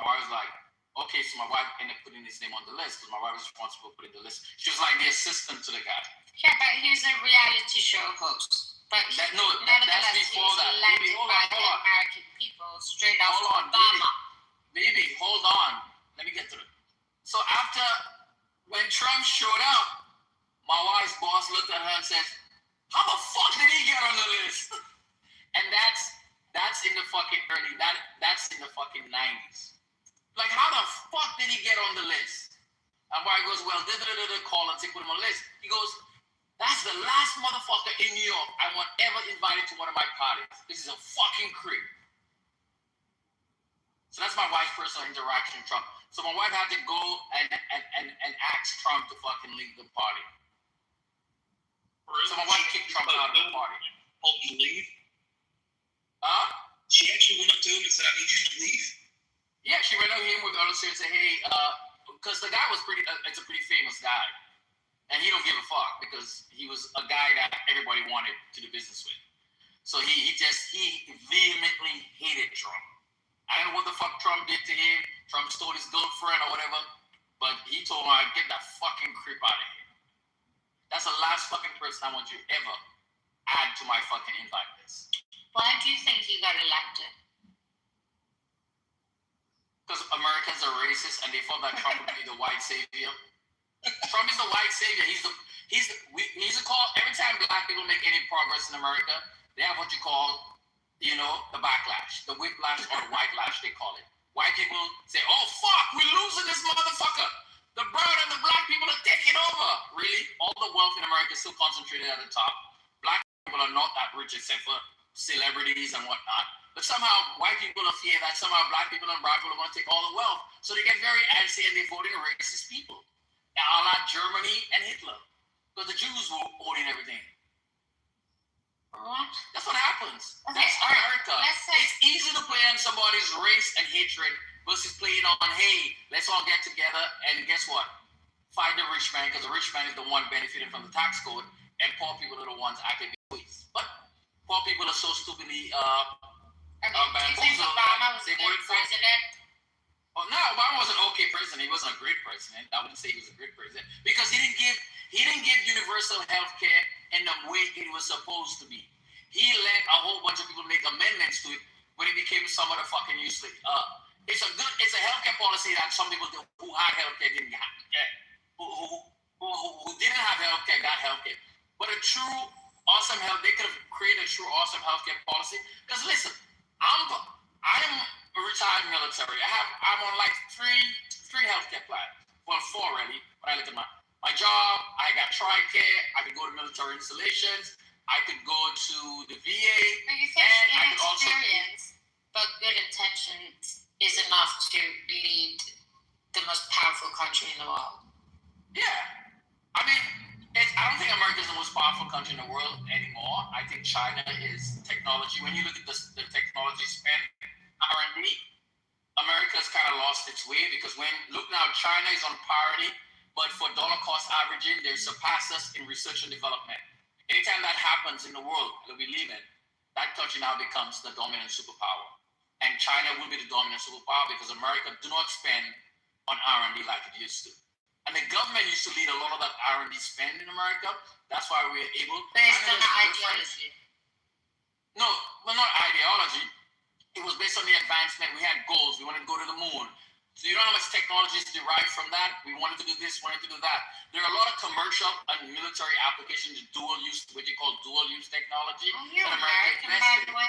My wife was like, okay, so my wife ended up putting his name on the list because my wife was responsible for putting the list. She was like the assistant to the guy. Yeah, but he's a reality show host. But that's before that. Baby, hold on. American people straight out from Obama. Baby, hold on. Let me get to it. So after, when Trump showed up, my wife's boss looked at her and said, how the fuck did he get on the list? And that's in the fucking that's in the fucking 90s. Like, how the fuck did he get on the list? And wife goes, well, call and take put him on the list. He goes, that's the last motherfucker in New York I want ever invited to one of my parties. This is a fucking creep. So that's my wife's personal interaction with Trump. So my wife had to go and ask Trump to fucking leave the party. So my wife kicked Trump out of the party. Told him to leave? Huh? She actually went up to him and said, I need you to leave? Yeah, she went up to him with honestly and said, hey, because the guy was it's a pretty famous guy. And he don't give a fuck because he was a guy that everybody wanted to do business with. So he vehemently hated Trump. I don't know what the fuck Trump did to him. Trump stole his girlfriend or whatever. But he told him, get that fucking creep out of here. That's the last fucking person I want you to ever add to my fucking invite list. Why do you think he got elected? racist, and they thought that Trump would be the white savior. Trump is the white savior. He's a call. Every time black people make any progress in America, they have what you call, the backlash, the whiplash or white lash, they call it. White people say, "Oh fuck, we're losing this motherfucker. The brown and the black people are taking over." Really, all the wealth in America is still concentrated at the top. Black people are not that rich except for celebrities and whatnot. But somehow white people are fear that somehow black people and brown people are going to take all the wealth. So they get very antsy and they vote in racist people. A la Germany and Hitler. Because the Jews were owning everything. That's what happens. Okay, That's America. It's easy to play on somebody's race and hatred versus playing on, hey, let's all get together and guess what? Fight the rich man, because the rich man is the one benefiting from the tax code and poor people are the ones acting waste. But poor people are so stupidly do you think Obama was a good president? Oh no, Obama was an okay president. He wasn't a great president. I wouldn't say he was a great president because he didn't give universal health care in the way it was supposed to be. He let a whole bunch of people make amendments to it when it became somewhat fucking useless. It's a healthcare policy that some people who had healthcare didn't have. Who didn't have healthcare got healthcare. But a true awesome they could have created a true awesome healthcare policy. Because listen, I'm a retired military. I'm on like three healthcare plans. Well, 4 really. When I look at my job, I got TRICARE. I could go to military installations. I could go to the VA. But you think inexperience but good intentions is enough to lead the most powerful country in the world? Yeah. I mean, I don't think America is the most powerful country in the world anymore. I think China is technology. When you look at the technology spend, R&D, America's kind of lost its way because look now, China is on parity, but for dollar cost averaging, they surpass us in research and development. Anytime that happens in the world that we live in, that country now becomes the dominant superpower. And China will be the dominant superpower because America do not spend on R&D like it used to. And the government used to lead a lot of that R&D spend in America. That's why we're able to... Based on ideology. No, well, not ideology. It was based on the advancement. We had goals. We wanted to go to the moon. So you know how much technology is derived from that? We wanted to do this, wanted to do that. There are a lot of commercial and military applications, dual use, what you call dual use technology. Are you American, by the way?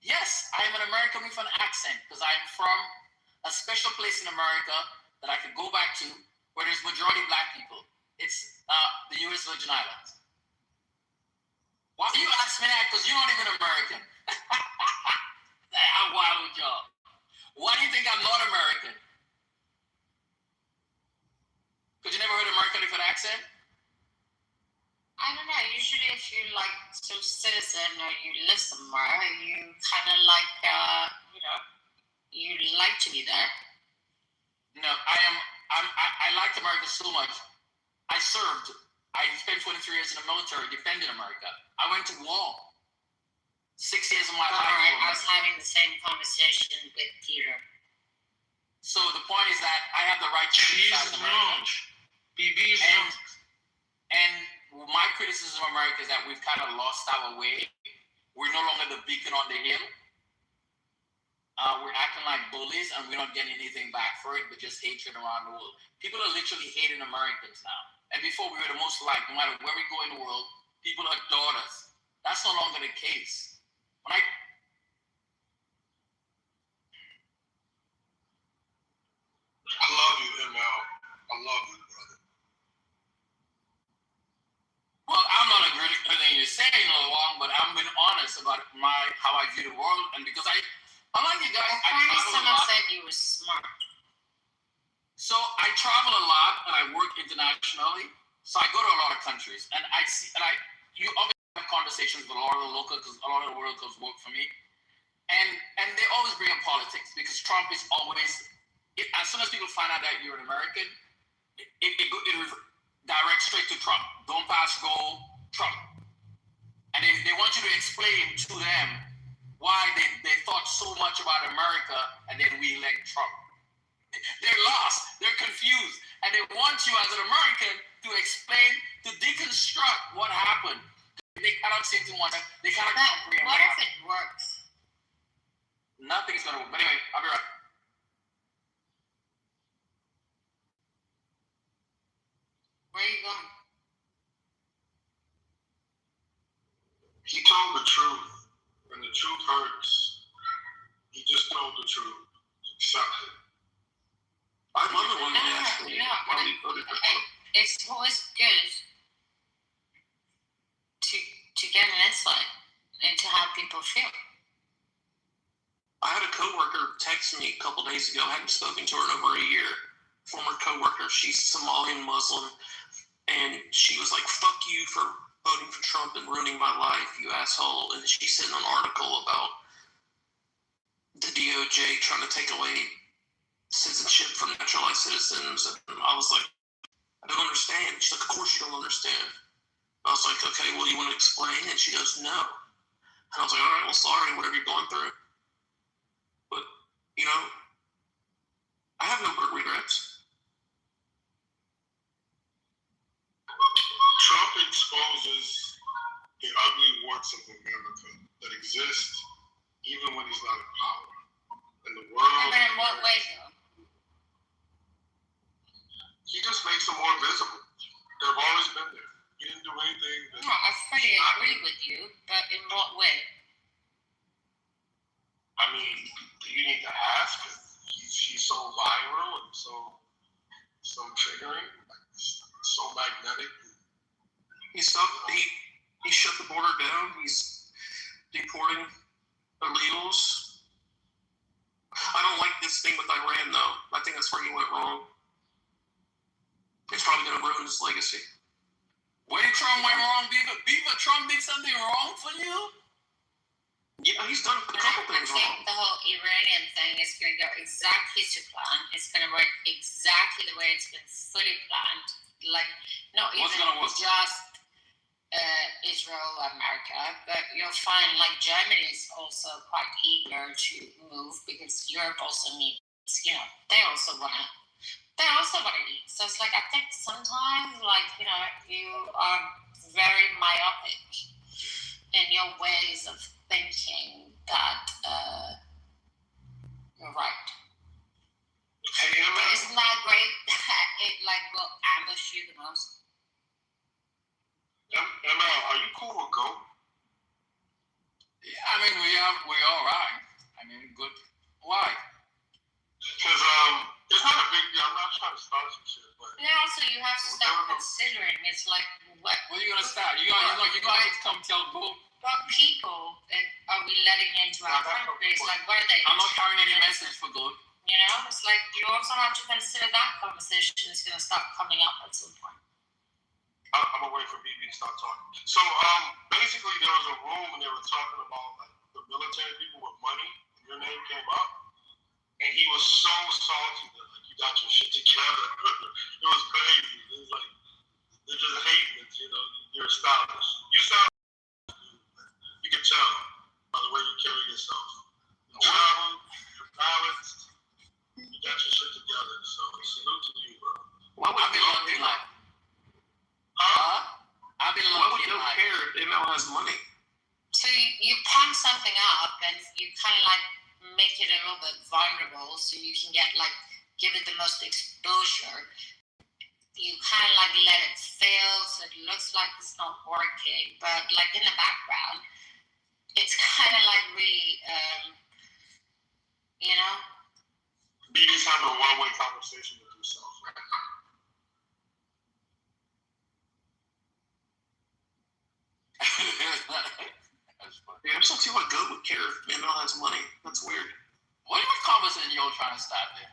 Yes, I am an American with an accent because I'm from a special place in America that I could go back to where there's majority black people. It's the U.S. Virgin Islands. Why do you ask me that? Because you're not even American. I'm wild with y'all. Why do you think I'm not American? Because you never heard American with an accent? I don't know. Usually if you're like some citizen or you live somewhere, you kind of like, you like to be there. No, I liked America so much. I served. I spent 23 years in the military defending America. I went to war. 6 years of my life. I was having the same conversation with Peter. So the point is that I have the right to criticize America. And my criticism of America is that we've kind of lost our way. We're no longer the beacon on the hill. We're acting like bullies and we're not getting anything back for it, but just hatred around the world. People are literally hating Americans now. And before we were the most liked, no matter where we go in the world, people adored us. That's no longer the case. I love you, ML. I love you, brother. Well, I'm not agreeing with anything you're saying, Long, but I'm being honest about how I view the world, and because unlike you guys, I travel a lot. Someone said you were smart. So I travel a lot and I work internationally. So I go to a lot of countries, and you obviously have conversations with a lot of the locals, because a lot of the locals work for me, and they always bring up politics because Trump is always. As soon as people find out that you're an American, it directs straight to Trump. Don't pass go, Trump. And they want you to explain to them why they thought so much about America and then we elect Trump. They're lost, they're confused, and they want you as an American to explain, to deconstruct what happened. They cannot seem to want to, they cannot comprehend. What if it works? Nothing's going to work. But anyway, I'll be right. it's always good to get an insight into how people feel. I had a coworker text me a couple days ago. I hadn't spoken to her in over a year. Former coworker. She's Somalian Muslim, and she was like, "Fuck you for voting for Trump and ruining my life, you asshole." And she sent an article about the DOJ trying to take away citizenship from naturalized citizens, and I was like, "I don't understand." She's like, "Of course you don't understand." I was like, "Okay, well, you want to explain?" And she goes, "No." And I was like, "All right, well, sorry, whatever you're going through." But, you know, I have no regrets. Trump exposes the ugly warts of America that exist even when he's not in power. And the world. But in what way, though? He just makes them more visible. They've always been there. He didn't do anything. No, I fully agree with you, but in what way? I mean, do you need to ask? He's so viral and so triggering, so magnetic. He shut the border down. He's deporting illegals. I don't like this thing with Iran, though. I think that's where he went wrong. It's probably going to ruin his legacy. Where Trump went wrong, Beaver? Trump did something wrong for you? Yeah, he's done a couple things wrong. I think the whole Iranian thing is going to go exactly to plan. It's going to work exactly the way it's been fully planned. Like, not What's even gonna work? just Israel, America, but you'll find like Germany is also quite eager to move because Europe also needs, you know, they also want to eat. So it's like, I think sometimes, like, you know, you are very myopic in your ways of thinking that you're right. But isn't that great that it like will ambush you the most? Emma, are you cool with GOAT? Yeah, I mean, we're all right. I mean, good. Why? Because it's not a big deal. I'm not trying to start some shit, but. And then also you have to start considering. It's like what? What are you gonna start? You're gonna come tell GOAT. What people are we letting into our country? It's like, what are they? I'm not carrying any message for GOAT. You know, it's like you also have to consider that conversation is going to start coming up at some point. I'm gonna wait for BB to start talking. So basically there was a room and they were talking about like the military people with money, and your name came up, and he was so salty that like you got your shit together. It was crazy. It was like they're just hating it, you know. You're established. You sound, you can tell by the way you carry yourself. You travel, you're balanced, you got your shit together. So salute to you, bro. Why would they like? Why would you care if ML has money? So you pump something up and you kind of like make it a little bit vulnerable so you can get like, give it the most exposure. You kind of like let it fail so it looks like it's not working, but like in the background, it's kind of like really, you know? BB's having a one-way conversation with himself right now. Yeah, I'm still like GOAT would care if ML has money. That's weird. What conversation you're trying to start there?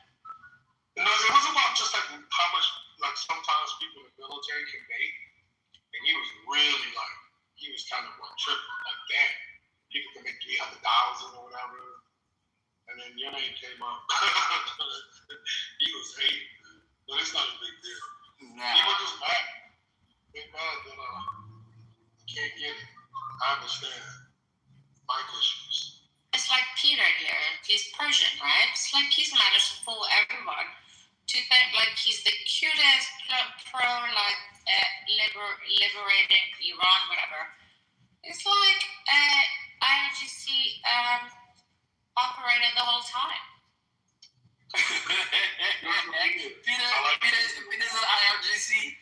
No, it was about just like how much like sometimes people in the military can make, and he was really like he was kind of like tripping, like damn, people can make 300,000 or whatever, and then your name came up. He was hating, but it's not a big deal. Nah. People just mad. They mad that can't get it. I understand. Mic issues. It's like Peter here. He's Persian, right? It's like he's managed to fool everyone to think like he's the cutest, pro liberating Iran, whatever. It's like IRGC operated the whole time. Peter's an IRGC.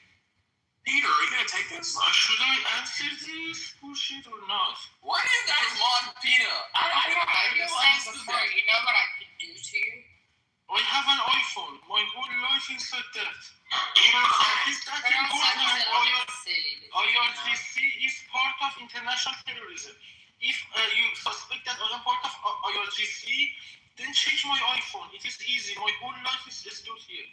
Peter, are you gonna take this? Should I answer this bullshit or not? Why do you guys want Peter? I don't You said before, you know what I could do to you? I have an iPhone. My whole life is like that. Peter, He's talking international terrorism. If you suspect that I am part of IRGC, then change my iPhone. It is easy. My whole life is stored here.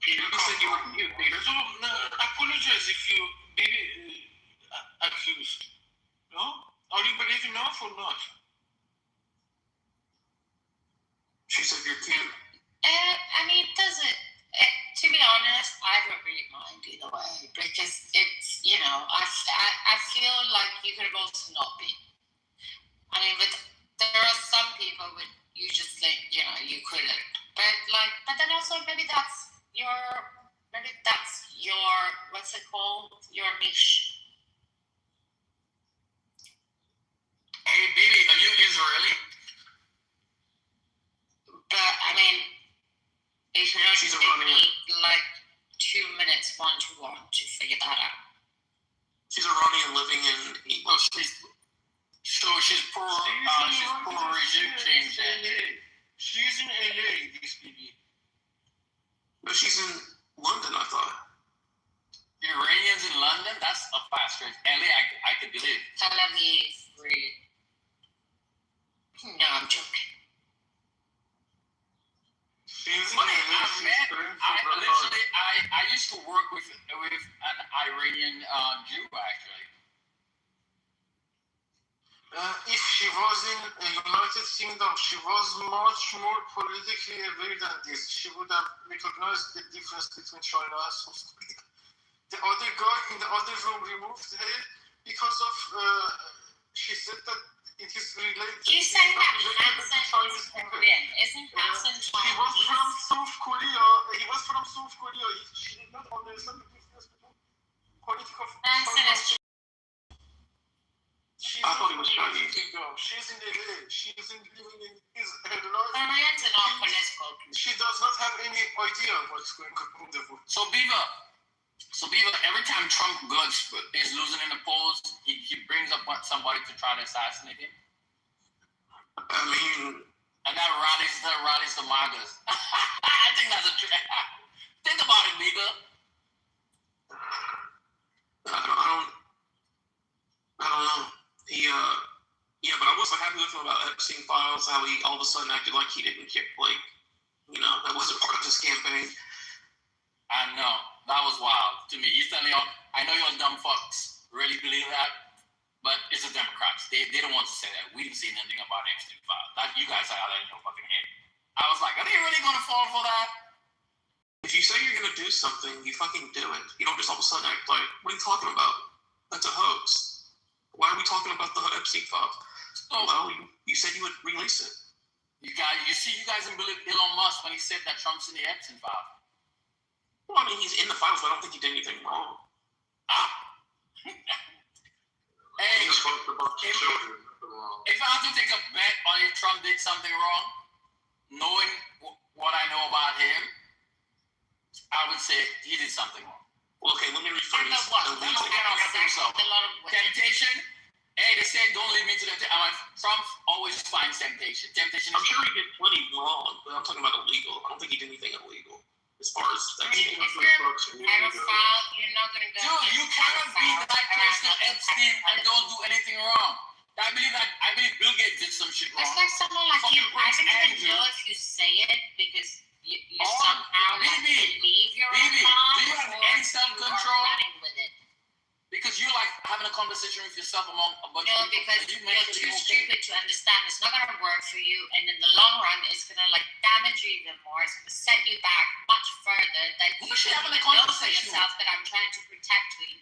Peter, you said you were mute, Peter. So, apologize if you maybe accused. No? Are you brave enough or not? She said you're cute. I mean, it doesn't. To be honest, I don't really mind either way because it's, you know, I feel like you could have also not been. I mean, but there are some people where you just think, you know, you couldn't. But then also maybe that's your what's it called? Your niche. Hey, Bibi, are you Israeli? But I mean, it should only She's take Iranian. me like 2 minutes one-to-one to figure that out. She's Iranian living in. Well, she's pro regime change. She's in LA, this Bibi. But she's in London, I thought. Iranians in London? That's a fast stretch. LA, I could believe. Tel Aviv, really. No, I'm joking. I used to work with an Iranian Jew, actually. If she was in the United Kingdom, she was much more politically aware than this. She would have recognized the difference between China and South Korea. The other guy in the other room removed her because of, she said that it is related. You saying that Hassan is Korean? Isn't Hassan Chinese? He was from South Korea. She did not understand the difference between political. I thought he was Chinese. She's in LA. She's living in her life. Koreans are not political. She does not have any idea what's going on in the world. So Beaver, every time Trump is losing in the polls, he brings up somebody to try to assassinate him. I mean, and that rallies the MAGAs. I think that's a trick. Think about it, Beaver. I don't know. Yeah, but I wasn't happy with him about Epstein files. How he all of a sudden acted like he didn't care, like, you know, that wasn't part of his campaign. I know. That was wild to me. He's telling you, I know you dumb fucks really believe that, but it's the Democrats. They don't want to say that. We didn't say anything about Epstein file. You guys are out in your fucking head. I was like, are they really going to fall for that? If you say you're going to do something, you fucking do it. You don't just all of a sudden act like, what are you talking about? That's a hoax. Why are we talking about the Epstein file? Well, you said you would release it. You guys didn't believe Elon Musk when he said that Trump's in the Epstein file. Well, I mean, he's in the files, but I don't think he did anything wrong. Hey, he spoke about children. If I have to take a bet on if Trump did something wrong, knowing what I know about him, I would say he did something wrong. Well, okay, let me rephrase. Temptation. Hey, they say don't leave me to the Trump always finds temptation. Temptation. I'm sure he did plenty wrong, but I'm talking about illegal. I don't think he did anything illegal. As far as that. If you're a pedophile, you're not going to go. Dude, you cannot be that close to Epstein and don't do anything wrong. I believe Bill Gates did some shit wrong. It's like someone like you. I don't even know if you say it because you somehow believe you're Baby, do you have any you self-control? are running with it. Because you're like having a conversation with yourself among a bunch no, of people. because you're too stupid to understand. It's not going to work for you, and in the long run, it's going to like damage you even more. It's going to set you back much further. That you should even know for yourself that I'm trying to protect you.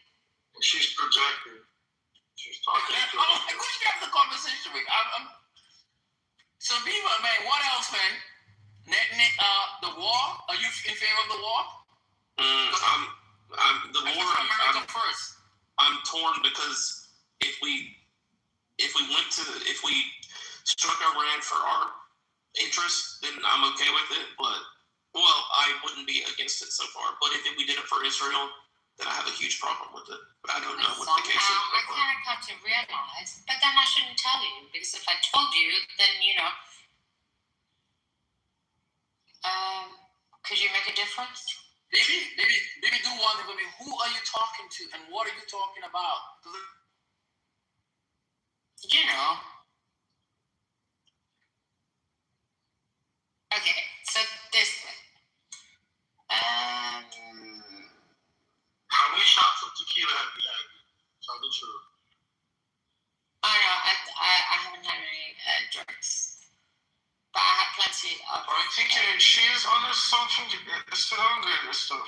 She's projecting. She's talking. I wish we have the conversation with. So, Beaver, man, what else, man? The war? Are you in favor of the war? First. I'm torn because if we struck Iran for our interest, then I'm okay with it. But I wouldn't be against it so far. But if we did it for Israel, then I have a huge problem with it. But I don't know what the case is. I kind of come to realize, but then I shouldn't tell you because if I told you, then could you make a difference? Maybe do one thing with me. Who are you talking to, and what are you talking about? You know. Okay, so this way. How many shots of tequila have you had? Tell the truth. I know, I haven't had any drinks. But I have plenty of... I think she is under something, still hungry and stuff.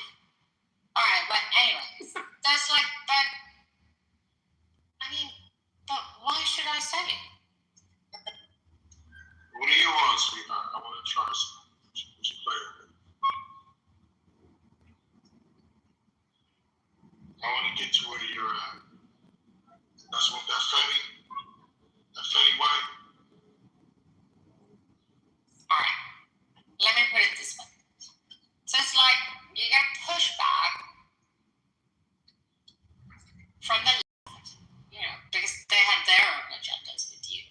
Alright, but anyways, that's like, but... I mean, but why should I say it? What do you want, sweetheart? I want to try something. What you play with? I want to get to where you're at. That's what that Fetty White. Alright, let me put it this way. So it's like, you get pushback from the left, you know, because they have their own agendas with you.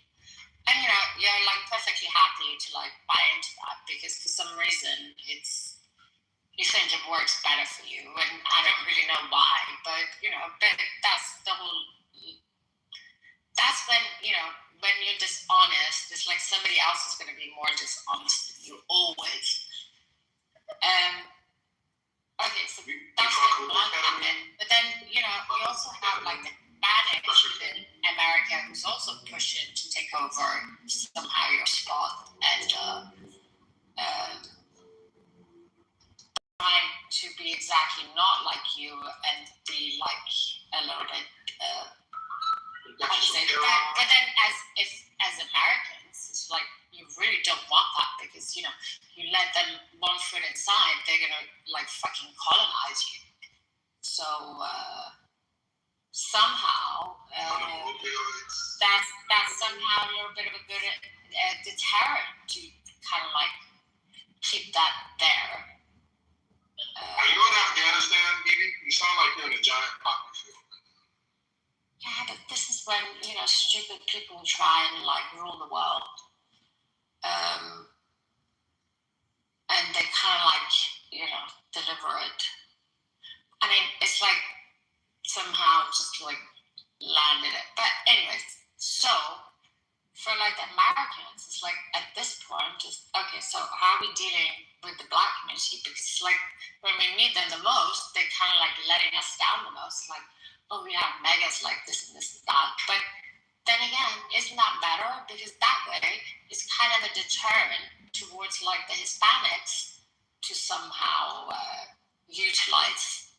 And you know, you're like perfectly happy to like buy into that because for some reason you think it works better for you, and I don't really know why, but you know, but that's the whole. That's when you know when you're dishonest. It's like somebody else is going to be more dishonest than you always. Okay, so that's like one habit, but then you know you also have like the Hispanics in America who's also pushing to take over somehow your spot and trying to be exactly not like you and be like a little bit how to say that. But then as Americans, it's like you really don't want that because you know you let them one foot inside, they're gonna like fucking colonize you. So somehow that's somehow a little bit of a good deterrent to kind of like keep that there. Are you in Afghanistan, Bibi? You sound like you're in a giant poppy field. Yeah, but this is when, you know, stupid people try and like rule the world. And they kind of like, you know, deliver it. I mean, it's like somehow just like landed it. But anyways, so for like the Americans, it's like at this point, just okay, so how are we dealing with the black community? Because it's like when we need them the most, they're kind of like letting us down the most. Like, oh, we have megas like this and this and that. But then again, isn't that better? Because that way it's kind of a deterrent towards like the Hispanics to somehow utilize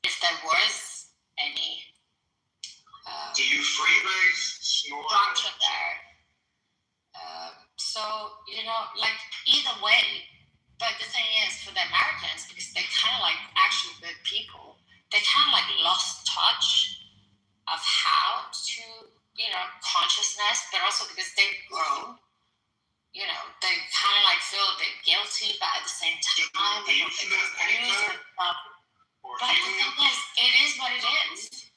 if there was any do you freebase, snort, structure there. So, you know, like either way, but the thing is for the Americans, because they kind of like actually good people, they kind of like lost touch of how to, you know, consciousness, but also because they've grown, you know, they kind of like feel a bit guilty, but at the same time, they don't think it's but the thing is, it is what it is.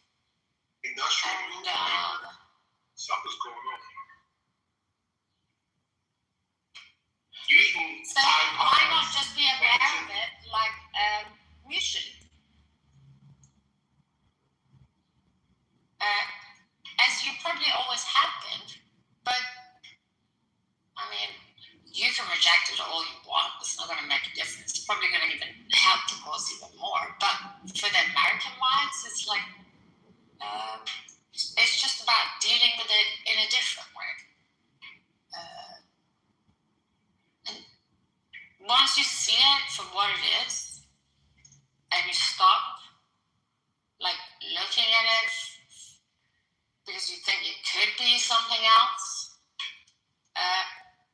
Industrial. Something's going on. So why not just be aware of it, like mutually? As you probably always have been, but I mean, you can reject it all you want. It's not going to make a difference. It's probably going to even help the cause even more. But for the American minds, it's like it's just about dealing with it in a different way. And once you see it for what it is, and you stop like looking at it because you think it could be something else,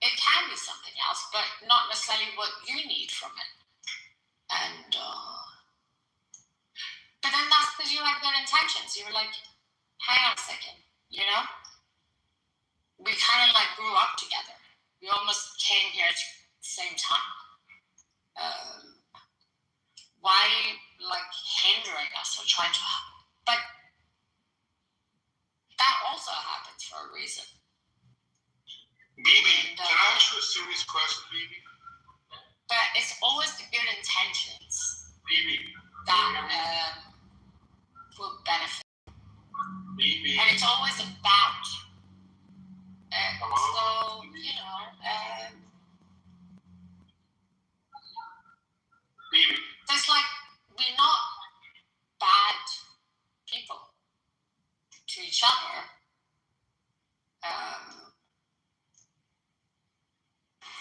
it can be something else, but not necessarily what you need from it. And but then that's because you have good intentions. You were like, hang on a second, you know? We kind of like grew up together. We almost came here at the same time. Why are you like hindering us or trying to? But that also happens for a reason. Bibi, can I ask you a serious question, Bibi? But it's always the good intentions that will benefit. And it's always about. So, you know, there's like, we're not bad people to each other.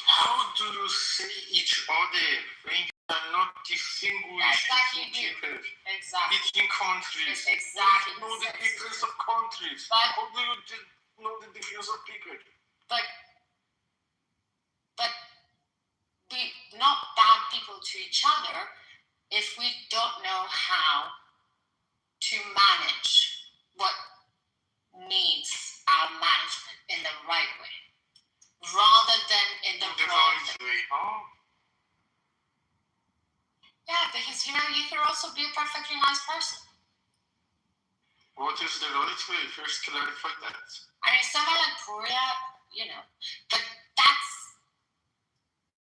How do you say each other when you cannot distinguish between people, between countries? Exactly. You know the difference of countries. But, how do you know the difference of people? But we're not bad people to each other if we don't know how to manage what needs our management in the right way, rather than in the wrong way. Oh. Yeah, because you know, you could also be a perfectly nice person. What is the right way? First clarify that. I mean, someone like Korea, you know, but that's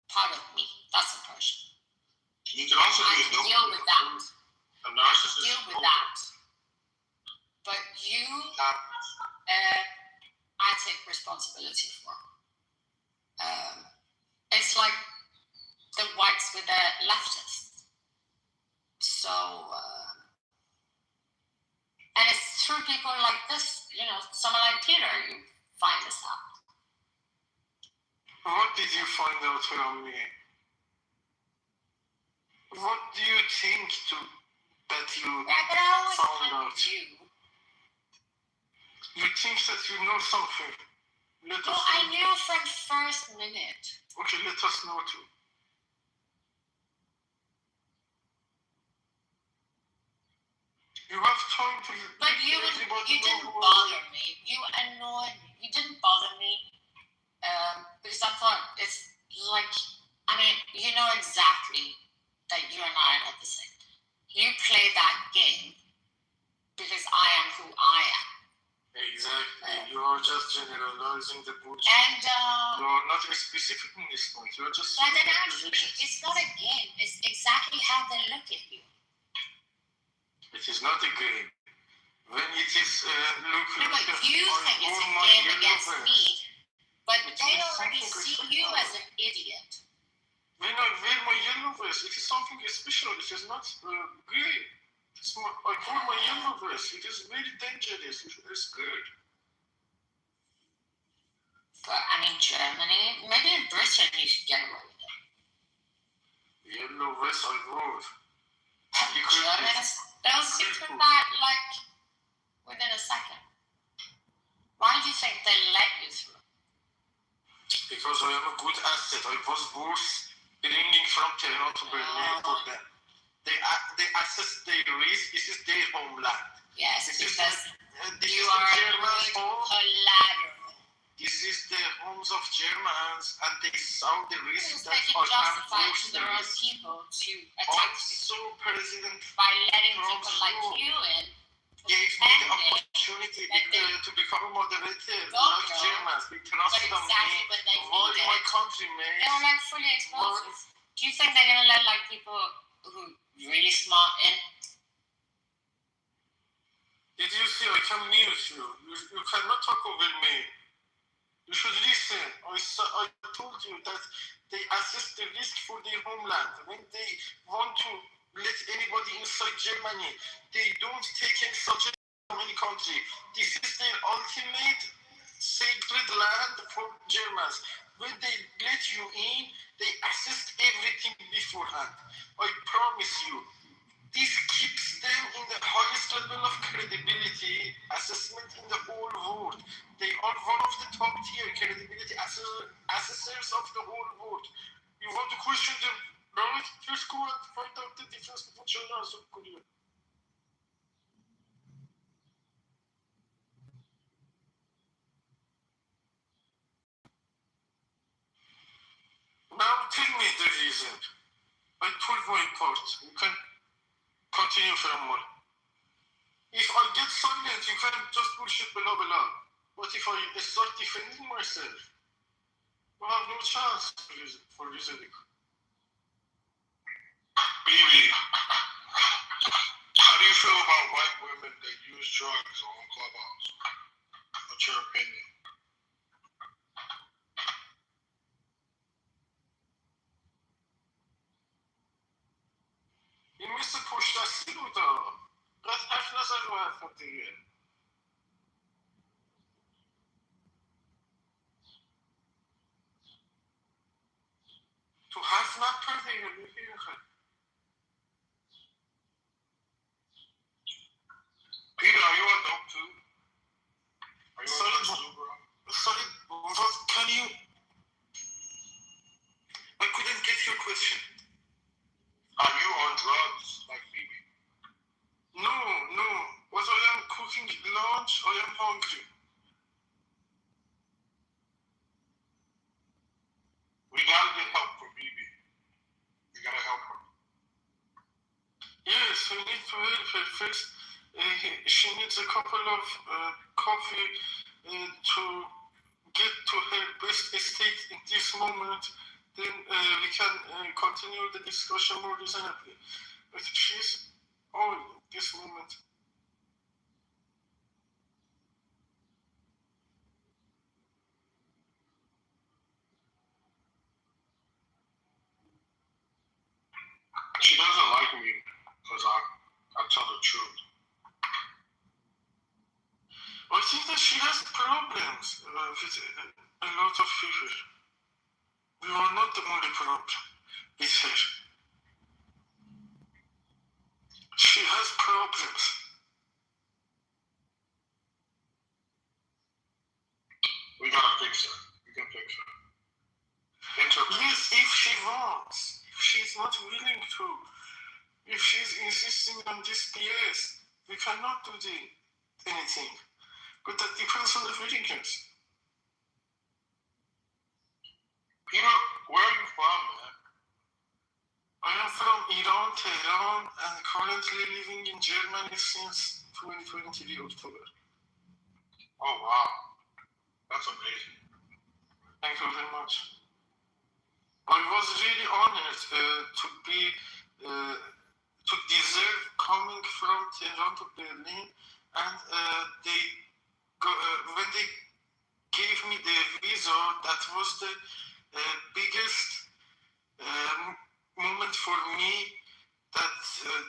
part of me. That's a person. You can also I can deal with that. A narcissist. Deal with that. But you, I take responsibility for. It's like the whites with the leftists. So, and it's through people like this, you know, someone like Peter, you find this out. What did you find out from me? What do you think that you found out? You think that you know something? I knew from first minute. Okay, let us know too. You have time to. But you didn't bother me. You annoyed me. You didn't bother me because I thought it's like, I mean, you know exactly that you and I are not the same. You play that game because I am who I am. Exactly. You are just generalizing the bullshit. And you are not specific in this point. You are just. But then actually, it's not a game. It's exactly how they look at you. It is not a game. When it is look. No, but you think it's a game against me, but they already see you as an idiot. When I wear my yellow vest, it is something special. It is not gay. I call my yellow vest. It is very dangerous. It is good. But I mean, Germany, maybe in Britain, you should get away with it. Yellow vest I wore. Germans, they'll stick with that like within a second. Why do you think they let you through? Because I am a good asset. I was both bringing from Tehran to Berlin for them. They assess their risk. This is their homeland. Yes, this because this you is are Germans' home. collateral. This is the homes of Germans, and they saw the risk that I can justify to their own people to attack also President by letting people like you in. Gave me the opportunity to become a moderator like Germans. They trusted on me. All my countrymen. They were like fully exposed. Do you think they're gonna let like people who really smart in? Did you see? I can mute you. You cannot talk over me. You should listen. I told you that they assess the risk for their homeland. When they want to let anybody inside Germany, they don't take any suggestion from any country. This is their ultimate sacred land for Germans. When they let you in, they assess everything beforehand. I promise you, this keeps them in the highest level of credibility assessment in the whole world. They are one of the top tier credibility assessors of the whole world. You want to question them, right? Just go and find out the difference between China and South Korea. Now tell me the reason. I told my part. You can continue from more. If I get silent, you can just bullshit blah blah. But if I start defending myself, you have no chance for reasoning. Bibi, how do you feel about white women that use drugs on Clubhouse? What's your opinion? این مثل پشت دستی بود ها. قد حرف نزن رو حرفات دیگه. تو حرف نپر دیگه بگیر خیلی. Peter, are you on dope too? Are you on drugs too, bro? Sorry, what can you... I couldn't get your question. Are you on drugs like Bibi? No. But I am cooking lunch, I am hungry. We gotta get help for Bibi. We gotta help her. Yes, we need to help her first. She needs a couple of coffee to get to her best state in this moment. Then we can continue the discussion more reasonably. But she's all this moment. She doesn't like me because I tell the truth. I think that she has problems with a lot of people. We are not the only problem with her. She has problems. We gotta fix her. We can fix her. Yes, if she wants. If she's not willing to. If she's insisting on this BS, we cannot do anything. But that depends on the willingness. Peter, where are you from, man? I am from Iran, Tehran, and currently living in Germany since 2023 October. Oh, wow. That's amazing. Thank you very much. I was really honored to deserve coming from Tehran to Berlin, and when they gave me the visa, that was the biggest moment for me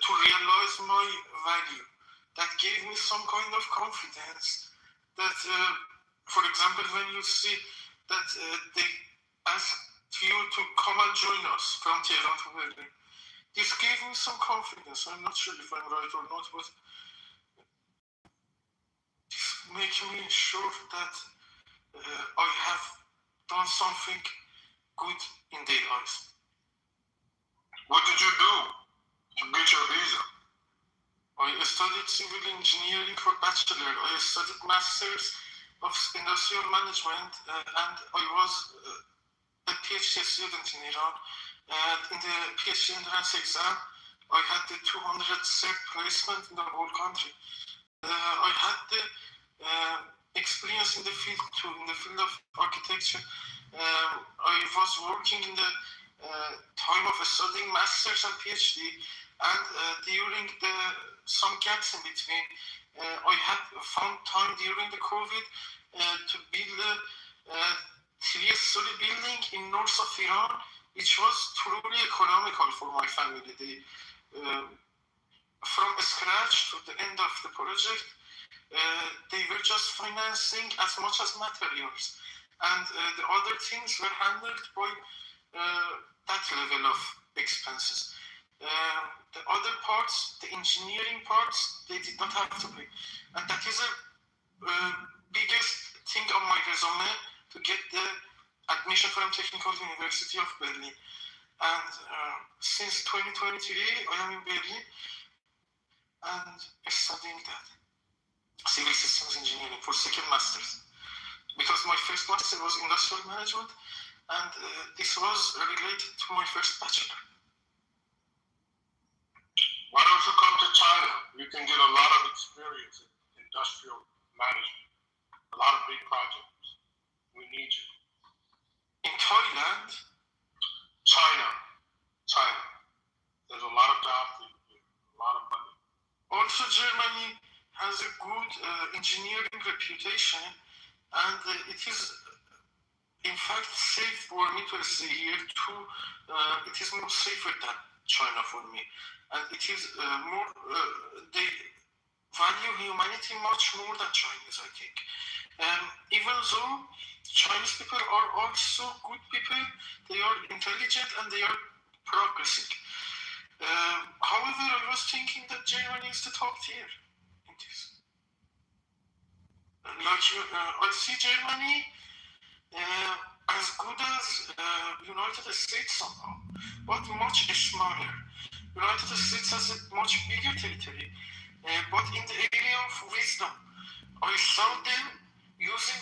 to realize my value. That gave me some kind of confidence that, for example, when you see that they ask you to come and join us from Tehran to Berlin, this gave me some confidence. I'm not sure if I'm right or not, but this makes me sure that I have done something good in their eyes. What did you do to get your visa? I studied civil engineering for bachelor. I studied masters of industrial management, and I was a PhD student in Iran. And in the PhD entrance exam, I had the 200th placement in the whole country. I had the experience in the field too, in the field of architecture. I was working in the time of studying masters and PhD, and during some gaps in between, I had found time during the COVID to build a three-story building in north of Iran, which was truly economical for my family. From scratch to the end of the project, they were just financing as much as materials, and the other things were handled by that level of expenses. The other parts, the engineering parts, they did not have to pay, and that is the biggest thing on my resume to get the admission from Technical University of Berlin. And since 2023, I am in Berlin and studying that, civil systems engineering for second master's, because my first master was industrial management, and this was related to my first bachelor. Why don't you come to China? You can get a lot of experience in industrial management, a lot of big projects. We need you. In Thailand? China. There's a lot of jobs, a lot of money. Also, Germany has a good engineering reputation, and it is, in fact, safe for me to say here too. It is more safer than China for me, and it is more. They value humanity much more than Chinese, I think. Even though Chinese people are also good people, they are intelligent and they are progressing. However, I was thinking that Germany is the top tier in this. I see Germany as good as United States somehow, but much smaller. United States has a much bigger territory, but in the area of wisdom, I saw them using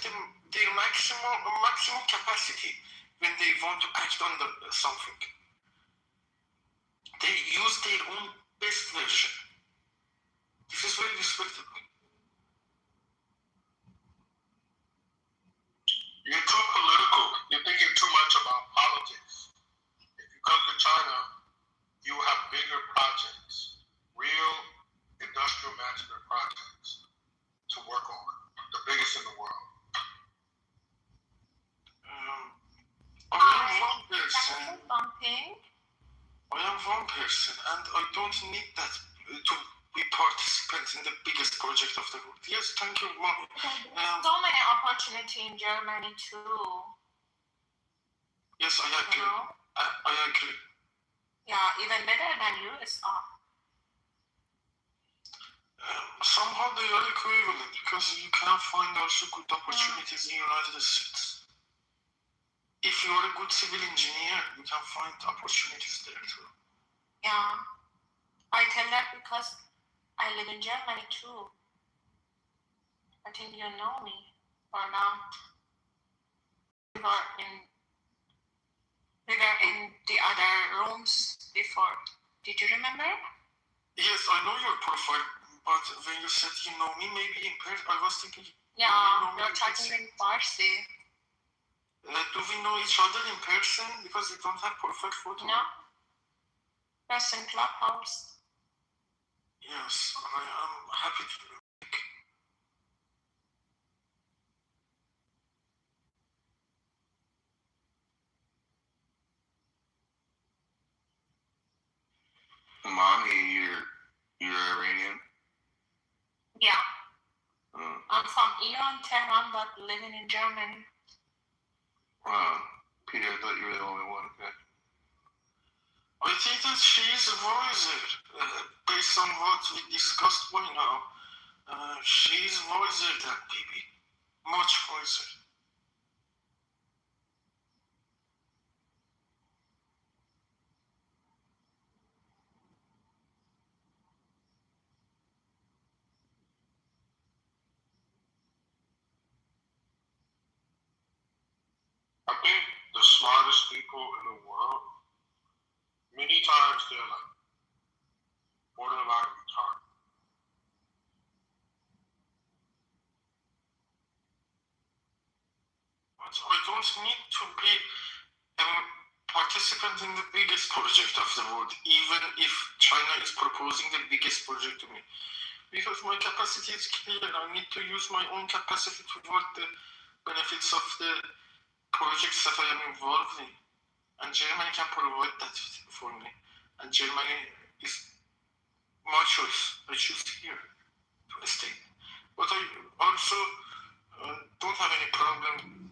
their maximum capacity when they want to act on something. They use their own best version. This is very respectable. You're too political. You're thinking too much about politics. If you come to China, you have bigger projects, real industrial management projects to work on, the biggest in the world. I am one person. Something. I am one person, and I don't need that to be participant in the biggest project of the world. Yes, thank you, Mommy. So many opportunity in Germany too. Yes, I agree. You know? I agree. Yeah, even better than USA. Somehow they are equivalent because you can find also good opportunities in United States. If you are a good civil engineer, you can find opportunities there too. Yeah, I tell that because I live in Germany too. I think you know me or not. We were in the other rooms before. Did you remember? Yes, I know your profile, but when you said you know me, maybe in person, I was thinking. Yeah, we're talking in Farsi. Do we know each other in person? Because we don't have perfect photo. No. That's in Clubhouse. Yes, I am happy to. Mommy, you're Iranian? Yeah. I'm from Iran, Tehran, but living in Germany. Wow. Peter, I thought you were the only one. Okay. I think that she is wiser, based on what we discussed by now. She is wiser than Bibi. Much wiser. I think the smartest people in the world, many times they're like borderline retarded. So I don't need to be a participant in the biggest project of the world, even if China is proposing the biggest project to me. Because my capacity is clear. I need to use my own capacity to work the benefits of the projects that I am involved in. And Germany can provide that for me. And Germany is my choice. I choose here to stay. But I also don't have any problem.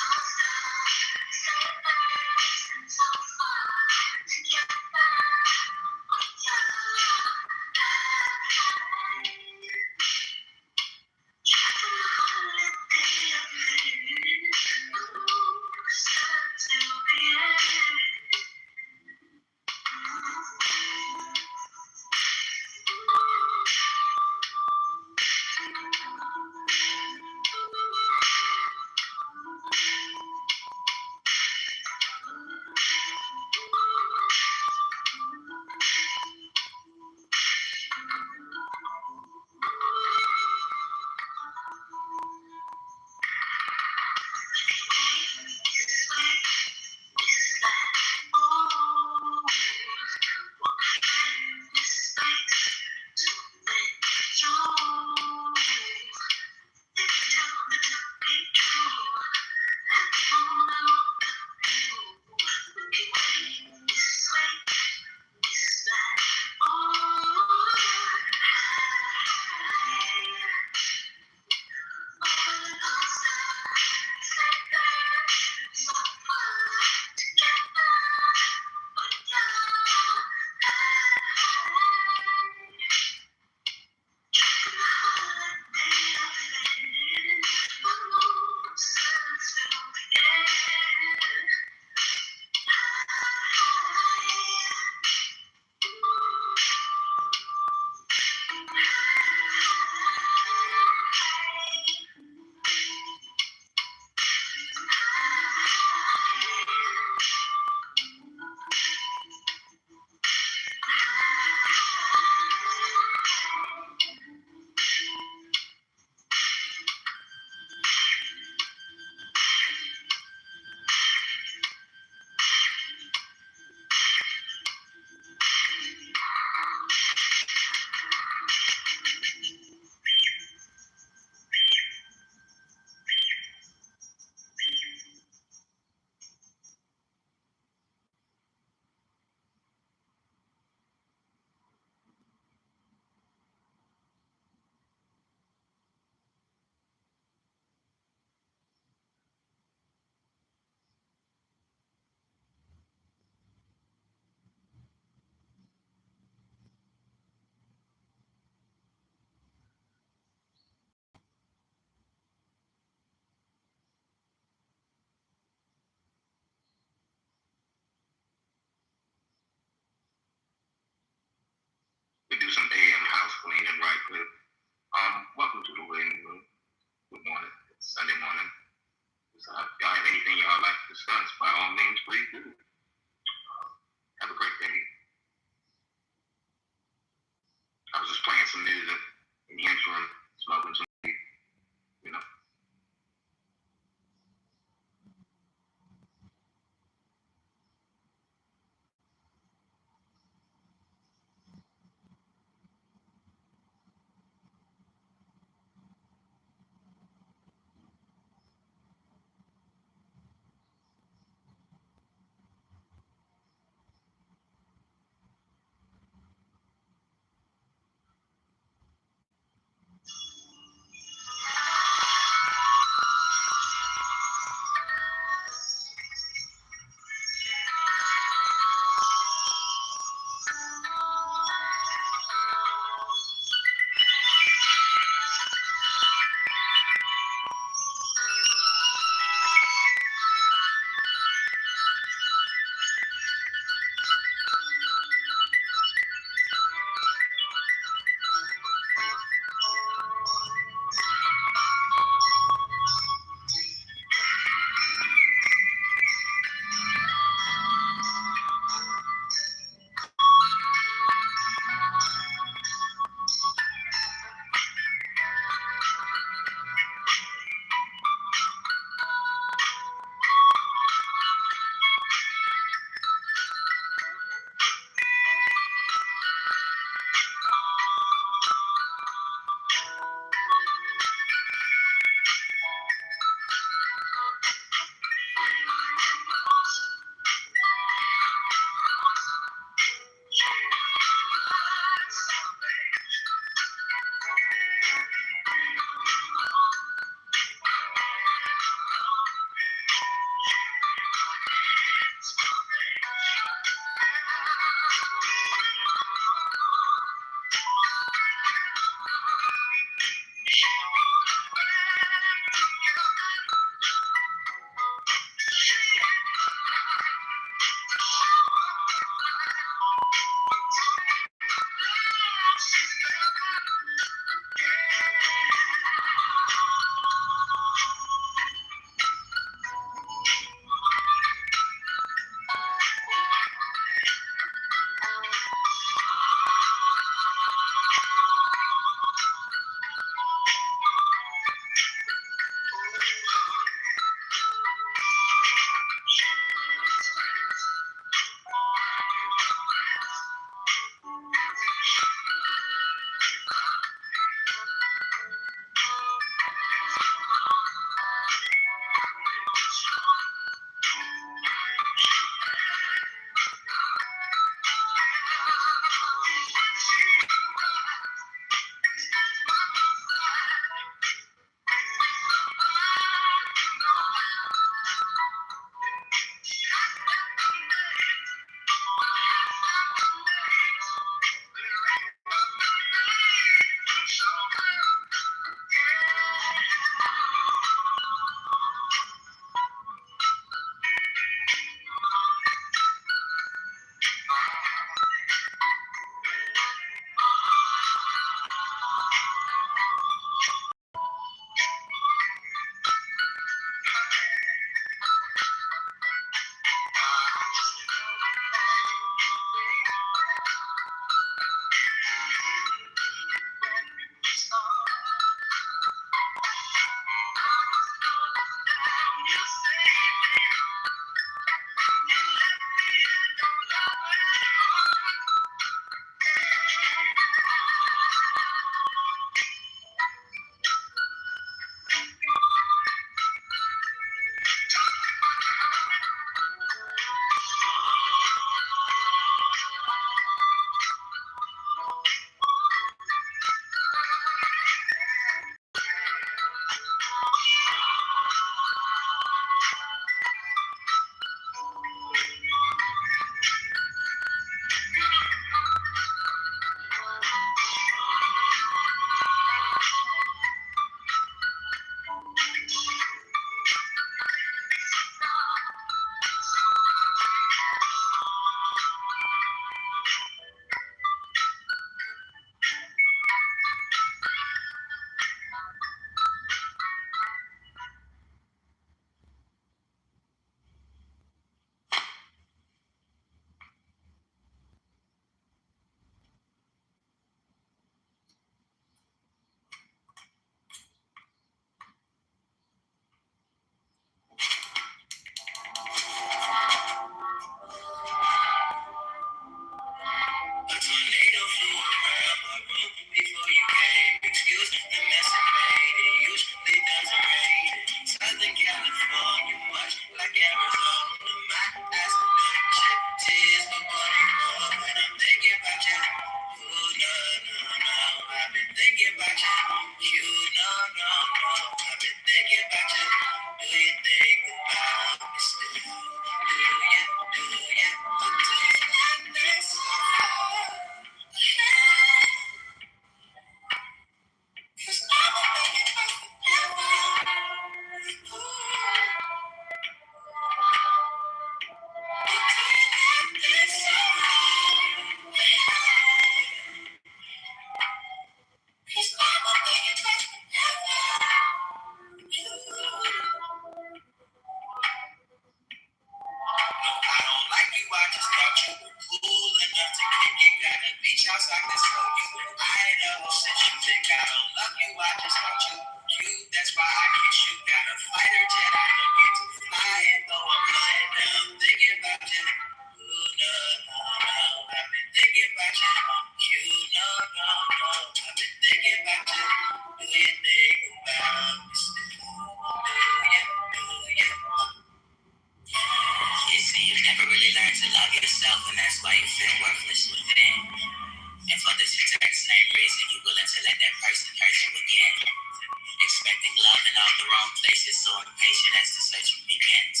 impatient as the searching begins.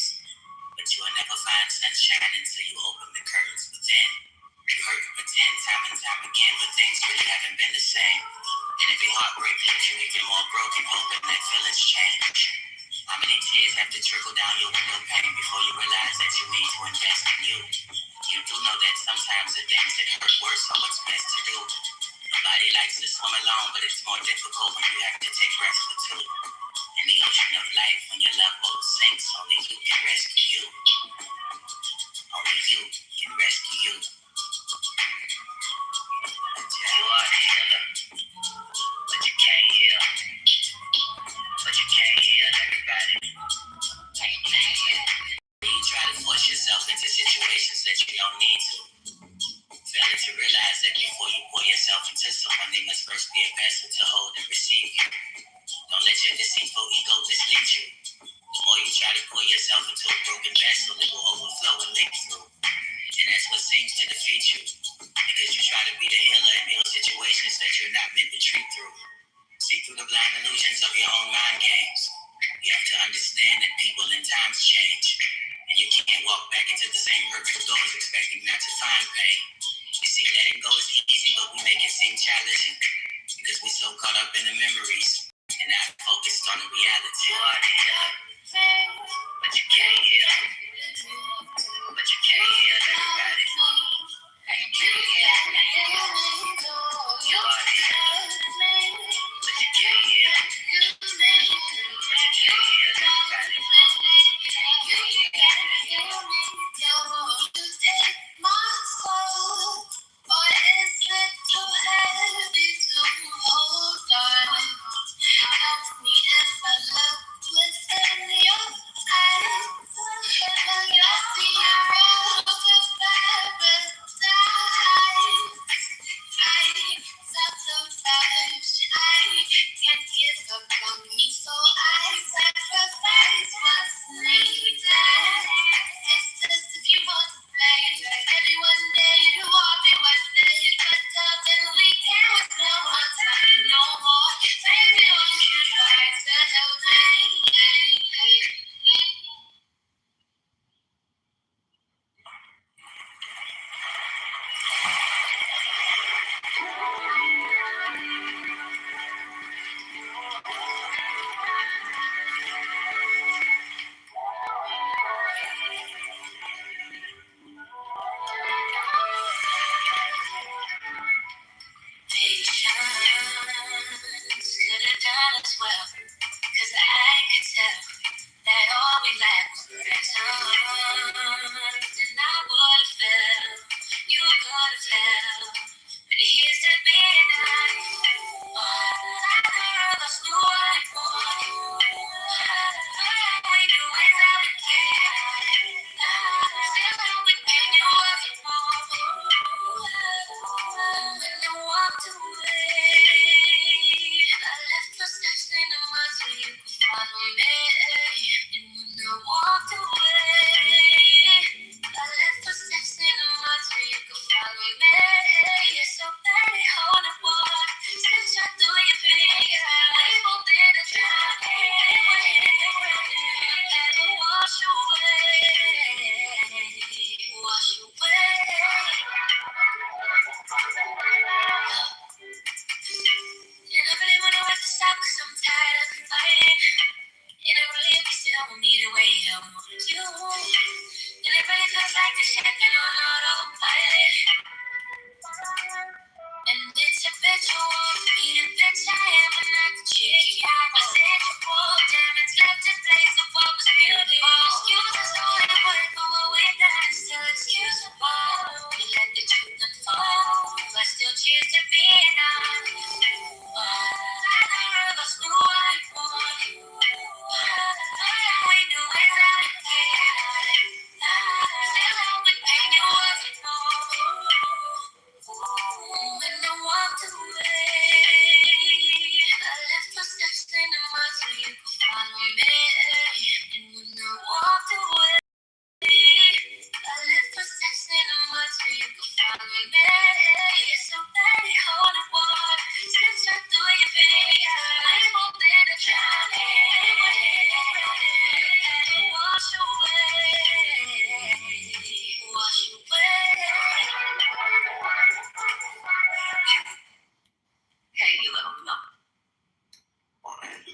But you will never find sunshine until you open the curtains within. You heard you pretend time and time again, but things really haven't been the same. And every heartbreak leaves you even more broken, hoping that feelings change. How many tears have to trickle down your window pane before you realize that you need to invest in you? You do know that sometimes the things that hurt worse are what's best to do. Nobody likes to swim alone, but it's more difficult when you have to take breaths for two. In the ocean of life, when your love boat sinks, only you can rescue you. Only you can rescue you. You are the healer, but you can't heal. But you can't heal everybody. You try to force yourself into situations that you don't need to. Failing to realize that before you pour yourself into someone, they must first be a vessel to hold and receive you. Don't let your deceitful ego mislead you. The more you try to pour yourself into a broken vessel, it will overflow and leak through. And that's what seems to defeat you. Because you try to be the healer in heal situations that you're not meant to treat through. See through the blind illusions of your own mind games. You have to understand that people and times change. And you can't walk back into the same hurtful doors expecting not to find pain. You see, letting go is easy, but we make it seem challenging. Because we're so caught up in the memories and not focused on the reality. You are the healer, but you can't heal. But you can't heal everybody. You can't heal. You are the healer, but you can't heal. But you can't heal everybody. You take my soul, or is it too heavy to hold on? Ask me if I look within your eyes.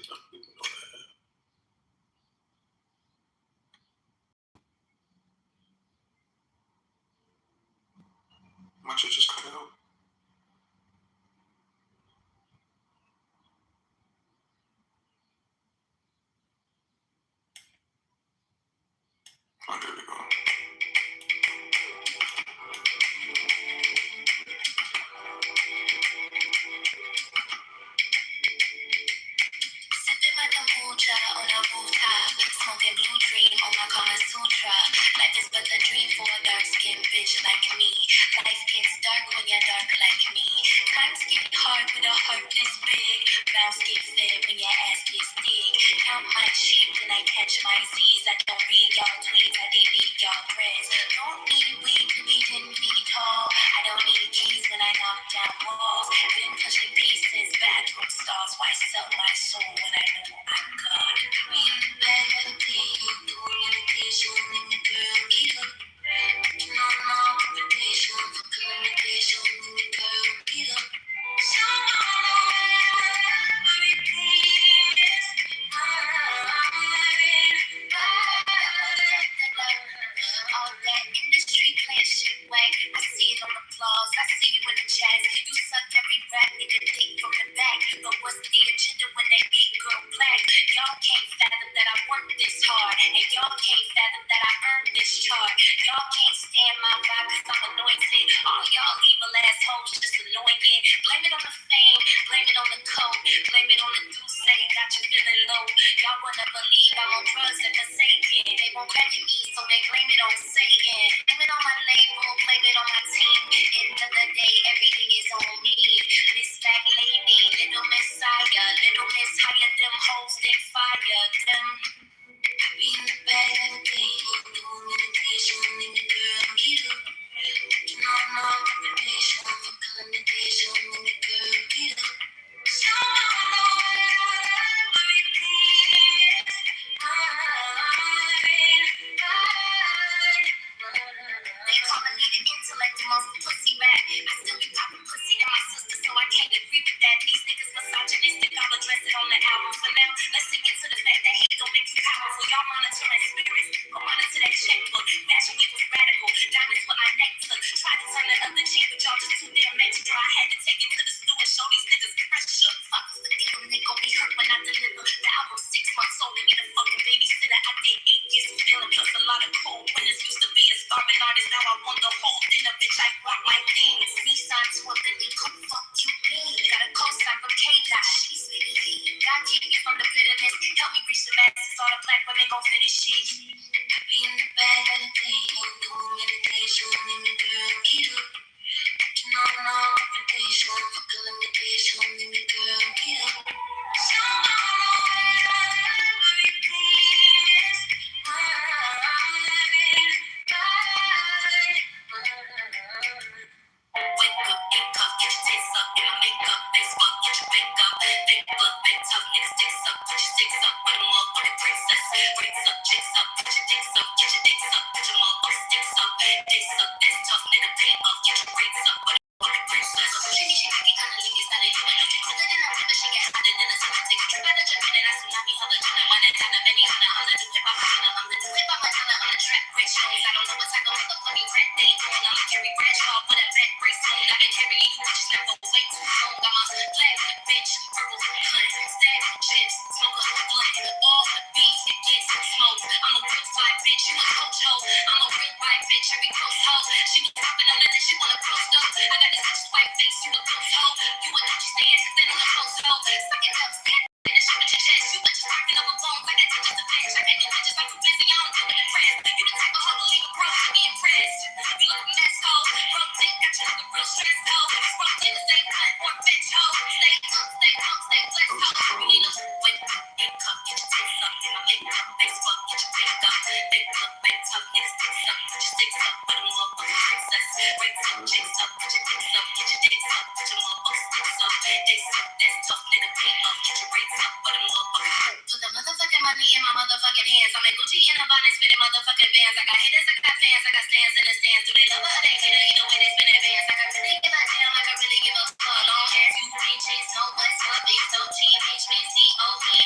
enough people know that. My shit just cut out. Oh, there we go. Sipping my kombucha on a rooftop, smoking blue dream on my Kama Sutra. Life is but a dream for a dark-skinned bitch like me. Life gets dark when you're dark like me. Times get hard when a heart is big. Mouths get fed when your ass gets big. Count my sheep and I catch my Z's. I don't read y'all tweets, I delete y'all threads. Don't need weed to be 10 feet tall. I don't need keys when I knock down walls. Been pushing pieces, bathroom stalls. Why sell my soul when I know I'm God? We in the bag of the day, doing meditation, and the girl get up. You know I'm all invitation, for limitation, and the girl get up. So everything is all that industry playing shit whack. I see it on the flaws, I see you in the chats. You suck every rap nigga dick from the back. But what's the agenda when that big girl black? Y'all can't fathom that I worked this hard. And y'all can't fathom that I earned this chart. Y'all can't stand my vibe cause I'm anointed. All y'all evil assholes just annoying. Blame it on the fame, blame it on the coke, blame it on the Douce, got you feeling low. Y'all wanna believe I'm on drugs and forsaken. They won't credit me, so they blame it on Satan. Blame it on my label, blame it on my team. End of the day, everything is on me. Miss Mac Lady, Little Messiah, Little Miss higher, them hoes, they fire them. I be in the bag of the day, doing meditation, and the girl get up. You know I'm all reputation, for limitation, and the girl get up. So everything is they calling me the intellect, the most pussy rap. I still be popping pussy to my sister, so I can't agree with that. These niggas misogynistic, I'll address it on the album. For now, let's sink into the fact that hate don't make you powerful. Y'all monitoring spirits, go monitor that checkbook. Fashion week was radical, diamonds what my neck took. Tried to turn the other cheek, but y'all just too damn extra. I had to take it to the stew and show these niggas pressure. Fuck the deal, they gon' be hurt when I deliver. The album 6 months old, and need a fucking babysitter. I did 8 years of feeling, plus a lot of cold winners. Used to be a starving artist, now I want the whole thing. A bitch, I rock like things. Me signed to a thing, fuck you mean? Got a co-sign from K-Dot, she's me. God keep me from the bitterness, help me reach the masses. All the black women gon' finish shit. I be in the bag of the day, doing meditation, and the girl get up. You know I'm all reputation, for limitation, and the girl get up. So everything is wake up, get up, get your tits up, get my makeup, face fuck, get your wake up. Big blood, big tough, nigga sticks up, put your sticks up, with a motherfucking princess. Bricks up, chicks up, put your dicks up, get your dicks up, put your motherfucking sticks up. Dicks up, that's tough, nigga pay up, get your rates up, with a motherfucking princess. She happy, kinda leave me started, you know, she cooler than a river, she get hotter than a summer. Take a trip out of Japan and I tsunami, holla, China, one and China, many China, holla, do hip hop, China, I'm the do hip hop, China, on the track, great shows. I don't know what type of motherfucking rap they doing, I'ma carry Bradshaw, put a back brace on. I can carry you bitches left for way too long. I'm a black bitch, purple hunt, stack chips, smoke a blunt. All the beef that gets smoked. I'm a real fly bitch, you a coach hoe. I'm a real white bitch, every close hoe. She was popping on it and she wanna post up. I got this bitch white face, you a close hoe. You a Gucci stand, standing a close hoe. Suck it up, stand in the shit with your chest. You bitches talking over phones like that just a bitch. I can't do bitches like you busy, I don't do it impressed. You the type of hoe to leave a bro to be impressed. You look a mess hoe, broke dick, got you looking real stressed hoe. Broke niggas ain't cut or bitch hoe. Stay up, stay up, stay blessed hoe. You need to wake up, get your tits up, get my makeup, face fuck, get your wake up. Big blood, big tough, niggas sticks up, put your sticks up, with a motherfucking princess. Rates up, chicks up, put your dicks up, get your dicks up, put your motherfucking sticks up. Dicks up, that's tough, nigga pay up, get your rates up, with a motherfucking. Put the motherfucking money in my motherfucking hands. I'm in Gucci in a bonnet, spinning motherfucking bands. I got hitters, I got fans, I got stands in the stands. Do they love her or they hate her? Either way, they spin advance. I can really give a damn, I can really give a fuck. Long ass, you ain't chase, no what's up, big so cheap, bitch, been C-O-E,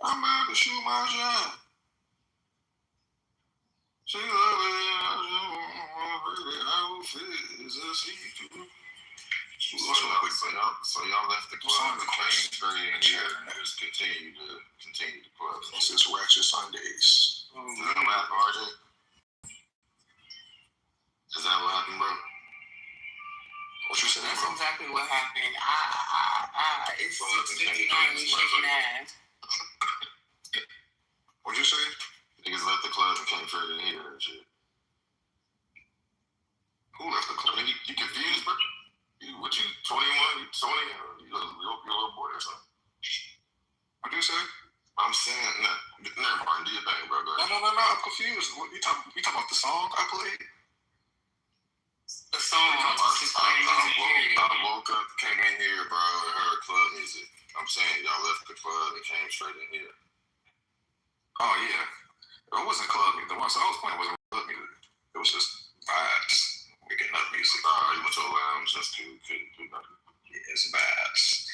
I'm about to shoot my shot. She love it. How is a see-through? So y'all left the club and came straight in here and just continue to club. This is Ratchet Sundays. Is that what happened, RJ? Is that what happened, bro? What you saying, That's bro? exactly what happened. It's 6:59. We shaking ass. What'd you say? Niggas left the club and came straight in here and shit. Who left the club? You confused, bro? What you, 21? You 20? You a little boy or something? What'd you say? I'm saying, never mind. Do your thing, bro. No. I'm confused. What you talking about the song I played? The song just playing music. I woke up, came in here, bro, and heard club music. I'm saying y'all left the club and came straight in here. Oh, yeah. It wasn't club music. The one song I was playing wasn't club music. It was just vibes. Waking up music. You went to a lounge just to do nothing. Yeah, it's vibes.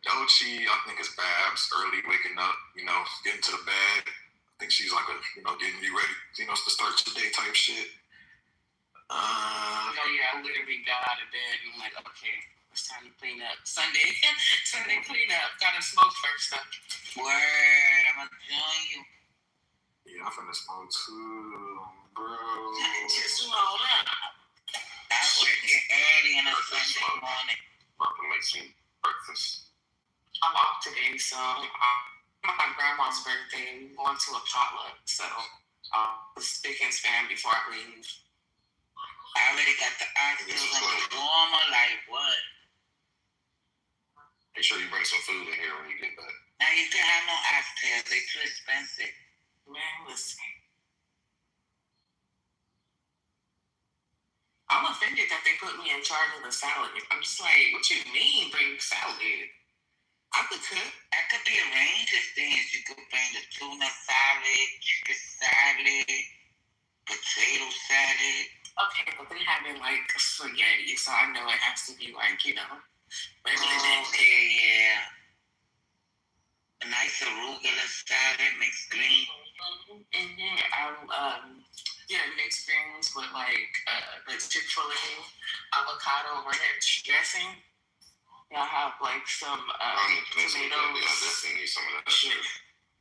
Dolce, I think it's vibes. Early waking up, getting to the bed. I think she's like getting you ready, to start your day type shit. I literally got out of bed and I'm like, okay, it's time to clean up. Sunday clean up. Gotta smoke first though. Word, I'm gonna join you. Yeah, I'm finna smoke too, bro. Just roll up. I'm working early on a Sunday morning. About to make some breakfast. I'm off today, so my grandma's birthday. Going to a potluck, so was speaking Spanish before I leave. I already got the oxtails and the warmer, like what? Make sure you bring some food in here when you get back. Now you can have no oxtails, they're too expensive. Man, listen. I'm offended that they put me in charge of the salad. I'm just like, what you mean bring salad? I could cook. I could be a range of things. You could bring the tuna salad, chicken salad, potato salad. Okay, but they have it like spaghetti, so I know it has to be like, Okay, yeah. A nice arugula salad, mixed green. Mixed greens with like the Chick-fil-A avocado ranch dressing. Y'all have like some tomatoes. Yeah, I definitely need some of that shit.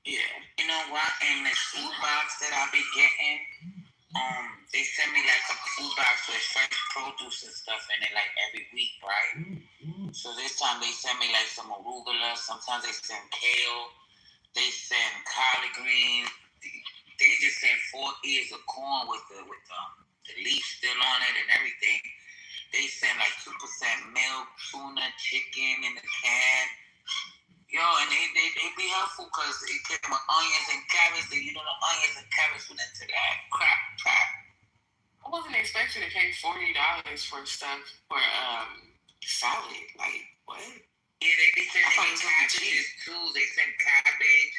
Yeah. You know what? In the food box that I'll be getting, they send me like a food box with fresh produce and stuff in it like every week, right? So this time they send me like some arugula. Sometimes they send kale. They send collard greens. They just send 4 ears of corn with the leaf still on it and everything. They send like 2% milk, tuna, chicken in the can. Yo, and they be helpful because it came with onions and carrots, and the onions and carrots went into that crap. I wasn't expecting to pay $40 for stuff for salad. Like, what? Yeah, they be sending cabbages too. They send cabbage.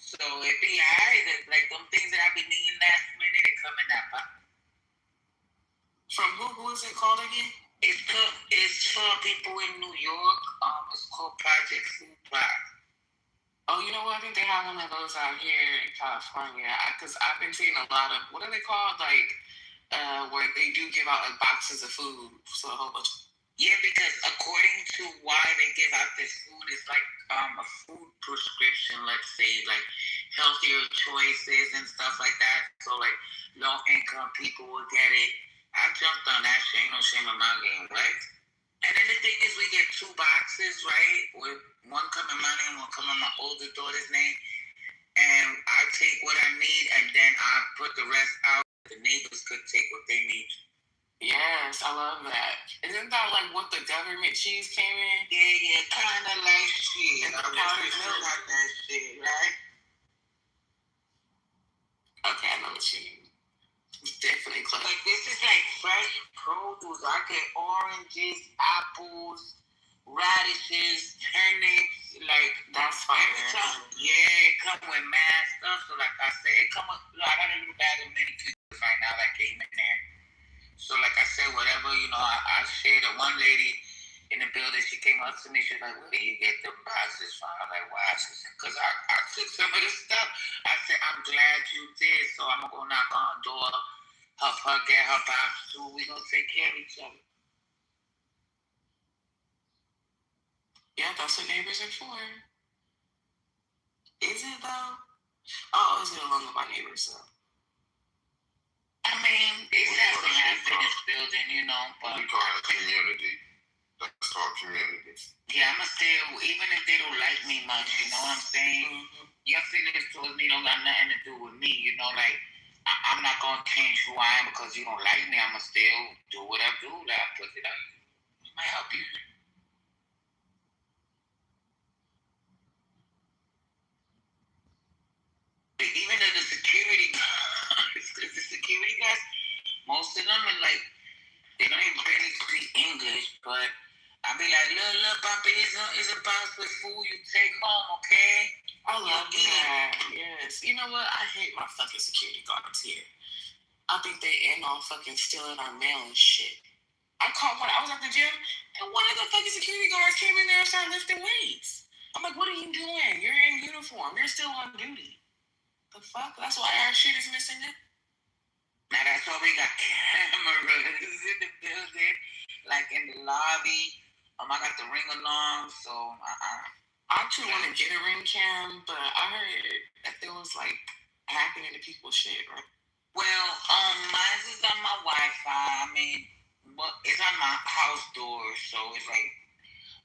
So it be alright. Like them things that I be needing last minute, it coming up. From who is it called again? It's for people in New York. It's called Project Food Block. Oh, you know what? I think they have one of those out here in California. Because I've been seeing a lot of, what are they called? Like, where they do give out like boxes of food. So a whole bunch. Yeah, because according to why they give out this food, it's like a food prescription, let's say, like healthier choices and stuff like that. So like low income people will get it. I jumped on that shit, ain't no shame in my game, right? And then the thing is, we get 2 boxes, right? With one coming my name, one coming my older daughter's name. And I take what I need, and then I put the rest out. The neighbors could take what they need. Yes, I love that. Isn't that like what the government cheese came in? Yeah, kind of like shit. And I powdered wish milk. like that shit, right? Okay, I know what you mean. It's definitely close. Like, this is like fresh produce. I get oranges, apples, radishes, turnips, like that's fire. Yeah, it comes with mad stuff. So like I said, it come with, I got a little bag of mini pizzas right now that came in there. So like I said, whatever, I shared with one lady in the building. She came up to me, she's like, where do you get the boxes from? I'm like, why? She said, because I took some of this stuff. I said, I'm glad you did, so I'm going to go knock on her door, help her get her box too. We're going to take care of each other. Yeah, that's what neighbors are for. Is it though? Oh, is it along with my neighbors though? I mean, it has to happen in this building, but we call it community. That's called community. Yeah, I'ma still, even if they don't like me much, you know what I'm saying? Mm-hmm. Your feelings towards me don't got nothing to do with me, like I'm not gonna change who I am because you don't like me. I'ma still do what I do. Like I put it out. It might help you. Even though the security guys, most of them are like, they don't even barely speak English, but I be like, look, Papa, it's a box with food you take home, okay? I love that. Yes. You know what? I hate my fucking security guards here. I think they end all fucking stealing our mail and shit. I caught one. I was at the gym, and one of the fucking security guards came in there and started lifting weights. I'm like, what are you doing? You're in uniform. You're still on duty. The fuck? That's why our shit is missing it. Now that's why we got cameras in the building, like in the lobby. I got the ring alarm, so I actually want to get a ring cam, but I heard that there was like hacking into people's shit, right? Well, mine is on my Wi-Fi. I mean, it's on my house door, so it's like.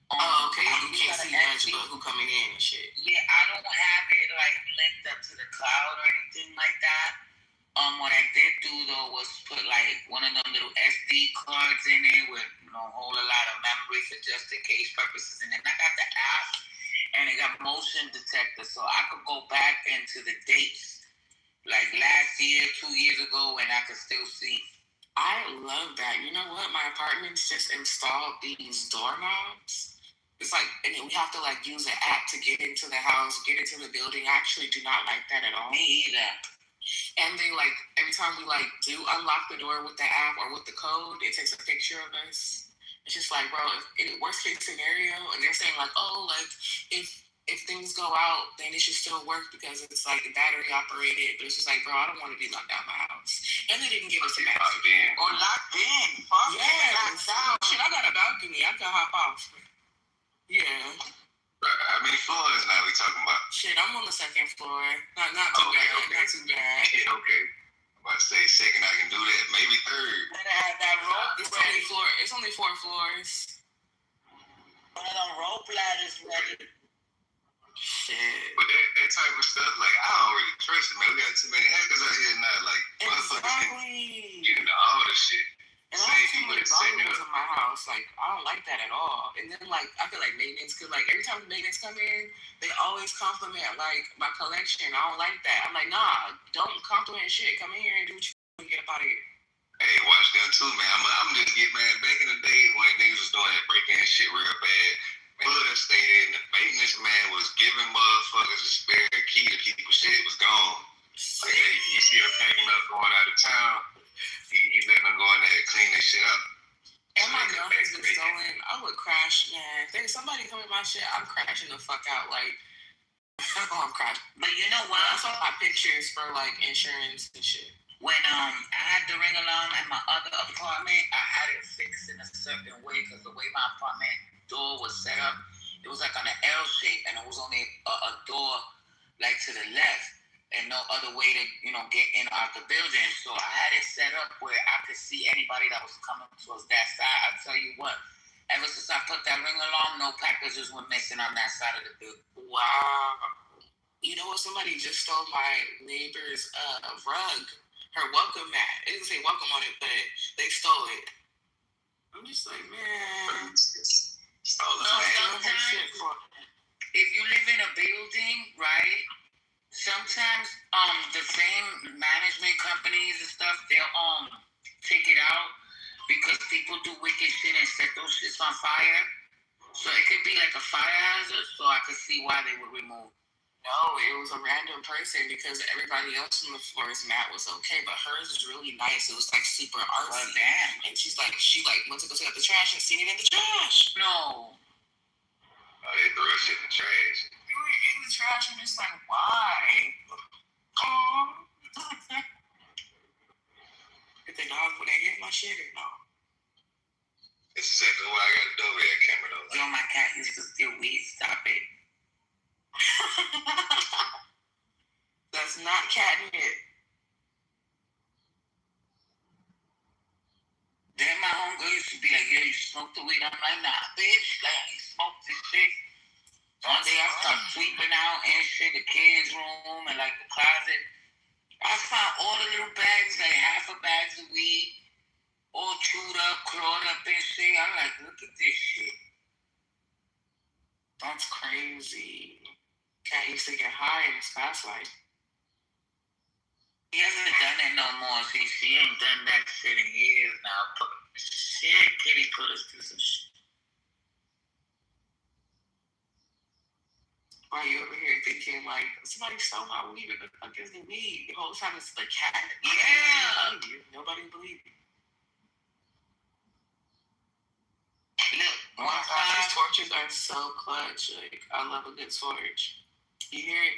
Oh, okay. You can't see much, but who coming in and shit. Yeah, I don't have it like linked up to the cloud or anything like that. What I did do though was put like one of them little SD cards in it with hold a lot of memory for just in case purposes. And then I got the app and it got motion detector, so I could go back into the dates like last year, 2 years ago, and I could still see. I love that. You know what? My apartment's just installed these doorknobs. It's like, and then we have to like use an app to get into the house, get into the building. I actually do not like that at all. Me either. And they like, every time we like do unlock the door with the app or with the code, it takes a picture of us. It's just like, bro, in worst case scenario, and they're saying like, oh, like if things go out, then it should still work because it's like battery operated. But it's just like, bro, I don't want to be locked out of my house. And they didn't give us a balcony. Or locked in. Yes. Shit, I got a balcony. I can hop off. Yeah. How many floors now we talking about? Shit, I'm on the second floor. Not too bad. Okay. Not too bad. Yeah, okay. I'm about to say second, I can do that. Maybe third. Better have that rope. It's only 4 floors. One of them rope ladders ready. Shit. But that type of stuff, like, I don't really trust it, man. We got too many hackers out here now, like, Exactly. All this shit. And I don't see many volumes in my house. Like, I don't like that at all. And then, like, I feel like maintenance, because, like, every time maintenance come in, they always compliment, like, my collection. I don't like that. I'm like, nah, don't compliment shit. Come in here and do what you do and get up out of here. Hey, watch them too, man. I'm just get mad. Back in the day when niggas was doing that breaking shit real bad, man, look, that stayed in. The maintenance man was giving motherfuckers a spare key to keep shit. It was gone. Like, hey, you see her packing up, going out of town, he let them go in there and clean this shit up. And my gun has been stolen. I would crash, man. If there's somebody come with my shit, I'm crashing the fuck out. Like, I'm crashing. But you know what? I saw my pictures for like insurance and shit. When I had the ring alarm at my other apartment, I had it fixed in a certain way because the way my apartment door was set up, it was like on an L shape, and it was only a door like to the left, and no other way to get in out the building. So I had it set up where I could see anybody that was coming towards that side. I tell you what, ever since I put that ring alarm, no packages were missing on that side of the building. Wow. You know what? Somebody just stole my neighbor's rug. Her welcome mat. It didn't say welcome on it, but they stole it. I'm just like, man. If you live in a building, right, sometimes the same management companies and stuff, they'll take it out because people do wicked shit and set those shits on fire. So it could be like a fire hazard, so I could see why they would remove. No, it was a random person because everybody else on the floor's mat was okay, but hers was really nice. It was like super artsy. Well, damn. And she went to go take out the trash and seen it in the trash. No. Oh, they threw that shit in the trash. You were in the trash and just like, why? If the dog would have hit my shit or no? That's exactly why I got a Dovey camera though. Yo, my cat used to steal weed. Stop it. That's not catnip. Then my homegirl used to be like, "Yeah, you smoke the weed?" I'm like, "Nah, bitch. Like, you smoke this shit." One day I started sweeping out and shit, the kids' room and like the closet. I found all the little bags, like half a bags of weed, all chewed up, clawed up and shit. I'm like, look at this shit. That's crazy. Cat used to get high in his past life. He hasn't done it no more. See, she ain't done that shit in years now. But shit, Kitty put us through some shit. Why you over here thinking like somebody stole my weed? What the fuck is the weed? The whole time it's the cat. Yeah. Nobody believed me. Look, one time these torches are so clutch. Like I love a good torch. You hear it?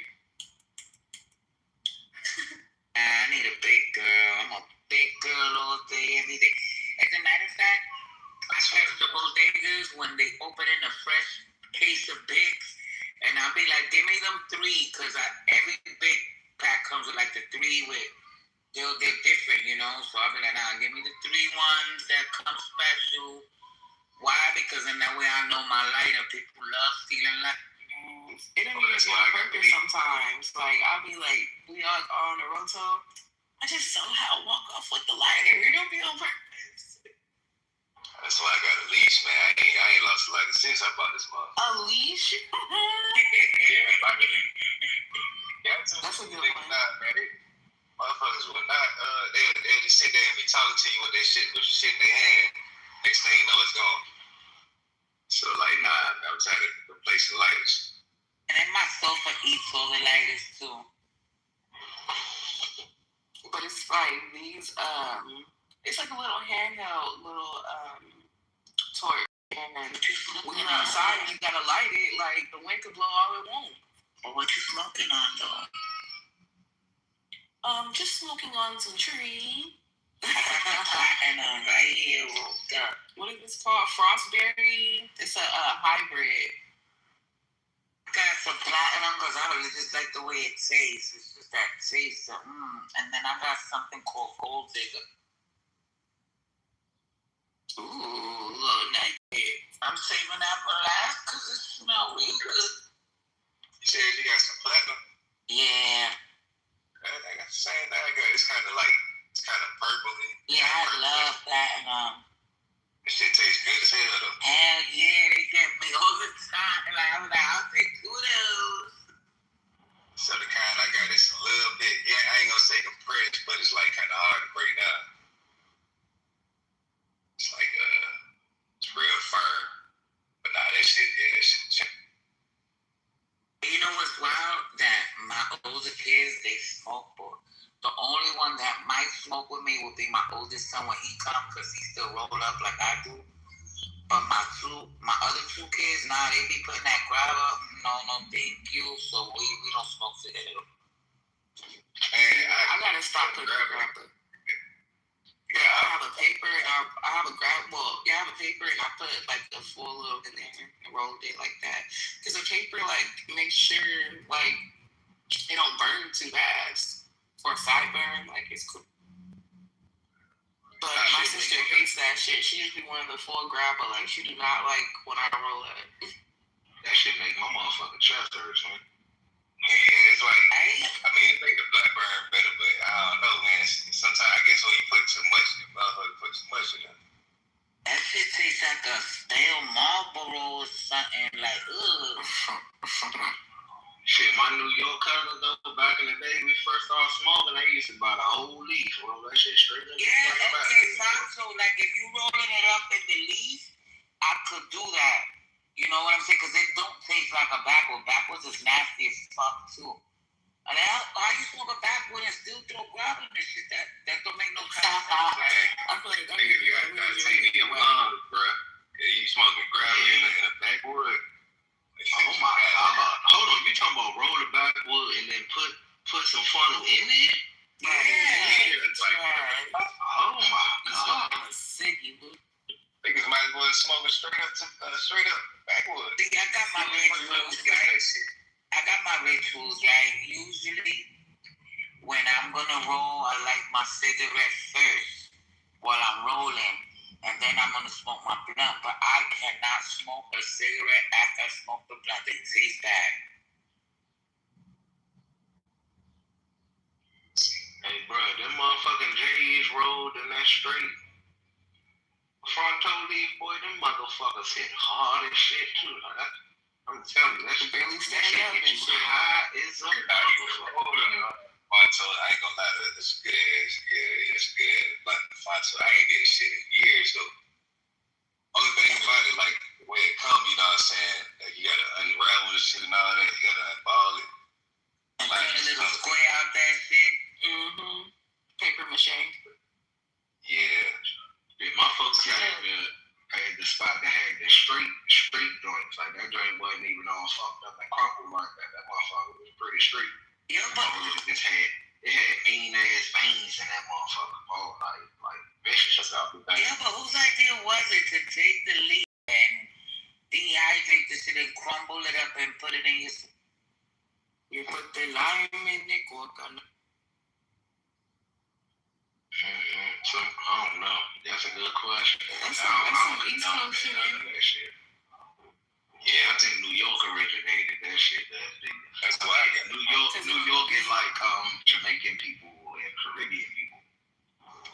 I need a big girl. I'm a big girl all day, every day. As a matter of fact, I catch the bodegas when they open in a fresh case of bigs, and I'll be like, give me them 3, because every big pack comes with like the 3 with, they're different, so I'll be like, nah, give me the 3 ones that come special. Why? Because in that way I know my lighter. People love stealing light. It don't even be on purpose sometimes. Like, I'll be like, we all on the roto. I just somehow walk off with the lighter. It don't be on purpose. That's why I got a leash, man. I ain't lost a lighter since I bought this mug. A leash? That's a good one. Motherfuckers will not, they'll just sit there and be talking to you with their shit, with your shit in their hand. Next thing you know, it's gone. So, like, nah, I'm trying to replace the lighters. And then my sofa eats all the lighters, too. But it's like these, it's like a little handheld, torch. And then when you're outside and you gotta light it, like, the wind could blow all it won't. Well, what you smoking on, though? Just smoking on some tree. And right here, what is this called? Frostberry? It's a hybrid. Got some platinum because I really just like the way it tastes. It's just that taste of And then I got something called Gold Digger. Ooh, little naked. I'm saving that for last because it smells really good. You said you got some platinum? Yeah. I got the same thing. It's kind of purpley. Yeah, I love platinum. This shit tastes good as hell, though. Hell yeah, they get me all the time. Like, I'm like, I'll take 2 of those. So the kind I got is a little bit, I ain't gonna say compressed, but it's like kind of hard to break down. It's like, it's real firm. But nah, that shit. You know what's wild? That my older kids, they smoke, but the only one one that might smoke with me would be my oldest son when he comes, because he still roll up like I do. But my other two kids, nah, they be putting that grab up. No, thank you. So we don't smoke cigarettes. I gotta stop putting grab. Yeah, I have a paper. I have a grab. Well, yeah, I have a paper, and I put like a full load in there and rolled it like that. Because the paper like makes sure like it don't burn too fast or side burn. Like it's cool. But my sister hates that shit. She used to be one of the full grabber. Like she do not like when I roll it. That shit make my motherfucking chest hurt, man. Yeah, it's like, I mean, it make the blood burn better, but I don't know, man. Sometimes, I guess when you put too much, the motherfucker put too much in it. That shit tastes like a stale Marlboro or something, like, ugh. Shit, my New York cousins, though, back in the day, we first started smoking, they used to buy the whole leaf, roll that shit straight in the okay, fine. So, like, if you rolling it up in the leaf, I could do that. You know what I'm saying? Because it don't taste like a backwood. Backwood's is nasty as fuck, too. And how you smoke a backwood and still throw gravel in this shit? That don't make no sense. I'm like, nigga, you got titanium lungs, bro. Yeah, you smoking gravel in a backwood. Oh my God. Hold on, you talking about roll the backwood and then put some funnel in it? Yeah. Oh my God. Niggas might as well smoke it straight up backwood. See, I got my rituals, right? Usually, when I'm gonna roll, I light my cigarette first while I'm rolling, and then I'm gonna smoke my blunt. But I cannot smoke a cigarette after I smoke the blunt. It tastes bad. Hey, bro, them motherfucking J's rolled in that straight fronto leaf, boy, them motherfuckers hit hard as shit, too. Like, I'm telling you, that's barely stand up and shit. High is a motherfucker. Fonto, I ain't gonna lie to you, it's good ass. Yeah, it's good ass. But Fonto, I ain't did shit in years, though. Only thing about it, like, the way it come, you know what I'm saying? Like, you gotta unravel the shit and all that. You gotta unball it. And like, put a little square out that shit. Paper mache. Yeah. My folks had the spot that had the straight joints. Like, that joint wasn't even all fucked up and crumpled like that. That motherfucker was pretty straight. Yeah, but it had mean ass veins in that motherfucker. Oh, like vicious about the thing. Yeah, but whose idea was it to take the leaf and dehydrate the shit and crumble it up and put it in your... You put the lime in the coconut. So, I don't know. That's a good question. That's some East Coast shit. That shit. Yeah, I think New York originated that shit. That's why I get New York is like Jamaican people and Caribbean people.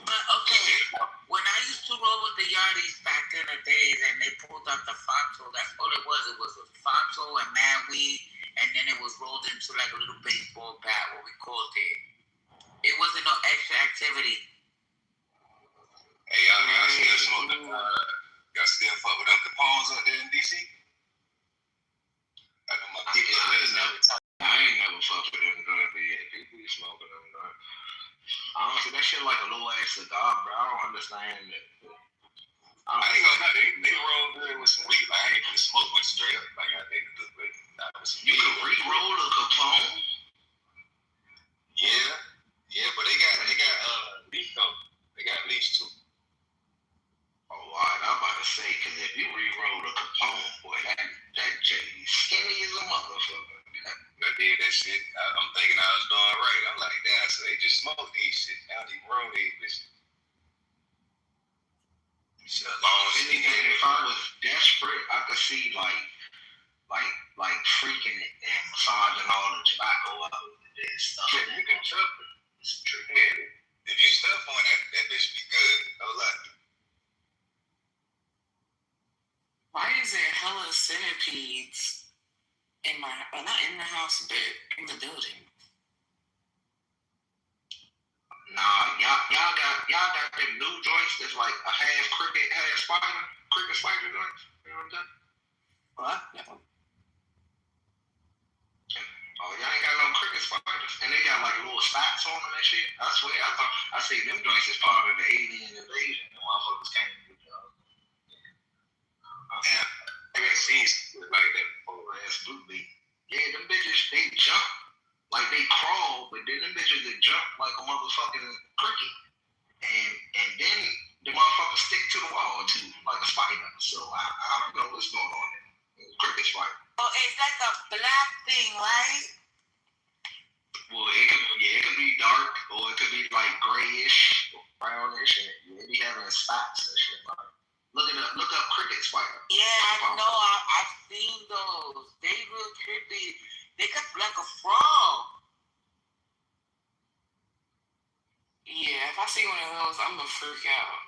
But okay, when I used to roll with the Yardies back in the days and they pulled out the Fonto, that's all it was. It was a Fonto and mad weed, and then it was rolled into like a little baseball bat, what we called it. It wasn't no extra activity. Hey, y'all still smoking? Y'all still fuck with them Capones up there in DC? I ain't never fucked with them guns, but yeah, people be smoking them guns. Honestly, that shit like a little ass cigar, bro. I don't understand that. I ain't gonna lie, they roll good with some weed. Like, I ain't gonna smoke much straight up. Like, I think good with you can re-roll a Capone? Yeah, but they got leaf though. They got leaves too. Oh, all right, I'm about to say, because if you re-roll a Capone, boy, that J skinny as a motherfucker. I did that shit. I'm thinking I was doing right. I'm like, damn, so they just smoke these shit. Now they roll these bitches. If I was desperate, I could see like freaking it and massaging all the tobacco out of it and stuff. Yeah, you can stuff it. It's true. Yeah. If you stuff on that bitch be good. No lie. Why is there hella centipedes in my, not in the house, but in the building? Nah, y'all got them new joints that's like a half cricket, half spider joints. You know what I'm saying? What? No. Oh, y'all ain't got no cricket spiders, and they got like little spots on them and shit. I swear, I see them joints as part of the alien invasion. The motherfuckers came to do y'all. Damn, I ain't seen shit like that before. Absolutely. Yeah, them bitches they jump like they crawl, but then them bitches they jump like a motherfucking cricket, and then the motherfuckers stick to the wall too, like a spider. So I don't know what's going on there. Cricket spider. Oh, it's like a black thing, right? Well, it could be dark, or it could be like grayish, or brownish, and it be having spots and shit. Like, look up cricket spider. Yeah, I know. I've seen those. They real creepy. They look like a frog. Yeah, if I see one of those, I'm gonna freak out.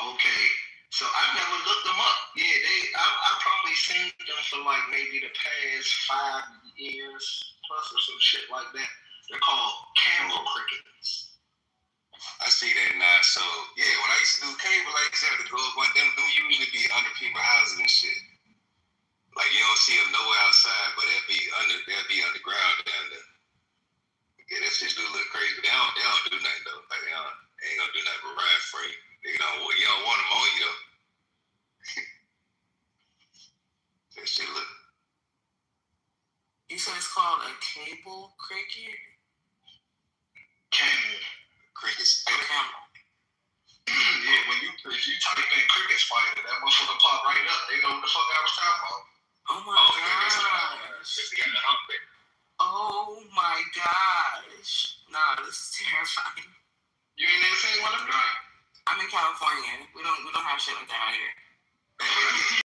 Okay, so I've never looked them up. Yeah, I've probably seen them for like maybe the past 5 years plus or some shit like that. They're called camel crickets. I see that now. So yeah, when I used to do cable, like I said, the girls went them usually be under people's houses and shit. Like you don't see them nowhere outside, but they'll be underground down there. Yeah, that shit do look crazy. They don't do nothing though. Like they ain't gonna do nothing but ride for you. You don't want them on you though. That shit look. You said it's called a cable cricket? Camel cricket spider. Yeah, if you type in cricket spider, that motherfucker pop right up. They know what the fuck I was talking about. Oh my gosh. Oh my gosh. Nah, this is terrifying. You ain't never seen one of them, right? I'm in California. We don't have shit like that out here.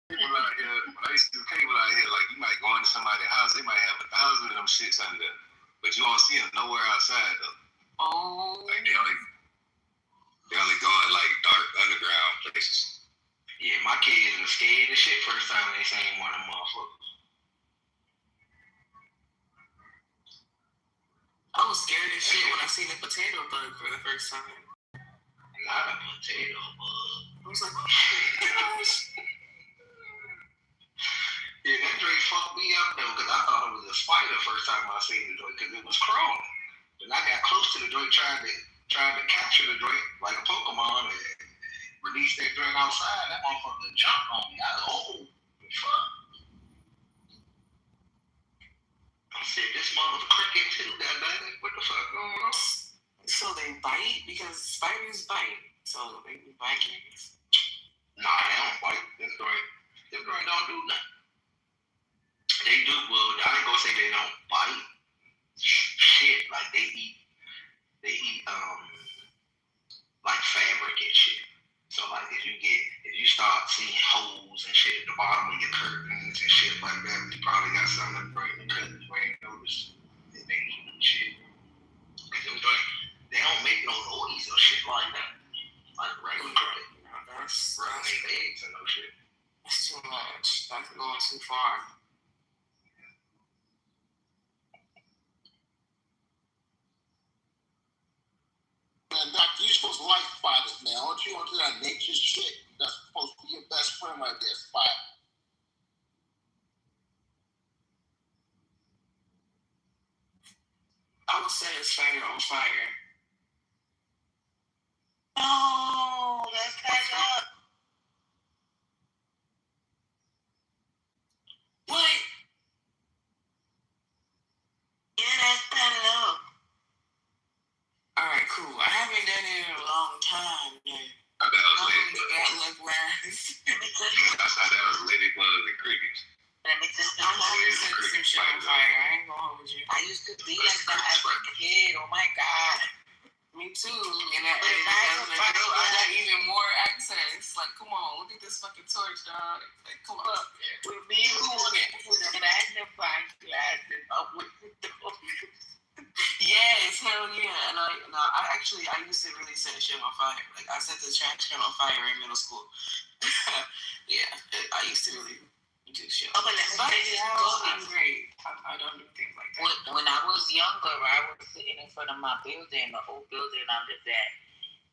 When I used to do cable out here, like you might go into somebody's house, they might have 1,000 of them shits under there, but you don't see them nowhere outside though. Oh. Like they only go in like dark underground places. Yeah, my kids were scared as shit first time they seen one of them motherfuckers. I was scared as shit when I seen a potato bug for the first time. Not a potato bug. I was like, oh my gosh. Yeah, that joint fucked me up though, because I thought it was a spider first time I seen the joint, because it was crawling. Then I got close to the joint, trying to capture the joint like a Pokemon and release that joint outside. That motherfucker jumped on me. I was like, oh, fuck. I said, this motherfucker cricket too, goddamn it. What the fuck going on? So they bite? Because spiders bite. So they bite niggas? Nah, they don't bite. Them joint don't do nothing. They do, well, I ain't gonna say they don't bite. Shit, like they eat like fabric and shit. So like if you start seeing holes and shit at the bottom of your curtains and shit like that, you probably got something to bring the curtains where you notice that they eat shit. They don't make no noise or shit like that. Like regular cricket. That's running eggs and no shit. That's too much. That's going too far. Man, Doc, you're supposed to like spiders, man. Aren't you onto that nature shit? That's supposed to be your best friend right there, spider. I would set a spider on fire. No, that's kind of. What? Yeah, that's kind of low. Alright, cool. I haven't done it in a long time, man. I bet I was lady I thought that was ladybugs and crickets. Let me just I'm always setting some shit on fire. I ain't gonna hold you. I used to be like that as a kid. Oh my god. Me too. And I got even more access. Like, come on, look at this fucking torch, dog. Like, come on. With me with a magnifying glass and up with the door. Yes, hell yeah. And I used to really set shit on fire. Like, I set the trash can on fire in middle school. Yeah, I used to really do shit. Oh, but I'm great. I don't do things like that. When I was younger, I was sitting in front of my building, the old building I lived at,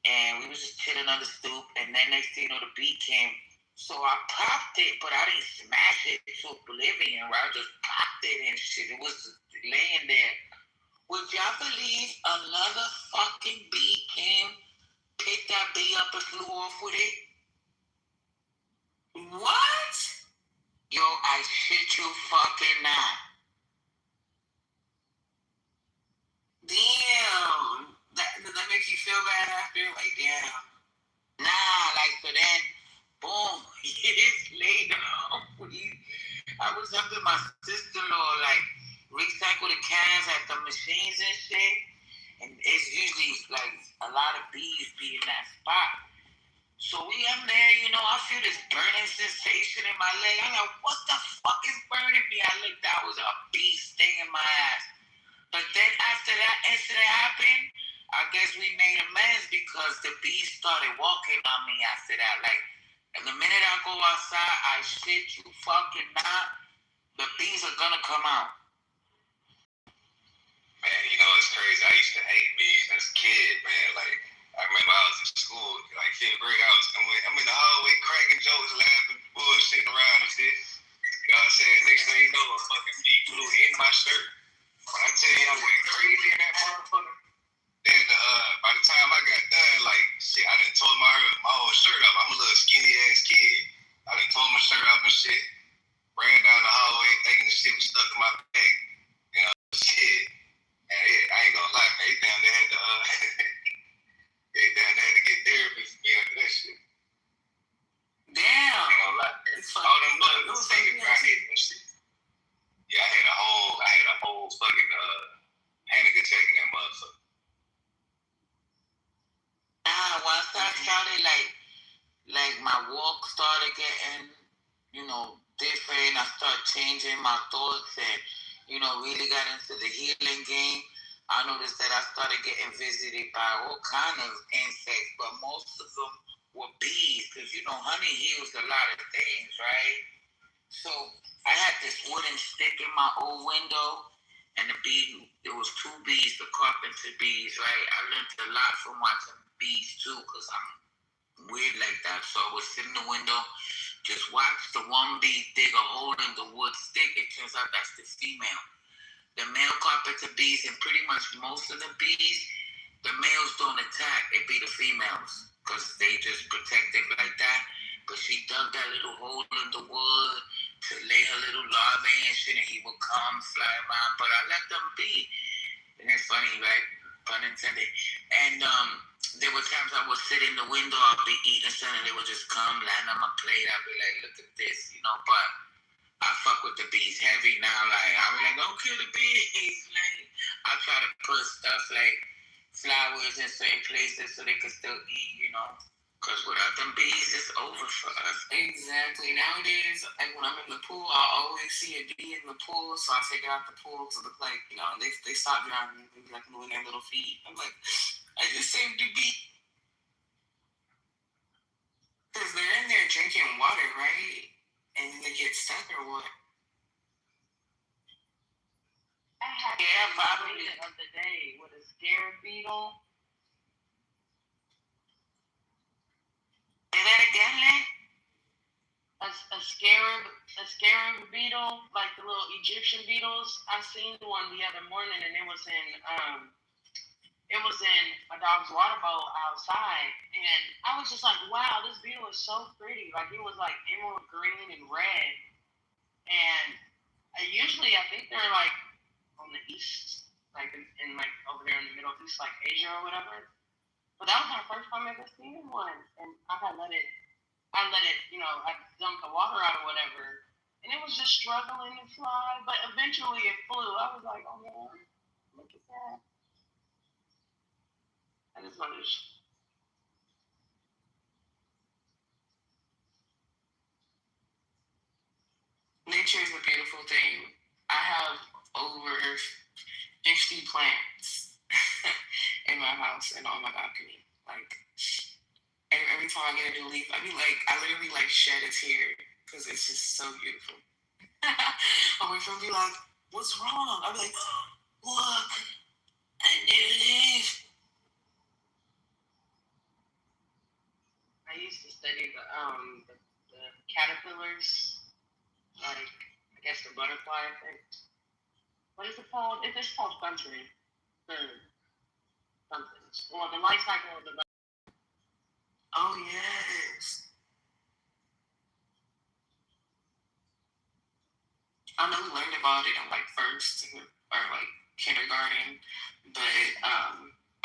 and we was just chilling on the stoop, and then next thing you know, the beat came, So I popped it, but I didn't smash it to oblivion, right? I just popped it and shit. It was laying there. Would y'all believe another fucking bee came, picked that bee up and flew off with it? What? Yo, I shit you fucking not. Damn. Does that make you feel bad after? Like, damn. Nah, like, so then, boom, years later, I was helping my sister-in-law, like, recycle the cans at the machines and shit. And it's usually, like, a lot of bees be in that spot. So I'm there, I feel this burning sensation in my leg. I'm like, what the fuck is burning me? I looked, that was a bee stinging my ass. But then after that incident happened, I guess we made amends because the bees started walking on me after that. Like, and the minute I go outside, I shit you fucking not, the bees are gonna come out. Man, it's crazy. I used to hate bees as a kid, man. Like, I remember I was in school, like 5th grade, I'm in the hallway cracking jokes, laughing, bullshitting around and shit. You know what I'm saying? Next thing you know, a fucking bee flew in my shirt. When I tell you I went crazy in that motherfucker, then by the time I got done, like, shit, I done tore my whole shirt up. I'm a little skinny ass kid. I done tore my shirt up and shit. Ran down the hallway thinking the shit was stuck in my bag. Shit. And I ain't gonna lie, man. They down there had to, get therapy for me after that shit. Damn. I ain't gonna lie, man. All them bugs was taking my head and shit. Yeah, I had a whole fucking panic attack in that motherfucker. Once I started, like my walk started getting, different. I started changing my thoughts and, really got into the healing game. I noticed that I started getting visited by all kind of insects, but most of them were bees because, honey heals a lot of things, right? So I had this wooden stick in my old window, and there was 2 bees, the carpenter bees, right? I learned a lot from watching bees too, because I'm weird like that. So I was sitting in the window, just watch the one bee dig a hole in the wood stick. It turns out that's the female. The male carpenter bees, and pretty much most of the bees, the males don't attack. It be the females, because they just protect it like that. But she dug that little hole in the wood to lay her little larvae and shit, and he would come, fly around. But I let them be. And it's funny, right? Pun intended. And there were times I would sit in the window, I'd be eating something, and they would just come, land on my plate. I'd be like, look at this, but I fuck with the bees heavy now. Like, I'll be like, don't kill the bees. Like, I try to put stuff like flowers in certain places so they can still eat, because without them bees, it's over for us. Exactly. Nowadays, like when I'm in the pool, I always see a bee in the pool, so I take it out the pool to look like, they stop drowning and like moving their little feet. I'm like, I just saved a bee. Because they're in there drinking water, right? And they get stuck or what? I had probably the other day with a scarab beetle. Say that again, Lynn? A scarab beetle, like the little Egyptian beetles. I seen one the other morning, and it was in my dog's water bowl outside, and I was just like, wow, this beetle is so pretty. Like, it was like emerald green and red, and usually I think they're like on the east, like in like over there in the Middle East, like Asia or whatever. But that was my first time ever seeing one, and I let it, I dumped the water out or whatever, and it was just struggling to fly, but eventually it flew. I was like, oh man, look at that. I just wanted to. Nature is a beautiful thing. I have over 50 plants in my house and on my balcony. Like, every time I get a new leaf, I literally like shed a tear because it's just so beautiful. My boyfriend be like, what's wrong? I'll be like, look, a new leaf. I used to study the the caterpillars, like I guess the butterfly effect. What is it called? It's called function. Something. Or the life cycle of the butterfly. Oh yes. I know we learned about it in like first or like kindergarten, but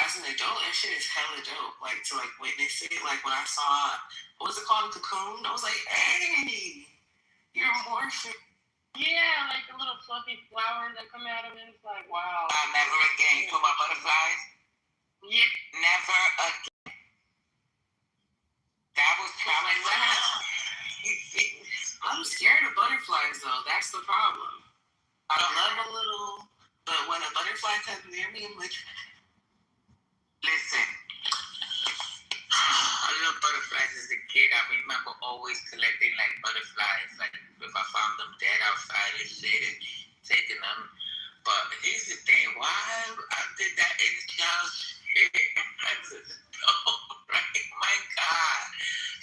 as an adult, that shit is hella dope. Like to like witness it. Like when I saw, what was it called, Cocoon? I was like, hey, you're morphing. Yeah, like the little fluffy flowers that come out of it. It's like, wow. Never again. Put my butterflies. Yeah. Never again. That was probably I'm scared of butterflies though. That's the problem. I love a little, but when a butterfly comes near me, I'm like, listen. I love butterflies as a kid. I remember always collecting like butterflies. Like if I found them dead outside and shit and taking them. But here's the thing, why I did that in the child shit? Right? My God.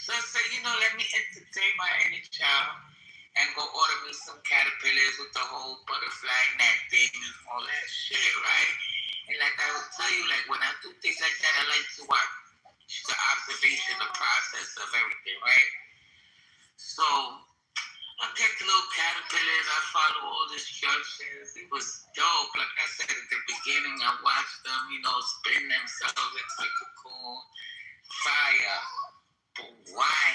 So let me entertain my inner child and go order me some caterpillars with the whole butterfly net thing and all that shit, right? And like I would tell you, like when I do things like that, I like to watch the observation, the process of everything, right? So I get the little caterpillars, I follow all the instructions. It was dope. Like I said at the beginning, I watched them, spin themselves into the cocoon. Fire. But why?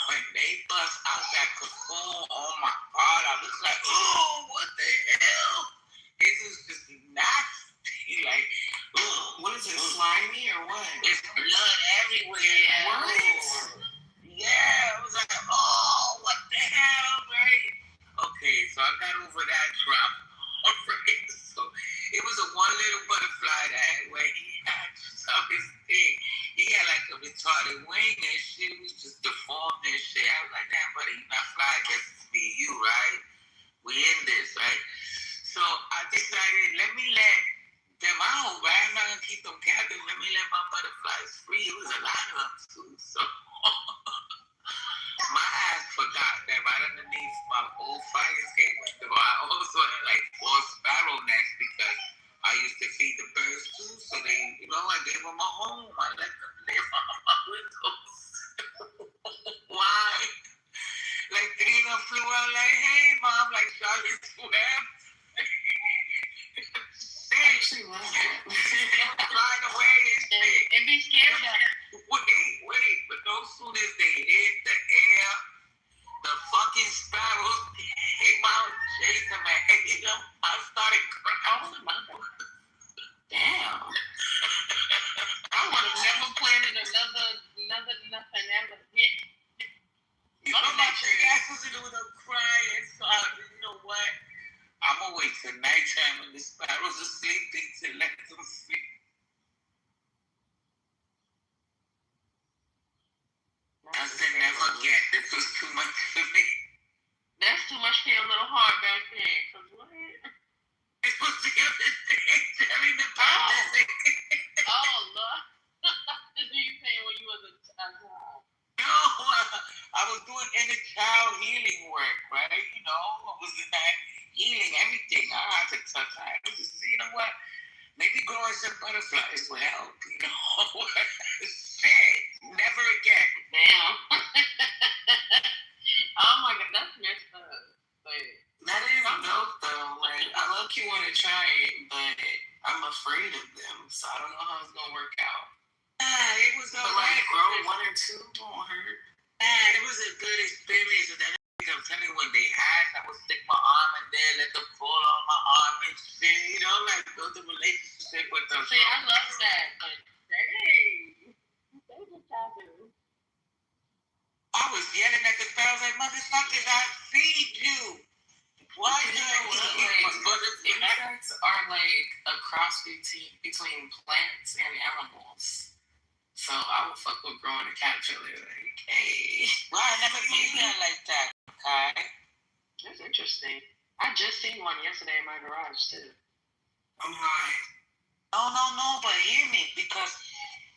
When they bust out that cocoon, oh my God, I was like, oh, what the hell? This is just nasty. Like, what is it, slimy or what? It's blood everywhere. What? Yeah, I was like, oh, what the hell, right? Okay, so I got over that trauma. Right? So it was a one little butterfly that where he had his thing. He had like a retarded wing and shit. It was just deformed and shit. I was like, damn, buddy, you not fly. I guess it's me and you, right? We in this, right? So I decided, let me let them out, right? I'm not gonna keep them captive. Let me let my butterflies free. It was a lot of them too. So my ass forgot that right underneath my old fire escape window, I also had like 4 sparrow nests because I used to feed the birds too. So they, I gave them a home. I let them live on my windows. Why? Like 3 of them flew out like, hey, mom, like Charlie Swam. Actually, love it. Flying away and shit. And be scared of it. Wait, but no soon as they hit the air, the fucking sparrows came out, chased them and ate them. I started crying. Damn. I would have never planted another nothing ever. My big ass was in with them crying. So you know what? I'm gonna wait till nighttime when the sparrows are sleeping to let them sleep. I said never again. This was too much for me. That's too much for your little heart back there. Cause what? It was the other day during the pandemic. Oh, Lord. You saying when you was a child? No, I was doing inner child healing work, right? I was in that healing everything. I had to touch. I was just, what? Maybe growing some butterflies will help. Shit, never again. Damn. Oh my God, that's messed up. That is dope though. Like I low-key want to try it, but I'm afraid of them, so I don't know how it's gonna work out. It was but like grow 1 or 2 won't hurt. It was a good experience. And then I'm telling you, when they hatch, I would stick my arm in there, let them fall on my arm and shit. Like build a relationship with them. See, I love that, but dang, they just got to. I was yelling at the sparrows like, motherfuckers, I feed you. Why insects are like a cross between plants and animals. So I would fuck with growing a caterpillar. Like, hey. Well, I never seen that like that, okay? That's interesting. I just seen one yesterday in my garage too. I'm like, no, but hear me, because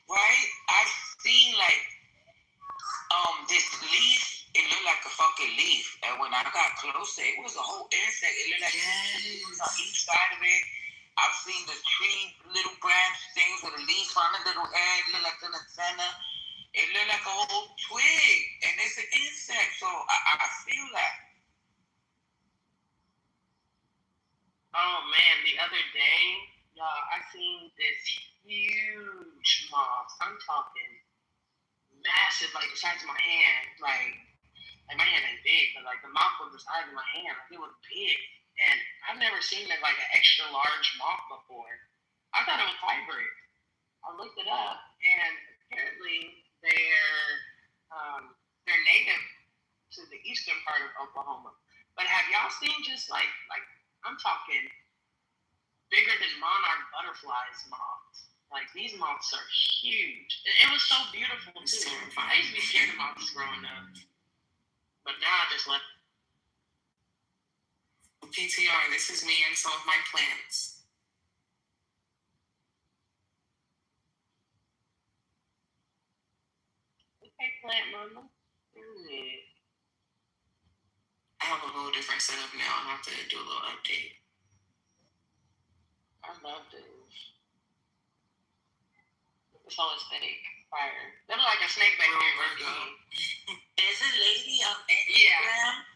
right, I've seen like this leaf it looked like a fucking leaf. And when I got closer, it was a whole insect. It looked like it was on each side of it. I've seen the tree, little branch things with a leaf on a little head, look like in the center. It looked like a whole twig, and it's an insect, so I feel that. Oh man, the other day, y'all, I seen this huge moth. I'm talking massive, like the size of my hand. Like my hand ain't big, but like the moth was the size of my hand. Like, it was big. And I've never seen like an extra large moth before. I thought it was hybrid. I looked it up, and apparently they're native to the eastern part of Oklahoma. But have y'all seen just like I'm talking bigger than monarch butterflies moths? Like, these moths are huge. It was so beautiful too. I used to be scared of moths growing up, but now I just let. PTR, this is me and some of my plants. Okay, plant mama. I have a whole different setup now. I have to do a little update. I love those. It's all aesthetic. Fire. They look like a snake back there. There's a lady on Instagram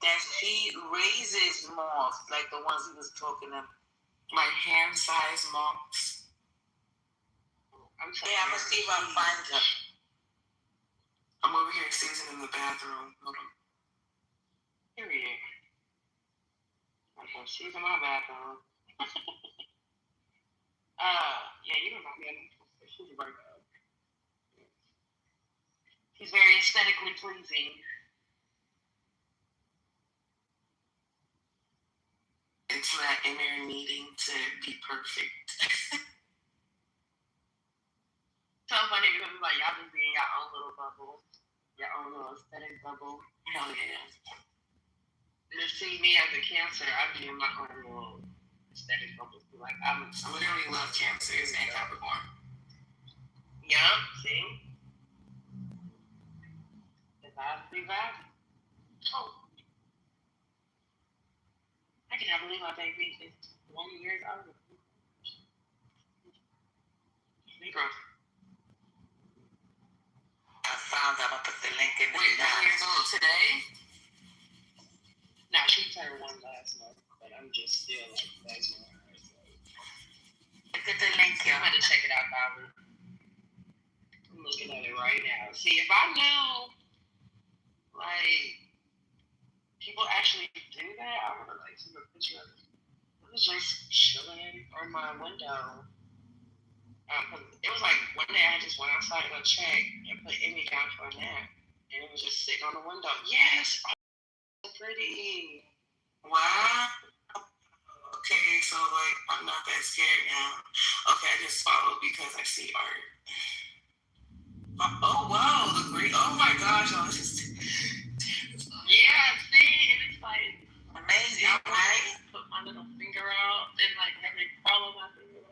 that she raises moths, like the ones he was talking about. Like hand-sized moths. I'm gonna see if I can find her. I'm over here seasoning the bathroom. Hold on. Period. I'm gonna season my bathroom. Yeah, you don't know me. She's a Virgo. He's very aesthetically pleasing. It's that inner needing to be perfect. So funny because it's like y'all just be in your own little bubble, your own little aesthetic bubble. Hell yeah. Just see me as a Cancer, I be in my own little aesthetic bubble. Like I literally love Cancers and Capricorn. Yup, see? The vibes be vibing. Oh. I cannot believe my baby is 1 year old. Libra. I found out. I put the link in the Wait, 9 years old today? Nah, she turned 1 last month, but I'm just still like mesmerized. Look at the link here. I'm gonna check it out, Bobby. I'm looking at it right now. See, if I knew, like, people actually do that, I would have like seen a picture of it. It was just chilling on my window. It was like one day I just went outside to go check and put Emmy down for a nap, and it was just sitting on the window. Yes, oh, so pretty. Wow. Okay, so like I'm not that scared now. Okay, I just followed because I see art. Oh wow, the green. Oh my gosh, oh, this is yeah, see, and it's like amazing. I right? Put my little finger out and like have it follow my finger.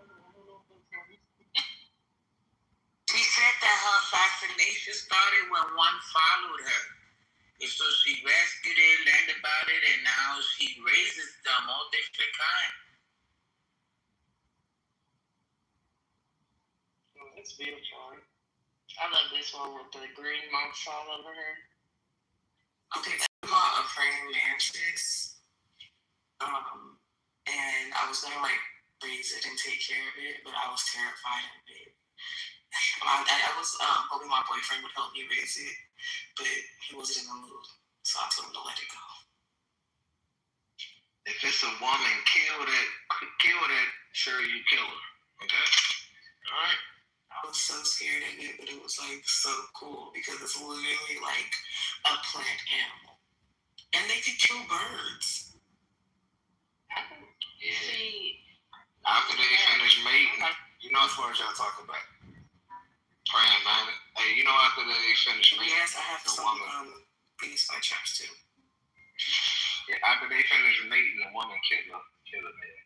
She said that her fascination started when one followed her. And so she rescued it, learned about it, and now she raises them all different kind. Oh, that's beautiful. I love this one with the green moths all over her. Okay, that's a praying mantis. And I was gonna like raise it and take care of it, but I was terrified of it. I was hoping my boyfriend would help me raise it, but he wasn't in the mood, so I told him to let it go. If it's a woman, kill that, sure you kill her. Okay? Alright? I was so scared of it, but it was like so cool because it's literally like a plant animal. And they can kill birds. See, after they finish mating, you know, as far as y'all talk about praying man. Hey, you know, after they finish mating, yes, I have some these my chaps too. Yeah, after they finish mating, the woman kill a man.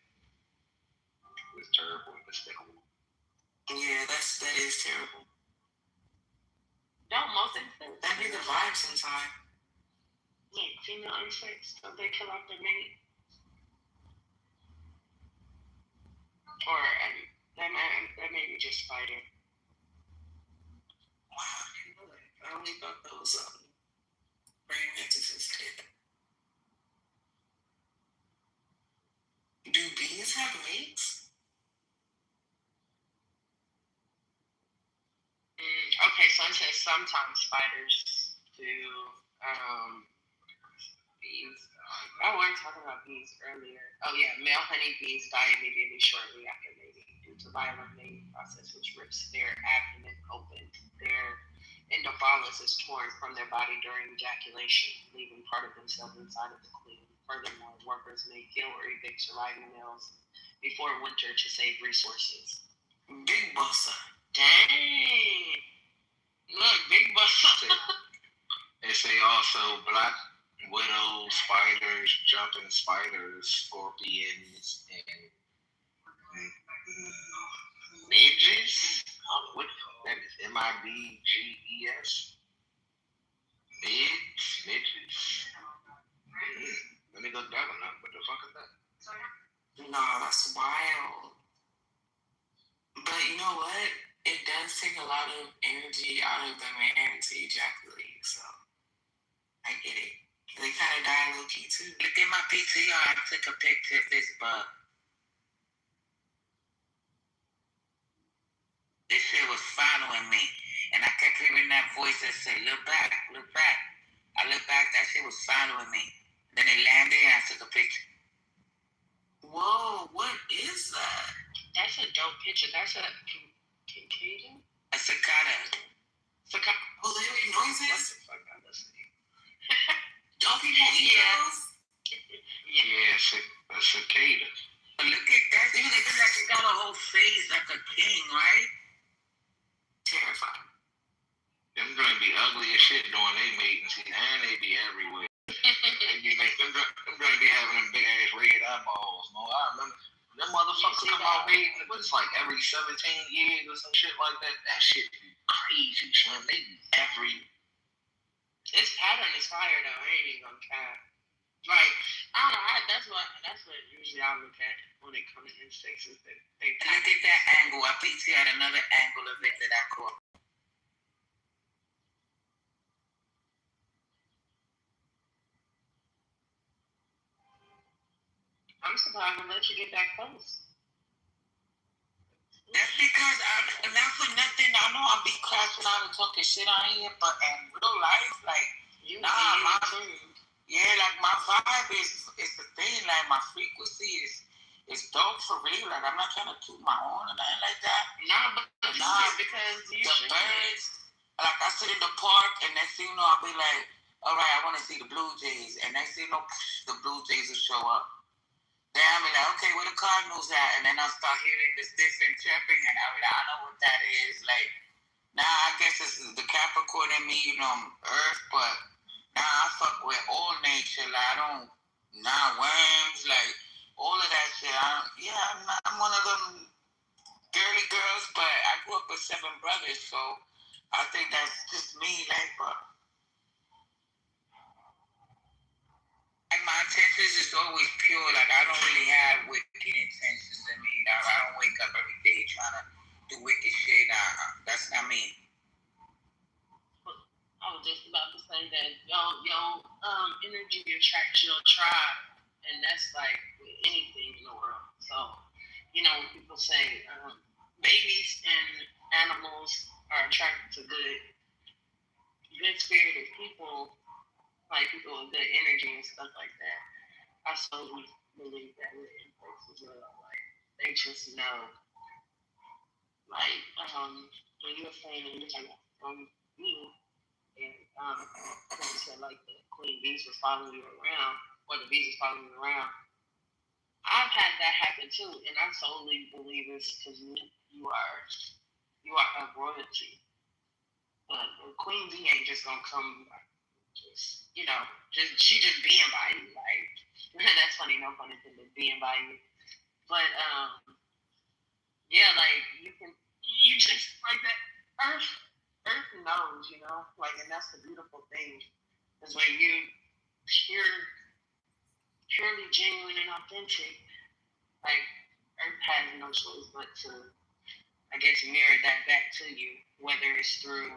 It's terrible and despicable. Yeah, that is terrible. Don't most things that'd be the vibe sometime. Like female insects, so they kill off their mate. Or that may be just spider. Wow, I only thought those praying mantises did. Do bees have mates? Okay, so it says sometimes spiders do. Bees. Oh, we were talking about bees earlier. Oh yeah, male honeybees die immediately shortly after mating due to violent mating process, which rips their abdomen open. Their endophallus is torn from their body during ejaculation, leaving part of themselves inside of the queen. Furthermore, workers may kill or evict surviving males before winter to save resources. Big buster. Dang! Look, big buster. They say also black widow spiders, jumping spiders, scorpions, and midges. What that is? MIDGES. Midges. Let me look that one up. What the fuck is that? No, that's wild. But you know what? It does take a lot of energy out of the man to ejaculate, so I get it. They kind of die low key too. Look at my PTR. I took a picture of this bug. This shit was following me, and I kept hearing that voice that said, "Look back, look back." I looked back. That shit was following me. Then it landed, and I took a picture. Whoa, what is that? That's a dope picture. That's a cicada? A cicada. Cicada. Oh, they make noises? What the fuck am I listening? Don't people eat those? Yeah, a cicada. But look at that. It looks like it got a whole face like a king, right? Terrifying. Them gonna be ugly as shit doing they mating season, and they be everywhere. them gonna be having them big ass red eyeballs. No, I remember them motherfuckers come out mating. What's like every 17 years or some shit like that. That shit be crazy, son. They be every. This pattern is fire though. I ain't even gonna cap. Like I don't know. That's what usually I look at when it comes to insects. Is that they look at that angle. I think she had another angle of it that I caught. I'm surprised they let you get that close. That's because not for nothing. I know I be crashing out and talking shit on here, but in real life, like, like my vibe is the thing. Like my frequency is dope for real. Like I'm not trying to toot my horn or nothing like that. Because you the birds. Like I sit in the park and next thing you know, I'll be like, all right, I want to see the Blue Jays, and next thing you know, the Blue Jays will show up. Then I'll be like, okay, where the Cardinals at? And then I'll start hearing this different chirping, and I'll be like, I know what that is. Like, I guess it's the Capricorn in me, you know, Earth, but I fuck with all nature. Like, I don't, worms, like, all of that shit. I'm one of them girly girls, but I grew up with 7 brothers, so I think that's just me, like, but. Like my intentions is always pure. Like I don't really have wicked intentions in me. I don't wake up every day trying to do wicked shit. That's not me. I was just about to say that your energy attracts your tribe, and that's like with anything in the world. So, when people say babies and animals are attracted to good spirited people. Like people with good energy and stuff like that. I solely believe that with insects as well. Like they just know. Like when you were saying that you're like from me, and like you said, like the queen bees was following you around, or the bees was following you around. I've had that happen too, and I solely believe it's because you are a royalty. But the queen bee ain't just gonna come. She just being by you, like that's funny, no pun intended, being by you. But like you just like that Earth knows, like, and that's the beautiful thing is when you purely genuine and authentic, like Earth has no choice but to, I guess, mirror that back to you, whether it's through,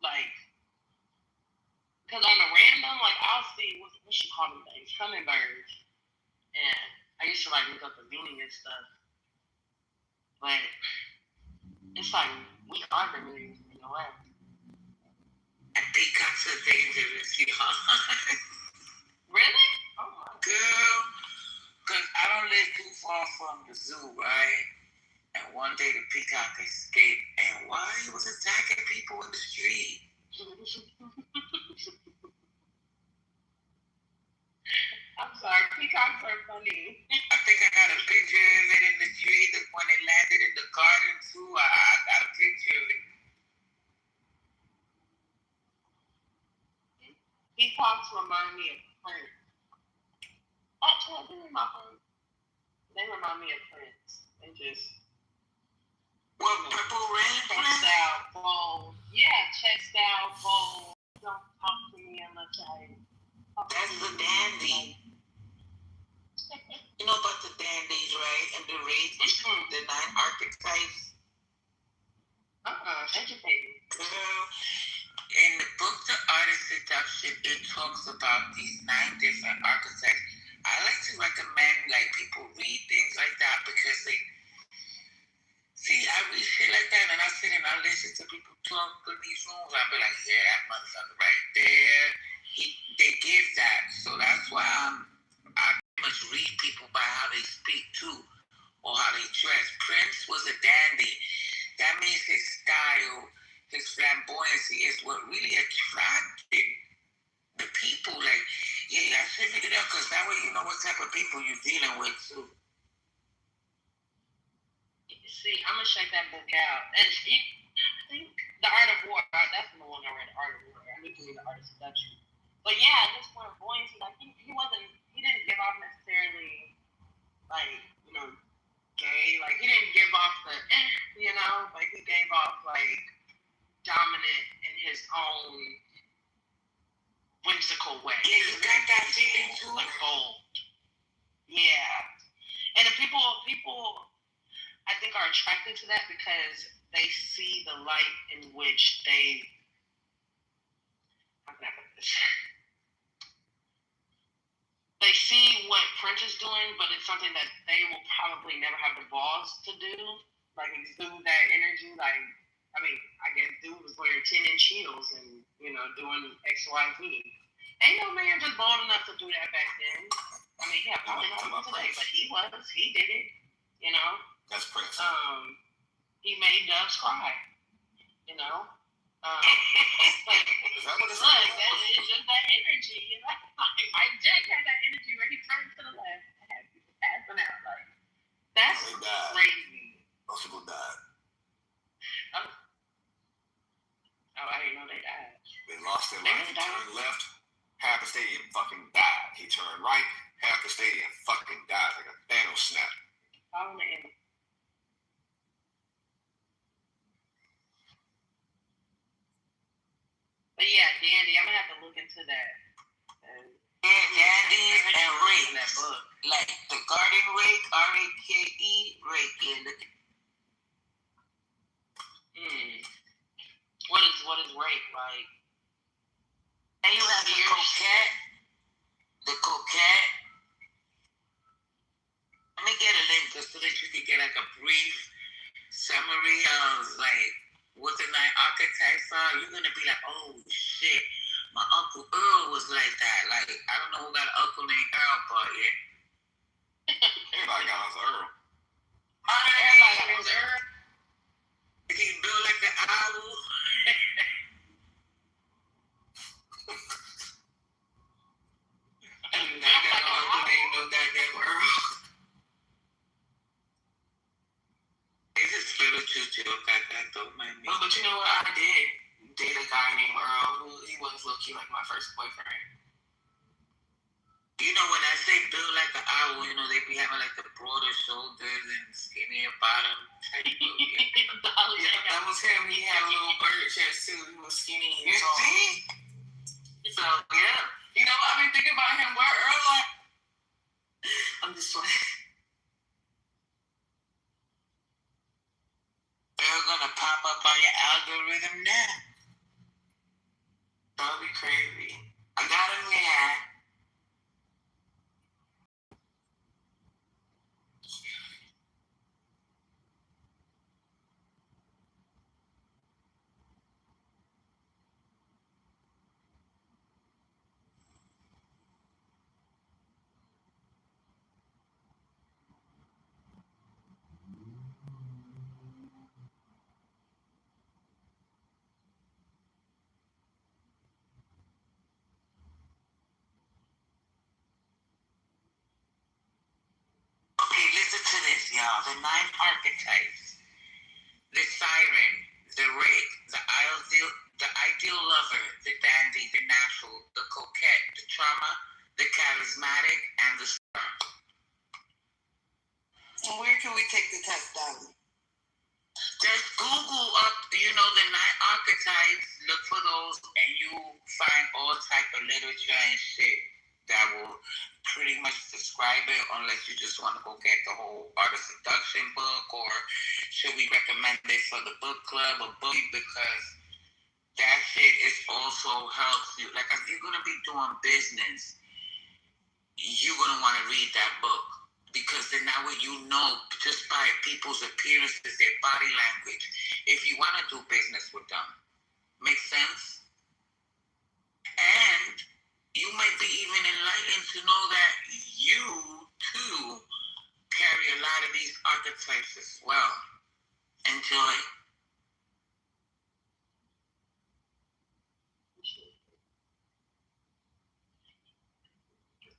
like, because on a random, like, I'll see, what you call them things? Hummingbirds. And I used to, like, look up the meaning and stuff. But it's like, we are the meaning in a way. And peacocks are dangerous, y'all. Really? Oh, my. Girl, because I don't live too far from the zoo, right? And one day the peacock escaped, and why he was attacking people in the street? I'm sorry, peacocks are funny. I think I got a picture of it in the tree when it landed in the garden too. I got a picture of it. Peacocks remind me of Prince. Actually, they remind me of Prince. They just... What, Purple Rain? Chest out, bold. Yeah, chest out, bold. Don't talk to me unless I... That's the dandy. You know about the dandies, right? And the race, the 9 archetypes. Educate me. Girl, in the book The Art of Seduction, it talks about these 9 different archetypes. I like to recommend like people read things like that because they see, I read shit like that and I sit and I listen to people talk in these rooms. I'll be like, yeah, that motherfucker right there. They give that. So that's why I must read people by how they speak too, or how they dress. Prince was a dandy. That means his style, his flamboyancy is what really attracted the people. Like, yeah, I should figure it out because that way you know what type of people you're dealing with too. See, I'm gonna check that book out. And I think The Art of War. That's the one I read. The Art of War. I need to read The Art of Seduction. But yeah, this one of buoyancy, like he didn't give off necessarily like, gay. Like he didn't give off the like he gave off like dominant in his own whimsical way. Yeah, you got that feeling too. Like bold. Yeah. And the people I think are attracted to that because they see the light in which they, how can I put this? They see what Prince is doing, but it's something that they will probably never have the balls to do. Like exude that energy. Like, I mean, I guess dude was wearing 10-inch heels and, doing X, Y, Z. Ain't no man just bold enough to do that back then. I mean, yeah, probably not today, but he did it, That's Prince. He made doves cry, Is that what it's like? It's just that energy, Like Mike Jack had that energy where he turned to the left and had people passing out. Like, that's crazy. Most people died. Oh, I didn't know they died. They lost their life. He turned left, half the stadium fucking died. He turned right, half the stadium fucking died like a Thanos snap. Follow the end. But yeah, dandy, I'm gonna have to look into that. Yeah, dandies and rake. That book. Like the garden rake, R-A-K-E, rake. What is rake like? And you have the coquette. The coquette. Let me get a link just so that you can get like a brief summary of like what the 9 archetypes are. You're gonna be like, oh shit, my Uncle Earl was like that. Like, I don't know who got an uncle named Earl, but yeah. Everybody got us Earl. Everybody got us Earl. Is he built like the owl? It's a spiritual joke. I don't mind me. But you know what? I did date a guy named Earl. He was low-key like my first boyfriend. You know, when I say built like an owl, they be having like the broader shoulders and skinnier bottom type of Yeah, that was him. He had a little bird chest too. He was skinny and tall. See? So yeah, you know, I've been thinking about him. Where Earl at? I'm just like, Earl gonna pop up on your algorithm now. That'll be crazy. I got him there. Okay, listen to this, y'all. The 9 archetypes. The siren, the rake, the ideal lover, the dandy, the natural, the coquette, the trauma, the charismatic, and the star. And where can we take the test down? Just Google up, you know, the 9 archetypes, look for those, and you find all type of literature and shit that will pretty much describe it, unless you just want to go get the whole Art of Seduction book, or should we recommend it for the book club or book, because that shit is also helps you. Like, if you're going to be doing business, you're going to want to read that book, because then that way you know, just by people's appearances, their body language, if you want to do business with them. Make sense? And you might be even enlightened to know that you, too, carry a lot of these archetypes as well. Enjoy.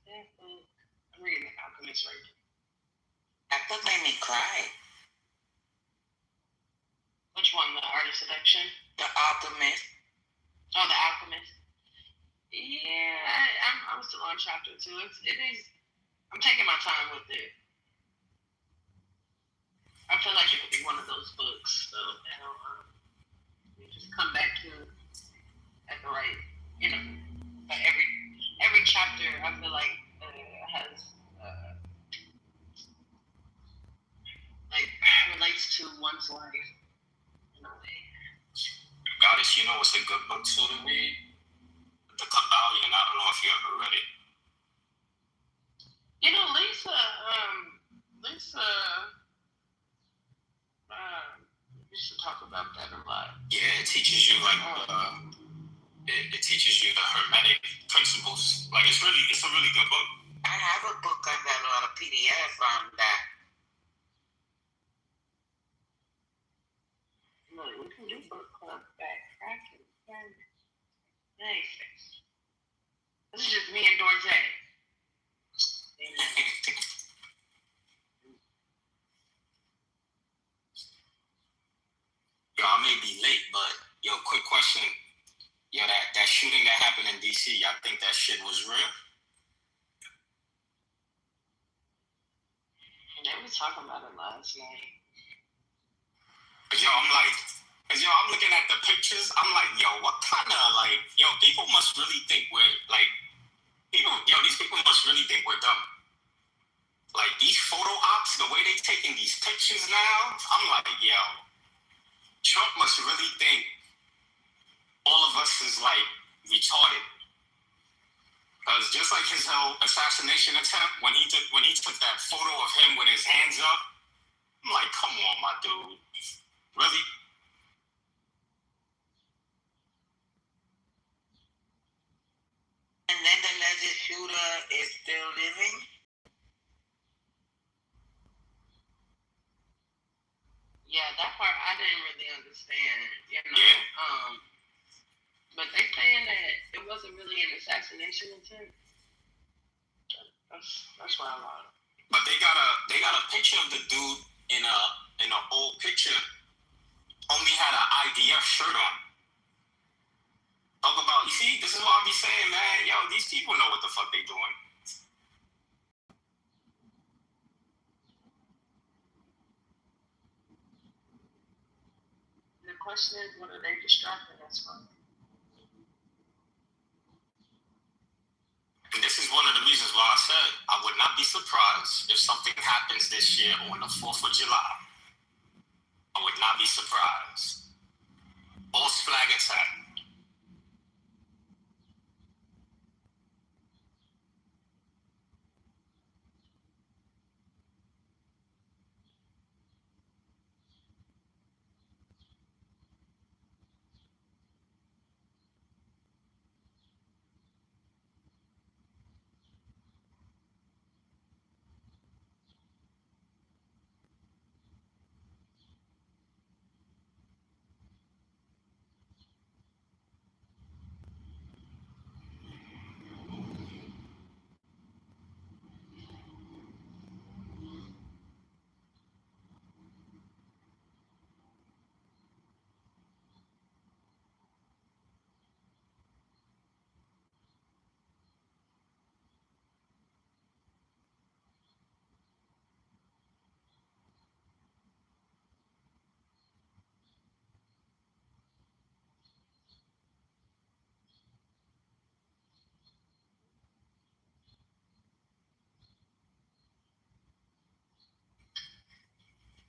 I'm reading The Alchemist right now. That book made me cry. Which one? The Art of Seduction? The Alchemist. Oh, The Alchemist. Yeah, I'm still on chapter 2. It is. I'm taking my time with it. I feel like it would be one of those books, so you just come back to at the right, you know. But every chapter, I feel like has like relates to one's life in a way. Goddess, you know what's a good book too to read? The Kabbalion. I don't know if you ever read it. You know, Lisa used to talk about that a lot. Yeah, it teaches you like it teaches you the hermetic principles. Like it's a really good book. I have a book on that, or a PDF on that. Look, we can do book club back cracking. Nice. This is just me and Dorje. Yo, I may be late, but yo, quick question. Yo, that shooting that happened in DC, y'all think that shit was real? They were talking about it last night. I'm looking at the pictures. I'm like, yo, what kind of people must really think we're these people must really think we're dumb. Like these photo ops, the way they taking these pictures now, I'm like, yo, Trump must really think all of us is like retarded. Because just like his whole assassination attempt, when he took that photo of him with his hands up, I'm like, come on, my dude. Really? And then the alleged shooter is still living? Yeah, that part I didn't really understand, you know. But they saying that it wasn't really an assassination attempt. That's what I want. But they got a picture of the dude in an old picture. Only had an IDF shirt on. Talk about, you see, this is what I be saying, man. Yo, these people know what the fuck they doing. The question is, what are they distracting us from? because if something happens this year on the 4th of July, I would not be surprised. False flag attack.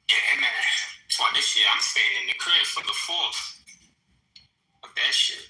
Yeah, man. That's why this year I'm staying in the crib for the 4th. Fuck that shit.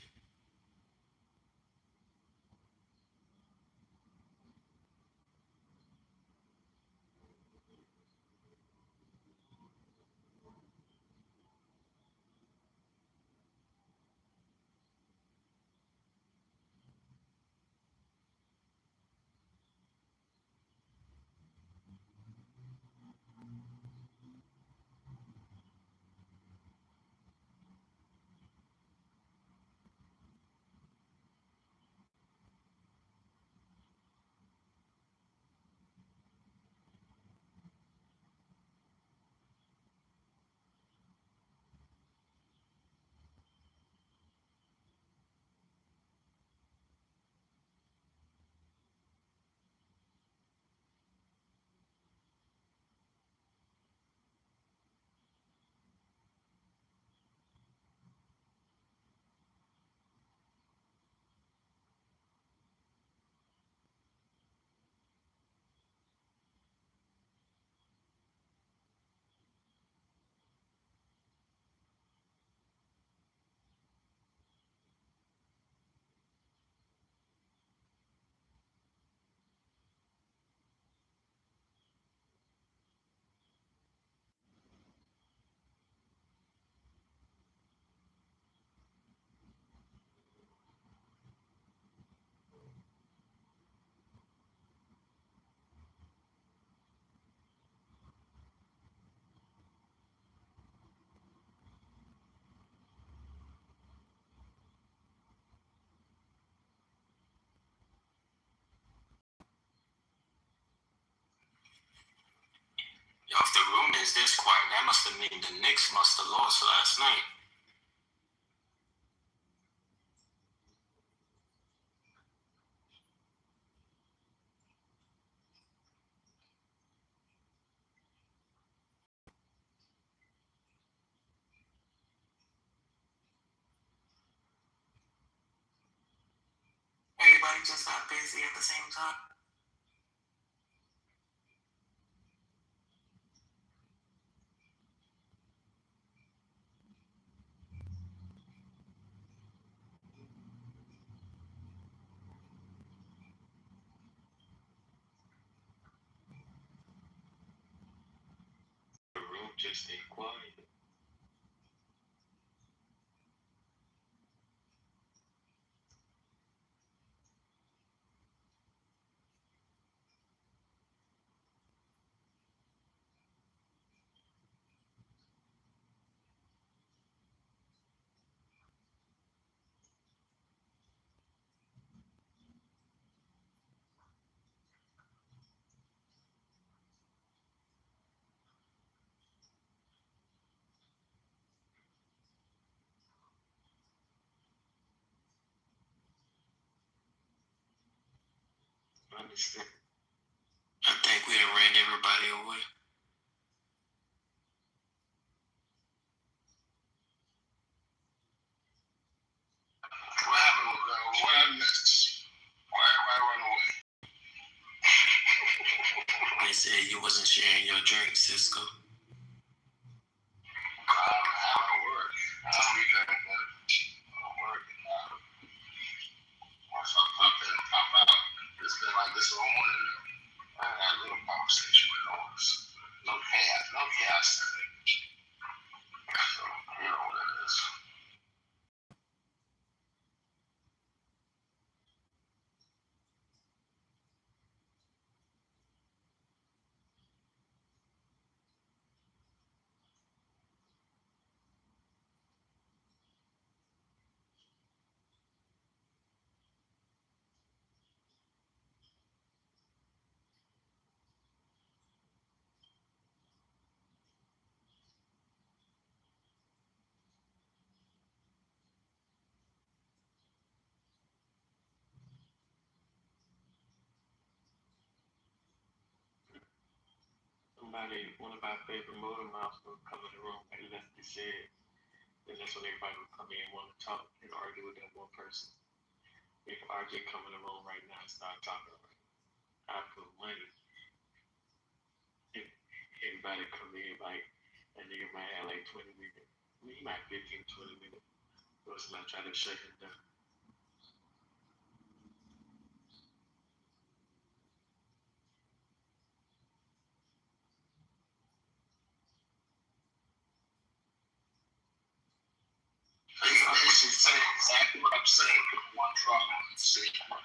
Yo, if the room is this quiet, that must have mean the Knicks must have lost last night. Everybody just got busy at the same time. The room just stayed quiet. I understand. I think we done ran everybody away. What happened? What I missed? Why everybody run away? They wasn't sharing your drink, Cisco. I don't work. I don't be drinking, but I don't work. Once I pop in and pop out, it's been like this all morning. I had a little conversation with Norris. No chaos today. So, you know what it is. One of our favorite motor mouths will come in the room and Lefty said, and that's when everybody would come in and want to talk and argue with that one person. If RJ come in the room right now and start talking, I put money. If everybody come in, like, and nigga might have like 20 minutes. I mean, he might 15, 20 minutes. Or somebody try to shut him down. Basically saying exactly what I'm saying. People want drama.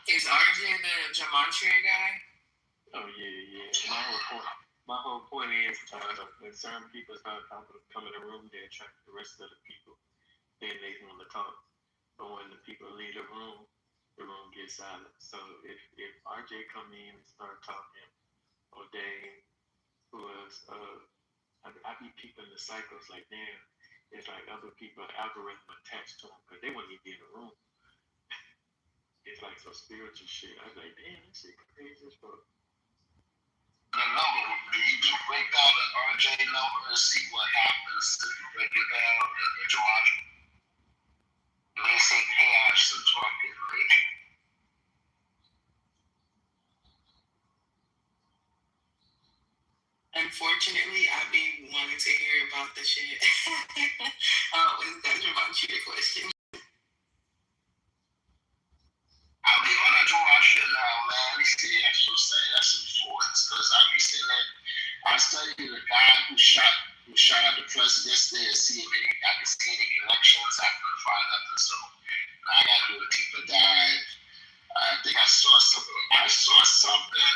Is RJ the Gematria guy? Oh yeah. My whole point is when certain people start come in the room, they attract the rest of the people. Then they want to talk. But when the people leave the room gets silent. So if RJ come in and start talking, or Dane, who else, I be peeping the cycles like, damn, it's like other people algorithm attached to them because they wouldn't even be in the room. It's like some spiritual shit. I was like, damn, this shit crazy as fuck. The number, do you do break down the RJ number and see what happens if you break it down in Georgia? They say chaos and talking, right? Unfortunately, I've been wanting to hear about the shit. I always got Gematria question. I'll be on my shit now, man. You see, that's what I'm saying. That's influence. Because I be saying that I studied a guy who shot the president yesterday and see if I can see any connections. I couldn't find nothing. So now I gotta do a deeper dive. I think I saw something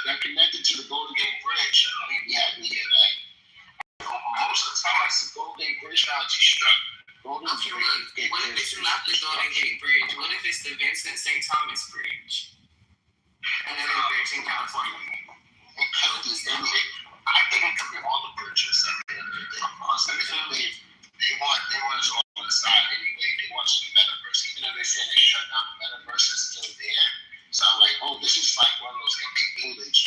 that connected to the Golden Gate Bridge. I don't even have me hear that. Most of the time, it's the Golden Gate Bridge now destruct. What if it's not the Golden Gate Bridge? What if it's the Vincent St. Thomas Bridge? Another bridge in California. It could be. I think it could be all the bridges at the end of the day. They want us all on the side anyway. They want us to be metaverse. Even though they say they shut down the metaverse, it's still there. So I'm like, oh, this is like one of those empty buildings.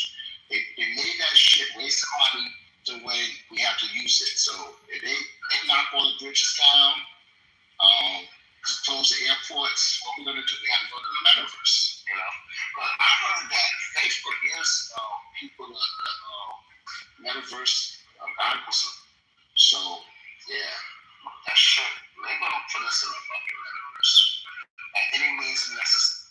They made that shit waste of money to when we have to use it. So if they knock all the bridges down, close the airports, what we're gonna do? We have to go to the metaverse, you know. But I heard that Facebook gives people the metaverse algorithm. So yeah, that shit. They're gonna put us in a fucking metaverse at any means necessary.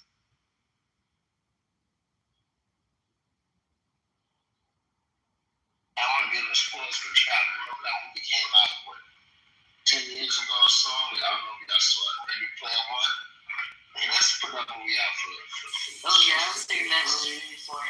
I want to get into sports for child. Remember that movie came out 10 years ago or so? I don't know if y'all saw it. Maybe Player One. And let's put that movie out for oh yeah, I've seen that movie before.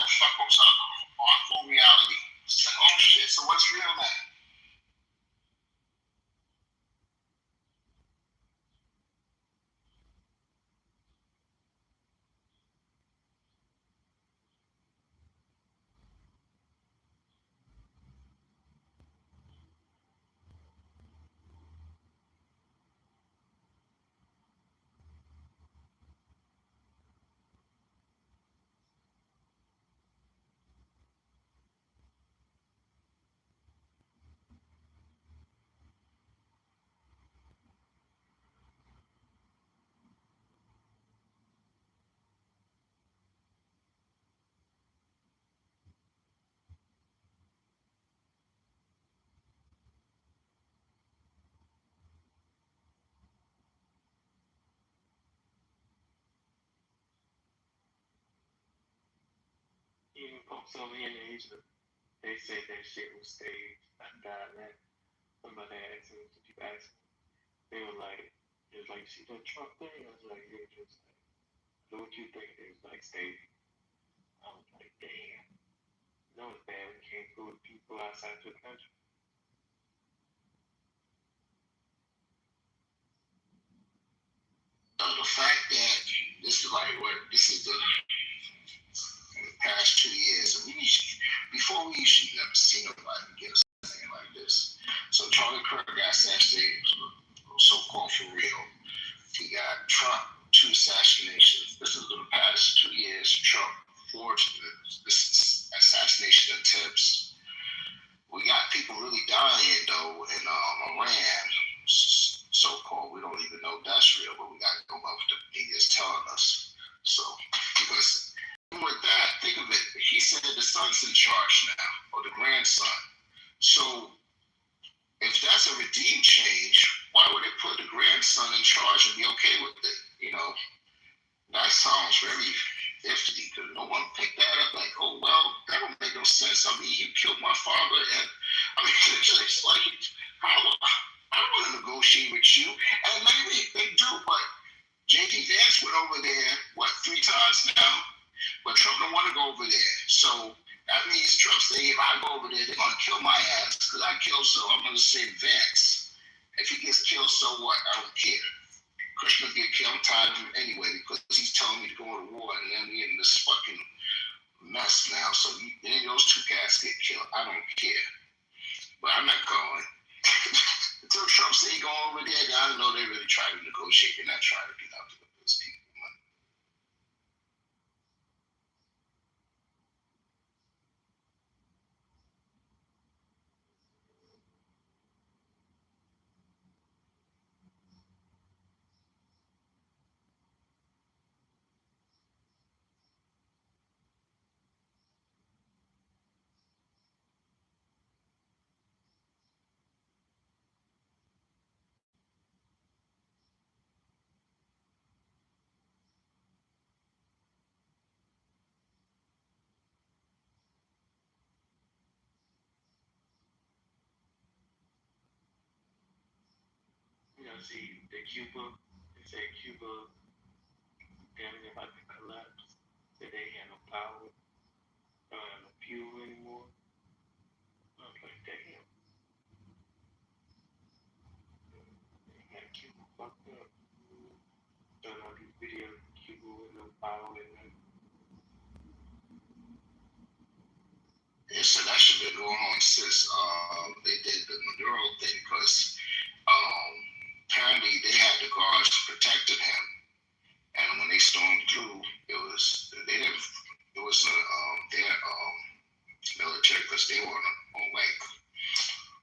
fuck goes on full reality. It's like, oh shit, so what's real now? Even folks over here in Asia, they said that shit was staged. I died that. Somebody asked me, did you ask me? They were like, it was like, see that Trump thing? I was like, yeah, just like, so what you think? It was like staged. I was like, damn. You know it's bad when you can't go with people outside your country. The fact that this is like what this is the past 2 years, before we usually never see nobody get a thing like this. So Charlie Kirk got assassinated, so-called for real. He got Trump, 2 assassinations. This is the past 2 years. Trump forged this assassination attempts. We got people really dying though in Iran, so-called. We don't even know if that's real, but we got to go off the media's telling us. So because with that, think of it. He said the son's in charge now, or the grandson. So if that's a redeem change, why would they put the grandson in charge and be okay with it? You know, that sounds very iffy because no one picked that up. Like, oh well, that don't make no sense. I mean, you killed my father, and I mean, it's like I don't want to negotiate with you. And maybe they do, but J.D. Vance went over there 3 times now, but Trump don't want to go over there. So that means Trump said, if I go over there, they're going to kill my ass because I killed, so I'm going to say Vance. If he gets killed, so what? I don't care. Christian get killed, I'm tired of him anyway because he's telling me to go to war and then we're in this fucking mess now. So any of those 2 guys get killed. I don't care. But I'm not going. Until Trump said he going over there, I don't know they really try to negotiate. They're not trying to get out to those people. You know, see, they said Cuba damn near about to collapse. Said they had no power, don't have no fuel anymore. I was like, damn. They had Cuba fucked up. Showing all these videos of Cuba with no power and nothing. Yeah, so that should be going on since they did the Maduro thing because apparently they had the guards protecting him, and when they stormed through, it was their military because they were on like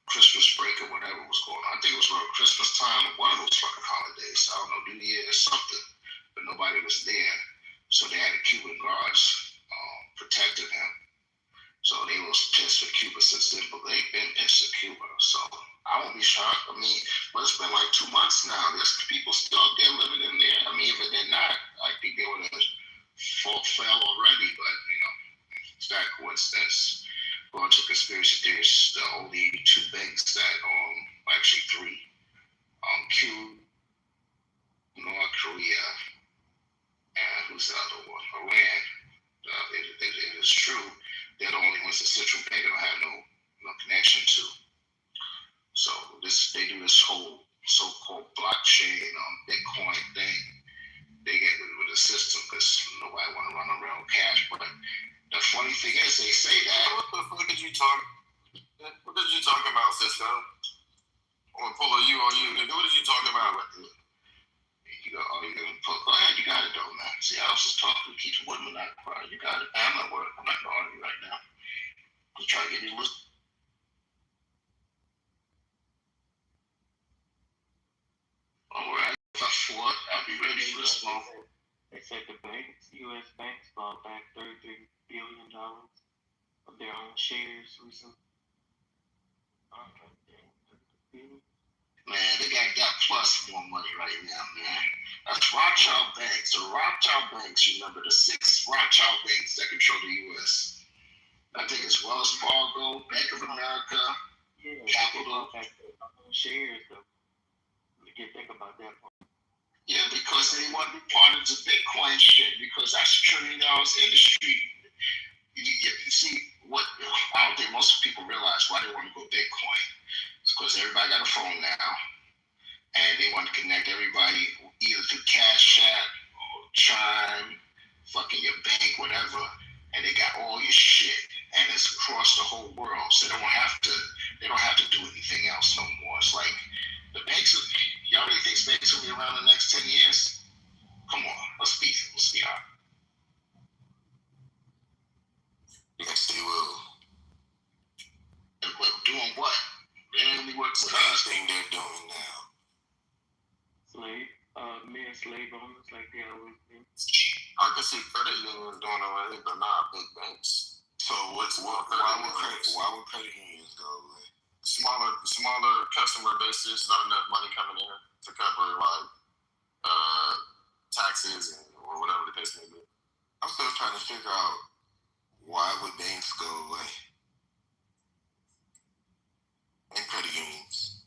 Christmas break or whatever was going on. I think it was around Christmas time or one of those fucking holidays. I don't know, New Year or something, but nobody was there, so they had the Cuban guards protecting him. So they was pissed for Cuba since then, but they've been pissed for Cuba. So I won't be shocked. I mean, but it's been like 2 months now. There's people still out there living in there. I mean, if they're not, I think they would have fell already. But you know, it's that coincidence. Going to conspiracy theories, the only 2 banks that, actually 3, Cuba, North Korea, and who's the other one? Iran. It is true. they're the only ones that Central Bank don't have no connection to. So they do this whole so-called blockchain Bitcoin thing. They get rid of the system because nobody want to run around with cash. But the funny thing is, they say that. What did you talk about, Cisco? I want to pull a you on you, nigga. What did you talk about? Go ahead, you got it though, man. See, I was just talking to keep the women not quiet. You got it. I'm not worried. I'm not going to argue right now. I'm trying to get you listen. All right, I'll be ready for this one. They said the banks, U.S. banks, bought back $33 billion of their own shares recently. Man, they got plus more money right now, man. That's Rothschild banks. The Rothschild banks, remember the 6 Rothschild banks that control the U.S. I think it's Wells Fargo, Bank of America, Capital. Shares, though. Think about that part. Yeah, because they want to be part of the Bitcoin shit, because that's $1 trillion industry. You see, I don't think most people realize why they want to go Bitcoin. It's because everybody got a phone now, and they want to connect everybody either through Cash App or Chime, fucking your bank, whatever, and they got all your shit, and it's across the whole world, so they don't have to do anything else no more. It's like the banks. Y'all really think banks will be around in the next 10 years? Come on, let's be honest. Yes, they will. Doing what? They only work for the thing they're doing now. Slave owners like they always do. I can see credit unions doing away, but not big banks. So why would credit unions go away? Smaller customer bases, not enough money coming in to cover like taxes or whatever the case may be. I'm still trying to figure out why would banks go away and credit unions.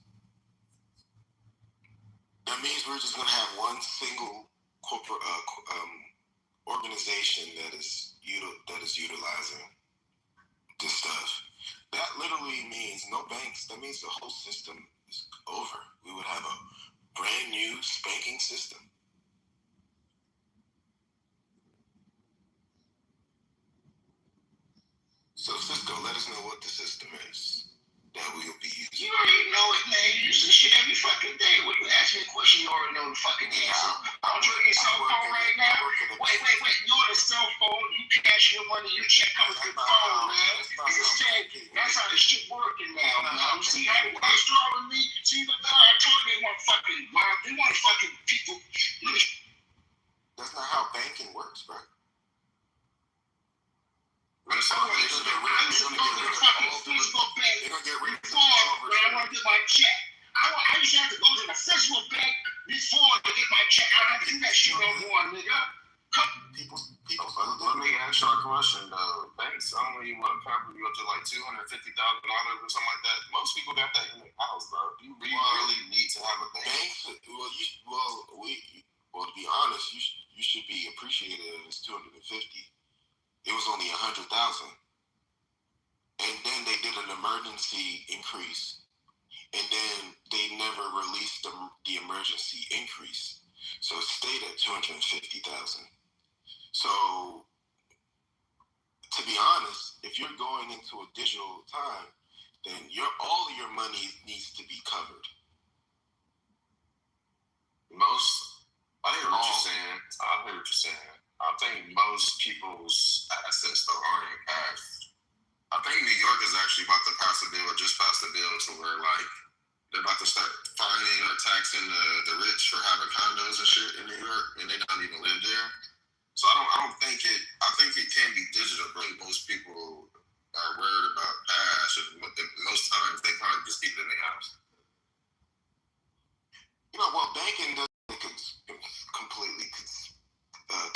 That means we're just gonna have one single corporate organization that is utilizing this stuff. That literally means no banks. That means the whole system is over. We would have a brand new spanking system. So Cisco, let us know what the system is that we'll be using. You already know it, man. You use this shit every fucking day. When you ask me a question, you already know the fucking answer. I'm doing your cell phone right now. Wait. You're on a cell phone. You cash your money. Your check comes through the phone, man. That's how this shit working now, man. You see how they start with me? See, but I told you they want fucking people. That's not how banking works, bro. I'm supposed to go to the fucking physical bank before when I want to get my check. I used to have to go to the physical bank before to get my check. I don't have to do that shit no more, nigga. Let me ask you a question. Banks only probably go to like $250,000 or something like that. Most people got that in their house, bro. You really need to have a bank. To be honest, you should be appreciated if it's $250,000. It was only $100,000, and then they did an emergency increase, and then they never released the emergency increase, so it stayed at $250,000. So, to be honest, if you're going into a digital time, then all of your money needs to be covered. I hear what you're saying. I think most people's assets though aren't in cash. I think New York is actually about to pass a bill or just passed a bill to where like they're about to start fining or taxing the rich for having condos and shit in New York, and they don't even live there. So I don't think it. I think it can be digital, but most people are worried about cash, and most times they probably just keep it in their house. Well, banking doesn't completely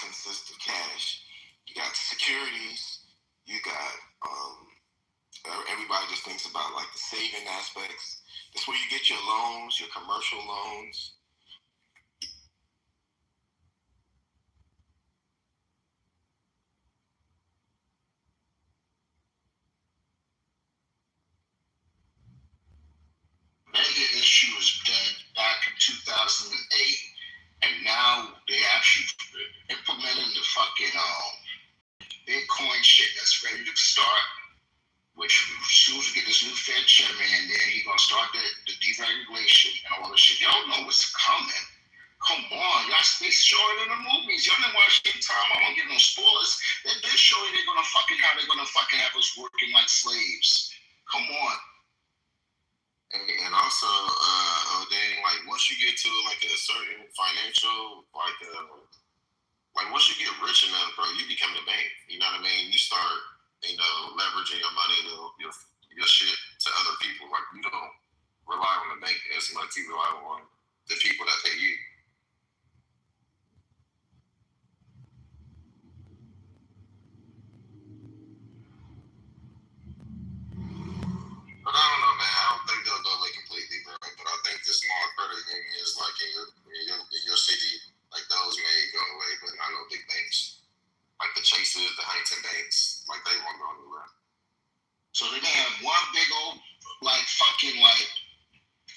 consist of cash. You got securities. You got everybody just thinks about like the saving aspects. That's where you get your loans, your commercial loans. was dead back in 2008, and now they actually implementing the fucking Bitcoin shit that's ready to start. Which as soon as we get this new Fed chairman in there, he's gonna start the deregulation and all this shit. Y'all know what's coming. Come on, y'all stay showing in the movies. Y'all didn't watch it in time. I won't give no spoilers. They're showing they're gonna fucking have us working like slaves. Come on. And also, then like once you get to like a certain financial like once you get rich enough, bro, you become the bank. You know what I mean? You start, leveraging your money to your shit to other people. Like you don't rely on the bank as much. You rely on the people that pay you. But I don't know, man. I don't think they'll go away completely, bro. But I think the small credit unions, like in your city, like those may go away. But I know big banks, like the Chases, the Huntington banks, like they won't go anywhere. So they're gonna have one big old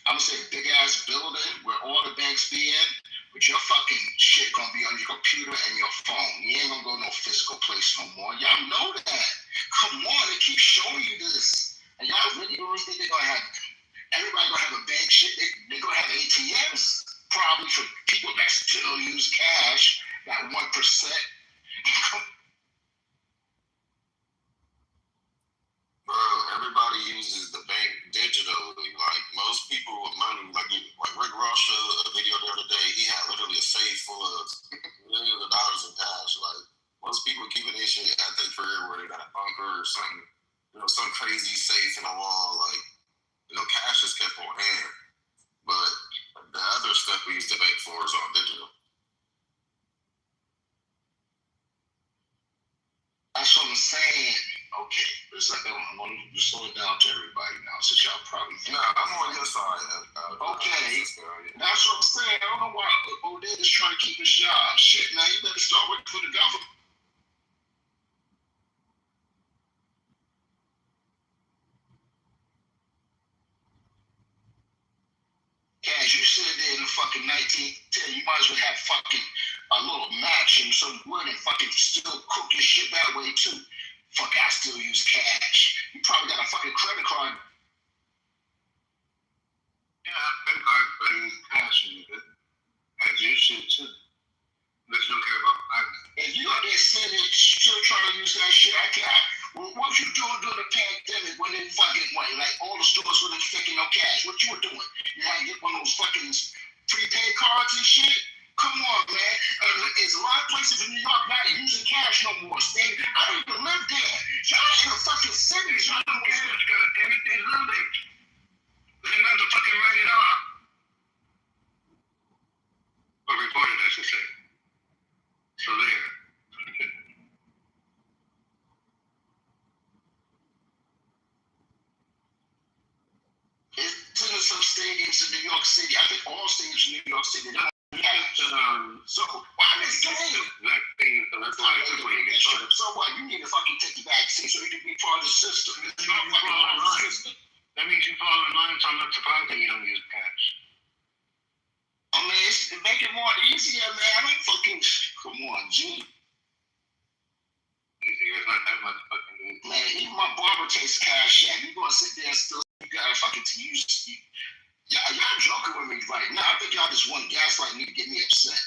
I'm gonna say big ass building where all the banks be in, but your fucking shit gonna be on your computer and your phone. You ain't gonna go no physical place no more. Y'all know that. Come on, they keep showing you this. And y'all really think they're gonna have everybody gonna have a bank shit? They're gonna have ATMs probably for people that still use cash, that 1%. Bro, everybody uses the bank digitally. Like most people with money, like Rick Ross showed a video the other day. He had literally a safe full of millions of dollars in cash. Like most people keeping their shit at their career where they got a bunker or something, some crazy safe in a wall. Like cash is kept on hand, but the other stuff we use the bank for is on digital. That's what I'm saying. Okay, it's like I want to slow it down to everybody now, since y'all probably think. Nah, I'm on your side. Okay, that's what I'm saying. I don't know why Odette is trying to keep his job. Shit, now you better start working for the government. As you said there in the fucking 1910, you might as well have fucking a little match and some wood and fucking still cook your shit that way too. Fuck, I still use cash. You probably got a fucking credit card. Yeah, credit card, but I use cash and as you should too. But you don't care about privacy. If you out there sitting still trying to use that shit, I can't. What you doing during the pandemic when they fucking like all the stores were taking no cash? What you were doing? You had to get one of those fucking prepaid cards and shit. Come on, man. There's a lot of places in New York not using cash no more. I don't even live there. Y'all in the fucking cities. Y'all don't care. Damn it, they love it. They're not to fucking write it off. Or reported, I should say. So there. Isn't there some stadiums in New York City? I think all stadiums in New York City. So why this game? So what? You need to fucking take the vaccine so you can be part of the system. That means you follow in line, so I'm not surprised that you don't use cash. I mean, it's to make it more easier, man. I don't fucking come on, G. Easier, it's not that much fucking easy. Man, even my barber takes cash. Yeah, you gonna sit there and still you gotta fucking use. Y'all joking with me right now. I think y'all just want gaslight me to get me upset.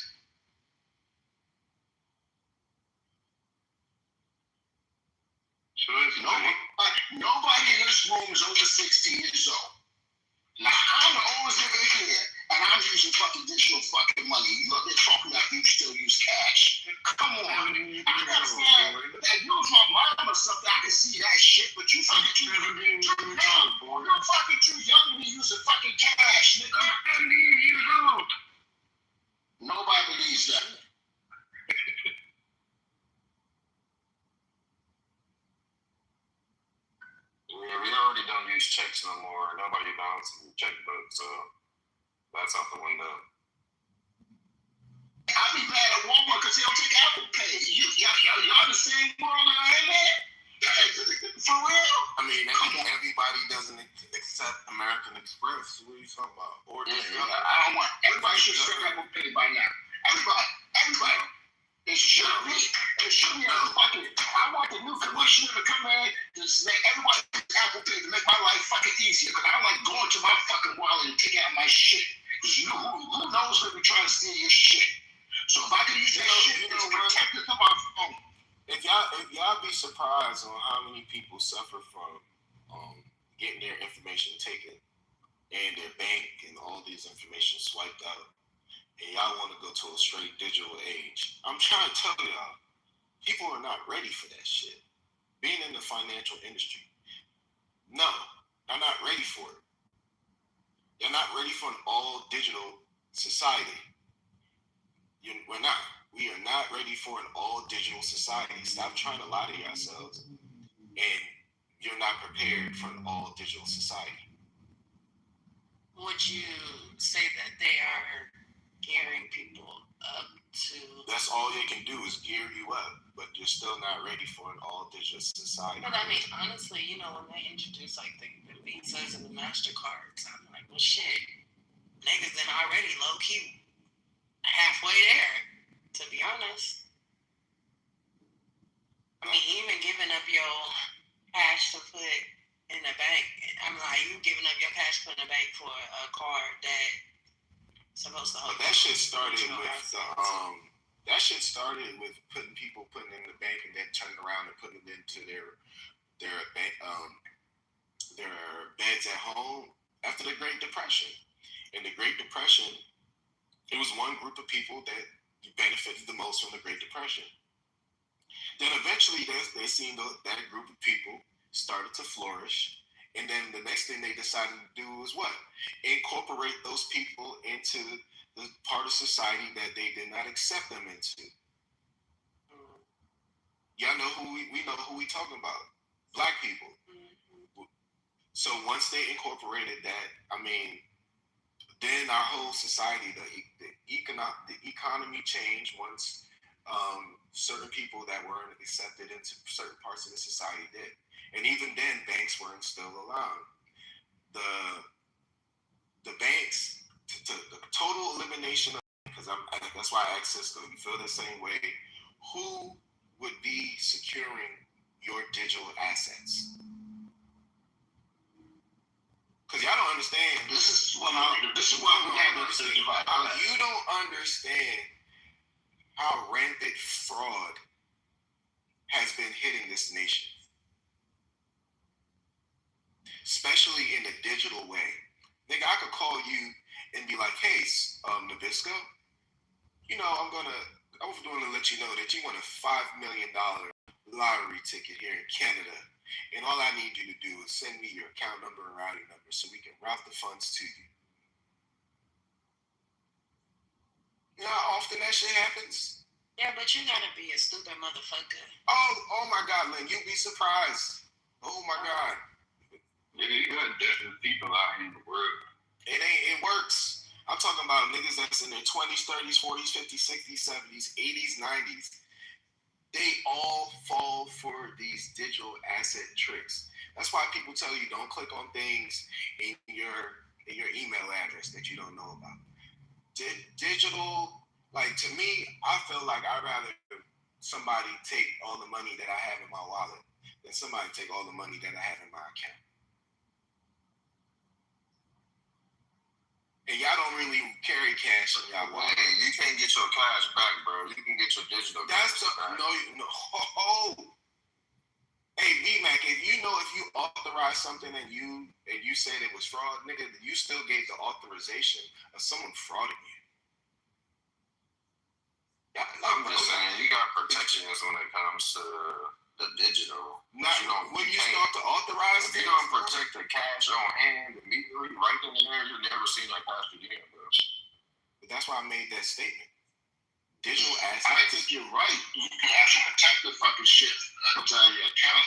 So nobody in this room is over 16 years old. Now, I'm the oldest nigga here, and I'm using fucking digital fucking money. You up there talking about you still use cash. Come on. I understand that you was my mom or something. I can see that shit, but you fucking too young. You're fucking too young to be using fucking cash, nigga. I'm 70 years old. Nobody believes that. Yeah, we already don't use checks no more. Nobody balances the checkbook, so that's out the window. I'll be mad at Walmart because they don't take Apple Pay. Y'all the same world I'm in? For real? I mean, everybody doesn't It's at American Express. What are you talking about? Or I don't want everybody should straight up pay by now. Everybody. It should be a fucking. I want the new commissioner to come in to make everybody Apple Pay to make my life fucking easier. Because I don't like going to my fucking wallet and taking out my shit. Because you know who knows who be trying to steal your shit. So if I can use that shit, it's protected to my phone. If y'all be surprised on how many people suffer from getting their information taken and their bank and all these information swiped out, and y'all want to go to a straight digital age. I'm trying to tell y'all, people are not ready for that shit. Being in the financial industry, no, they're not ready for it. They're not ready for an all digital society. We're not. We are not ready for an all digital society. Stop trying to lie to yourselves. And you're not prepared for an all digital society. Would you say that they are gearing people up to? That's all they can do is gear you up, but you're still not ready for an all digital society. But I mean, honestly, you know, when they introduce like the Visas and the MasterCards, I'm like, well, shit, niggas then already low key halfway there, to be honest. I mean, even giving up your cash to put in a bank, I'm like, you giving up your cash to put in a bank for a card that supposed to hold. But that shit started with people putting in the bank and then turning around and putting it into their beds at home after the Great Depression. In the Great Depression, it was one group of people that benefited the most from the Great Depression. Then eventually they seen that group of people started to flourish. And then the next thing they decided to do was what? Incorporate those people into the part of society that they did not accept them into. Y'all know who we know who we talking about. Black people. So once they incorporated that, I mean, then our whole society, the economy changed once certain people that weren't accepted into certain parts of the society did. And even then, banks weren't still allowed. The banks, the total elimination of, because that's why I asked Cisco, you feel the same way, who would be securing your digital assets? Because y'all don't understand. This is what we have to understand. You don't understand how rampant fraud has been hitting this nation. Especially in a digital way. Nigga, I could call you and be like, hey, Nabisco, you know, I was going to let you know that you won a $5 million lottery ticket here in Canada. And all I need you to do is send me your account number and routing number so we can route the funds to you. You know how often that shit happens? Yeah, but you gotta be a stupid motherfucker. Oh my God, Lynn, you'd be surprised. Oh my God. Yeah, you got different people out in the world. It works. I'm talking about niggas that's in their 20s, 30s, 40s, 50s, 60s, 70s, 80s, 90s. They all fall for these digital asset tricks. That's why people tell you don't click on things in your email address that you don't know about. Digital, like, to me, I feel like I'd rather somebody take all the money that I have in my wallet than somebody take all the money that I have in my account. And y'all don't really carry cash in y'all wallet. Hey, you can't get your cash back, bro. You can get your digital. That's the back. no. Hey, B-Mac, if you authorize something and you said it was fraud, nigga, you still gave the authorization of someone frauding you. Yeah, I'm just saying, you got protections when it comes to the digital. When you start to authorize, if you don't protect the cash on hand immediately, right in the air, you'll never see that cash again, bro. But that's why I made that statement. Digital assets. I think you're right. You can actually protect the fucking shit outside your account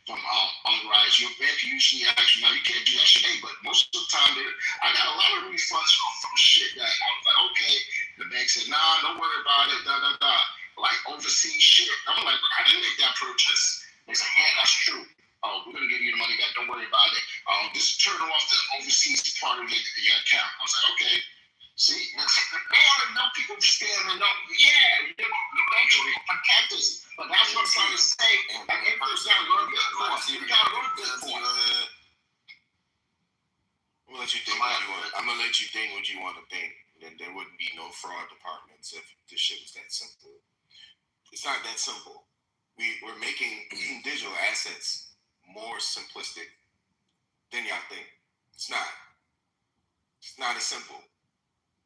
from unauthorized. Your bank usually actually, now you can't do that shit, but most of the time, I got a lot of refunds from shit that I was like, okay, the bank said, nah, don't worry about it, like overseas shit. I'm like, I didn't make that purchase. They said, yeah, that's true. Oh, we're gonna give you the money back. Don't worry about it. Just turn off the overseas part of your account. I was like, okay. See, they already know people scamming. Yeah, the banks will protect us. But that's what I'm trying to say. Like, if there's not run good course, you gotta run good course. I'm gonna let you think what you want. I'm gonna let you think what you want to think. Then there wouldn't be no fraud departments if this shit was that simple. It's not that simple. We're making digital assets more simplistic than y'all think. It's not. It's not as simple.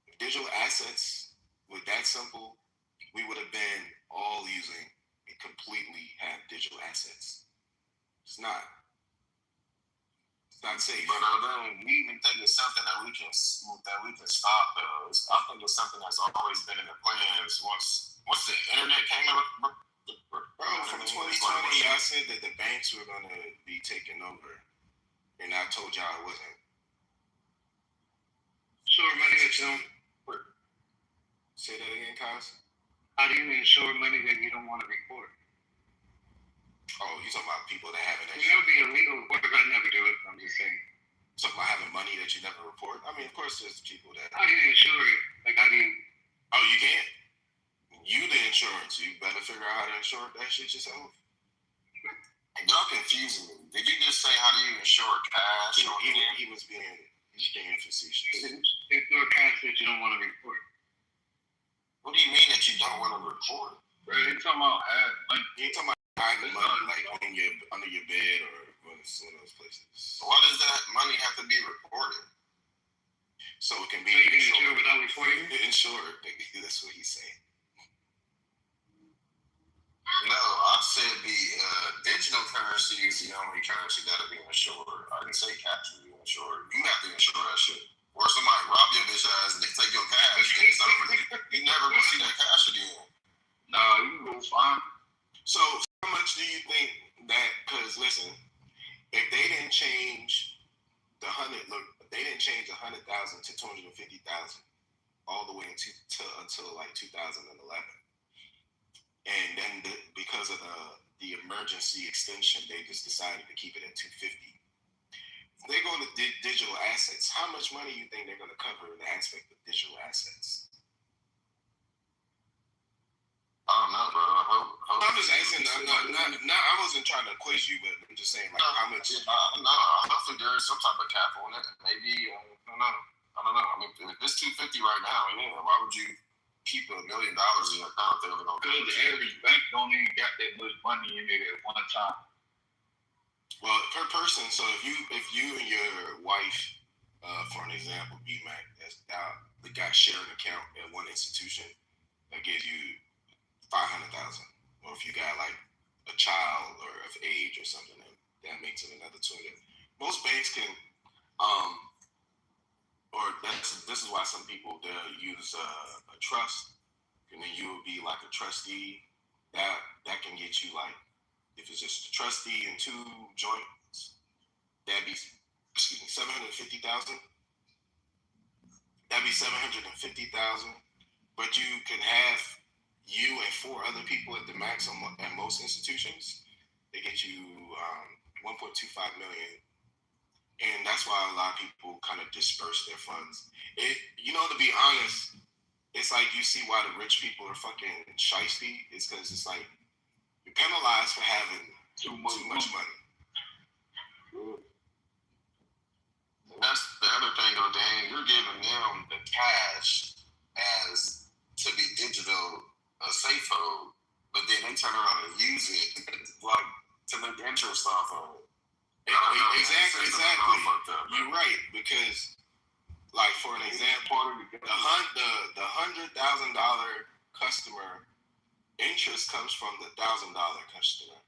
If digital assets were that simple, we would have been all using and completely have digital assets. It's not. It's not safe. But then we even think it's something that we can stop. I think it's something that's always been in the plans. Once the internet came up, bro, from 2020, y'all said that the banks were gonna be taken over, and I told y'all it wasn't. Sure, money that you don't. Say that again, Kaz. How do you insure money that you don't want to report? Oh, you talking about people that haven't actually. It would be illegal. What if I never do it? I'm just saying. Talking about having money that you never report? I mean, of course, there's people that. How do you insure it? Like, how do you. Oh, you can't? You the insurance. You better figure out how to insure that shit yourself. Y'all confusing me. Did you just say how do you insure cash? He was being facetious. Insure cash that you don't want to report. What do you mean that you don't want to report? Bro, you're talking about hiding money, like under your bed or one of those places. Why does that money have to be reported? So it can be insured without reporting? Insured, that's what he's saying. No, I said the digital currency is the only currency that'll be insured. I didn't say cash will be insured. You have to insure that shit. Or somebody rob your bitch ass and they take your cash. You never gonna see that cash again. Nah, you can go fine. So how much do you think that? Because listen, if they didn't change the 100,000 to 250,000 all the way until like 2011, and then because of the emergency extension, they just decided to keep it at 250. They go to digital assets. How much money do you think they're going to cover in the aspect of digital assets? I don't know, bro. I'm just asking. I wasn't trying to quiz you, but I'm just saying, like, how much? No, hopefully there is some type of cap on it. Maybe I don't know. I mean, if it's 250 right now, yeah, why would you keep $1 million in your account? Because the average bank don't even got that much money in it at one time. Well, per person. So if you and your wife, for an example, BMAC, they got share an account at one institution that gives you 500,000, or if you got like a child or of age or something, that makes it another 200. Most banks can, or this is why some people they'll use a trust, and then you will be like a trustee. That can get you like, if it's just a trustee and 2 joints, that'd be 750,000. That'd be 750,000, but you can have you and 4 other people at the max at most institutions. They get you 1.25 million, and that's why a lot of people kind of disperse their funds. To be honest, it's like you see why the rich people are fucking shiesty. It's because it's like you're penalized for having too much money. That's the other thing, though, Dan. You're giving them the cash as to be digital. A safe hold, but then they turn around and use it like to make interest off of it. Exactly. You're right, because like for an example, the $100,000 customer interest comes from the $1,000 customer.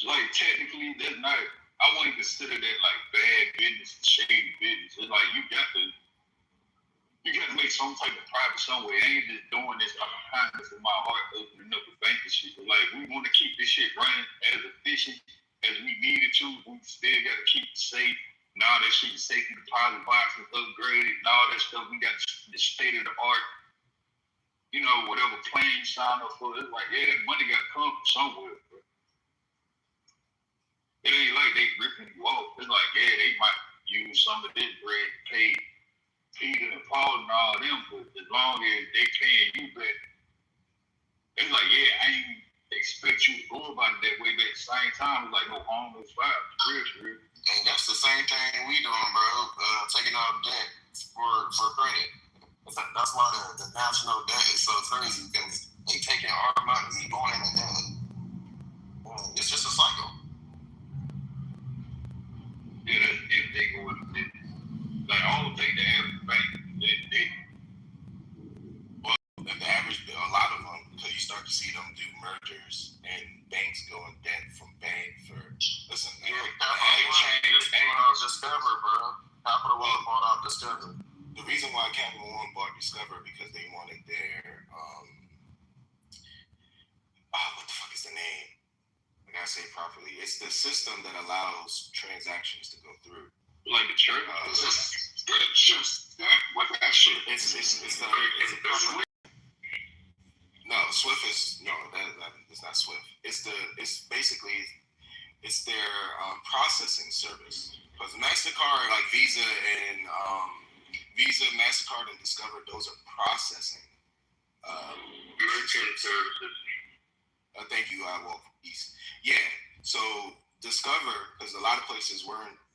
Like technically, that's not. I wouldn't consider that like bad business, shady business. It's like you got to make some type of profit somewhere. I ain't just doing this out of kindness of my heart, opening up a bank and shit. But like, we want to keep this shit running as efficient as we needed to. We still got to keep it safe. And all that shit, safety deposit box is upgraded and all that stuff. We got the state of the art, whatever plan you sign up for. It's like, yeah, that money got to come from somewhere, bro. It ain't like they ripping you off. It's like, yeah, they might use some of this bread, pay Peter and Paul and all them, but as long as they paying you back, it's like, yeah, I ain't expect you to go about it that way, but at the same time, it's like, no harm, no foul. Real. And that's the same thing we doing, bro. Taking out debt for credit. That's why the national debt is so crazy, because they taking our money, we going into debt. It's just a cycle. Yeah, if they go into debt. Like, I don't think the average bank, well, the average, a lot of them, because you start to see them do mergers and banks go in debt from bank for, listen, Discover, bro. Capital One bought out Discover. The reason why Capital One bought Discover because they wanted their, what the fuck is the name? I gotta say it properly. It's the system that allows transactions to go through. Like the church? What that shit? It's the no, Swift is no, that's not Swift. It's basically their processing service. Because MasterCard, like Visa, MasterCard, and Discover, those are processing. Merchant services. Thank you, East. Yeah. So Discover, because a lot of places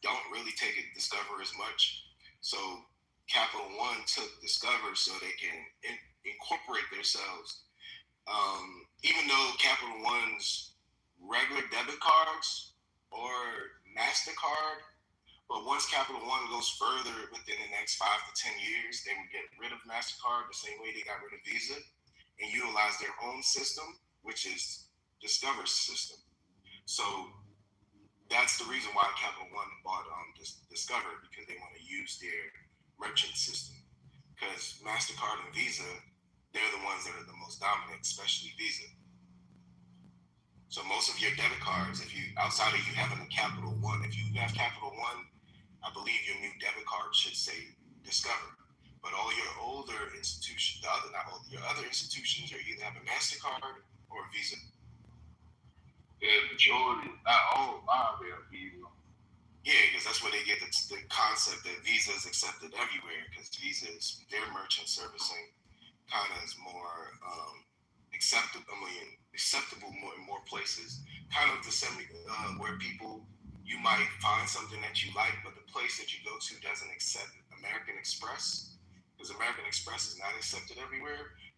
don't really take it Discover as much. So Capital One took Discover so they can incorporate themselves. Even though Capital One's regular debit cards or MasterCard, but once Capital One goes further within the next 5 to 10 years, they would get rid of MasterCard the same way they got rid of Visa and utilize their own system, which is Discover's system. So that's the reason why Capital One bought Discover, because they want to use their merchant system. Because MasterCard and Visa, they're the ones that are the most dominant, especially Visa. So most of your debit cards, outside of you having a Capital One, if you have Capital One, I believe your new debit card should say Discover. But all your older institutions, your other institutions, are either have a MasterCard or a Visa. Yeah, majority, not all, mine are Visa. Yeah, because that's where they get the concept that Visa is accepted everywhere, because Visa is their merchant servicing kind of is more acceptable in more places. Kind of where people, you might find something that you like, but the place that you go to doesn't accept American Express, because American Express is not accepted everywhere.